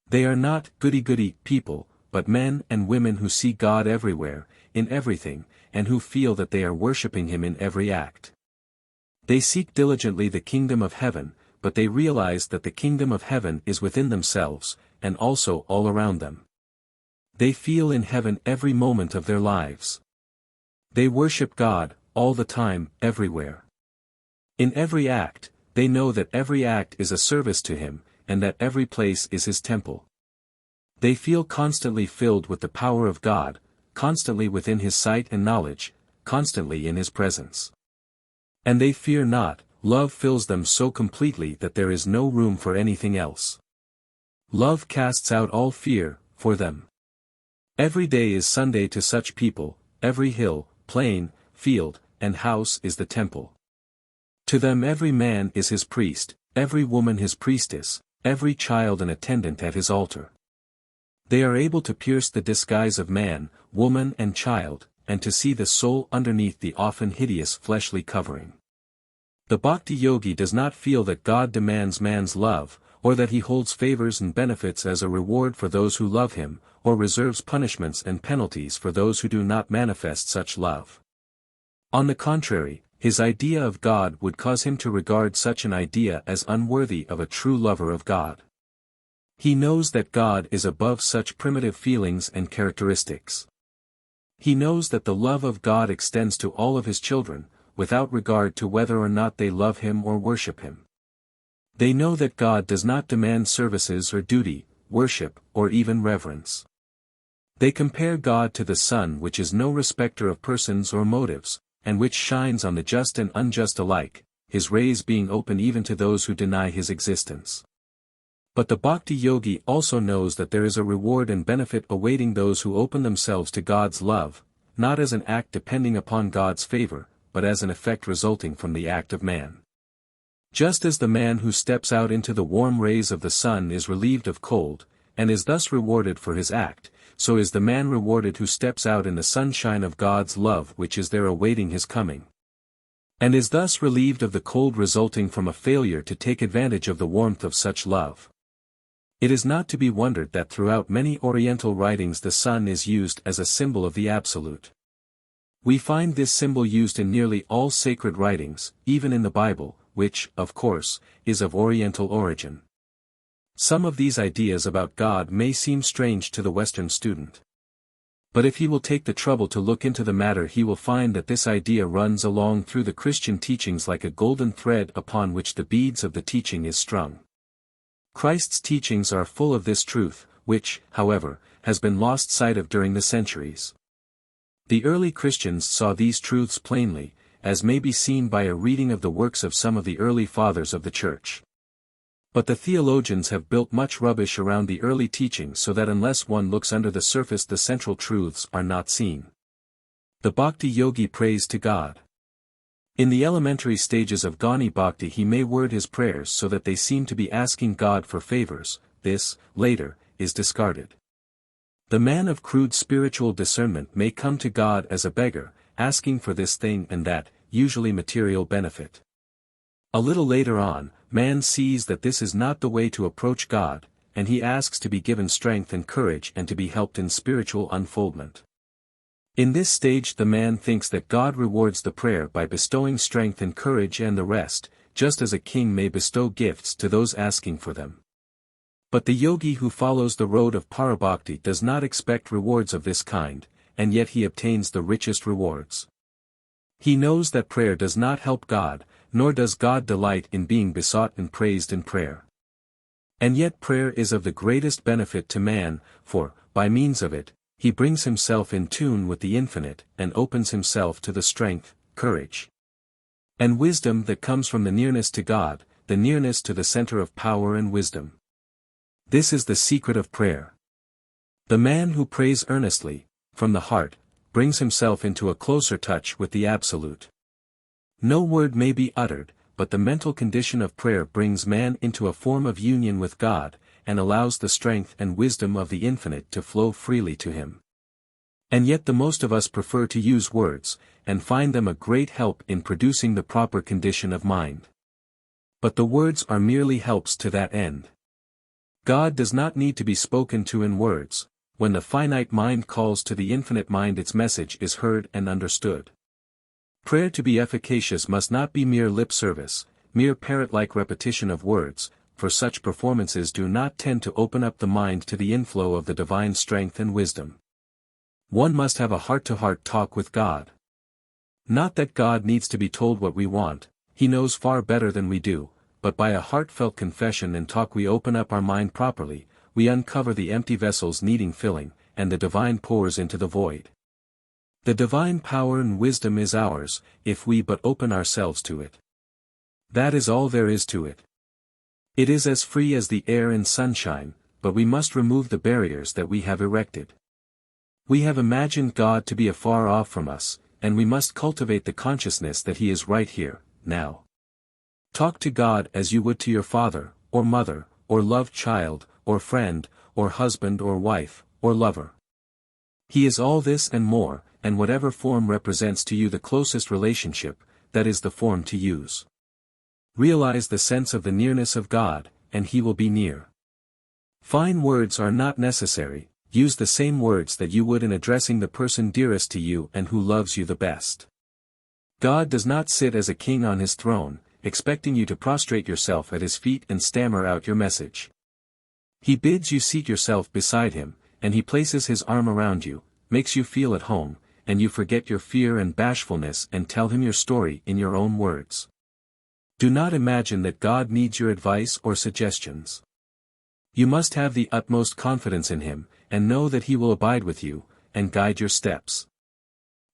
They are not goody-goody people, but men and women who see God everywhere, in everything, and who feel that they are worshipping Him in every act. They seek diligently the kingdom of heaven, but they realize that the kingdom of heaven is within themselves, and also all around them. They feel in heaven every moment of their lives. They worship God, all the time, everywhere. In every act, they know that every act is a service to Him, and that every place is His temple. They feel constantly filled with the power of God, constantly within His sight and knowledge, constantly in His presence. And they fear not, love fills them so completely that there is no room for anything else. Love casts out all fear, for them. Every day is Sunday to such people, every hill, plain, field, and house is the temple. To them every man is his priest, every woman his priestess, every child an attendant at his altar. They are able to pierce the disguise of man, woman and child, and to see the soul underneath the often hideous fleshly covering. The Bhakti yogi does not feel that God demands man's love, or that He holds favors and benefits as a reward for those who love Him, or reserves punishments and penalties for those who do not manifest such love. On the contrary, his idea of God would cause him to regard such an idea as unworthy of a true lover of God. He knows that God is above such primitive feelings and characteristics. He knows that the love of God extends to all of His children, without regard to whether or not they love Him or worship Him. They know that God does not demand services or duty, worship, or even reverence. They compare God to the sun, which is no respecter of persons or motives, and which shines on the just and unjust alike, His rays being open even to those who deny His existence. But the Bhakti yogi also knows that there is a reward and benefit awaiting those who open themselves to God's love, not as an act depending upon God's favor, but as an effect resulting from the act of man. Just as the man who steps out into the warm rays of the sun is relieved of cold, and is thus rewarded for his act, so is the man rewarded who steps out in the sunshine of God's love which is there awaiting his coming, and is thus relieved of the cold resulting from a failure to take advantage of the warmth of such love. It is not to be wondered that throughout many Oriental writings the sun is used as a symbol of the Absolute. We find this symbol used in nearly all sacred writings, even in the Bible, which, of course, is of Oriental origin. Some of these ideas about God may seem strange to the Western student. But if he will take the trouble to look into the matter, he will find that this idea runs along through the Christian teachings like a golden thread upon which the beads of the teaching is strung. Christ's teachings are full of this truth, which, however, has been lost sight of during the centuries. The early Christians saw these truths plainly, as may be seen by a reading of the works of some of the early fathers of the Church. But the theologians have built much rubbish around the early teachings so that unless one looks under the surface the central truths are not seen. The Bhakti yogi prays to God. In the elementary stages of Gnani Bhakti he may word his prayers so that they seem to be asking God for favors. This, later, is discarded. The man of crude spiritual discernment may come to God as a beggar, asking for this thing and that, usually material benefit. A little later on, man sees that this is not the way to approach God, and he asks to be given strength and courage and to be helped in spiritual unfoldment. In this stage the man thinks that God rewards the prayer by bestowing strength and courage and the rest, just as a king may bestow gifts to those asking for them. But the yogi who follows the road of Parabhakti does not expect rewards of this kind, and yet he obtains the richest rewards. He knows that prayer does not help God, nor does God delight in being besought and praised in prayer. And yet prayer is of the greatest benefit to man, for, by means of it, he brings himself in tune with the infinite and opens himself to the strength, courage, and wisdom that comes from the nearness to God, the nearness to the center of power and wisdom. This is the secret of prayer. The man who prays earnestly, from the heart, brings himself into a closer touch with the Absolute. No word may be uttered, but the mental condition of prayer brings man into a form of union with God, and allows the strength and wisdom of the infinite to flow freely to him. And yet the most of us prefer to use words, and find them a great help in producing the proper condition of mind. But the words are merely helps to that end. God does not need to be spoken to in words, when the finite mind calls to the infinite mind its message is heard and understood. Prayer to be efficacious must not be mere lip service, mere parrot-like repetition of words, for such performances do not tend to open up the mind to the inflow of the divine strength and wisdom. One must have a heart-to-heart talk with God. Not that God needs to be told what we want, he knows far better than we do, but by a heartfelt confession and talk we open up our mind properly, we uncover the empty vessels needing filling, and the divine pours into the void. The divine power and wisdom is ours, if we but open ourselves to it. That is all there is to it. It is as free as the air and sunshine, but we must remove the barriers that we have erected. We have imagined God to be afar off from us, and we must cultivate the consciousness that He is right here, now. Talk to God as you would to your father, or mother, or loved child, or friend, or husband or wife, or lover. He is all this and more, and whatever form represents to you the closest relationship, that is the form to use. Realize the sense of the nearness of God, and He will be near. Fine words are not necessary, use the same words that you would in addressing the person dearest to you and who loves you the best. God does not sit as a king on His throne, expecting you to prostrate yourself at His feet and stammer out your message. He bids you seat yourself beside Him, and He places His arm around you, makes you feel at home, and you forget your fear and bashfulness and tell Him your story in your own words. Do not imagine that God needs your advice or suggestions. You must have the utmost confidence in Him, and know that He will abide with you, and guide your steps.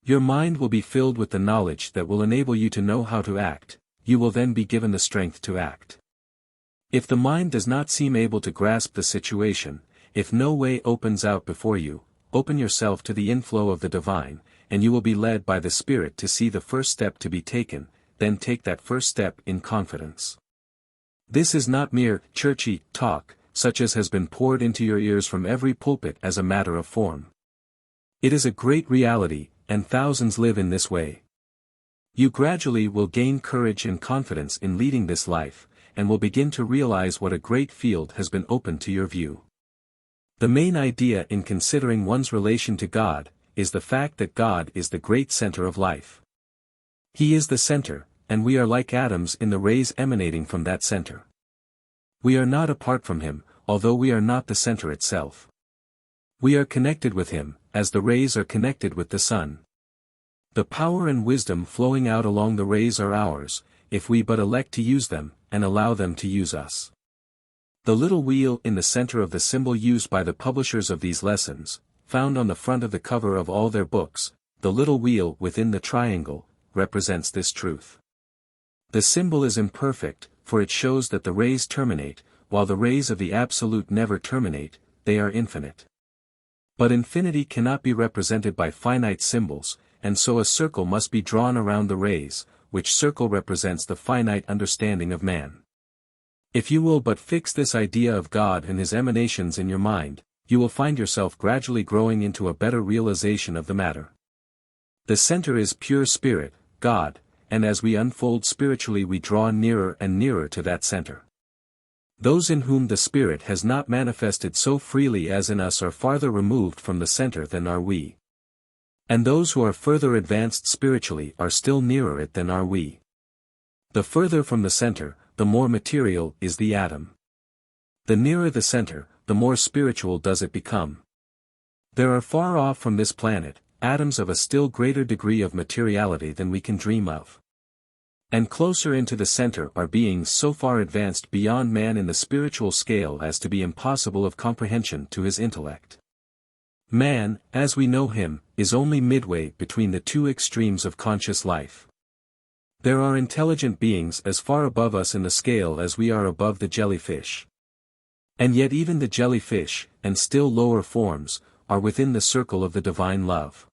Your mind will be filled with the knowledge that will enable you to know how to act, you will then be given the strength to act. If the mind does not seem able to grasp the situation, if no way opens out before you, open yourself to the inflow of the divine, and you will be led by the Spirit to see the first step to be taken, then take that first step in confidence. This is not mere, churchy, talk, such as has been poured into your ears from every pulpit as a matter of form. It is a great reality, and thousands live in this way. You gradually will gain courage and confidence in leading this life, and will begin to realize what a great field has been opened to your view. The main idea in considering one's relation to God, is the fact that God is the great center of life. He is the center, and we are like atoms in the rays emanating from that center. We are not apart from Him, although we are not the center itself. We are connected with Him, as the rays are connected with the sun. The power and wisdom flowing out along the rays are ours, if we but elect to use them, and allow them to use us. The little wheel in the center of the symbol used by the publishers of these lessons, found on the front of the cover of all their books, the little wheel within the triangle, represents this truth. The symbol is imperfect, for it shows that the rays terminate, while the rays of the Absolute never terminate, they are infinite. But infinity cannot be represented by finite symbols, and so a circle must be drawn around the rays, which circle represents the finite understanding of man. If you will but fix this idea of God and His emanations in your mind, you will find yourself gradually growing into a better realization of the matter. The center is pure spirit, God, and as we unfold spiritually we draw nearer and nearer to that center. Those in whom the Spirit has not manifested so freely as in us are farther removed from the center than are we. And those who are further advanced spiritually are still nearer it than are we. The further from the center, the more material is the atom. The nearer the center, the more spiritual does it become. There are far off from this planet, atoms of a still greater degree of materiality than we can dream of. And closer into the center are beings so far advanced beyond man in the spiritual scale as to be impossible of comprehension to his intellect. Man, as we know him, is only midway between the two extremes of conscious life. There are intelligent beings as far above us in the scale as we are above the jellyfish. And yet even the jellyfish, and still lower forms, are within the circle of the divine love.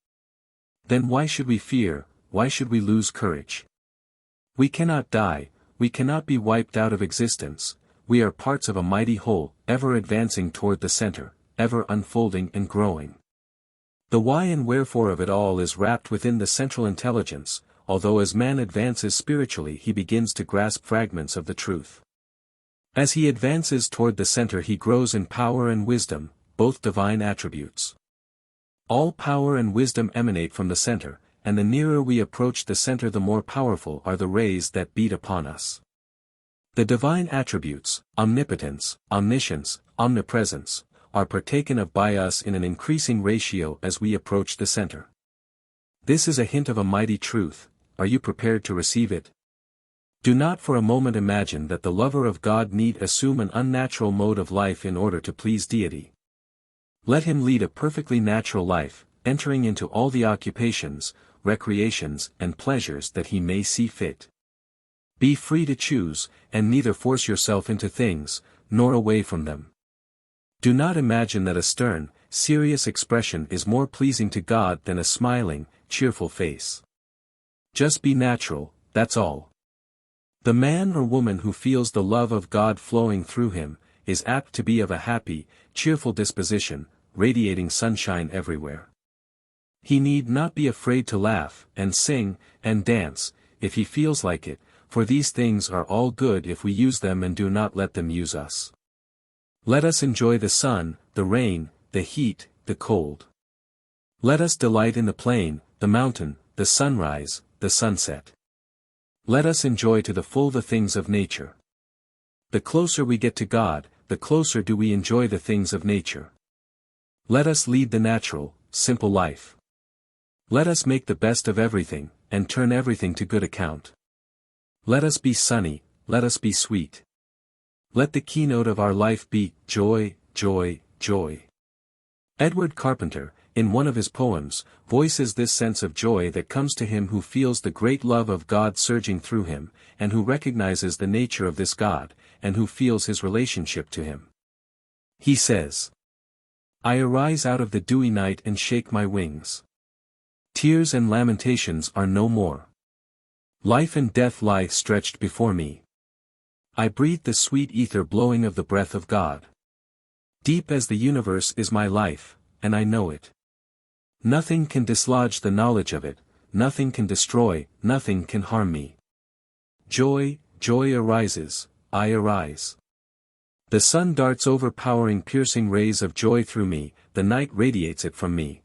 Then why should we fear, why should we lose courage? We cannot die, we cannot be wiped out of existence, we are parts of a mighty whole, ever advancing toward the center, ever unfolding and growing. The why and wherefore of it all is wrapped within the central intelligence, although as man advances spiritually he begins to grasp fragments of the truth. As he advances toward the center he grows in power and wisdom, both divine attributes. All power and wisdom emanate from the center, and the nearer we approach the center the more powerful are the rays that beat upon us. The divine attributes, omnipotence, omniscience, omnipresence, are partaken of by us in an increasing ratio as we approach the center. This is a hint of a mighty truth. Are you prepared to receive it? Do not for a moment imagine that the lover of God need assume an unnatural mode of life in order to please deity. Let him lead a perfectly natural life, entering into all the occupations, recreations and pleasures that he may see fit. Be free to choose, and neither force yourself into things, nor away from them. Do not imagine that a stern, serious expression is more pleasing to God than a smiling, cheerful face. Just be natural, that's all. The man or woman who feels the love of God flowing through him, is apt to be of a happy, cheerful disposition, radiating sunshine everywhere. He need not be afraid to laugh, and sing, and dance, if he feels like it, for these things are all good if we use them and do not let them use us. Let us enjoy the sun, the rain, the heat, the cold. Let us delight in the plain, the mountain, the sunrise, the sunset. Let us enjoy to the full the things of nature. The closer we get to God, the closer do we enjoy the things of nature. Let us lead the natural, simple life. Let us make the best of everything, and turn everything to good account. Let us be sunny, let us be sweet. Let the keynote of our life be joy, joy, joy. Edward Carpenter, in one of his poems, voices this sense of joy that comes to him who feels the great love of God surging through him, and who recognizes the nature of this God, and who feels his relationship to him. He says, "I arise out of the dewy night and shake my wings. Tears and lamentations are no more. Life and death lie stretched before me. I breathe the sweet ether blowing of the breath of God. Deep as the universe is my life, and I know it. Nothing can dislodge the knowledge of it, nothing can destroy, nothing can harm me. Joy, joy arises, I arise. The sun darts overpowering piercing rays of joy through me, the night radiates it from me.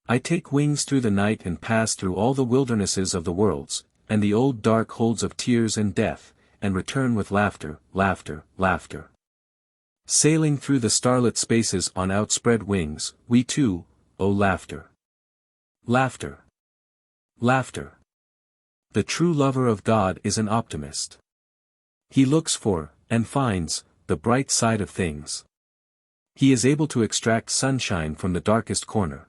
I take wings through the night and pass through all the wildernesses of the worlds, and the old dark holds of tears and death, and return with laughter, laughter, laughter. Sailing through the starlit spaces on outspread wings, we too, oh laughter. Laughter. Laughter. The true lover of God is an optimist. He looks for, and finds, the bright side of things. He is able to extract sunshine from the darkest corner.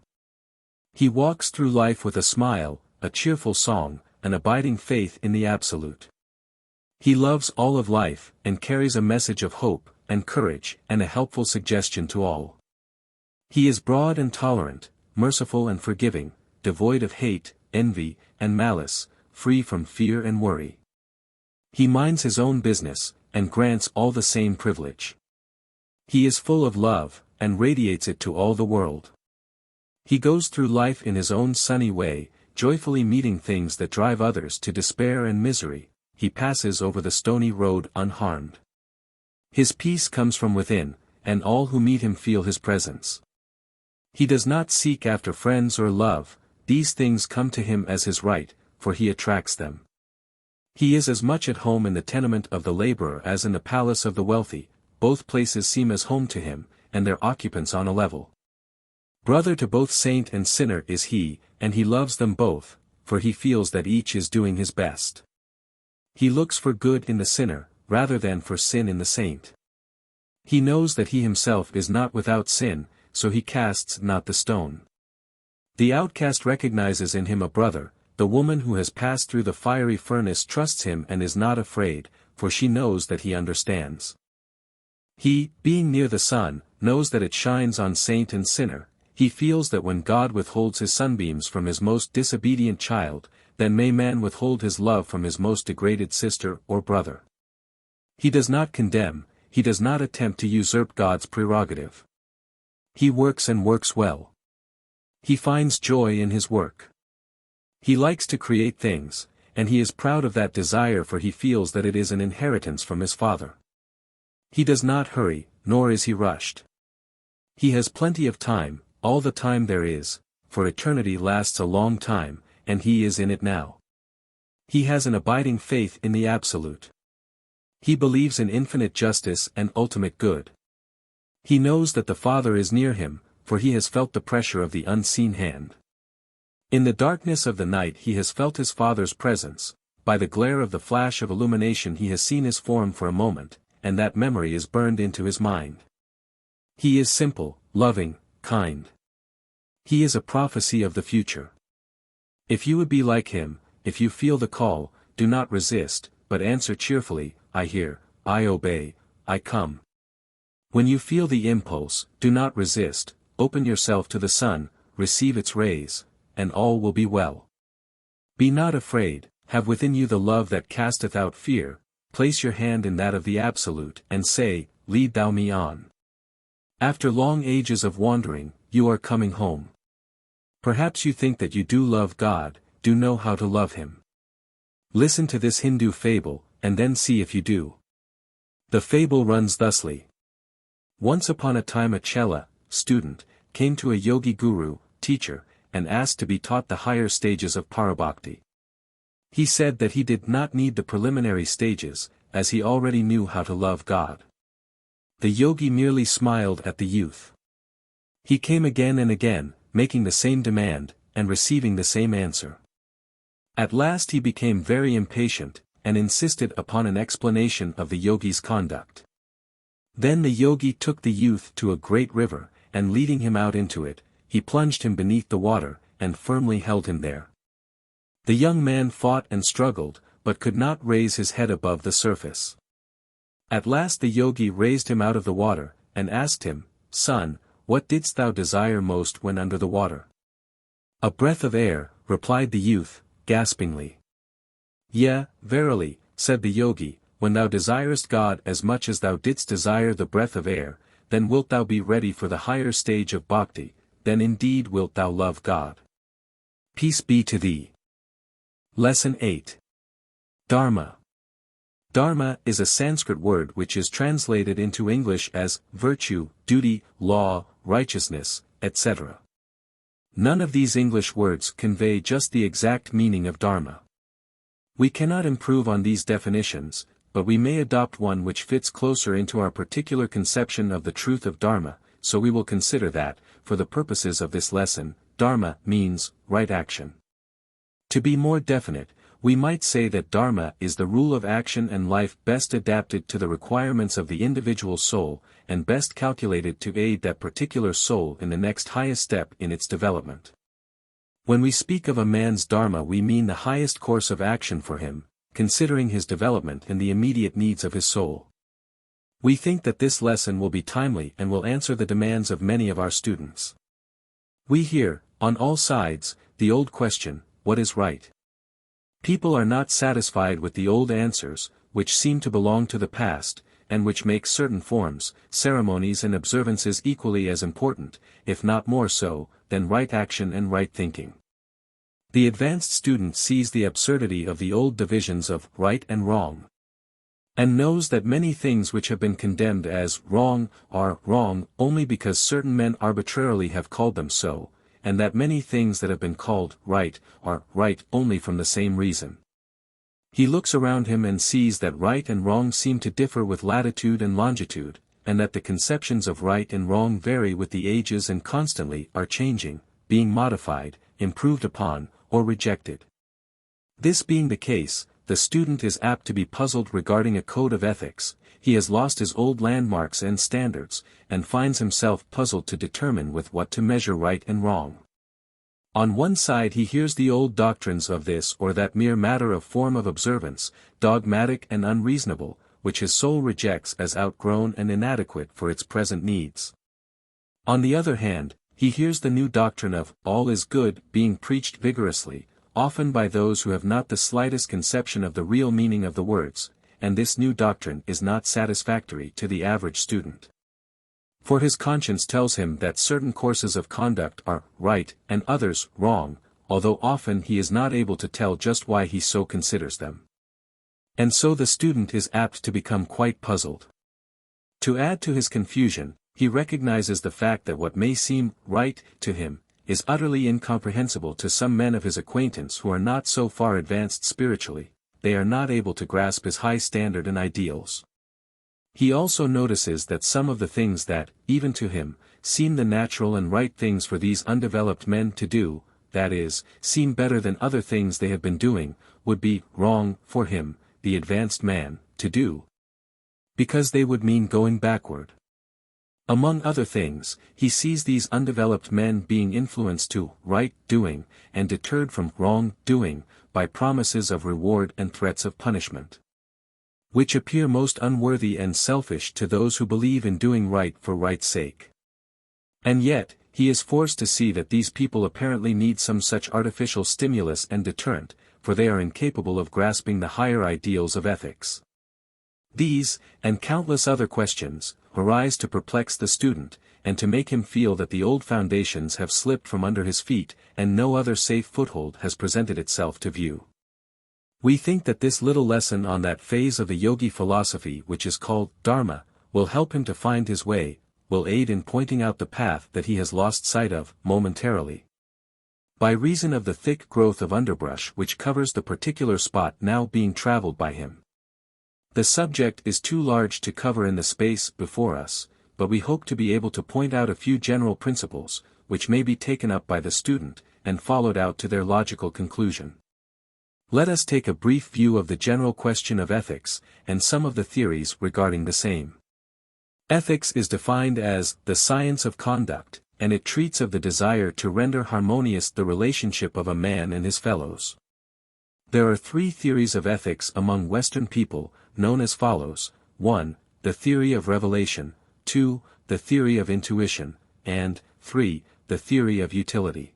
He walks through life with a smile, a cheerful song, an abiding faith in the absolute. He loves all of life, and carries a message of hope, and courage, and a helpful suggestion to all. He is broad and tolerant, merciful and forgiving, devoid of hate, envy, and malice, free from fear and worry. He minds his own business, and grants all the same privilege. He is full of love, and radiates it to all the world. He goes through life in his own sunny way, joyfully meeting things that drive others to despair and misery. He passes over the stony road unharmed. His peace comes from within, and all who meet him feel his presence. He does not seek after friends or love, these things come to him as his right, for he attracts them. He is as much at home in the tenement of the laborer as in the palace of the wealthy, both places seem as home to him, and their occupants on a level. Brother to both saint and sinner is he, and he loves them both, for he feels that each is doing his best. He looks for good in the sinner, rather than for sin in the saint. He knows that he himself is not without sin, so he casts not the stone. The outcast recognizes in him a brother, the woman who has passed through the fiery furnace trusts him and is not afraid, for she knows that he understands. He, being near the sun, knows that it shines on saint and sinner. He feels that when God withholds his sunbeams from his most disobedient child, then may man withhold his love from his most degraded sister or brother. He does not condemn, he does not attempt to usurp God's prerogative. He works and works well. He finds joy in his work. He likes to create things, and he is proud of that desire, for he feels that it is an inheritance from his father. He does not hurry, nor is he rushed. He has plenty of time, all the time there is, for eternity lasts a long time, and he is in it now. He has an abiding faith in the Absolute. He believes in infinite justice and ultimate good. He knows that the Father is near him, for he has felt the pressure of the unseen hand. In the darkness of the night he has felt his Father's presence, by the glare of the flash of illumination he has seen his form for a moment, and that memory is burned into his mind. He is simple, loving, kind. He is a prophecy of the future. If you would be like him, if you feel the call, do not resist, but answer cheerfully, I hear, I obey, I come. When you feel the impulse, do not resist, open yourself to the sun, receive its rays, and all will be well. Be not afraid, have within you the love that casteth out fear, place your hand in that of the Absolute, and say, lead thou me on. After long ages of wandering, you are coming home. Perhaps you think that you do love God, do know how to love him. Listen to this Hindu fable, and then see if you do. The fable runs thusly. Once upon a time a Chela, student, came to a yogi guru, teacher, and asked to be taught the higher stages of Parabhakti. He said that he did not need the preliminary stages, as he already knew how to love God. The yogi merely smiled at the youth. He came again and again, making the same demand, and receiving the same answer. At last he became very impatient, and insisted upon an explanation of the yogi's conduct. Then the yogi took the youth to a great river, and leading him out into it, he plunged him beneath the water, and firmly held him there. The young man fought and struggled, but could not raise his head above the surface. At last the yogi raised him out of the water, and asked him, Son, what didst thou desire most when under the water? A breath of air, replied the youth, gaspingly. Yea, verily, said the yogi, when thou desirest God as much as thou didst desire the breath of air, then wilt thou be ready for the higher stage of bhakti, then indeed wilt thou love God. Peace be to thee. Lesson 8. Dharma. Dharma is a Sanskrit word which is translated into English as virtue, duty, law, righteousness, etc. None of these English words convey just the exact meaning of Dharma. We cannot improve on these definitions, but we may adopt one which fits closer into our particular conception of the truth of Dharma, so we will consider that, for the purposes of this lesson, Dharma means right action. To be more definite, we might say that Dharma is the rule of action and life best adapted to the requirements of the individual soul, and best calculated to aid that particular soul in the next highest step in its development. When we speak of a man's Dharma we mean the highest course of action for him, considering his development and the immediate needs of his soul. We think that this lesson will be timely and will answer the demands of many of our students. We hear, on all sides, the old question, what is right? People are not satisfied with the old answers, which seem to belong to the past, and which make certain forms, ceremonies and observances equally as important, if not more so, than right action and right thinking. The advanced student sees the absurdity of the old divisions of right and wrong, and knows that many things which have been condemned as wrong are wrong only because certain men arbitrarily have called them so, and that many things that have been called right are right only from the same reason. He looks around him and sees that right and wrong seem to differ with latitude and longitude, and that the conceptions of right and wrong vary with the ages and constantly are changing, being modified, improved upon, or rejected. This being the case, the student is apt to be puzzled regarding a code of ethics. He has lost his old landmarks and standards, and finds himself puzzled to determine with what to measure right and wrong. On one side he hears the old doctrines of this or that mere matter of form of observance, dogmatic and unreasonable, which his soul rejects as outgrown and inadequate for its present needs. On the other hand, he hears the new doctrine of all is good being preached vigorously, often by those who have not the slightest conception of the real meaning of the words, and this new doctrine is not satisfactory to the average student. For his conscience tells him that certain courses of conduct are right and others wrong, although often he is not able to tell just why he so considers them. And so the student is apt to become quite puzzled. To add to his confusion, he recognizes the fact that what may seem right to him is utterly incomprehensible to some men of his acquaintance who are not so far advanced spiritually. They are not able to grasp his high standard and ideals. He also notices that some of the things that, even to him, seem the natural and right things for these undeveloped men to do, that is, seem better than other things they have been doing, would be wrong for him, the advanced man, to do, because they would mean going backward. Among other things, he sees these undeveloped men being influenced to right doing, and deterred from wrong doing, by promises of reward and threats of punishment, which appear most unworthy and selfish to those who believe in doing right for right's sake. And yet, he is forced to see that these people apparently need some such artificial stimulus and deterrent, for they are incapable of grasping the higher ideals of ethics. These, and countless other questions, arise to perplex the student, and to make him feel that the old foundations have slipped from under his feet, and no other safe foothold has presented itself to view. We think that this little lesson on that phase of the yogi philosophy which is called Dharma, will help him to find his way, will aid in pointing out the path that he has lost sight of, momentarily. By reason of the thick growth of underbrush which covers the particular spot now being traveled by him. The subject is too large to cover in the space before us, but we hope to be able to point out a few general principles, which may be taken up by the student, and followed out to their logical conclusion. Let us take a brief view of the general question of ethics, and some of the theories regarding the same. Ethics is defined as the science of conduct, and it treats of the desire to render harmonious the relationship of a man and his fellows. There are three theories of ethics among Western people, known as follows: 1. The theory of revelation, 2. The theory of intuition, and 3. The theory of utility.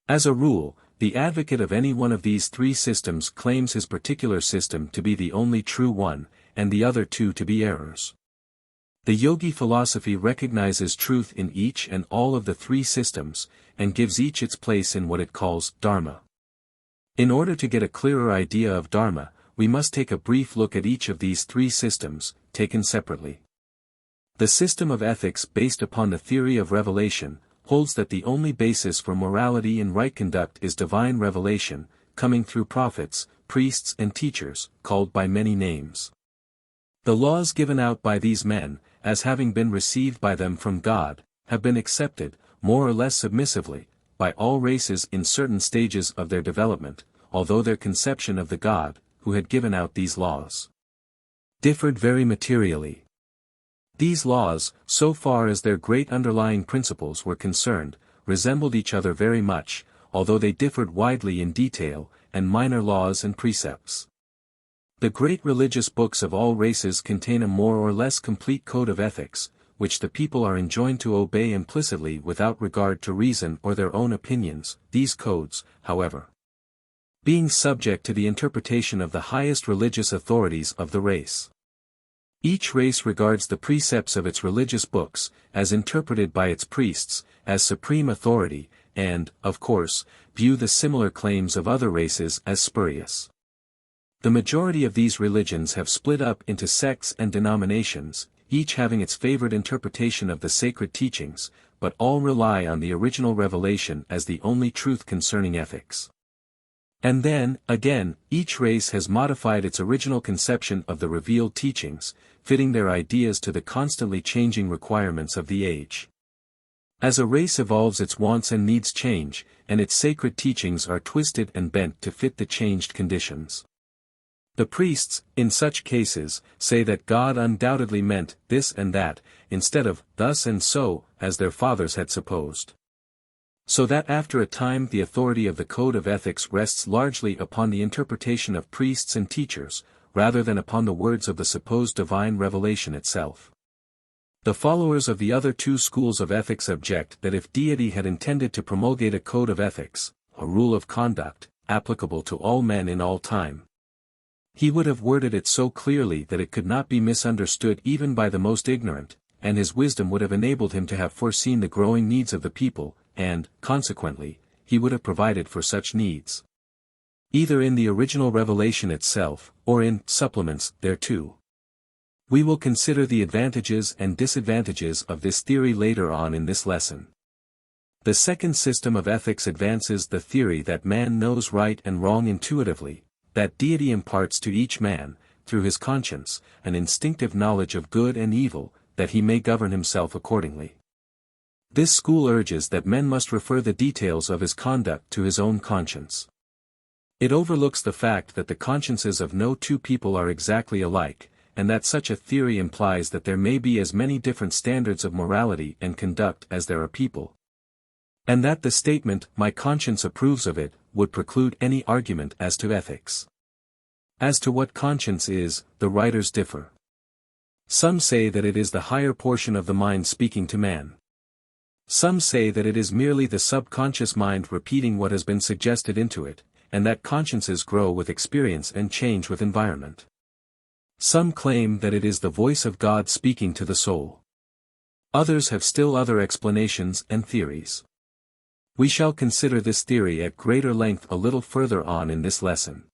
As a rule, the advocate of any one of these three systems claims his particular system to be the only true one, and the other two to be errors. The yogi philosophy recognizes truth in each and all of the three systems, and gives each its place in what it calls Dharma. In order to get a clearer idea of Dharma, we must take a brief look at each of these three systems, taken separately. The system of ethics based upon the theory of revelation, holds that the only basis for morality and right conduct is divine revelation, coming through prophets, priests and teachers, called by many names. The laws given out by these men, as having been received by them from God, have been accepted, more or less submissively, by all races in certain stages of their development, although their conception of the God, who had given out these laws, differed very materially. These laws, so far as their great underlying principles were concerned, resembled each other very much, although they differed widely in detail, and minor laws and precepts. The great religious books of all races contain a more or less complete code of ethics, which the people are enjoined to obey implicitly without regard to reason or their own opinions, these codes, however, being subject to the interpretation of the highest religious authorities of the race. Each race regards the precepts of its religious books, as interpreted by its priests, as supreme authority, and, of course, view the similar claims of other races as spurious. The majority of these religions have split up into sects and denominations, each having its favored interpretation of the sacred teachings, but all rely on the original revelation as the only truth concerning ethics. And then, again, each race has modified its original conception of the revealed teachings, fitting their ideas to the constantly changing requirements of the age. As a race evolves, its wants and needs change, and its sacred teachings are twisted and bent to fit the changed conditions. The priests, in such cases, say that God undoubtedly meant this and that, instead of thus and so, as their fathers had supposed. So that after a time the authority of the code of ethics rests largely upon the interpretation of priests and teachers, rather than upon the words of the supposed divine revelation itself. The followers of the other two schools of ethics object that if deity had intended to promulgate a code of ethics, a rule of conduct, applicable to all men in all time, he would have worded it so clearly that it could not be misunderstood even by the most ignorant, and his wisdom would have enabled him to have foreseen the growing needs of the people, and, consequently, he would have provided for such needs, either in the original revelation itself, or in supplements thereto. We will consider the advantages and disadvantages of this theory later on in this lesson. The second system of ethics advances the theory that man knows right and wrong intuitively, that deity imparts to each man, through his conscience, an instinctive knowledge of good and evil, that he may govern himself accordingly. This school urges that men must refer the details of his conduct to his own conscience. It overlooks the fact that the consciences of no two people are exactly alike, and that such a theory implies that there may be as many different standards of morality and conduct as there are people. And that the statement, "my conscience approves of it," would preclude any argument as to ethics. As to what conscience is, the writers differ. Some say that it is the higher portion of the mind speaking to man. Some say that it is merely the subconscious mind repeating what has been suggested into it, and that consciences grow with experience and change with environment. Some claim that it is the voice of God speaking to the soul. Others have still other explanations and theories. We shall consider this theory at greater length a little further on in this lesson.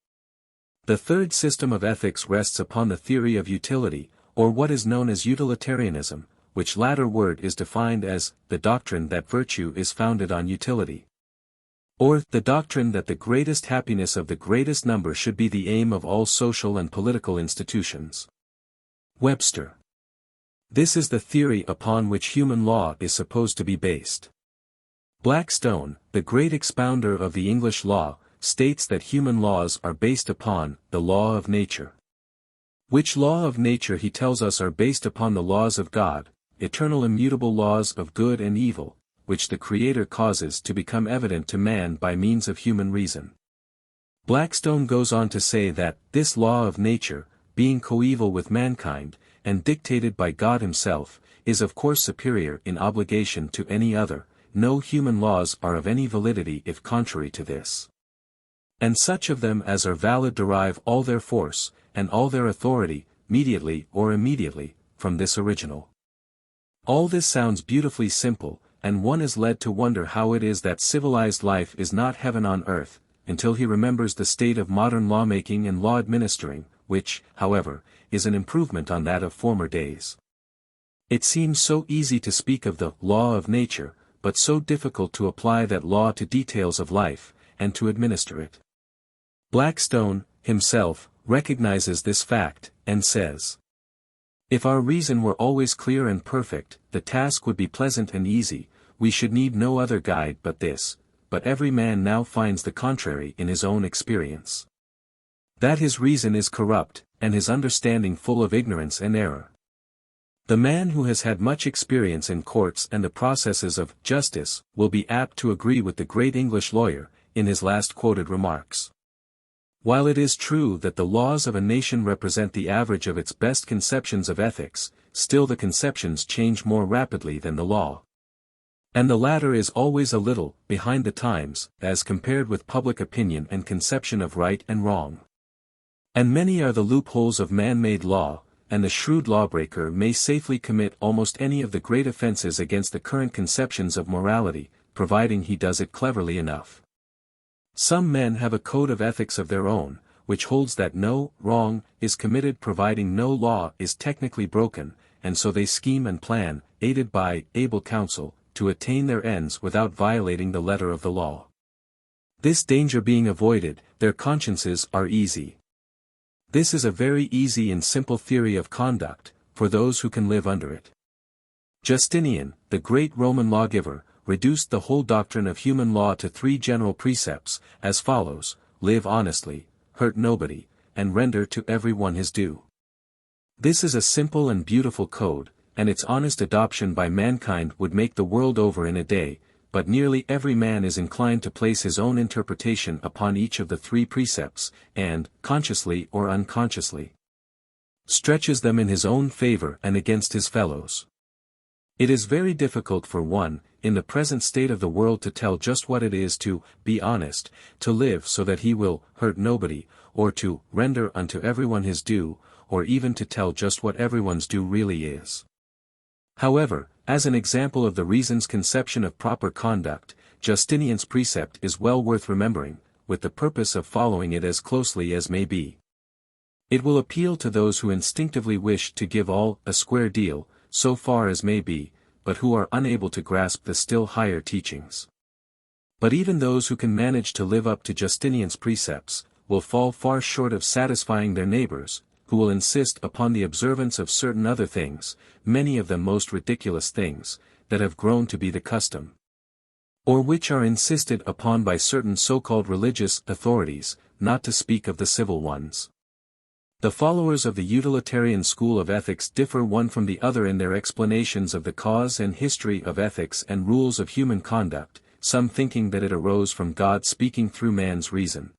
The third system of ethics rests upon the theory of utility, or what is known as utilitarianism, which latter word is defined as the doctrine that virtue is founded on utility. Or, the doctrine that the greatest happiness of the greatest number should be the aim of all social and political institutions. Webster. This is the theory upon which human law is supposed to be based. Blackstone, the great expounder of the English law, states that human laws are based upon the law of nature. Which law of nature he tells us are based upon the laws of God, eternal immutable laws of good and evil, which the Creator causes to become evident to man by means of human reason. Blackstone goes on to say that this law of nature, being coeval with mankind, and dictated by God himself, is of course superior in obligation to any other. No human laws are of any validity if contrary to this. And such of them as are valid derive all their force, and all their authority, mediately or immediately, from this original. All this sounds beautifully simple, and one is led to wonder how it is that civilized life is not heaven on earth, until he remembers the state of modern lawmaking and law administering, which, however, is an improvement on that of former days. It seems so easy to speak of the law of nature, but so difficult to apply that law to details of life, and to administer it. Blackstone, himself, recognizes this fact, and says, "If our reason were always clear and perfect, the task would be pleasant and easy, we should need no other guide but this, but every man now finds the contrary in his own experience. That his reason is corrupt, and his understanding full of ignorance and error." The man who has had much experience in courts and the processes of justice will be apt to agree with the great English lawyer, in his last quoted remarks. While it is true that the laws of a nation represent the average of its best conceptions of ethics, still the conceptions change more rapidly than the law. And the latter is always a little behind the times, as compared with public opinion and conception of right and wrong. And many are the loopholes of man-made law, and the shrewd lawbreaker may safely commit almost any of the great offenses against the current conceptions of morality, providing he does it cleverly enough. Some men have a code of ethics of their own, which holds that no wrong is committed providing no law is technically broken, and so they scheme and plan, aided by able counsel, to attain their ends without violating the letter of the law. This danger being avoided, their consciences are easy. This is a very easy and simple theory of conduct, for those who can live under it. Justinian, the great Roman lawgiver, reduced the whole doctrine of human law to 3 general precepts, as follows: live honestly, hurt nobody, and render to every one his due. This is a simple and beautiful code, and its honest adoption by mankind would make the world over in a day, but nearly every man is inclined to place his own interpretation upon each of the 3 precepts, and, consciously or unconsciously, stretches them in his own favor and against his fellows. It is very difficult for one, in the present state of the world, to tell just what it is to be honest, to live so that he will hurt nobody, or to render unto everyone his due, or even to tell just what everyone's due really is. However, as an example of the reason's conception of proper conduct, Justinian's precept is well worth remembering, with the purpose of following it as closely as may be. It will appeal to those who instinctively wish to give all a square deal, so far as may be, but who are unable to grasp the still higher teachings. But even those who can manage to live up to Justinian's precepts, will fall far short of satisfying their neighbors, who will insist upon the observance of certain other things, many of them most ridiculous things, that have grown to be the custom, or which are insisted upon by certain so-called religious authorities, not to speak of the civil ones. The followers of the utilitarian school of ethics differ one from the other in their explanations of the cause and history of ethics and rules of human conduct, some thinking that it arose from God speaking through man's reason,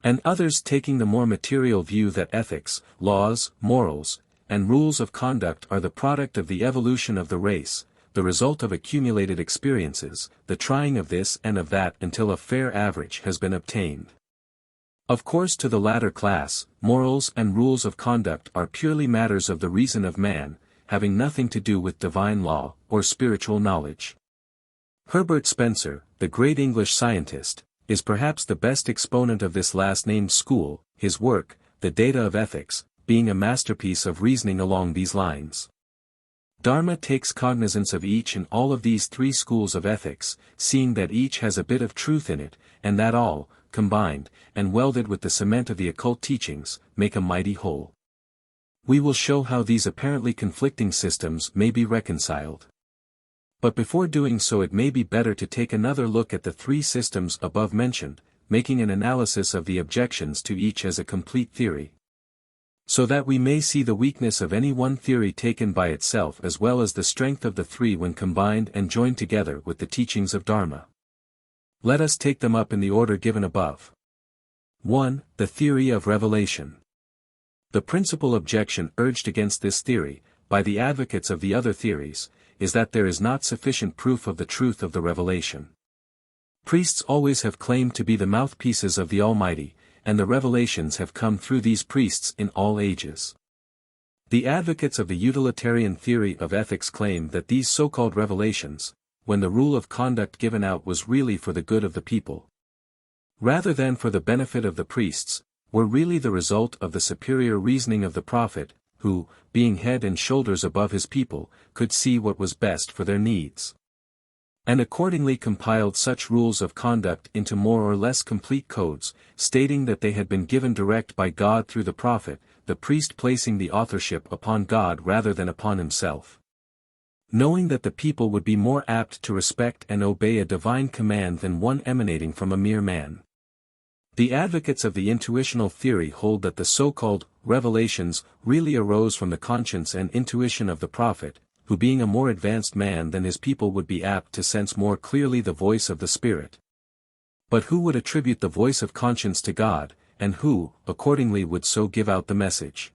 and others taking the more material view that ethics, laws, morals, and rules of conduct are the product of the evolution of the race, the result of accumulated experiences, the trying of this and of that until a fair average has been obtained. Of course, to the latter class, morals and rules of conduct are purely matters of the reason of man, having nothing to do with divine law, or spiritual knowledge. Herbert Spencer, the great English scientist, is perhaps the best exponent of this last-named school, his work, The Data of Ethics, being a masterpiece of reasoning along these lines. Dharma takes cognizance of each and all of these three schools of ethics, seeing that each has a bit of truth in it, and that all, combined, and welded with the cement of the occult teachings, make a mighty whole. We will show how these apparently conflicting systems may be reconciled. But before doing so, it may be better to take another look at the three systems above mentioned, making an analysis of the objections to each as a complete theory, so that we may see the weakness of any one theory taken by itself as well as the strength of the three when combined and joined together with the teachings of Dharma. Let us take them up in the order given above. 1. The theory of revelation. The principal objection urged against this theory, by the advocates of the other theories, is that there is not sufficient proof of the truth of the revelation. Priests always have claimed to be the mouthpieces of the Almighty, and the revelations have come through these priests in all ages. The advocates of the utilitarian theory of ethics claim that these so-called revelations, when the rule of conduct given out was really for the good of the people, rather than for the benefit of the priests, were really the result of the superior reasoning of the prophet, who, being head and shoulders above his people, could see what was best for their needs, and accordingly compiled such rules of conduct into more or less complete codes, stating that they had been given direct by God through the prophet, the priest placing the authorship upon God rather than upon himself, knowing that the people would be more apt to respect and obey a divine command than one emanating from a mere man. The advocates of the intuitional theory hold that the so-called revelations really arose from the conscience and intuition of the prophet, who being a more advanced man than his people would be apt to sense more clearly the voice of the Spirit, but who would attribute the voice of conscience to God, and who, accordingly, would so give out the message.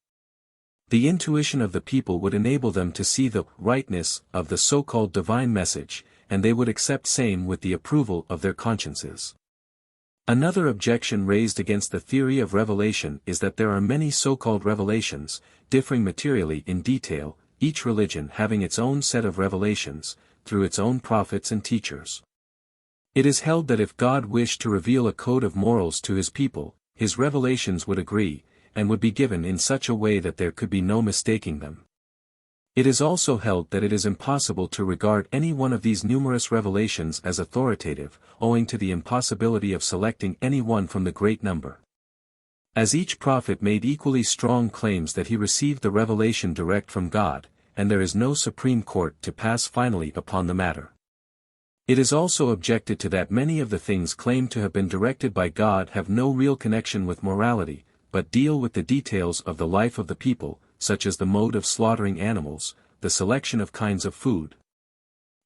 The intuition of the people would enable them to see the rightness of the so-called divine message, and they would accept same with the approval of their consciences. Another objection raised against the theory of revelation is that there are many so-called revelations, differing materially in detail, each religion having its own set of revelations, through its own prophets and teachers. It is held that if God wished to reveal a code of morals to his people, his revelations would agree, and would be given in such a way that there could be no mistaking them. It is also held that it is impossible to regard any one of these numerous revelations as authoritative, owing to the impossibility of selecting any one from the great number, as each prophet made equally strong claims that he received the revelation direct from God, and there is no supreme court to pass finally upon the matter. It is also objected to that many of the things claimed to have been directed by God have no real connection with morality, but deal with the details of the life of the people, such as the mode of slaughtering animals, the selection of kinds of food,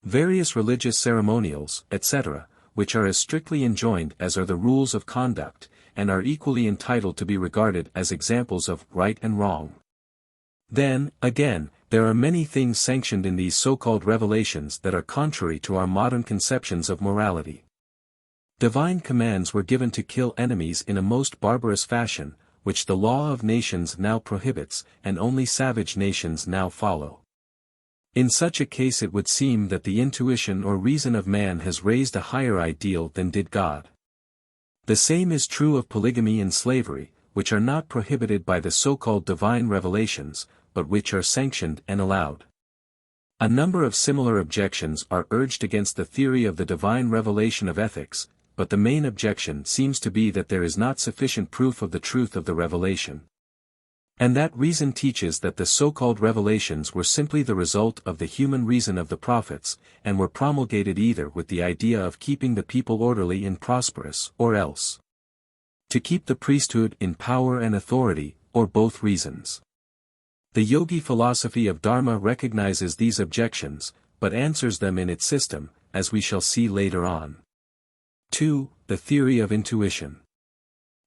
various religious ceremonials, etc., which are as strictly enjoined as are the rules of conduct, and are equally entitled to be regarded as examples of right and wrong. Then, again, there are many things sanctioned in these so-called revelations that are contrary to our modern conceptions of morality. Divine commands were given to kill enemies in a most barbarous fashion, which the law of nations now prohibits, and only savage nations now follow. In such a case it would seem that the intuition or reason of man has raised a higher ideal than did God. The same is true of polygamy and slavery, which are not prohibited by the so-called divine revelations, but which are sanctioned and allowed. A number of similar objections are urged against the theory of the divine revelation of ethics, but the main objection seems to be that there is not sufficient proof of the truth of the revelation. And that reason teaches that the so-called revelations were simply the result of the human reason of the prophets, and were promulgated either with the idea of keeping the people orderly and prosperous, or else to keep the priesthood in power and authority, or both reasons. The yogi philosophy of Dharma recognizes these objections, but answers them in its system, as we shall see later on. 2. The theory of intuition.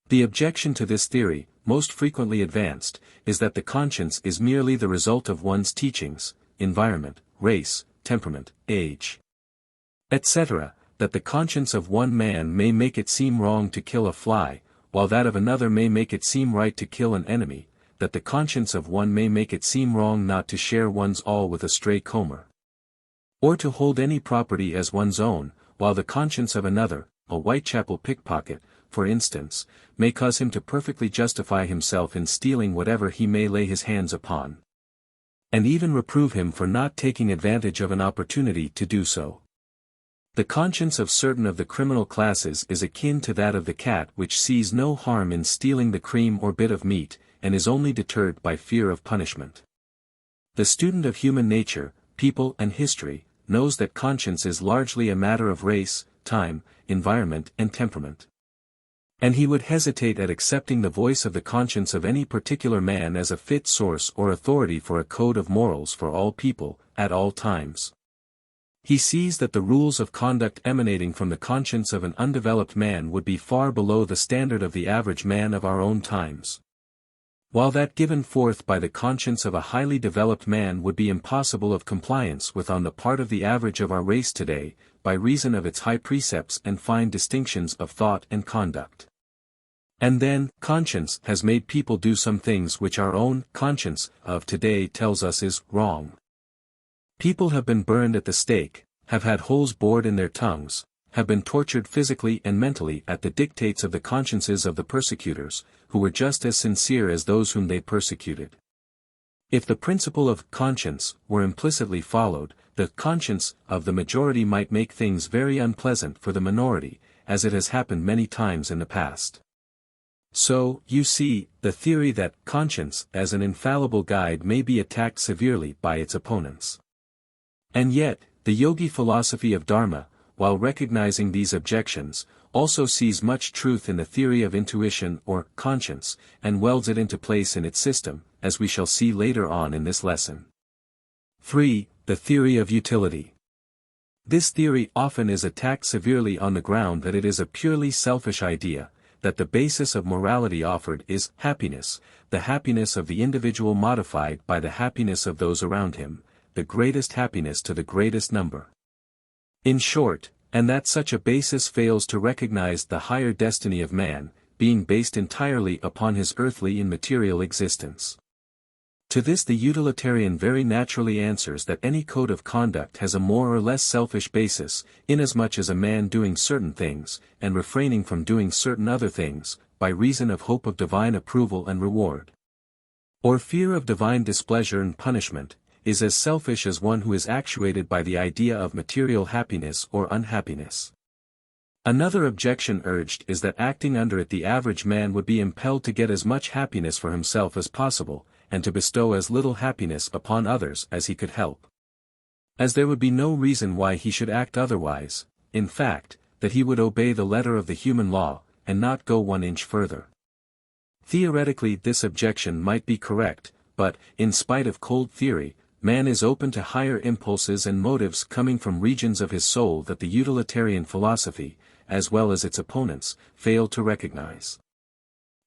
The objection to this theory, most frequently advanced, is that the conscience is merely the result of one's teachings, environment, race, temperament, age, etc., that the conscience of one man may make it seem wrong to kill a fly, while that of another may make it seem right to kill an enemy, that the conscience of one may make it seem wrong not to share one's all with a stray comber, or to hold any property as one's own, while the conscience of another, a Whitechapel pickpocket, for instance, may cause him to perfectly justify himself in stealing whatever he may lay his hands upon, and even reprove him for not taking advantage of an opportunity to do so. The conscience of certain of the criminal classes is akin to that of the cat which sees no harm in stealing the cream or bit of meat, and is only deterred by fear of punishment. The student of human nature, people and history, knows that conscience is largely a matter of race, time, environment and temperament. And he would hesitate at accepting the voice of the conscience of any particular man as a fit source or authority for a code of morals for all people, at all times. He sees that the rules of conduct emanating from the conscience of an undeveloped man would be far below the standard of the average man of our own times, while that given forth by the conscience of a highly developed man would be impossible of compliance with on the part of the average of our race today, by reason of its high precepts and fine distinctions of thought and conduct. And then, conscience has made people do some things which our own conscience of today tells us is wrong. People have been burned at the stake, have had holes bored in their tongues, have been tortured physically and mentally at the dictates of the consciences of the persecutors, who were just as sincere as those whom they persecuted. If the principle of conscience were implicitly followed, the conscience of the majority might make things very unpleasant for the minority, as it has happened many times in the past. So, you see, the theory that conscience as an infallible guide may be attacked severely by its opponents. And yet, the yogi philosophy of Dharma, while recognizing these objections, also sees much truth in the theory of intuition or conscience, and welds it into place in its system, as we shall see later on in this lesson. 3. The theory of utility. This theory often is attacked severely on the ground that it is a purely selfish idea, that the basis of morality offered is happiness, the happiness of the individual modified by the happiness of those around him, the greatest happiness to the greatest number. In short, and that such a basis fails to recognize the higher destiny of man, being based entirely upon his earthly and material existence. To this the utilitarian very naturally answers that any code of conduct has a more or less selfish basis, inasmuch as a man doing certain things, and refraining from doing certain other things, by reason of hope of divine approval and reward, or fear of divine displeasure and punishment, is as selfish as one who is actuated by the idea of material happiness or unhappiness. Another objection urged is that acting under it the average man would be impelled to get as much happiness for himself as possible, and to bestow as little happiness upon others as he could help. As there would be no reason why he should act otherwise, in fact, that he would obey the letter of the human law, and not go 1 inch further. Theoretically this objection might be correct, but, in spite of cold theory, man is open to higher impulses and motives coming from regions of his soul that the utilitarian philosophy, as well as its opponents, fail to recognize.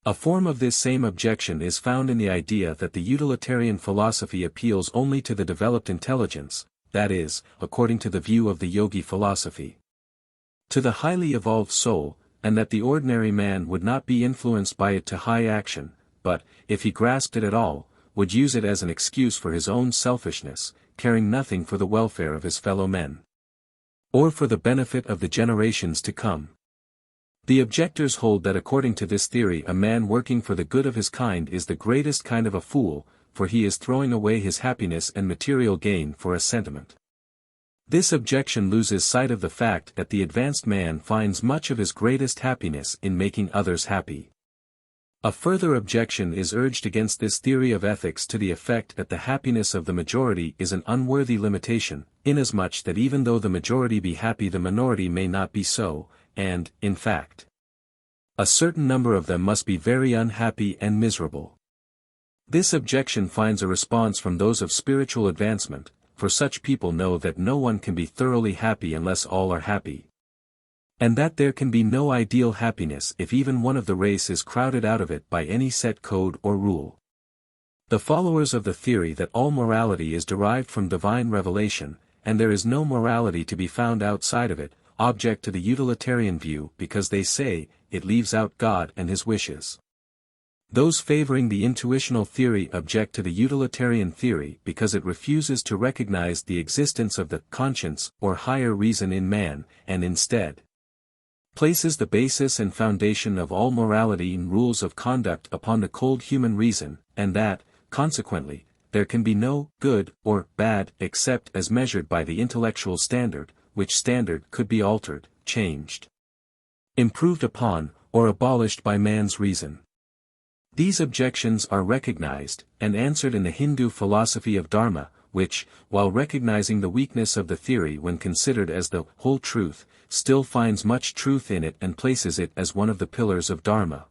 A form of this same objection is found in the idea that the utilitarian philosophy appeals only to the developed intelligence, that is, according to the view of the yogi philosophy, to the highly evolved soul, and that the ordinary man would not be influenced by it to high action, but, if he grasped it at all, would use it as an excuse for his own selfishness, caring nothing for the welfare of his fellow men, or for the benefit of the generations to come. The objectors hold that according to this theory a man working for the good of his kind is the greatest kind of a fool, for he is throwing away his happiness and material gain for a sentiment. This objection loses sight of the fact that the advanced man finds much of his greatest happiness in making others happy. A further objection is urged against this theory of ethics to the effect that the happiness of the majority is an unworthy limitation, inasmuch that even though the majority be happy the minority may not be so, and, in fact, a certain number of them must be very unhappy and miserable. This objection finds a response from those of spiritual advancement, for such people know that no one can be thoroughly happy unless all are happy, and that there can be no ideal happiness if even one of the race is crowded out of it by any set code or rule. The followers of the theory that all morality is derived from divine revelation, and there is no morality to be found outside of it, object to the utilitarian view because they say, it leaves out God and his wishes. Those favoring the intuitional theory object to the utilitarian theory because it refuses to recognize the existence of the conscience or higher reason in man, and instead places the basis and foundation of all morality and rules of conduct upon the cold human reason, and that, consequently, there can be no good or bad except as measured by the intellectual standard, which standard could be altered, changed, improved upon, or abolished by man's reason. These objections are recognized and answered in the Hindu philosophy of Dharma, which, while recognizing the weakness of the theory when considered as the whole truth, still finds much truth in it and places it as one of the pillars of Dharma.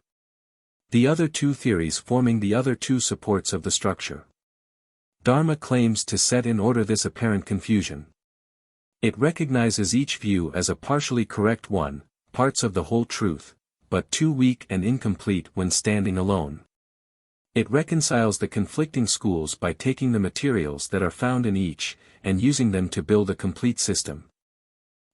The other two theories forming the other two supports of the structure. Dharma claims to set in order this apparent confusion. It recognizes each view as a partially correct one, parts of the whole truth, but too weak and incomplete when standing alone. It reconciles the conflicting schools by taking the materials that are found in each, and using them to build a complete system.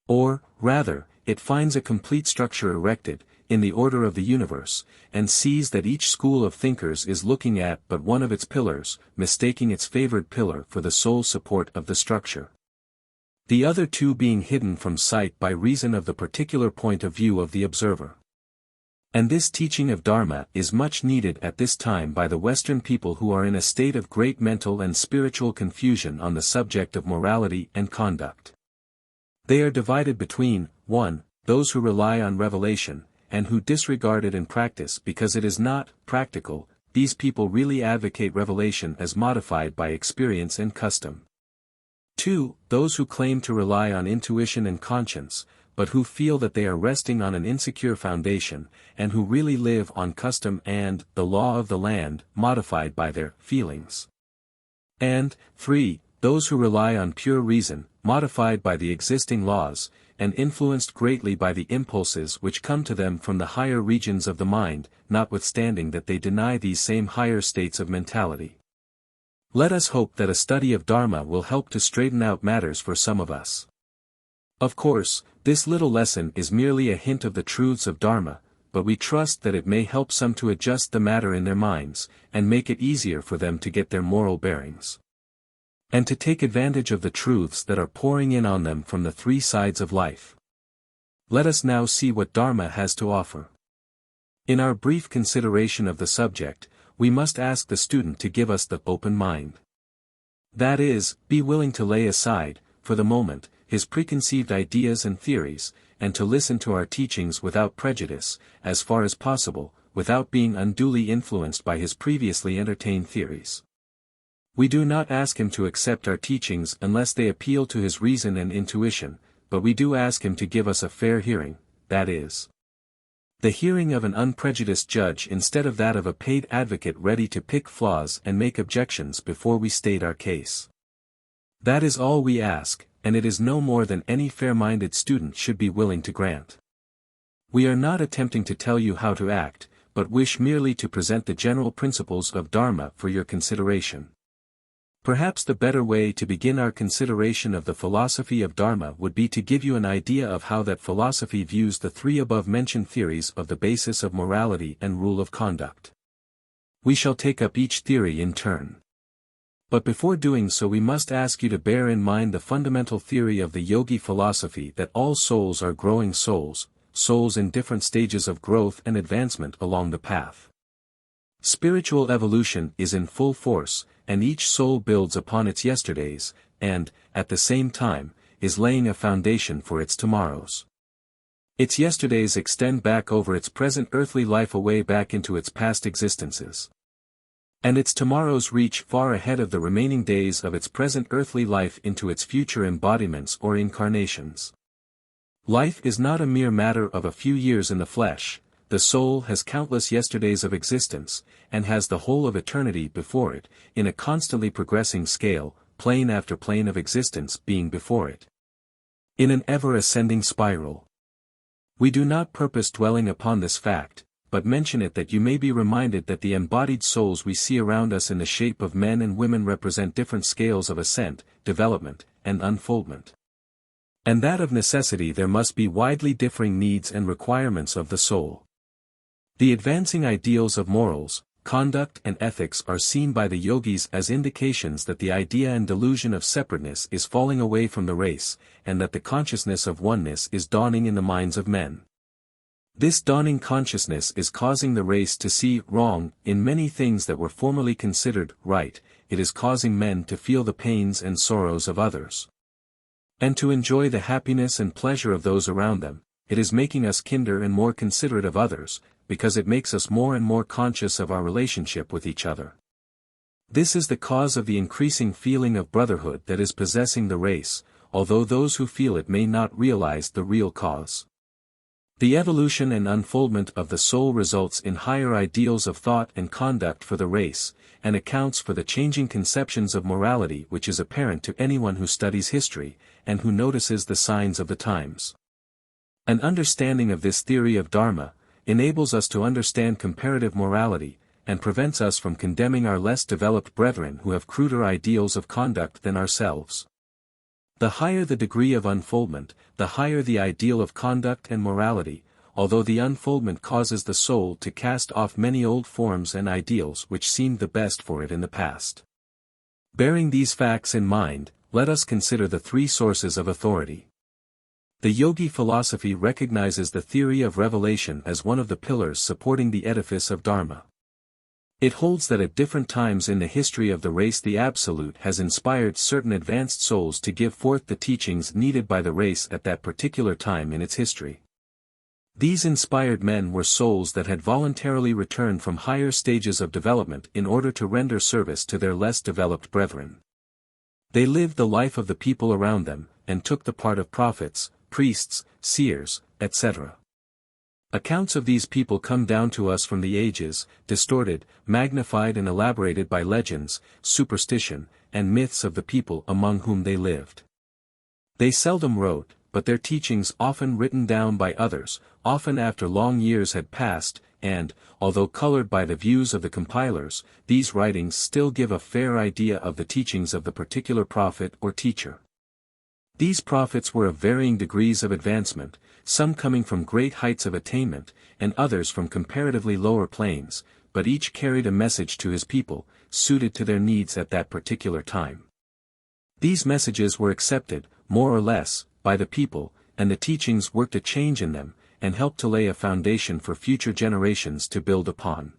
Or, rather, it finds a complete structure erected, in the order of the universe, and sees that each school of thinkers is looking at but one of its pillars, mistaking its favored pillar for the sole support of the structure, the other two being hidden from sight by reason of the particular point of view of the observer. And this teaching of Dharma is much needed at this time by the Western people who are in a state of great mental and spiritual confusion on the subject of morality and conduct. They are divided between, 1, those who rely on revelation, and who disregard it in practice because it is not practical. These people really advocate revelation as modified by experience and custom. 2, those who claim to rely on intuition and conscience, but who feel that they are resting on an insecure foundation, and who really live on custom and the law of the land, modified by their feelings. And 3, those who rely on pure reason, modified by the existing laws, and influenced greatly by the impulses which come to them from the higher regions of the mind, notwithstanding that they deny these same higher states of mentality. Let us hope that a study of Dharma will help to straighten out matters for some of us. Of course, this little lesson is merely a hint of the truths of Dharma, but we trust that it may help some to adjust the matter in their minds, and make it easier for them to get their moral bearings, and to take advantage of the truths that are pouring in on them from the three sides of life. Let us now see what Dharma has to offer. In our brief consideration of the subject, we must ask the student to give us the open mind. That is, be willing to lay aside, for the moment, his preconceived ideas and theories, and to listen to our teachings without prejudice, as far as possible, without being unduly influenced by his previously entertained theories. We do not ask him to accept our teachings unless they appeal to his reason and intuition, but we do ask him to give us a fair hearing, that is, the hearing of an unprejudiced judge instead of that of a paid advocate ready to pick flaws and make objections before we state our case. That is all we ask, and it is no more than any fair-minded student should be willing to grant. We are not attempting to tell you how to act, but wish merely to present the general principles of Dharma for your consideration. Perhaps the better way to begin our consideration of the philosophy of Dharma would be to give you an idea of how that philosophy views the three above-mentioned theories of the basis of morality and rule of conduct. We shall take up each theory in turn. But before doing so we must ask you to bear in mind the fundamental theory of the yogi philosophy that all souls are growing souls, souls in different stages of growth and advancement along the path. Spiritual evolution is in full force, and each soul builds upon its yesterdays, and, at the same time, is laying a foundation for its tomorrows. Its yesterdays extend back over its present earthly life away back into its past existences. And its tomorrows reach far ahead of the remaining days of its present earthly life into its future embodiments or incarnations. Life is not a mere matter of a few years in the flesh. The soul has countless yesterdays of existence, and has the whole of eternity before it, in a constantly progressing scale, plane after plane of existence being before it. In an ever-ascending spiral. We do not purpose dwelling upon this fact, but mention it that you may be reminded that the embodied souls we see around us in the shape of men and women represent different scales of ascent, development, and unfoldment. And that of necessity there must be widely differing needs and requirements of the soul. The advancing ideals of morals, conduct and ethics are seen by the yogis as indications that the idea and delusion of separateness is falling away from the race, and that the consciousness of oneness is dawning in the minds of men. This dawning consciousness is causing the race to see wrong in many things that were formerly considered right. It is causing men to feel the pains and sorrows of others, and to enjoy the happiness and pleasure of those around them. It is making us kinder and more considerate of others, because it makes us more and more conscious of our relationship with each other. This is the cause of the increasing feeling of brotherhood that is possessing the race, although those who feel it may not realize the real cause. The evolution and unfoldment of the soul results in higher ideals of thought and conduct for the race, and accounts for the changing conceptions of morality which is apparent to anyone who studies history, and who notices the signs of the times. An understanding of this theory of Dharma enables us to understand comparative morality, and prevents us from condemning our less developed brethren who have cruder ideals of conduct than ourselves. The higher the degree of unfoldment, the higher the ideal of conduct and morality, although the unfoldment causes the soul to cast off many old forms and ideals which seemed the best for it in the past. Bearing these facts in mind, let us consider the three sources of authority. The yogi philosophy recognizes the theory of revelation as one of the pillars supporting the edifice of Dharma. It holds that at different times in the history of the race the Absolute has inspired certain advanced souls to give forth the teachings needed by the race at that particular time in its history. These inspired men were souls that had voluntarily returned from higher stages of development in order to render service to their less developed brethren. They lived the life of the people around them, and took the part of prophets, priests, seers, etc. Accounts of these people come down to us from the ages, distorted, magnified and elaborated by legends, superstition, and myths of the people among whom they lived. They seldom wrote, but their teachings often written down by others, often after long years had passed, and, although colored by the views of the compilers, these writings still give a fair idea of the teachings of the particular prophet or teacher. These prophets were of varying degrees of advancement, some coming from great heights of attainment, and others from comparatively lower planes, but each carried a message to his people, suited to their needs at that particular time. These messages were accepted, more or less, by the people, and the teachings worked a change in them, and helped to lay a foundation for future generations to build upon.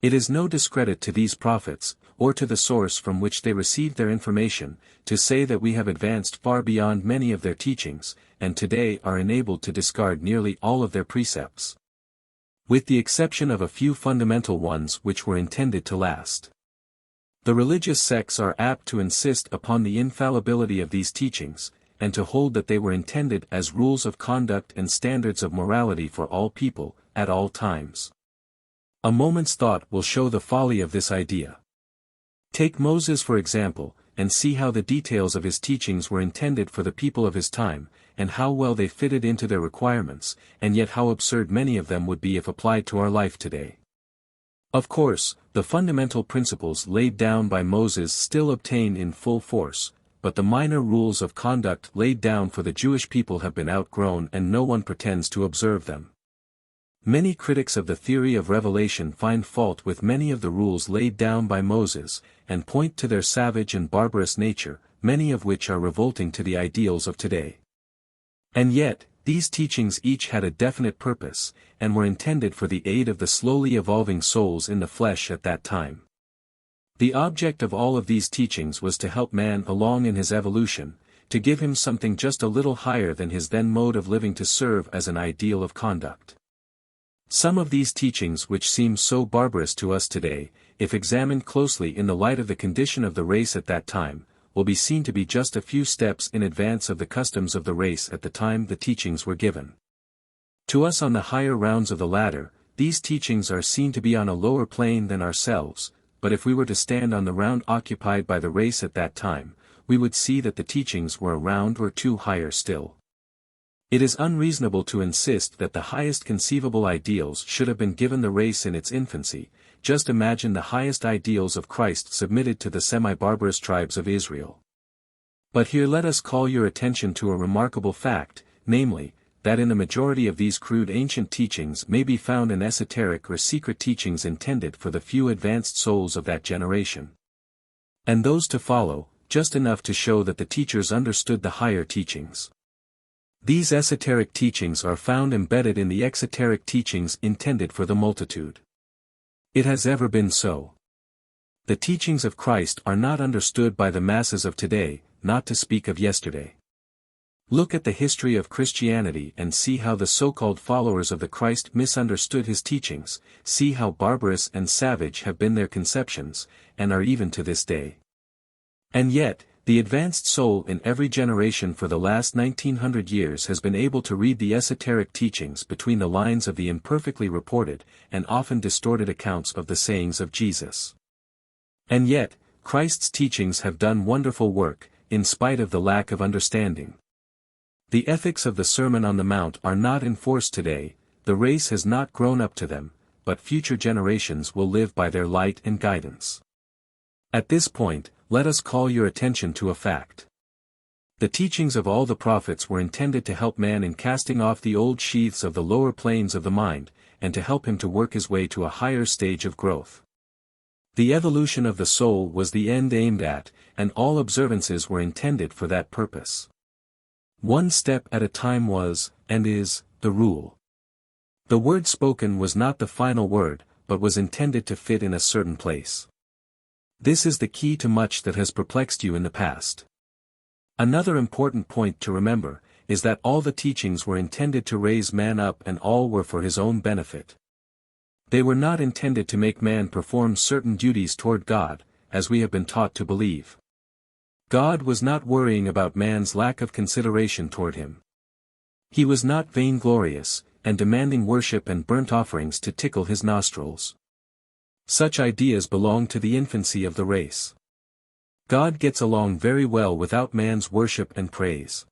It is no discredit to these prophets, or to the source from which they received their information, to say that we have advanced far beyond many of their teachings, and today are enabled to discard nearly all of their precepts, with the exception of a few fundamental ones which were intended to last. The religious sects are apt to insist upon the infallibility of these teachings, and to hold that they were intended as rules of conduct and standards of morality for all people, at all times. A moment's thought will show the folly of this idea. Take Moses for example, and see how the details of his teachings were intended for the people of his time, and how well they fitted into their requirements, and yet how absurd many of them would be if applied to our life today. Of course, the fundamental principles laid down by Moses still obtain in full force, but the minor rules of conduct laid down for the Jewish people have been outgrown and no one pretends to observe them. Many critics of the theory of revelation find fault with many of the rules laid down by Moses, and point to their savage and barbarous nature, many of which are revolting to the ideals of today. And yet, these teachings each had a definite purpose, and were intended for the aid of the slowly evolving souls in the flesh at that time. The object of all of these teachings was to help man along in his evolution, to give him something just a little higher than his then mode of living to serve as an ideal of conduct. Some of these teachings which seem so barbarous to us today, if examined closely in the light of the condition of the race at that time, will be seen to be just a few steps in advance of the customs of the race at the time the teachings were given. To us on the higher rounds of the ladder, these teachings are seen to be on a lower plane than ourselves, but if we were to stand on the round occupied by the race at that time, we would see that the teachings were a round or two higher still. It is unreasonable to insist that the highest conceivable ideals should have been given the race in its infancy. Just imagine the highest ideals of Christ submitted to the semi-barbarous tribes of Israel. But here let us call your attention to a remarkable fact, namely, that in the majority of these crude ancient teachings may be found an esoteric or secret teachings intended for the few advanced souls of that generation. And those to follow, just enough to show that the teachers understood the higher teachings. These esoteric teachings are found embedded in the exoteric teachings intended for the multitude. It has ever been so. The teachings of Christ are not understood by the masses of today, not to speak of yesterday. Look at the history of Christianity and see how the so-called followers of the Christ misunderstood his teachings, see how barbarous and savage have been their conceptions, and are even to this day. And yet, the advanced soul in every generation for the last 1900 years has been able to read the esoteric teachings between the lines of the imperfectly reported, and often distorted accounts of the sayings of Jesus. And yet, Christ's teachings have done wonderful work, in spite of the lack of understanding. The ethics of the Sermon on the Mount are not enforced today, the race has not grown up to them, but future generations will live by their light and guidance. At this point, let us call your attention to a fact. The teachings of all the prophets were intended to help man in casting off the old sheaths of the lower planes of the mind, and to help him to work his way to a higher stage of growth. The evolution of the soul was the end aimed at, and all observances were intended for that purpose. One step at a time was, and is, the rule. The word spoken was not the final word, but was intended to fit in a certain place. This is the key to much that has perplexed you in the past. Another important point to remember, is that all the teachings were intended to raise man up and all were for his own benefit. They were not intended to make man perform certain duties toward God, as we have been taught to believe. God was not worrying about man's lack of consideration toward him. He was not vainglorious, and demanding worship and burnt offerings to tickle his nostrils. Such ideas belong to the infancy of the race. God gets along very well without man's worship and praise.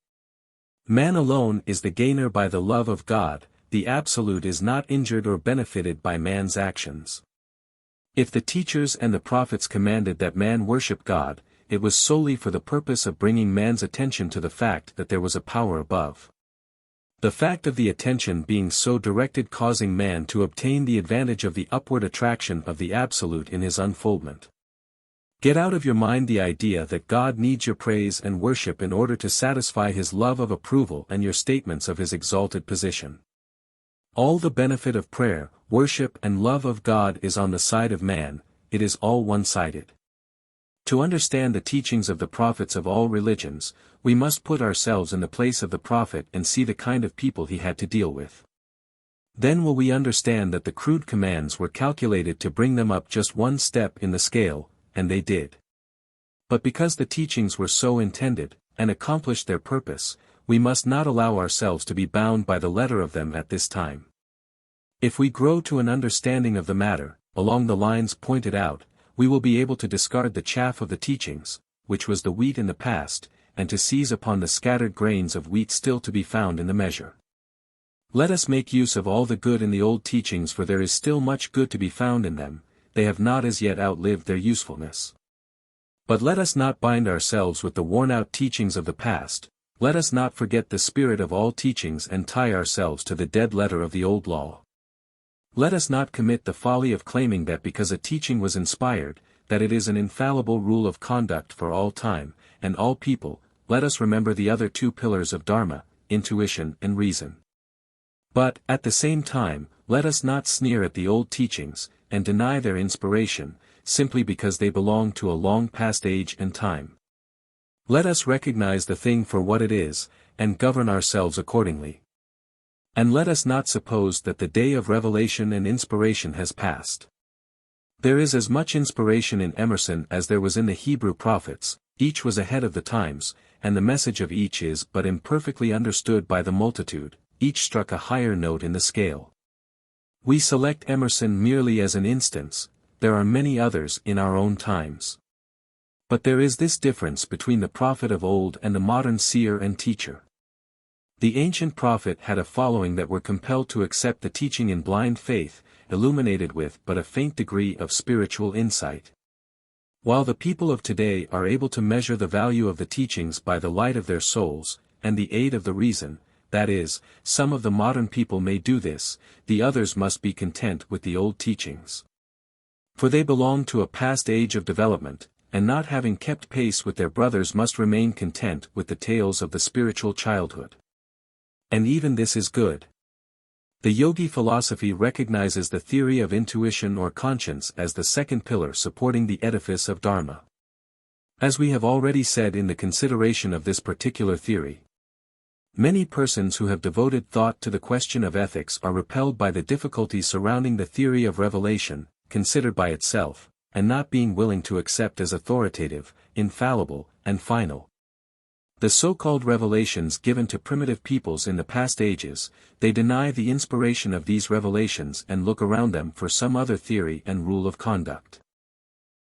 Man alone is the gainer by the love of God, the Absolute is not injured or benefited by man's actions. If the teachers and the prophets commanded that man worship God, it was solely for the purpose of bringing man's attention to the fact that there was a power above. The fact of the attention being so directed causing man to obtain the advantage of the upward attraction of the Absolute in his unfoldment. Get out of your mind the idea that God needs your praise and worship in order to satisfy his love of approval and your statements of his exalted position. All the benefit of prayer, worship and love of God is on the side of man, it is all one-sided. To understand the teachings of the prophets of all religions, we must put ourselves in the place of the prophet and see the kind of people he had to deal with. Then will we understand that the crude commands were calculated to bring them up just one step in the scale, and they did. But because the teachings were so intended, and accomplished their purpose, we must not allow ourselves to be bound by the letter of them at this time. If we grow to an understanding of the matter, along the lines pointed out, we will be able to discard the chaff of the teachings, which was the wheat in the past, and to seize upon the scattered grains of wheat still to be found in the measure. Let us make use of all the good in the old teachings, for there is still much good to be found in them, they have not as yet outlived their usefulness. But let us not bind ourselves with the worn-out teachings of the past, let us not forget the spirit of all teachings and tie ourselves to the dead letter of the old law. Let us not commit the folly of claiming that because a teaching was inspired, that it is an infallible rule of conduct for all time, and all people. Let us remember the other two pillars of Dharma, intuition and reason. But, at the same time, let us not sneer at the old teachings, and deny their inspiration, simply because they belong to a long past age and time. Let us recognize the thing for what it is, and govern ourselves accordingly. And let us not suppose that the day of revelation and inspiration has passed. There is as much inspiration in Emerson as there was in the Hebrew prophets, each was ahead of the times, and the message of each is but imperfectly understood by the multitude, each struck a higher note in the scale. We select Emerson merely as an instance, there are many others in our own times. But there is this difference between the prophet of old and the modern seer and teacher. The ancient prophet had a following that were compelled to accept the teaching in blind faith, illuminated with but a faint degree of spiritual insight. While the people of today are able to measure the value of the teachings by the light of their souls, and the aid of the reason, that is, some of the modern people may do this, the others must be content with the old teachings. For they belong to a past age of development, and not having kept pace with their brothers must remain content with the tales of the spiritual childhood. And even this is good. The yogi philosophy recognizes the theory of intuition or conscience as the second pillar supporting the edifice of Dharma. As we have already said in the consideration of this particular theory, many persons who have devoted thought to the question of ethics are repelled by the difficulties surrounding the theory of revelation, considered by itself, and not being willing to accept as authoritative, infallible, and final. The so-called revelations given to primitive peoples in the past ages, they deny the inspiration of these revelations and look around them for some other theory and rule of conduct.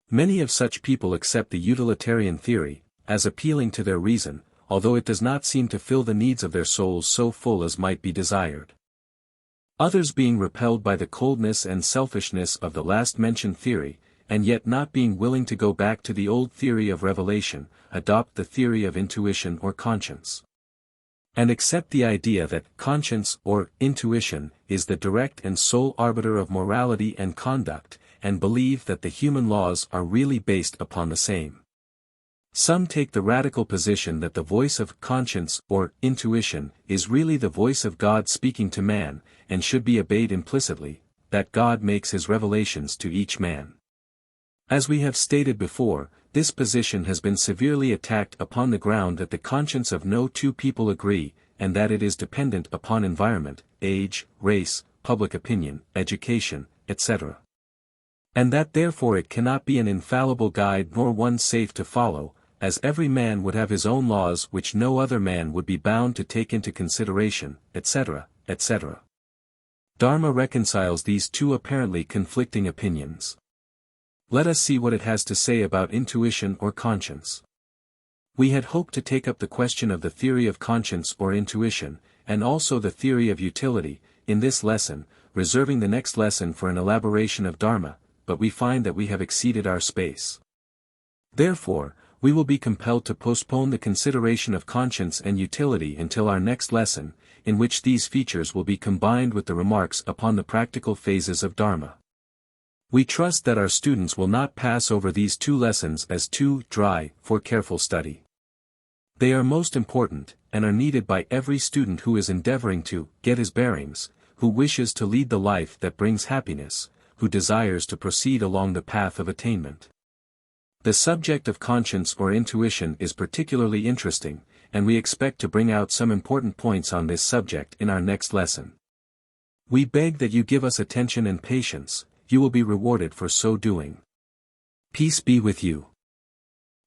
Many of such people accept the utilitarian theory, as appealing to their reason, although it does not seem to fill the needs of their souls so full as might be desired. Others being repelled by the coldness and selfishness of the last-mentioned theory, and yet not being willing to go back to the old theory of revelation, adopt the theory of intuition or conscience. And accept the idea that conscience or intuition is the direct and sole arbiter of morality and conduct, and believe that the human laws are really based upon the same. Some take the radical position that the voice of conscience or intuition is really the voice of God speaking to man, and should be obeyed implicitly, that God makes his revelations to each man. As we have stated before, this position has been severely attacked upon the ground that the conscience of no two people agree, and that it is dependent upon environment, age, race, public opinion, education, etc. And that therefore it cannot be an infallible guide nor one safe to follow, as every man would have his own laws which no other man would be bound to take into consideration, etc., etc. Dharma reconciles these two apparently conflicting opinions. Let us see what it has to say about intuition or conscience. We had hoped to take up the question of the theory of conscience or intuition, and also the theory of utility, in this lesson, reserving the next lesson for an elaboration of Dharma, but we find that we have exceeded our space. Therefore, we will be compelled to postpone the consideration of conscience and utility until our next lesson, in which these features will be combined with the remarks upon the practical phases of Dharma. We trust that our students will not pass over these two lessons as too dry for careful study. They are most important, and are needed by every student who is endeavoring to get his bearings, who wishes to lead the life that brings happiness, who desires to proceed along the path of attainment. The subject of conscience or intuition is particularly interesting, and we expect to bring out some important points on this subject in our next lesson. We beg that you give us attention and patience. You will be rewarded for so doing. Peace be with you.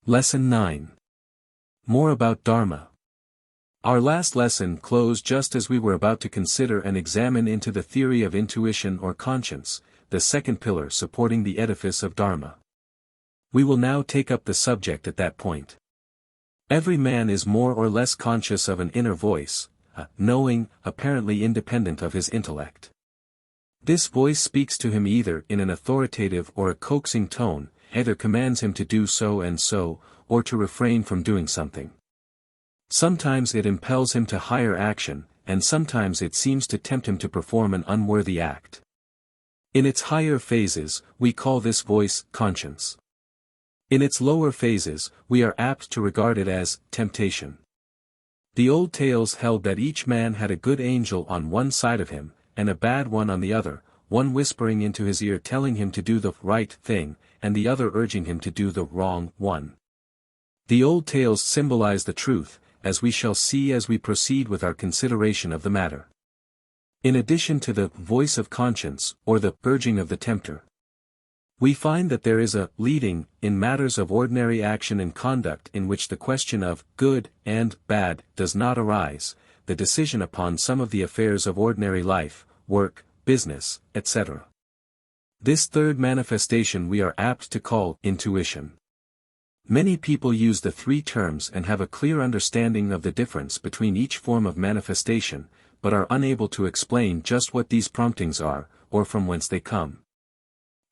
Lesson 9. More about Dharma. Our last lesson closed just as we were about to consider and examine into the theory of intuition or conscience, the second pillar supporting the edifice of Dharma. We will now take up the subject at that point. Every man is more or less conscious of an inner voice, a knowing, apparently independent of his intellect. This voice speaks to him either in an authoritative or a coaxing tone, either commands him to do so and so, or to refrain from doing something. Sometimes it impels him to higher action, and sometimes it seems to tempt him to perform an unworthy act. In its higher phases, we call this voice conscience. In its lower phases, we are apt to regard it as temptation. The old tales held that each man had a good angel on one side of him, and a bad one on the other, one whispering into his ear telling him to do the right thing, and the other urging him to do the wrong one. The old tales symbolize the truth, as we shall see as we proceed with our consideration of the matter. In addition to the voice of conscience, or the urging of the tempter, we find that there is a leading in matters of ordinary action and conduct in which the question of good and bad does not arise, the decision upon some of the affairs of ordinary life, work, business, etc. This third manifestation we are apt to call intuition. Many people use the three terms and have a clear understanding of the difference between each form of manifestation, but are unable to explain just what these promptings are, or from whence they come.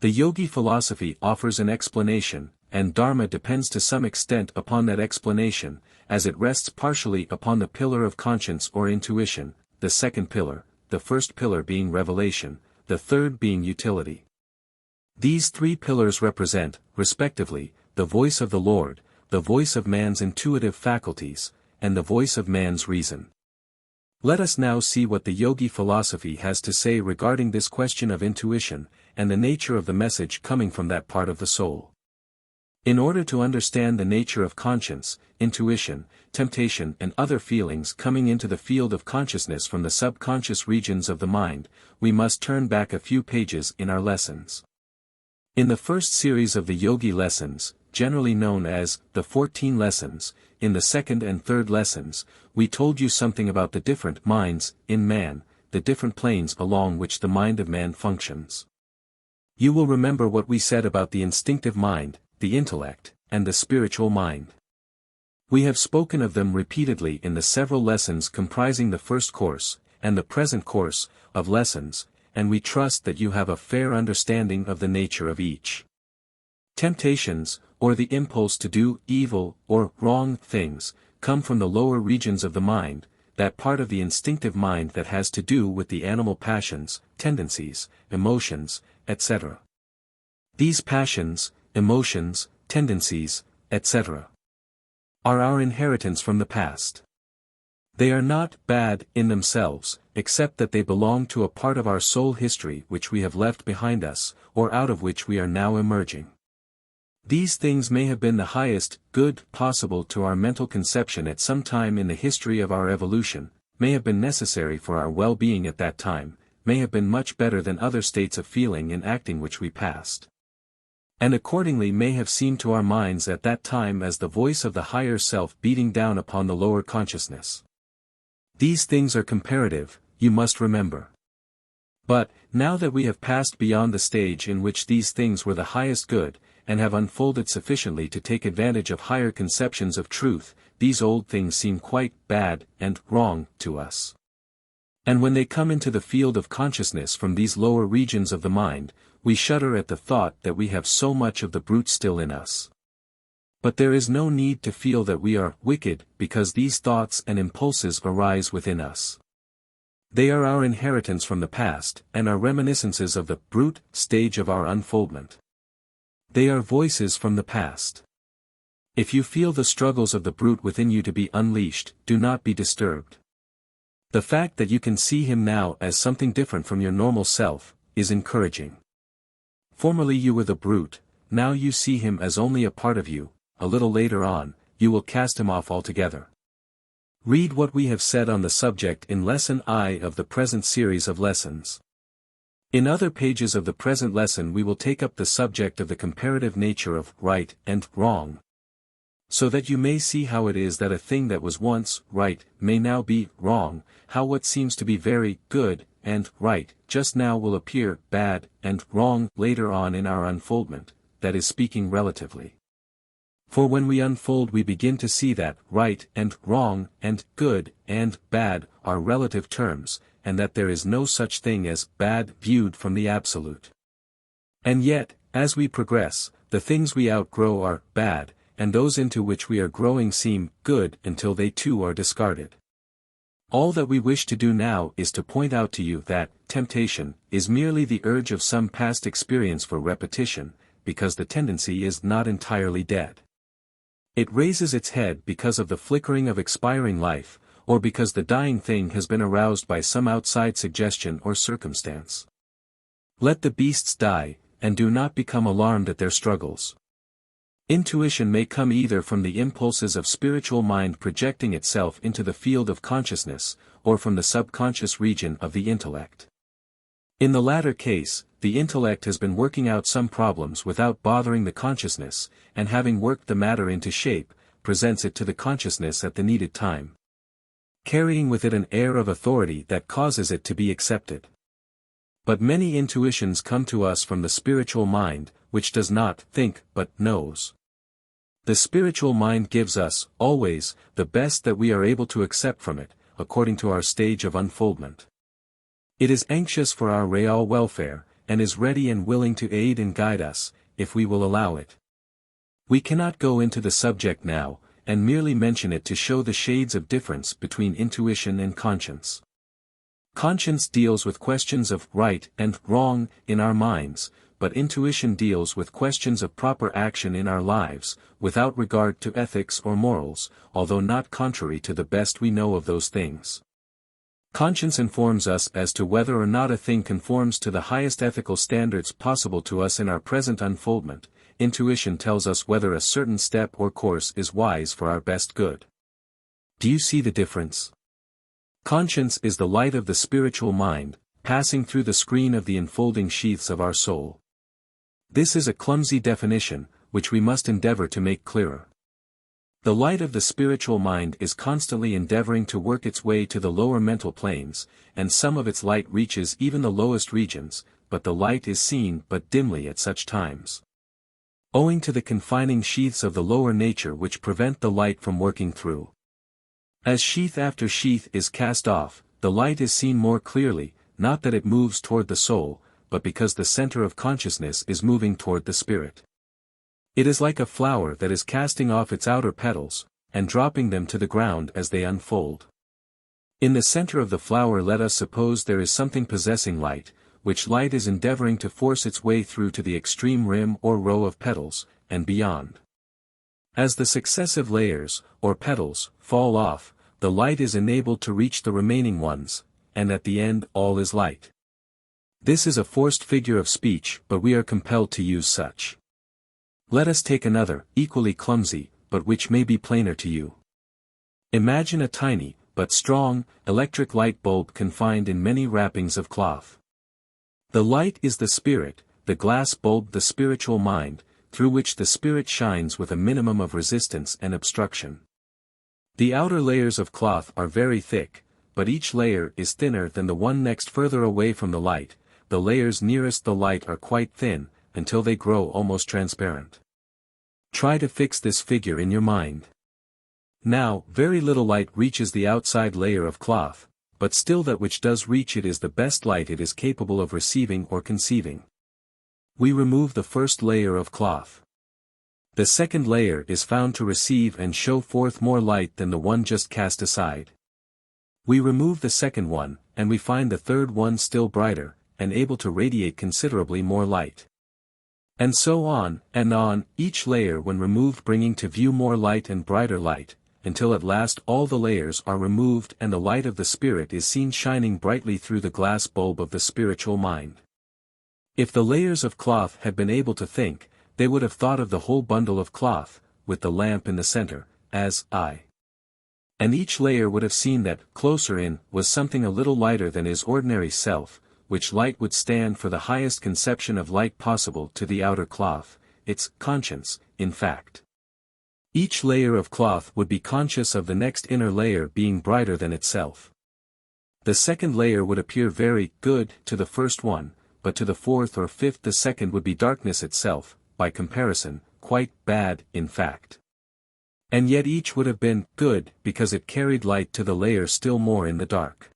The yogi philosophy offers an explanation, and Dharma depends to some extent upon that explanation, as it rests partially upon the pillar of conscience or intuition, the second pillar, the first pillar being revelation, the third being utility. These three pillars represent, respectively, the voice of the Lord, the voice of man's intuitive faculties, and the voice of man's reason. Let us now see what the yogi philosophy has to say regarding this question of intuition, and the nature of the message coming from that part of the soul. In order to understand the nature of conscience, intuition, temptation and other feelings coming into the field of consciousness from the subconscious regions of the mind, we must turn back a few pages in our lessons. In the first series of the yogi lessons, generally known as the 14 lessons, in the second and third lessons, we told you something about the different minds in man, the different planes along which the mind of man functions. You will remember what we said about the instinctive mind, the intellect, and the spiritual mind. We have spoken of them repeatedly in the several lessons comprising the first course, and the present course, of lessons, and we trust that you have a fair understanding of the nature of each. Temptations, or the impulse to do evil or wrong things, come from the lower regions of the mind, that part of the instinctive mind that has to do with the animal passions, tendencies, emotions, etc. These passions, emotions, tendencies, etc. are our inheritance from the past. They are not bad in themselves, except that they belong to a part of our soul history which we have left behind us, or out of which we are now emerging. These things may have been the highest good possible to our mental conception at some time in the history of our evolution, may have been necessary for our well-being at that time, may have been much better than other states of feeling and acting which we passed, and accordingly may have seemed to our minds at that time as the voice of the higher self beating down upon the lower consciousness. These things are comparative, you must remember. But, now that we have passed beyond the stage in which these things were the highest good, and have unfolded sufficiently to take advantage of higher conceptions of truth, these old things seem quite bad and wrong to us. And when they come into the field of consciousness from these lower regions of the mind, we shudder at the thought that we have so much of the brute still in us. But there is no need to feel that we are wicked because these thoughts and impulses arise within us. They are our inheritance from the past and are reminiscences of the brute stage of our unfoldment. They are voices from the past. If you feel the struggles of the brute within you to be unleashed, do not be disturbed. The fact that you can see him now as something different from your normal self, is encouraging. Formerly you were the brute, now you see him as only a part of you, a little later on, you will cast him off altogether. Read what we have said on the subject in Lesson I of the present series of lessons. In other pages of the present lesson we will take up the subject of the comparative nature of right and wrong, so that you may see how it is that a thing that was once right may now be wrong, how what seems to be very good and right just now will appear bad and wrong later on in our unfoldment, that is speaking relatively. For when we unfold we begin to see that right and wrong and good and bad are relative terms, and that there is no such thing as bad viewed from the absolute. And yet, as we progress, the things we outgrow are bad, and those into which we are growing seem good until they too are discarded. All that we wish to do now is to point out to you that temptation is merely the urge of some past experience for repetition, because the tendency is not entirely dead. It raises its head because of the flickering of expiring life, or because the dying thing has been aroused by some outside suggestion or circumstance. Let the beasts die, and do not become alarmed at their struggles. Intuition may come either from the impulses of spiritual mind projecting itself into the field of consciousness, or from the subconscious region of the intellect. In the latter case, the intellect has been working out some problems without bothering the consciousness, and having worked the matter into shape, presents it to the consciousness at the needed time, carrying with it an air of authority that causes it to be accepted. But many intuitions come to us from the spiritual mind, which does not think but knows. The spiritual mind gives us, always, the best that we are able to accept from it, according to our stage of unfoldment. It is anxious for our real welfare, and is ready and willing to aid and guide us, if we will allow it. We cannot go into the subject now, and merely mention it to show the shades of difference between intuition and conscience. Conscience deals with questions of right and wrong in our minds, but intuition deals with questions of proper action in our lives, without regard to ethics or morals, although not contrary to the best we know of those things. Conscience informs us as to whether or not a thing conforms to the highest ethical standards possible to us in our present unfoldment. Intuition tells us whether a certain step or course is wise for our best good. Do you see the difference? Conscience is the light of the spiritual mind, passing through the screen of the enfolding sheaths of our soul. This is a clumsy definition, which we must endeavor to make clearer. The light of the spiritual mind is constantly endeavoring to work its way to the lower mental planes, and some of its light reaches even the lowest regions, but the light is seen but dimly at such times, owing to the confining sheaths of the lower nature which prevent the light from working through. As sheath after sheath is cast off, the light is seen more clearly, not that it moves toward the soul, but because the center of consciousness is moving toward the spirit. It is like a flower that is casting off its outer petals, and dropping them to the ground as they unfold. In the center of the flower let us suppose there is something possessing light, which light is endeavoring to force its way through to the extreme rim or row of petals, and beyond. As the successive layers, or petals, fall off, the light is enabled to reach the remaining ones, and at the end all is light. This is a forced figure of speech, but we are compelled to use such. Let us take another, equally clumsy, but which may be plainer to you. Imagine a tiny, but strong, electric light bulb confined in many wrappings of cloth. The light is the spirit, the glass bulb the spiritual mind, through which the spirit shines with a minimum of resistance and obstruction. The outer layers of cloth are very thick, but each layer is thinner than the one next further away from the light. The layers nearest the light are quite thin, until they grow almost transparent. Try to fix this figure in your mind. Now, very little light reaches the outside layer of cloth, but still that which does reach it is the best light it is capable of receiving or conceiving. We remove the first layer of cloth. The second layer is found to receive and show forth more light than the one just cast aside. We remove the second one, and we find the third one still brighter, and able to radiate considerably more light. And so on, each layer when removed bringing to view more light and brighter light, until at last all the layers are removed and the light of the spirit is seen shining brightly through the glass bulb of the spiritual mind. If the layers of cloth had been able to think, they would have thought of the whole bundle of cloth, with the lamp in the center, as I. And each layer would have seen that, closer in, was something a little lighter than his ordinary self, which light would stand for the highest conception of light possible to the outer cloth, its conscience, in fact. Each layer of cloth would be conscious of the next inner layer being brighter than itself. The second layer would appear very good to the first one, but to the fourth or fifth the second would be darkness itself, by comparison, quite bad, in fact. And yet each would have been good because it carried light to the layer still more in the dark.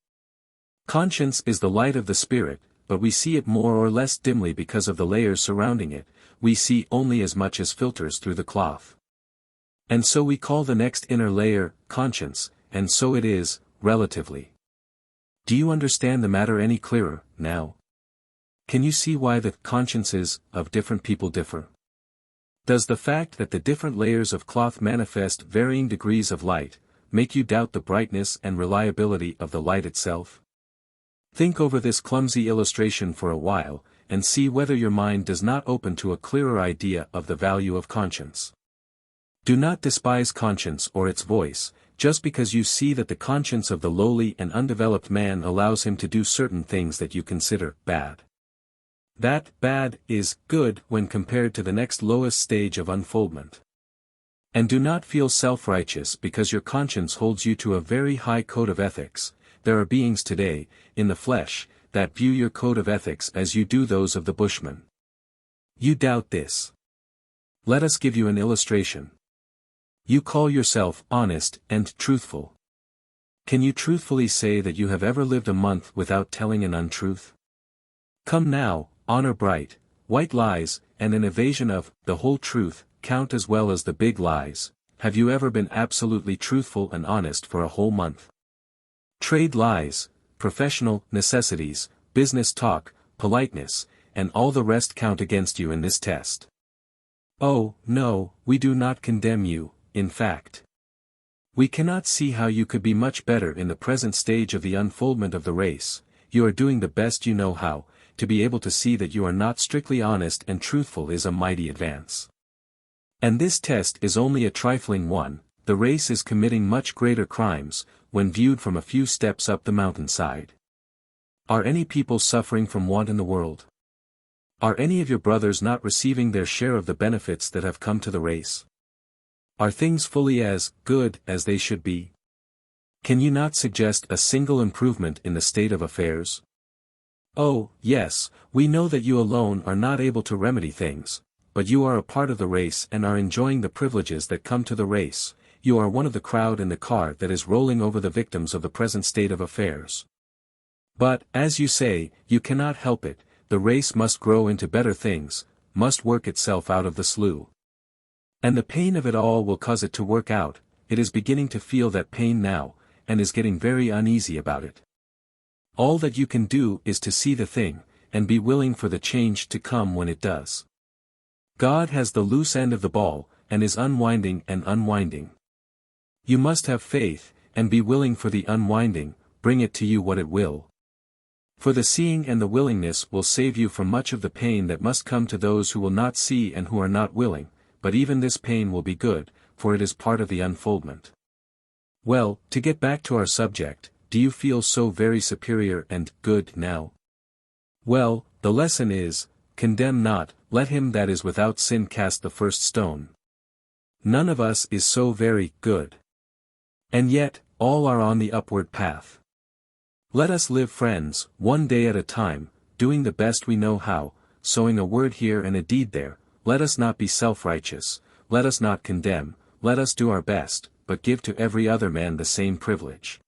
Conscience is the light of the spirit, but we see it more or less dimly because of the layers surrounding it. We see only as much as filters through the cloth. And so we call the next inner layer, conscience, and so it is, relatively. Do you understand the matter any clearer, now? Can you see why the consciences of different people differ? Does the fact that the different layers of cloth manifest varying degrees of light, make you doubt the brightness and reliability of the light itself? Think over this clumsy illustration for a while, and see whether your mind does not open to a clearer idea of the value of conscience. Do not despise conscience or its voice, just because you see that the conscience of the lowly and undeveloped man allows him to do certain things that you consider bad. That bad is good when compared to the next lowest stage of unfoldment. And do not feel self-righteous because your conscience holds you to a very high code of ethics. There are beings today, in the flesh, that view your code of ethics as you do those of the Bushman. You doubt this. Let us give you an illustration. You call yourself honest and truthful. Can you truthfully say that you have ever lived a month without telling an untruth? Come now, honor bright, white lies, and an evasion of the whole truth count as well as the big lies. Have you ever been absolutely truthful and honest for a whole month? Trade lies, professional necessities, business talk, politeness, and all the rest count against you in this test. Oh, no, we do not condemn you, in fact. We cannot see how you could be much better in the present stage of the unfoldment of the race. You are doing the best you know how. To be able to see that you are not strictly honest and truthful is a mighty advance. And this test is only a trifling one. The race is committing much greater crimes, when viewed from a few steps up the mountainside. Are any people suffering from want in the world? Are any of your brothers not receiving their share of the benefits that have come to the race? Are things fully as good as they should be? Can you not suggest a single improvement in the state of affairs? Oh, yes, we know that you alone are not able to remedy things, but you are a part of the race and are enjoying the privileges that come to the race. You are one of the crowd in the car that is rolling over the victims of the present state of affairs. But, as you say, you cannot help it. The race must grow into better things, must work itself out of the slough. And the pain of it all will cause it to work out. It is beginning to feel that pain now, and is getting very uneasy about it. All that you can do is to see the thing, and be willing for the change to come when it does. God has the loose end of the ball, and is unwinding and unwinding. You must have faith, and be willing for the unwinding, bring it to you what it will. For the seeing and the willingness will save you from much of the pain that must come to those who will not see and who are not willing, but even this pain will be good, for it is part of the unfoldment. Well, to get back to our subject, do you feel so very superior and good now? Well, the lesson is, condemn not, let him that is without sin cast the first stone. None of us is so very good. And yet, all are on the upward path. Let us live friends, one day at a time, doing the best we know how, sowing a word here and a deed there. Let us not be self-righteous, let us not condemn, let us do our best, but give to every other man the same privilege.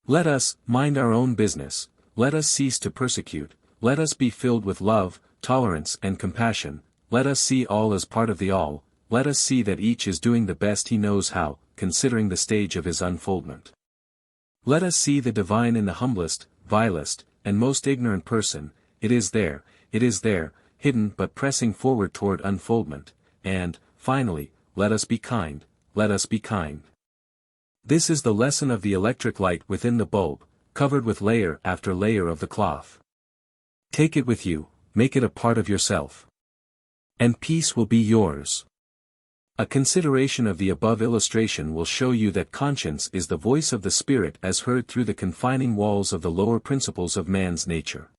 Let us mind our own business, let us cease to persecute, let us be filled with love, tolerance and compassion, let us see all as part of the all, let us see that each is doing the best he knows how, considering the stage of his unfoldment. Let us see the divine in the humblest, vilest, and most ignorant person. It is there, hidden but pressing forward toward unfoldment, and, finally, let us be kind, let us be kind. This is the lesson of the electric light within the bulb, covered with layer after layer of the cloth. Take it with you, make it a part of yourself. And peace will be yours. A consideration of the above illustration will show you that conscience is the voice of the spirit as heard through the confining walls of the lower principles of man's nature.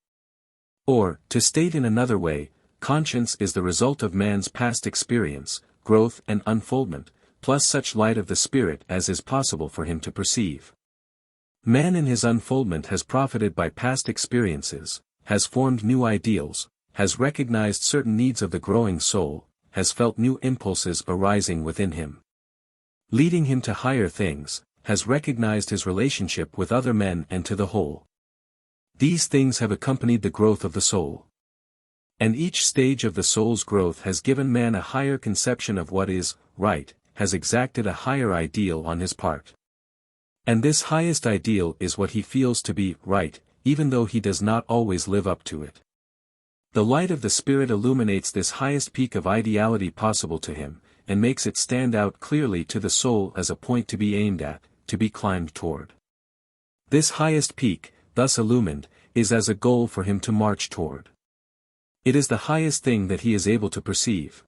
Or, to state in another way, conscience is the result of man's past experience, growth and unfoldment, plus such light of the spirit as is possible for him to perceive. Man in his unfoldment has profited by past experiences, has formed new ideals, has recognized certain needs of the growing soul, has felt new impulses arising within him, leading him to higher things, has recognized his relationship with other men and to the whole. These things have accompanied the growth of the soul. And each stage of the soul's growth has given man a higher conception of what is right, has exacted a higher ideal on his part. And this highest ideal is what he feels to be right, even though he does not always live up to it. The light of the Spirit illuminates this highest peak of ideality possible to him, and makes it stand out clearly to the soul as a point to be aimed at, to be climbed toward. This highest peak, thus illumined, is as a goal for him to march toward. It is the highest thing that he is able to perceive.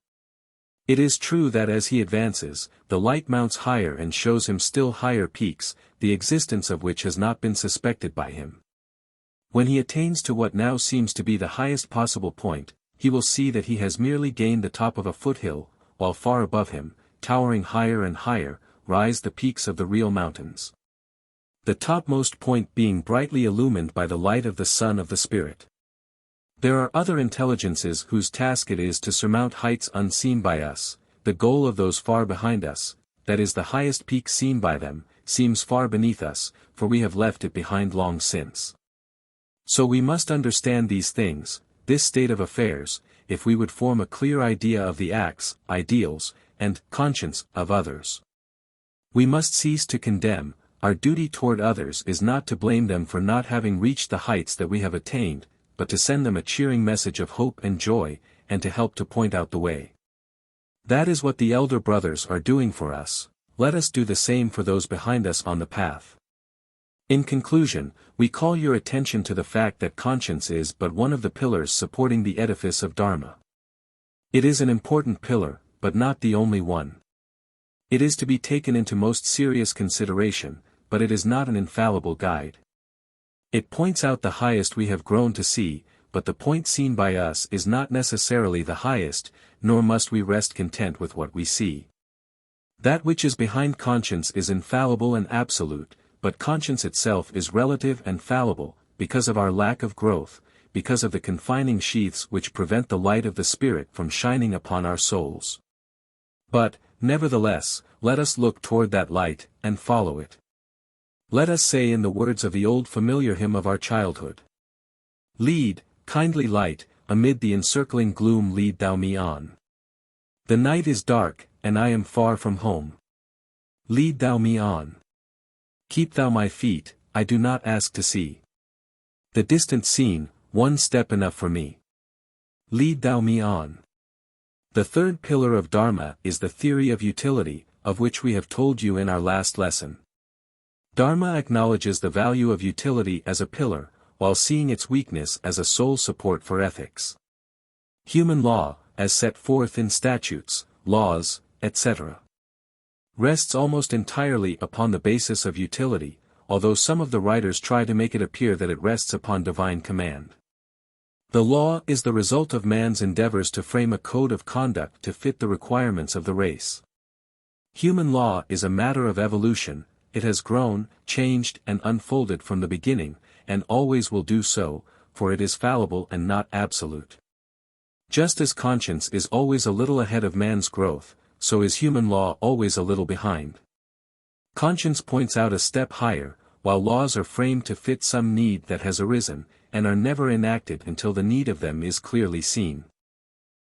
It is true that as he advances, the light mounts higher and shows him still higher peaks, the existence of which has not been suspected by him. When he attains to what now seems to be the highest possible point, he will see that he has merely gained the top of a foothill, while far above him, towering higher and higher, rise the peaks of the real mountains. The topmost point being brightly illumined by the light of the sun of the Spirit. There are other intelligences whose task it is to surmount heights unseen by us. The goal of those far behind us, that is the highest peak seen by them, seems far beneath us, for we have left it behind long since. So we must understand these things, this state of affairs, if we would form a clear idea of the acts, ideals, and conscience of others. We must cease to condemn. Our duty toward others is not to blame them for not having reached the heights that we have attained, but to send them a cheering message of hope and joy, and to help to point out the way. That is what the elder brothers are doing for us. Let us do the same for those behind us on the path. In conclusion, we call your attention to the fact that conscience is but one of the pillars supporting the edifice of Dharma. It is an important pillar, but not the only one. It is to be taken into most serious consideration, but it is not an infallible guide. It points out the highest we have grown to see, but the point seen by us is not necessarily the highest, nor must we rest content with what we see. That which is behind conscience is infallible and absolute, but conscience itself is relative and fallible, because of our lack of growth, because of the confining sheaths which prevent the light of the Spirit from shining upon our souls. But, nevertheless, let us look toward that light, and follow it. Let us say in the words of the old familiar hymn of our childhood. Lead, kindly light, amid the encircling gloom lead thou me on. The night is dark, and I am far from home. Lead thou me on. Keep thou my feet, I do not ask to see the distant scene, one step enough for me. Lead thou me on. The third pillar of Dharma is the theory of utility, of which we have told you in our last lesson. Dharma acknowledges the value of utility as a pillar, while seeing its weakness as a sole support for ethics. Human law, as set forth in statutes, laws, etc., rests almost entirely upon the basis of utility, although some of the writers try to make it appear that it rests upon divine command. The law is the result of man's endeavors to frame a code of conduct to fit the requirements of the race. Human law is a matter of evolution, it has grown, changed and unfolded from the beginning, and always will do so, for it is fallible and not absolute. Just as conscience is always a little ahead of man's growth, so is human law always a little behind. Conscience points out a step higher, while laws are framed to fit some need that has arisen, and are never enacted until the need of them is clearly seen.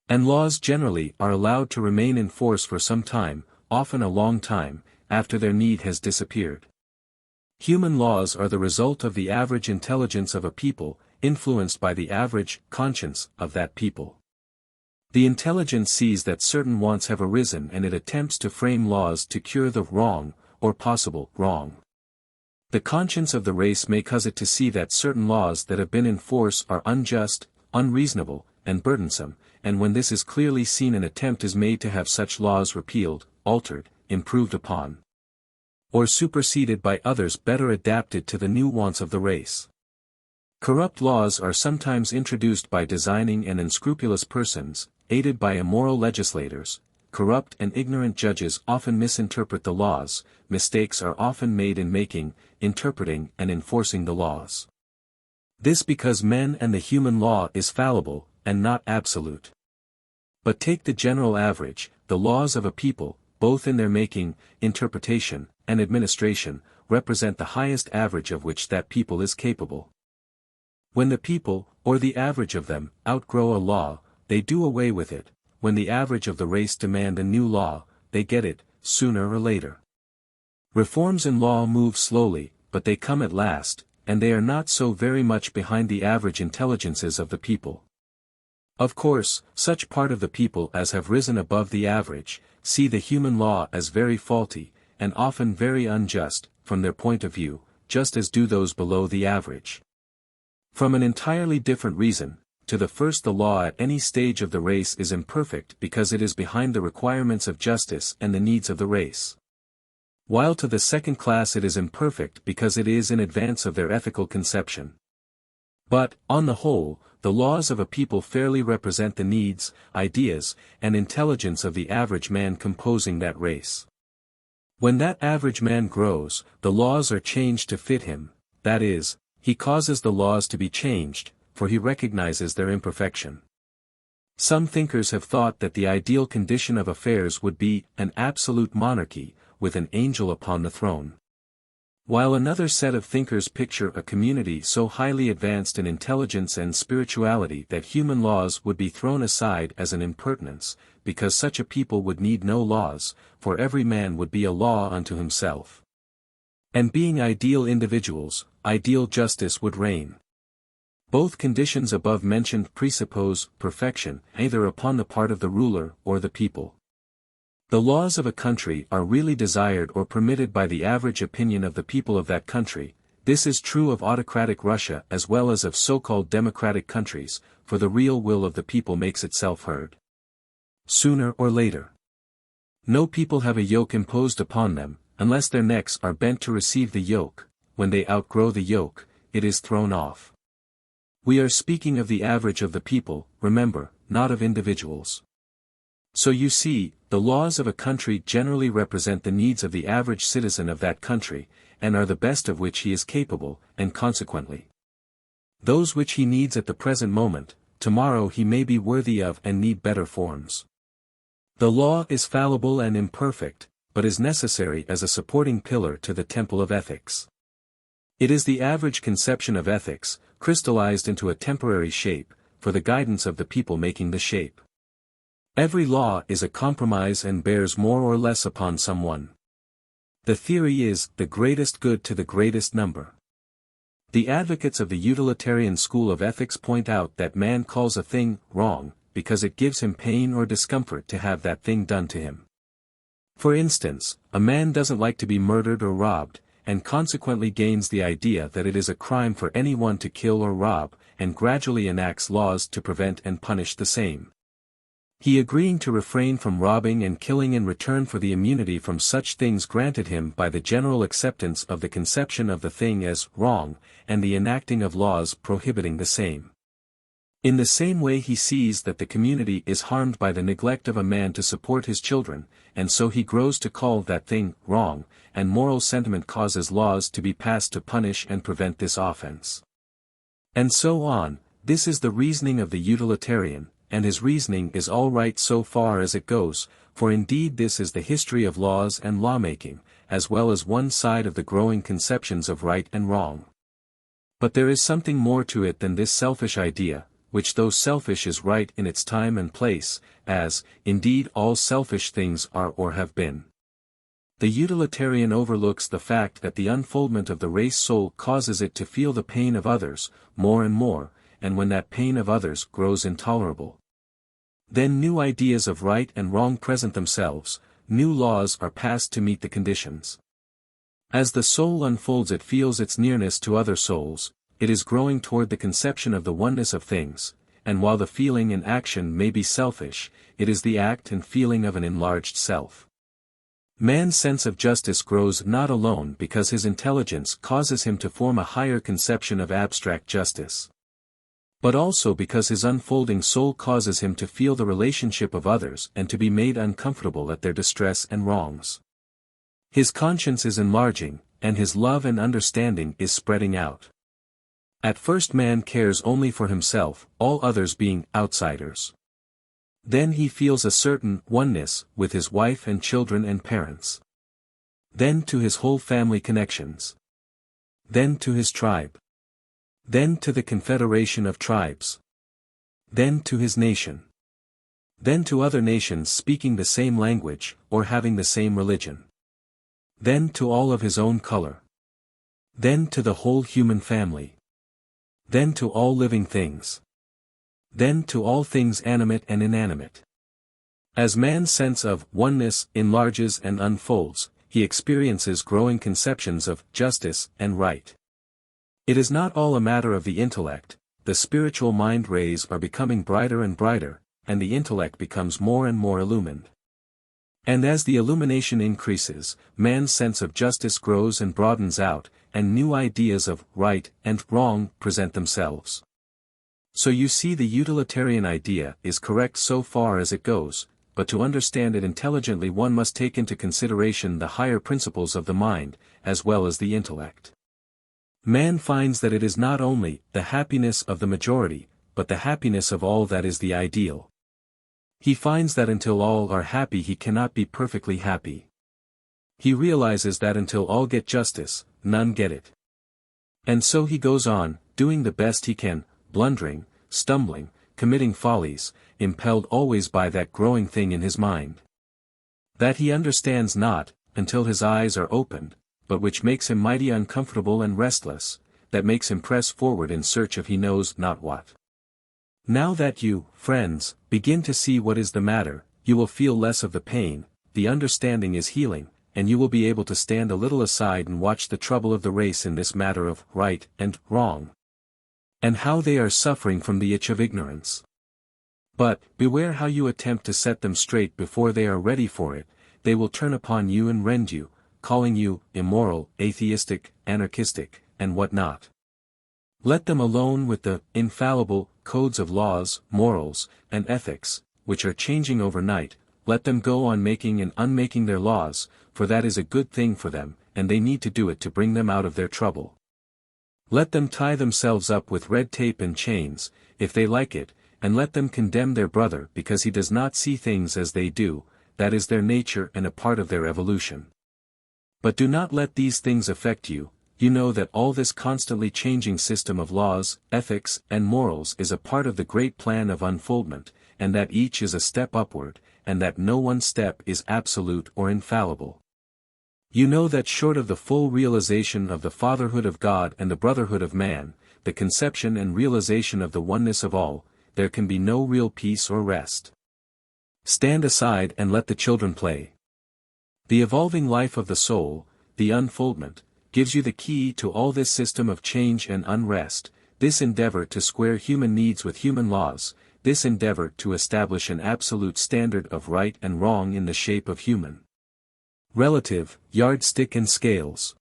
And laws generally are allowed to remain in force for some time, often a long time, after their need has disappeared. Human laws are the result of the average intelligence of a people, influenced by the average conscience of that people. The intelligence sees that certain wants have arisen and it attempts to frame laws to cure the wrong, or possible wrong. The conscience of the race may cause it to see that certain laws that have been in force are unjust, unreasonable, and burdensome, and when this is clearly seen an attempt is made to have such laws repealed, altered, improved upon, or superseded by others better adapted to the new wants of the race. Corrupt laws are sometimes introduced by designing and unscrupulous persons, aided by immoral legislators. Corrupt and ignorant judges often misinterpret the laws, mistakes are often made in making, interpreting and enforcing the laws. This because men and the human law is fallible, and not absolute. But take the general average, the laws of a people, both in their making, interpretation, and administration, represent the highest average of which that people is capable. When the people, or the average of them, outgrow a law, they do away with it. When the average of the race demand a new law, they get it, sooner or later. Reforms in law move slowly, but they come at last, and they are not so very much behind the average intelligences of the people. Of course, such part of the people as have risen above the average, see the human law as very faulty, and often very unjust, from their point of view, just as do those below the average. From an entirely different reason, to the first the law at any stage of the race is imperfect because it is behind the requirements of justice and the needs of the race. While to the second class it is imperfect because it is in advance of their ethical conception. But, on the whole, the laws of a people fairly represent the needs, ideas, and intelligence of the average man composing that race. When that average man grows, the laws are changed to fit him, that is, he causes the laws to be changed, for he recognizes their imperfection. Some thinkers have thought that the ideal condition of affairs would be an absolute monarchy, with an angel upon the throne. While another set of thinkers picture a community so highly advanced in intelligence and spirituality that human laws would be thrown aside as an impertinence, because such a people would need no laws, for every man would be a law unto himself. And being ideal individuals, ideal justice would reign. Both conditions above mentioned presuppose perfection, either upon the part of the ruler or the people. The laws of a country are really desired or permitted by the average opinion of the people of that country. This is true of autocratic Russia as well as of so-called democratic countries, for the real will of the people makes itself heard. Sooner or later. No people have a yoke imposed upon them, unless their necks are bent to receive the yoke. When they outgrow the yoke, it is thrown off. We are speaking of the average of the people, remember, not of individuals. So you see, the laws of a country generally represent the needs of the average citizen of that country, and are the best of which he is capable, and consequently, those which he needs at the present moment, tomorrow he may be worthy of and need better forms. The law is fallible and imperfect, but is necessary as a supporting pillar to the temple of ethics. It is the average conception of ethics, crystallized into a temporary shape, for the guidance of the people making the shape. Every law is a compromise and bears more or less upon someone. The theory is the greatest good to the greatest number. The advocates of the utilitarian school of ethics point out that man calls a thing wrong, because it gives him pain or discomfort to have that thing done to him. For instance, a man doesn't like to be murdered or robbed, and consequently gains the idea that it is a crime for anyone to kill or rob, and gradually enacts laws to prevent and punish the same. He agreeing to refrain from robbing and killing in return for the immunity from such things granted him by the general acceptance of the conception of the thing as wrong, and the enacting of laws prohibiting the same. In the same way he sees that the community is harmed by the neglect of a man to support his children, and so he grows to call that thing wrong, and moral sentiment causes laws to be passed to punish and prevent this offense. And so on. This is the reasoning of the utilitarian, and his reasoning is all right so far as it goes, for indeed this is the history of laws and lawmaking, as well as one side of the growing conceptions of right and wrong. But there is something more to it than this selfish idea, which though selfish is right in its time and place, as, indeed all selfish things are or have been. The utilitarian overlooks the fact that the unfoldment of the race soul causes it to feel the pain of others, more and more, and when that pain of others grows intolerable, then new ideas of right and wrong present themselves, new laws are passed to meet the conditions. As the soul unfolds it feels its nearness to other souls, it is growing toward the conception of the oneness of things, and while the feeling and action may be selfish, it is the act and feeling of an enlarged self. Man's sense of justice grows not alone because his intelligence causes him to form a higher conception of abstract justice, but also because his unfolding soul causes him to feel the relationship of others and to be made uncomfortable at their distress and wrongs. His conscience is enlarging, and his love and understanding is spreading out. At first man cares only for himself, all others being outsiders. Then he feels a certain oneness with his wife and children and parents. Then to his whole family connections. Then to his tribe. Then to the confederation of tribes. Then to his nation. Then to other nations speaking the same language, or having the same religion. Then to all of his own color. Then to the whole human family. Then to all living things. Then to all things animate and inanimate. As man's sense of oneness enlarges and unfolds, he experiences growing conceptions of justice and right. It is not all a matter of the intellect, the spiritual mind rays are becoming brighter and brighter, and the intellect becomes more and more illumined. And as the illumination increases, man's sense of justice grows and broadens out, and new ideas of right and wrong present themselves. So you see, the utilitarian idea is correct so far as it goes, but to understand it intelligently one must take into consideration the higher principles of the mind, as well as the intellect. Man finds that it is not only the happiness of the majority, but the happiness of all that is the ideal. He finds that until all are happy he cannot be perfectly happy. He realizes that until all get justice, none get it. And so he goes on, doing the best he can, blundering, stumbling, committing follies, impelled always by that growing thing in his mind. That he understands not, until his eyes are opened, but which makes him mighty uncomfortable and restless, that makes him press forward in search of he knows not what. Now that you, friends, begin to see what is the matter, you will feel less of the pain, the understanding is healing, and you will be able to stand a little aside and watch the trouble of the race in this matter of right and wrong. And how they are suffering from the itch of ignorance. But, beware how you attempt to set them straight before they are ready for it, they will turn upon you and rend you, calling you immoral, atheistic, anarchistic, and what not. Let them alone with the infallible codes of laws, morals, and ethics, which are changing overnight. Let them go on making and unmaking their laws, for that is a good thing for them, and they need to do it to bring them out of their trouble. Let them tie themselves up with red tape and chains, if they like it, and let them condemn their brother because he does not see things as they do, that is their nature and a part of their evolution. But do not let these things affect you. You know that all this constantly changing system of laws, ethics, and morals is a part of the great plan of unfoldment, and that each is a step upward, and that no one step is absolute or infallible. You know that short of the full realization of the fatherhood of God and the brotherhood of man, the conception and realization of the oneness of all, there can be no real peace or rest. Stand aside and let the children play. The evolving life of the soul, the unfoldment, gives you the key to all this system of change and unrest, this endeavor to square human needs with human laws, this endeavor to establish an absolute standard of right and wrong in the shape of human relative yardstick and scales.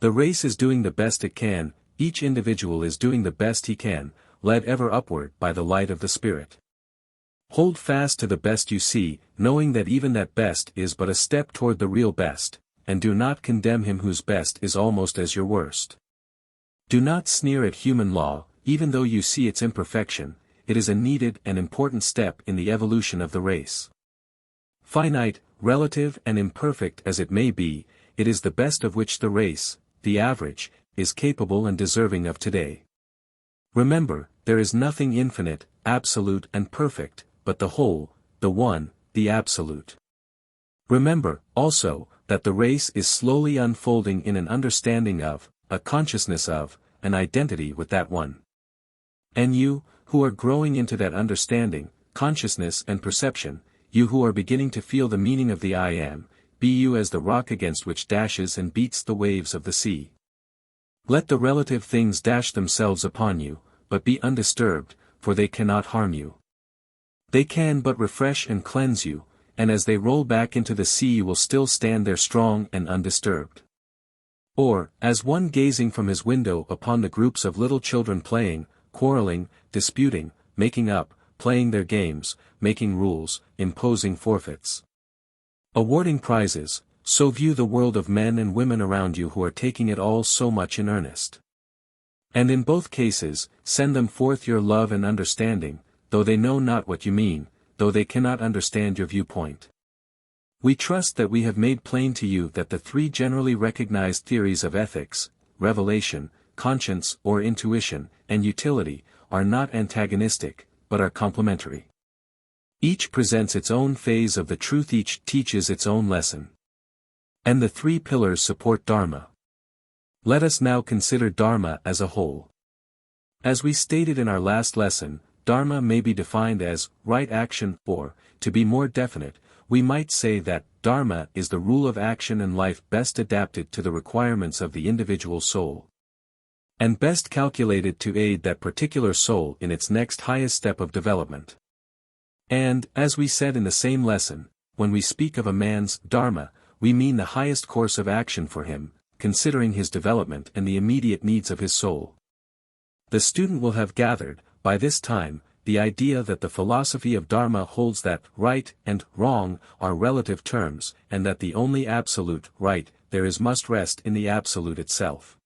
The race is doing the best it can, each individual is doing the best he can, led ever upward by the light of the Spirit. Hold fast to the best you see, knowing that even that best is but a step toward the real best, and do not condemn him whose best is almost as your worst. Do not sneer at human law, even though you see its imperfection, it is a needed and important step in the evolution of the race. Finite, relative and imperfect as it may be, it is the best of which the race, the average, is capable and deserving of today. Remember, there is nothing infinite, absolute and perfect, but the whole, the one, the absolute. Remember, also, that the race is slowly unfolding in an understanding of, a consciousness of, an identity with that one. And you, who are growing into that understanding, consciousness and perception, you who are beginning to feel the meaning of the I am, be you as the rock against which dashes and beats the waves of the sea. Let the relative things dash themselves upon you, but be undisturbed, for they cannot harm you. They can but refresh and cleanse you, and as they roll back into the sea you will still stand there strong and undisturbed. Or, as one gazing from his window upon the groups of little children playing, quarreling, disputing, making up, playing their games, making rules, imposing forfeits, awarding prizes, so view the world of men and women around you who are taking it all so much in earnest. And in both cases, send them forth your love and understanding, though they know not what you mean, though they cannot understand your viewpoint. We trust that we have made plain to you that the three generally recognized theories of ethics, revelation, conscience or intuition, and utility, are not antagonistic, but are complementary. Each presents its own phase of the truth, each teaches its own lesson. And the three pillars support Dharma. Let us now consider Dharma as a whole. As we stated in our last lesson, Dharma may be defined as right action or, to be more definite, we might say that Dharma is the rule of action and life best adapted to the requirements of the individual soul, and best calculated to aid that particular soul in its next highest step of development. And, as we said in the same lesson, when we speak of a man's Dharma, we mean the highest course of action for him, considering his development and the immediate needs of his soul. The student will have gathered, by this time, the idea that the philosophy of Dharma holds that right and wrong are relative terms, and that the only absolute right there is must rest in the absolute itself.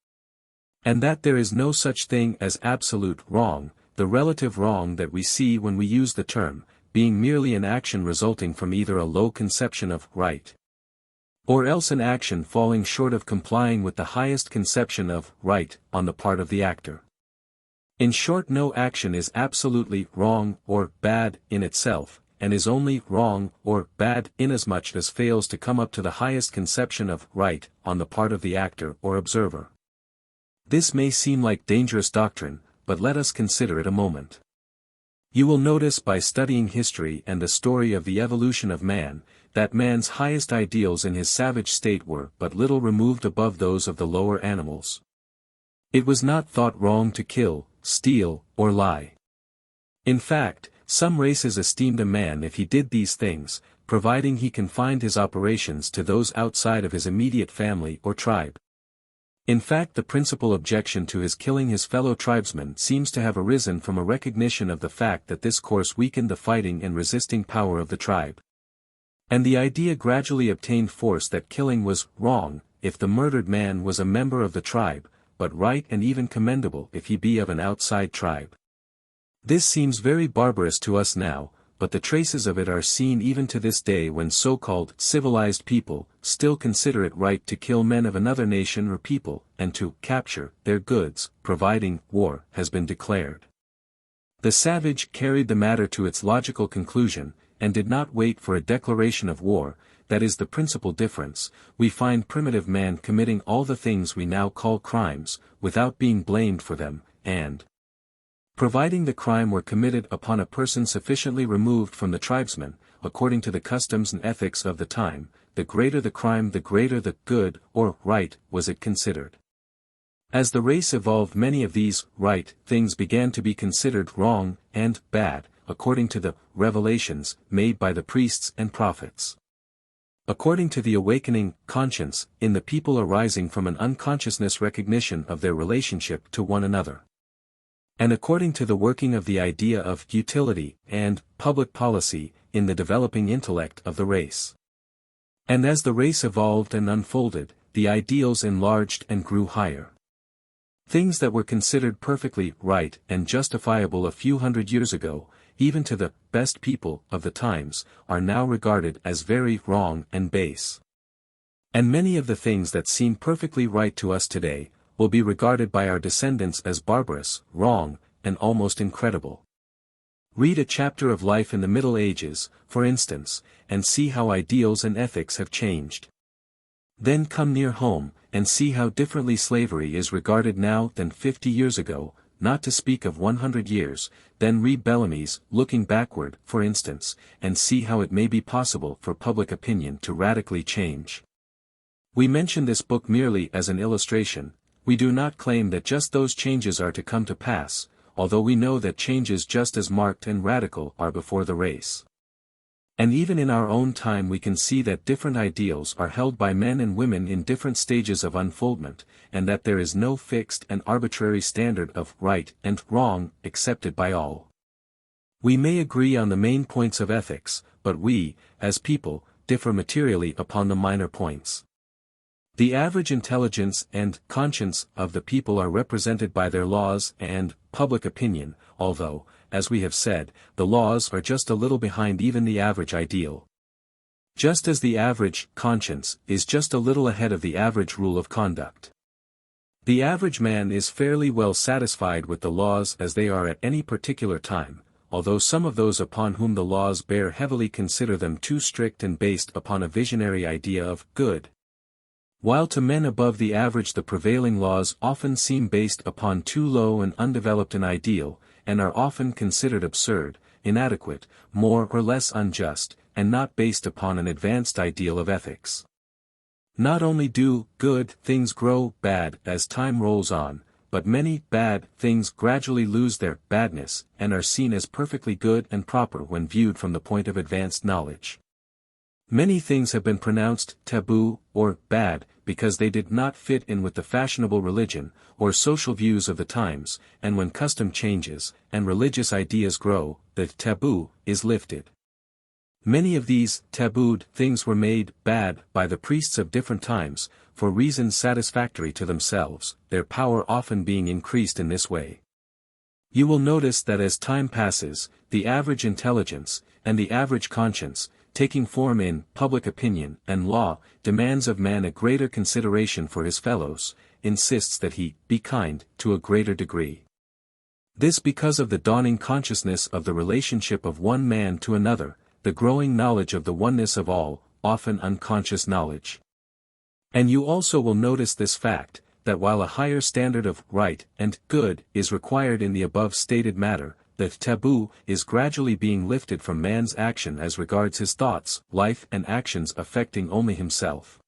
And that there is no such thing as absolute wrong, the relative wrong that we see when we use the term, being merely an action resulting from either a low conception of right, or else an action falling short of complying with the highest conception of right on the part of the actor. In short, no action is absolutely wrong or bad in itself, and is only wrong or bad inasmuch as fails to come up to the highest conception of right on the part of the actor or observer. This may seem like dangerous doctrine, but let us consider it a moment. You will notice by studying history and the story of the evolution of man, that man's highest ideals in his savage state were but little removed above those of the lower animals. It was not thought wrong to kill, steal, or lie. In fact, some races esteemed a man if he did these things, providing he confined his operations to those outside of his immediate family or tribe. In fact, the principal objection to his killing his fellow tribesmen seems to have arisen from a recognition of the fact that this course weakened the fighting and resisting power of the tribe. And the idea gradually obtained force that killing was wrong, if the murdered man was a member of the tribe, but right and even commendable if he be of an outside tribe. This seems very barbarous to us now, but the traces of it are seen even to this day when so-called civilized people still consider it right to kill men of another nation or people, and to capture their goods, providing war has been declared. The savage carried the matter to its logical conclusion, and did not wait for a declaration of war. That is the principal difference. We find primitive man committing all the things we now call crimes, without being blamed for them, and providing the crime were committed upon a person sufficiently removed from the tribesmen, according to the customs and ethics of the time, the greater the crime the greater the good or right was it considered. As the race evolved, many of these right things began to be considered wrong and bad, according to the revelations made by the priests and prophets. According to the awakening conscience in the people arising from an unconsciousness recognition of their relationship to one another. And according to the working of the idea of utility and public policy in the developing intellect of the race. And as the race evolved and unfolded, the ideals enlarged and grew higher. Things that were considered perfectly right and justifiable a few hundred years ago, even to the best people of the times, are now regarded as very wrong and base. And many of the things that seem perfectly right to us today, will be regarded by our descendants as barbarous, wrong, and almost incredible. Read a chapter of life in the Middle Ages, for instance, and see how ideals and ethics have changed. Then come near home, and see how differently slavery is regarded now than 50 years ago, not to speak of 100 years, then read Bellamy's Looking Backward, for instance, and see how it may be possible for public opinion to radically change. We mention this book merely as an illustration. We do not claim that just those changes are to come to pass, although we know that changes just as marked and radical are before the race. And even in our own time we can see that different ideals are held by men and women in different stages of unfoldment, and that there is no fixed and arbitrary standard of right and wrong accepted by all. We may agree on the main points of ethics, but we, as people, differ materially upon the minor points. The average intelligence and conscience of the people are represented by their laws and public opinion, although, as we have said, the laws are just a little behind even the average ideal. Just as the average conscience is just a little ahead of the average rule of conduct. The average man is fairly well satisfied with the laws as they are at any particular time, although some of those upon whom the laws bear heavily consider them too strict and based upon a visionary idea of good. While to men above the average the prevailing laws often seem based upon too low and undeveloped an ideal, and are often considered absurd, inadequate, more or less unjust, and not based upon an advanced ideal of ethics. Not only do good things grow bad as time rolls on, but many bad things gradually lose their badness and are seen as perfectly good and proper when viewed from the point of advanced knowledge. Many things have been pronounced taboo or bad because they did not fit in with the fashionable religion or social views of the times, and when custom changes and religious ideas grow, the taboo is lifted. Many of these tabooed things were made bad by the priests of different times, for reasons satisfactory to themselves, their power often being increased in this way. You will notice that as time passes, the average intelligence, and the average conscience, taking form in public opinion and law, demands of man a greater consideration for his fellows, insists that he be kind to a greater degree. This because of the dawning consciousness of the relationship of one man to another, the growing knowledge of the oneness of all, often unconscious knowledge. And you also will notice this fact, that while a higher standard of right and good is required in the above stated matter, the taboo is gradually being lifted from man's action as regards his thoughts, life and actions affecting only himself.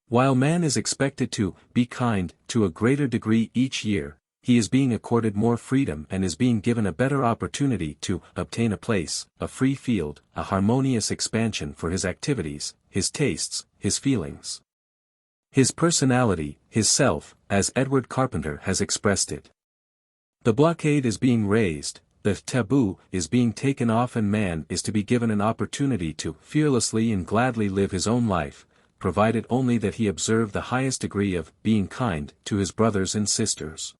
While man is expected to be kind to a greater degree each year, he is being accorded more freedom and is being given a better opportunity to obtain a place, a free field, a harmonious expansion for his activities, his tastes, his feelings, his personality, his self, as Edward Carpenter has expressed it. The blockade is being raised, the taboo is being taken off, and man is to be given an opportunity to fearlessly and gladly live his own life, provided only that he observe the highest degree of being kind to his brothers and sisters.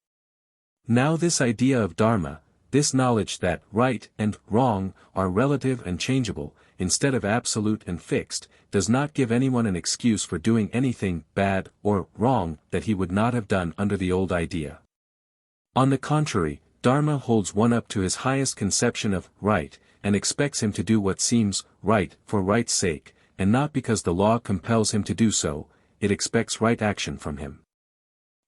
Now this idea of Dharma, this knowledge that right and wrong are relative and changeable, instead of absolute and fixed, does not give anyone an excuse for doing anything bad or wrong that he would not have done under the old idea. On the contrary, Dharma holds one up to his highest conception of right, and expects him to do what seems right for right's sake, and not because the law compels him to do so. It expects right action from him,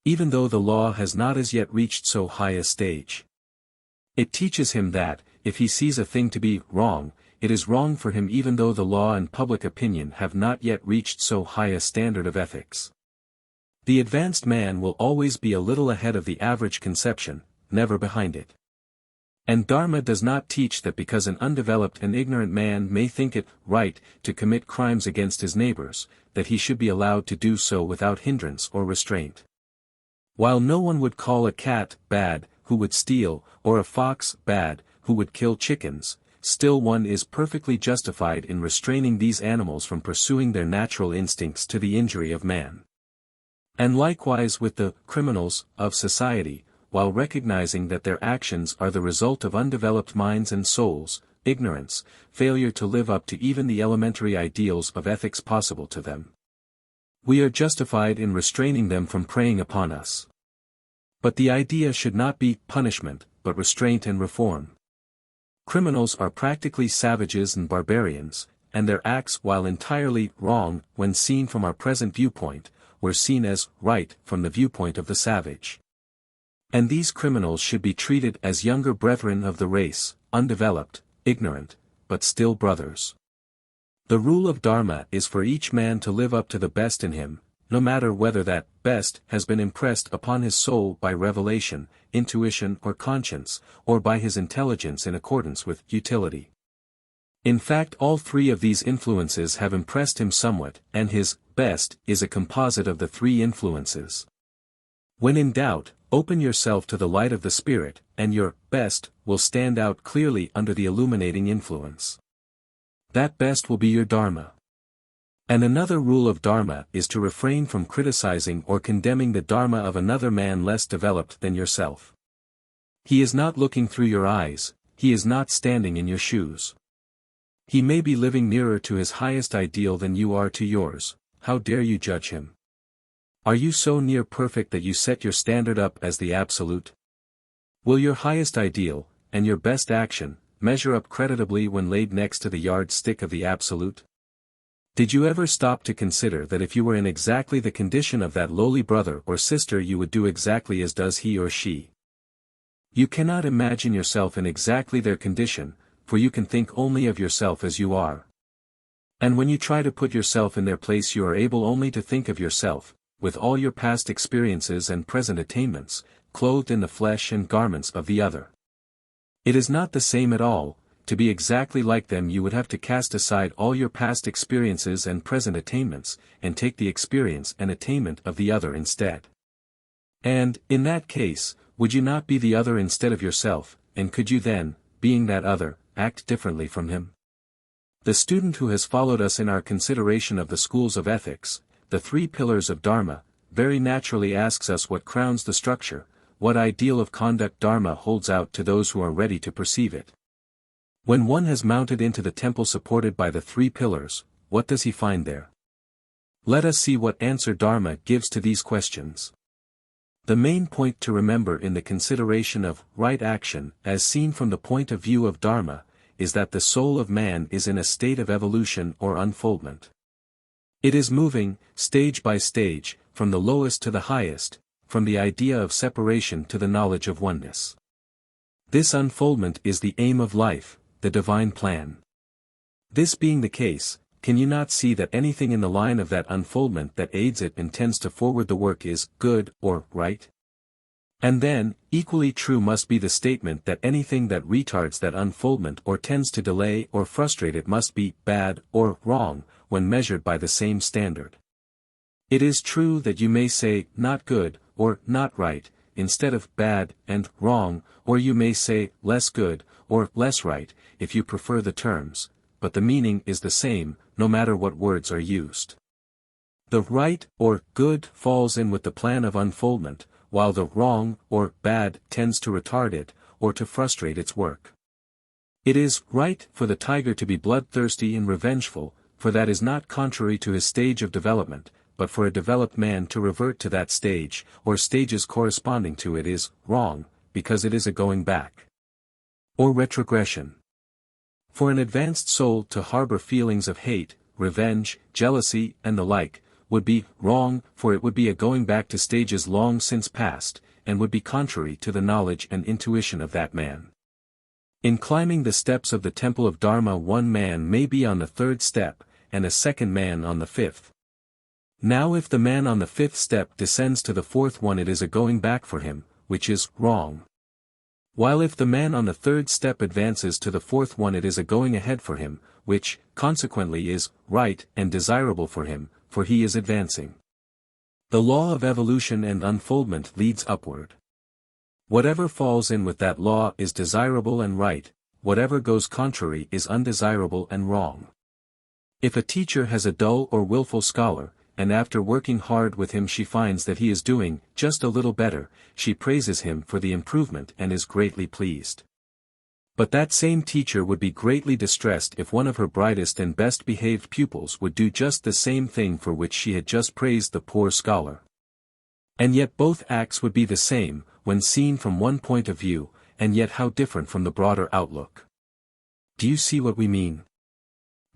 even though the law has not as yet reached so high a stage. It teaches him that, if he sees a thing to be wrong, it is wrong for him even though the law and public opinion have not yet reached so high a standard of ethics. The advanced man will always be a little ahead of the average conception, never behind it. And Dharma does not teach that because an undeveloped and ignorant man may think it right to commit crimes against his neighbors, that he should be allowed to do so without hindrance or restraint. While no one would call a cat bad who would steal, or a fox bad who would kill chickens, still one is perfectly justified in restraining these animals from pursuing their natural instincts to the injury of man. And likewise with the criminals of society, while recognizing that their actions are the result of undeveloped minds and souls, ignorance, failure to live up to even the elementary ideals of ethics possible to them, we are justified in restraining them from preying upon us. But the idea should not be punishment, but restraint and reform. Criminals are practically savages and barbarians, and their acts, while entirely wrong when seen from our present viewpoint, were seen as right from the viewpoint of the savage. And these criminals should be treated as younger brethren of the race, undeveloped, ignorant, but still brothers. The rule of Dharma is for each man to live up to the best in him, no matter whether that best has been impressed upon his soul by revelation, intuition or conscience, or by his intelligence in accordance with utility. In fact, all three of these influences have impressed him somewhat, and his best is a composite of the three influences. When in doubt, open yourself to the light of the Spirit, and your best will stand out clearly under the illuminating influence. That best will be your Dharma. And another rule of Dharma is to refrain from criticizing or condemning the Dharma of another man less developed than yourself. He is not looking through your eyes, he is not standing in your shoes. He may be living nearer to his highest ideal than you are to yours. How dare you judge him? Are you so near perfect that you set your standard up as the absolute? Will your highest ideal, and your best action, measure up creditably when laid next to the yardstick of the absolute? Did you ever stop to consider that if you were in exactly the condition of that lowly brother or sister you would do exactly as does he or she? You cannot imagine yourself in exactly their condition, for you can think only of yourself as you are. And when you try to put yourself in their place, you are able only to think of yourself, with all your past experiences and present attainments, clothed in the flesh and garments of the other. It is not the same at all. To be exactly like them you would have to cast aside all your past experiences and present attainments, and take the experience and attainment of the other instead. And, in that case, would you not be the other instead of yourself, and could you then, being that other, act differently from him? The student who has followed us in our consideration of the schools of ethics, the three pillars of Dharma, very naturally asks us what crowns the structure, what ideal of conduct Dharma holds out to those who are ready to perceive it. When one has mounted into the temple supported by the three pillars, what does he find there? Let us see what answer Dharma gives to these questions. The main point to remember in the consideration of right action, as seen from the point of view of Dharma, is that the soul of man is in a state of evolution or unfoldment. It is moving, stage by stage, from the lowest to the highest, from the idea of separation to the knowledge of oneness. This unfoldment is the aim of life, the divine plan. This being the case, can you not see that anything in the line of that unfoldment that aids it and tends to forward the work is good or right? And then, equally true must be the statement that anything that retards that unfoldment or tends to delay or frustrate it must be bad or wrong, when measured by the same standard. It is true that you may say not good or not right, instead of bad and wrong, or you may say less good or less right, if you prefer the terms, but the meaning is the same, no matter what words are used. The right or good falls in with the plan of unfoldment, while the wrong or bad tends to retard it, or to frustrate its work. It is right for the tiger to be bloodthirsty and revengeful, for that is not contrary to his stage of development, but for a developed man to revert to that stage, or stages corresponding to it is wrong, because it is a going back. Or retrogression. For an advanced soul to harbor feelings of hate, revenge, jealousy, and the like, would be wrong, for it would be a going back to stages long since past, and would be contrary to the knowledge and intuition of that man. In climbing the steps of the temple of Dharma, one man may be on the third step, and a second man on the fifth. Now if the man on the fifth step descends to the fourth one, it is a going back for him, which is wrong. While if the man on the third step advances to the fourth one, it is a going ahead for him, which, consequently, is right and desirable for him, for he is advancing. The law of evolution and unfoldment leads upward. Whatever falls in with that law is desirable and right, whatever goes contrary is undesirable and wrong. If a teacher has a dull or willful scholar, and after working hard with him she finds that he is doing just a little better, she praises him for the improvement and is greatly pleased. But that same teacher would be greatly distressed if one of her brightest and best behaved pupils would do just the same thing for which she had just praised the poor scholar. And yet both acts would be the same, when seen from one point of view, and yet how different from the broader outlook. Do you see what we mean?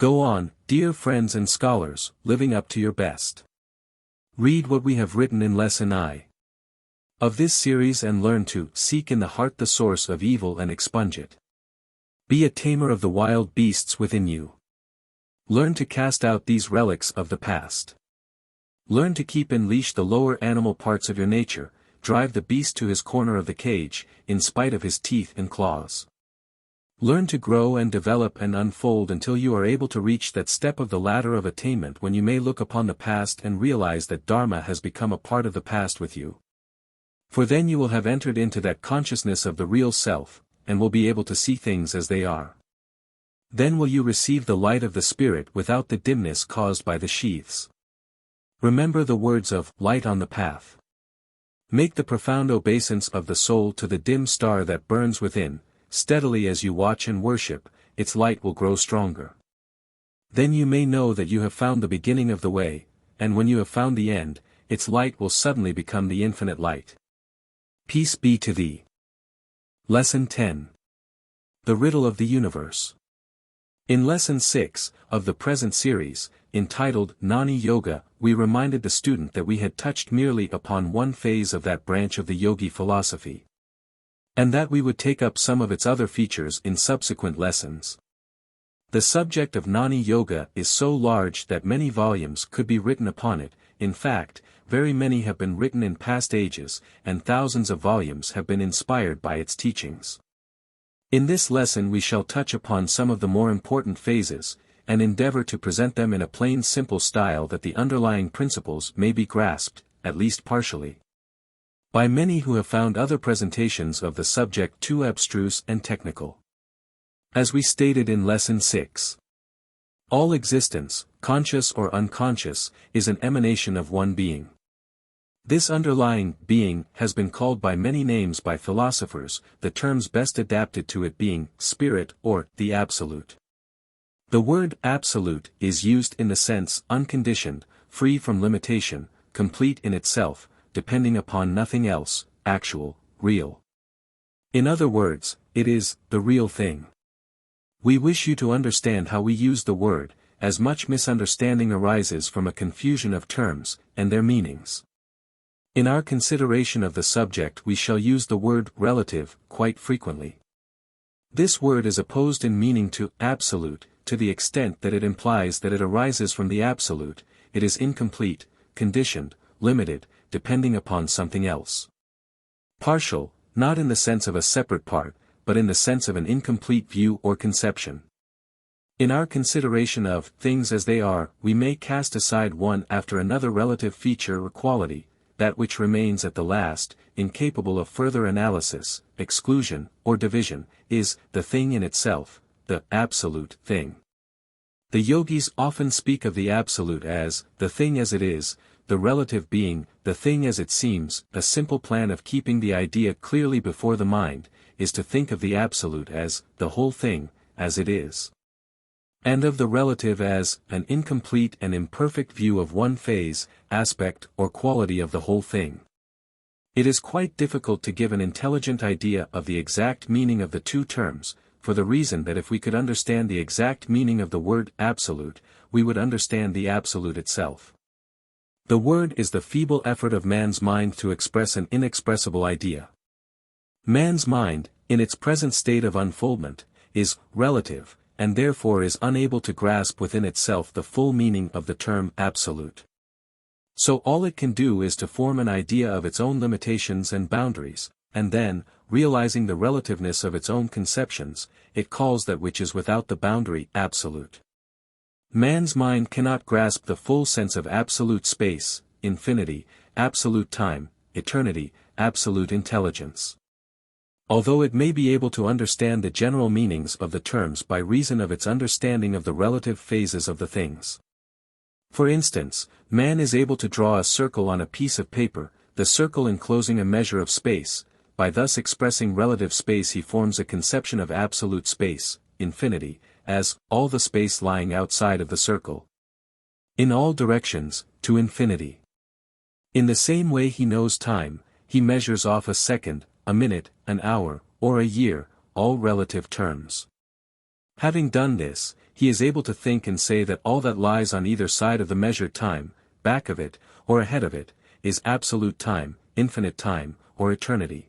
Go on, dear friends and scholars, living up to your best. Read what we have written in Lesson I of this series and learn to seek in the heart the source of evil and expunge it. Be a tamer of the wild beasts within you. Learn to cast out these relics of the past. Learn to keep in leash the lower animal parts of your nature, drive the beast to his corner of the cage, in spite of his teeth and claws. Learn to grow and develop and unfold until you are able to reach that step of the ladder of attainment when you may look upon the past and realize that Dharma has become a part of the past with you. For then you will have entered into that consciousness of the real self, and will be able to see things as they are. Then will you receive the light of the Spirit without the dimness caused by the sheaths. Remember the words of light on the path. Make the profound obeisance of the soul to the dim star that burns within. Steadily as you watch and worship, its light will grow stronger. Then you may know that you have found the beginning of the way, and when you have found the end, its light will suddenly become the infinite light. Peace be to thee. Lesson 10. The Riddle of the Universe. In Lesson 6, of the present series, entitled Gnani Yoga, we reminded the student that we had touched merely upon one phase of that branch of the yogi philosophy, and that we would take up some of its other features in subsequent lessons. The subject of Gnani Yoga is so large that many volumes could be written upon it. In fact, very many have been written in past ages, and thousands of volumes have been inspired by its teachings. In this lesson we shall touch upon some of the more important phases, and endeavor to present them in a plain simple style that the underlying principles may be grasped, at least partially, by many who have found other presentations of the subject too abstruse and technical. As we stated in Lesson 6, all existence, conscious or unconscious, is an emanation of one being. This underlying being has been called by many names by philosophers, the terms best adapted to it being spirit or the absolute. The word absolute is used in the sense unconditioned, free from limitation, complete in itself, depending upon nothing else, actual, real. In other words, it is the real thing. We wish you to understand how we use the word, as much misunderstanding arises from a confusion of terms, and their meanings. In our consideration of the subject we shall use the word relative quite frequently. This word is opposed in meaning to absolute, to the extent that it implies that it arises from the absolute, it is incomplete, conditioned, limited, depending upon something else. Partial, not in the sense of a separate part, but in the sense of an incomplete view or conception. In our consideration of things as they are, we may cast aside one after another relative feature or quality, that which remains at the last, incapable of further analysis, exclusion, or division, is the thing in itself, the absolute thing. The yogis often speak of the absolute as the thing as it is, the relative being the thing as it seems. A simple plan of keeping the idea clearly before the mind is to think of the absolute as the whole thing, as it is, and of the relative as an incomplete and imperfect view of one phase, aspect, or quality of the whole thing. It is quite difficult to give an intelligent idea of the exact meaning of the two terms, for the reason that if we could understand the exact meaning of the word absolute, we would understand the absolute itself. The word is the feeble effort of man's mind to express an inexpressible idea. Man's mind, in its present state of unfoldment, is relative, and therefore is unable to grasp within itself the full meaning of the term absolute. So all it can do is to form an idea of its own limitations and boundaries, and then, realizing the relativeness of its own conceptions, it calls that which is without the boundary absolute. Man's mind cannot grasp the full sense of absolute space, infinity, absolute time, eternity, absolute intelligence. Although it may be able to understand the general meanings of the terms by reason of its understanding of the relative phases of the things. For instance, man is able to draw a circle on a piece of paper, the circle enclosing a measure of space. By thus expressing relative space he forms a conception of absolute space, infinity, as all the space lying outside of the circle, in all directions, to infinity. In the same way he knows time, he measures off a second, a minute, an hour, or a year, all relative terms. Having done this, he is able to think and say that all that lies on either side of the measured time, back of it, or ahead of it, is absolute time, infinite time, or eternity.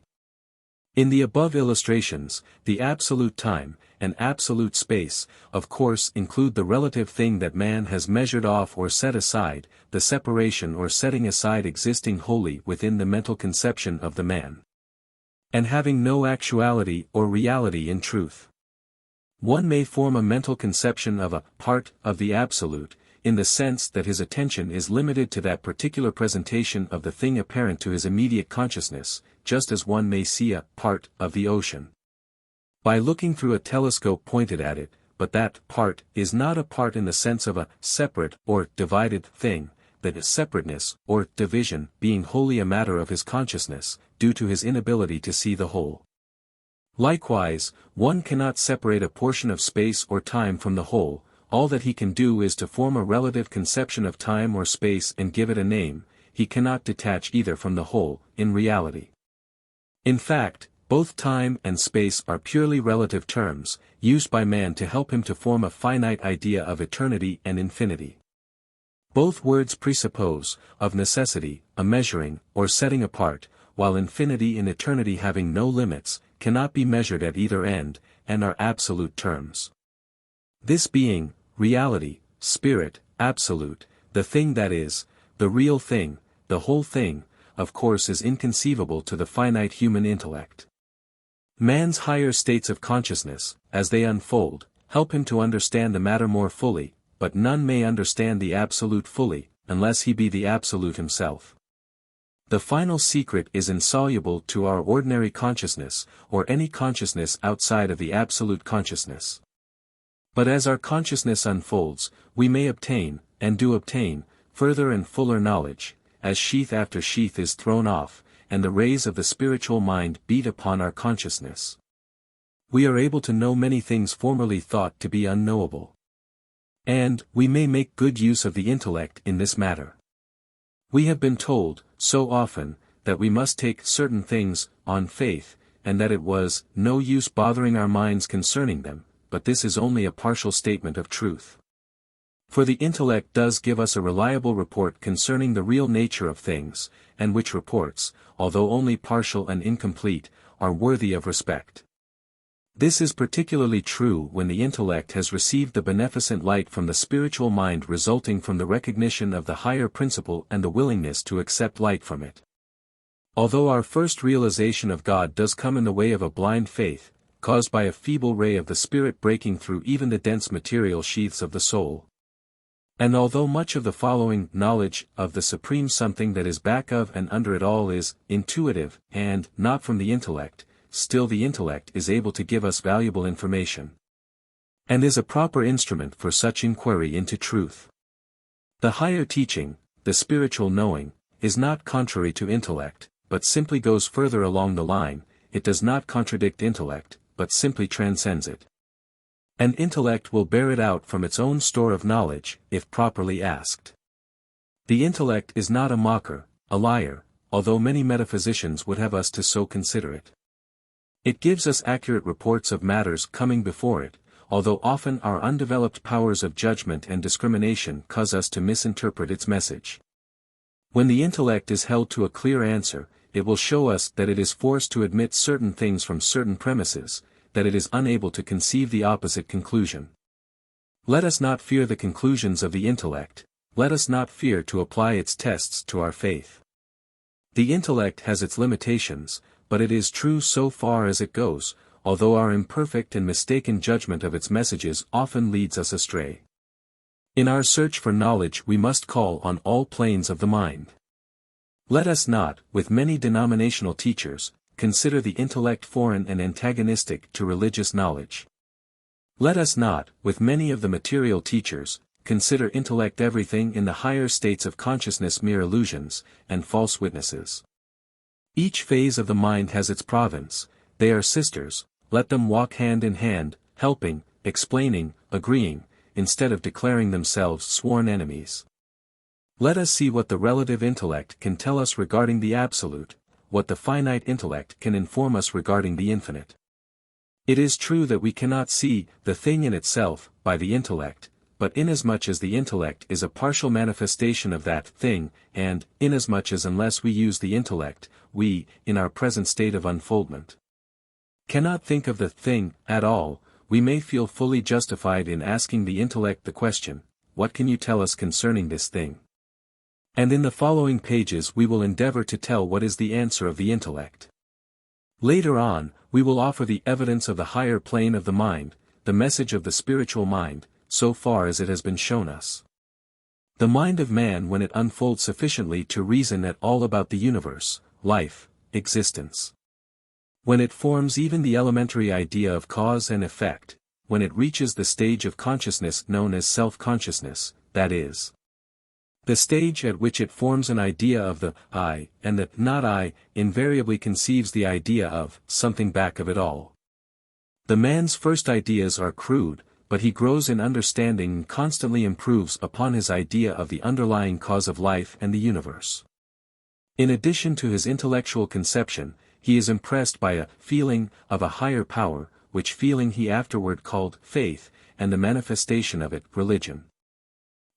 In the above illustrations, the absolute time, and absolute space, of course include the relative thing that man has measured off or set aside, the separation or setting aside existing wholly within the mental conception of the man, and having no actuality or reality in truth. One may form a mental conception of a part of the absolute, in the sense that his attention is limited to that particular presentation of the thing apparent to his immediate consciousness, just as one may see a part of the ocean by looking through a telescope pointed at it, but that part is not a part in the sense of a separate or divided thing, that separateness or division being wholly a matter of his consciousness, due to his inability to see the whole. Likewise, one cannot separate a portion of space or time from the whole. All that he can do is to form a relative conception of time or space and give it a name. He cannot detach either from the whole, in reality. In fact, both time and space are purely relative terms, used by man to help him to form a finite idea of eternity and infinity. Both words presuppose, of necessity, a measuring, or setting apart, while infinity and eternity having no limits, cannot be measured at either end, and are absolute terms. This being, reality, spirit, absolute, the thing that is, the real thing, the whole thing, of course is inconceivable to the finite human intellect. Man's higher states of consciousness, as they unfold, help him to understand the matter more fully, but none may understand the Absolute fully, unless he be the Absolute himself. The final secret is insoluble to our ordinary consciousness, or any consciousness outside of the Absolute consciousness. But as our consciousness unfolds, we may obtain, and do obtain, further and fuller knowledge, as sheath after sheath is thrown off, and the rays of the spiritual mind beat upon our consciousness. We are able to know many things formerly thought to be unknowable. And, we may make good use of the intellect in this matter. We have been told, so often, that we must take certain things, on faith, and that it was, no use bothering our minds concerning them, but this is only a partial statement of truth. For the intellect does give us a reliable report concerning the real nature of things, and which reports, although only partial and incomplete, are worthy of respect. This is particularly true when the intellect has received the beneficent light from the spiritual mind resulting from the recognition of the higher principle and the willingness to accept light from it. Although our first realization of God does come in the way of a blind faith, caused by a feeble ray of the Spirit breaking through even the dense material sheaths of the soul. And although much of the following knowledge of the supreme something that is back of and under it all is intuitive, and not from the intellect, still the intellect is able to give us valuable information. And is a proper instrument for such inquiry into truth. The higher teaching, the spiritual knowing, is not contrary to intellect, but simply goes further along the line. It does not contradict intellect, but simply transcends it. And intellect will bear it out from its own store of knowledge, if properly asked. The intellect is not a mocker, a liar, although many metaphysicians would have us to so consider it. It gives us accurate reports of matters coming before it, although often our undeveloped powers of judgment and discrimination cause us to misinterpret its message. When the intellect is held to a clear answer, it will show us that it is forced to admit certain things from certain premises, that it is unable to conceive the opposite conclusion. Let us not fear the conclusions of the intellect, let us not fear to apply its tests to our faith. The intellect has its limitations, but it is true so far as it goes, although our imperfect and mistaken judgment of its messages often leads us astray. In our search for knowledge we must call on all planes of the mind. Let us not, with many denominational teachers, consider the intellect foreign and antagonistic to religious knowledge. Let us not, with many of the material teachers, consider intellect everything in the higher states of consciousness mere illusions, and false witnesses. Each phase of the mind has its province, they are sisters, let them walk hand in hand, helping, explaining, agreeing, instead of declaring themselves sworn enemies. Let us see what the relative intellect can tell us regarding the Absolute, what the finite intellect can inform us regarding the infinite. It is true that we cannot see the thing in itself by the intellect, but inasmuch as the intellect is a partial manifestation of that thing, and inasmuch as unless we use the intellect, we, in our present state of unfoldment, cannot think of the thing at all, we may feel fully justified in asking the intellect the question, what can you tell us concerning this thing? And in the following pages we will endeavor to tell what is the answer of the intellect. Later on, we will offer the evidence of the higher plane of the mind, the message of the spiritual mind, so far as it has been shown us. The mind of man when it unfolds sufficiently to reason at all about the universe, life, existence. When it forms even the elementary idea of cause and effect, when it reaches the stage of consciousness known as self-consciousness, that is, the stage at which it forms an idea of the I, and the not I, invariably conceives the idea of something back of it all. The man's first ideas are crude, but he grows in understanding and constantly improves upon his idea of the underlying cause of life and the universe. In addition to his intellectual conception, he is impressed by a feeling of a higher power, which feeling he afterward called faith, and the manifestation of it, religion.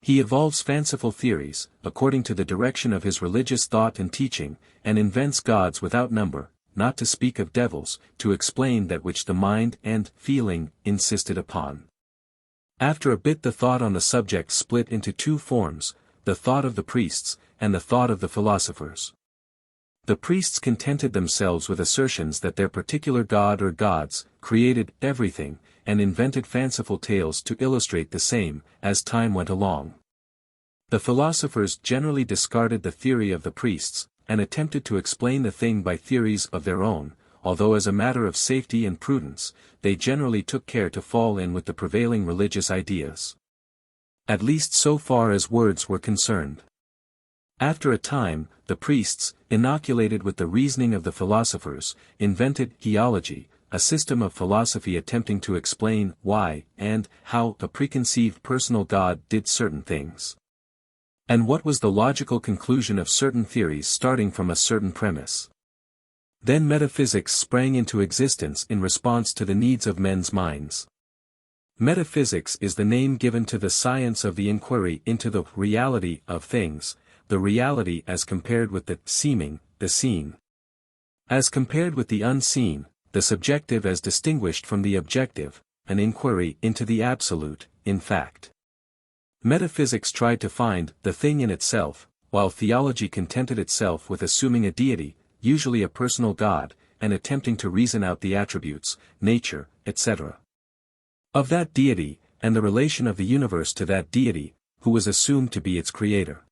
He evolves fanciful theories, according to the direction of his religious thought and teaching, and invents gods without number, not to speak of devils, to explain that which the mind and feeling insisted upon. After a bit the thought on the subject split into two forms, the thought of the priests, and the thought of the philosophers. The priests contented themselves with assertions that their particular god or gods created everything, and invented fanciful tales to illustrate the same, as time went along. The philosophers generally discarded the theory of the priests, and attempted to explain the thing by theories of their own, although as a matter of safety and prudence, they generally took care to fall in with the prevailing religious ideas. At least so far as words were concerned. After a time, the priests, inoculated with the reasoning of the philosophers, invented theology, a system of philosophy attempting to explain why and how a preconceived personal God did certain things. And what was the logical conclusion of certain theories starting from a certain premise. Then metaphysics sprang into existence in response to the needs of men's minds. Metaphysics is the name given to the science of the inquiry into the reality of things, the reality as compared with the seeming, the seen. As compared with the unseen, the subjective as distinguished from the objective, an inquiry into the absolute, in fact. Metaphysics tried to find the thing in itself, while theology contented itself with assuming a deity, usually a personal God, and attempting to reason out the attributes, nature, etc. of that deity, and the relation of the universe to that deity, who was assumed to be its creator.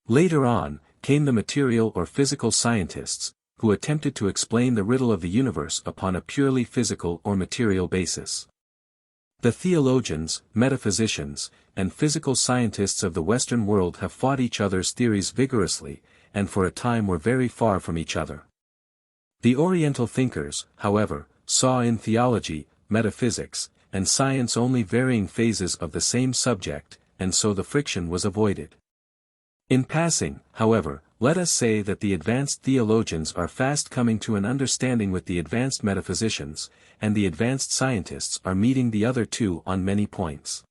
Later on, came the material or physical scientists, who attempted to explain the riddle of the universe upon a purely physical or material basis. The theologians, metaphysicians, and physical scientists of the Western world have fought each other's theories vigorously, and for a time were very far from each other. The Oriental thinkers, however, saw in theology, metaphysics, and science only varying phases of the same subject, and so the friction was avoided. In passing, however, let us say that the advanced theologians are fast coming to an understanding with the advanced metaphysicians, and the advanced scientists are meeting the other two on many points.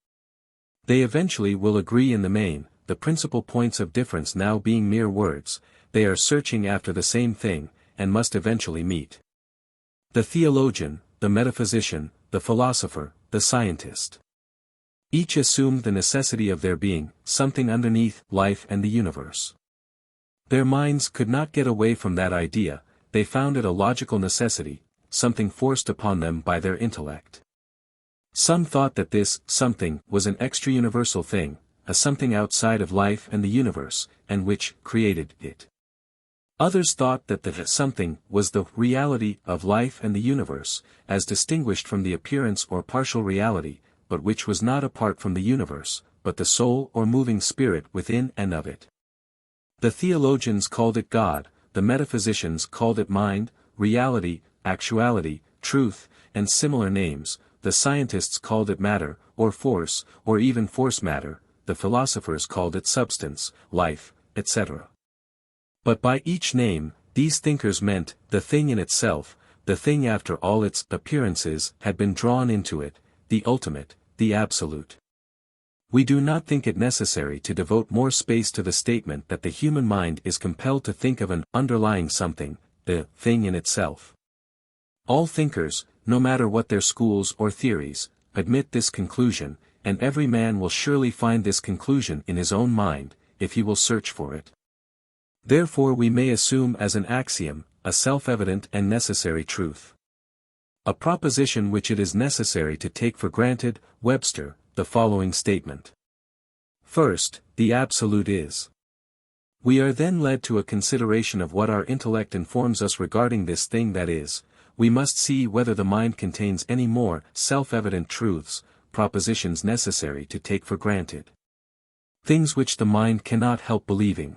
They eventually will agree in the main, the principal points of difference now being mere words. They are searching after the same thing, and must eventually meet. The theologian, the metaphysician, the philosopher, the scientist. Each assumed the necessity of there being something underneath life and the universe. Their minds could not get away from that idea, they found it a logical necessity, something forced upon them by their intellect. Some thought that this something was an extra-universal thing, a something outside of life and the universe, and which created it. Others thought that the something was the reality of life and the universe, as distinguished from the appearance or partial reality, but which was not apart from the universe, but the soul or moving spirit within and of it. The theologians called it God, the metaphysicians called it mind, reality, actuality, truth, and similar names. The scientists called it matter, or force, or even force matter, the philosophers called it substance, life, etc. But by each name, these thinkers meant the thing in itself, the thing after all its appearances had been drawn into it, the ultimate, the absolute. We do not think it necessary to devote more space to the statement that the human mind is compelled to think of an underlying something, the thing in itself. All thinkers, no matter what their schools or theories, admit this conclusion, and every man will surely find this conclusion in his own mind, if he will search for it. Therefore we may assume as an axiom, a self-evident and necessary truth. A proposition which it is necessary to take for granted, Webster, the following statement. First, the absolute is. We are then led to a consideration of what our intellect informs us regarding this thing that is. We must see whether the mind contains any more self-evident truths, propositions necessary to take for granted. Things which the mind cannot help believing.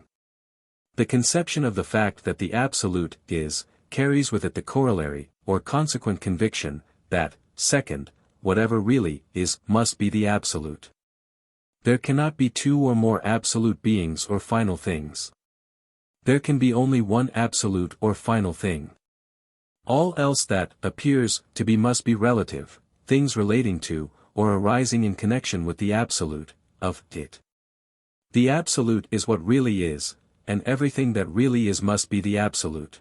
The conception of the fact that the absolute is, carries with it the corollary, or consequent conviction, that, second, whatever really is, must be the absolute. There cannot be two or more absolute beings or final things. There can be only one absolute or final thing. All else that appears to be must be relative, things relating to, or arising in connection with the absolute, of it. The absolute is what really is, and everything that really is must be the absolute.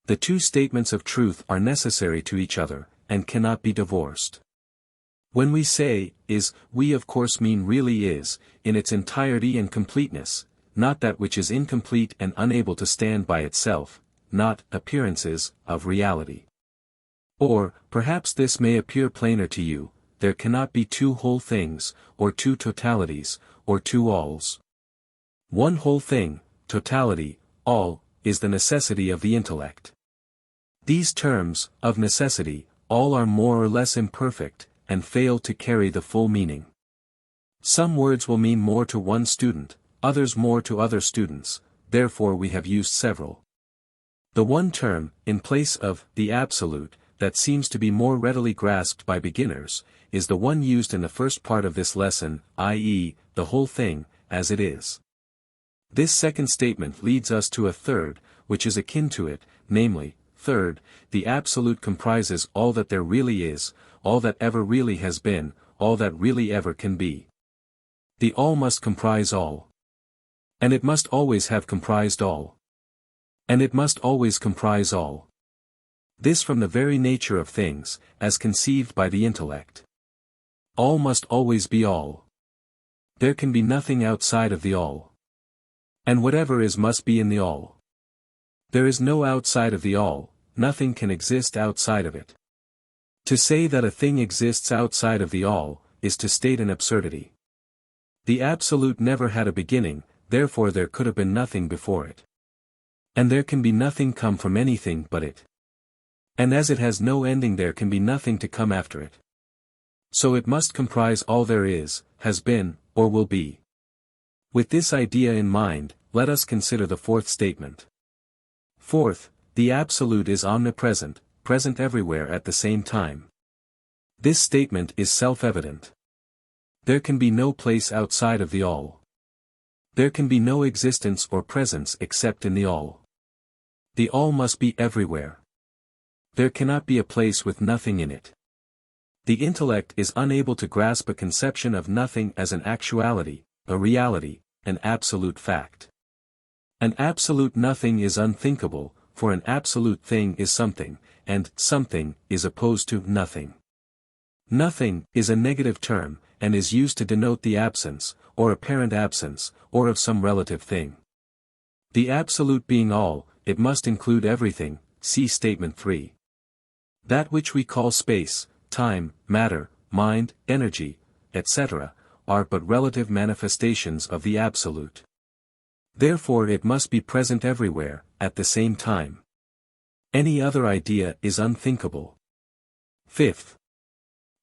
The two statements of truth are necessary to each other, and cannot be divorced. When we say, is, we of course mean really is, in its entirety and completeness, not that which is incomplete and unable to stand by itself, not appearances of reality. Or, perhaps this may appear plainer to you, there cannot be two whole things, or two totalities, or two alls. One whole thing, totality, all, is the necessity of the intellect. These terms, of necessity, all are more or less imperfect, and fail to carry the full meaning. Some words will mean more to one student, others more to other students, therefore we have used several. The one term, in place of the absolute, that seems to be more readily grasped by beginners, is the one used in the first part of this lesson, i.e., the whole thing, as it is. This second statement leads us to a third, which is akin to it, namely, third, the absolute comprises all that there really is, all that ever really has been, all that really ever can be. The all must comprise all. And it must always have comprised all. And it must always comprise all. This from the very nature of things, as conceived by the intellect. All must always be all. There can be nothing outside of the all. And whatever is must be in the all. There is no outside of the all, nothing can exist outside of it. To say that a thing exists outside of the all, is to state an absurdity. The absolute never had a beginning, therefore there could have been nothing before it. And there can be nothing come from anything but it. And as it has no ending there can be nothing to come after it. So it must comprise all there is, has been, or will be. With this idea in mind, let us consider the fourth statement. Fourth, the absolute is omnipresent, present everywhere at the same time. This statement is self-evident. There can be no place outside of the all. There can be no existence or presence except in the all. The all must be everywhere. There cannot be a place with nothing in it. The intellect is unable to grasp a conception of nothing as an actuality, a reality, an absolute fact. An absolute nothing is unthinkable, for an absolute thing is something, and something is opposed to nothing. Nothing is a negative term, and is used to denote the absence, or apparent absence, or of some relative thing. The absolute being all, it must include everything, see statement 3. That which we call space, time, matter, mind, energy, etc., are but relative manifestations of the absolute. Therefore it must be present everywhere, at the same time. Any other idea is unthinkable. Fifth.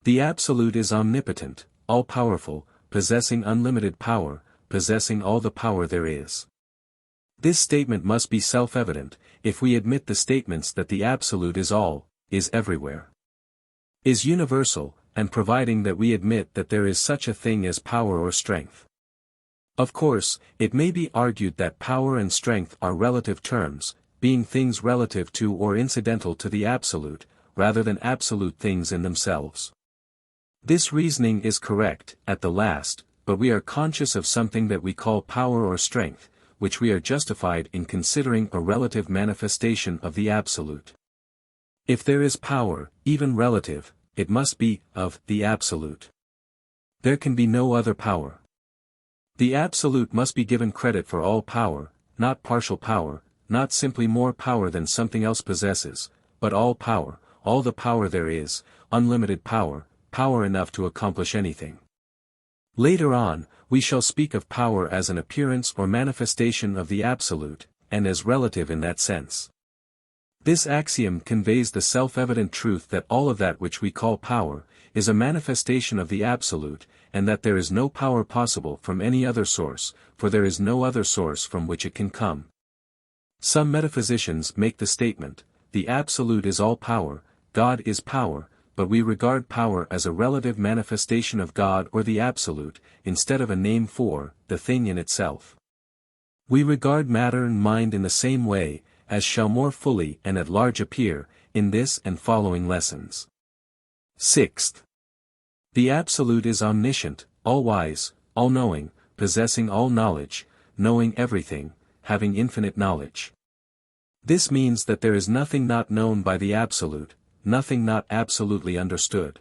The absolute is omnipotent, all-powerful, possessing unlimited power, possessing all the power there is. This statement must be self-evident, if we admit the statements that the absolute is all, is everywhere, is universal, and providing that we admit that there is such a thing as power or strength. Of course, it may be argued that power and strength are relative terms, being things relative to or incidental to the absolute, rather than absolute things in themselves. This reasoning is correct, at the last, but we are conscious of something that we call power or strength, which we are justified in considering a relative manifestation of the absolute. If there is power, even relative, it must be of the absolute. There can be no other power. The absolute must be given credit for all power, not partial power, not simply more power than something else possesses, but all power, all the power there is, unlimited power, power enough to accomplish anything. Later on, we shall speak of power as an appearance or manifestation of the absolute, and as relative in that sense. This axiom conveys the self-evident truth that all of that which we call power, is a manifestation of the absolute, and that there is no power possible from any other source, for there is no other source from which it can come. Some metaphysicians make the statement, the absolute is all power, God is power, but we regard power as a relative manifestation of God or the absolute, instead of a name for the thing in itself. We regard matter and mind in the same way, as shall more fully and at large appear, in this and following lessons. Sixth. The absolute is omniscient, all-wise, all-knowing, possessing all knowledge, knowing everything, having infinite knowledge. This means that there is nothing not known by the absolute, nothing not absolutely understood.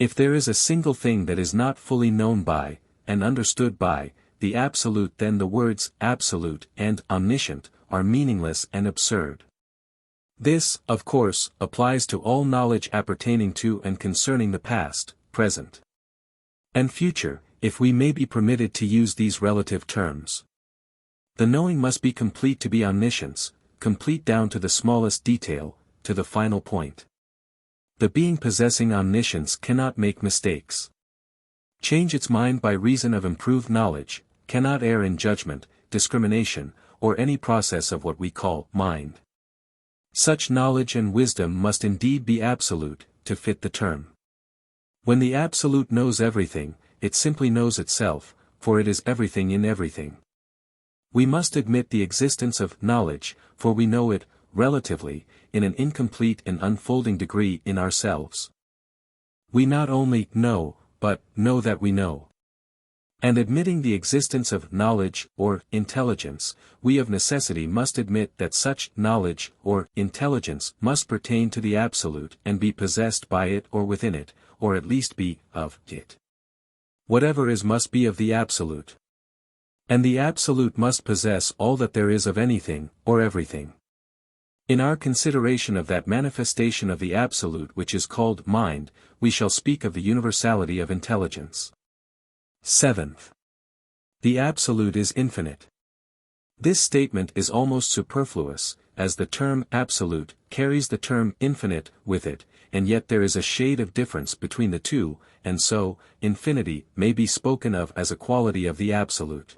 If there is a single thing that is not fully known by, and understood by, the Absolute, then the words absolute and omniscient are meaningless and absurd. This, of course, applies to all knowledge appertaining to and concerning the past, present, and future, if we may be permitted to use these relative terms. The knowing must be complete to be omniscience, complete down to the smallest detail, to the final point. The being possessing omniscience cannot make mistakes, change its mind by reason of improved knowledge, cannot err in judgment, discrimination, or any process of what we call mind. Such knowledge and wisdom must indeed be absolute, to fit the term. When the Absolute knows everything, it simply knows itself, for it is everything in everything. We must admit the existence of knowledge, for we know it, relatively, in an incomplete and unfolding degree in ourselves. We not only know, but know that we know. And admitting the existence of knowledge, or intelligence, we of necessity must admit that such knowledge, or intelligence, must pertain to the Absolute and be possessed by it or within it, or at least be of it. Whatever is must be of the Absolute. And the Absolute must possess all that there is of anything, or everything. In our consideration of that manifestation of the Absolute which is called mind, we shall speak of the universality of intelligence. 7th. The Absolute is infinite. This statement is almost superfluous, as the term absolute carries the term infinite with it, and yet there is a shade of difference between the two, and so, infinity may be spoken of as a quality of the Absolute.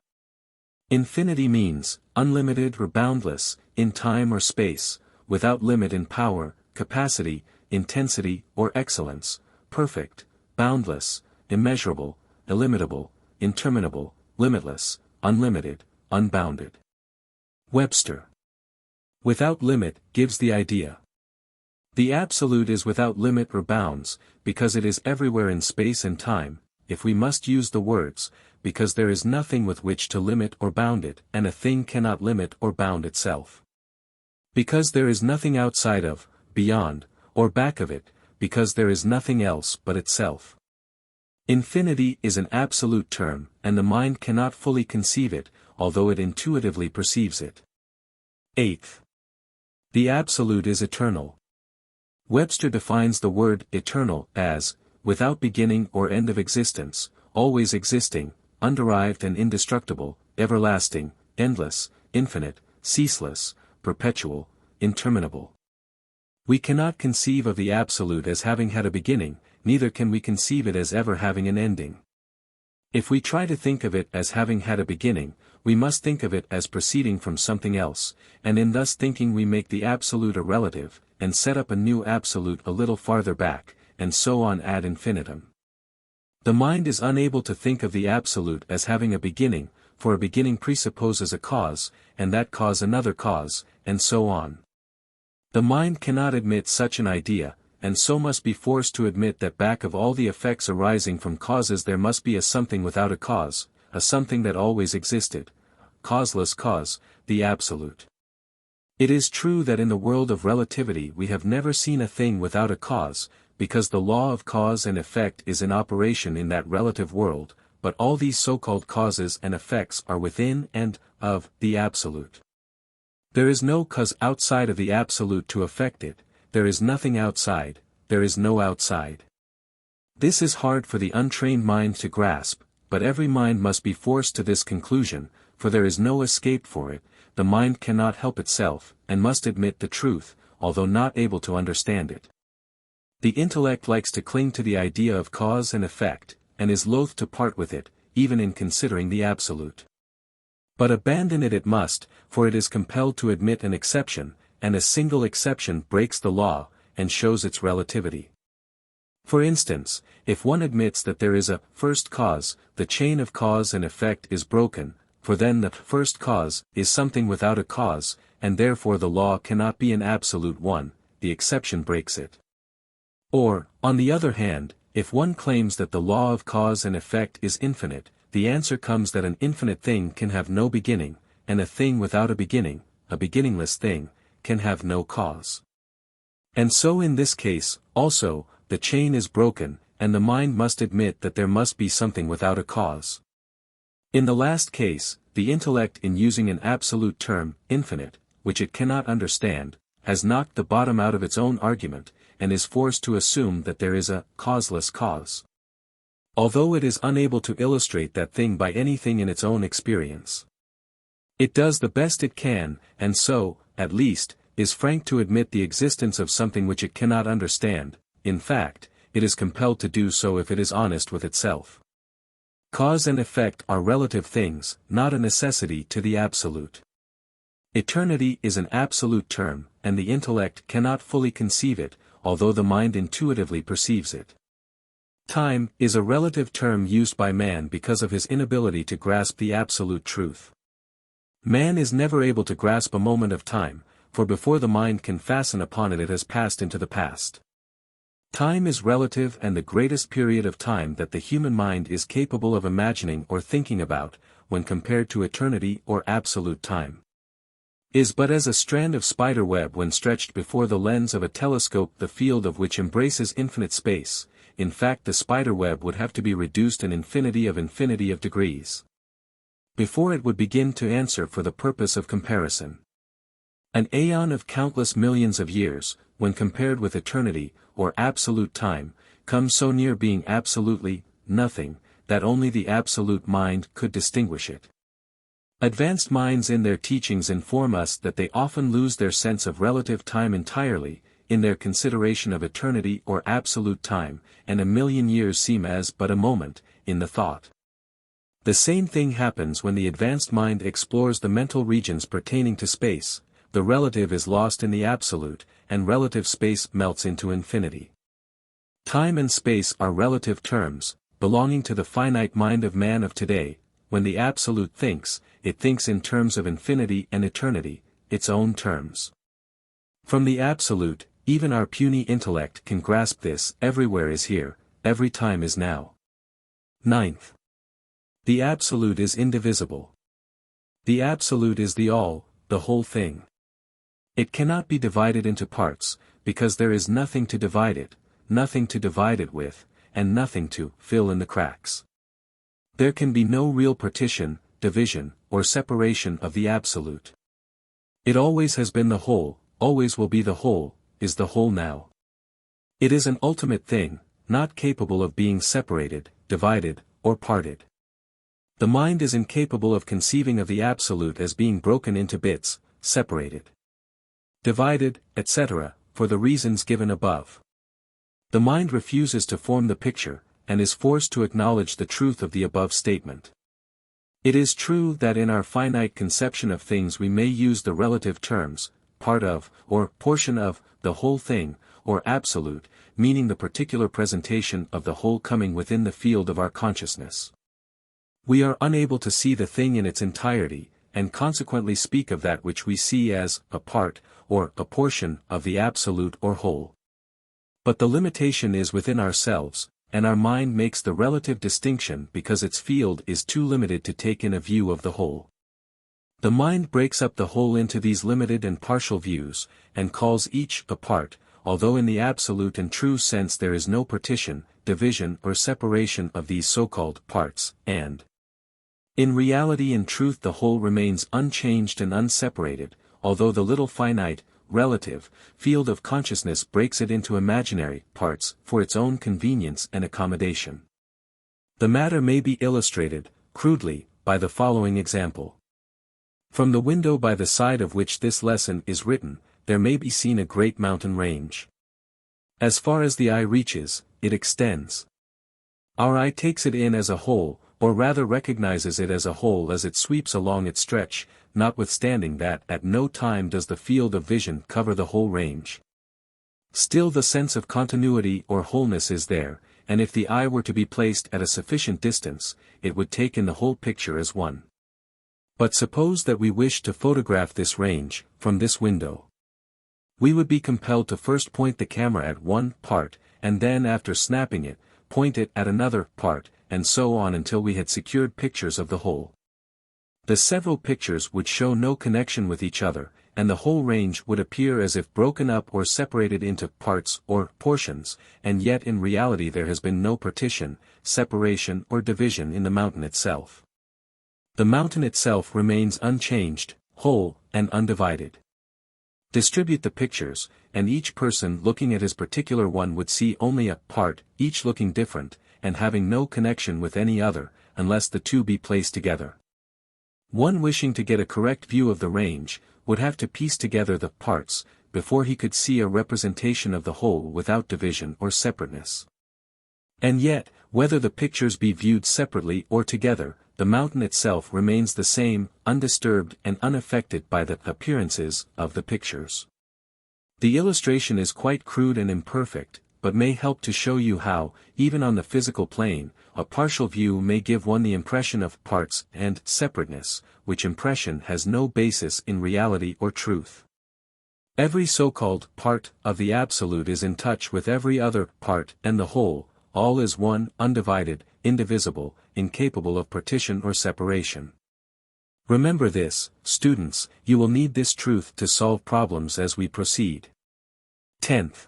Infinity means, unlimited or boundless, in time or space, without limit in power, capacity, intensity or excellence, perfect, boundless, immeasurable, illimitable, interminable, limitless, unlimited, unbounded. Webster. Without limit gives the idea. The Absolute is without limit or bounds, because it is everywhere in space and time, if we must use the words, because there is nothing with which to limit or bound it, and a thing cannot limit or bound itself. Because there is nothing outside of, beyond, or back of it, because there is nothing else but itself. Infinity is an absolute term, and the mind cannot fully conceive it, although it intuitively perceives it. 8th. The Absolute is eternal. Webster defines the word eternal as, without beginning or end of existence, always existing, underived and indestructible, everlasting, endless, infinite, ceaseless, perpetual, interminable. We cannot conceive of the Absolute as having had a beginning, neither can we conceive it as ever having an ending. If we try to think of it as having had a beginning, we must think of it as proceeding from something else, and in thus thinking we make the Absolute a relative, and set up a new Absolute a little farther back, and so on ad infinitum. The mind is unable to think of the Absolute as having a beginning, for a beginning presupposes a cause, and that cause another cause, and so on. The mind cannot admit such an idea, and so must be forced to admit that back of all the effects arising from causes there must be a something without a cause, a something that always existed, causeless cause, the Absolute. It is true that in the world of relativity we have never seen a thing without a cause, because the law of cause and effect is in operation in that relative world, but all these so-called causes and effects are within and of the Absolute. There is no cause outside of the Absolute to affect it, there is nothing outside, there is no outside. This is hard for the untrained mind to grasp, but every mind must be forced to this conclusion, for there is no escape for it, the mind cannot help itself, and must admit the truth, although not able to understand it. The intellect likes to cling to the idea of cause and effect, and is loath to part with it, even in considering the Absolute. But abandon it must, for it is compelled to admit an exception, and a single exception breaks the law, and shows its relativity. For instance, if one admits that there is a first cause, the chain of cause and effect is broken, for then the first cause is something without a cause, and therefore the law cannot be an absolute one, the exception breaks it. Or, on the other hand, if one claims that the law of cause and effect is infinite, the answer comes that an infinite thing can have no beginning, and a thing without a beginning, a beginningless thing, can have no cause. And so in this case, also, the chain is broken, and the mind must admit that there must be something without a cause. In the last case, the intellect, in using an absolute term, infinite, which it cannot understand, has knocked the bottom out of its own argument, and is forced to assume that there is a causeless cause. Although it is unable to illustrate that thing by anything in its own experience. It does the best it can, and so, at least, is frank to admit the existence of something which it cannot understand. In fact, it is compelled to do so if it is honest with itself. Cause and effect are relative things, not a necessity to the absolute. Eternity is an absolute term, and the intellect cannot fully conceive it, although the mind intuitively perceives it. Time is a relative term used by man because of his inability to grasp the absolute truth. Man is never able to grasp a moment of time, for before the mind can fasten upon it, it has passed into the past. Time is relative, and the greatest period of time that the human mind is capable of imagining or thinking about, when compared to eternity or absolute time, is but as a strand of spider web when stretched before the lens of a telescope, the field of which embraces infinite space. In fact, the spider web would have to be reduced an infinity of degrees before it would begin to answer for the purpose of comparison. An aeon of countless millions of years, when compared with eternity, or absolute time, comes so near being absolutely nothing, that only the absolute mind could distinguish it. Advanced minds in their teachings inform us that they often lose their sense of relative time entirely, in their consideration of eternity or absolute time, and a million years seem as but a moment, in the thought. The same thing happens when the advanced mind explores the mental regions pertaining to space. The relative is lost in the absolute, and relative space melts into infinity. Time and space are relative terms, belonging to the finite mind of man of today. When the absolute thinks, it thinks in terms of infinity and eternity, its own terms. From the absolute, even our puny intellect can grasp this. Everywhere is here, every time is now. 9th. The absolute is indivisible. The absolute is the all, the whole thing. It cannot be divided into parts, because there is nothing to divide it with, and nothing to fill in the cracks. There can be no real partition, division, or separation of the absolute. It always has been the whole, always will be the whole, is the whole now. It is an ultimate thing, not capable of being separated, divided, or parted. The mind is incapable of conceiving of the absolute as being broken into bits, separated, divided, etc., for the reasons given above. The mind refuses to form the picture, and is forced to acknowledge the truth of the above statement. It is true that in our finite conception of things we may use the relative terms, part of, or portion of, the whole thing, or absolute, meaning the particular presentation of the whole coming within the field of our consciousness. We are unable to see the thing in its entirety, and consequently speak of that which we see as a part, or a portion, of the absolute or whole. But the limitation is within ourselves, and our mind makes the relative distinction because its field is too limited to take in a view of the whole. The mind breaks up the whole into these limited and partial views, and calls each a part, although in the absolute and true sense there is no partition, division or separation of these so-called parts, and in reality and truth the whole remains unchanged and unseparated, although the little finite, relative, field of consciousness breaks it into imaginary parts for its own convenience and accommodation. The matter may be illustrated, crudely, by the following example. From the window by the side of which this lesson is written, there may be seen a great mountain range. As far as the eye reaches, it extends. Our eye takes it in as a whole, or rather recognizes it as a whole as it sweeps along its stretch, notwithstanding that at no time does the field of vision cover the whole range. Still the sense of continuity or wholeness is there, and if the eye were to be placed at a sufficient distance, it would take in the whole picture as one. But suppose that we wish to photograph this range, from this window. We would be compelled to first point the camera at one part, and then after snapping it, point it at another part, and so on until we had secured pictures of the whole. The several pictures would show no connection with each other, and the whole range would appear as if broken up or separated into parts or portions, and yet in reality there has been no partition, separation or division in the mountain itself. The mountain itself remains unchanged, whole, and undivided. Distribute the pictures, and each person looking at his particular one would see only a part, each looking different, and having no connection with any other, unless the two be placed together. One wishing to get a correct view of the range, would have to piece together the parts, before he could see a representation of the whole without division or separateness. And yet, whether the pictures be viewed separately or together, the mountain itself remains the same, undisturbed and unaffected by the appearances of the pictures. The illustration is quite crude and imperfect, but may help to show you how, even on the physical plane, a partial view may give one the impression of parts and separateness, which impression has no basis in reality or truth. Every so-called part of the Absolute is in touch with every other part and the whole, all is one, undivided, indivisible, incapable of partition or separation. Remember this, students, you will need this truth to solve problems as we proceed. 10th.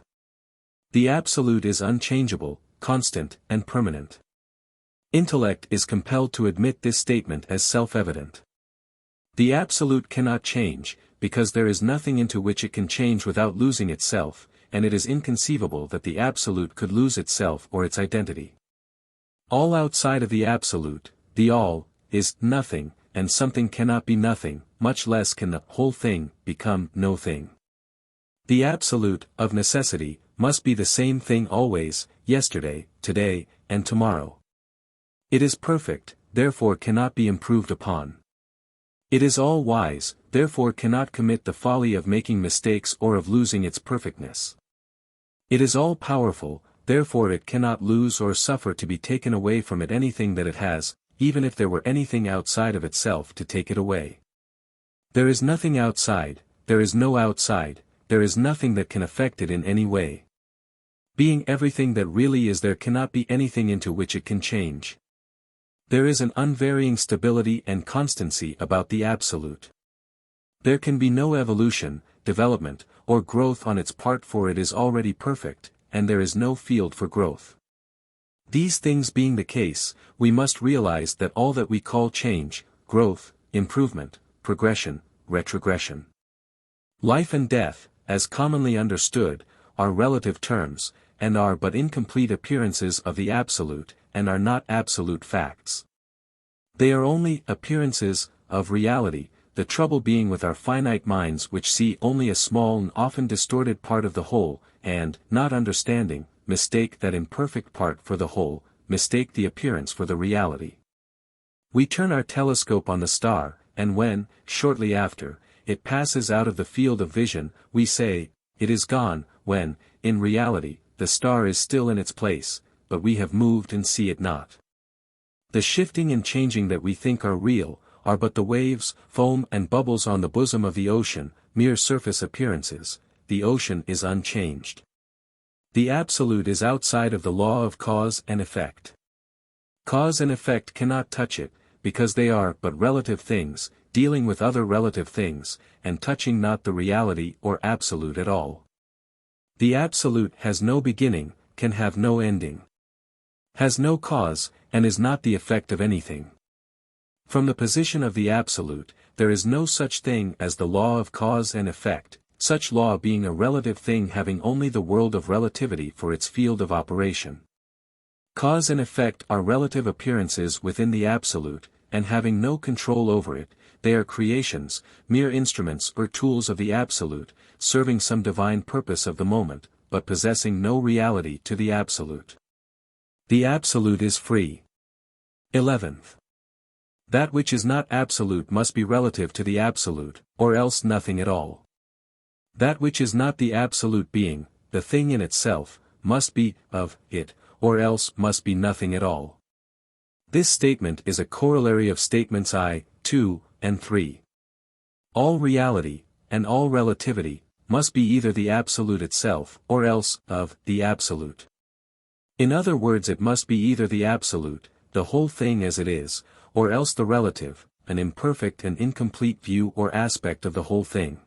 The Absolute is unchangeable, constant, and permanent. Intellect is compelled to admit this statement as self-evident. The Absolute cannot change, because there is nothing into which it can change without losing itself, and it is inconceivable that the Absolute could lose itself or its identity. All outside of the Absolute, the All, is nothing, and something cannot be nothing, much less can the whole thing become no thing. The Absolute, of necessity, must be the same thing always, yesterday, today, and tomorrow. It is perfect, therefore cannot be improved upon. It is all-wise, therefore cannot commit the folly of making mistakes or of losing its perfectness. It is all-powerful, therefore it cannot lose or suffer to be taken away from it anything that it has, even if there were anything outside of itself to take it away. There is nothing outside, there is no outside, there is nothing that can affect it in any way. Being everything that really is, there cannot be anything into which it can change. There is an unvarying stability and constancy about the Absolute. There can be no evolution, development, or growth on its part, for it is already perfect, and there is no field for growth. These things being the case, we must realize that all that we call change, growth, improvement, progression, retrogression, life and death, as commonly understood, are relative terms, and are but incomplete appearances of the Absolute, and are not absolute facts. They are only appearances of reality, the trouble being with our finite minds, which see only a small and often distorted part of the whole, and, not understanding, mistake that imperfect part for the whole, mistake the appearance for the reality. We turn our telescope on the star, and when, shortly after, it passes out of the field of vision, we say, it is gone, when, in reality, the star is still in its place, but we have moved and see it not. The shifting and changing that we think are real, are but the waves, foam and bubbles on the bosom of the ocean, mere surface appearances. The ocean is unchanged. The Absolute is outside of the law of cause and effect. Cause and effect cannot touch it, because they are but relative things, dealing with other relative things, and touching not the reality or Absolute at all. The Absolute has no beginning, can have no ending, has no cause, and is not the effect of anything. From the position of the Absolute, there is no such thing as the law of cause and effect, such law being a relative thing having only the world of relativity for its field of operation. Cause and effect are relative appearances within the Absolute, and having no control over it, they are creations, mere instruments or tools of the Absolute, serving some divine purpose of the moment, but possessing no reality to the Absolute. The Absolute is free. 11th. That which is not absolute must be relative to the Absolute, or else nothing at all. That which is not the Absolute being, the thing in itself, must be of it, or else must be nothing at all. This statement is a corollary of statements I, 2, and 3. All reality, and all relativity, must be either the Absolute itself, or else of the Absolute. In other words, it must be either the Absolute, the whole thing as it is, or else the relative, an imperfect and incomplete view or aspect of the whole thing.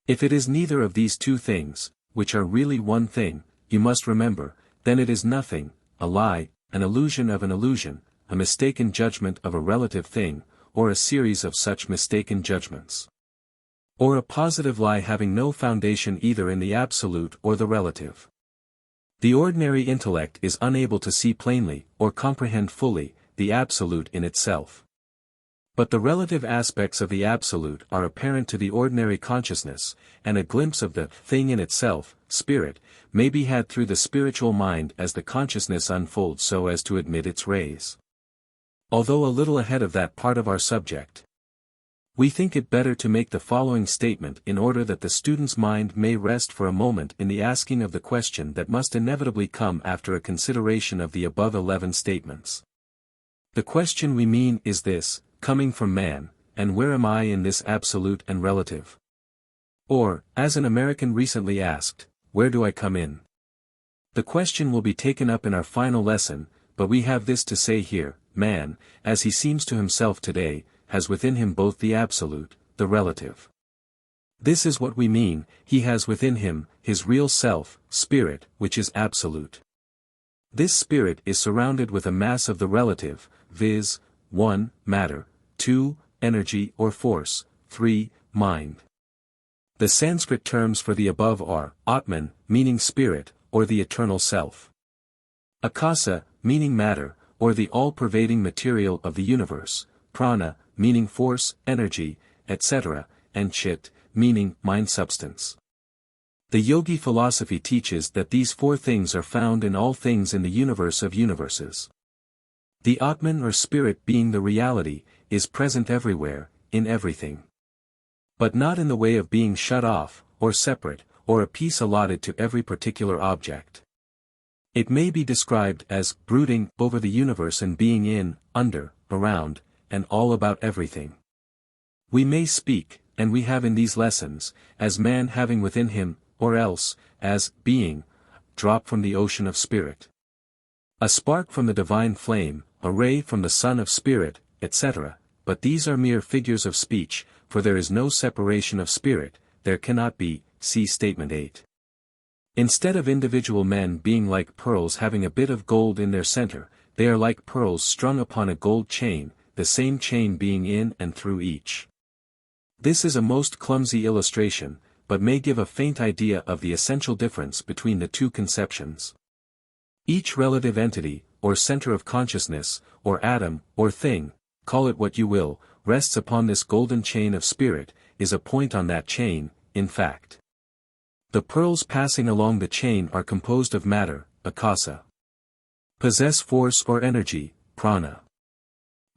If it is neither of these two things, which are really one thing, you must remember, then it is nothing, a lie, an illusion of an illusion, a mistaken judgment of a relative thing, or a series of such mistaken judgments. Or a positive lie having no foundation either in the absolute or the relative. The ordinary intellect is unable to see plainly, or comprehend fully, the absolute in itself. But the relative aspects of the absolute are apparent to the ordinary consciousness, and a glimpse of the thing in itself, spirit, may be had through the spiritual mind as the consciousness unfolds so as to admit its rays. Although a little ahead of that part of our subject, we think it better to make the following statement in order that the student's mind may rest for a moment in the asking of the question that must inevitably come after a consideration of the above 11 statements. The question we mean is this: coming from man, and where am I in this absolute and relative? Or, as an American recently asked, where do I come in? The question will be taken up in our final lesson, but we have this to say here: man, as he seems to himself today, has within him both the absolute, the relative. This is what we mean: he has within him, his real self, spirit, which is absolute. This spirit is surrounded with a mass of the relative, viz., 1. Matter, 2. Energy or force, 3. Mind. The Sanskrit terms for the above are, Atman, meaning spirit, or the eternal self. Akasa, meaning matter, or the all-pervading material of the universe, Prana, meaning force, energy, etc., and Chit, meaning mind substance. The yogi philosophy teaches that these four things are found in all things in the universe of universes. The Atman or spirit being the reality, is present everywhere, in everything. But not in the way of being shut off, or separate, or a piece allotted to every particular object. It may be described as brooding over the universe and being in, under, around, and all about everything. We may speak, and we have in these lessons, as man having within him, or else, as being, drop from the ocean of spirit. A spark from the divine flame, a ray from the sun of spirit, etc., but these are mere figures of speech, for there is no separation of spirit, there cannot be, see statement 8. Instead of individual men being like pearls having a bit of gold in their center, they are like pearls strung upon a gold chain, the same chain being in and through each. This is a most clumsy illustration, but may give a faint idea of the essential difference between the two conceptions. Each relative entity, or center of consciousness, or atom, or thing, call it what you will, rests upon this golden chain of spirit, is a point on that chain, in fact. The pearls passing along the chain are composed of matter, akasa. Possess force or energy, prana.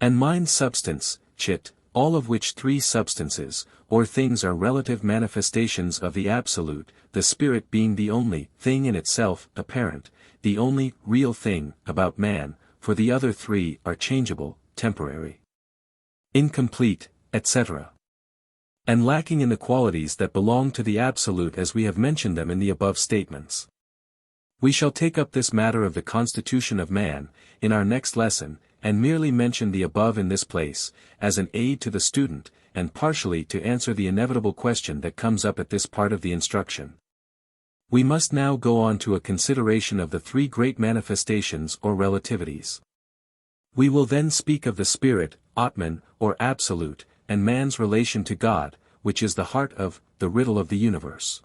And mind substance, chit, all of which three substances, or things are relative manifestations of the absolute, the spirit being the only thing in itself, apparent, the only real thing about man, for the other three are changeable, temporary, incomplete, etc. and lacking in the qualities that belong to the absolute as we have mentioned them in the above statements. We shall take up this matter of the constitution of man, in our next lesson, and merely mention the above in this place, as an aid to the student, and partially to answer the inevitable question that comes up at this part of the instruction. We must now go on to a consideration of the three great manifestations or relativities. We will then speak of the spirit, Atman, or absolute, and man's relation to God, which is the heart of, the riddle of the universe.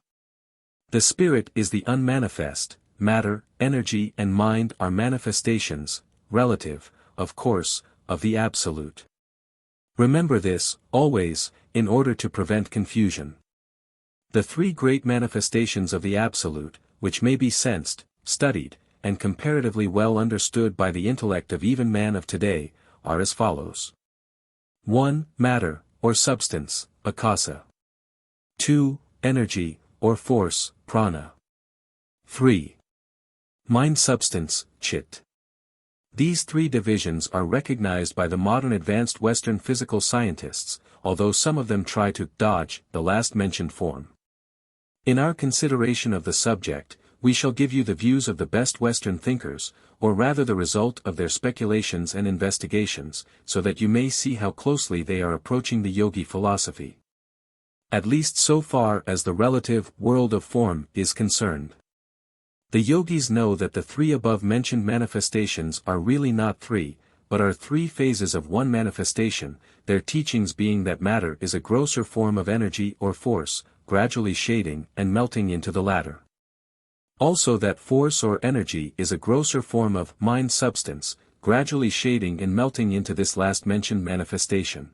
The spirit is the unmanifest, matter, energy and mind are manifestations, relative, of course, of the absolute. Remember this, always, in order to prevent confusion. The three great manifestations of the absolute, which may be sensed, studied, and comparatively well understood by the intellect of even man of today, are as follows. 1. Matter, or substance, akasa. 2. Energy, or force, prana. 3. Mind substance, chit. These three divisions are recognized by the modern advanced Western physical scientists, although some of them try to dodge the last mentioned form. In our consideration of the subject, we shall give you the views of the best Western thinkers, or rather the result of their speculations and investigations, so that you may see how closely they are approaching the yogi philosophy. At least so far as the relative world of form is concerned. The yogis know that the three above-mentioned manifestations are really not three, but are three phases of one manifestation, their teachings being that matter is a grosser form of energy or force, gradually shading and melting into the latter. Also that force or energy is a grosser form of mind substance, gradually shading and melting into this last-mentioned manifestation.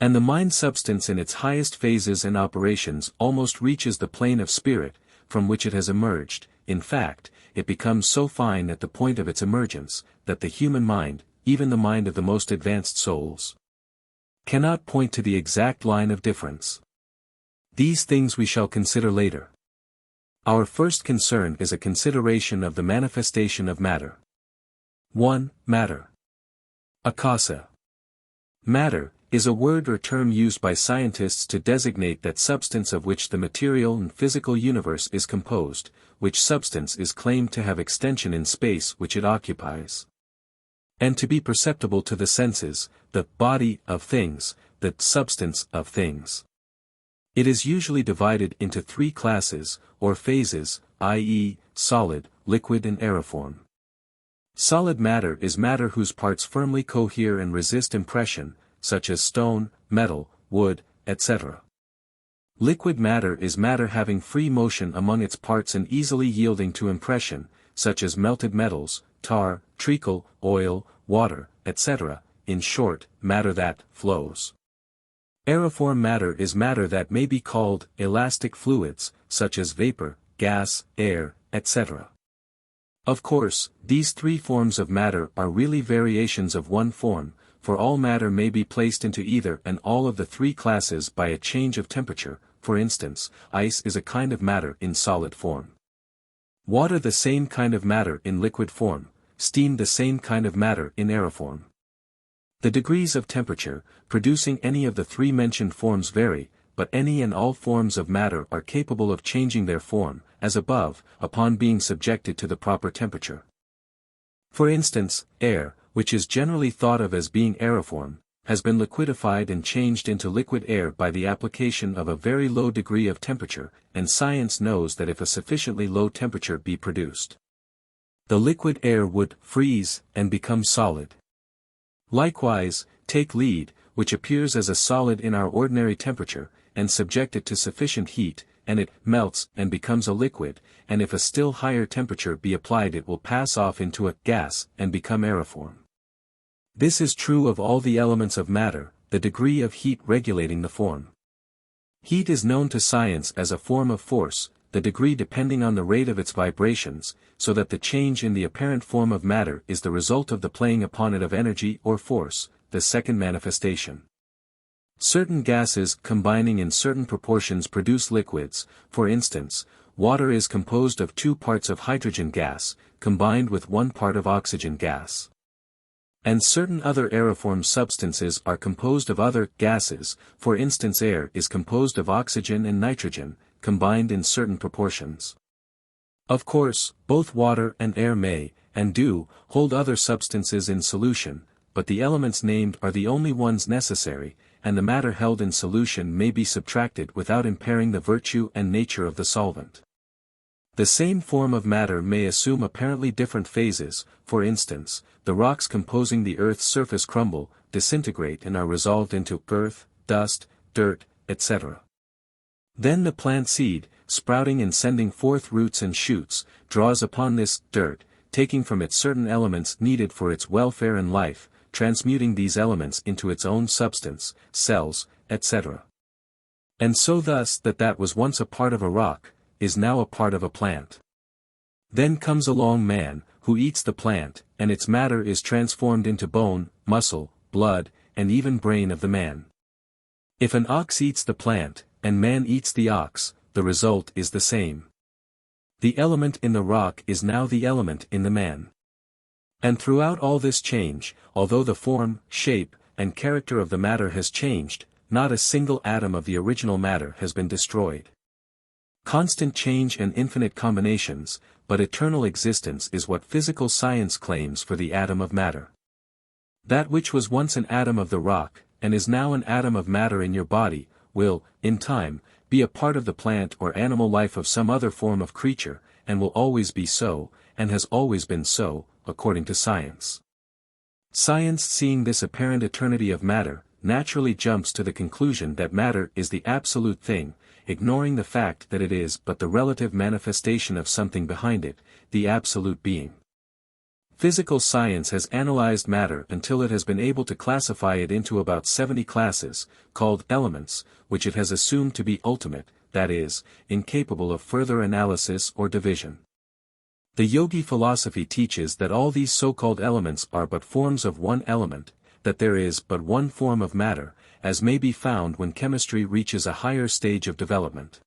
And the mind substance in its highest phases and operations almost reaches the plane of spirit, from which it has emerged. In fact, it becomes so fine at the point of its emergence, that the human mind, even the mind of the most advanced souls, cannot point to the exact line of difference. These things we shall consider later. Our first concern is a consideration of the manifestation of matter. 1. Matter. Akasa. Matter is a word or term used by scientists to designate that substance of which the material and physical universe is composed, which substance is claimed to have extension in space which it occupies, and to be perceptible to the senses, the body of things, the substance of things. It is usually divided into three classes, or phases, i.e., solid, liquid and aeriform. Solid matter is matter whose parts firmly cohere and resist impression, such as stone, metal, wood, etc. Liquid matter is matter having free motion among its parts and easily yielding to impression, such as melted metals, tar, treacle, oil, water, etc., in short, matter that flows. Aeriform matter is matter that may be called elastic fluids, such as vapor, gas, air, etc. Of course, these three forms of matter are really variations of one form, for all matter may be placed into either and all of the three classes by a change of temperature. For instance, ice is a kind of matter in solid form. Water the same kind of matter in liquid form, steam the same kind of matter in aeriform. The degrees of temperature, producing any of the three mentioned forms vary, but any and all forms of matter are capable of changing their form, as above, upon being subjected to the proper temperature. For instance, air, which is generally thought of as being aeriform, has been liquidified and changed into liquid air by the application of a very low degree of temperature, and science knows that if a sufficiently low temperature be produced, the liquid air would freeze and become solid. Likewise, take lead, which appears as a solid in our ordinary temperature, and subject it to sufficient heat, and it melts and becomes a liquid, and if a still higher temperature be applied it will pass off into a gas and become aeriform. This is true of all the elements of matter, the degree of heat regulating the form. Heat is known to science as a form of force, the degree depending on the rate of its vibrations, so that the change in the apparent form of matter is the result of the playing upon it of energy or force, the second manifestation. Certain gases combining in certain proportions produce liquids. For instance, water is composed of 2 parts of hydrogen gas, combined with 1 part of oxygen gas. And certain other aeriform substances are composed of other gases. For instance, air is composed of oxygen and nitrogen, combined in certain proportions. Of course, both water and air may, and do, hold other substances in solution, but the elements named are the only ones necessary, and the matter held in solution may be subtracted without impairing the virtue and nature of the solvent. The same form of matter may assume apparently different phases. For instance, the rocks composing the earth's surface crumble, disintegrate and are resolved into earth, dust, dirt, etc. Then the plant seed, sprouting and sending forth roots and shoots, draws upon this dirt, taking from it certain elements needed for its welfare and life, transmuting these elements into its own substance, cells, etc. And so thus that was once a part of a rock, is now a part of a plant. Then comes along man, who eats the plant, and its matter is transformed into bone, muscle, blood, and even brain of the man. If an ox eats the plant, and man eats the ox, the result is the same. The element in the rock is now the element in the man. And throughout all this change, although the form, shape, and character of the matter has changed, not a single atom of the original matter has been destroyed. Constant change and infinite combinations, but eternal existence is what physical science claims for the atom of matter. That which was once an atom of the rock, and is now an atom of matter in your body, will, in time, be a part of the plant or animal life of some other form of creature, and will always be so, and has always been so, according to science. Science, seeing this apparent eternity of matter, naturally jumps to the conclusion that matter is the absolute thing, ignoring the fact that it is but the relative manifestation of something behind it, the absolute being. Physical science has analyzed matter until it has been able to classify it into about 70 classes, called elements, which it has assumed to be ultimate, that is, incapable of further analysis or division. The yogi philosophy teaches that all these so-called elements are but forms of one element, that there is but one form of matter, as may be found when chemistry reaches a higher stage of development.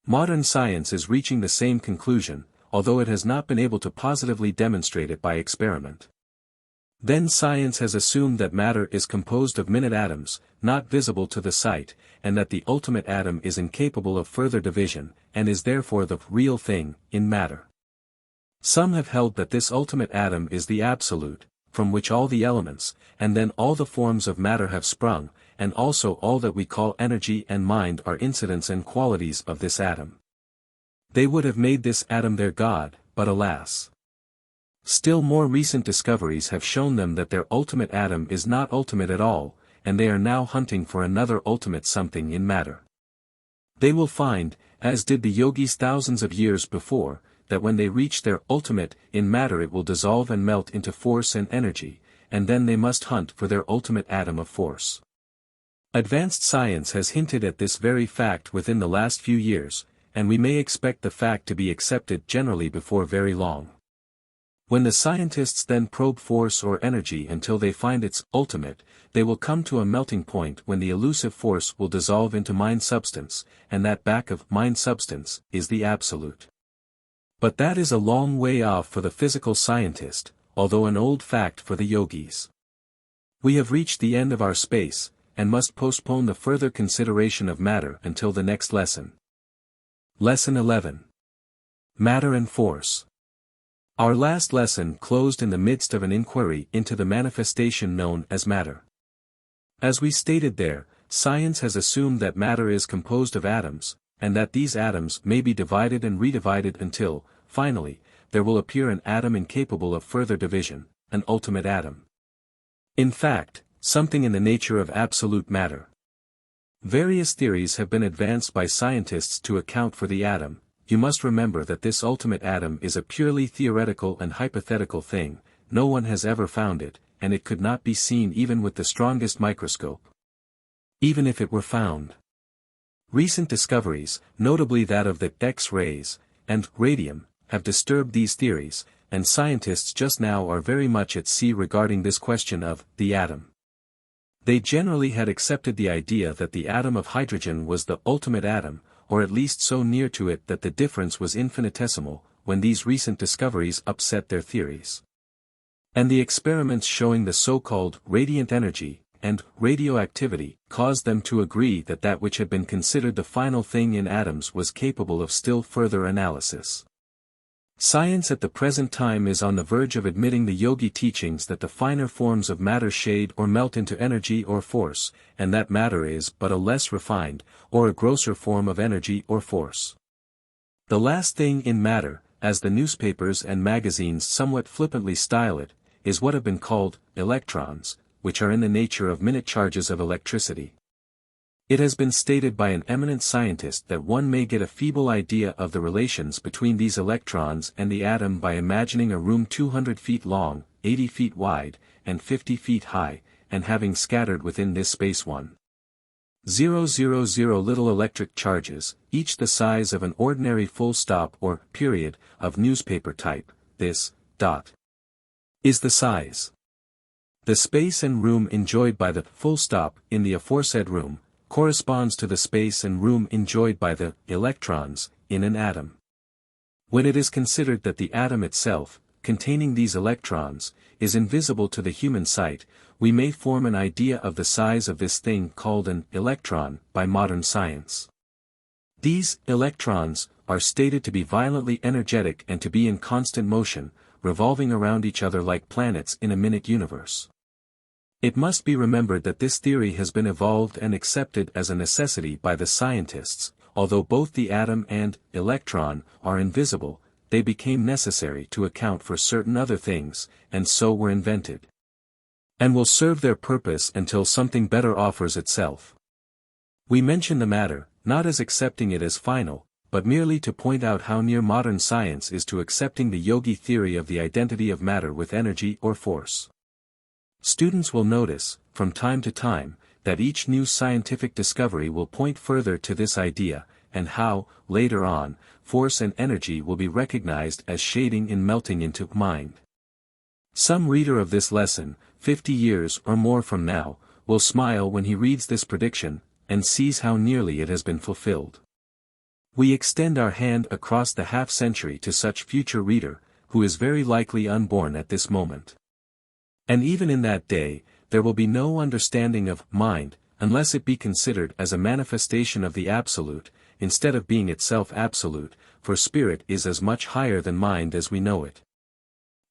Modern science is reaching the same conclusion, although it has not been able to positively demonstrate it by experiment. Then science has assumed that matter is composed of minute atoms, not visible to the sight, and that the ultimate atom is incapable of further division, and is therefore the real thing, in matter. Some have held that this ultimate atom is the absolute, from which all the elements, and then all the forms of matter have sprung, and also all that we call energy and mind are incidents and qualities of this atom. They would have made this atom their God, but alas. Still more recent discoveries have shown them that their ultimate atom is not ultimate at all, and they are now hunting for another ultimate something in matter. They will find, as did the yogis thousands of years before, that when they reach their ultimate in matter it will dissolve and melt into force and energy, and then they must hunt for their ultimate atom of force. Advanced science has hinted at this very fact within the last few years, and we may expect the fact to be accepted generally before very long. When the scientists then probe force or energy until they find its ultimate, they will come to a melting point when the elusive force will dissolve into mind substance, and that back of mind substance is the absolute. But that is a long way off for the physical scientist, although an old fact for the yogis. We have reached the end of our space, and must postpone the further consideration of matter until the next lesson. Lesson 11. Matter and Force. Our last lesson closed in the midst of an inquiry into the manifestation known as matter. As we stated there, science has assumed that matter is composed of atoms, and that these atoms may be divided and redivided until, finally, there will appear an atom incapable of further division, an ultimate atom. In fact, something in the nature of absolute matter. Various theories have been advanced by scientists to account for the atom. You must remember that this ultimate atom is a purely theoretical and hypothetical thing, no one has ever found it, and it could not be seen even with the strongest microscope. Even if it were found. Recent discoveries, notably that of the X-rays, and radium, have disturbed these theories, and scientists just now are very much at sea regarding this question of the atom. They generally had accepted the idea that the atom of hydrogen was the ultimate atom, or at least so near to it that the difference was infinitesimal, when these recent discoveries upset their theories. And the experiments showing the so-called radiant energy, and radioactivity, caused them to agree that that which had been considered the final thing in atoms was capable of still further analysis. Science at the present time is on the verge of admitting the yogi teachings that the finer forms of matter shade or melt into energy or force, and that matter is but a less refined, or a grosser form of energy or force. The last thing in matter, as the newspapers and magazines somewhat flippantly style it, is what have been called electrons, which are in the nature of minute charges of electricity. It has been stated by an eminent scientist that one may get a feeble idea of the relations between these electrons and the atom by imagining a room 200 feet long, 80 feet wide, and 50 feet high, and having scattered within this space 1,000 little electric charges, each the size of an ordinary full stop or period of newspaper type. This dot is the size. The space and room enjoyed by the full stop in the aforesaid room corresponds to the space and room enjoyed by the electrons in an atom. When it is considered that the atom itself, containing these electrons, is invisible to the human sight, we may form an idea of the size of this thing called an electron by modern science. These electrons are stated to be violently energetic and to be in constant motion, revolving around each other like planets in a minute universe. It must be remembered that this theory has been evolved and accepted as a necessity by the scientists. Although both the atom and electron are invisible, they became necessary to account for certain other things, and so were invented. And will serve their purpose until something better offers itself. We mention the matter, not as accepting it as final, but merely to point out how near modern science is to accepting the yogi theory of the identity of matter with energy or force. Students will notice, from time to time, that each new scientific discovery will point further to this idea, and how, later on, force and energy will be recognized as shading in melting into mind. Some reader of this lesson, 50 years or more from now, will smile when he reads this prediction, and sees how nearly it has been fulfilled. We extend our hand across the half-century to such future reader, who is very likely unborn at this moment. And even in that day, there will be no understanding of mind, unless it be considered as a manifestation of the absolute, instead of being itself absolute, for spirit is as much higher than mind as we know it.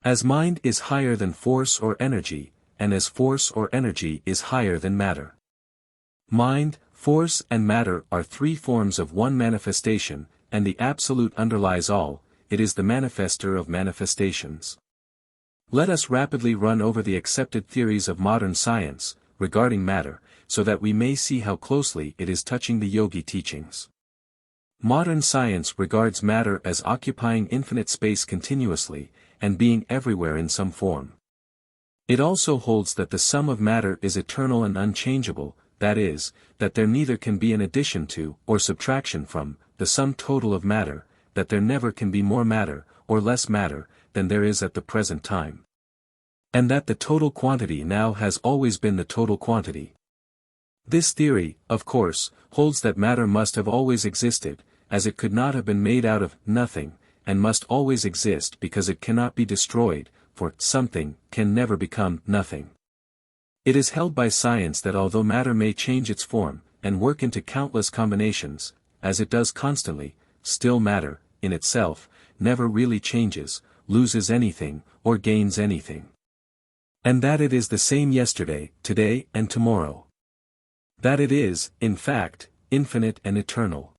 As mind is higher than force or energy, and as force or energy is higher than matter. Mind, force and matter are three forms of one manifestation, and the absolute underlies all, it is the manifester of manifestations. Let us rapidly run over the accepted theories of modern science, regarding matter, so that we may see how closely it is touching the yogi teachings. Modern science regards matter as occupying infinite space continuously, and being everywhere in some form. It also holds that the sum of matter is eternal and unchangeable, that is, that there neither can be an addition to, or subtraction from, the sum total of matter, that there never can be more matter, or less matter, than there is at the present time. And that the total quantity now has always been the total quantity. This theory, of course, holds that matter must have always existed, as it could not have been made out of nothing, and must always exist because it cannot be destroyed, for something can never become nothing. It is held by science that although matter may change its form, and work into countless combinations, as it does constantly, still matter, in itself, never really changes, loses anything, or gains anything. And that it is the same yesterday, today, and tomorrow. That it is, in fact, infinite and eternal.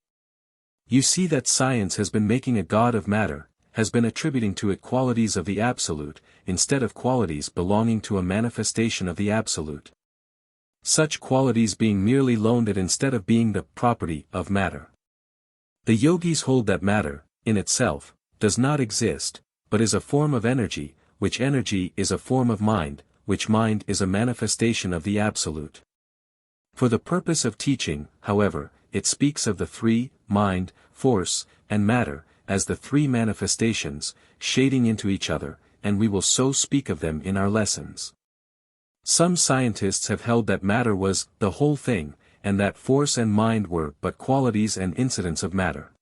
You see that science has been making a god of matter, has been attributing to it qualities of the absolute, instead of qualities belonging to a manifestation of the absolute. Such qualities being merely loaned it instead of being the property of matter. The yogis hold that matter, in itself, does not exist, but is a form of energy, which energy is a form of mind, which mind is a manifestation of the absolute. For the purpose of teaching, however, it speaks of the three, mind, force, and matter, as the three manifestations, shading into each other, and we will so speak of them in our lessons. Some scientists have held that matter was the whole thing, and that force and mind were but qualities and incidents of matter.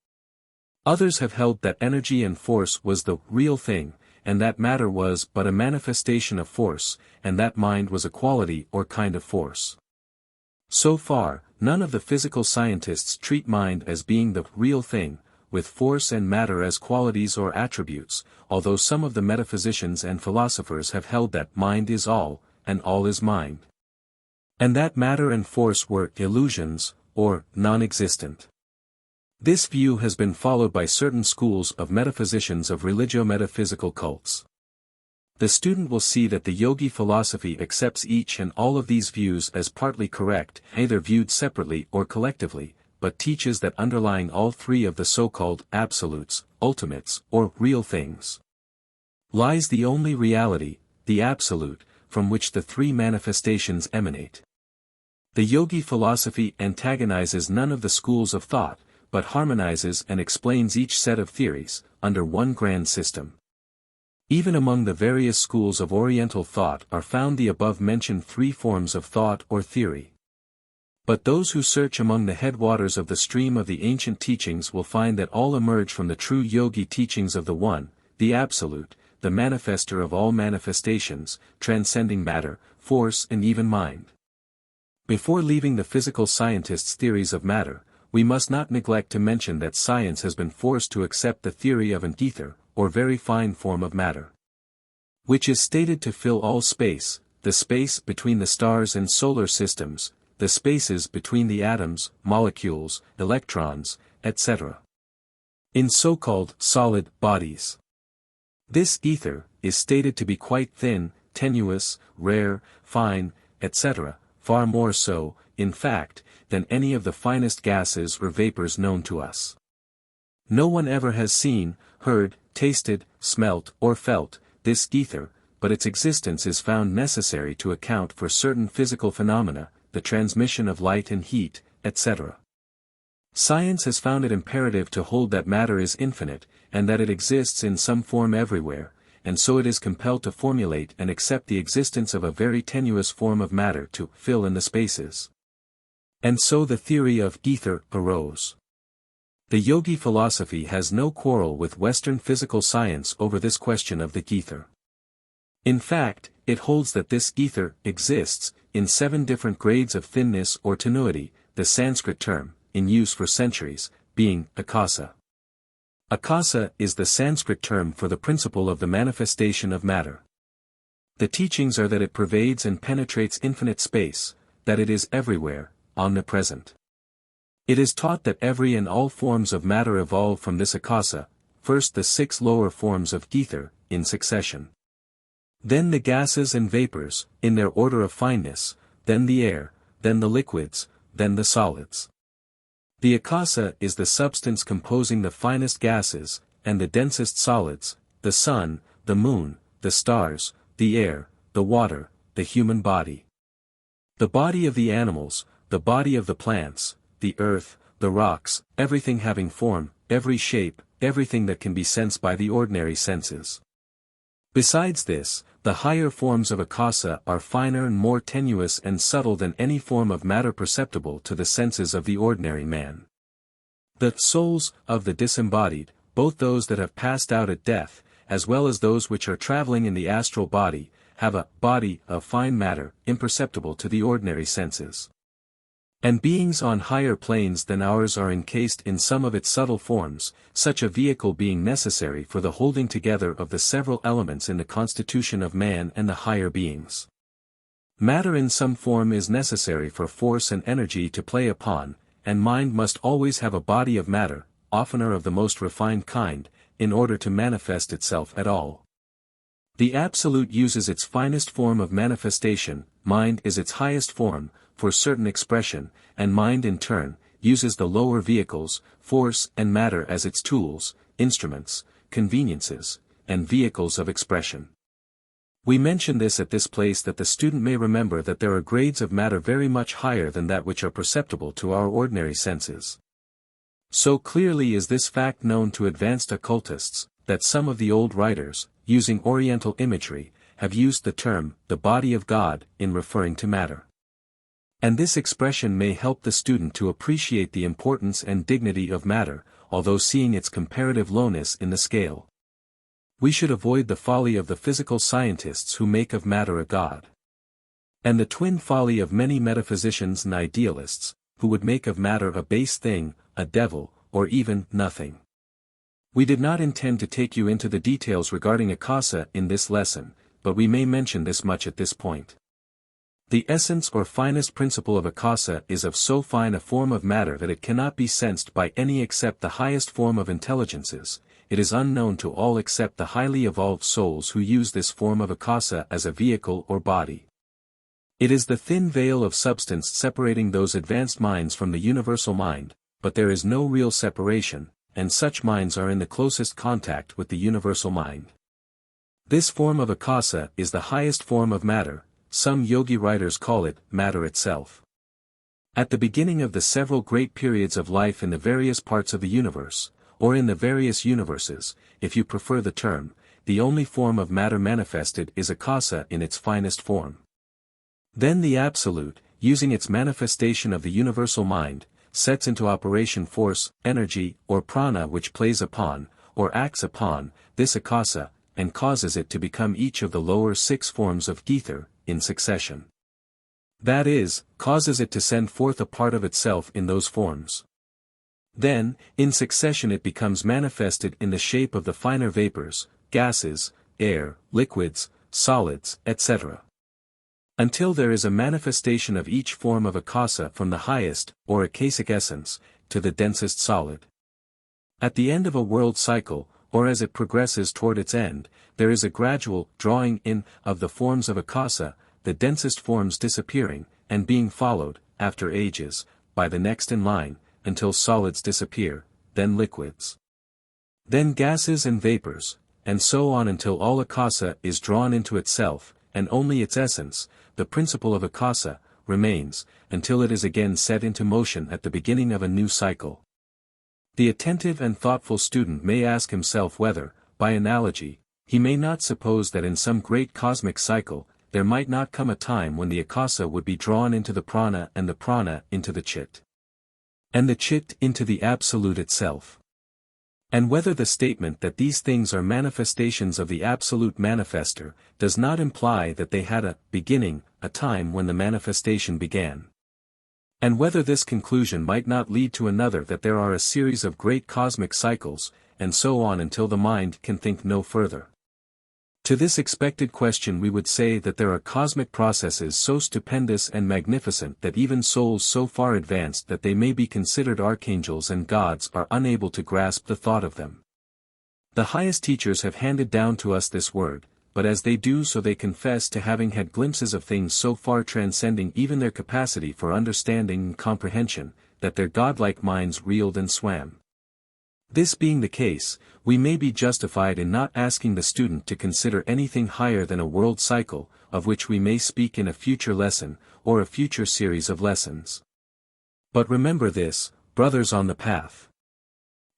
Others have held that energy and force was the real thing, and that matter was but a manifestation of force, and that mind was a quality or kind of force. So far, none of the physical scientists treat mind as being the real thing, with force and matter as qualities or attributes, although some of the metaphysicians and philosophers have held that mind is all, and all is mind. And that matter and force were illusions, or non-existent. This view has been followed by certain schools of metaphysicians of religio-metaphysical cults. The student will see that the yogi philosophy accepts each and all of these views as partly correct, either viewed separately or collectively, but teaches that underlying all three of the so-called absolutes, ultimates, or real things, lies the only reality, the absolute, from which the three manifestations emanate. The yogi philosophy antagonizes none of the schools of thought, but harmonizes and explains each set of theories, under one grand system. Even among the various schools of Oriental thought are found the above-mentioned three forms of thought or theory. But those who search among the headwaters of the stream of the ancient teachings will find that all emerge from the true yogi teachings of the One, the Absolute, the manifester of all manifestations, transcending matter, force and even mind. Before leaving the physical scientists' theories of matter, we must not neglect to mention that science has been forced to accept the theory of an ether, or very fine form of matter, which is stated to fill all space, the the space between the stars and solar systems, the spaces between the atoms, molecules, electrons, etc. in so-called solid bodies. This ether is stated to be quite thin, tenuous, rare, fine, etc., far more so, in fact, than any of the finest gases or vapors known to us. No one ever has seen, heard, tasted, smelt, or felt this ether, but its existence is found necessary to account for certain physical phenomena, the transmission of light and heat, etc. Science has found it imperative to hold that matter is infinite, and that it exists in some form everywhere, and so it is compelled to formulate and accept the existence of a very tenuous form of matter to fill in the spaces. And so the theory of ether arose. The yogi philosophy has no quarrel with Western physical science over this question of the ether. In fact, it holds that this ether exists in 7 different grades of thinness or tenuity, the Sanskrit term, in use for centuries, being akasa. Akasa is the Sanskrit term for the principle of the manifestation of matter. The teachings are that it pervades and penetrates infinite space, that it is everywhere, omnipresent. It is taught that every and all forms of matter evolve from this akasa, first the 6 lower forms of ether, in succession. Then the gases and vapors, in their order of fineness, then the air, then the liquids, then the solids. The akasa is the substance composing the finest gases, and the densest solids, the sun, the moon, the stars, the air, the water, the human body. The body of the animals, the body of the plants, the earth, the rocks, everything having form, every shape, everything that can be sensed by the ordinary senses. Besides this, the higher forms of akasa are finer and more tenuous and subtle than any form of matter perceptible to the senses of the ordinary man. The souls of the disembodied, both those that have passed out at death, as well as those which are traveling in the astral body, have a body of fine matter, imperceptible to the ordinary senses. And beings on higher planes than ours are encased in some of its subtle forms, such a vehicle being necessary for the holding together of the several elements in the constitution of man and the higher beings. Matter in some form is necessary for force and energy to play upon, and mind must always have a body of matter, oftener of the most refined kind, in order to manifest itself at all. The Absolute uses its finest form of manifestation, mind is its highest form, for certain expression, and mind in turn, uses the lower vehicles, force and matter as its tools, instruments, conveniences, and vehicles of expression. We mention this at this place that the student may remember that there are grades of matter very much higher than that which are perceptible to our ordinary senses. So clearly is this fact known to advanced occultists, that some of the old writers, using Oriental imagery, have used the term, the body of God, in referring to matter. And this expression may help the student to appreciate the importance and dignity of matter, although seeing its comparative lowness in the scale. We should avoid the folly of the physical scientists who make of matter a god. And the twin folly of many metaphysicians and idealists, who would make of matter a base thing, a devil, or even nothing. We did not intend to take you into the details regarding akasa in this lesson, but we may mention this much at this point. The essence or finest principle of akasa is of so fine a form of matter that it cannot be sensed by any except the highest form of intelligences. It is unknown to all except the highly evolved souls who use this form of akasa as a vehicle or body. It is the thin veil of substance separating those advanced minds from the universal mind, but there is no real separation, and such minds are in the closest contact with the universal mind. This form of akasa is the highest form of matter. Some yogi writers call it matter itself. At the beginning of the several great periods of life in the various parts of the universe, or in the various universes, if you prefer the term, the only form of matter manifested is akasa in its finest form. Then the Absolute, using its manifestation of the universal mind, sets into operation force, energy, or prana which plays upon, or acts upon, this akasa, and causes it to become each of the lower 6 forms of ether, in succession. That is, causes it to send forth a part of itself in those forms. Then, in succession it becomes manifested in the shape of the finer vapors, gases, air, liquids, solids, etc. Until there is a manifestation of each form of akasa from the highest, or akasic essence, to the densest solid. At the end of a world cycle, or as it progresses toward its end, there is a gradual drawing in of the forms of akasa, the densest forms disappearing, and being followed, after ages, by the next in line, until solids disappear, then liquids. Then gases and vapors, and so on until all akasa is drawn into itself, and only its essence, the principle of akasa, remains, until it is again set into motion at the beginning of a new cycle. The attentive and thoughtful student may ask himself whether, by analogy, he may not suppose that in some great cosmic cycle, there might not come a time when the akasa would be drawn into the prana and the prana into the chit, and the chit into the absolute itself. And whether the statement that these things are manifestations of the absolute manifester, does not imply that they had a beginning, a time when the manifestation began. And whether this conclusion might not lead to another, that there are a series of great cosmic cycles, and so on until the mind can think no further. To this expected question we would say that there are cosmic processes so stupendous and magnificent that even souls so far advanced that they may be considered archangels and gods are unable to grasp the thought of them. The highest teachers have handed down to us this word, but as they do so they confess to having had glimpses of things so far transcending even their capacity for understanding and comprehension, that their godlike minds reeled and swam. This being the case, we may be justified in not asking the student to consider anything higher than a world cycle, of which we may speak in a future lesson, or a future series of lessons. But remember this, brothers on the path,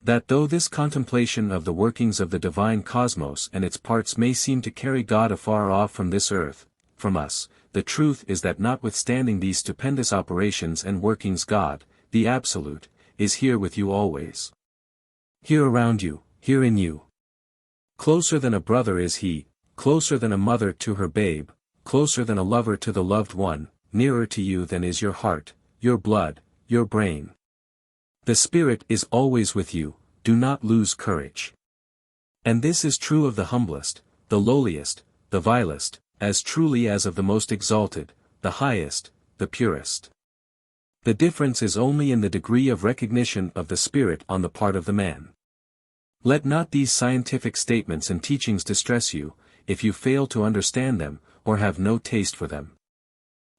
that though this contemplation of the workings of the divine cosmos and its parts may seem to carry God afar off from this earth, from us, the truth is that notwithstanding these stupendous operations and workings, God, the Absolute, is here with you always. Here around you, here in you. Closer than a brother is he, closer than a mother to her babe, closer than a lover to the loved one, nearer to you than is your heart, your blood, your brain. The Spirit is always with you, do not lose courage. And this is true of the humblest, the lowliest, the vilest, as truly as of the most exalted, the highest, the purest. The difference is only in the degree of recognition of the Spirit on the part of the man. Let not these scientific statements and teachings distress you, if you fail to understand them, or have no taste for them.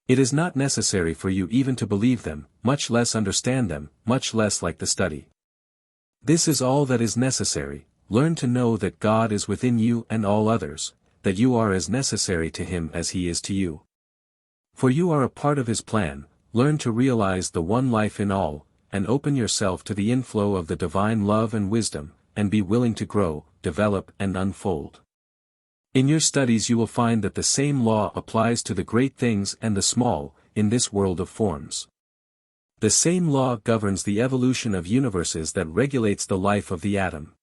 It is not necessary for you even to believe them, much less understand them, much less like the study. This is all that is necessary: learn to know that God is within you and all others, that you are as necessary to Him as He is to you. For you are a part of His plan. Learn to realize the one life in all, and open yourself to the inflow of the divine love and wisdom, and be willing to grow, develop and unfold. In your studies you will find that the same law applies to the great things and the small, in this world of forms. The same law governs the evolution of universes that regulates the life of the atom.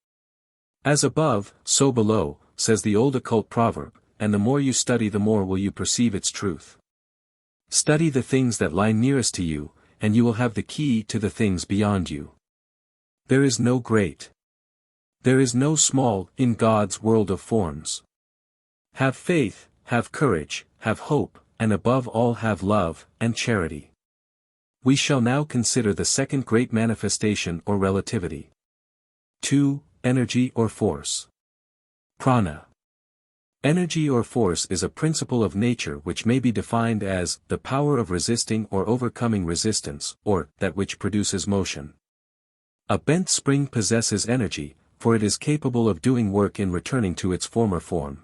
As above, so below, says the old occult proverb, and the more you study the more will you perceive its truth. Study the things that lie nearest to you, and you will have the key to the things beyond you. There is no great. There is no small, in God's world of forms. Have faith, have courage, have hope, and above all have love, and charity. We shall now consider the second great manifestation or relativity. 2. Energy or force. Prana. Energy or force is a principle of nature which may be defined as the power of resisting or overcoming resistance, or that which produces motion. A bent spring possesses energy, for it is capable of doing work in returning to its former form.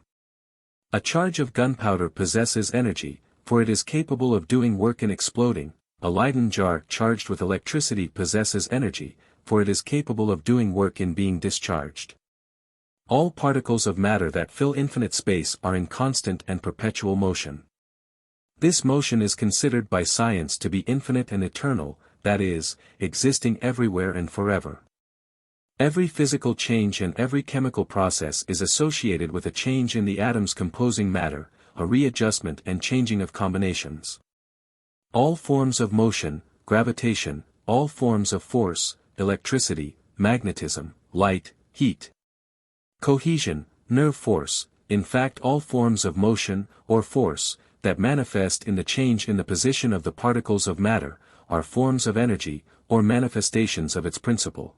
A charge of gunpowder possesses energy, for it is capable of doing work in exploding. A Leyden jar charged with electricity possesses energy, for it is capable of doing work in being discharged. All particles of matter that fill infinite space are in constant and perpetual motion. This motion is considered by science to be infinite and eternal, that is, existing everywhere and forever. Every physical change and every chemical process is associated with a change in the atoms composing matter, a readjustment and changing of combinations. All forms of motion, gravitation, all forms of force, electricity, magnetism, light, heat, cohesion, nerve force, in fact all forms of motion, or force, that manifest in the change in the position of the particles of matter, are forms of energy, or manifestations of its principle.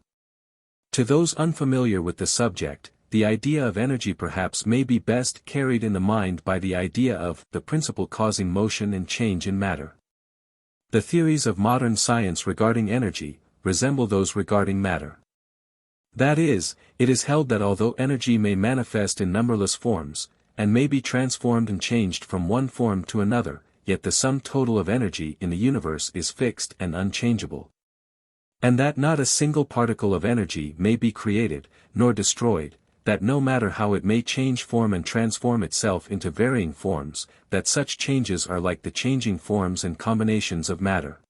To those unfamiliar with the subject, the idea of energy perhaps may be best carried in the mind by the idea of the principle causing motion and change in matter. The theories of modern science regarding energy resemble those regarding matter. That is, it is held that although energy may manifest in numberless forms, and may be transformed and changed from one form to another, yet the sum total of energy in the universe is fixed and unchangeable. And that not a single particle of energy may be created, nor destroyed, that no matter how it may change form and transform itself into varying forms, that such changes are like the changing forms and combinations of matter,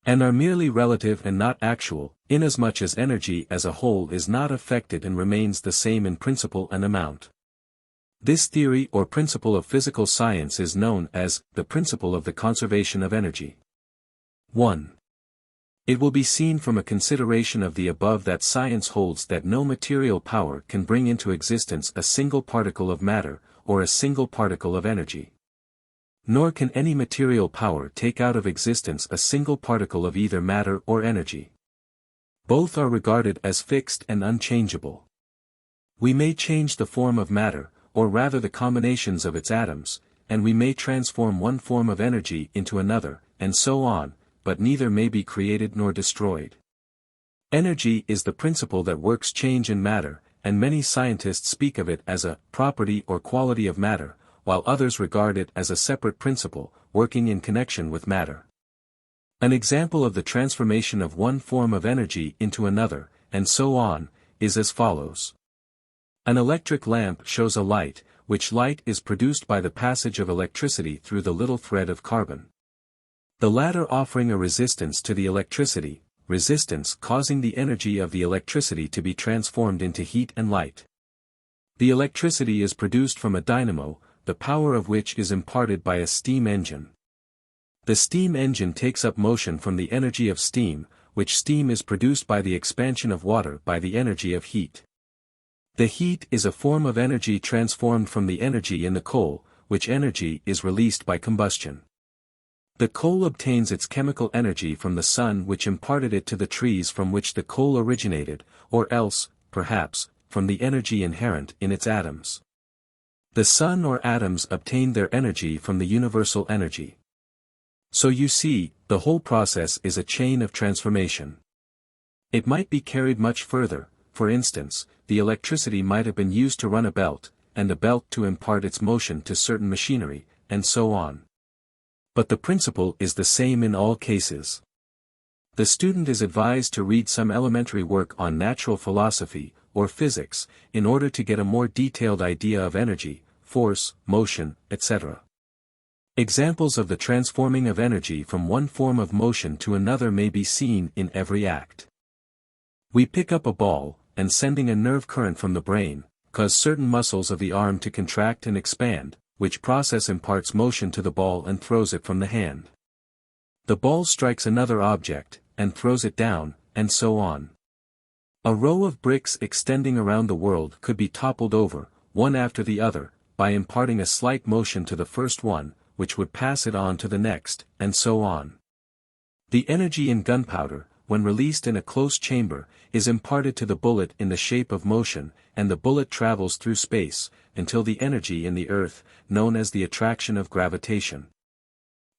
and are merely relative and not actual, inasmuch as energy as a whole is not affected and remains the same in principle and amount. This theory or principle of physical science is known as the principle of the conservation of energy. 1. It will be seen from a consideration of the above that science holds that no material power can bring into existence a single particle of matter, or a single particle of energy. Nor can any material power take out of existence a single particle of either matter or energy. Both are regarded as fixed and unchangeable. We may change the form of matter, or rather the combinations of its atoms, and we may transform one form of energy into another, and so on, but neither may be created nor destroyed. Energy is the principle that works change in matter, and many scientists speak of it as a property or quality of matter, while others regard it as a separate principle, working in connection with matter. An example of the transformation of one form of energy into another, and so on, is as follows. An electric lamp shows a light, which light is produced by the passage of electricity through the little thread of carbon. The latter offering a resistance to the electricity, resistance causing the energy of the electricity to be transformed into heat and light. The electricity is produced from a dynamo, the power of which is imparted by a steam engine. The steam engine takes up motion from the energy of steam, which steam is produced by the expansion of water by the energy of heat. The heat is a form of energy transformed from the energy in the coal, which energy is released by combustion. The coal obtains its chemical energy from the sun, which imparted it to the trees from which the coal originated, or else, perhaps, from the energy inherent in its atoms. The sun or atoms obtain their energy from the universal energy. So you see, the whole process is a chain of transformation. It might be carried much further. For instance, the electricity might have been used to run a belt, and the belt to impart its motion to certain machinery, and so on. But the principle is the same in all cases. The student is advised to read some elementary work on natural philosophy, or physics, in order to get a more detailed idea of energy, force, motion, etc. Examples of the transforming of energy from one form of motion to another may be seen in every act. We pick up a ball, and sending a nerve current from the brain, cause certain muscles of the arm to contract and expand, which process imparts motion to the ball and throws it from the hand. The ball strikes another object, and throws it down, and so on. A row of bricks extending around the world could be toppled over, one after the other, by imparting a slight motion to the first one, which would pass it on to the next, and so on. The energy in gunpowder, when released in a close chamber, is imparted to the bullet in the shape of motion, and the bullet travels through space, until the energy in the earth, known as the attraction of gravitation,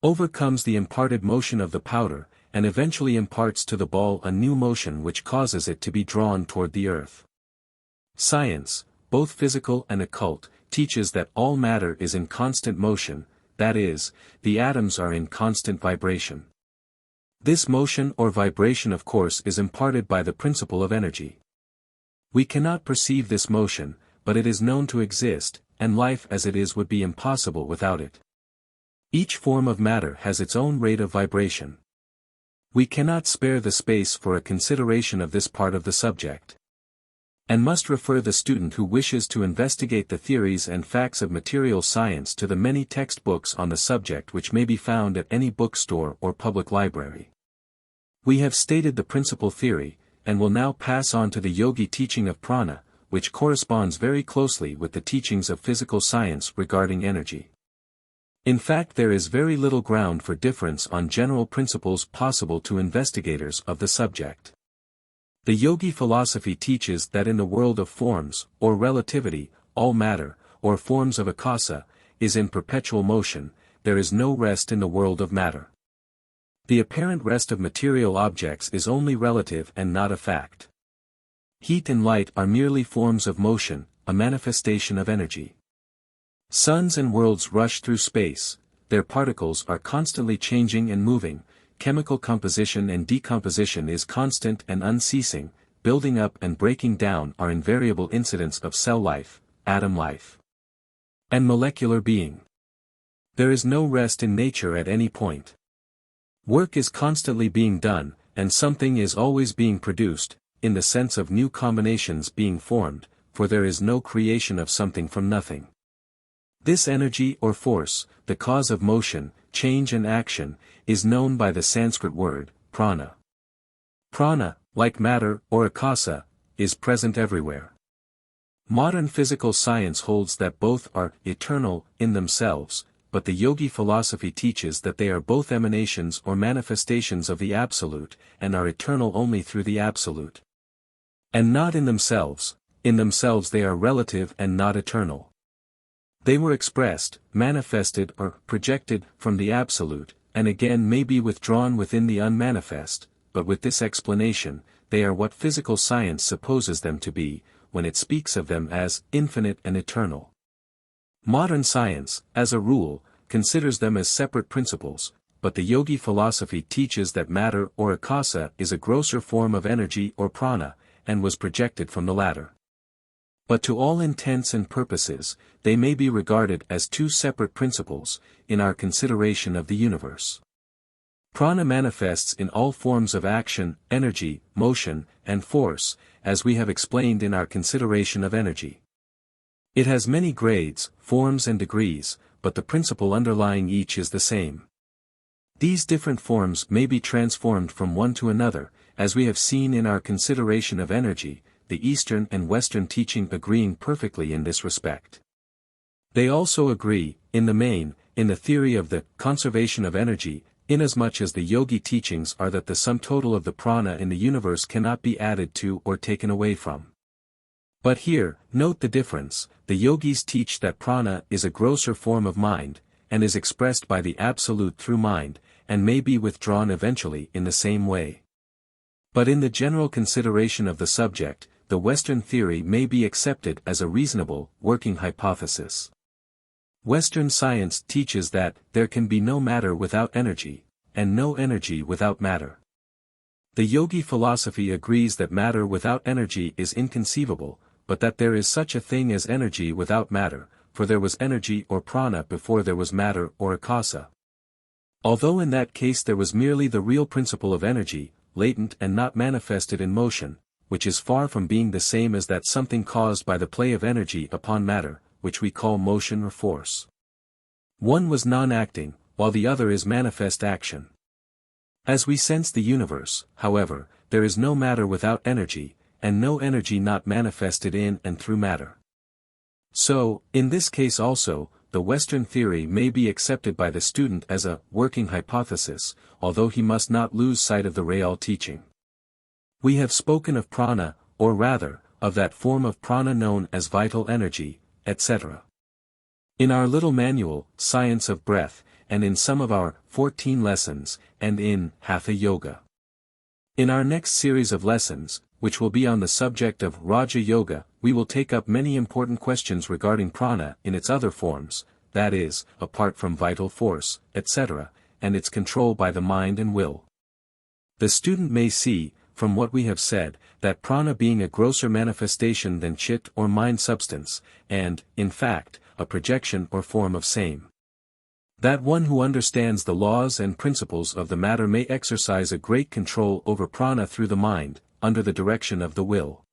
overcomes the imparted motion of the powder, and eventually imparts to the ball a new motion which causes it to be drawn toward the earth. Science, both physical and occult, teaches that all matter is in constant motion, that is, the atoms are in constant vibration. This motion or vibration of course is imparted by the principle of energy. We cannot perceive this motion, but it is known to exist, and life as it is would be impossible without it. Each form of matter has its own rate of vibration. We cannot spare the space for a consideration of this part of the subject, and must refer the student who wishes to investigate the theories and facts of material science to the many textbooks on the subject which may be found at any bookstore or public library. We have stated the principal theory, and will now pass on to the yogi teaching of prana, which corresponds very closely with the teachings of physical science regarding energy. In fact, there is very little ground for difference on general principles possible to investigators of the subject. The yogi philosophy teaches that in the world of forms, or relativity, all matter, or forms of akasa, is in perpetual motion. There is no rest in the world of matter. The apparent rest of material objects is only relative and not a fact. Heat and light are merely forms of motion, a manifestation of energy. Suns and worlds rush through space, their particles are constantly changing and moving, chemical composition and decomposition is constant and unceasing, building up and breaking down are invariable incidents of cell life, atom life, and molecular being. There is no rest in nature at any point. Work is constantly being done, and something is always being produced, in the sense of new combinations being formed, for there is no creation of something from nothing. This energy or force, the cause of motion, change and action, is known by the Sanskrit word, prana. Prana, like matter or akasa, is present everywhere. Modern physical science holds that both are eternal in themselves, but the yogi philosophy teaches that they are both emanations or manifestations of the Absolute, and are eternal only through the Absolute. And not in themselves they are relative and not eternal. They were expressed, manifested or projected from the Absolute, and again may be withdrawn within the unmanifest, but with this explanation, they are what physical science supposes them to be, when it speaks of them as infinite and eternal. Modern science, as a rule, considers them as separate principles, but the yogi philosophy teaches that matter or akasa is a grosser form of energy or prana, and was projected from the latter. But to all intents and purposes, they may be regarded as two separate principles, in our consideration of the universe. Prana manifests in all forms of action, energy, motion, and force, as we have explained in our consideration of energy. It has many grades, forms and degrees, but the principle underlying each is the same. These different forms may be transformed from one to another, as we have seen in our consideration of energy, the Eastern and Western teaching agreeing perfectly in this respect. They also agree, in the main, in the theory of the conservation of energy, inasmuch as the yogi teachings are that the sum total of the prana in the universe cannot be added to or taken away from. But here, note the difference. The yogis teach that prana is a grosser form of mind, and is expressed by the Absolute through mind, and may be withdrawn eventually in the same way. But in the general consideration of the subject, the Western theory may be accepted as a reasonable, working hypothesis. Western science teaches that there can be no matter without energy, and no energy without matter. The yogi philosophy agrees that matter without energy is inconceivable, but that there is such a thing as energy without matter, for there was energy or prana before there was matter or akasa. Although in that case there was merely the real principle of energy, latent and not manifested in motion, which is far from being the same as that something caused by the play of energy upon matter, which we call motion or force. One was non-acting, while the other is manifest action. As we sense the universe, however, there is no matter without energy, and no energy not manifested in and through matter. So, in this case also, the Western theory may be accepted by the student as a working hypothesis, although he must not lose sight of the real teaching. We have spoken of prana, or rather, of that form of prana known as vital energy, etc. In our little manual, Science of Breath, and in some of our 14 lessons, and in Hatha Yoga. In our next series of lessons, which will be on the subject of Raja Yoga, we will take up many important questions regarding prana in its other forms, that is, apart from vital force, etc., and its control by the mind and will. The student may see, from what we have said, that prana being a grosser manifestation than chit or mind substance, and, in fact, a projection or form of same. That one who understands the laws and principles of the matter may exercise a great control over prana through the mind, under the direction of the will.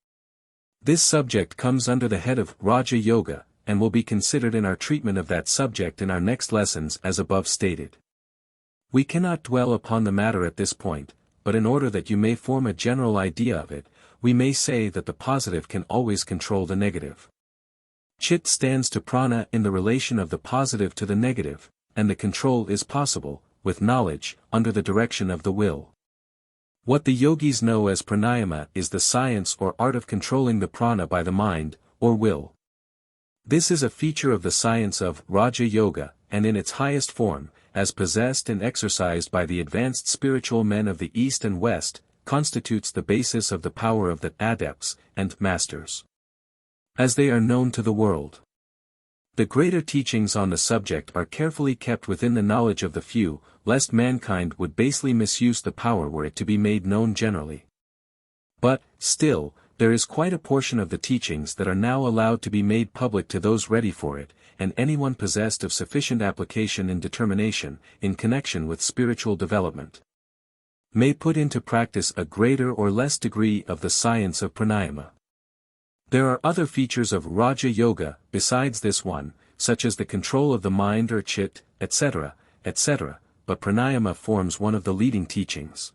This subject comes under the head of Raja Yoga, and will be considered in our treatment of that subject in our next lessons as above stated. We cannot dwell upon the matter at this point, but in order that you may form a general idea of it, we may say that the positive can always control the negative. Chit stands to prana in the relation of the positive to the negative, and the control is possible, with knowledge, under the direction of the will. What the yogis know as pranayama is the science or art of controlling the prana by the mind, or will. This is a feature of the science of Raja Yoga, and in its highest form, as possessed and exercised by the advanced spiritual men of the East and West, constitutes the basis of the power of the adepts and masters, as they are known to the world. The greater teachings on the subject are carefully kept within the knowledge of the few, lest mankind would basely misuse the power were it to be made known generally. But, still, there is quite a portion of the teachings that are now allowed to be made public to those ready for it, and anyone possessed of sufficient application and determination, in connection with spiritual development, may put into practice a greater or less degree of the science of pranayama. There are other features of Raja Yoga, besides this one, such as the control of the mind or chit, etc., etc., but pranayama forms one of the leading teachings.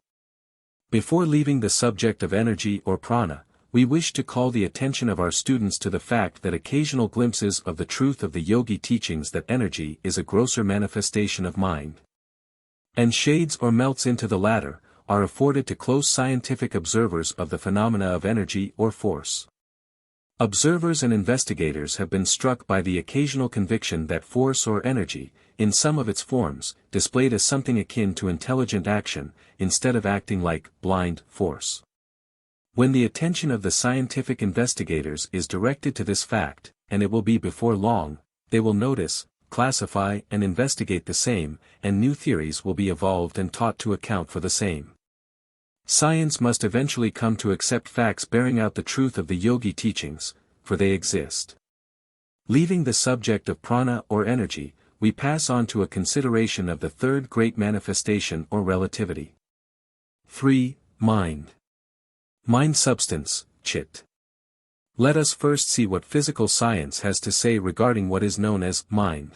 Before leaving the subject of energy or prana, we wish to call the attention of our students to the fact that occasional glimpses of the truth of the yogi teachings that energy is a grosser manifestation of mind, and shades or melts into the latter, are afforded to close scientific observers of the phenomena of energy or force. Observers and investigators have been struck by the occasional conviction that force or energy, in some of its forms, displayed as something akin to intelligent action, instead of acting like blind force. When the attention of the scientific investigators is directed to this fact, and it will be before long, they will notice, classify and investigate the same, and new theories will be evolved and taught to account for the same. Science must eventually come to accept facts bearing out the truth of the yogi teachings, for they exist. Leaving the subject of prana or energy, we pass on to a consideration of the third great manifestation or relativity. 3. Mind. Mind substance, chit. Let us first see what physical science has to say regarding what is known as mind.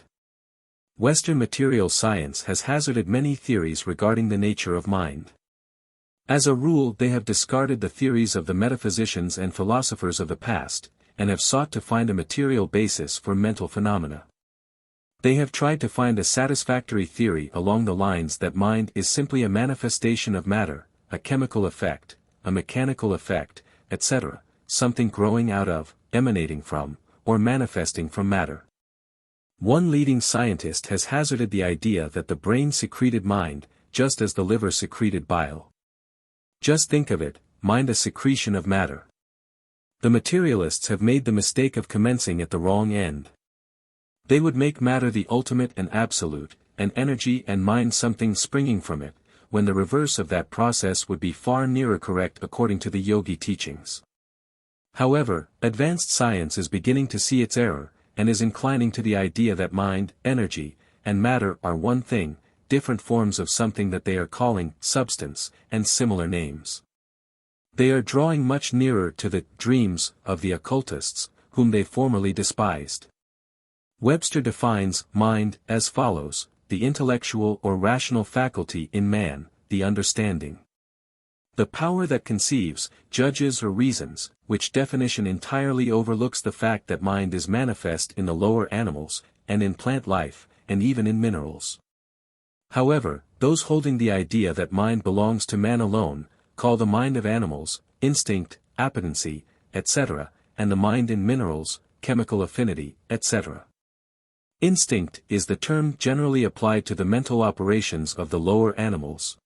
Western material science has hazarded many theories regarding the nature of mind. As a rule, they have discarded the theories of the metaphysicians and philosophers of the past, and have sought to find a material basis for mental phenomena. They have tried to find a satisfactory theory along the lines that mind is simply a manifestation of matter, a chemical effect, a mechanical effect, etc., something growing out of, emanating from, or manifesting from matter. One leading scientist has hazarded the idea that the brain secreted mind, just as the liver secreted bile. Just think of it, mind a secretion of matter. The materialists have made the mistake of commencing at the wrong end. They would make matter the ultimate and absolute, and energy and mind something springing from it, when the reverse of that process would be far nearer correct according to the yogi teachings. However, advanced science is beginning to see its error, and is inclining to the idea that mind, energy, and matter are one thing, different forms of something that they are calling substance, and similar names. They are drawing much nearer to the dreams of the occultists, whom they formerly despised. Webster defines mind as follows: the intellectual or rational faculty in man, the understanding. The power that conceives, judges or reasons, which definition entirely overlooks the fact that mind is manifest in the lower animals, and in plant life, and even in minerals. However, those holding the idea that mind belongs to man alone, call the mind of animals, instinct, appetency, etc., and the mind in minerals, chemical affinity, etc. Instinct is the term generally applied to the mental operations of the lower animals.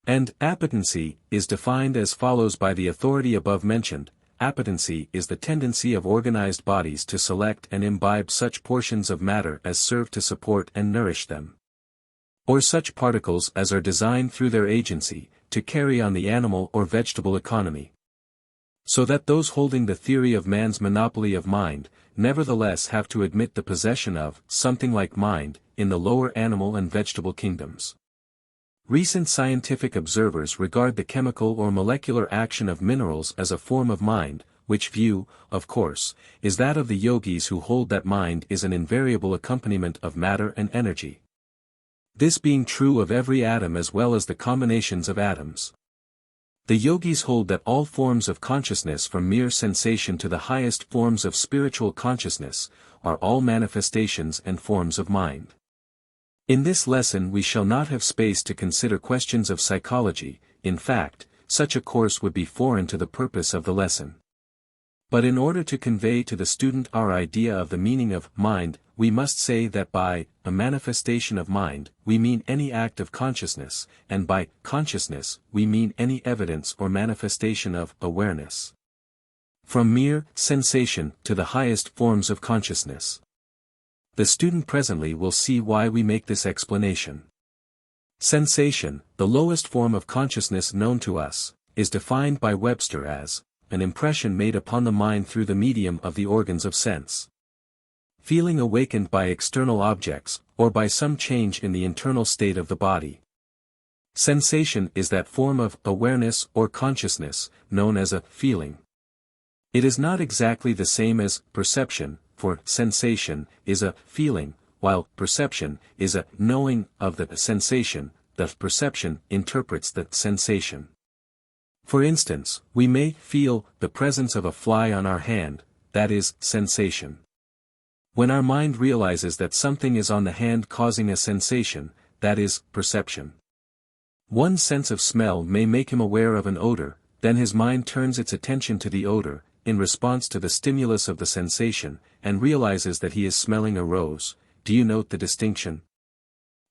And appetency is defined as follows by the authority above mentioned. Appetency is the tendency of organized bodies to select and imbibe such portions of matter as serve to support and nourish them, or such particles as are designed through their agency, to carry on the animal or vegetable economy. So that those holding the theory of man's monopoly of mind, nevertheless have to admit the possession of something like mind, in the lower animal and vegetable kingdoms. Recent scientific observers regard the chemical or molecular action of minerals as a form of mind, which view, of course, is that of the yogis who hold that mind is an invariable accompaniment of matter and energy. This being true of every atom as well as the combinations of atoms. The yogis hold that all forms of consciousness from mere sensation to the highest forms of spiritual consciousness, are all manifestations and forms of mind. In this lesson we shall not have space to consider questions of psychology. In fact, such a course would be foreign to the purpose of the lesson. But in order to convey to the student our idea of the meaning of mind, we must say that by a manifestation of mind, we mean any act of consciousness, and by consciousness, we mean any evidence or manifestation of awareness. From mere sensation to the highest forms of consciousness. The student presently will see why we make this explanation. Sensation, the lowest form of consciousness known to us, is defined by Webster as an impression made upon the mind through the medium of the organs of sense. Feeling awakened by external objects, or by some change in the internal state of the body. Sensation is that form of awareness or consciousness, known as a feeling. It is not exactly the same as perception, for sensation is a feeling, while perception is a knowing of the sensation. The perception interprets the sensation. For instance, we may feel the presence of a fly on our hand, that is sensation. When our mind realizes that something is on the hand causing a sensation, that is perception. One's sense of smell may make him aware of an odor, then his mind turns its attention to the odor, in response to the stimulus of the sensation, and realizes that he is smelling a rose. Do you note the distinction?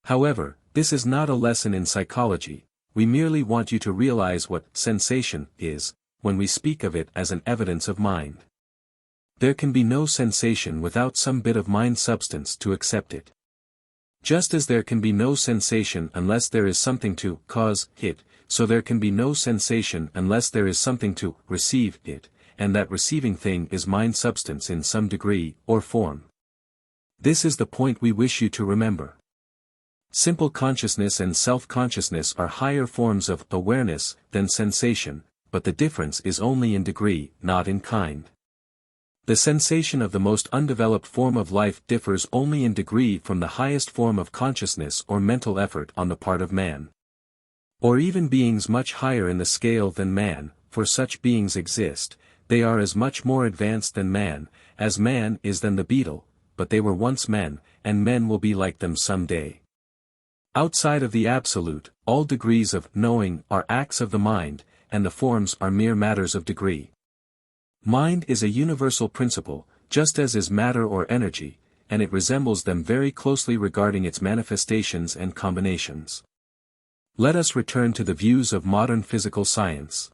However, this is not a lesson in psychology. We merely want you to realize what sensation is, when we speak of it as an evidence of mind. There can be no sensation without some bit of mind substance to accept it. Just as there can be no sensation unless there is something to cause it, so there can be no sensation unless there is something to receive it, and that receiving thing is mind substance in some degree or form. This is the point we wish you to remember. Simple consciousness and self-consciousness are higher forms of awareness than sensation, but the difference is only in degree, not in kind. The sensation of the most undeveloped form of life differs only in degree from the highest form of consciousness or mental effort on the part of man. Or even beings much higher in the scale than man, for such beings exist. They are as much more advanced than man, as man is than the beetle, but they were once men, and men will be like them some day. Outside of the absolute, all degrees of knowing are acts of the mind, and the forms are mere matters of degree. Mind is a universal principle, just as is matter or energy, and it resembles them very closely regarding its manifestations and combinations. Let us return to the views of modern physical science.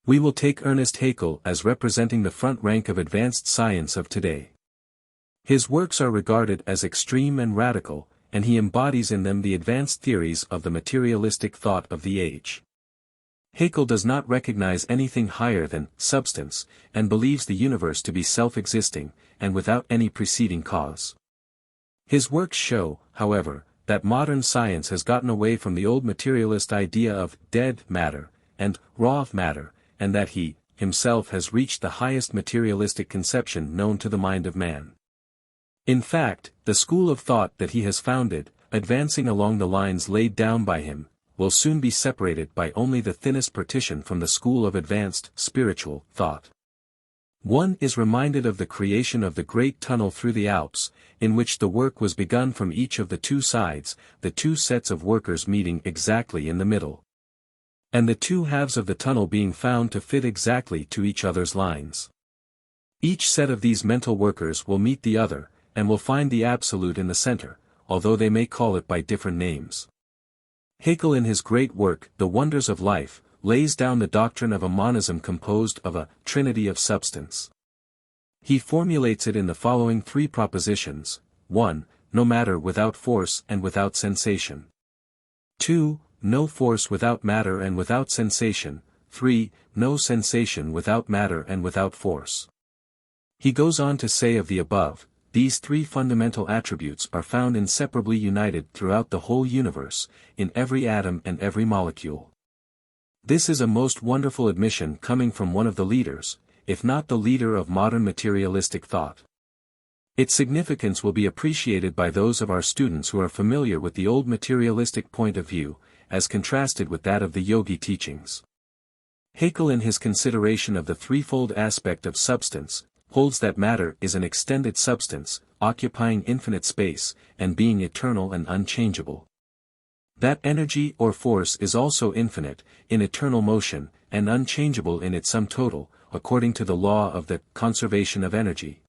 We will take Ernest Haeckel as representing the front rank of advanced science of today. His works are regarded as extreme and radical, and he embodies in them the advanced theories of the materialistic thought of the age. Haeckel does not recognize anything higher than substance, and believes the universe to be self-existing, and without any preceding cause. His works show, however, that modern science has gotten away from the old materialist idea of dead matter, and raw matter, and that he, himself has reached the highest materialistic conception known to the mind of man. In fact, the school of thought that he has founded, advancing along the lines laid down by him, will soon be separated by only the thinnest partition from the school of advanced, spiritual, thought. One is reminded of the creation of the great tunnel through the Alps, in which the work was begun from each of the two sides, the two sets of workers meeting exactly in the middle. And the two halves of the tunnel being found to fit exactly to each other's lines. Each set of these mental workers will meet the other, and will find the absolute in the center, although they may call it by different names. Haeckel in his great work, The Wonders of Life, lays down the doctrine of a monism composed of a trinity of substance. He formulates it in the following three propositions: 1. No matter without force and without sensation. 2. No force without matter and without sensation. 3. No sensation without matter and without force. He goes on to say of the above, these three fundamental attributes are found inseparably united throughout the whole universe, in every atom and every molecule. This is a most wonderful admission coming from one of the leaders, if not the leader of modern materialistic thought. Its significance will be appreciated by those of our students who are familiar with the old materialistic point of view, as contrasted with that of the yogi teachings. Haeckel in his consideration of the threefold aspect of substance, holds that matter is an extended substance, occupying infinite space, and being eternal and unchangeable. That energy or force is also infinite, in eternal motion, and unchangeable in its sum total, according to the law of the conservation of energy.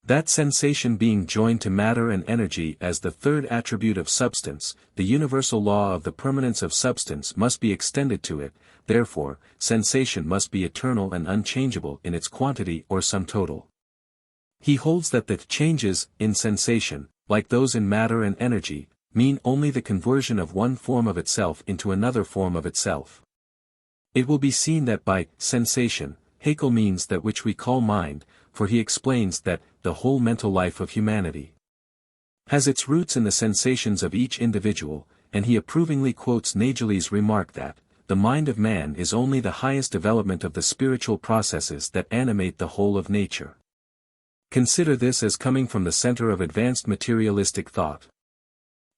That sensation being joined to matter and energy as the third attribute of substance, the universal law of the permanence of substance must be extended to it, therefore, sensation must be eternal and unchangeable in its quantity or sum total. He holds that the changes in sensation, like those in matter and energy, mean only the conversion of one form of itself into another form of itself. It will be seen that by sensation, Haeckel means that which we call mind, for he explains that the whole mental life of humanity has its roots in the sensations of each individual, and he approvingly quotes Nageli's remark that the mind of man is only the highest development of the spiritual processes that animate the whole of nature. Consider this as coming from the center of advanced materialistic thought.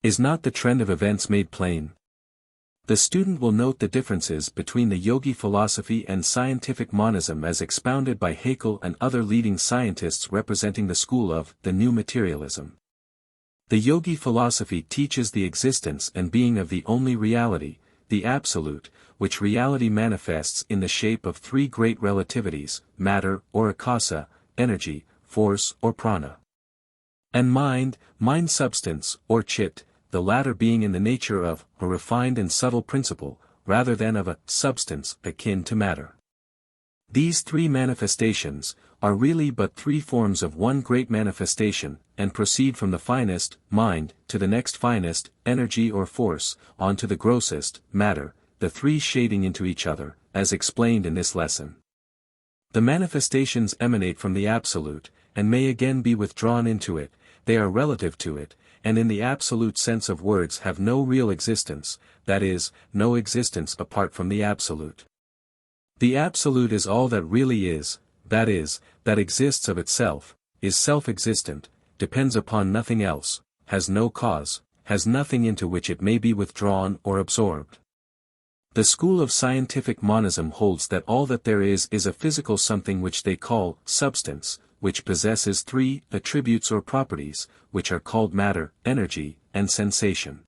Is not the trend of events made plain? The student will note the differences between the yogi philosophy and scientific monism as expounded by Haeckel and other leading scientists representing the school of the new materialism. The yogi philosophy teaches the existence and being of the only reality, the absolute, which reality manifests in the shape of three great relativities, matter or akasa, energy, force or prana. And mind substance or chit, the latter being in the nature of a refined and subtle principle, rather than of a substance akin to matter. These three manifestations are really but three forms of one great manifestation, and proceed from the finest, mind, to the next finest, energy or force, on to the grossest, matter, the three shading into each other, as explained in this lesson. The manifestations emanate from the absolute, and may again be withdrawn into it, they are relative to it, and in the absolute sense of words have no real existence, that is, no existence apart from the absolute. The absolute is all that really is, that exists of itself, is self-existent, depends upon nothing else, has no cause, has nothing into which it may be withdrawn or absorbed. The school of scientific monism holds that all that there is a physical something which they call substance, which possesses three attributes or properties, which are called matter, energy, and sensation.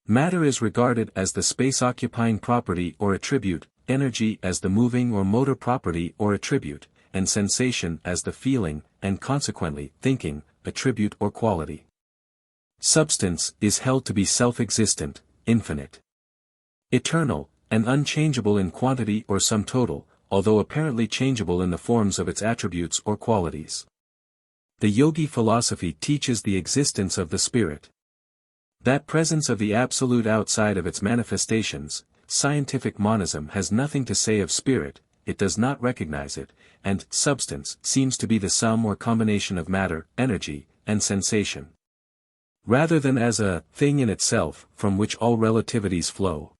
Matter is regarded as the space-occupying property or attribute, energy as the moving or motor property or attribute, and sensation as the feeling, and consequently, thinking, attribute or quality. Substance is held to be self-existent, infinite, eternal, and unchangeable in quantity or sum total, although apparently changeable in the forms of its attributes or qualities. The yogi philosophy teaches the existence of the spirit. That presence of the absolute outside of its manifestations, scientific monism has nothing to say of spirit, it does not recognize it, and substance seems to be the sum or combination of matter, energy, and sensation, rather than as a thing in itself from which all relativities flow.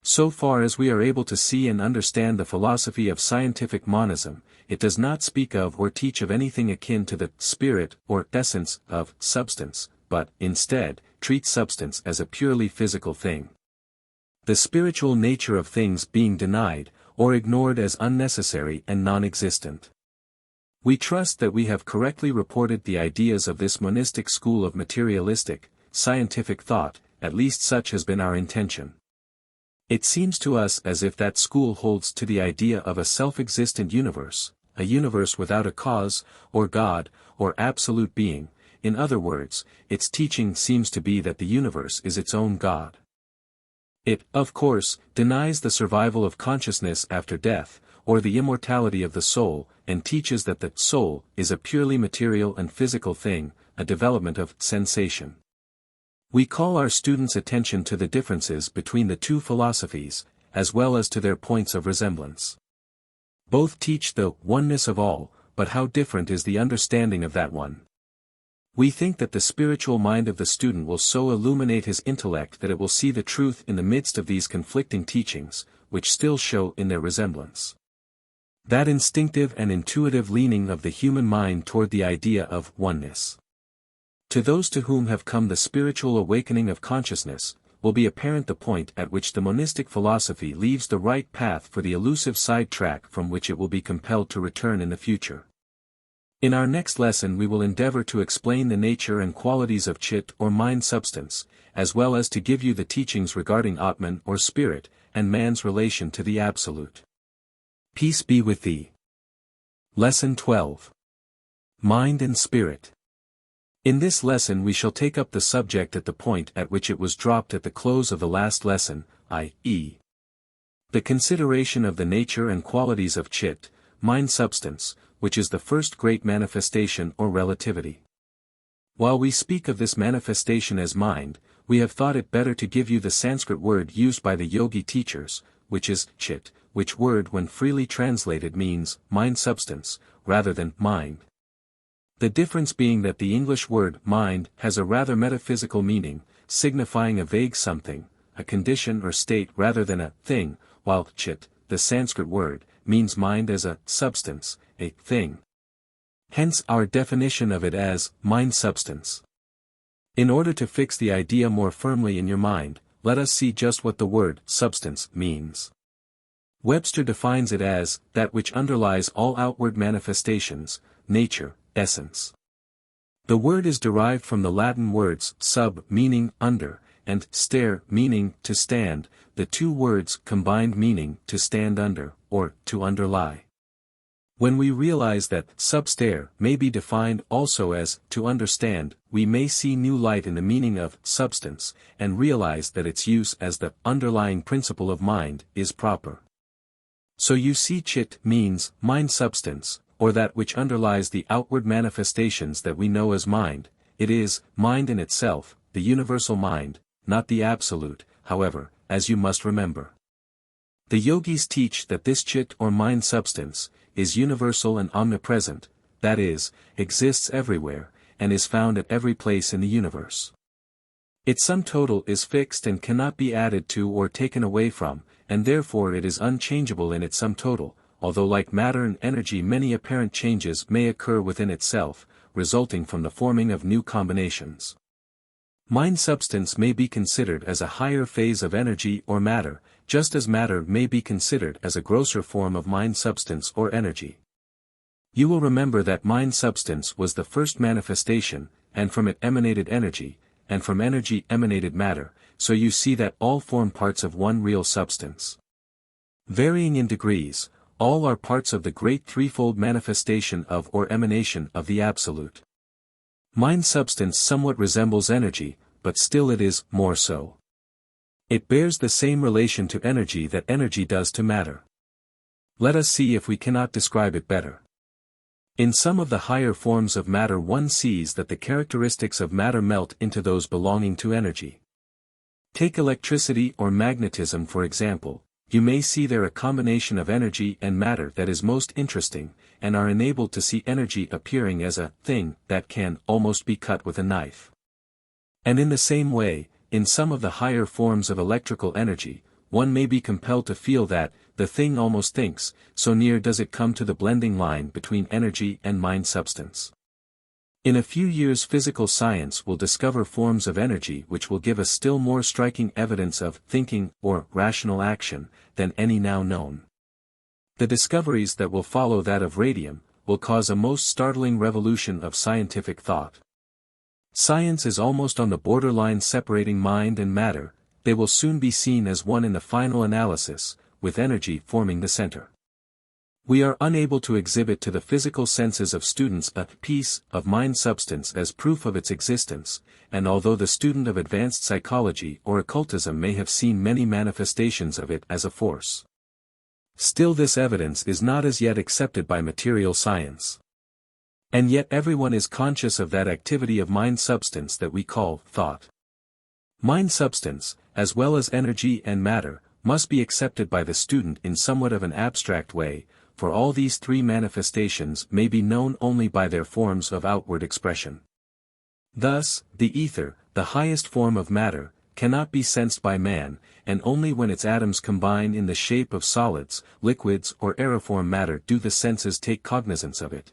So far as we are able to see and understand the philosophy of scientific monism, it does not speak of or teach of anything akin to the spirit or essence of substance, but, instead, treats substance as a purely physical thing. The spiritual nature of things being denied, or ignored as unnecessary and non-existent. We trust that we have correctly reported the ideas of this monistic school of materialistic, scientific thought, at least such has been our intention. It seems to us as if that school holds to the idea of a self-existent universe, a universe without a cause, or God, or absolute being. In other words, its teaching seems to be that the universe is its own God. It, of course, denies the survival of consciousness after death, or the immortality of the soul, and teaches that the soul is a purely material and physical thing, a development of sensation. We call our students' attention to the differences between the two philosophies, as well as to their points of resemblance. Both teach the oneness of all, but how different is the understanding of that one? We think that the spiritual mind of the student will so illuminate his intellect that it will see the truth in the midst of these conflicting teachings, which still show in their resemblance that instinctive and intuitive leaning of the human mind toward the idea of oneness. To those to whom have come the spiritual awakening of consciousness, will be apparent the point at which the monistic philosophy leaves the right path for the elusive side track from which it will be compelled to return in the future. In our next lesson we will endeavor to explain the nature and qualities of chit or mind substance, as well as to give you the teachings regarding Atman or spirit, and man's relation to the Absolute. Peace be with thee. Lesson 12. Mind and Spirit. In this lesson we shall take up the subject at the point at which it was dropped at the close of the last lesson, i.e. the consideration of the nature and qualities of chit, mind substance, which is the first great manifestation or relativity. While we speak of this manifestation as mind, we have thought it better to give you the Sanskrit word used by the yogi teachers, which is chit, which word when freely translated means mind substance, rather than mind. The difference being that the English word mind has a rather metaphysical meaning, signifying a vague something, a condition or state rather than a thing, while chit, the Sanskrit word, means mind as a substance, a thing. Hence our definition of it as mind substance. In order to fix the idea more firmly in your mind, let us see just what the word substance means. Webster defines it as that which underlies all outward manifestations, nature, essence. The word is derived from the Latin words sub meaning under, and stare meaning to stand, the two words combined meaning to stand under, or to underlie. When we realize that substare may be defined also as to understand, we may see new light in the meaning of substance, and realize that its use as the underlying principle of mind is proper. So you see chit means mind substance, or that which underlies the outward manifestations that we know as mind. It is mind in itself, the universal mind, not the absolute, however, as you must remember. The yogis teach that this chit or mind substance is universal and omnipresent, that is, exists everywhere, and is found at every place in the universe. Its sum total is fixed and cannot be added to or taken away from, and therefore it is unchangeable in its sum total, although like matter and energy many apparent changes may occur within itself, resulting from the forming of new combinations. Mind substance may be considered as a higher phase of energy or matter, just as matter may be considered as a grosser form of mind substance or energy. You will remember that mind substance was the first manifestation, and from it emanated energy, and from energy emanated matter, so you see that all form parts of one real substance. Varying in degrees, all are parts of the great threefold manifestation of or emanation of the Absolute. Mind substance somewhat resembles energy, but still it is more so. It bears the same relation to energy that energy does to matter. Let us see if we cannot describe it better. In some of the higher forms of matter one sees that the characteristics of matter melt into those belonging to energy. Take electricity or magnetism for example. You may see there a combination of energy and matter that is most interesting, and are enabled to see energy appearing as a thing that can almost be cut with a knife. And in the same way, in some of the higher forms of electrical energy, one may be compelled to feel that the thing almost thinks, so near does it come to the blending line between energy and mind substance. In a few years physical science will discover forms of energy which will give us still more striking evidence of thinking or rational action than any now known. The discoveries that will follow that of radium will cause a most startling revolution of scientific thought. Science is almost on the borderline separating mind and matter. They will soon be seen as one in the final analysis, with energy forming the center. We are unable to exhibit to the physical senses of students a piece of mind substance as proof of its existence, and although the student of advanced psychology or occultism may have seen many manifestations of it as a force, still this evidence is not as yet accepted by material science. And yet everyone is conscious of that activity of mind substance that we call thought. Mind substance, as well as energy and matter, must be accepted by the student in somewhat of an abstract way, for all these three manifestations may be known only by their forms of outward expression. Thus, the ether, the highest form of matter, cannot be sensed by man, and only when its atoms combine in the shape of solids, liquids or aeriform matter do the senses take cognizance of it.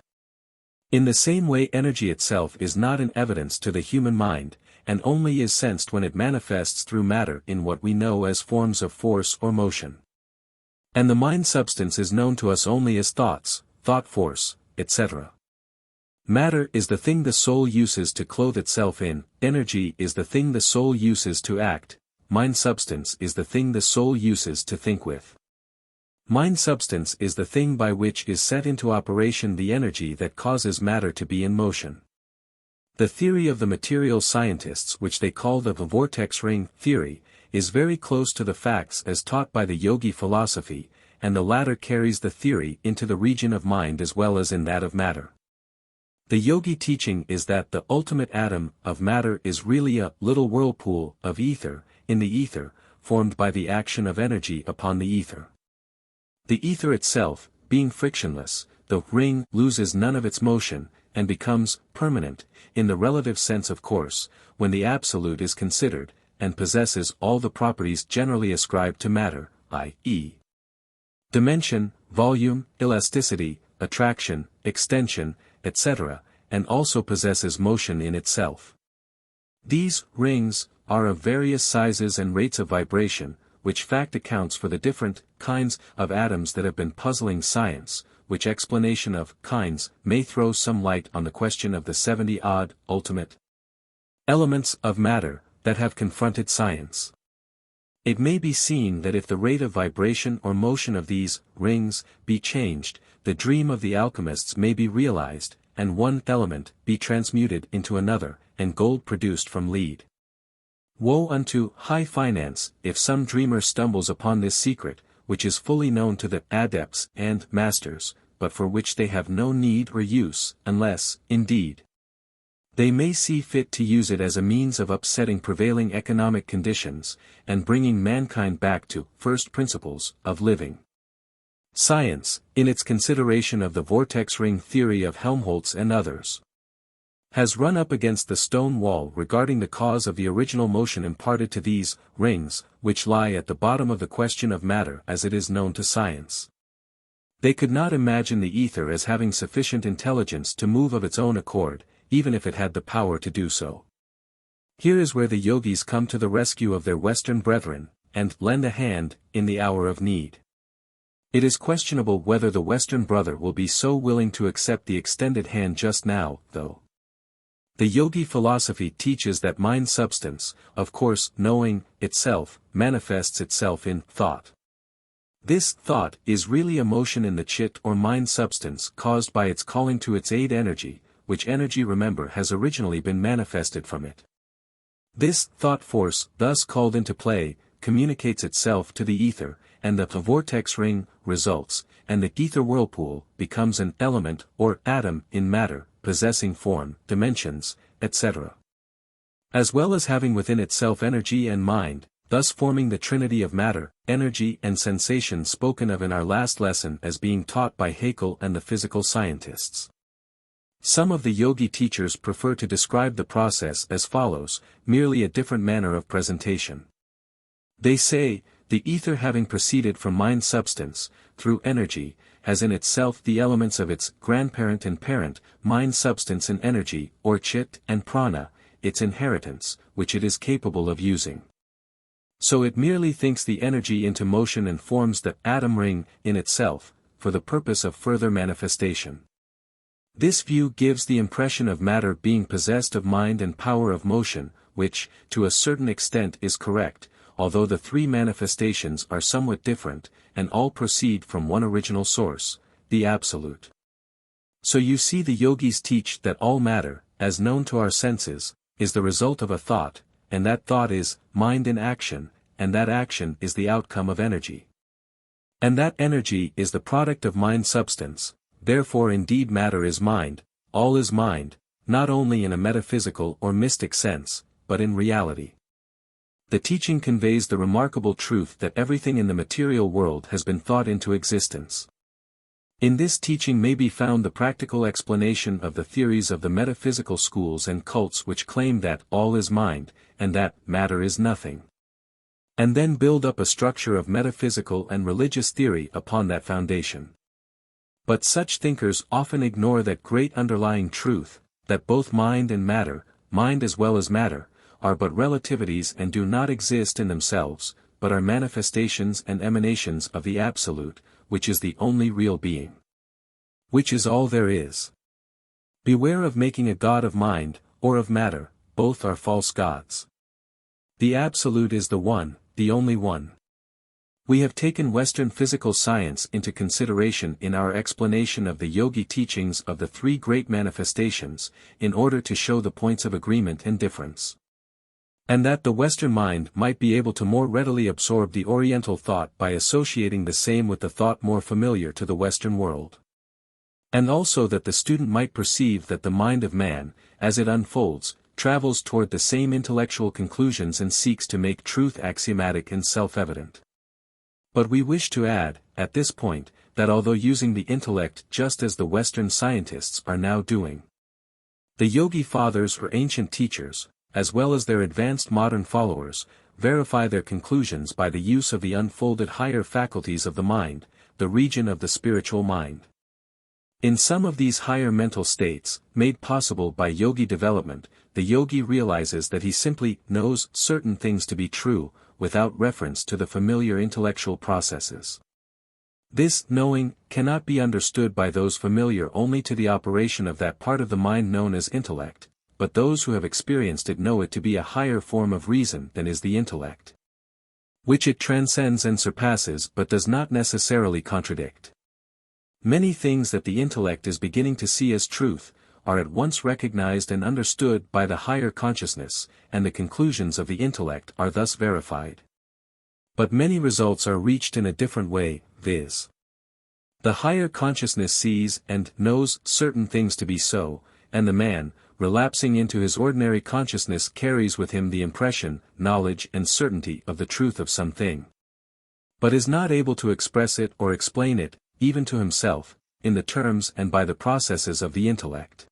In the same way energy itself is not in evidence to the human mind, and only is sensed when it manifests through matter in what we know as forms of force or motion. And the mind substance is known to us only as thoughts, thought force, etc. Matter is the thing the soul uses to clothe itself in, energy is the thing the soul uses to act, mind substance is the thing the soul uses to think with. Mind substance is the thing by which is set into operation the energy that causes matter to be in motion. The theory of the material scientists, which they call the vortex ring theory, is very close to the facts as taught by the yogi philosophy, and the latter carries the theory into the region of mind as well as in that of matter. The yogi teaching is that the ultimate atom of matter is really a little whirlpool of ether, in the ether, formed by the action of energy upon the ether. The ether itself, being frictionless, the ring loses none of its motion, and becomes permanent, in the relative sense of course, when the absolute is considered, and possesses all the properties generally ascribed to matter, i.e. dimension, volume, elasticity, attraction, extension, etc., and also possesses motion in itself. These rings are of various sizes and rates of vibration, which fact accounts for the different kinds of atoms that have been puzzling science, which explanation of kinds may throw some light on the question of the 70-odd ultimate elements of matter that have confronted science. It may be seen that if the rate of vibration or motion of these rings be changed, the dream of the alchemists may be realized, and one element be transmuted into another, and gold produced from lead. Woe unto high finance, if some dreamer stumbles upon this secret, which is fully known to the adepts and masters, but for which they have no need or use, unless, indeed, they may see fit to use it as a means of upsetting prevailing economic conditions, and bringing mankind back to first principles of living. Science, in its consideration of the vortex ring theory of Helmholtz and others, has run up against the stone wall regarding the cause of the original motion imparted to these rings, which lie at the bottom of the question of matter as it is known to science. They could not imagine the ether as having sufficient intelligence to move of its own accord, even if it had the power to do so. Here is where the yogis come to the rescue of their Western brethren, and lend a hand in the hour of need. It is questionable whether the Western brother will be so willing to accept the extended hand just now, though. The yogi philosophy teaches that mind substance, of course knowing itself, manifests itself in thought. This thought is really a motion in the chit or mind substance caused by its calling to its aid energy, which energy remember has originally been manifested from it. This thought force, thus called into play, communicates itself to the ether, and the vortex ring results, and the ether whirlpool becomes an element or atom in matter, possessing form, dimensions, etc. as well as having within itself energy and mind, thus forming the trinity of matter, energy and sensation spoken of in our last lesson as being taught by Haeckel and the physical scientists. Some of the yogi teachers prefer to describe the process as follows, merely a different manner of presentation. They say, the ether having proceeded from mind substance, through energy, has in itself the elements of its grandparent and parent, mind substance and energy, or chit and prana, its inheritance, which it is capable of using. So it merely thinks the energy into motion and forms the atom ring in itself, for the purpose of further manifestation. This view gives the impression of matter being possessed of mind and power of motion, which, to a certain extent is correct, although the three manifestations are somewhat different, and all proceed from one original source, the Absolute. So you see the yogis teach that all matter, as known to our senses, is the result of a thought, and that thought is mind in action, and that action is the outcome of energy. And that energy is the product of mind substance, therefore indeed matter is mind, all is mind, not only in a metaphysical or mystic sense, but in reality. The teaching conveys the remarkable truth that everything in the material world has been thought into existence. In this teaching may be found the practical explanation of the theories of the metaphysical schools and cults which claim that all is mind, and that matter is nothing. And then build up a structure of metaphysical and religious theory upon that foundation. But such thinkers often ignore that great underlying truth, that both mind and matter, mind as well as matter, are but relativities and do not exist in themselves, but are manifestations and emanations of the Absolute, which is the only real being. Which is all there is. Beware of making a god of mind, or of matter, both are false gods. The Absolute is the one, the only one. We have taken Western physical science into consideration in our explanation of the yogi teachings of the three great manifestations, in order to show the points of agreement and difference. And that the Western mind might be able to more readily absorb the Oriental thought by associating the same with the thought more familiar to the Western world. And also that the student might perceive that the mind of man, as it unfolds, travels toward the same intellectual conclusions and seeks to make truth axiomatic and self-evident. But we wish to add, at this point, that although using the intellect just as the Western scientists are now doing, the Yogi Fathers or ancient teachers, as well as their advanced modern followers, verify their conclusions by the use of the unfolded higher faculties of the mind, the region of the spiritual mind. In some of these higher mental states, made possible by yogi development, the yogi realizes that he simply knows certain things to be true, without reference to the familiar intellectual processes. This knowing cannot be understood by those familiar only to the operation of that part of the mind known as intellect, but those who have experienced it know it to be a higher form of reason than is the intellect, which it transcends and surpasses but does not necessarily contradict. Many things that the intellect is beginning to see as truth, are at once recognized and understood by the higher consciousness, and the conclusions of the intellect are thus verified. But many results are reached in a different way, viz. The higher consciousness sees and knows certain things to be so, and the man, relapsing into his ordinary consciousness carries with him the impression, knowledge and certainty of the truth of something, but is not able to express it or explain it, even to himself, in the terms and by the processes of the intellect.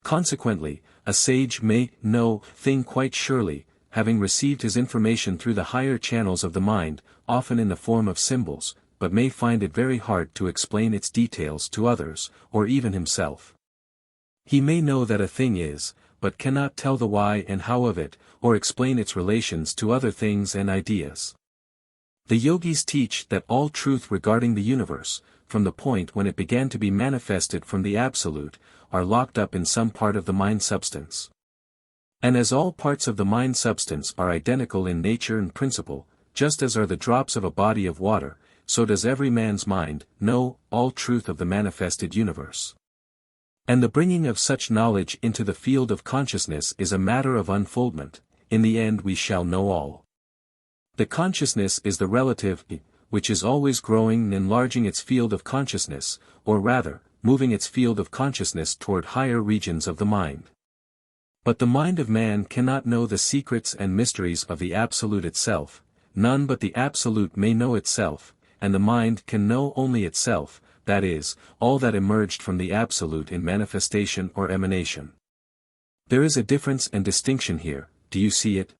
Consequently, a sage may know thing quite surely, having received his information through the higher channels of the mind, often in the form of symbols, but may find it very hard to explain its details to others, or even himself. He may know that a thing is, but cannot tell the why and how of it, or explain its relations to other things and ideas. The yogis teach that all truth regarding the universe, from the point when it began to be manifested from the Absolute, are locked up in some part of the mind substance. And as all parts of the mind substance are identical in nature and principle, just as are the drops of a body of water, so does every man's mind know all truth of the manifested universe. And the bringing of such knowledge into the field of consciousness is a matter of unfoldment. In the end we shall know all. The consciousness is the relative, which is always growing and enlarging its field of consciousness, or rather, moving its field of consciousness toward higher regions of the mind. But the mind of man cannot know the secrets and mysteries of the Absolute itself, none but the Absolute may know itself, and the mind can know only itself, that is, all that emerged from the Absolute in manifestation or emanation. There is a difference and distinction here, do you see it?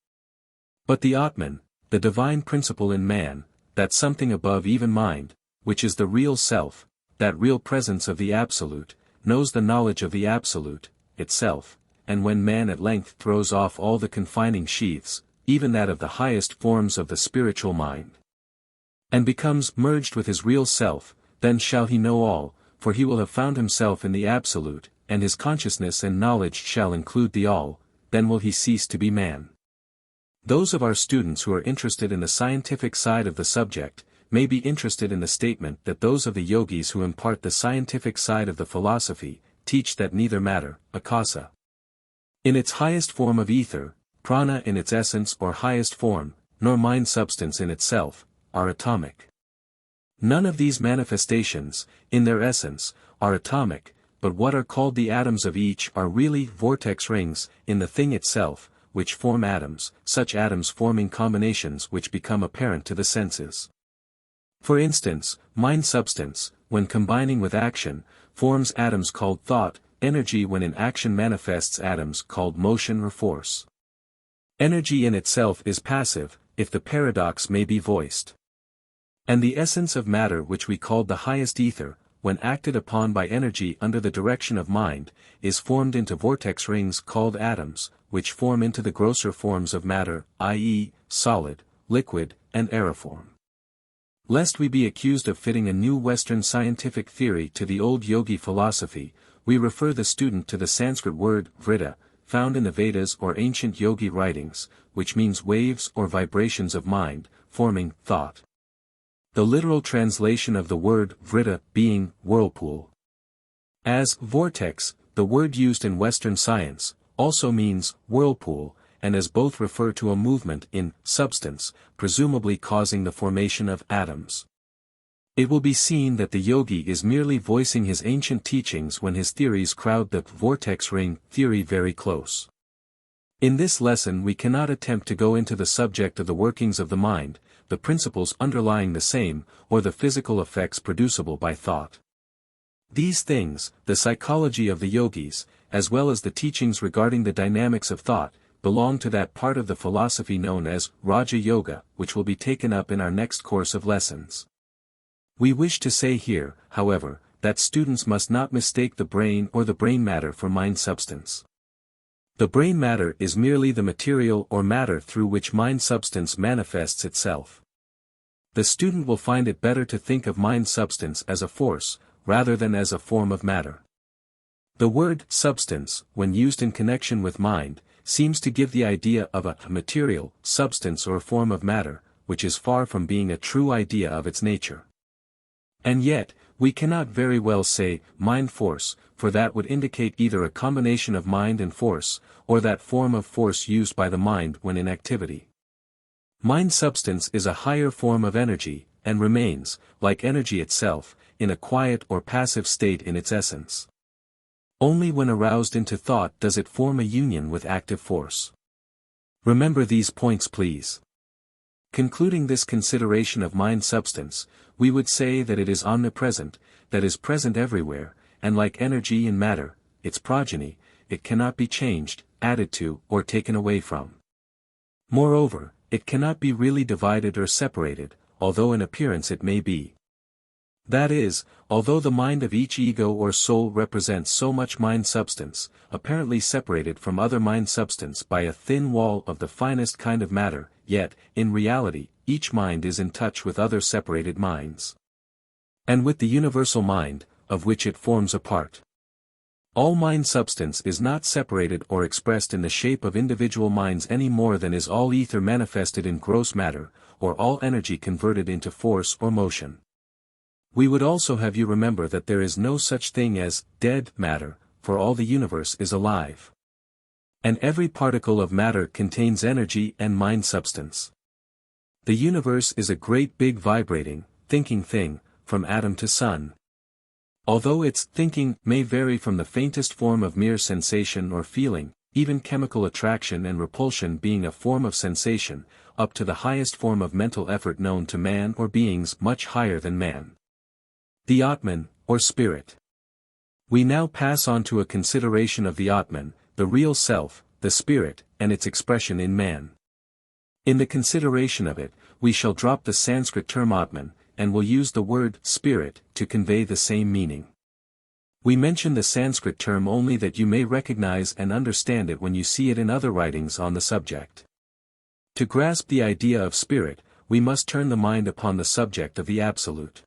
But the Atman, the divine principle in man, that something above even mind, which is the real self, that real presence of the Absolute, knows the knowledge of the Absolute, itself, and when man at length throws off all the confining sheaths, even that of the highest forms of the spiritual mind, and becomes merged with his real self, then shall he know all, for he will have found himself in the Absolute, and his consciousness and knowledge shall include the all, then will he cease to be man. Those of our students who are interested in the scientific side of the subject, may be interested in the statement that those of the yogis who impart the scientific side of the philosophy, teach that neither matter, akasa, in its highest form of ether, prana in its essence or highest form, nor mind substance in itself, are atomic. None of these manifestations, in their essence, are atomic, but what are called the atoms of each are really vortex rings, in the thing itself, which form atoms, such atoms forming combinations which become apparent to the senses. For instance, mind substance, when combining with action, forms atoms called thought, energy when in action manifests atoms called motion or force. Energy in itself is passive, if the paradox may be voiced. And the essence of matter which we called the highest ether, when acted upon by energy under the direction of mind, is formed into vortex rings called atoms, which form into the grosser forms of matter, i.e., solid, liquid, and aeriform. Lest we be accused of fitting a new Western scientific theory to the old yogi philosophy, we refer the student to the Sanskrit word vritta, found in the Vedas or ancient yogi writings, which means waves or vibrations of mind, forming thought. The literal translation of the word vritta being whirlpool. As vortex, the word used in Western science, also means whirlpool, and as both refer to a movement in substance, presumably causing the formation of atoms. It will be seen that the yogi is merely voicing his ancient teachings when his theories crowd the vortex ring theory very close. In this lesson we cannot attempt to go into the subject of the workings of the mind, the principles underlying the same, or the physical effects producible by thought. These things, the psychology of the yogis, as well as the teachings regarding the dynamics of thought, belong to that part of the philosophy known as Raja Yoga, which will be taken up in our next course of lessons. We wish to say here, however, that students must not mistake the brain or the brain matter for mind substance. The brain matter is merely the material or matter through which mind substance manifests itself. The student will find it better to think of mind substance as a force, rather than as a form of matter. The word substance, when used in connection with mind, seems to give the idea of a material, substance or form of matter, which is far from being a true idea of its nature. And yet, we cannot very well say, mind force, for that would indicate either a combination of mind and force, or that form of force used by the mind when in activity. Mind substance is a higher form of energy, and remains, like energy itself, in a quiet or passive state in its essence. Only when aroused into thought does it form a union with active force. Remember these points please. Concluding this consideration of mind substance, we would say that it is omnipresent, that is present everywhere, and like energy and matter, its progeny, it cannot be changed, added to, or taken away from. Moreover, it cannot be really divided or separated, although in appearance it may be. That is, although the mind of each ego or soul represents so much mind substance, apparently separated from other mind substance by a thin wall of the finest kind of matter, yet, in reality, each mind is in touch with other separated minds. And with the universal mind, of which it forms a part. All mind substance is not separated or expressed in the shape of individual minds any more than is all ether manifested in gross matter, or all energy converted into force or motion. We would also have you remember that there is no such thing as dead matter, for all the universe is alive. And every particle of matter contains energy and mind substance. The universe is a great big vibrating, thinking thing, from atom to sun. Although its thinking may vary from the faintest form of mere sensation or feeling, even chemical attraction and repulsion being a form of sensation, up to the highest form of mental effort known to man or beings much higher than man. The Atman, or Spirit. We now pass on to a consideration of the Atman, the real self, the Spirit, and its expression in man. In the consideration of it, we shall drop the Sanskrit term Atman, and will use the word Spirit to convey the same meaning. We mention the Sanskrit term only that you may recognize and understand it when you see it in other writings on the subject. To grasp the idea of spirit, we must turn the mind upon the subject of the Absolute.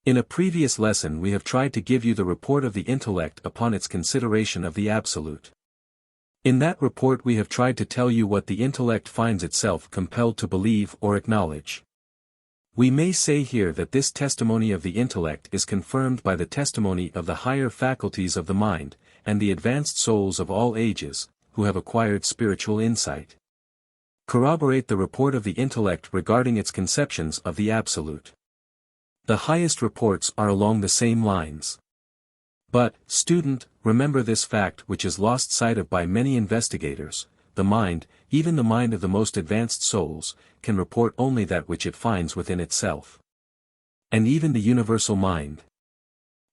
In a previous lesson we have tried to give you the report of the intellect upon its consideration of the Absolute. In that report we have tried to tell you what the intellect finds itself compelled to believe or acknowledge. We may say here that this testimony of the intellect is confirmed by the testimony of the higher faculties of the mind, and the advanced souls of all ages, who have acquired spiritual insight. Corroborate the report of the intellect regarding its conceptions of the Absolute. The highest reports are along the same lines. But, student, remember this fact which is lost sight of by many investigators: the mind, even the mind of the most advanced souls, can report only that which it finds within itself. And even the universal mind.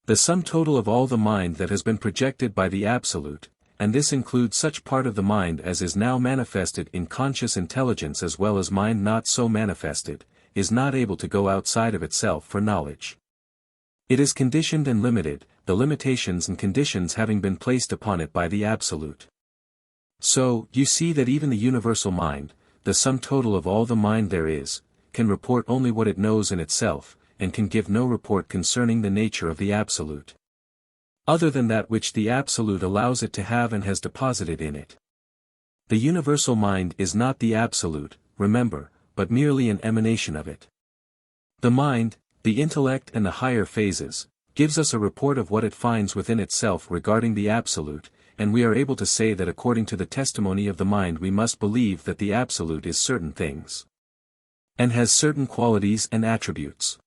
The sum total of all the mind that has been projected by the Absolute, and this includes such part of the mind as is now manifested in conscious intelligence as well as mind not so manifested, is not able to go outside of itself for knowledge. It is conditioned and limited, the limitations and conditions having been placed upon it by the Absolute. So, you see that even the universal mind, the sum total of all the mind there is, can report only what it knows in itself, and can give no report concerning the nature of the Absolute. other than that which the Absolute allows it to have and has deposited in it. The universal mind is not the Absolute, remember, but merely an emanation of it. The mind, the intellect and the higher phases, gives us a report of what it finds within itself regarding the Absolute, and we are able to say that according to the testimony of the mind we must believe that the Absolute is certain things, and has certain qualities and attributes.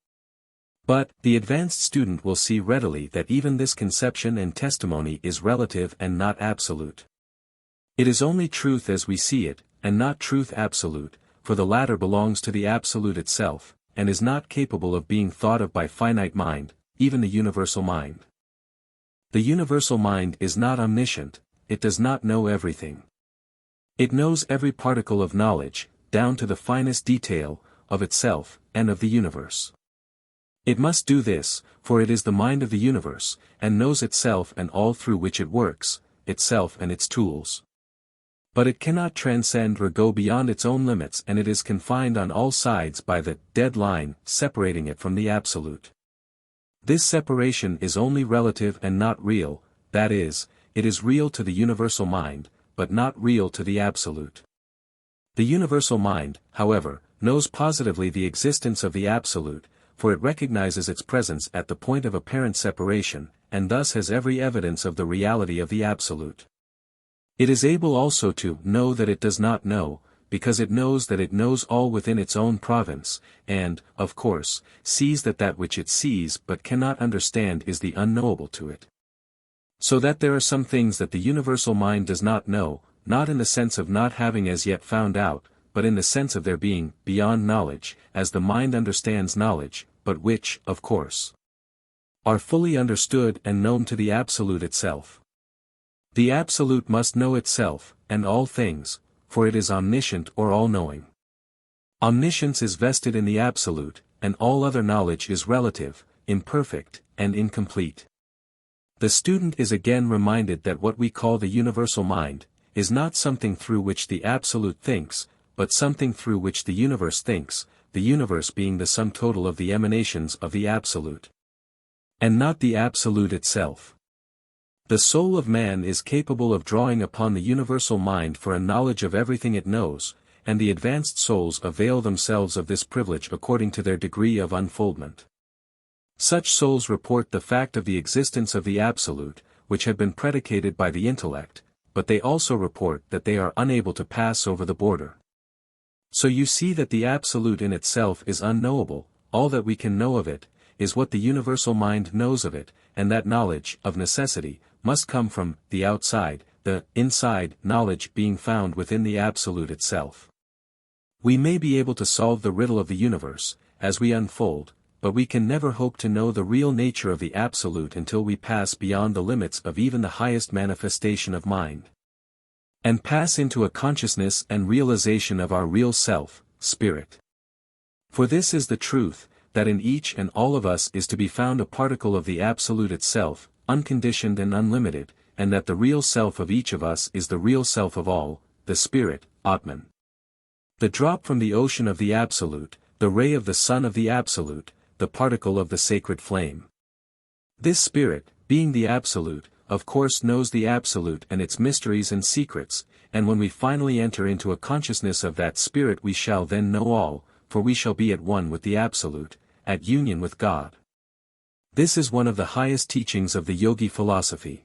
But, the advanced student will see readily that even this conception and testimony is relative and not absolute. It is only truth as we see it, and not truth absolute, for the latter belongs to the Absolute itself, and is not capable of being thought of by finite mind, even the universal mind. The universal mind is not omniscient, it does not know everything. It knows every particle of knowledge, down to the finest detail, of itself, and of the universe. It must do this, for it is the mind of the universe, and knows itself and all through which it works, itself and its tools. But it cannot transcend or go beyond its own limits, and it is confined on all sides by the dead line separating it from the Absolute. This separation is only relative and not real, that is, it is real to the universal mind, but not real to the Absolute. The universal mind, however, knows positively the existence of the Absolute, for it recognizes its presence at the point of apparent separation, and thus has every evidence of the reality of the Absolute. It is able also to know that it does not know, because it knows that it knows all within its own province, and, of course, sees that which it sees but cannot understand is the unknowable to it. So that there are some things that the universal mind does not know, not in the sense of not having as yet found out, but in the sense of their being beyond knowledge, as the mind understands knowledge, but which, of course, are fully understood and known to the Absolute itself. The Absolute must know itself, and all things, for it is omniscient or all-knowing. Omniscience is vested in the Absolute, and all other knowledge is relative, imperfect, and incomplete. The student is again reminded that what we call the universal mind, is not something through which the Absolute thinks, but something through which the universe thinks, the universe being the sum total of the emanations of the Absolute, and not the Absolute itself. The soul of man is capable of drawing upon the universal mind for a knowledge of everything it knows, and the advanced souls avail themselves of this privilege according to their degree of unfoldment. Such souls report the fact of the existence of the Absolute, which had been predicated by the intellect, but they also report that they are unable to pass over the border. So you see that the Absolute in itself is unknowable, all that we can know of it, is what the universal mind knows of it, and that knowledge, of necessity, must come from the outside, the inside knowledge being found within the Absolute itself. We may be able to solve the riddle of the universe, as we unfold, but we can never hope to know the real nature of the Absolute until we pass beyond the limits of even the highest manifestation of mind, and pass into a consciousness and realization of our real self, spirit. For this is the truth, that in each and all of us is to be found a particle of the Absolute itself, unconditioned and unlimited, and that the real self of each of us is the real self of all, the Spirit, Atman. The drop from the ocean of the Absolute, the ray of the sun of the Absolute, the particle of the sacred flame. This Spirit, being the Absolute, of course knows the Absolute and its mysteries and secrets, and when we finally enter into a consciousness of that Spirit we shall then know all, for we shall be at one with the Absolute, at union with God. This is one of the highest teachings of the yogi philosophy.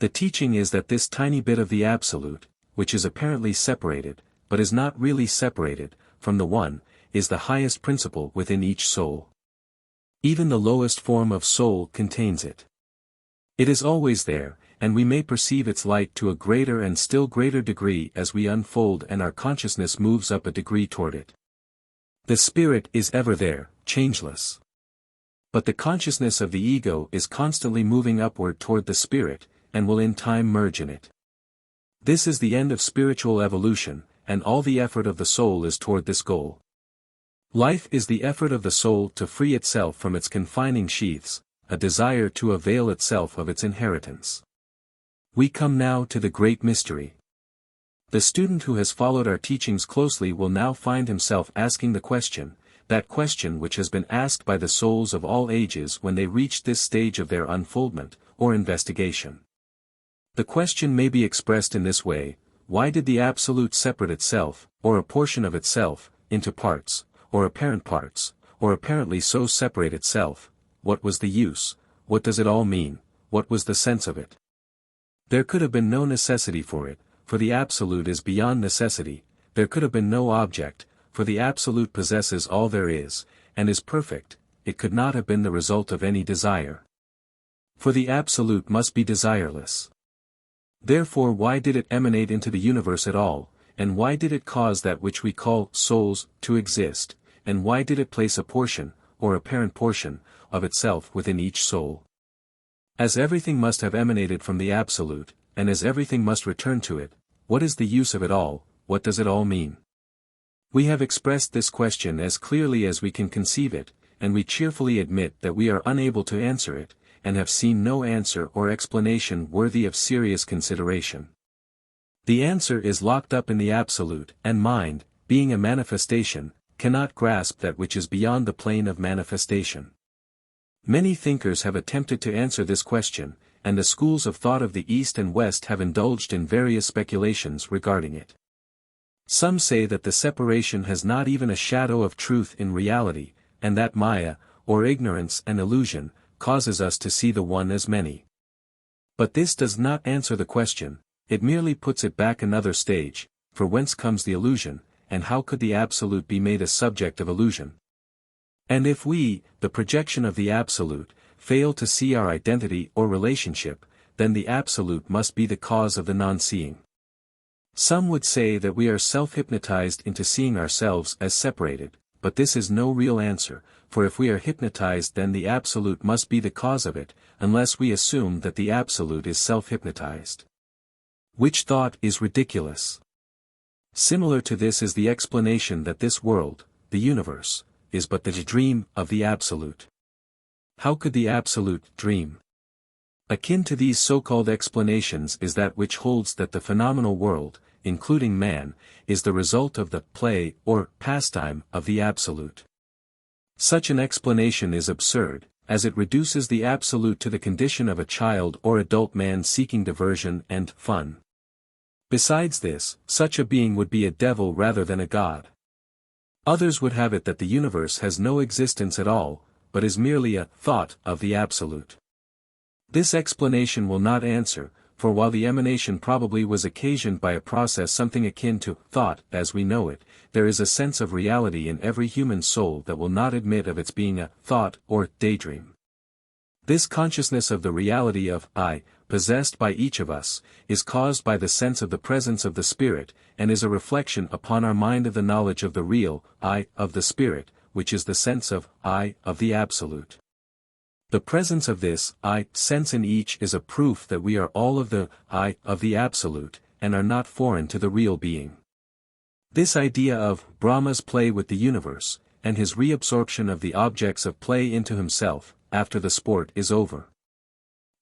The teaching is that this tiny bit of the Absolute, which is apparently separated, but is not really separated, from the One, is the highest principle within each soul. Even the lowest form of soul contains it. It is always there, and we may perceive its light to a greater and still greater degree as we unfold and our consciousness moves up a degree toward it. The Spirit is ever there, changeless. But the consciousness of the ego is constantly moving upward toward the Spirit, and will in time merge in it. This is the end of spiritual evolution, and all the effort of the soul is toward this goal. Life is the effort of the soul to free itself from its confining sheaths, a desire to avail itself of its inheritance. We come now to the great mystery. The student who has followed our teachings closely will now find himself asking the question, that question which has been asked by the souls of all ages when they reached this stage of their unfoldment, or investigation. The question may be expressed in this way: why did the Absolute separate itself, or a portion of itself, into parts, or apparent parts, or apparently so separate itself? What was the use? What does it all mean? What was the sense of it? There could have been no necessity for it, for the Absolute is beyond necessity. There could have been no object, for the Absolute possesses all there is, and is perfect. It could not have been the result of any desire, for the Absolute must be desireless. Therefore, why did it emanate into the universe at all, and why did it cause that which we call souls to exist, and why did it place a portion, or apparent portion, of itself within each soul? As everything must have emanated from the Absolute, and as everything must return to it, what is the use of it all? What does it all mean? We have expressed this question as clearly as we can conceive it, and we cheerfully admit that we are unable to answer it, and have seen no answer or explanation worthy of serious consideration. The answer is locked up in the Absolute, and mind, being a manifestation, cannot grasp that which is beyond the plane of manifestation. Many thinkers have attempted to answer this question, and the schools of thought of the East and West have indulged in various speculations regarding it. Some say that the separation has not even a shadow of truth in reality, and that Maya, or ignorance and illusion, causes us to see the one as many. But this does not answer the question, it merely puts it back another stage: for whence comes the illusion, and how could the Absolute be made a subject of illusion? And if we, the projection of the Absolute, fail to see our identity or relationship, then the Absolute must be the cause of the non-seeing. Some would say that we are self-hypnotized into seeing ourselves as separated, but this is no real answer, for if we are hypnotized then the Absolute must be the cause of it, unless we assume that the Absolute is self-hypnotized. Which thought is ridiculous. Similar to this is the explanation that this world, the universe, is but the dream of the Absolute. How could the Absolute dream? Akin to these so-called explanations is that which holds that the phenomenal world, including man, is the result of the play or pastime of the Absolute. Such an explanation is absurd, as it reduces the Absolute to the condition of a child or adult man seeking diversion and fun. Besides this, such a being would be a devil rather than a god. Others would have it that the universe has no existence at all, but is merely a thought of the Absolute. This explanation will not answer, for while the emanation probably was occasioned by a process something akin to thought as we know it, there is a sense of reality in every human soul that will not admit of its being a thought or daydream. This consciousness of the reality of I, possessed by each of us, is caused by the sense of the presence of the Spirit, and is a reflection upon our mind of the knowledge of the real I of the Spirit, which is the sense of I of the Absolute. The presence of this I sense in each is a proof that we are all of the I of the Absolute, and are not foreign to the real being. This idea of Brahma's play with the universe, and his reabsorption of the objects of play into himself, after the sport is over,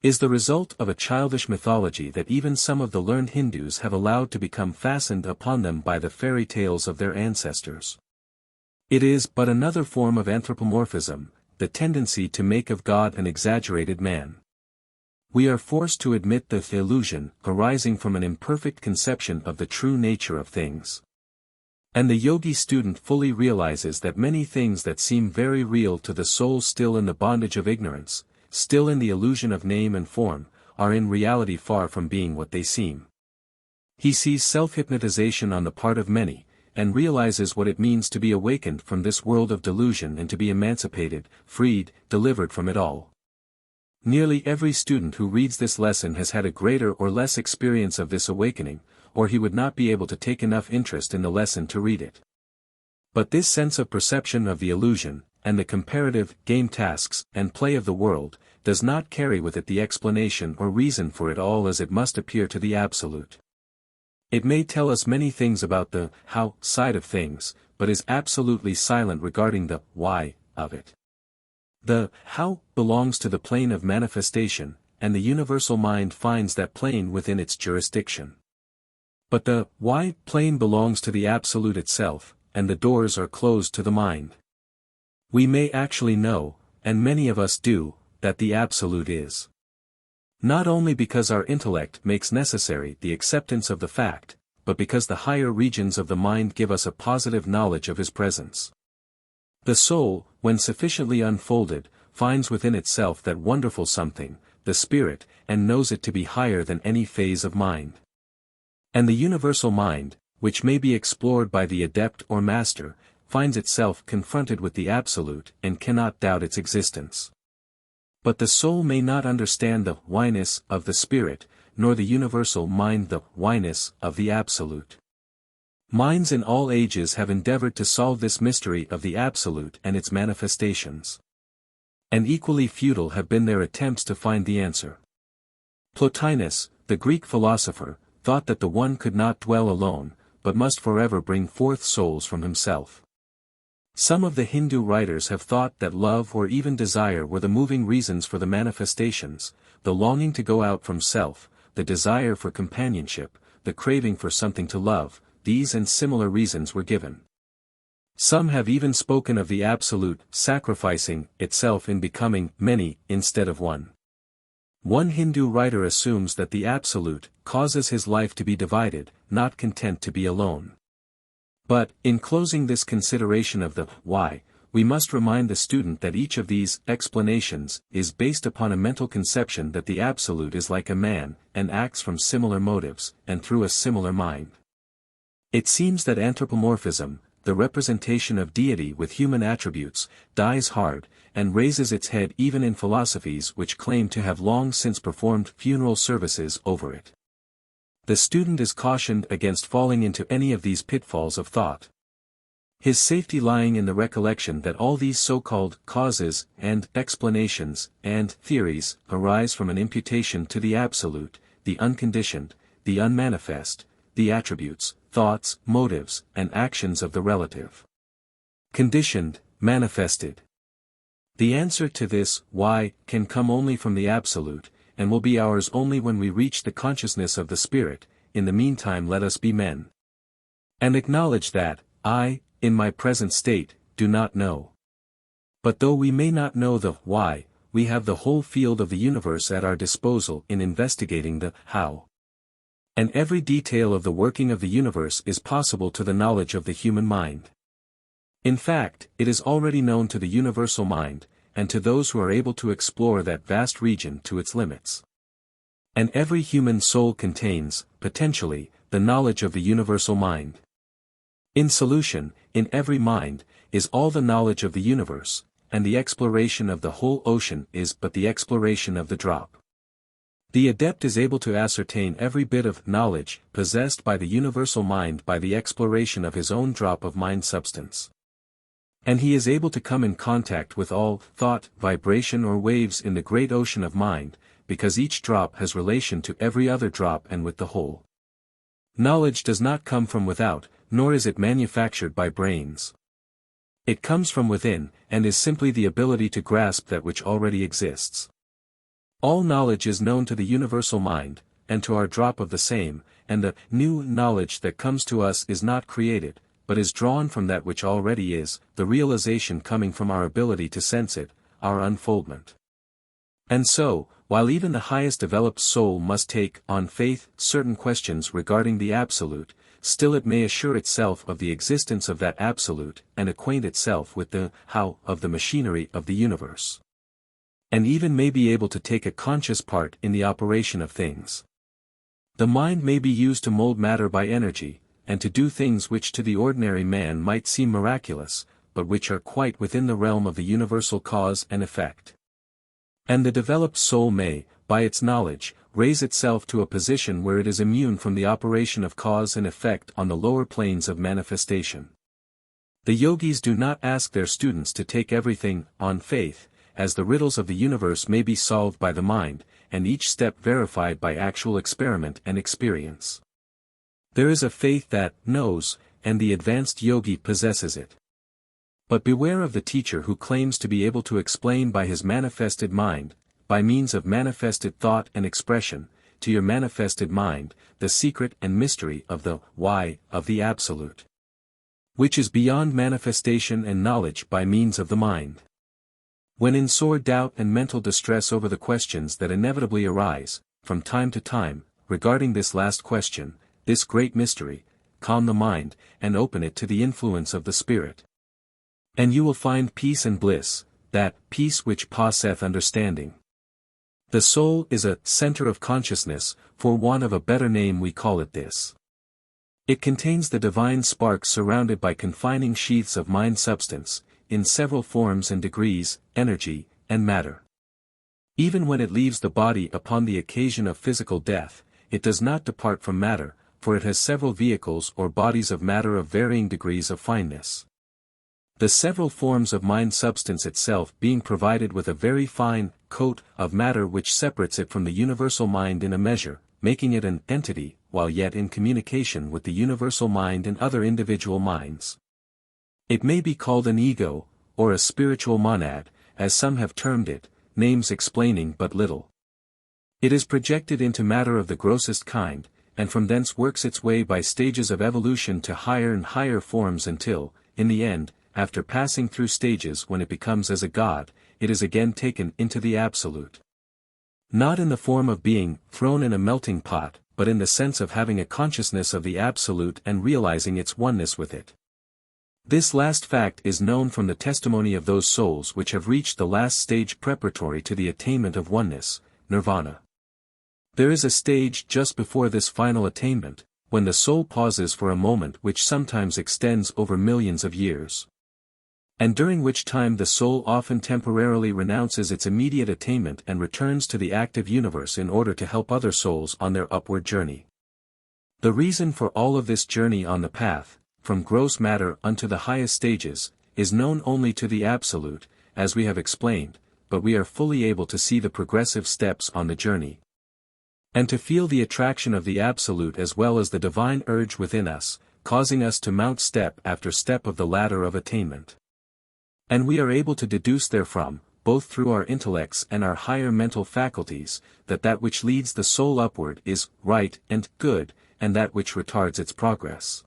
is the result of a childish mythology that even some of the learned Hindus have allowed to become fastened upon them by the fairy tales of their ancestors. It is but another form of anthropomorphism, the tendency to make of God an exaggerated man. We are forced to admit the illusion arising from an imperfect conception of the true nature of things. And the yogi student fully realizes that many things that seem very real to the soul still in the bondage of ignorance, still in the illusion of name and form, are in reality far from being what they seem. He sees self-hypnotization on the part of many, and realizes what it means to be awakened from this world of delusion and to be emancipated, freed, delivered from it all. Nearly every student who reads this lesson has had a greater or less experience of this awakening, or he would not be able to take enough interest in the lesson to read it. But this sense of perception of the illusion, and the comparative game tasks and play of the world, does not carry with it the explanation or reason for it all as it must appear to the Absolute. It may tell us many things about the how side of things, but is absolutely silent regarding the why of it. The how belongs to the plane of manifestation, and the universal mind finds that plane within its jurisdiction. But the why plane belongs to the Absolute itself, and the doors are closed to the mind. We may actually know, and many of us do, that the Absolute is Not only because our intellect makes necessary the acceptance of the fact, but because the higher regions of the mind give us a positive knowledge of his presence. The soul, when sufficiently unfolded, finds within itself that wonderful something, the spirit, and knows it to be higher than any phase of mind. And the universal mind, which may be explored by the adept or master, finds itself confronted with the absolute and cannot doubt its existence. But the soul may not understand the whyness of the spirit, nor the universal mind the whyness of the absolute. Minds in all ages have endeavored to solve this mystery of the absolute and its manifestations. And equally futile have been their attempts to find the answer. Plotinus, the Greek philosopher, thought that the one could not dwell alone, but must forever bring forth souls from himself. Some of the Hindu writers have thought that love or even desire were the moving reasons for the manifestations, the longing to go out from self, the desire for companionship, the craving for something to love. These and similar reasons were given. Some have even spoken of the Absolute sacrificing itself in becoming many instead of one. One Hindu writer assumes that the Absolute causes his life to be divided, not content to be alone. But, in closing this consideration of the why, we must remind the student that each of these explanations is based upon a mental conception that the Absolute is like a man, and acts from similar motives, and through a similar mind. It seems that anthropomorphism, the representation of deity with human attributes, dies hard, and raises its head even in philosophies which claim to have long since performed funeral services over it. The student is cautioned against falling into any of these pitfalls of thought. His safety lying in the recollection that all these so-called causes, and explanations, and theories, arise from an imputation to the absolute, the unconditioned, the unmanifest, the attributes, thoughts, motives, and actions of the relative. Conditioned, manifested. The answer to this why can come only from the absolute, and will be ours only when we reach the consciousness of the spirit. In the meantime let us be men. And acknowledge that, I, in my present state, do not know. But though we may not know the why, we have the whole field of the universe at our disposal in investigating the how. And every detail of the working of the universe is possible to the knowledge of the human mind. In fact, it is already known to the universal mind, and to those who are able to explore that vast region to its limits. And every human soul contains, potentially, the knowledge of the universal mind. In solution, in every mind, is all the knowledge of the universe, and the exploration of the whole ocean is but the exploration of the drop. The adept is able to ascertain every bit of knowledge possessed by the universal mind by the exploration of his own drop of mind substance. And he is able to come in contact with all thought, vibration or waves in the great ocean of mind, because each drop has relation to every other drop and with the whole. Knowledge does not come from without, nor is it manufactured by brains. It comes from within, and is simply the ability to grasp that which already exists. All knowledge is known to the universal mind, and to our drop of the same, and the new knowledge that comes to us is not created, but is drawn from that which already is, the realization coming from our ability to sense it, our unfoldment. And so, while even the highest developed soul must take on faith certain questions regarding the absolute, still it may assure itself of the existence of that absolute and acquaint itself with the how of the machinery of the universe. And even may be able to take a conscious part in the operation of things. The mind may be used to mold matter by energy, and to do things which to the ordinary man might seem miraculous, but which are quite within the realm of the universal cause and effect. And the developed soul may, by its knowledge, raise itself to a position where it is immune from the operation of cause and effect on the lower planes of manifestation. The yogis do not ask their students to take everything on faith, as the riddles of the universe may be solved by the mind, and each step verified by actual experiment and experience. There is a faith that knows, and the advanced yogi possesses it. But beware of the teacher who claims to be able to explain by his manifested mind, by means of manifested thought and expression, to your manifested mind, the secret and mystery of the why of the absolute, which is beyond manifestation and knowledge by means of the mind. When in sore doubt and mental distress over the questions that inevitably arise, from time to time, regarding this last question, this great mystery, calm the mind, and open it to the influence of the Spirit. And you will find peace and bliss, that peace which passeth understanding. The soul is a center of consciousness, for want of a better name we call it this. It contains the divine spark surrounded by confining sheaths of mind substance, in several forms and degrees, energy, and matter. Even when it leaves the body upon the occasion of physical death, it does not depart from matter, for it has several vehicles or bodies of matter of varying degrees of fineness. The several forms of mind substance itself being provided with a very fine coat of matter which separates it from the universal mind in a measure, making it an entity, while yet in communication with the universal mind and other individual minds. It may be called an ego, or a spiritual monad, as some have termed it, names explaining but little. It is projected into matter of the grossest kind, and from thence works its way by stages of evolution to higher and higher forms until, in the end, after passing through stages when it becomes as a god, it is again taken into the Absolute. Not in the form of being thrown in a melting pot, but in the sense of having a consciousness of the Absolute and realizing its oneness with it. This last fact is known from the testimony of those souls which have reached the last stage preparatory to the attainment of oneness, nirvana. There is a stage just before this final attainment, when the soul pauses for a moment which sometimes extends over millions of years. And during which time the soul often temporarily renounces its immediate attainment and returns to the active universe in order to help other souls on their upward journey. The reason for all of this journey on the path, from gross matter unto the highest stages, is known only to the Absolute, as we have explained, but we are fully able to see the progressive steps on the journey. And to feel the attraction of the Absolute as well as the divine urge within us, causing us to mount step after step of the ladder of attainment. And we are able to deduce therefrom, both through our intellects and our higher mental faculties, that which leads the soul upward is right and good, and that which retards its progress,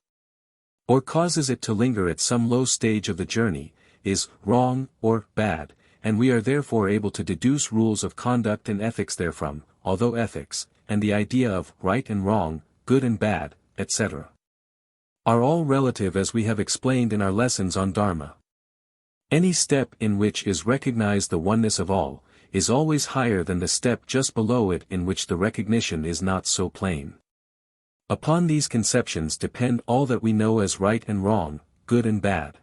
or causes it to linger at some low stage of the journey, is wrong or bad, and we are therefore able to deduce rules of conduct and ethics therefrom, although ethics, and the idea of right and wrong, good and bad, etc., are all relative as we have explained in our lessons on Dharma. Any step in which is recognized the oneness of all, is always higher than the step just below it in which the recognition is not so plain. Upon these conceptions depend all that we know as right and wrong, good and bad.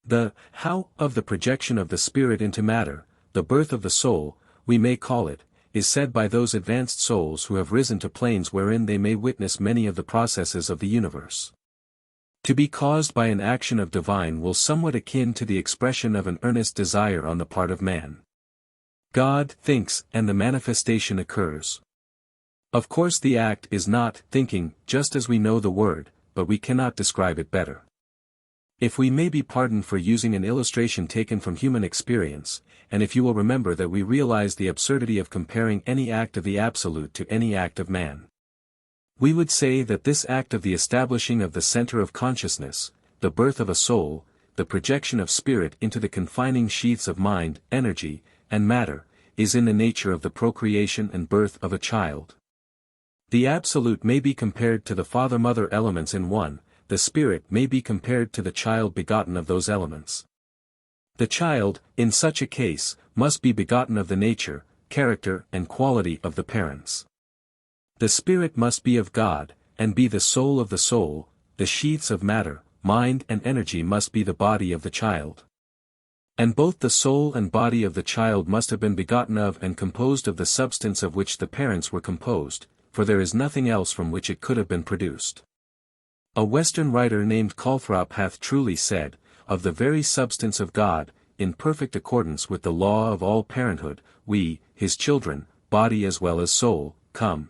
The how of the projection of the spirit into matter, the birth of the soul, we may call it, is said by those advanced souls who have risen to planes wherein they may witness many of the processes of the universe. To be caused by an action of divine will somewhat akin to the expression of an earnest desire on the part of man. God thinks and the manifestation occurs. Of course the act is not thinking just as we know the word, but we cannot describe it better. If we may be pardoned for using an illustration taken from human experience, and if you will remember that we realize the absurdity of comparing any act of the Absolute to any act of man. We would say that this act of the establishing of the center of consciousness, the birth of a soul, the projection of spirit into the confining sheaths of mind, energy, and matter, is in the nature of the procreation and birth of a child. The Absolute may be compared to the father-mother elements in one, the spirit may be compared to the child begotten of those elements. The child, in such a case, must be begotten of the nature, character and quality of the parents. The spirit must be of God, and be the soul of the soul, the sheaths of matter, mind and energy must be the body of the child. And both the soul and body of the child must have been begotten of and composed of the substance of which the parents were composed, for there is nothing else from which it could have been produced. A Western writer named Calthrop hath truly said, of the very substance of God, in perfect accordance with the law of all parenthood, we, his children, body as well as soul, come.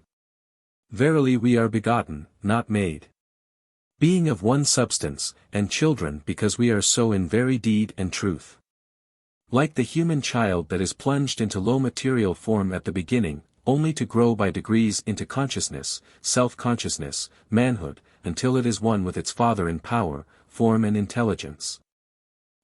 Verily we are begotten, not made. Being of one substance, and children because we are so in very deed and truth. Like the human child that is plunged into low material form at the beginning, only to grow by degrees into consciousness, self-consciousness, manhood, until it is one with its Father in power, form and intelligence.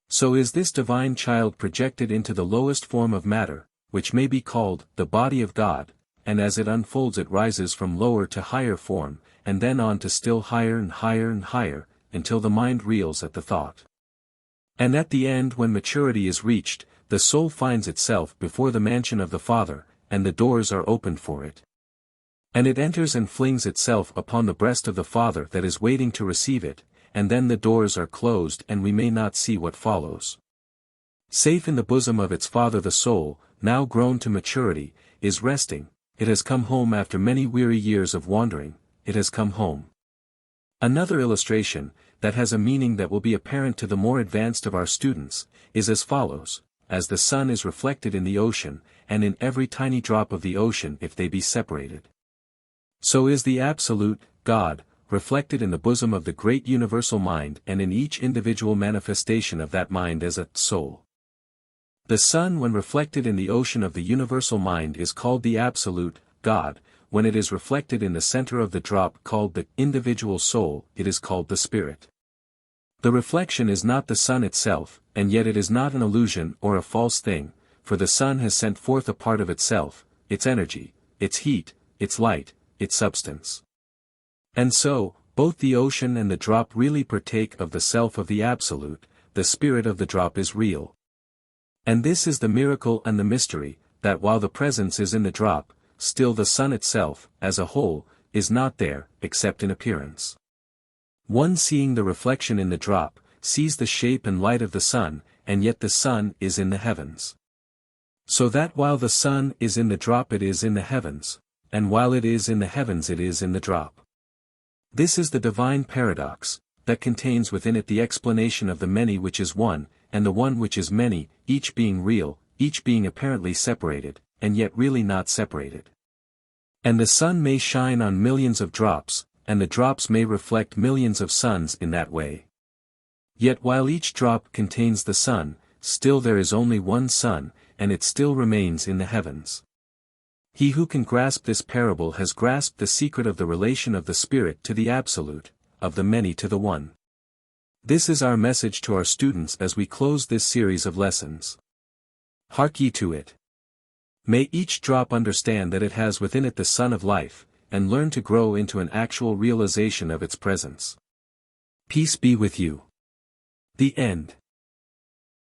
So is this divine child projected into the lowest form of matter, which may be called the body of God, and as it unfolds it rises from lower to higher form, and then on to still higher and higher and higher, until the mind reels at the thought. And at the end, when maturity is reached, the soul finds itself before the mansion of the Father, and the doors are opened for it. And it enters and flings itself upon the breast of the Father that is waiting to receive it, and then the doors are closed and we may not see what follows. Safe in the bosom of its Father, the soul, now grown to maturity, is resting. It has come home after many weary years of wandering, it has come home. Another illustration, that has a meaning that will be apparent to the more advanced of our students, is as follows: as the sun is reflected in the ocean, and in every tiny drop of the ocean if they be separated, so is the Absolute, God, reflected in the bosom of the great universal mind and in each individual manifestation of that mind as a soul. The sun, when reflected in the ocean of the universal mind, is called the Absolute, God. When it is reflected in the center of the drop called the individual soul, it is called the Spirit. The reflection is not the sun itself, and yet it is not an illusion or a false thing, for the sun has sent forth a part of itself, its energy, its heat, its light, its substance. And so, both the ocean and the drop really partake of the self of the Absolute. The spirit of the drop is real. And this is the miracle and the mystery, that while the presence is in the drop, still the sun itself, as a whole, is not there, except in appearance. One seeing the reflection in the drop, sees the shape and light of the sun, and yet the sun is in the heavens. So that while the sun is in the drop it is in the heavens, and while it is in the heavens it is in the drop. This is the divine paradox, that contains within it the explanation of the many which is one, and the one which is many, each being real, each being apparently separated, and yet really not separated. And the sun may shine on millions of drops, and the drops may reflect millions of suns in that way. Yet while each drop contains the sun, still there is only one sun, and it still remains in the heavens. He who can grasp this parable has grasped the secret of the relation of the Spirit to the Absolute, of the many to the one. This is our message to our students as we close this series of lessons. Hark ye to it. May each drop understand that it has within it the sun of life, and learn to grow into an actual realization of its presence. Peace be with you. The end.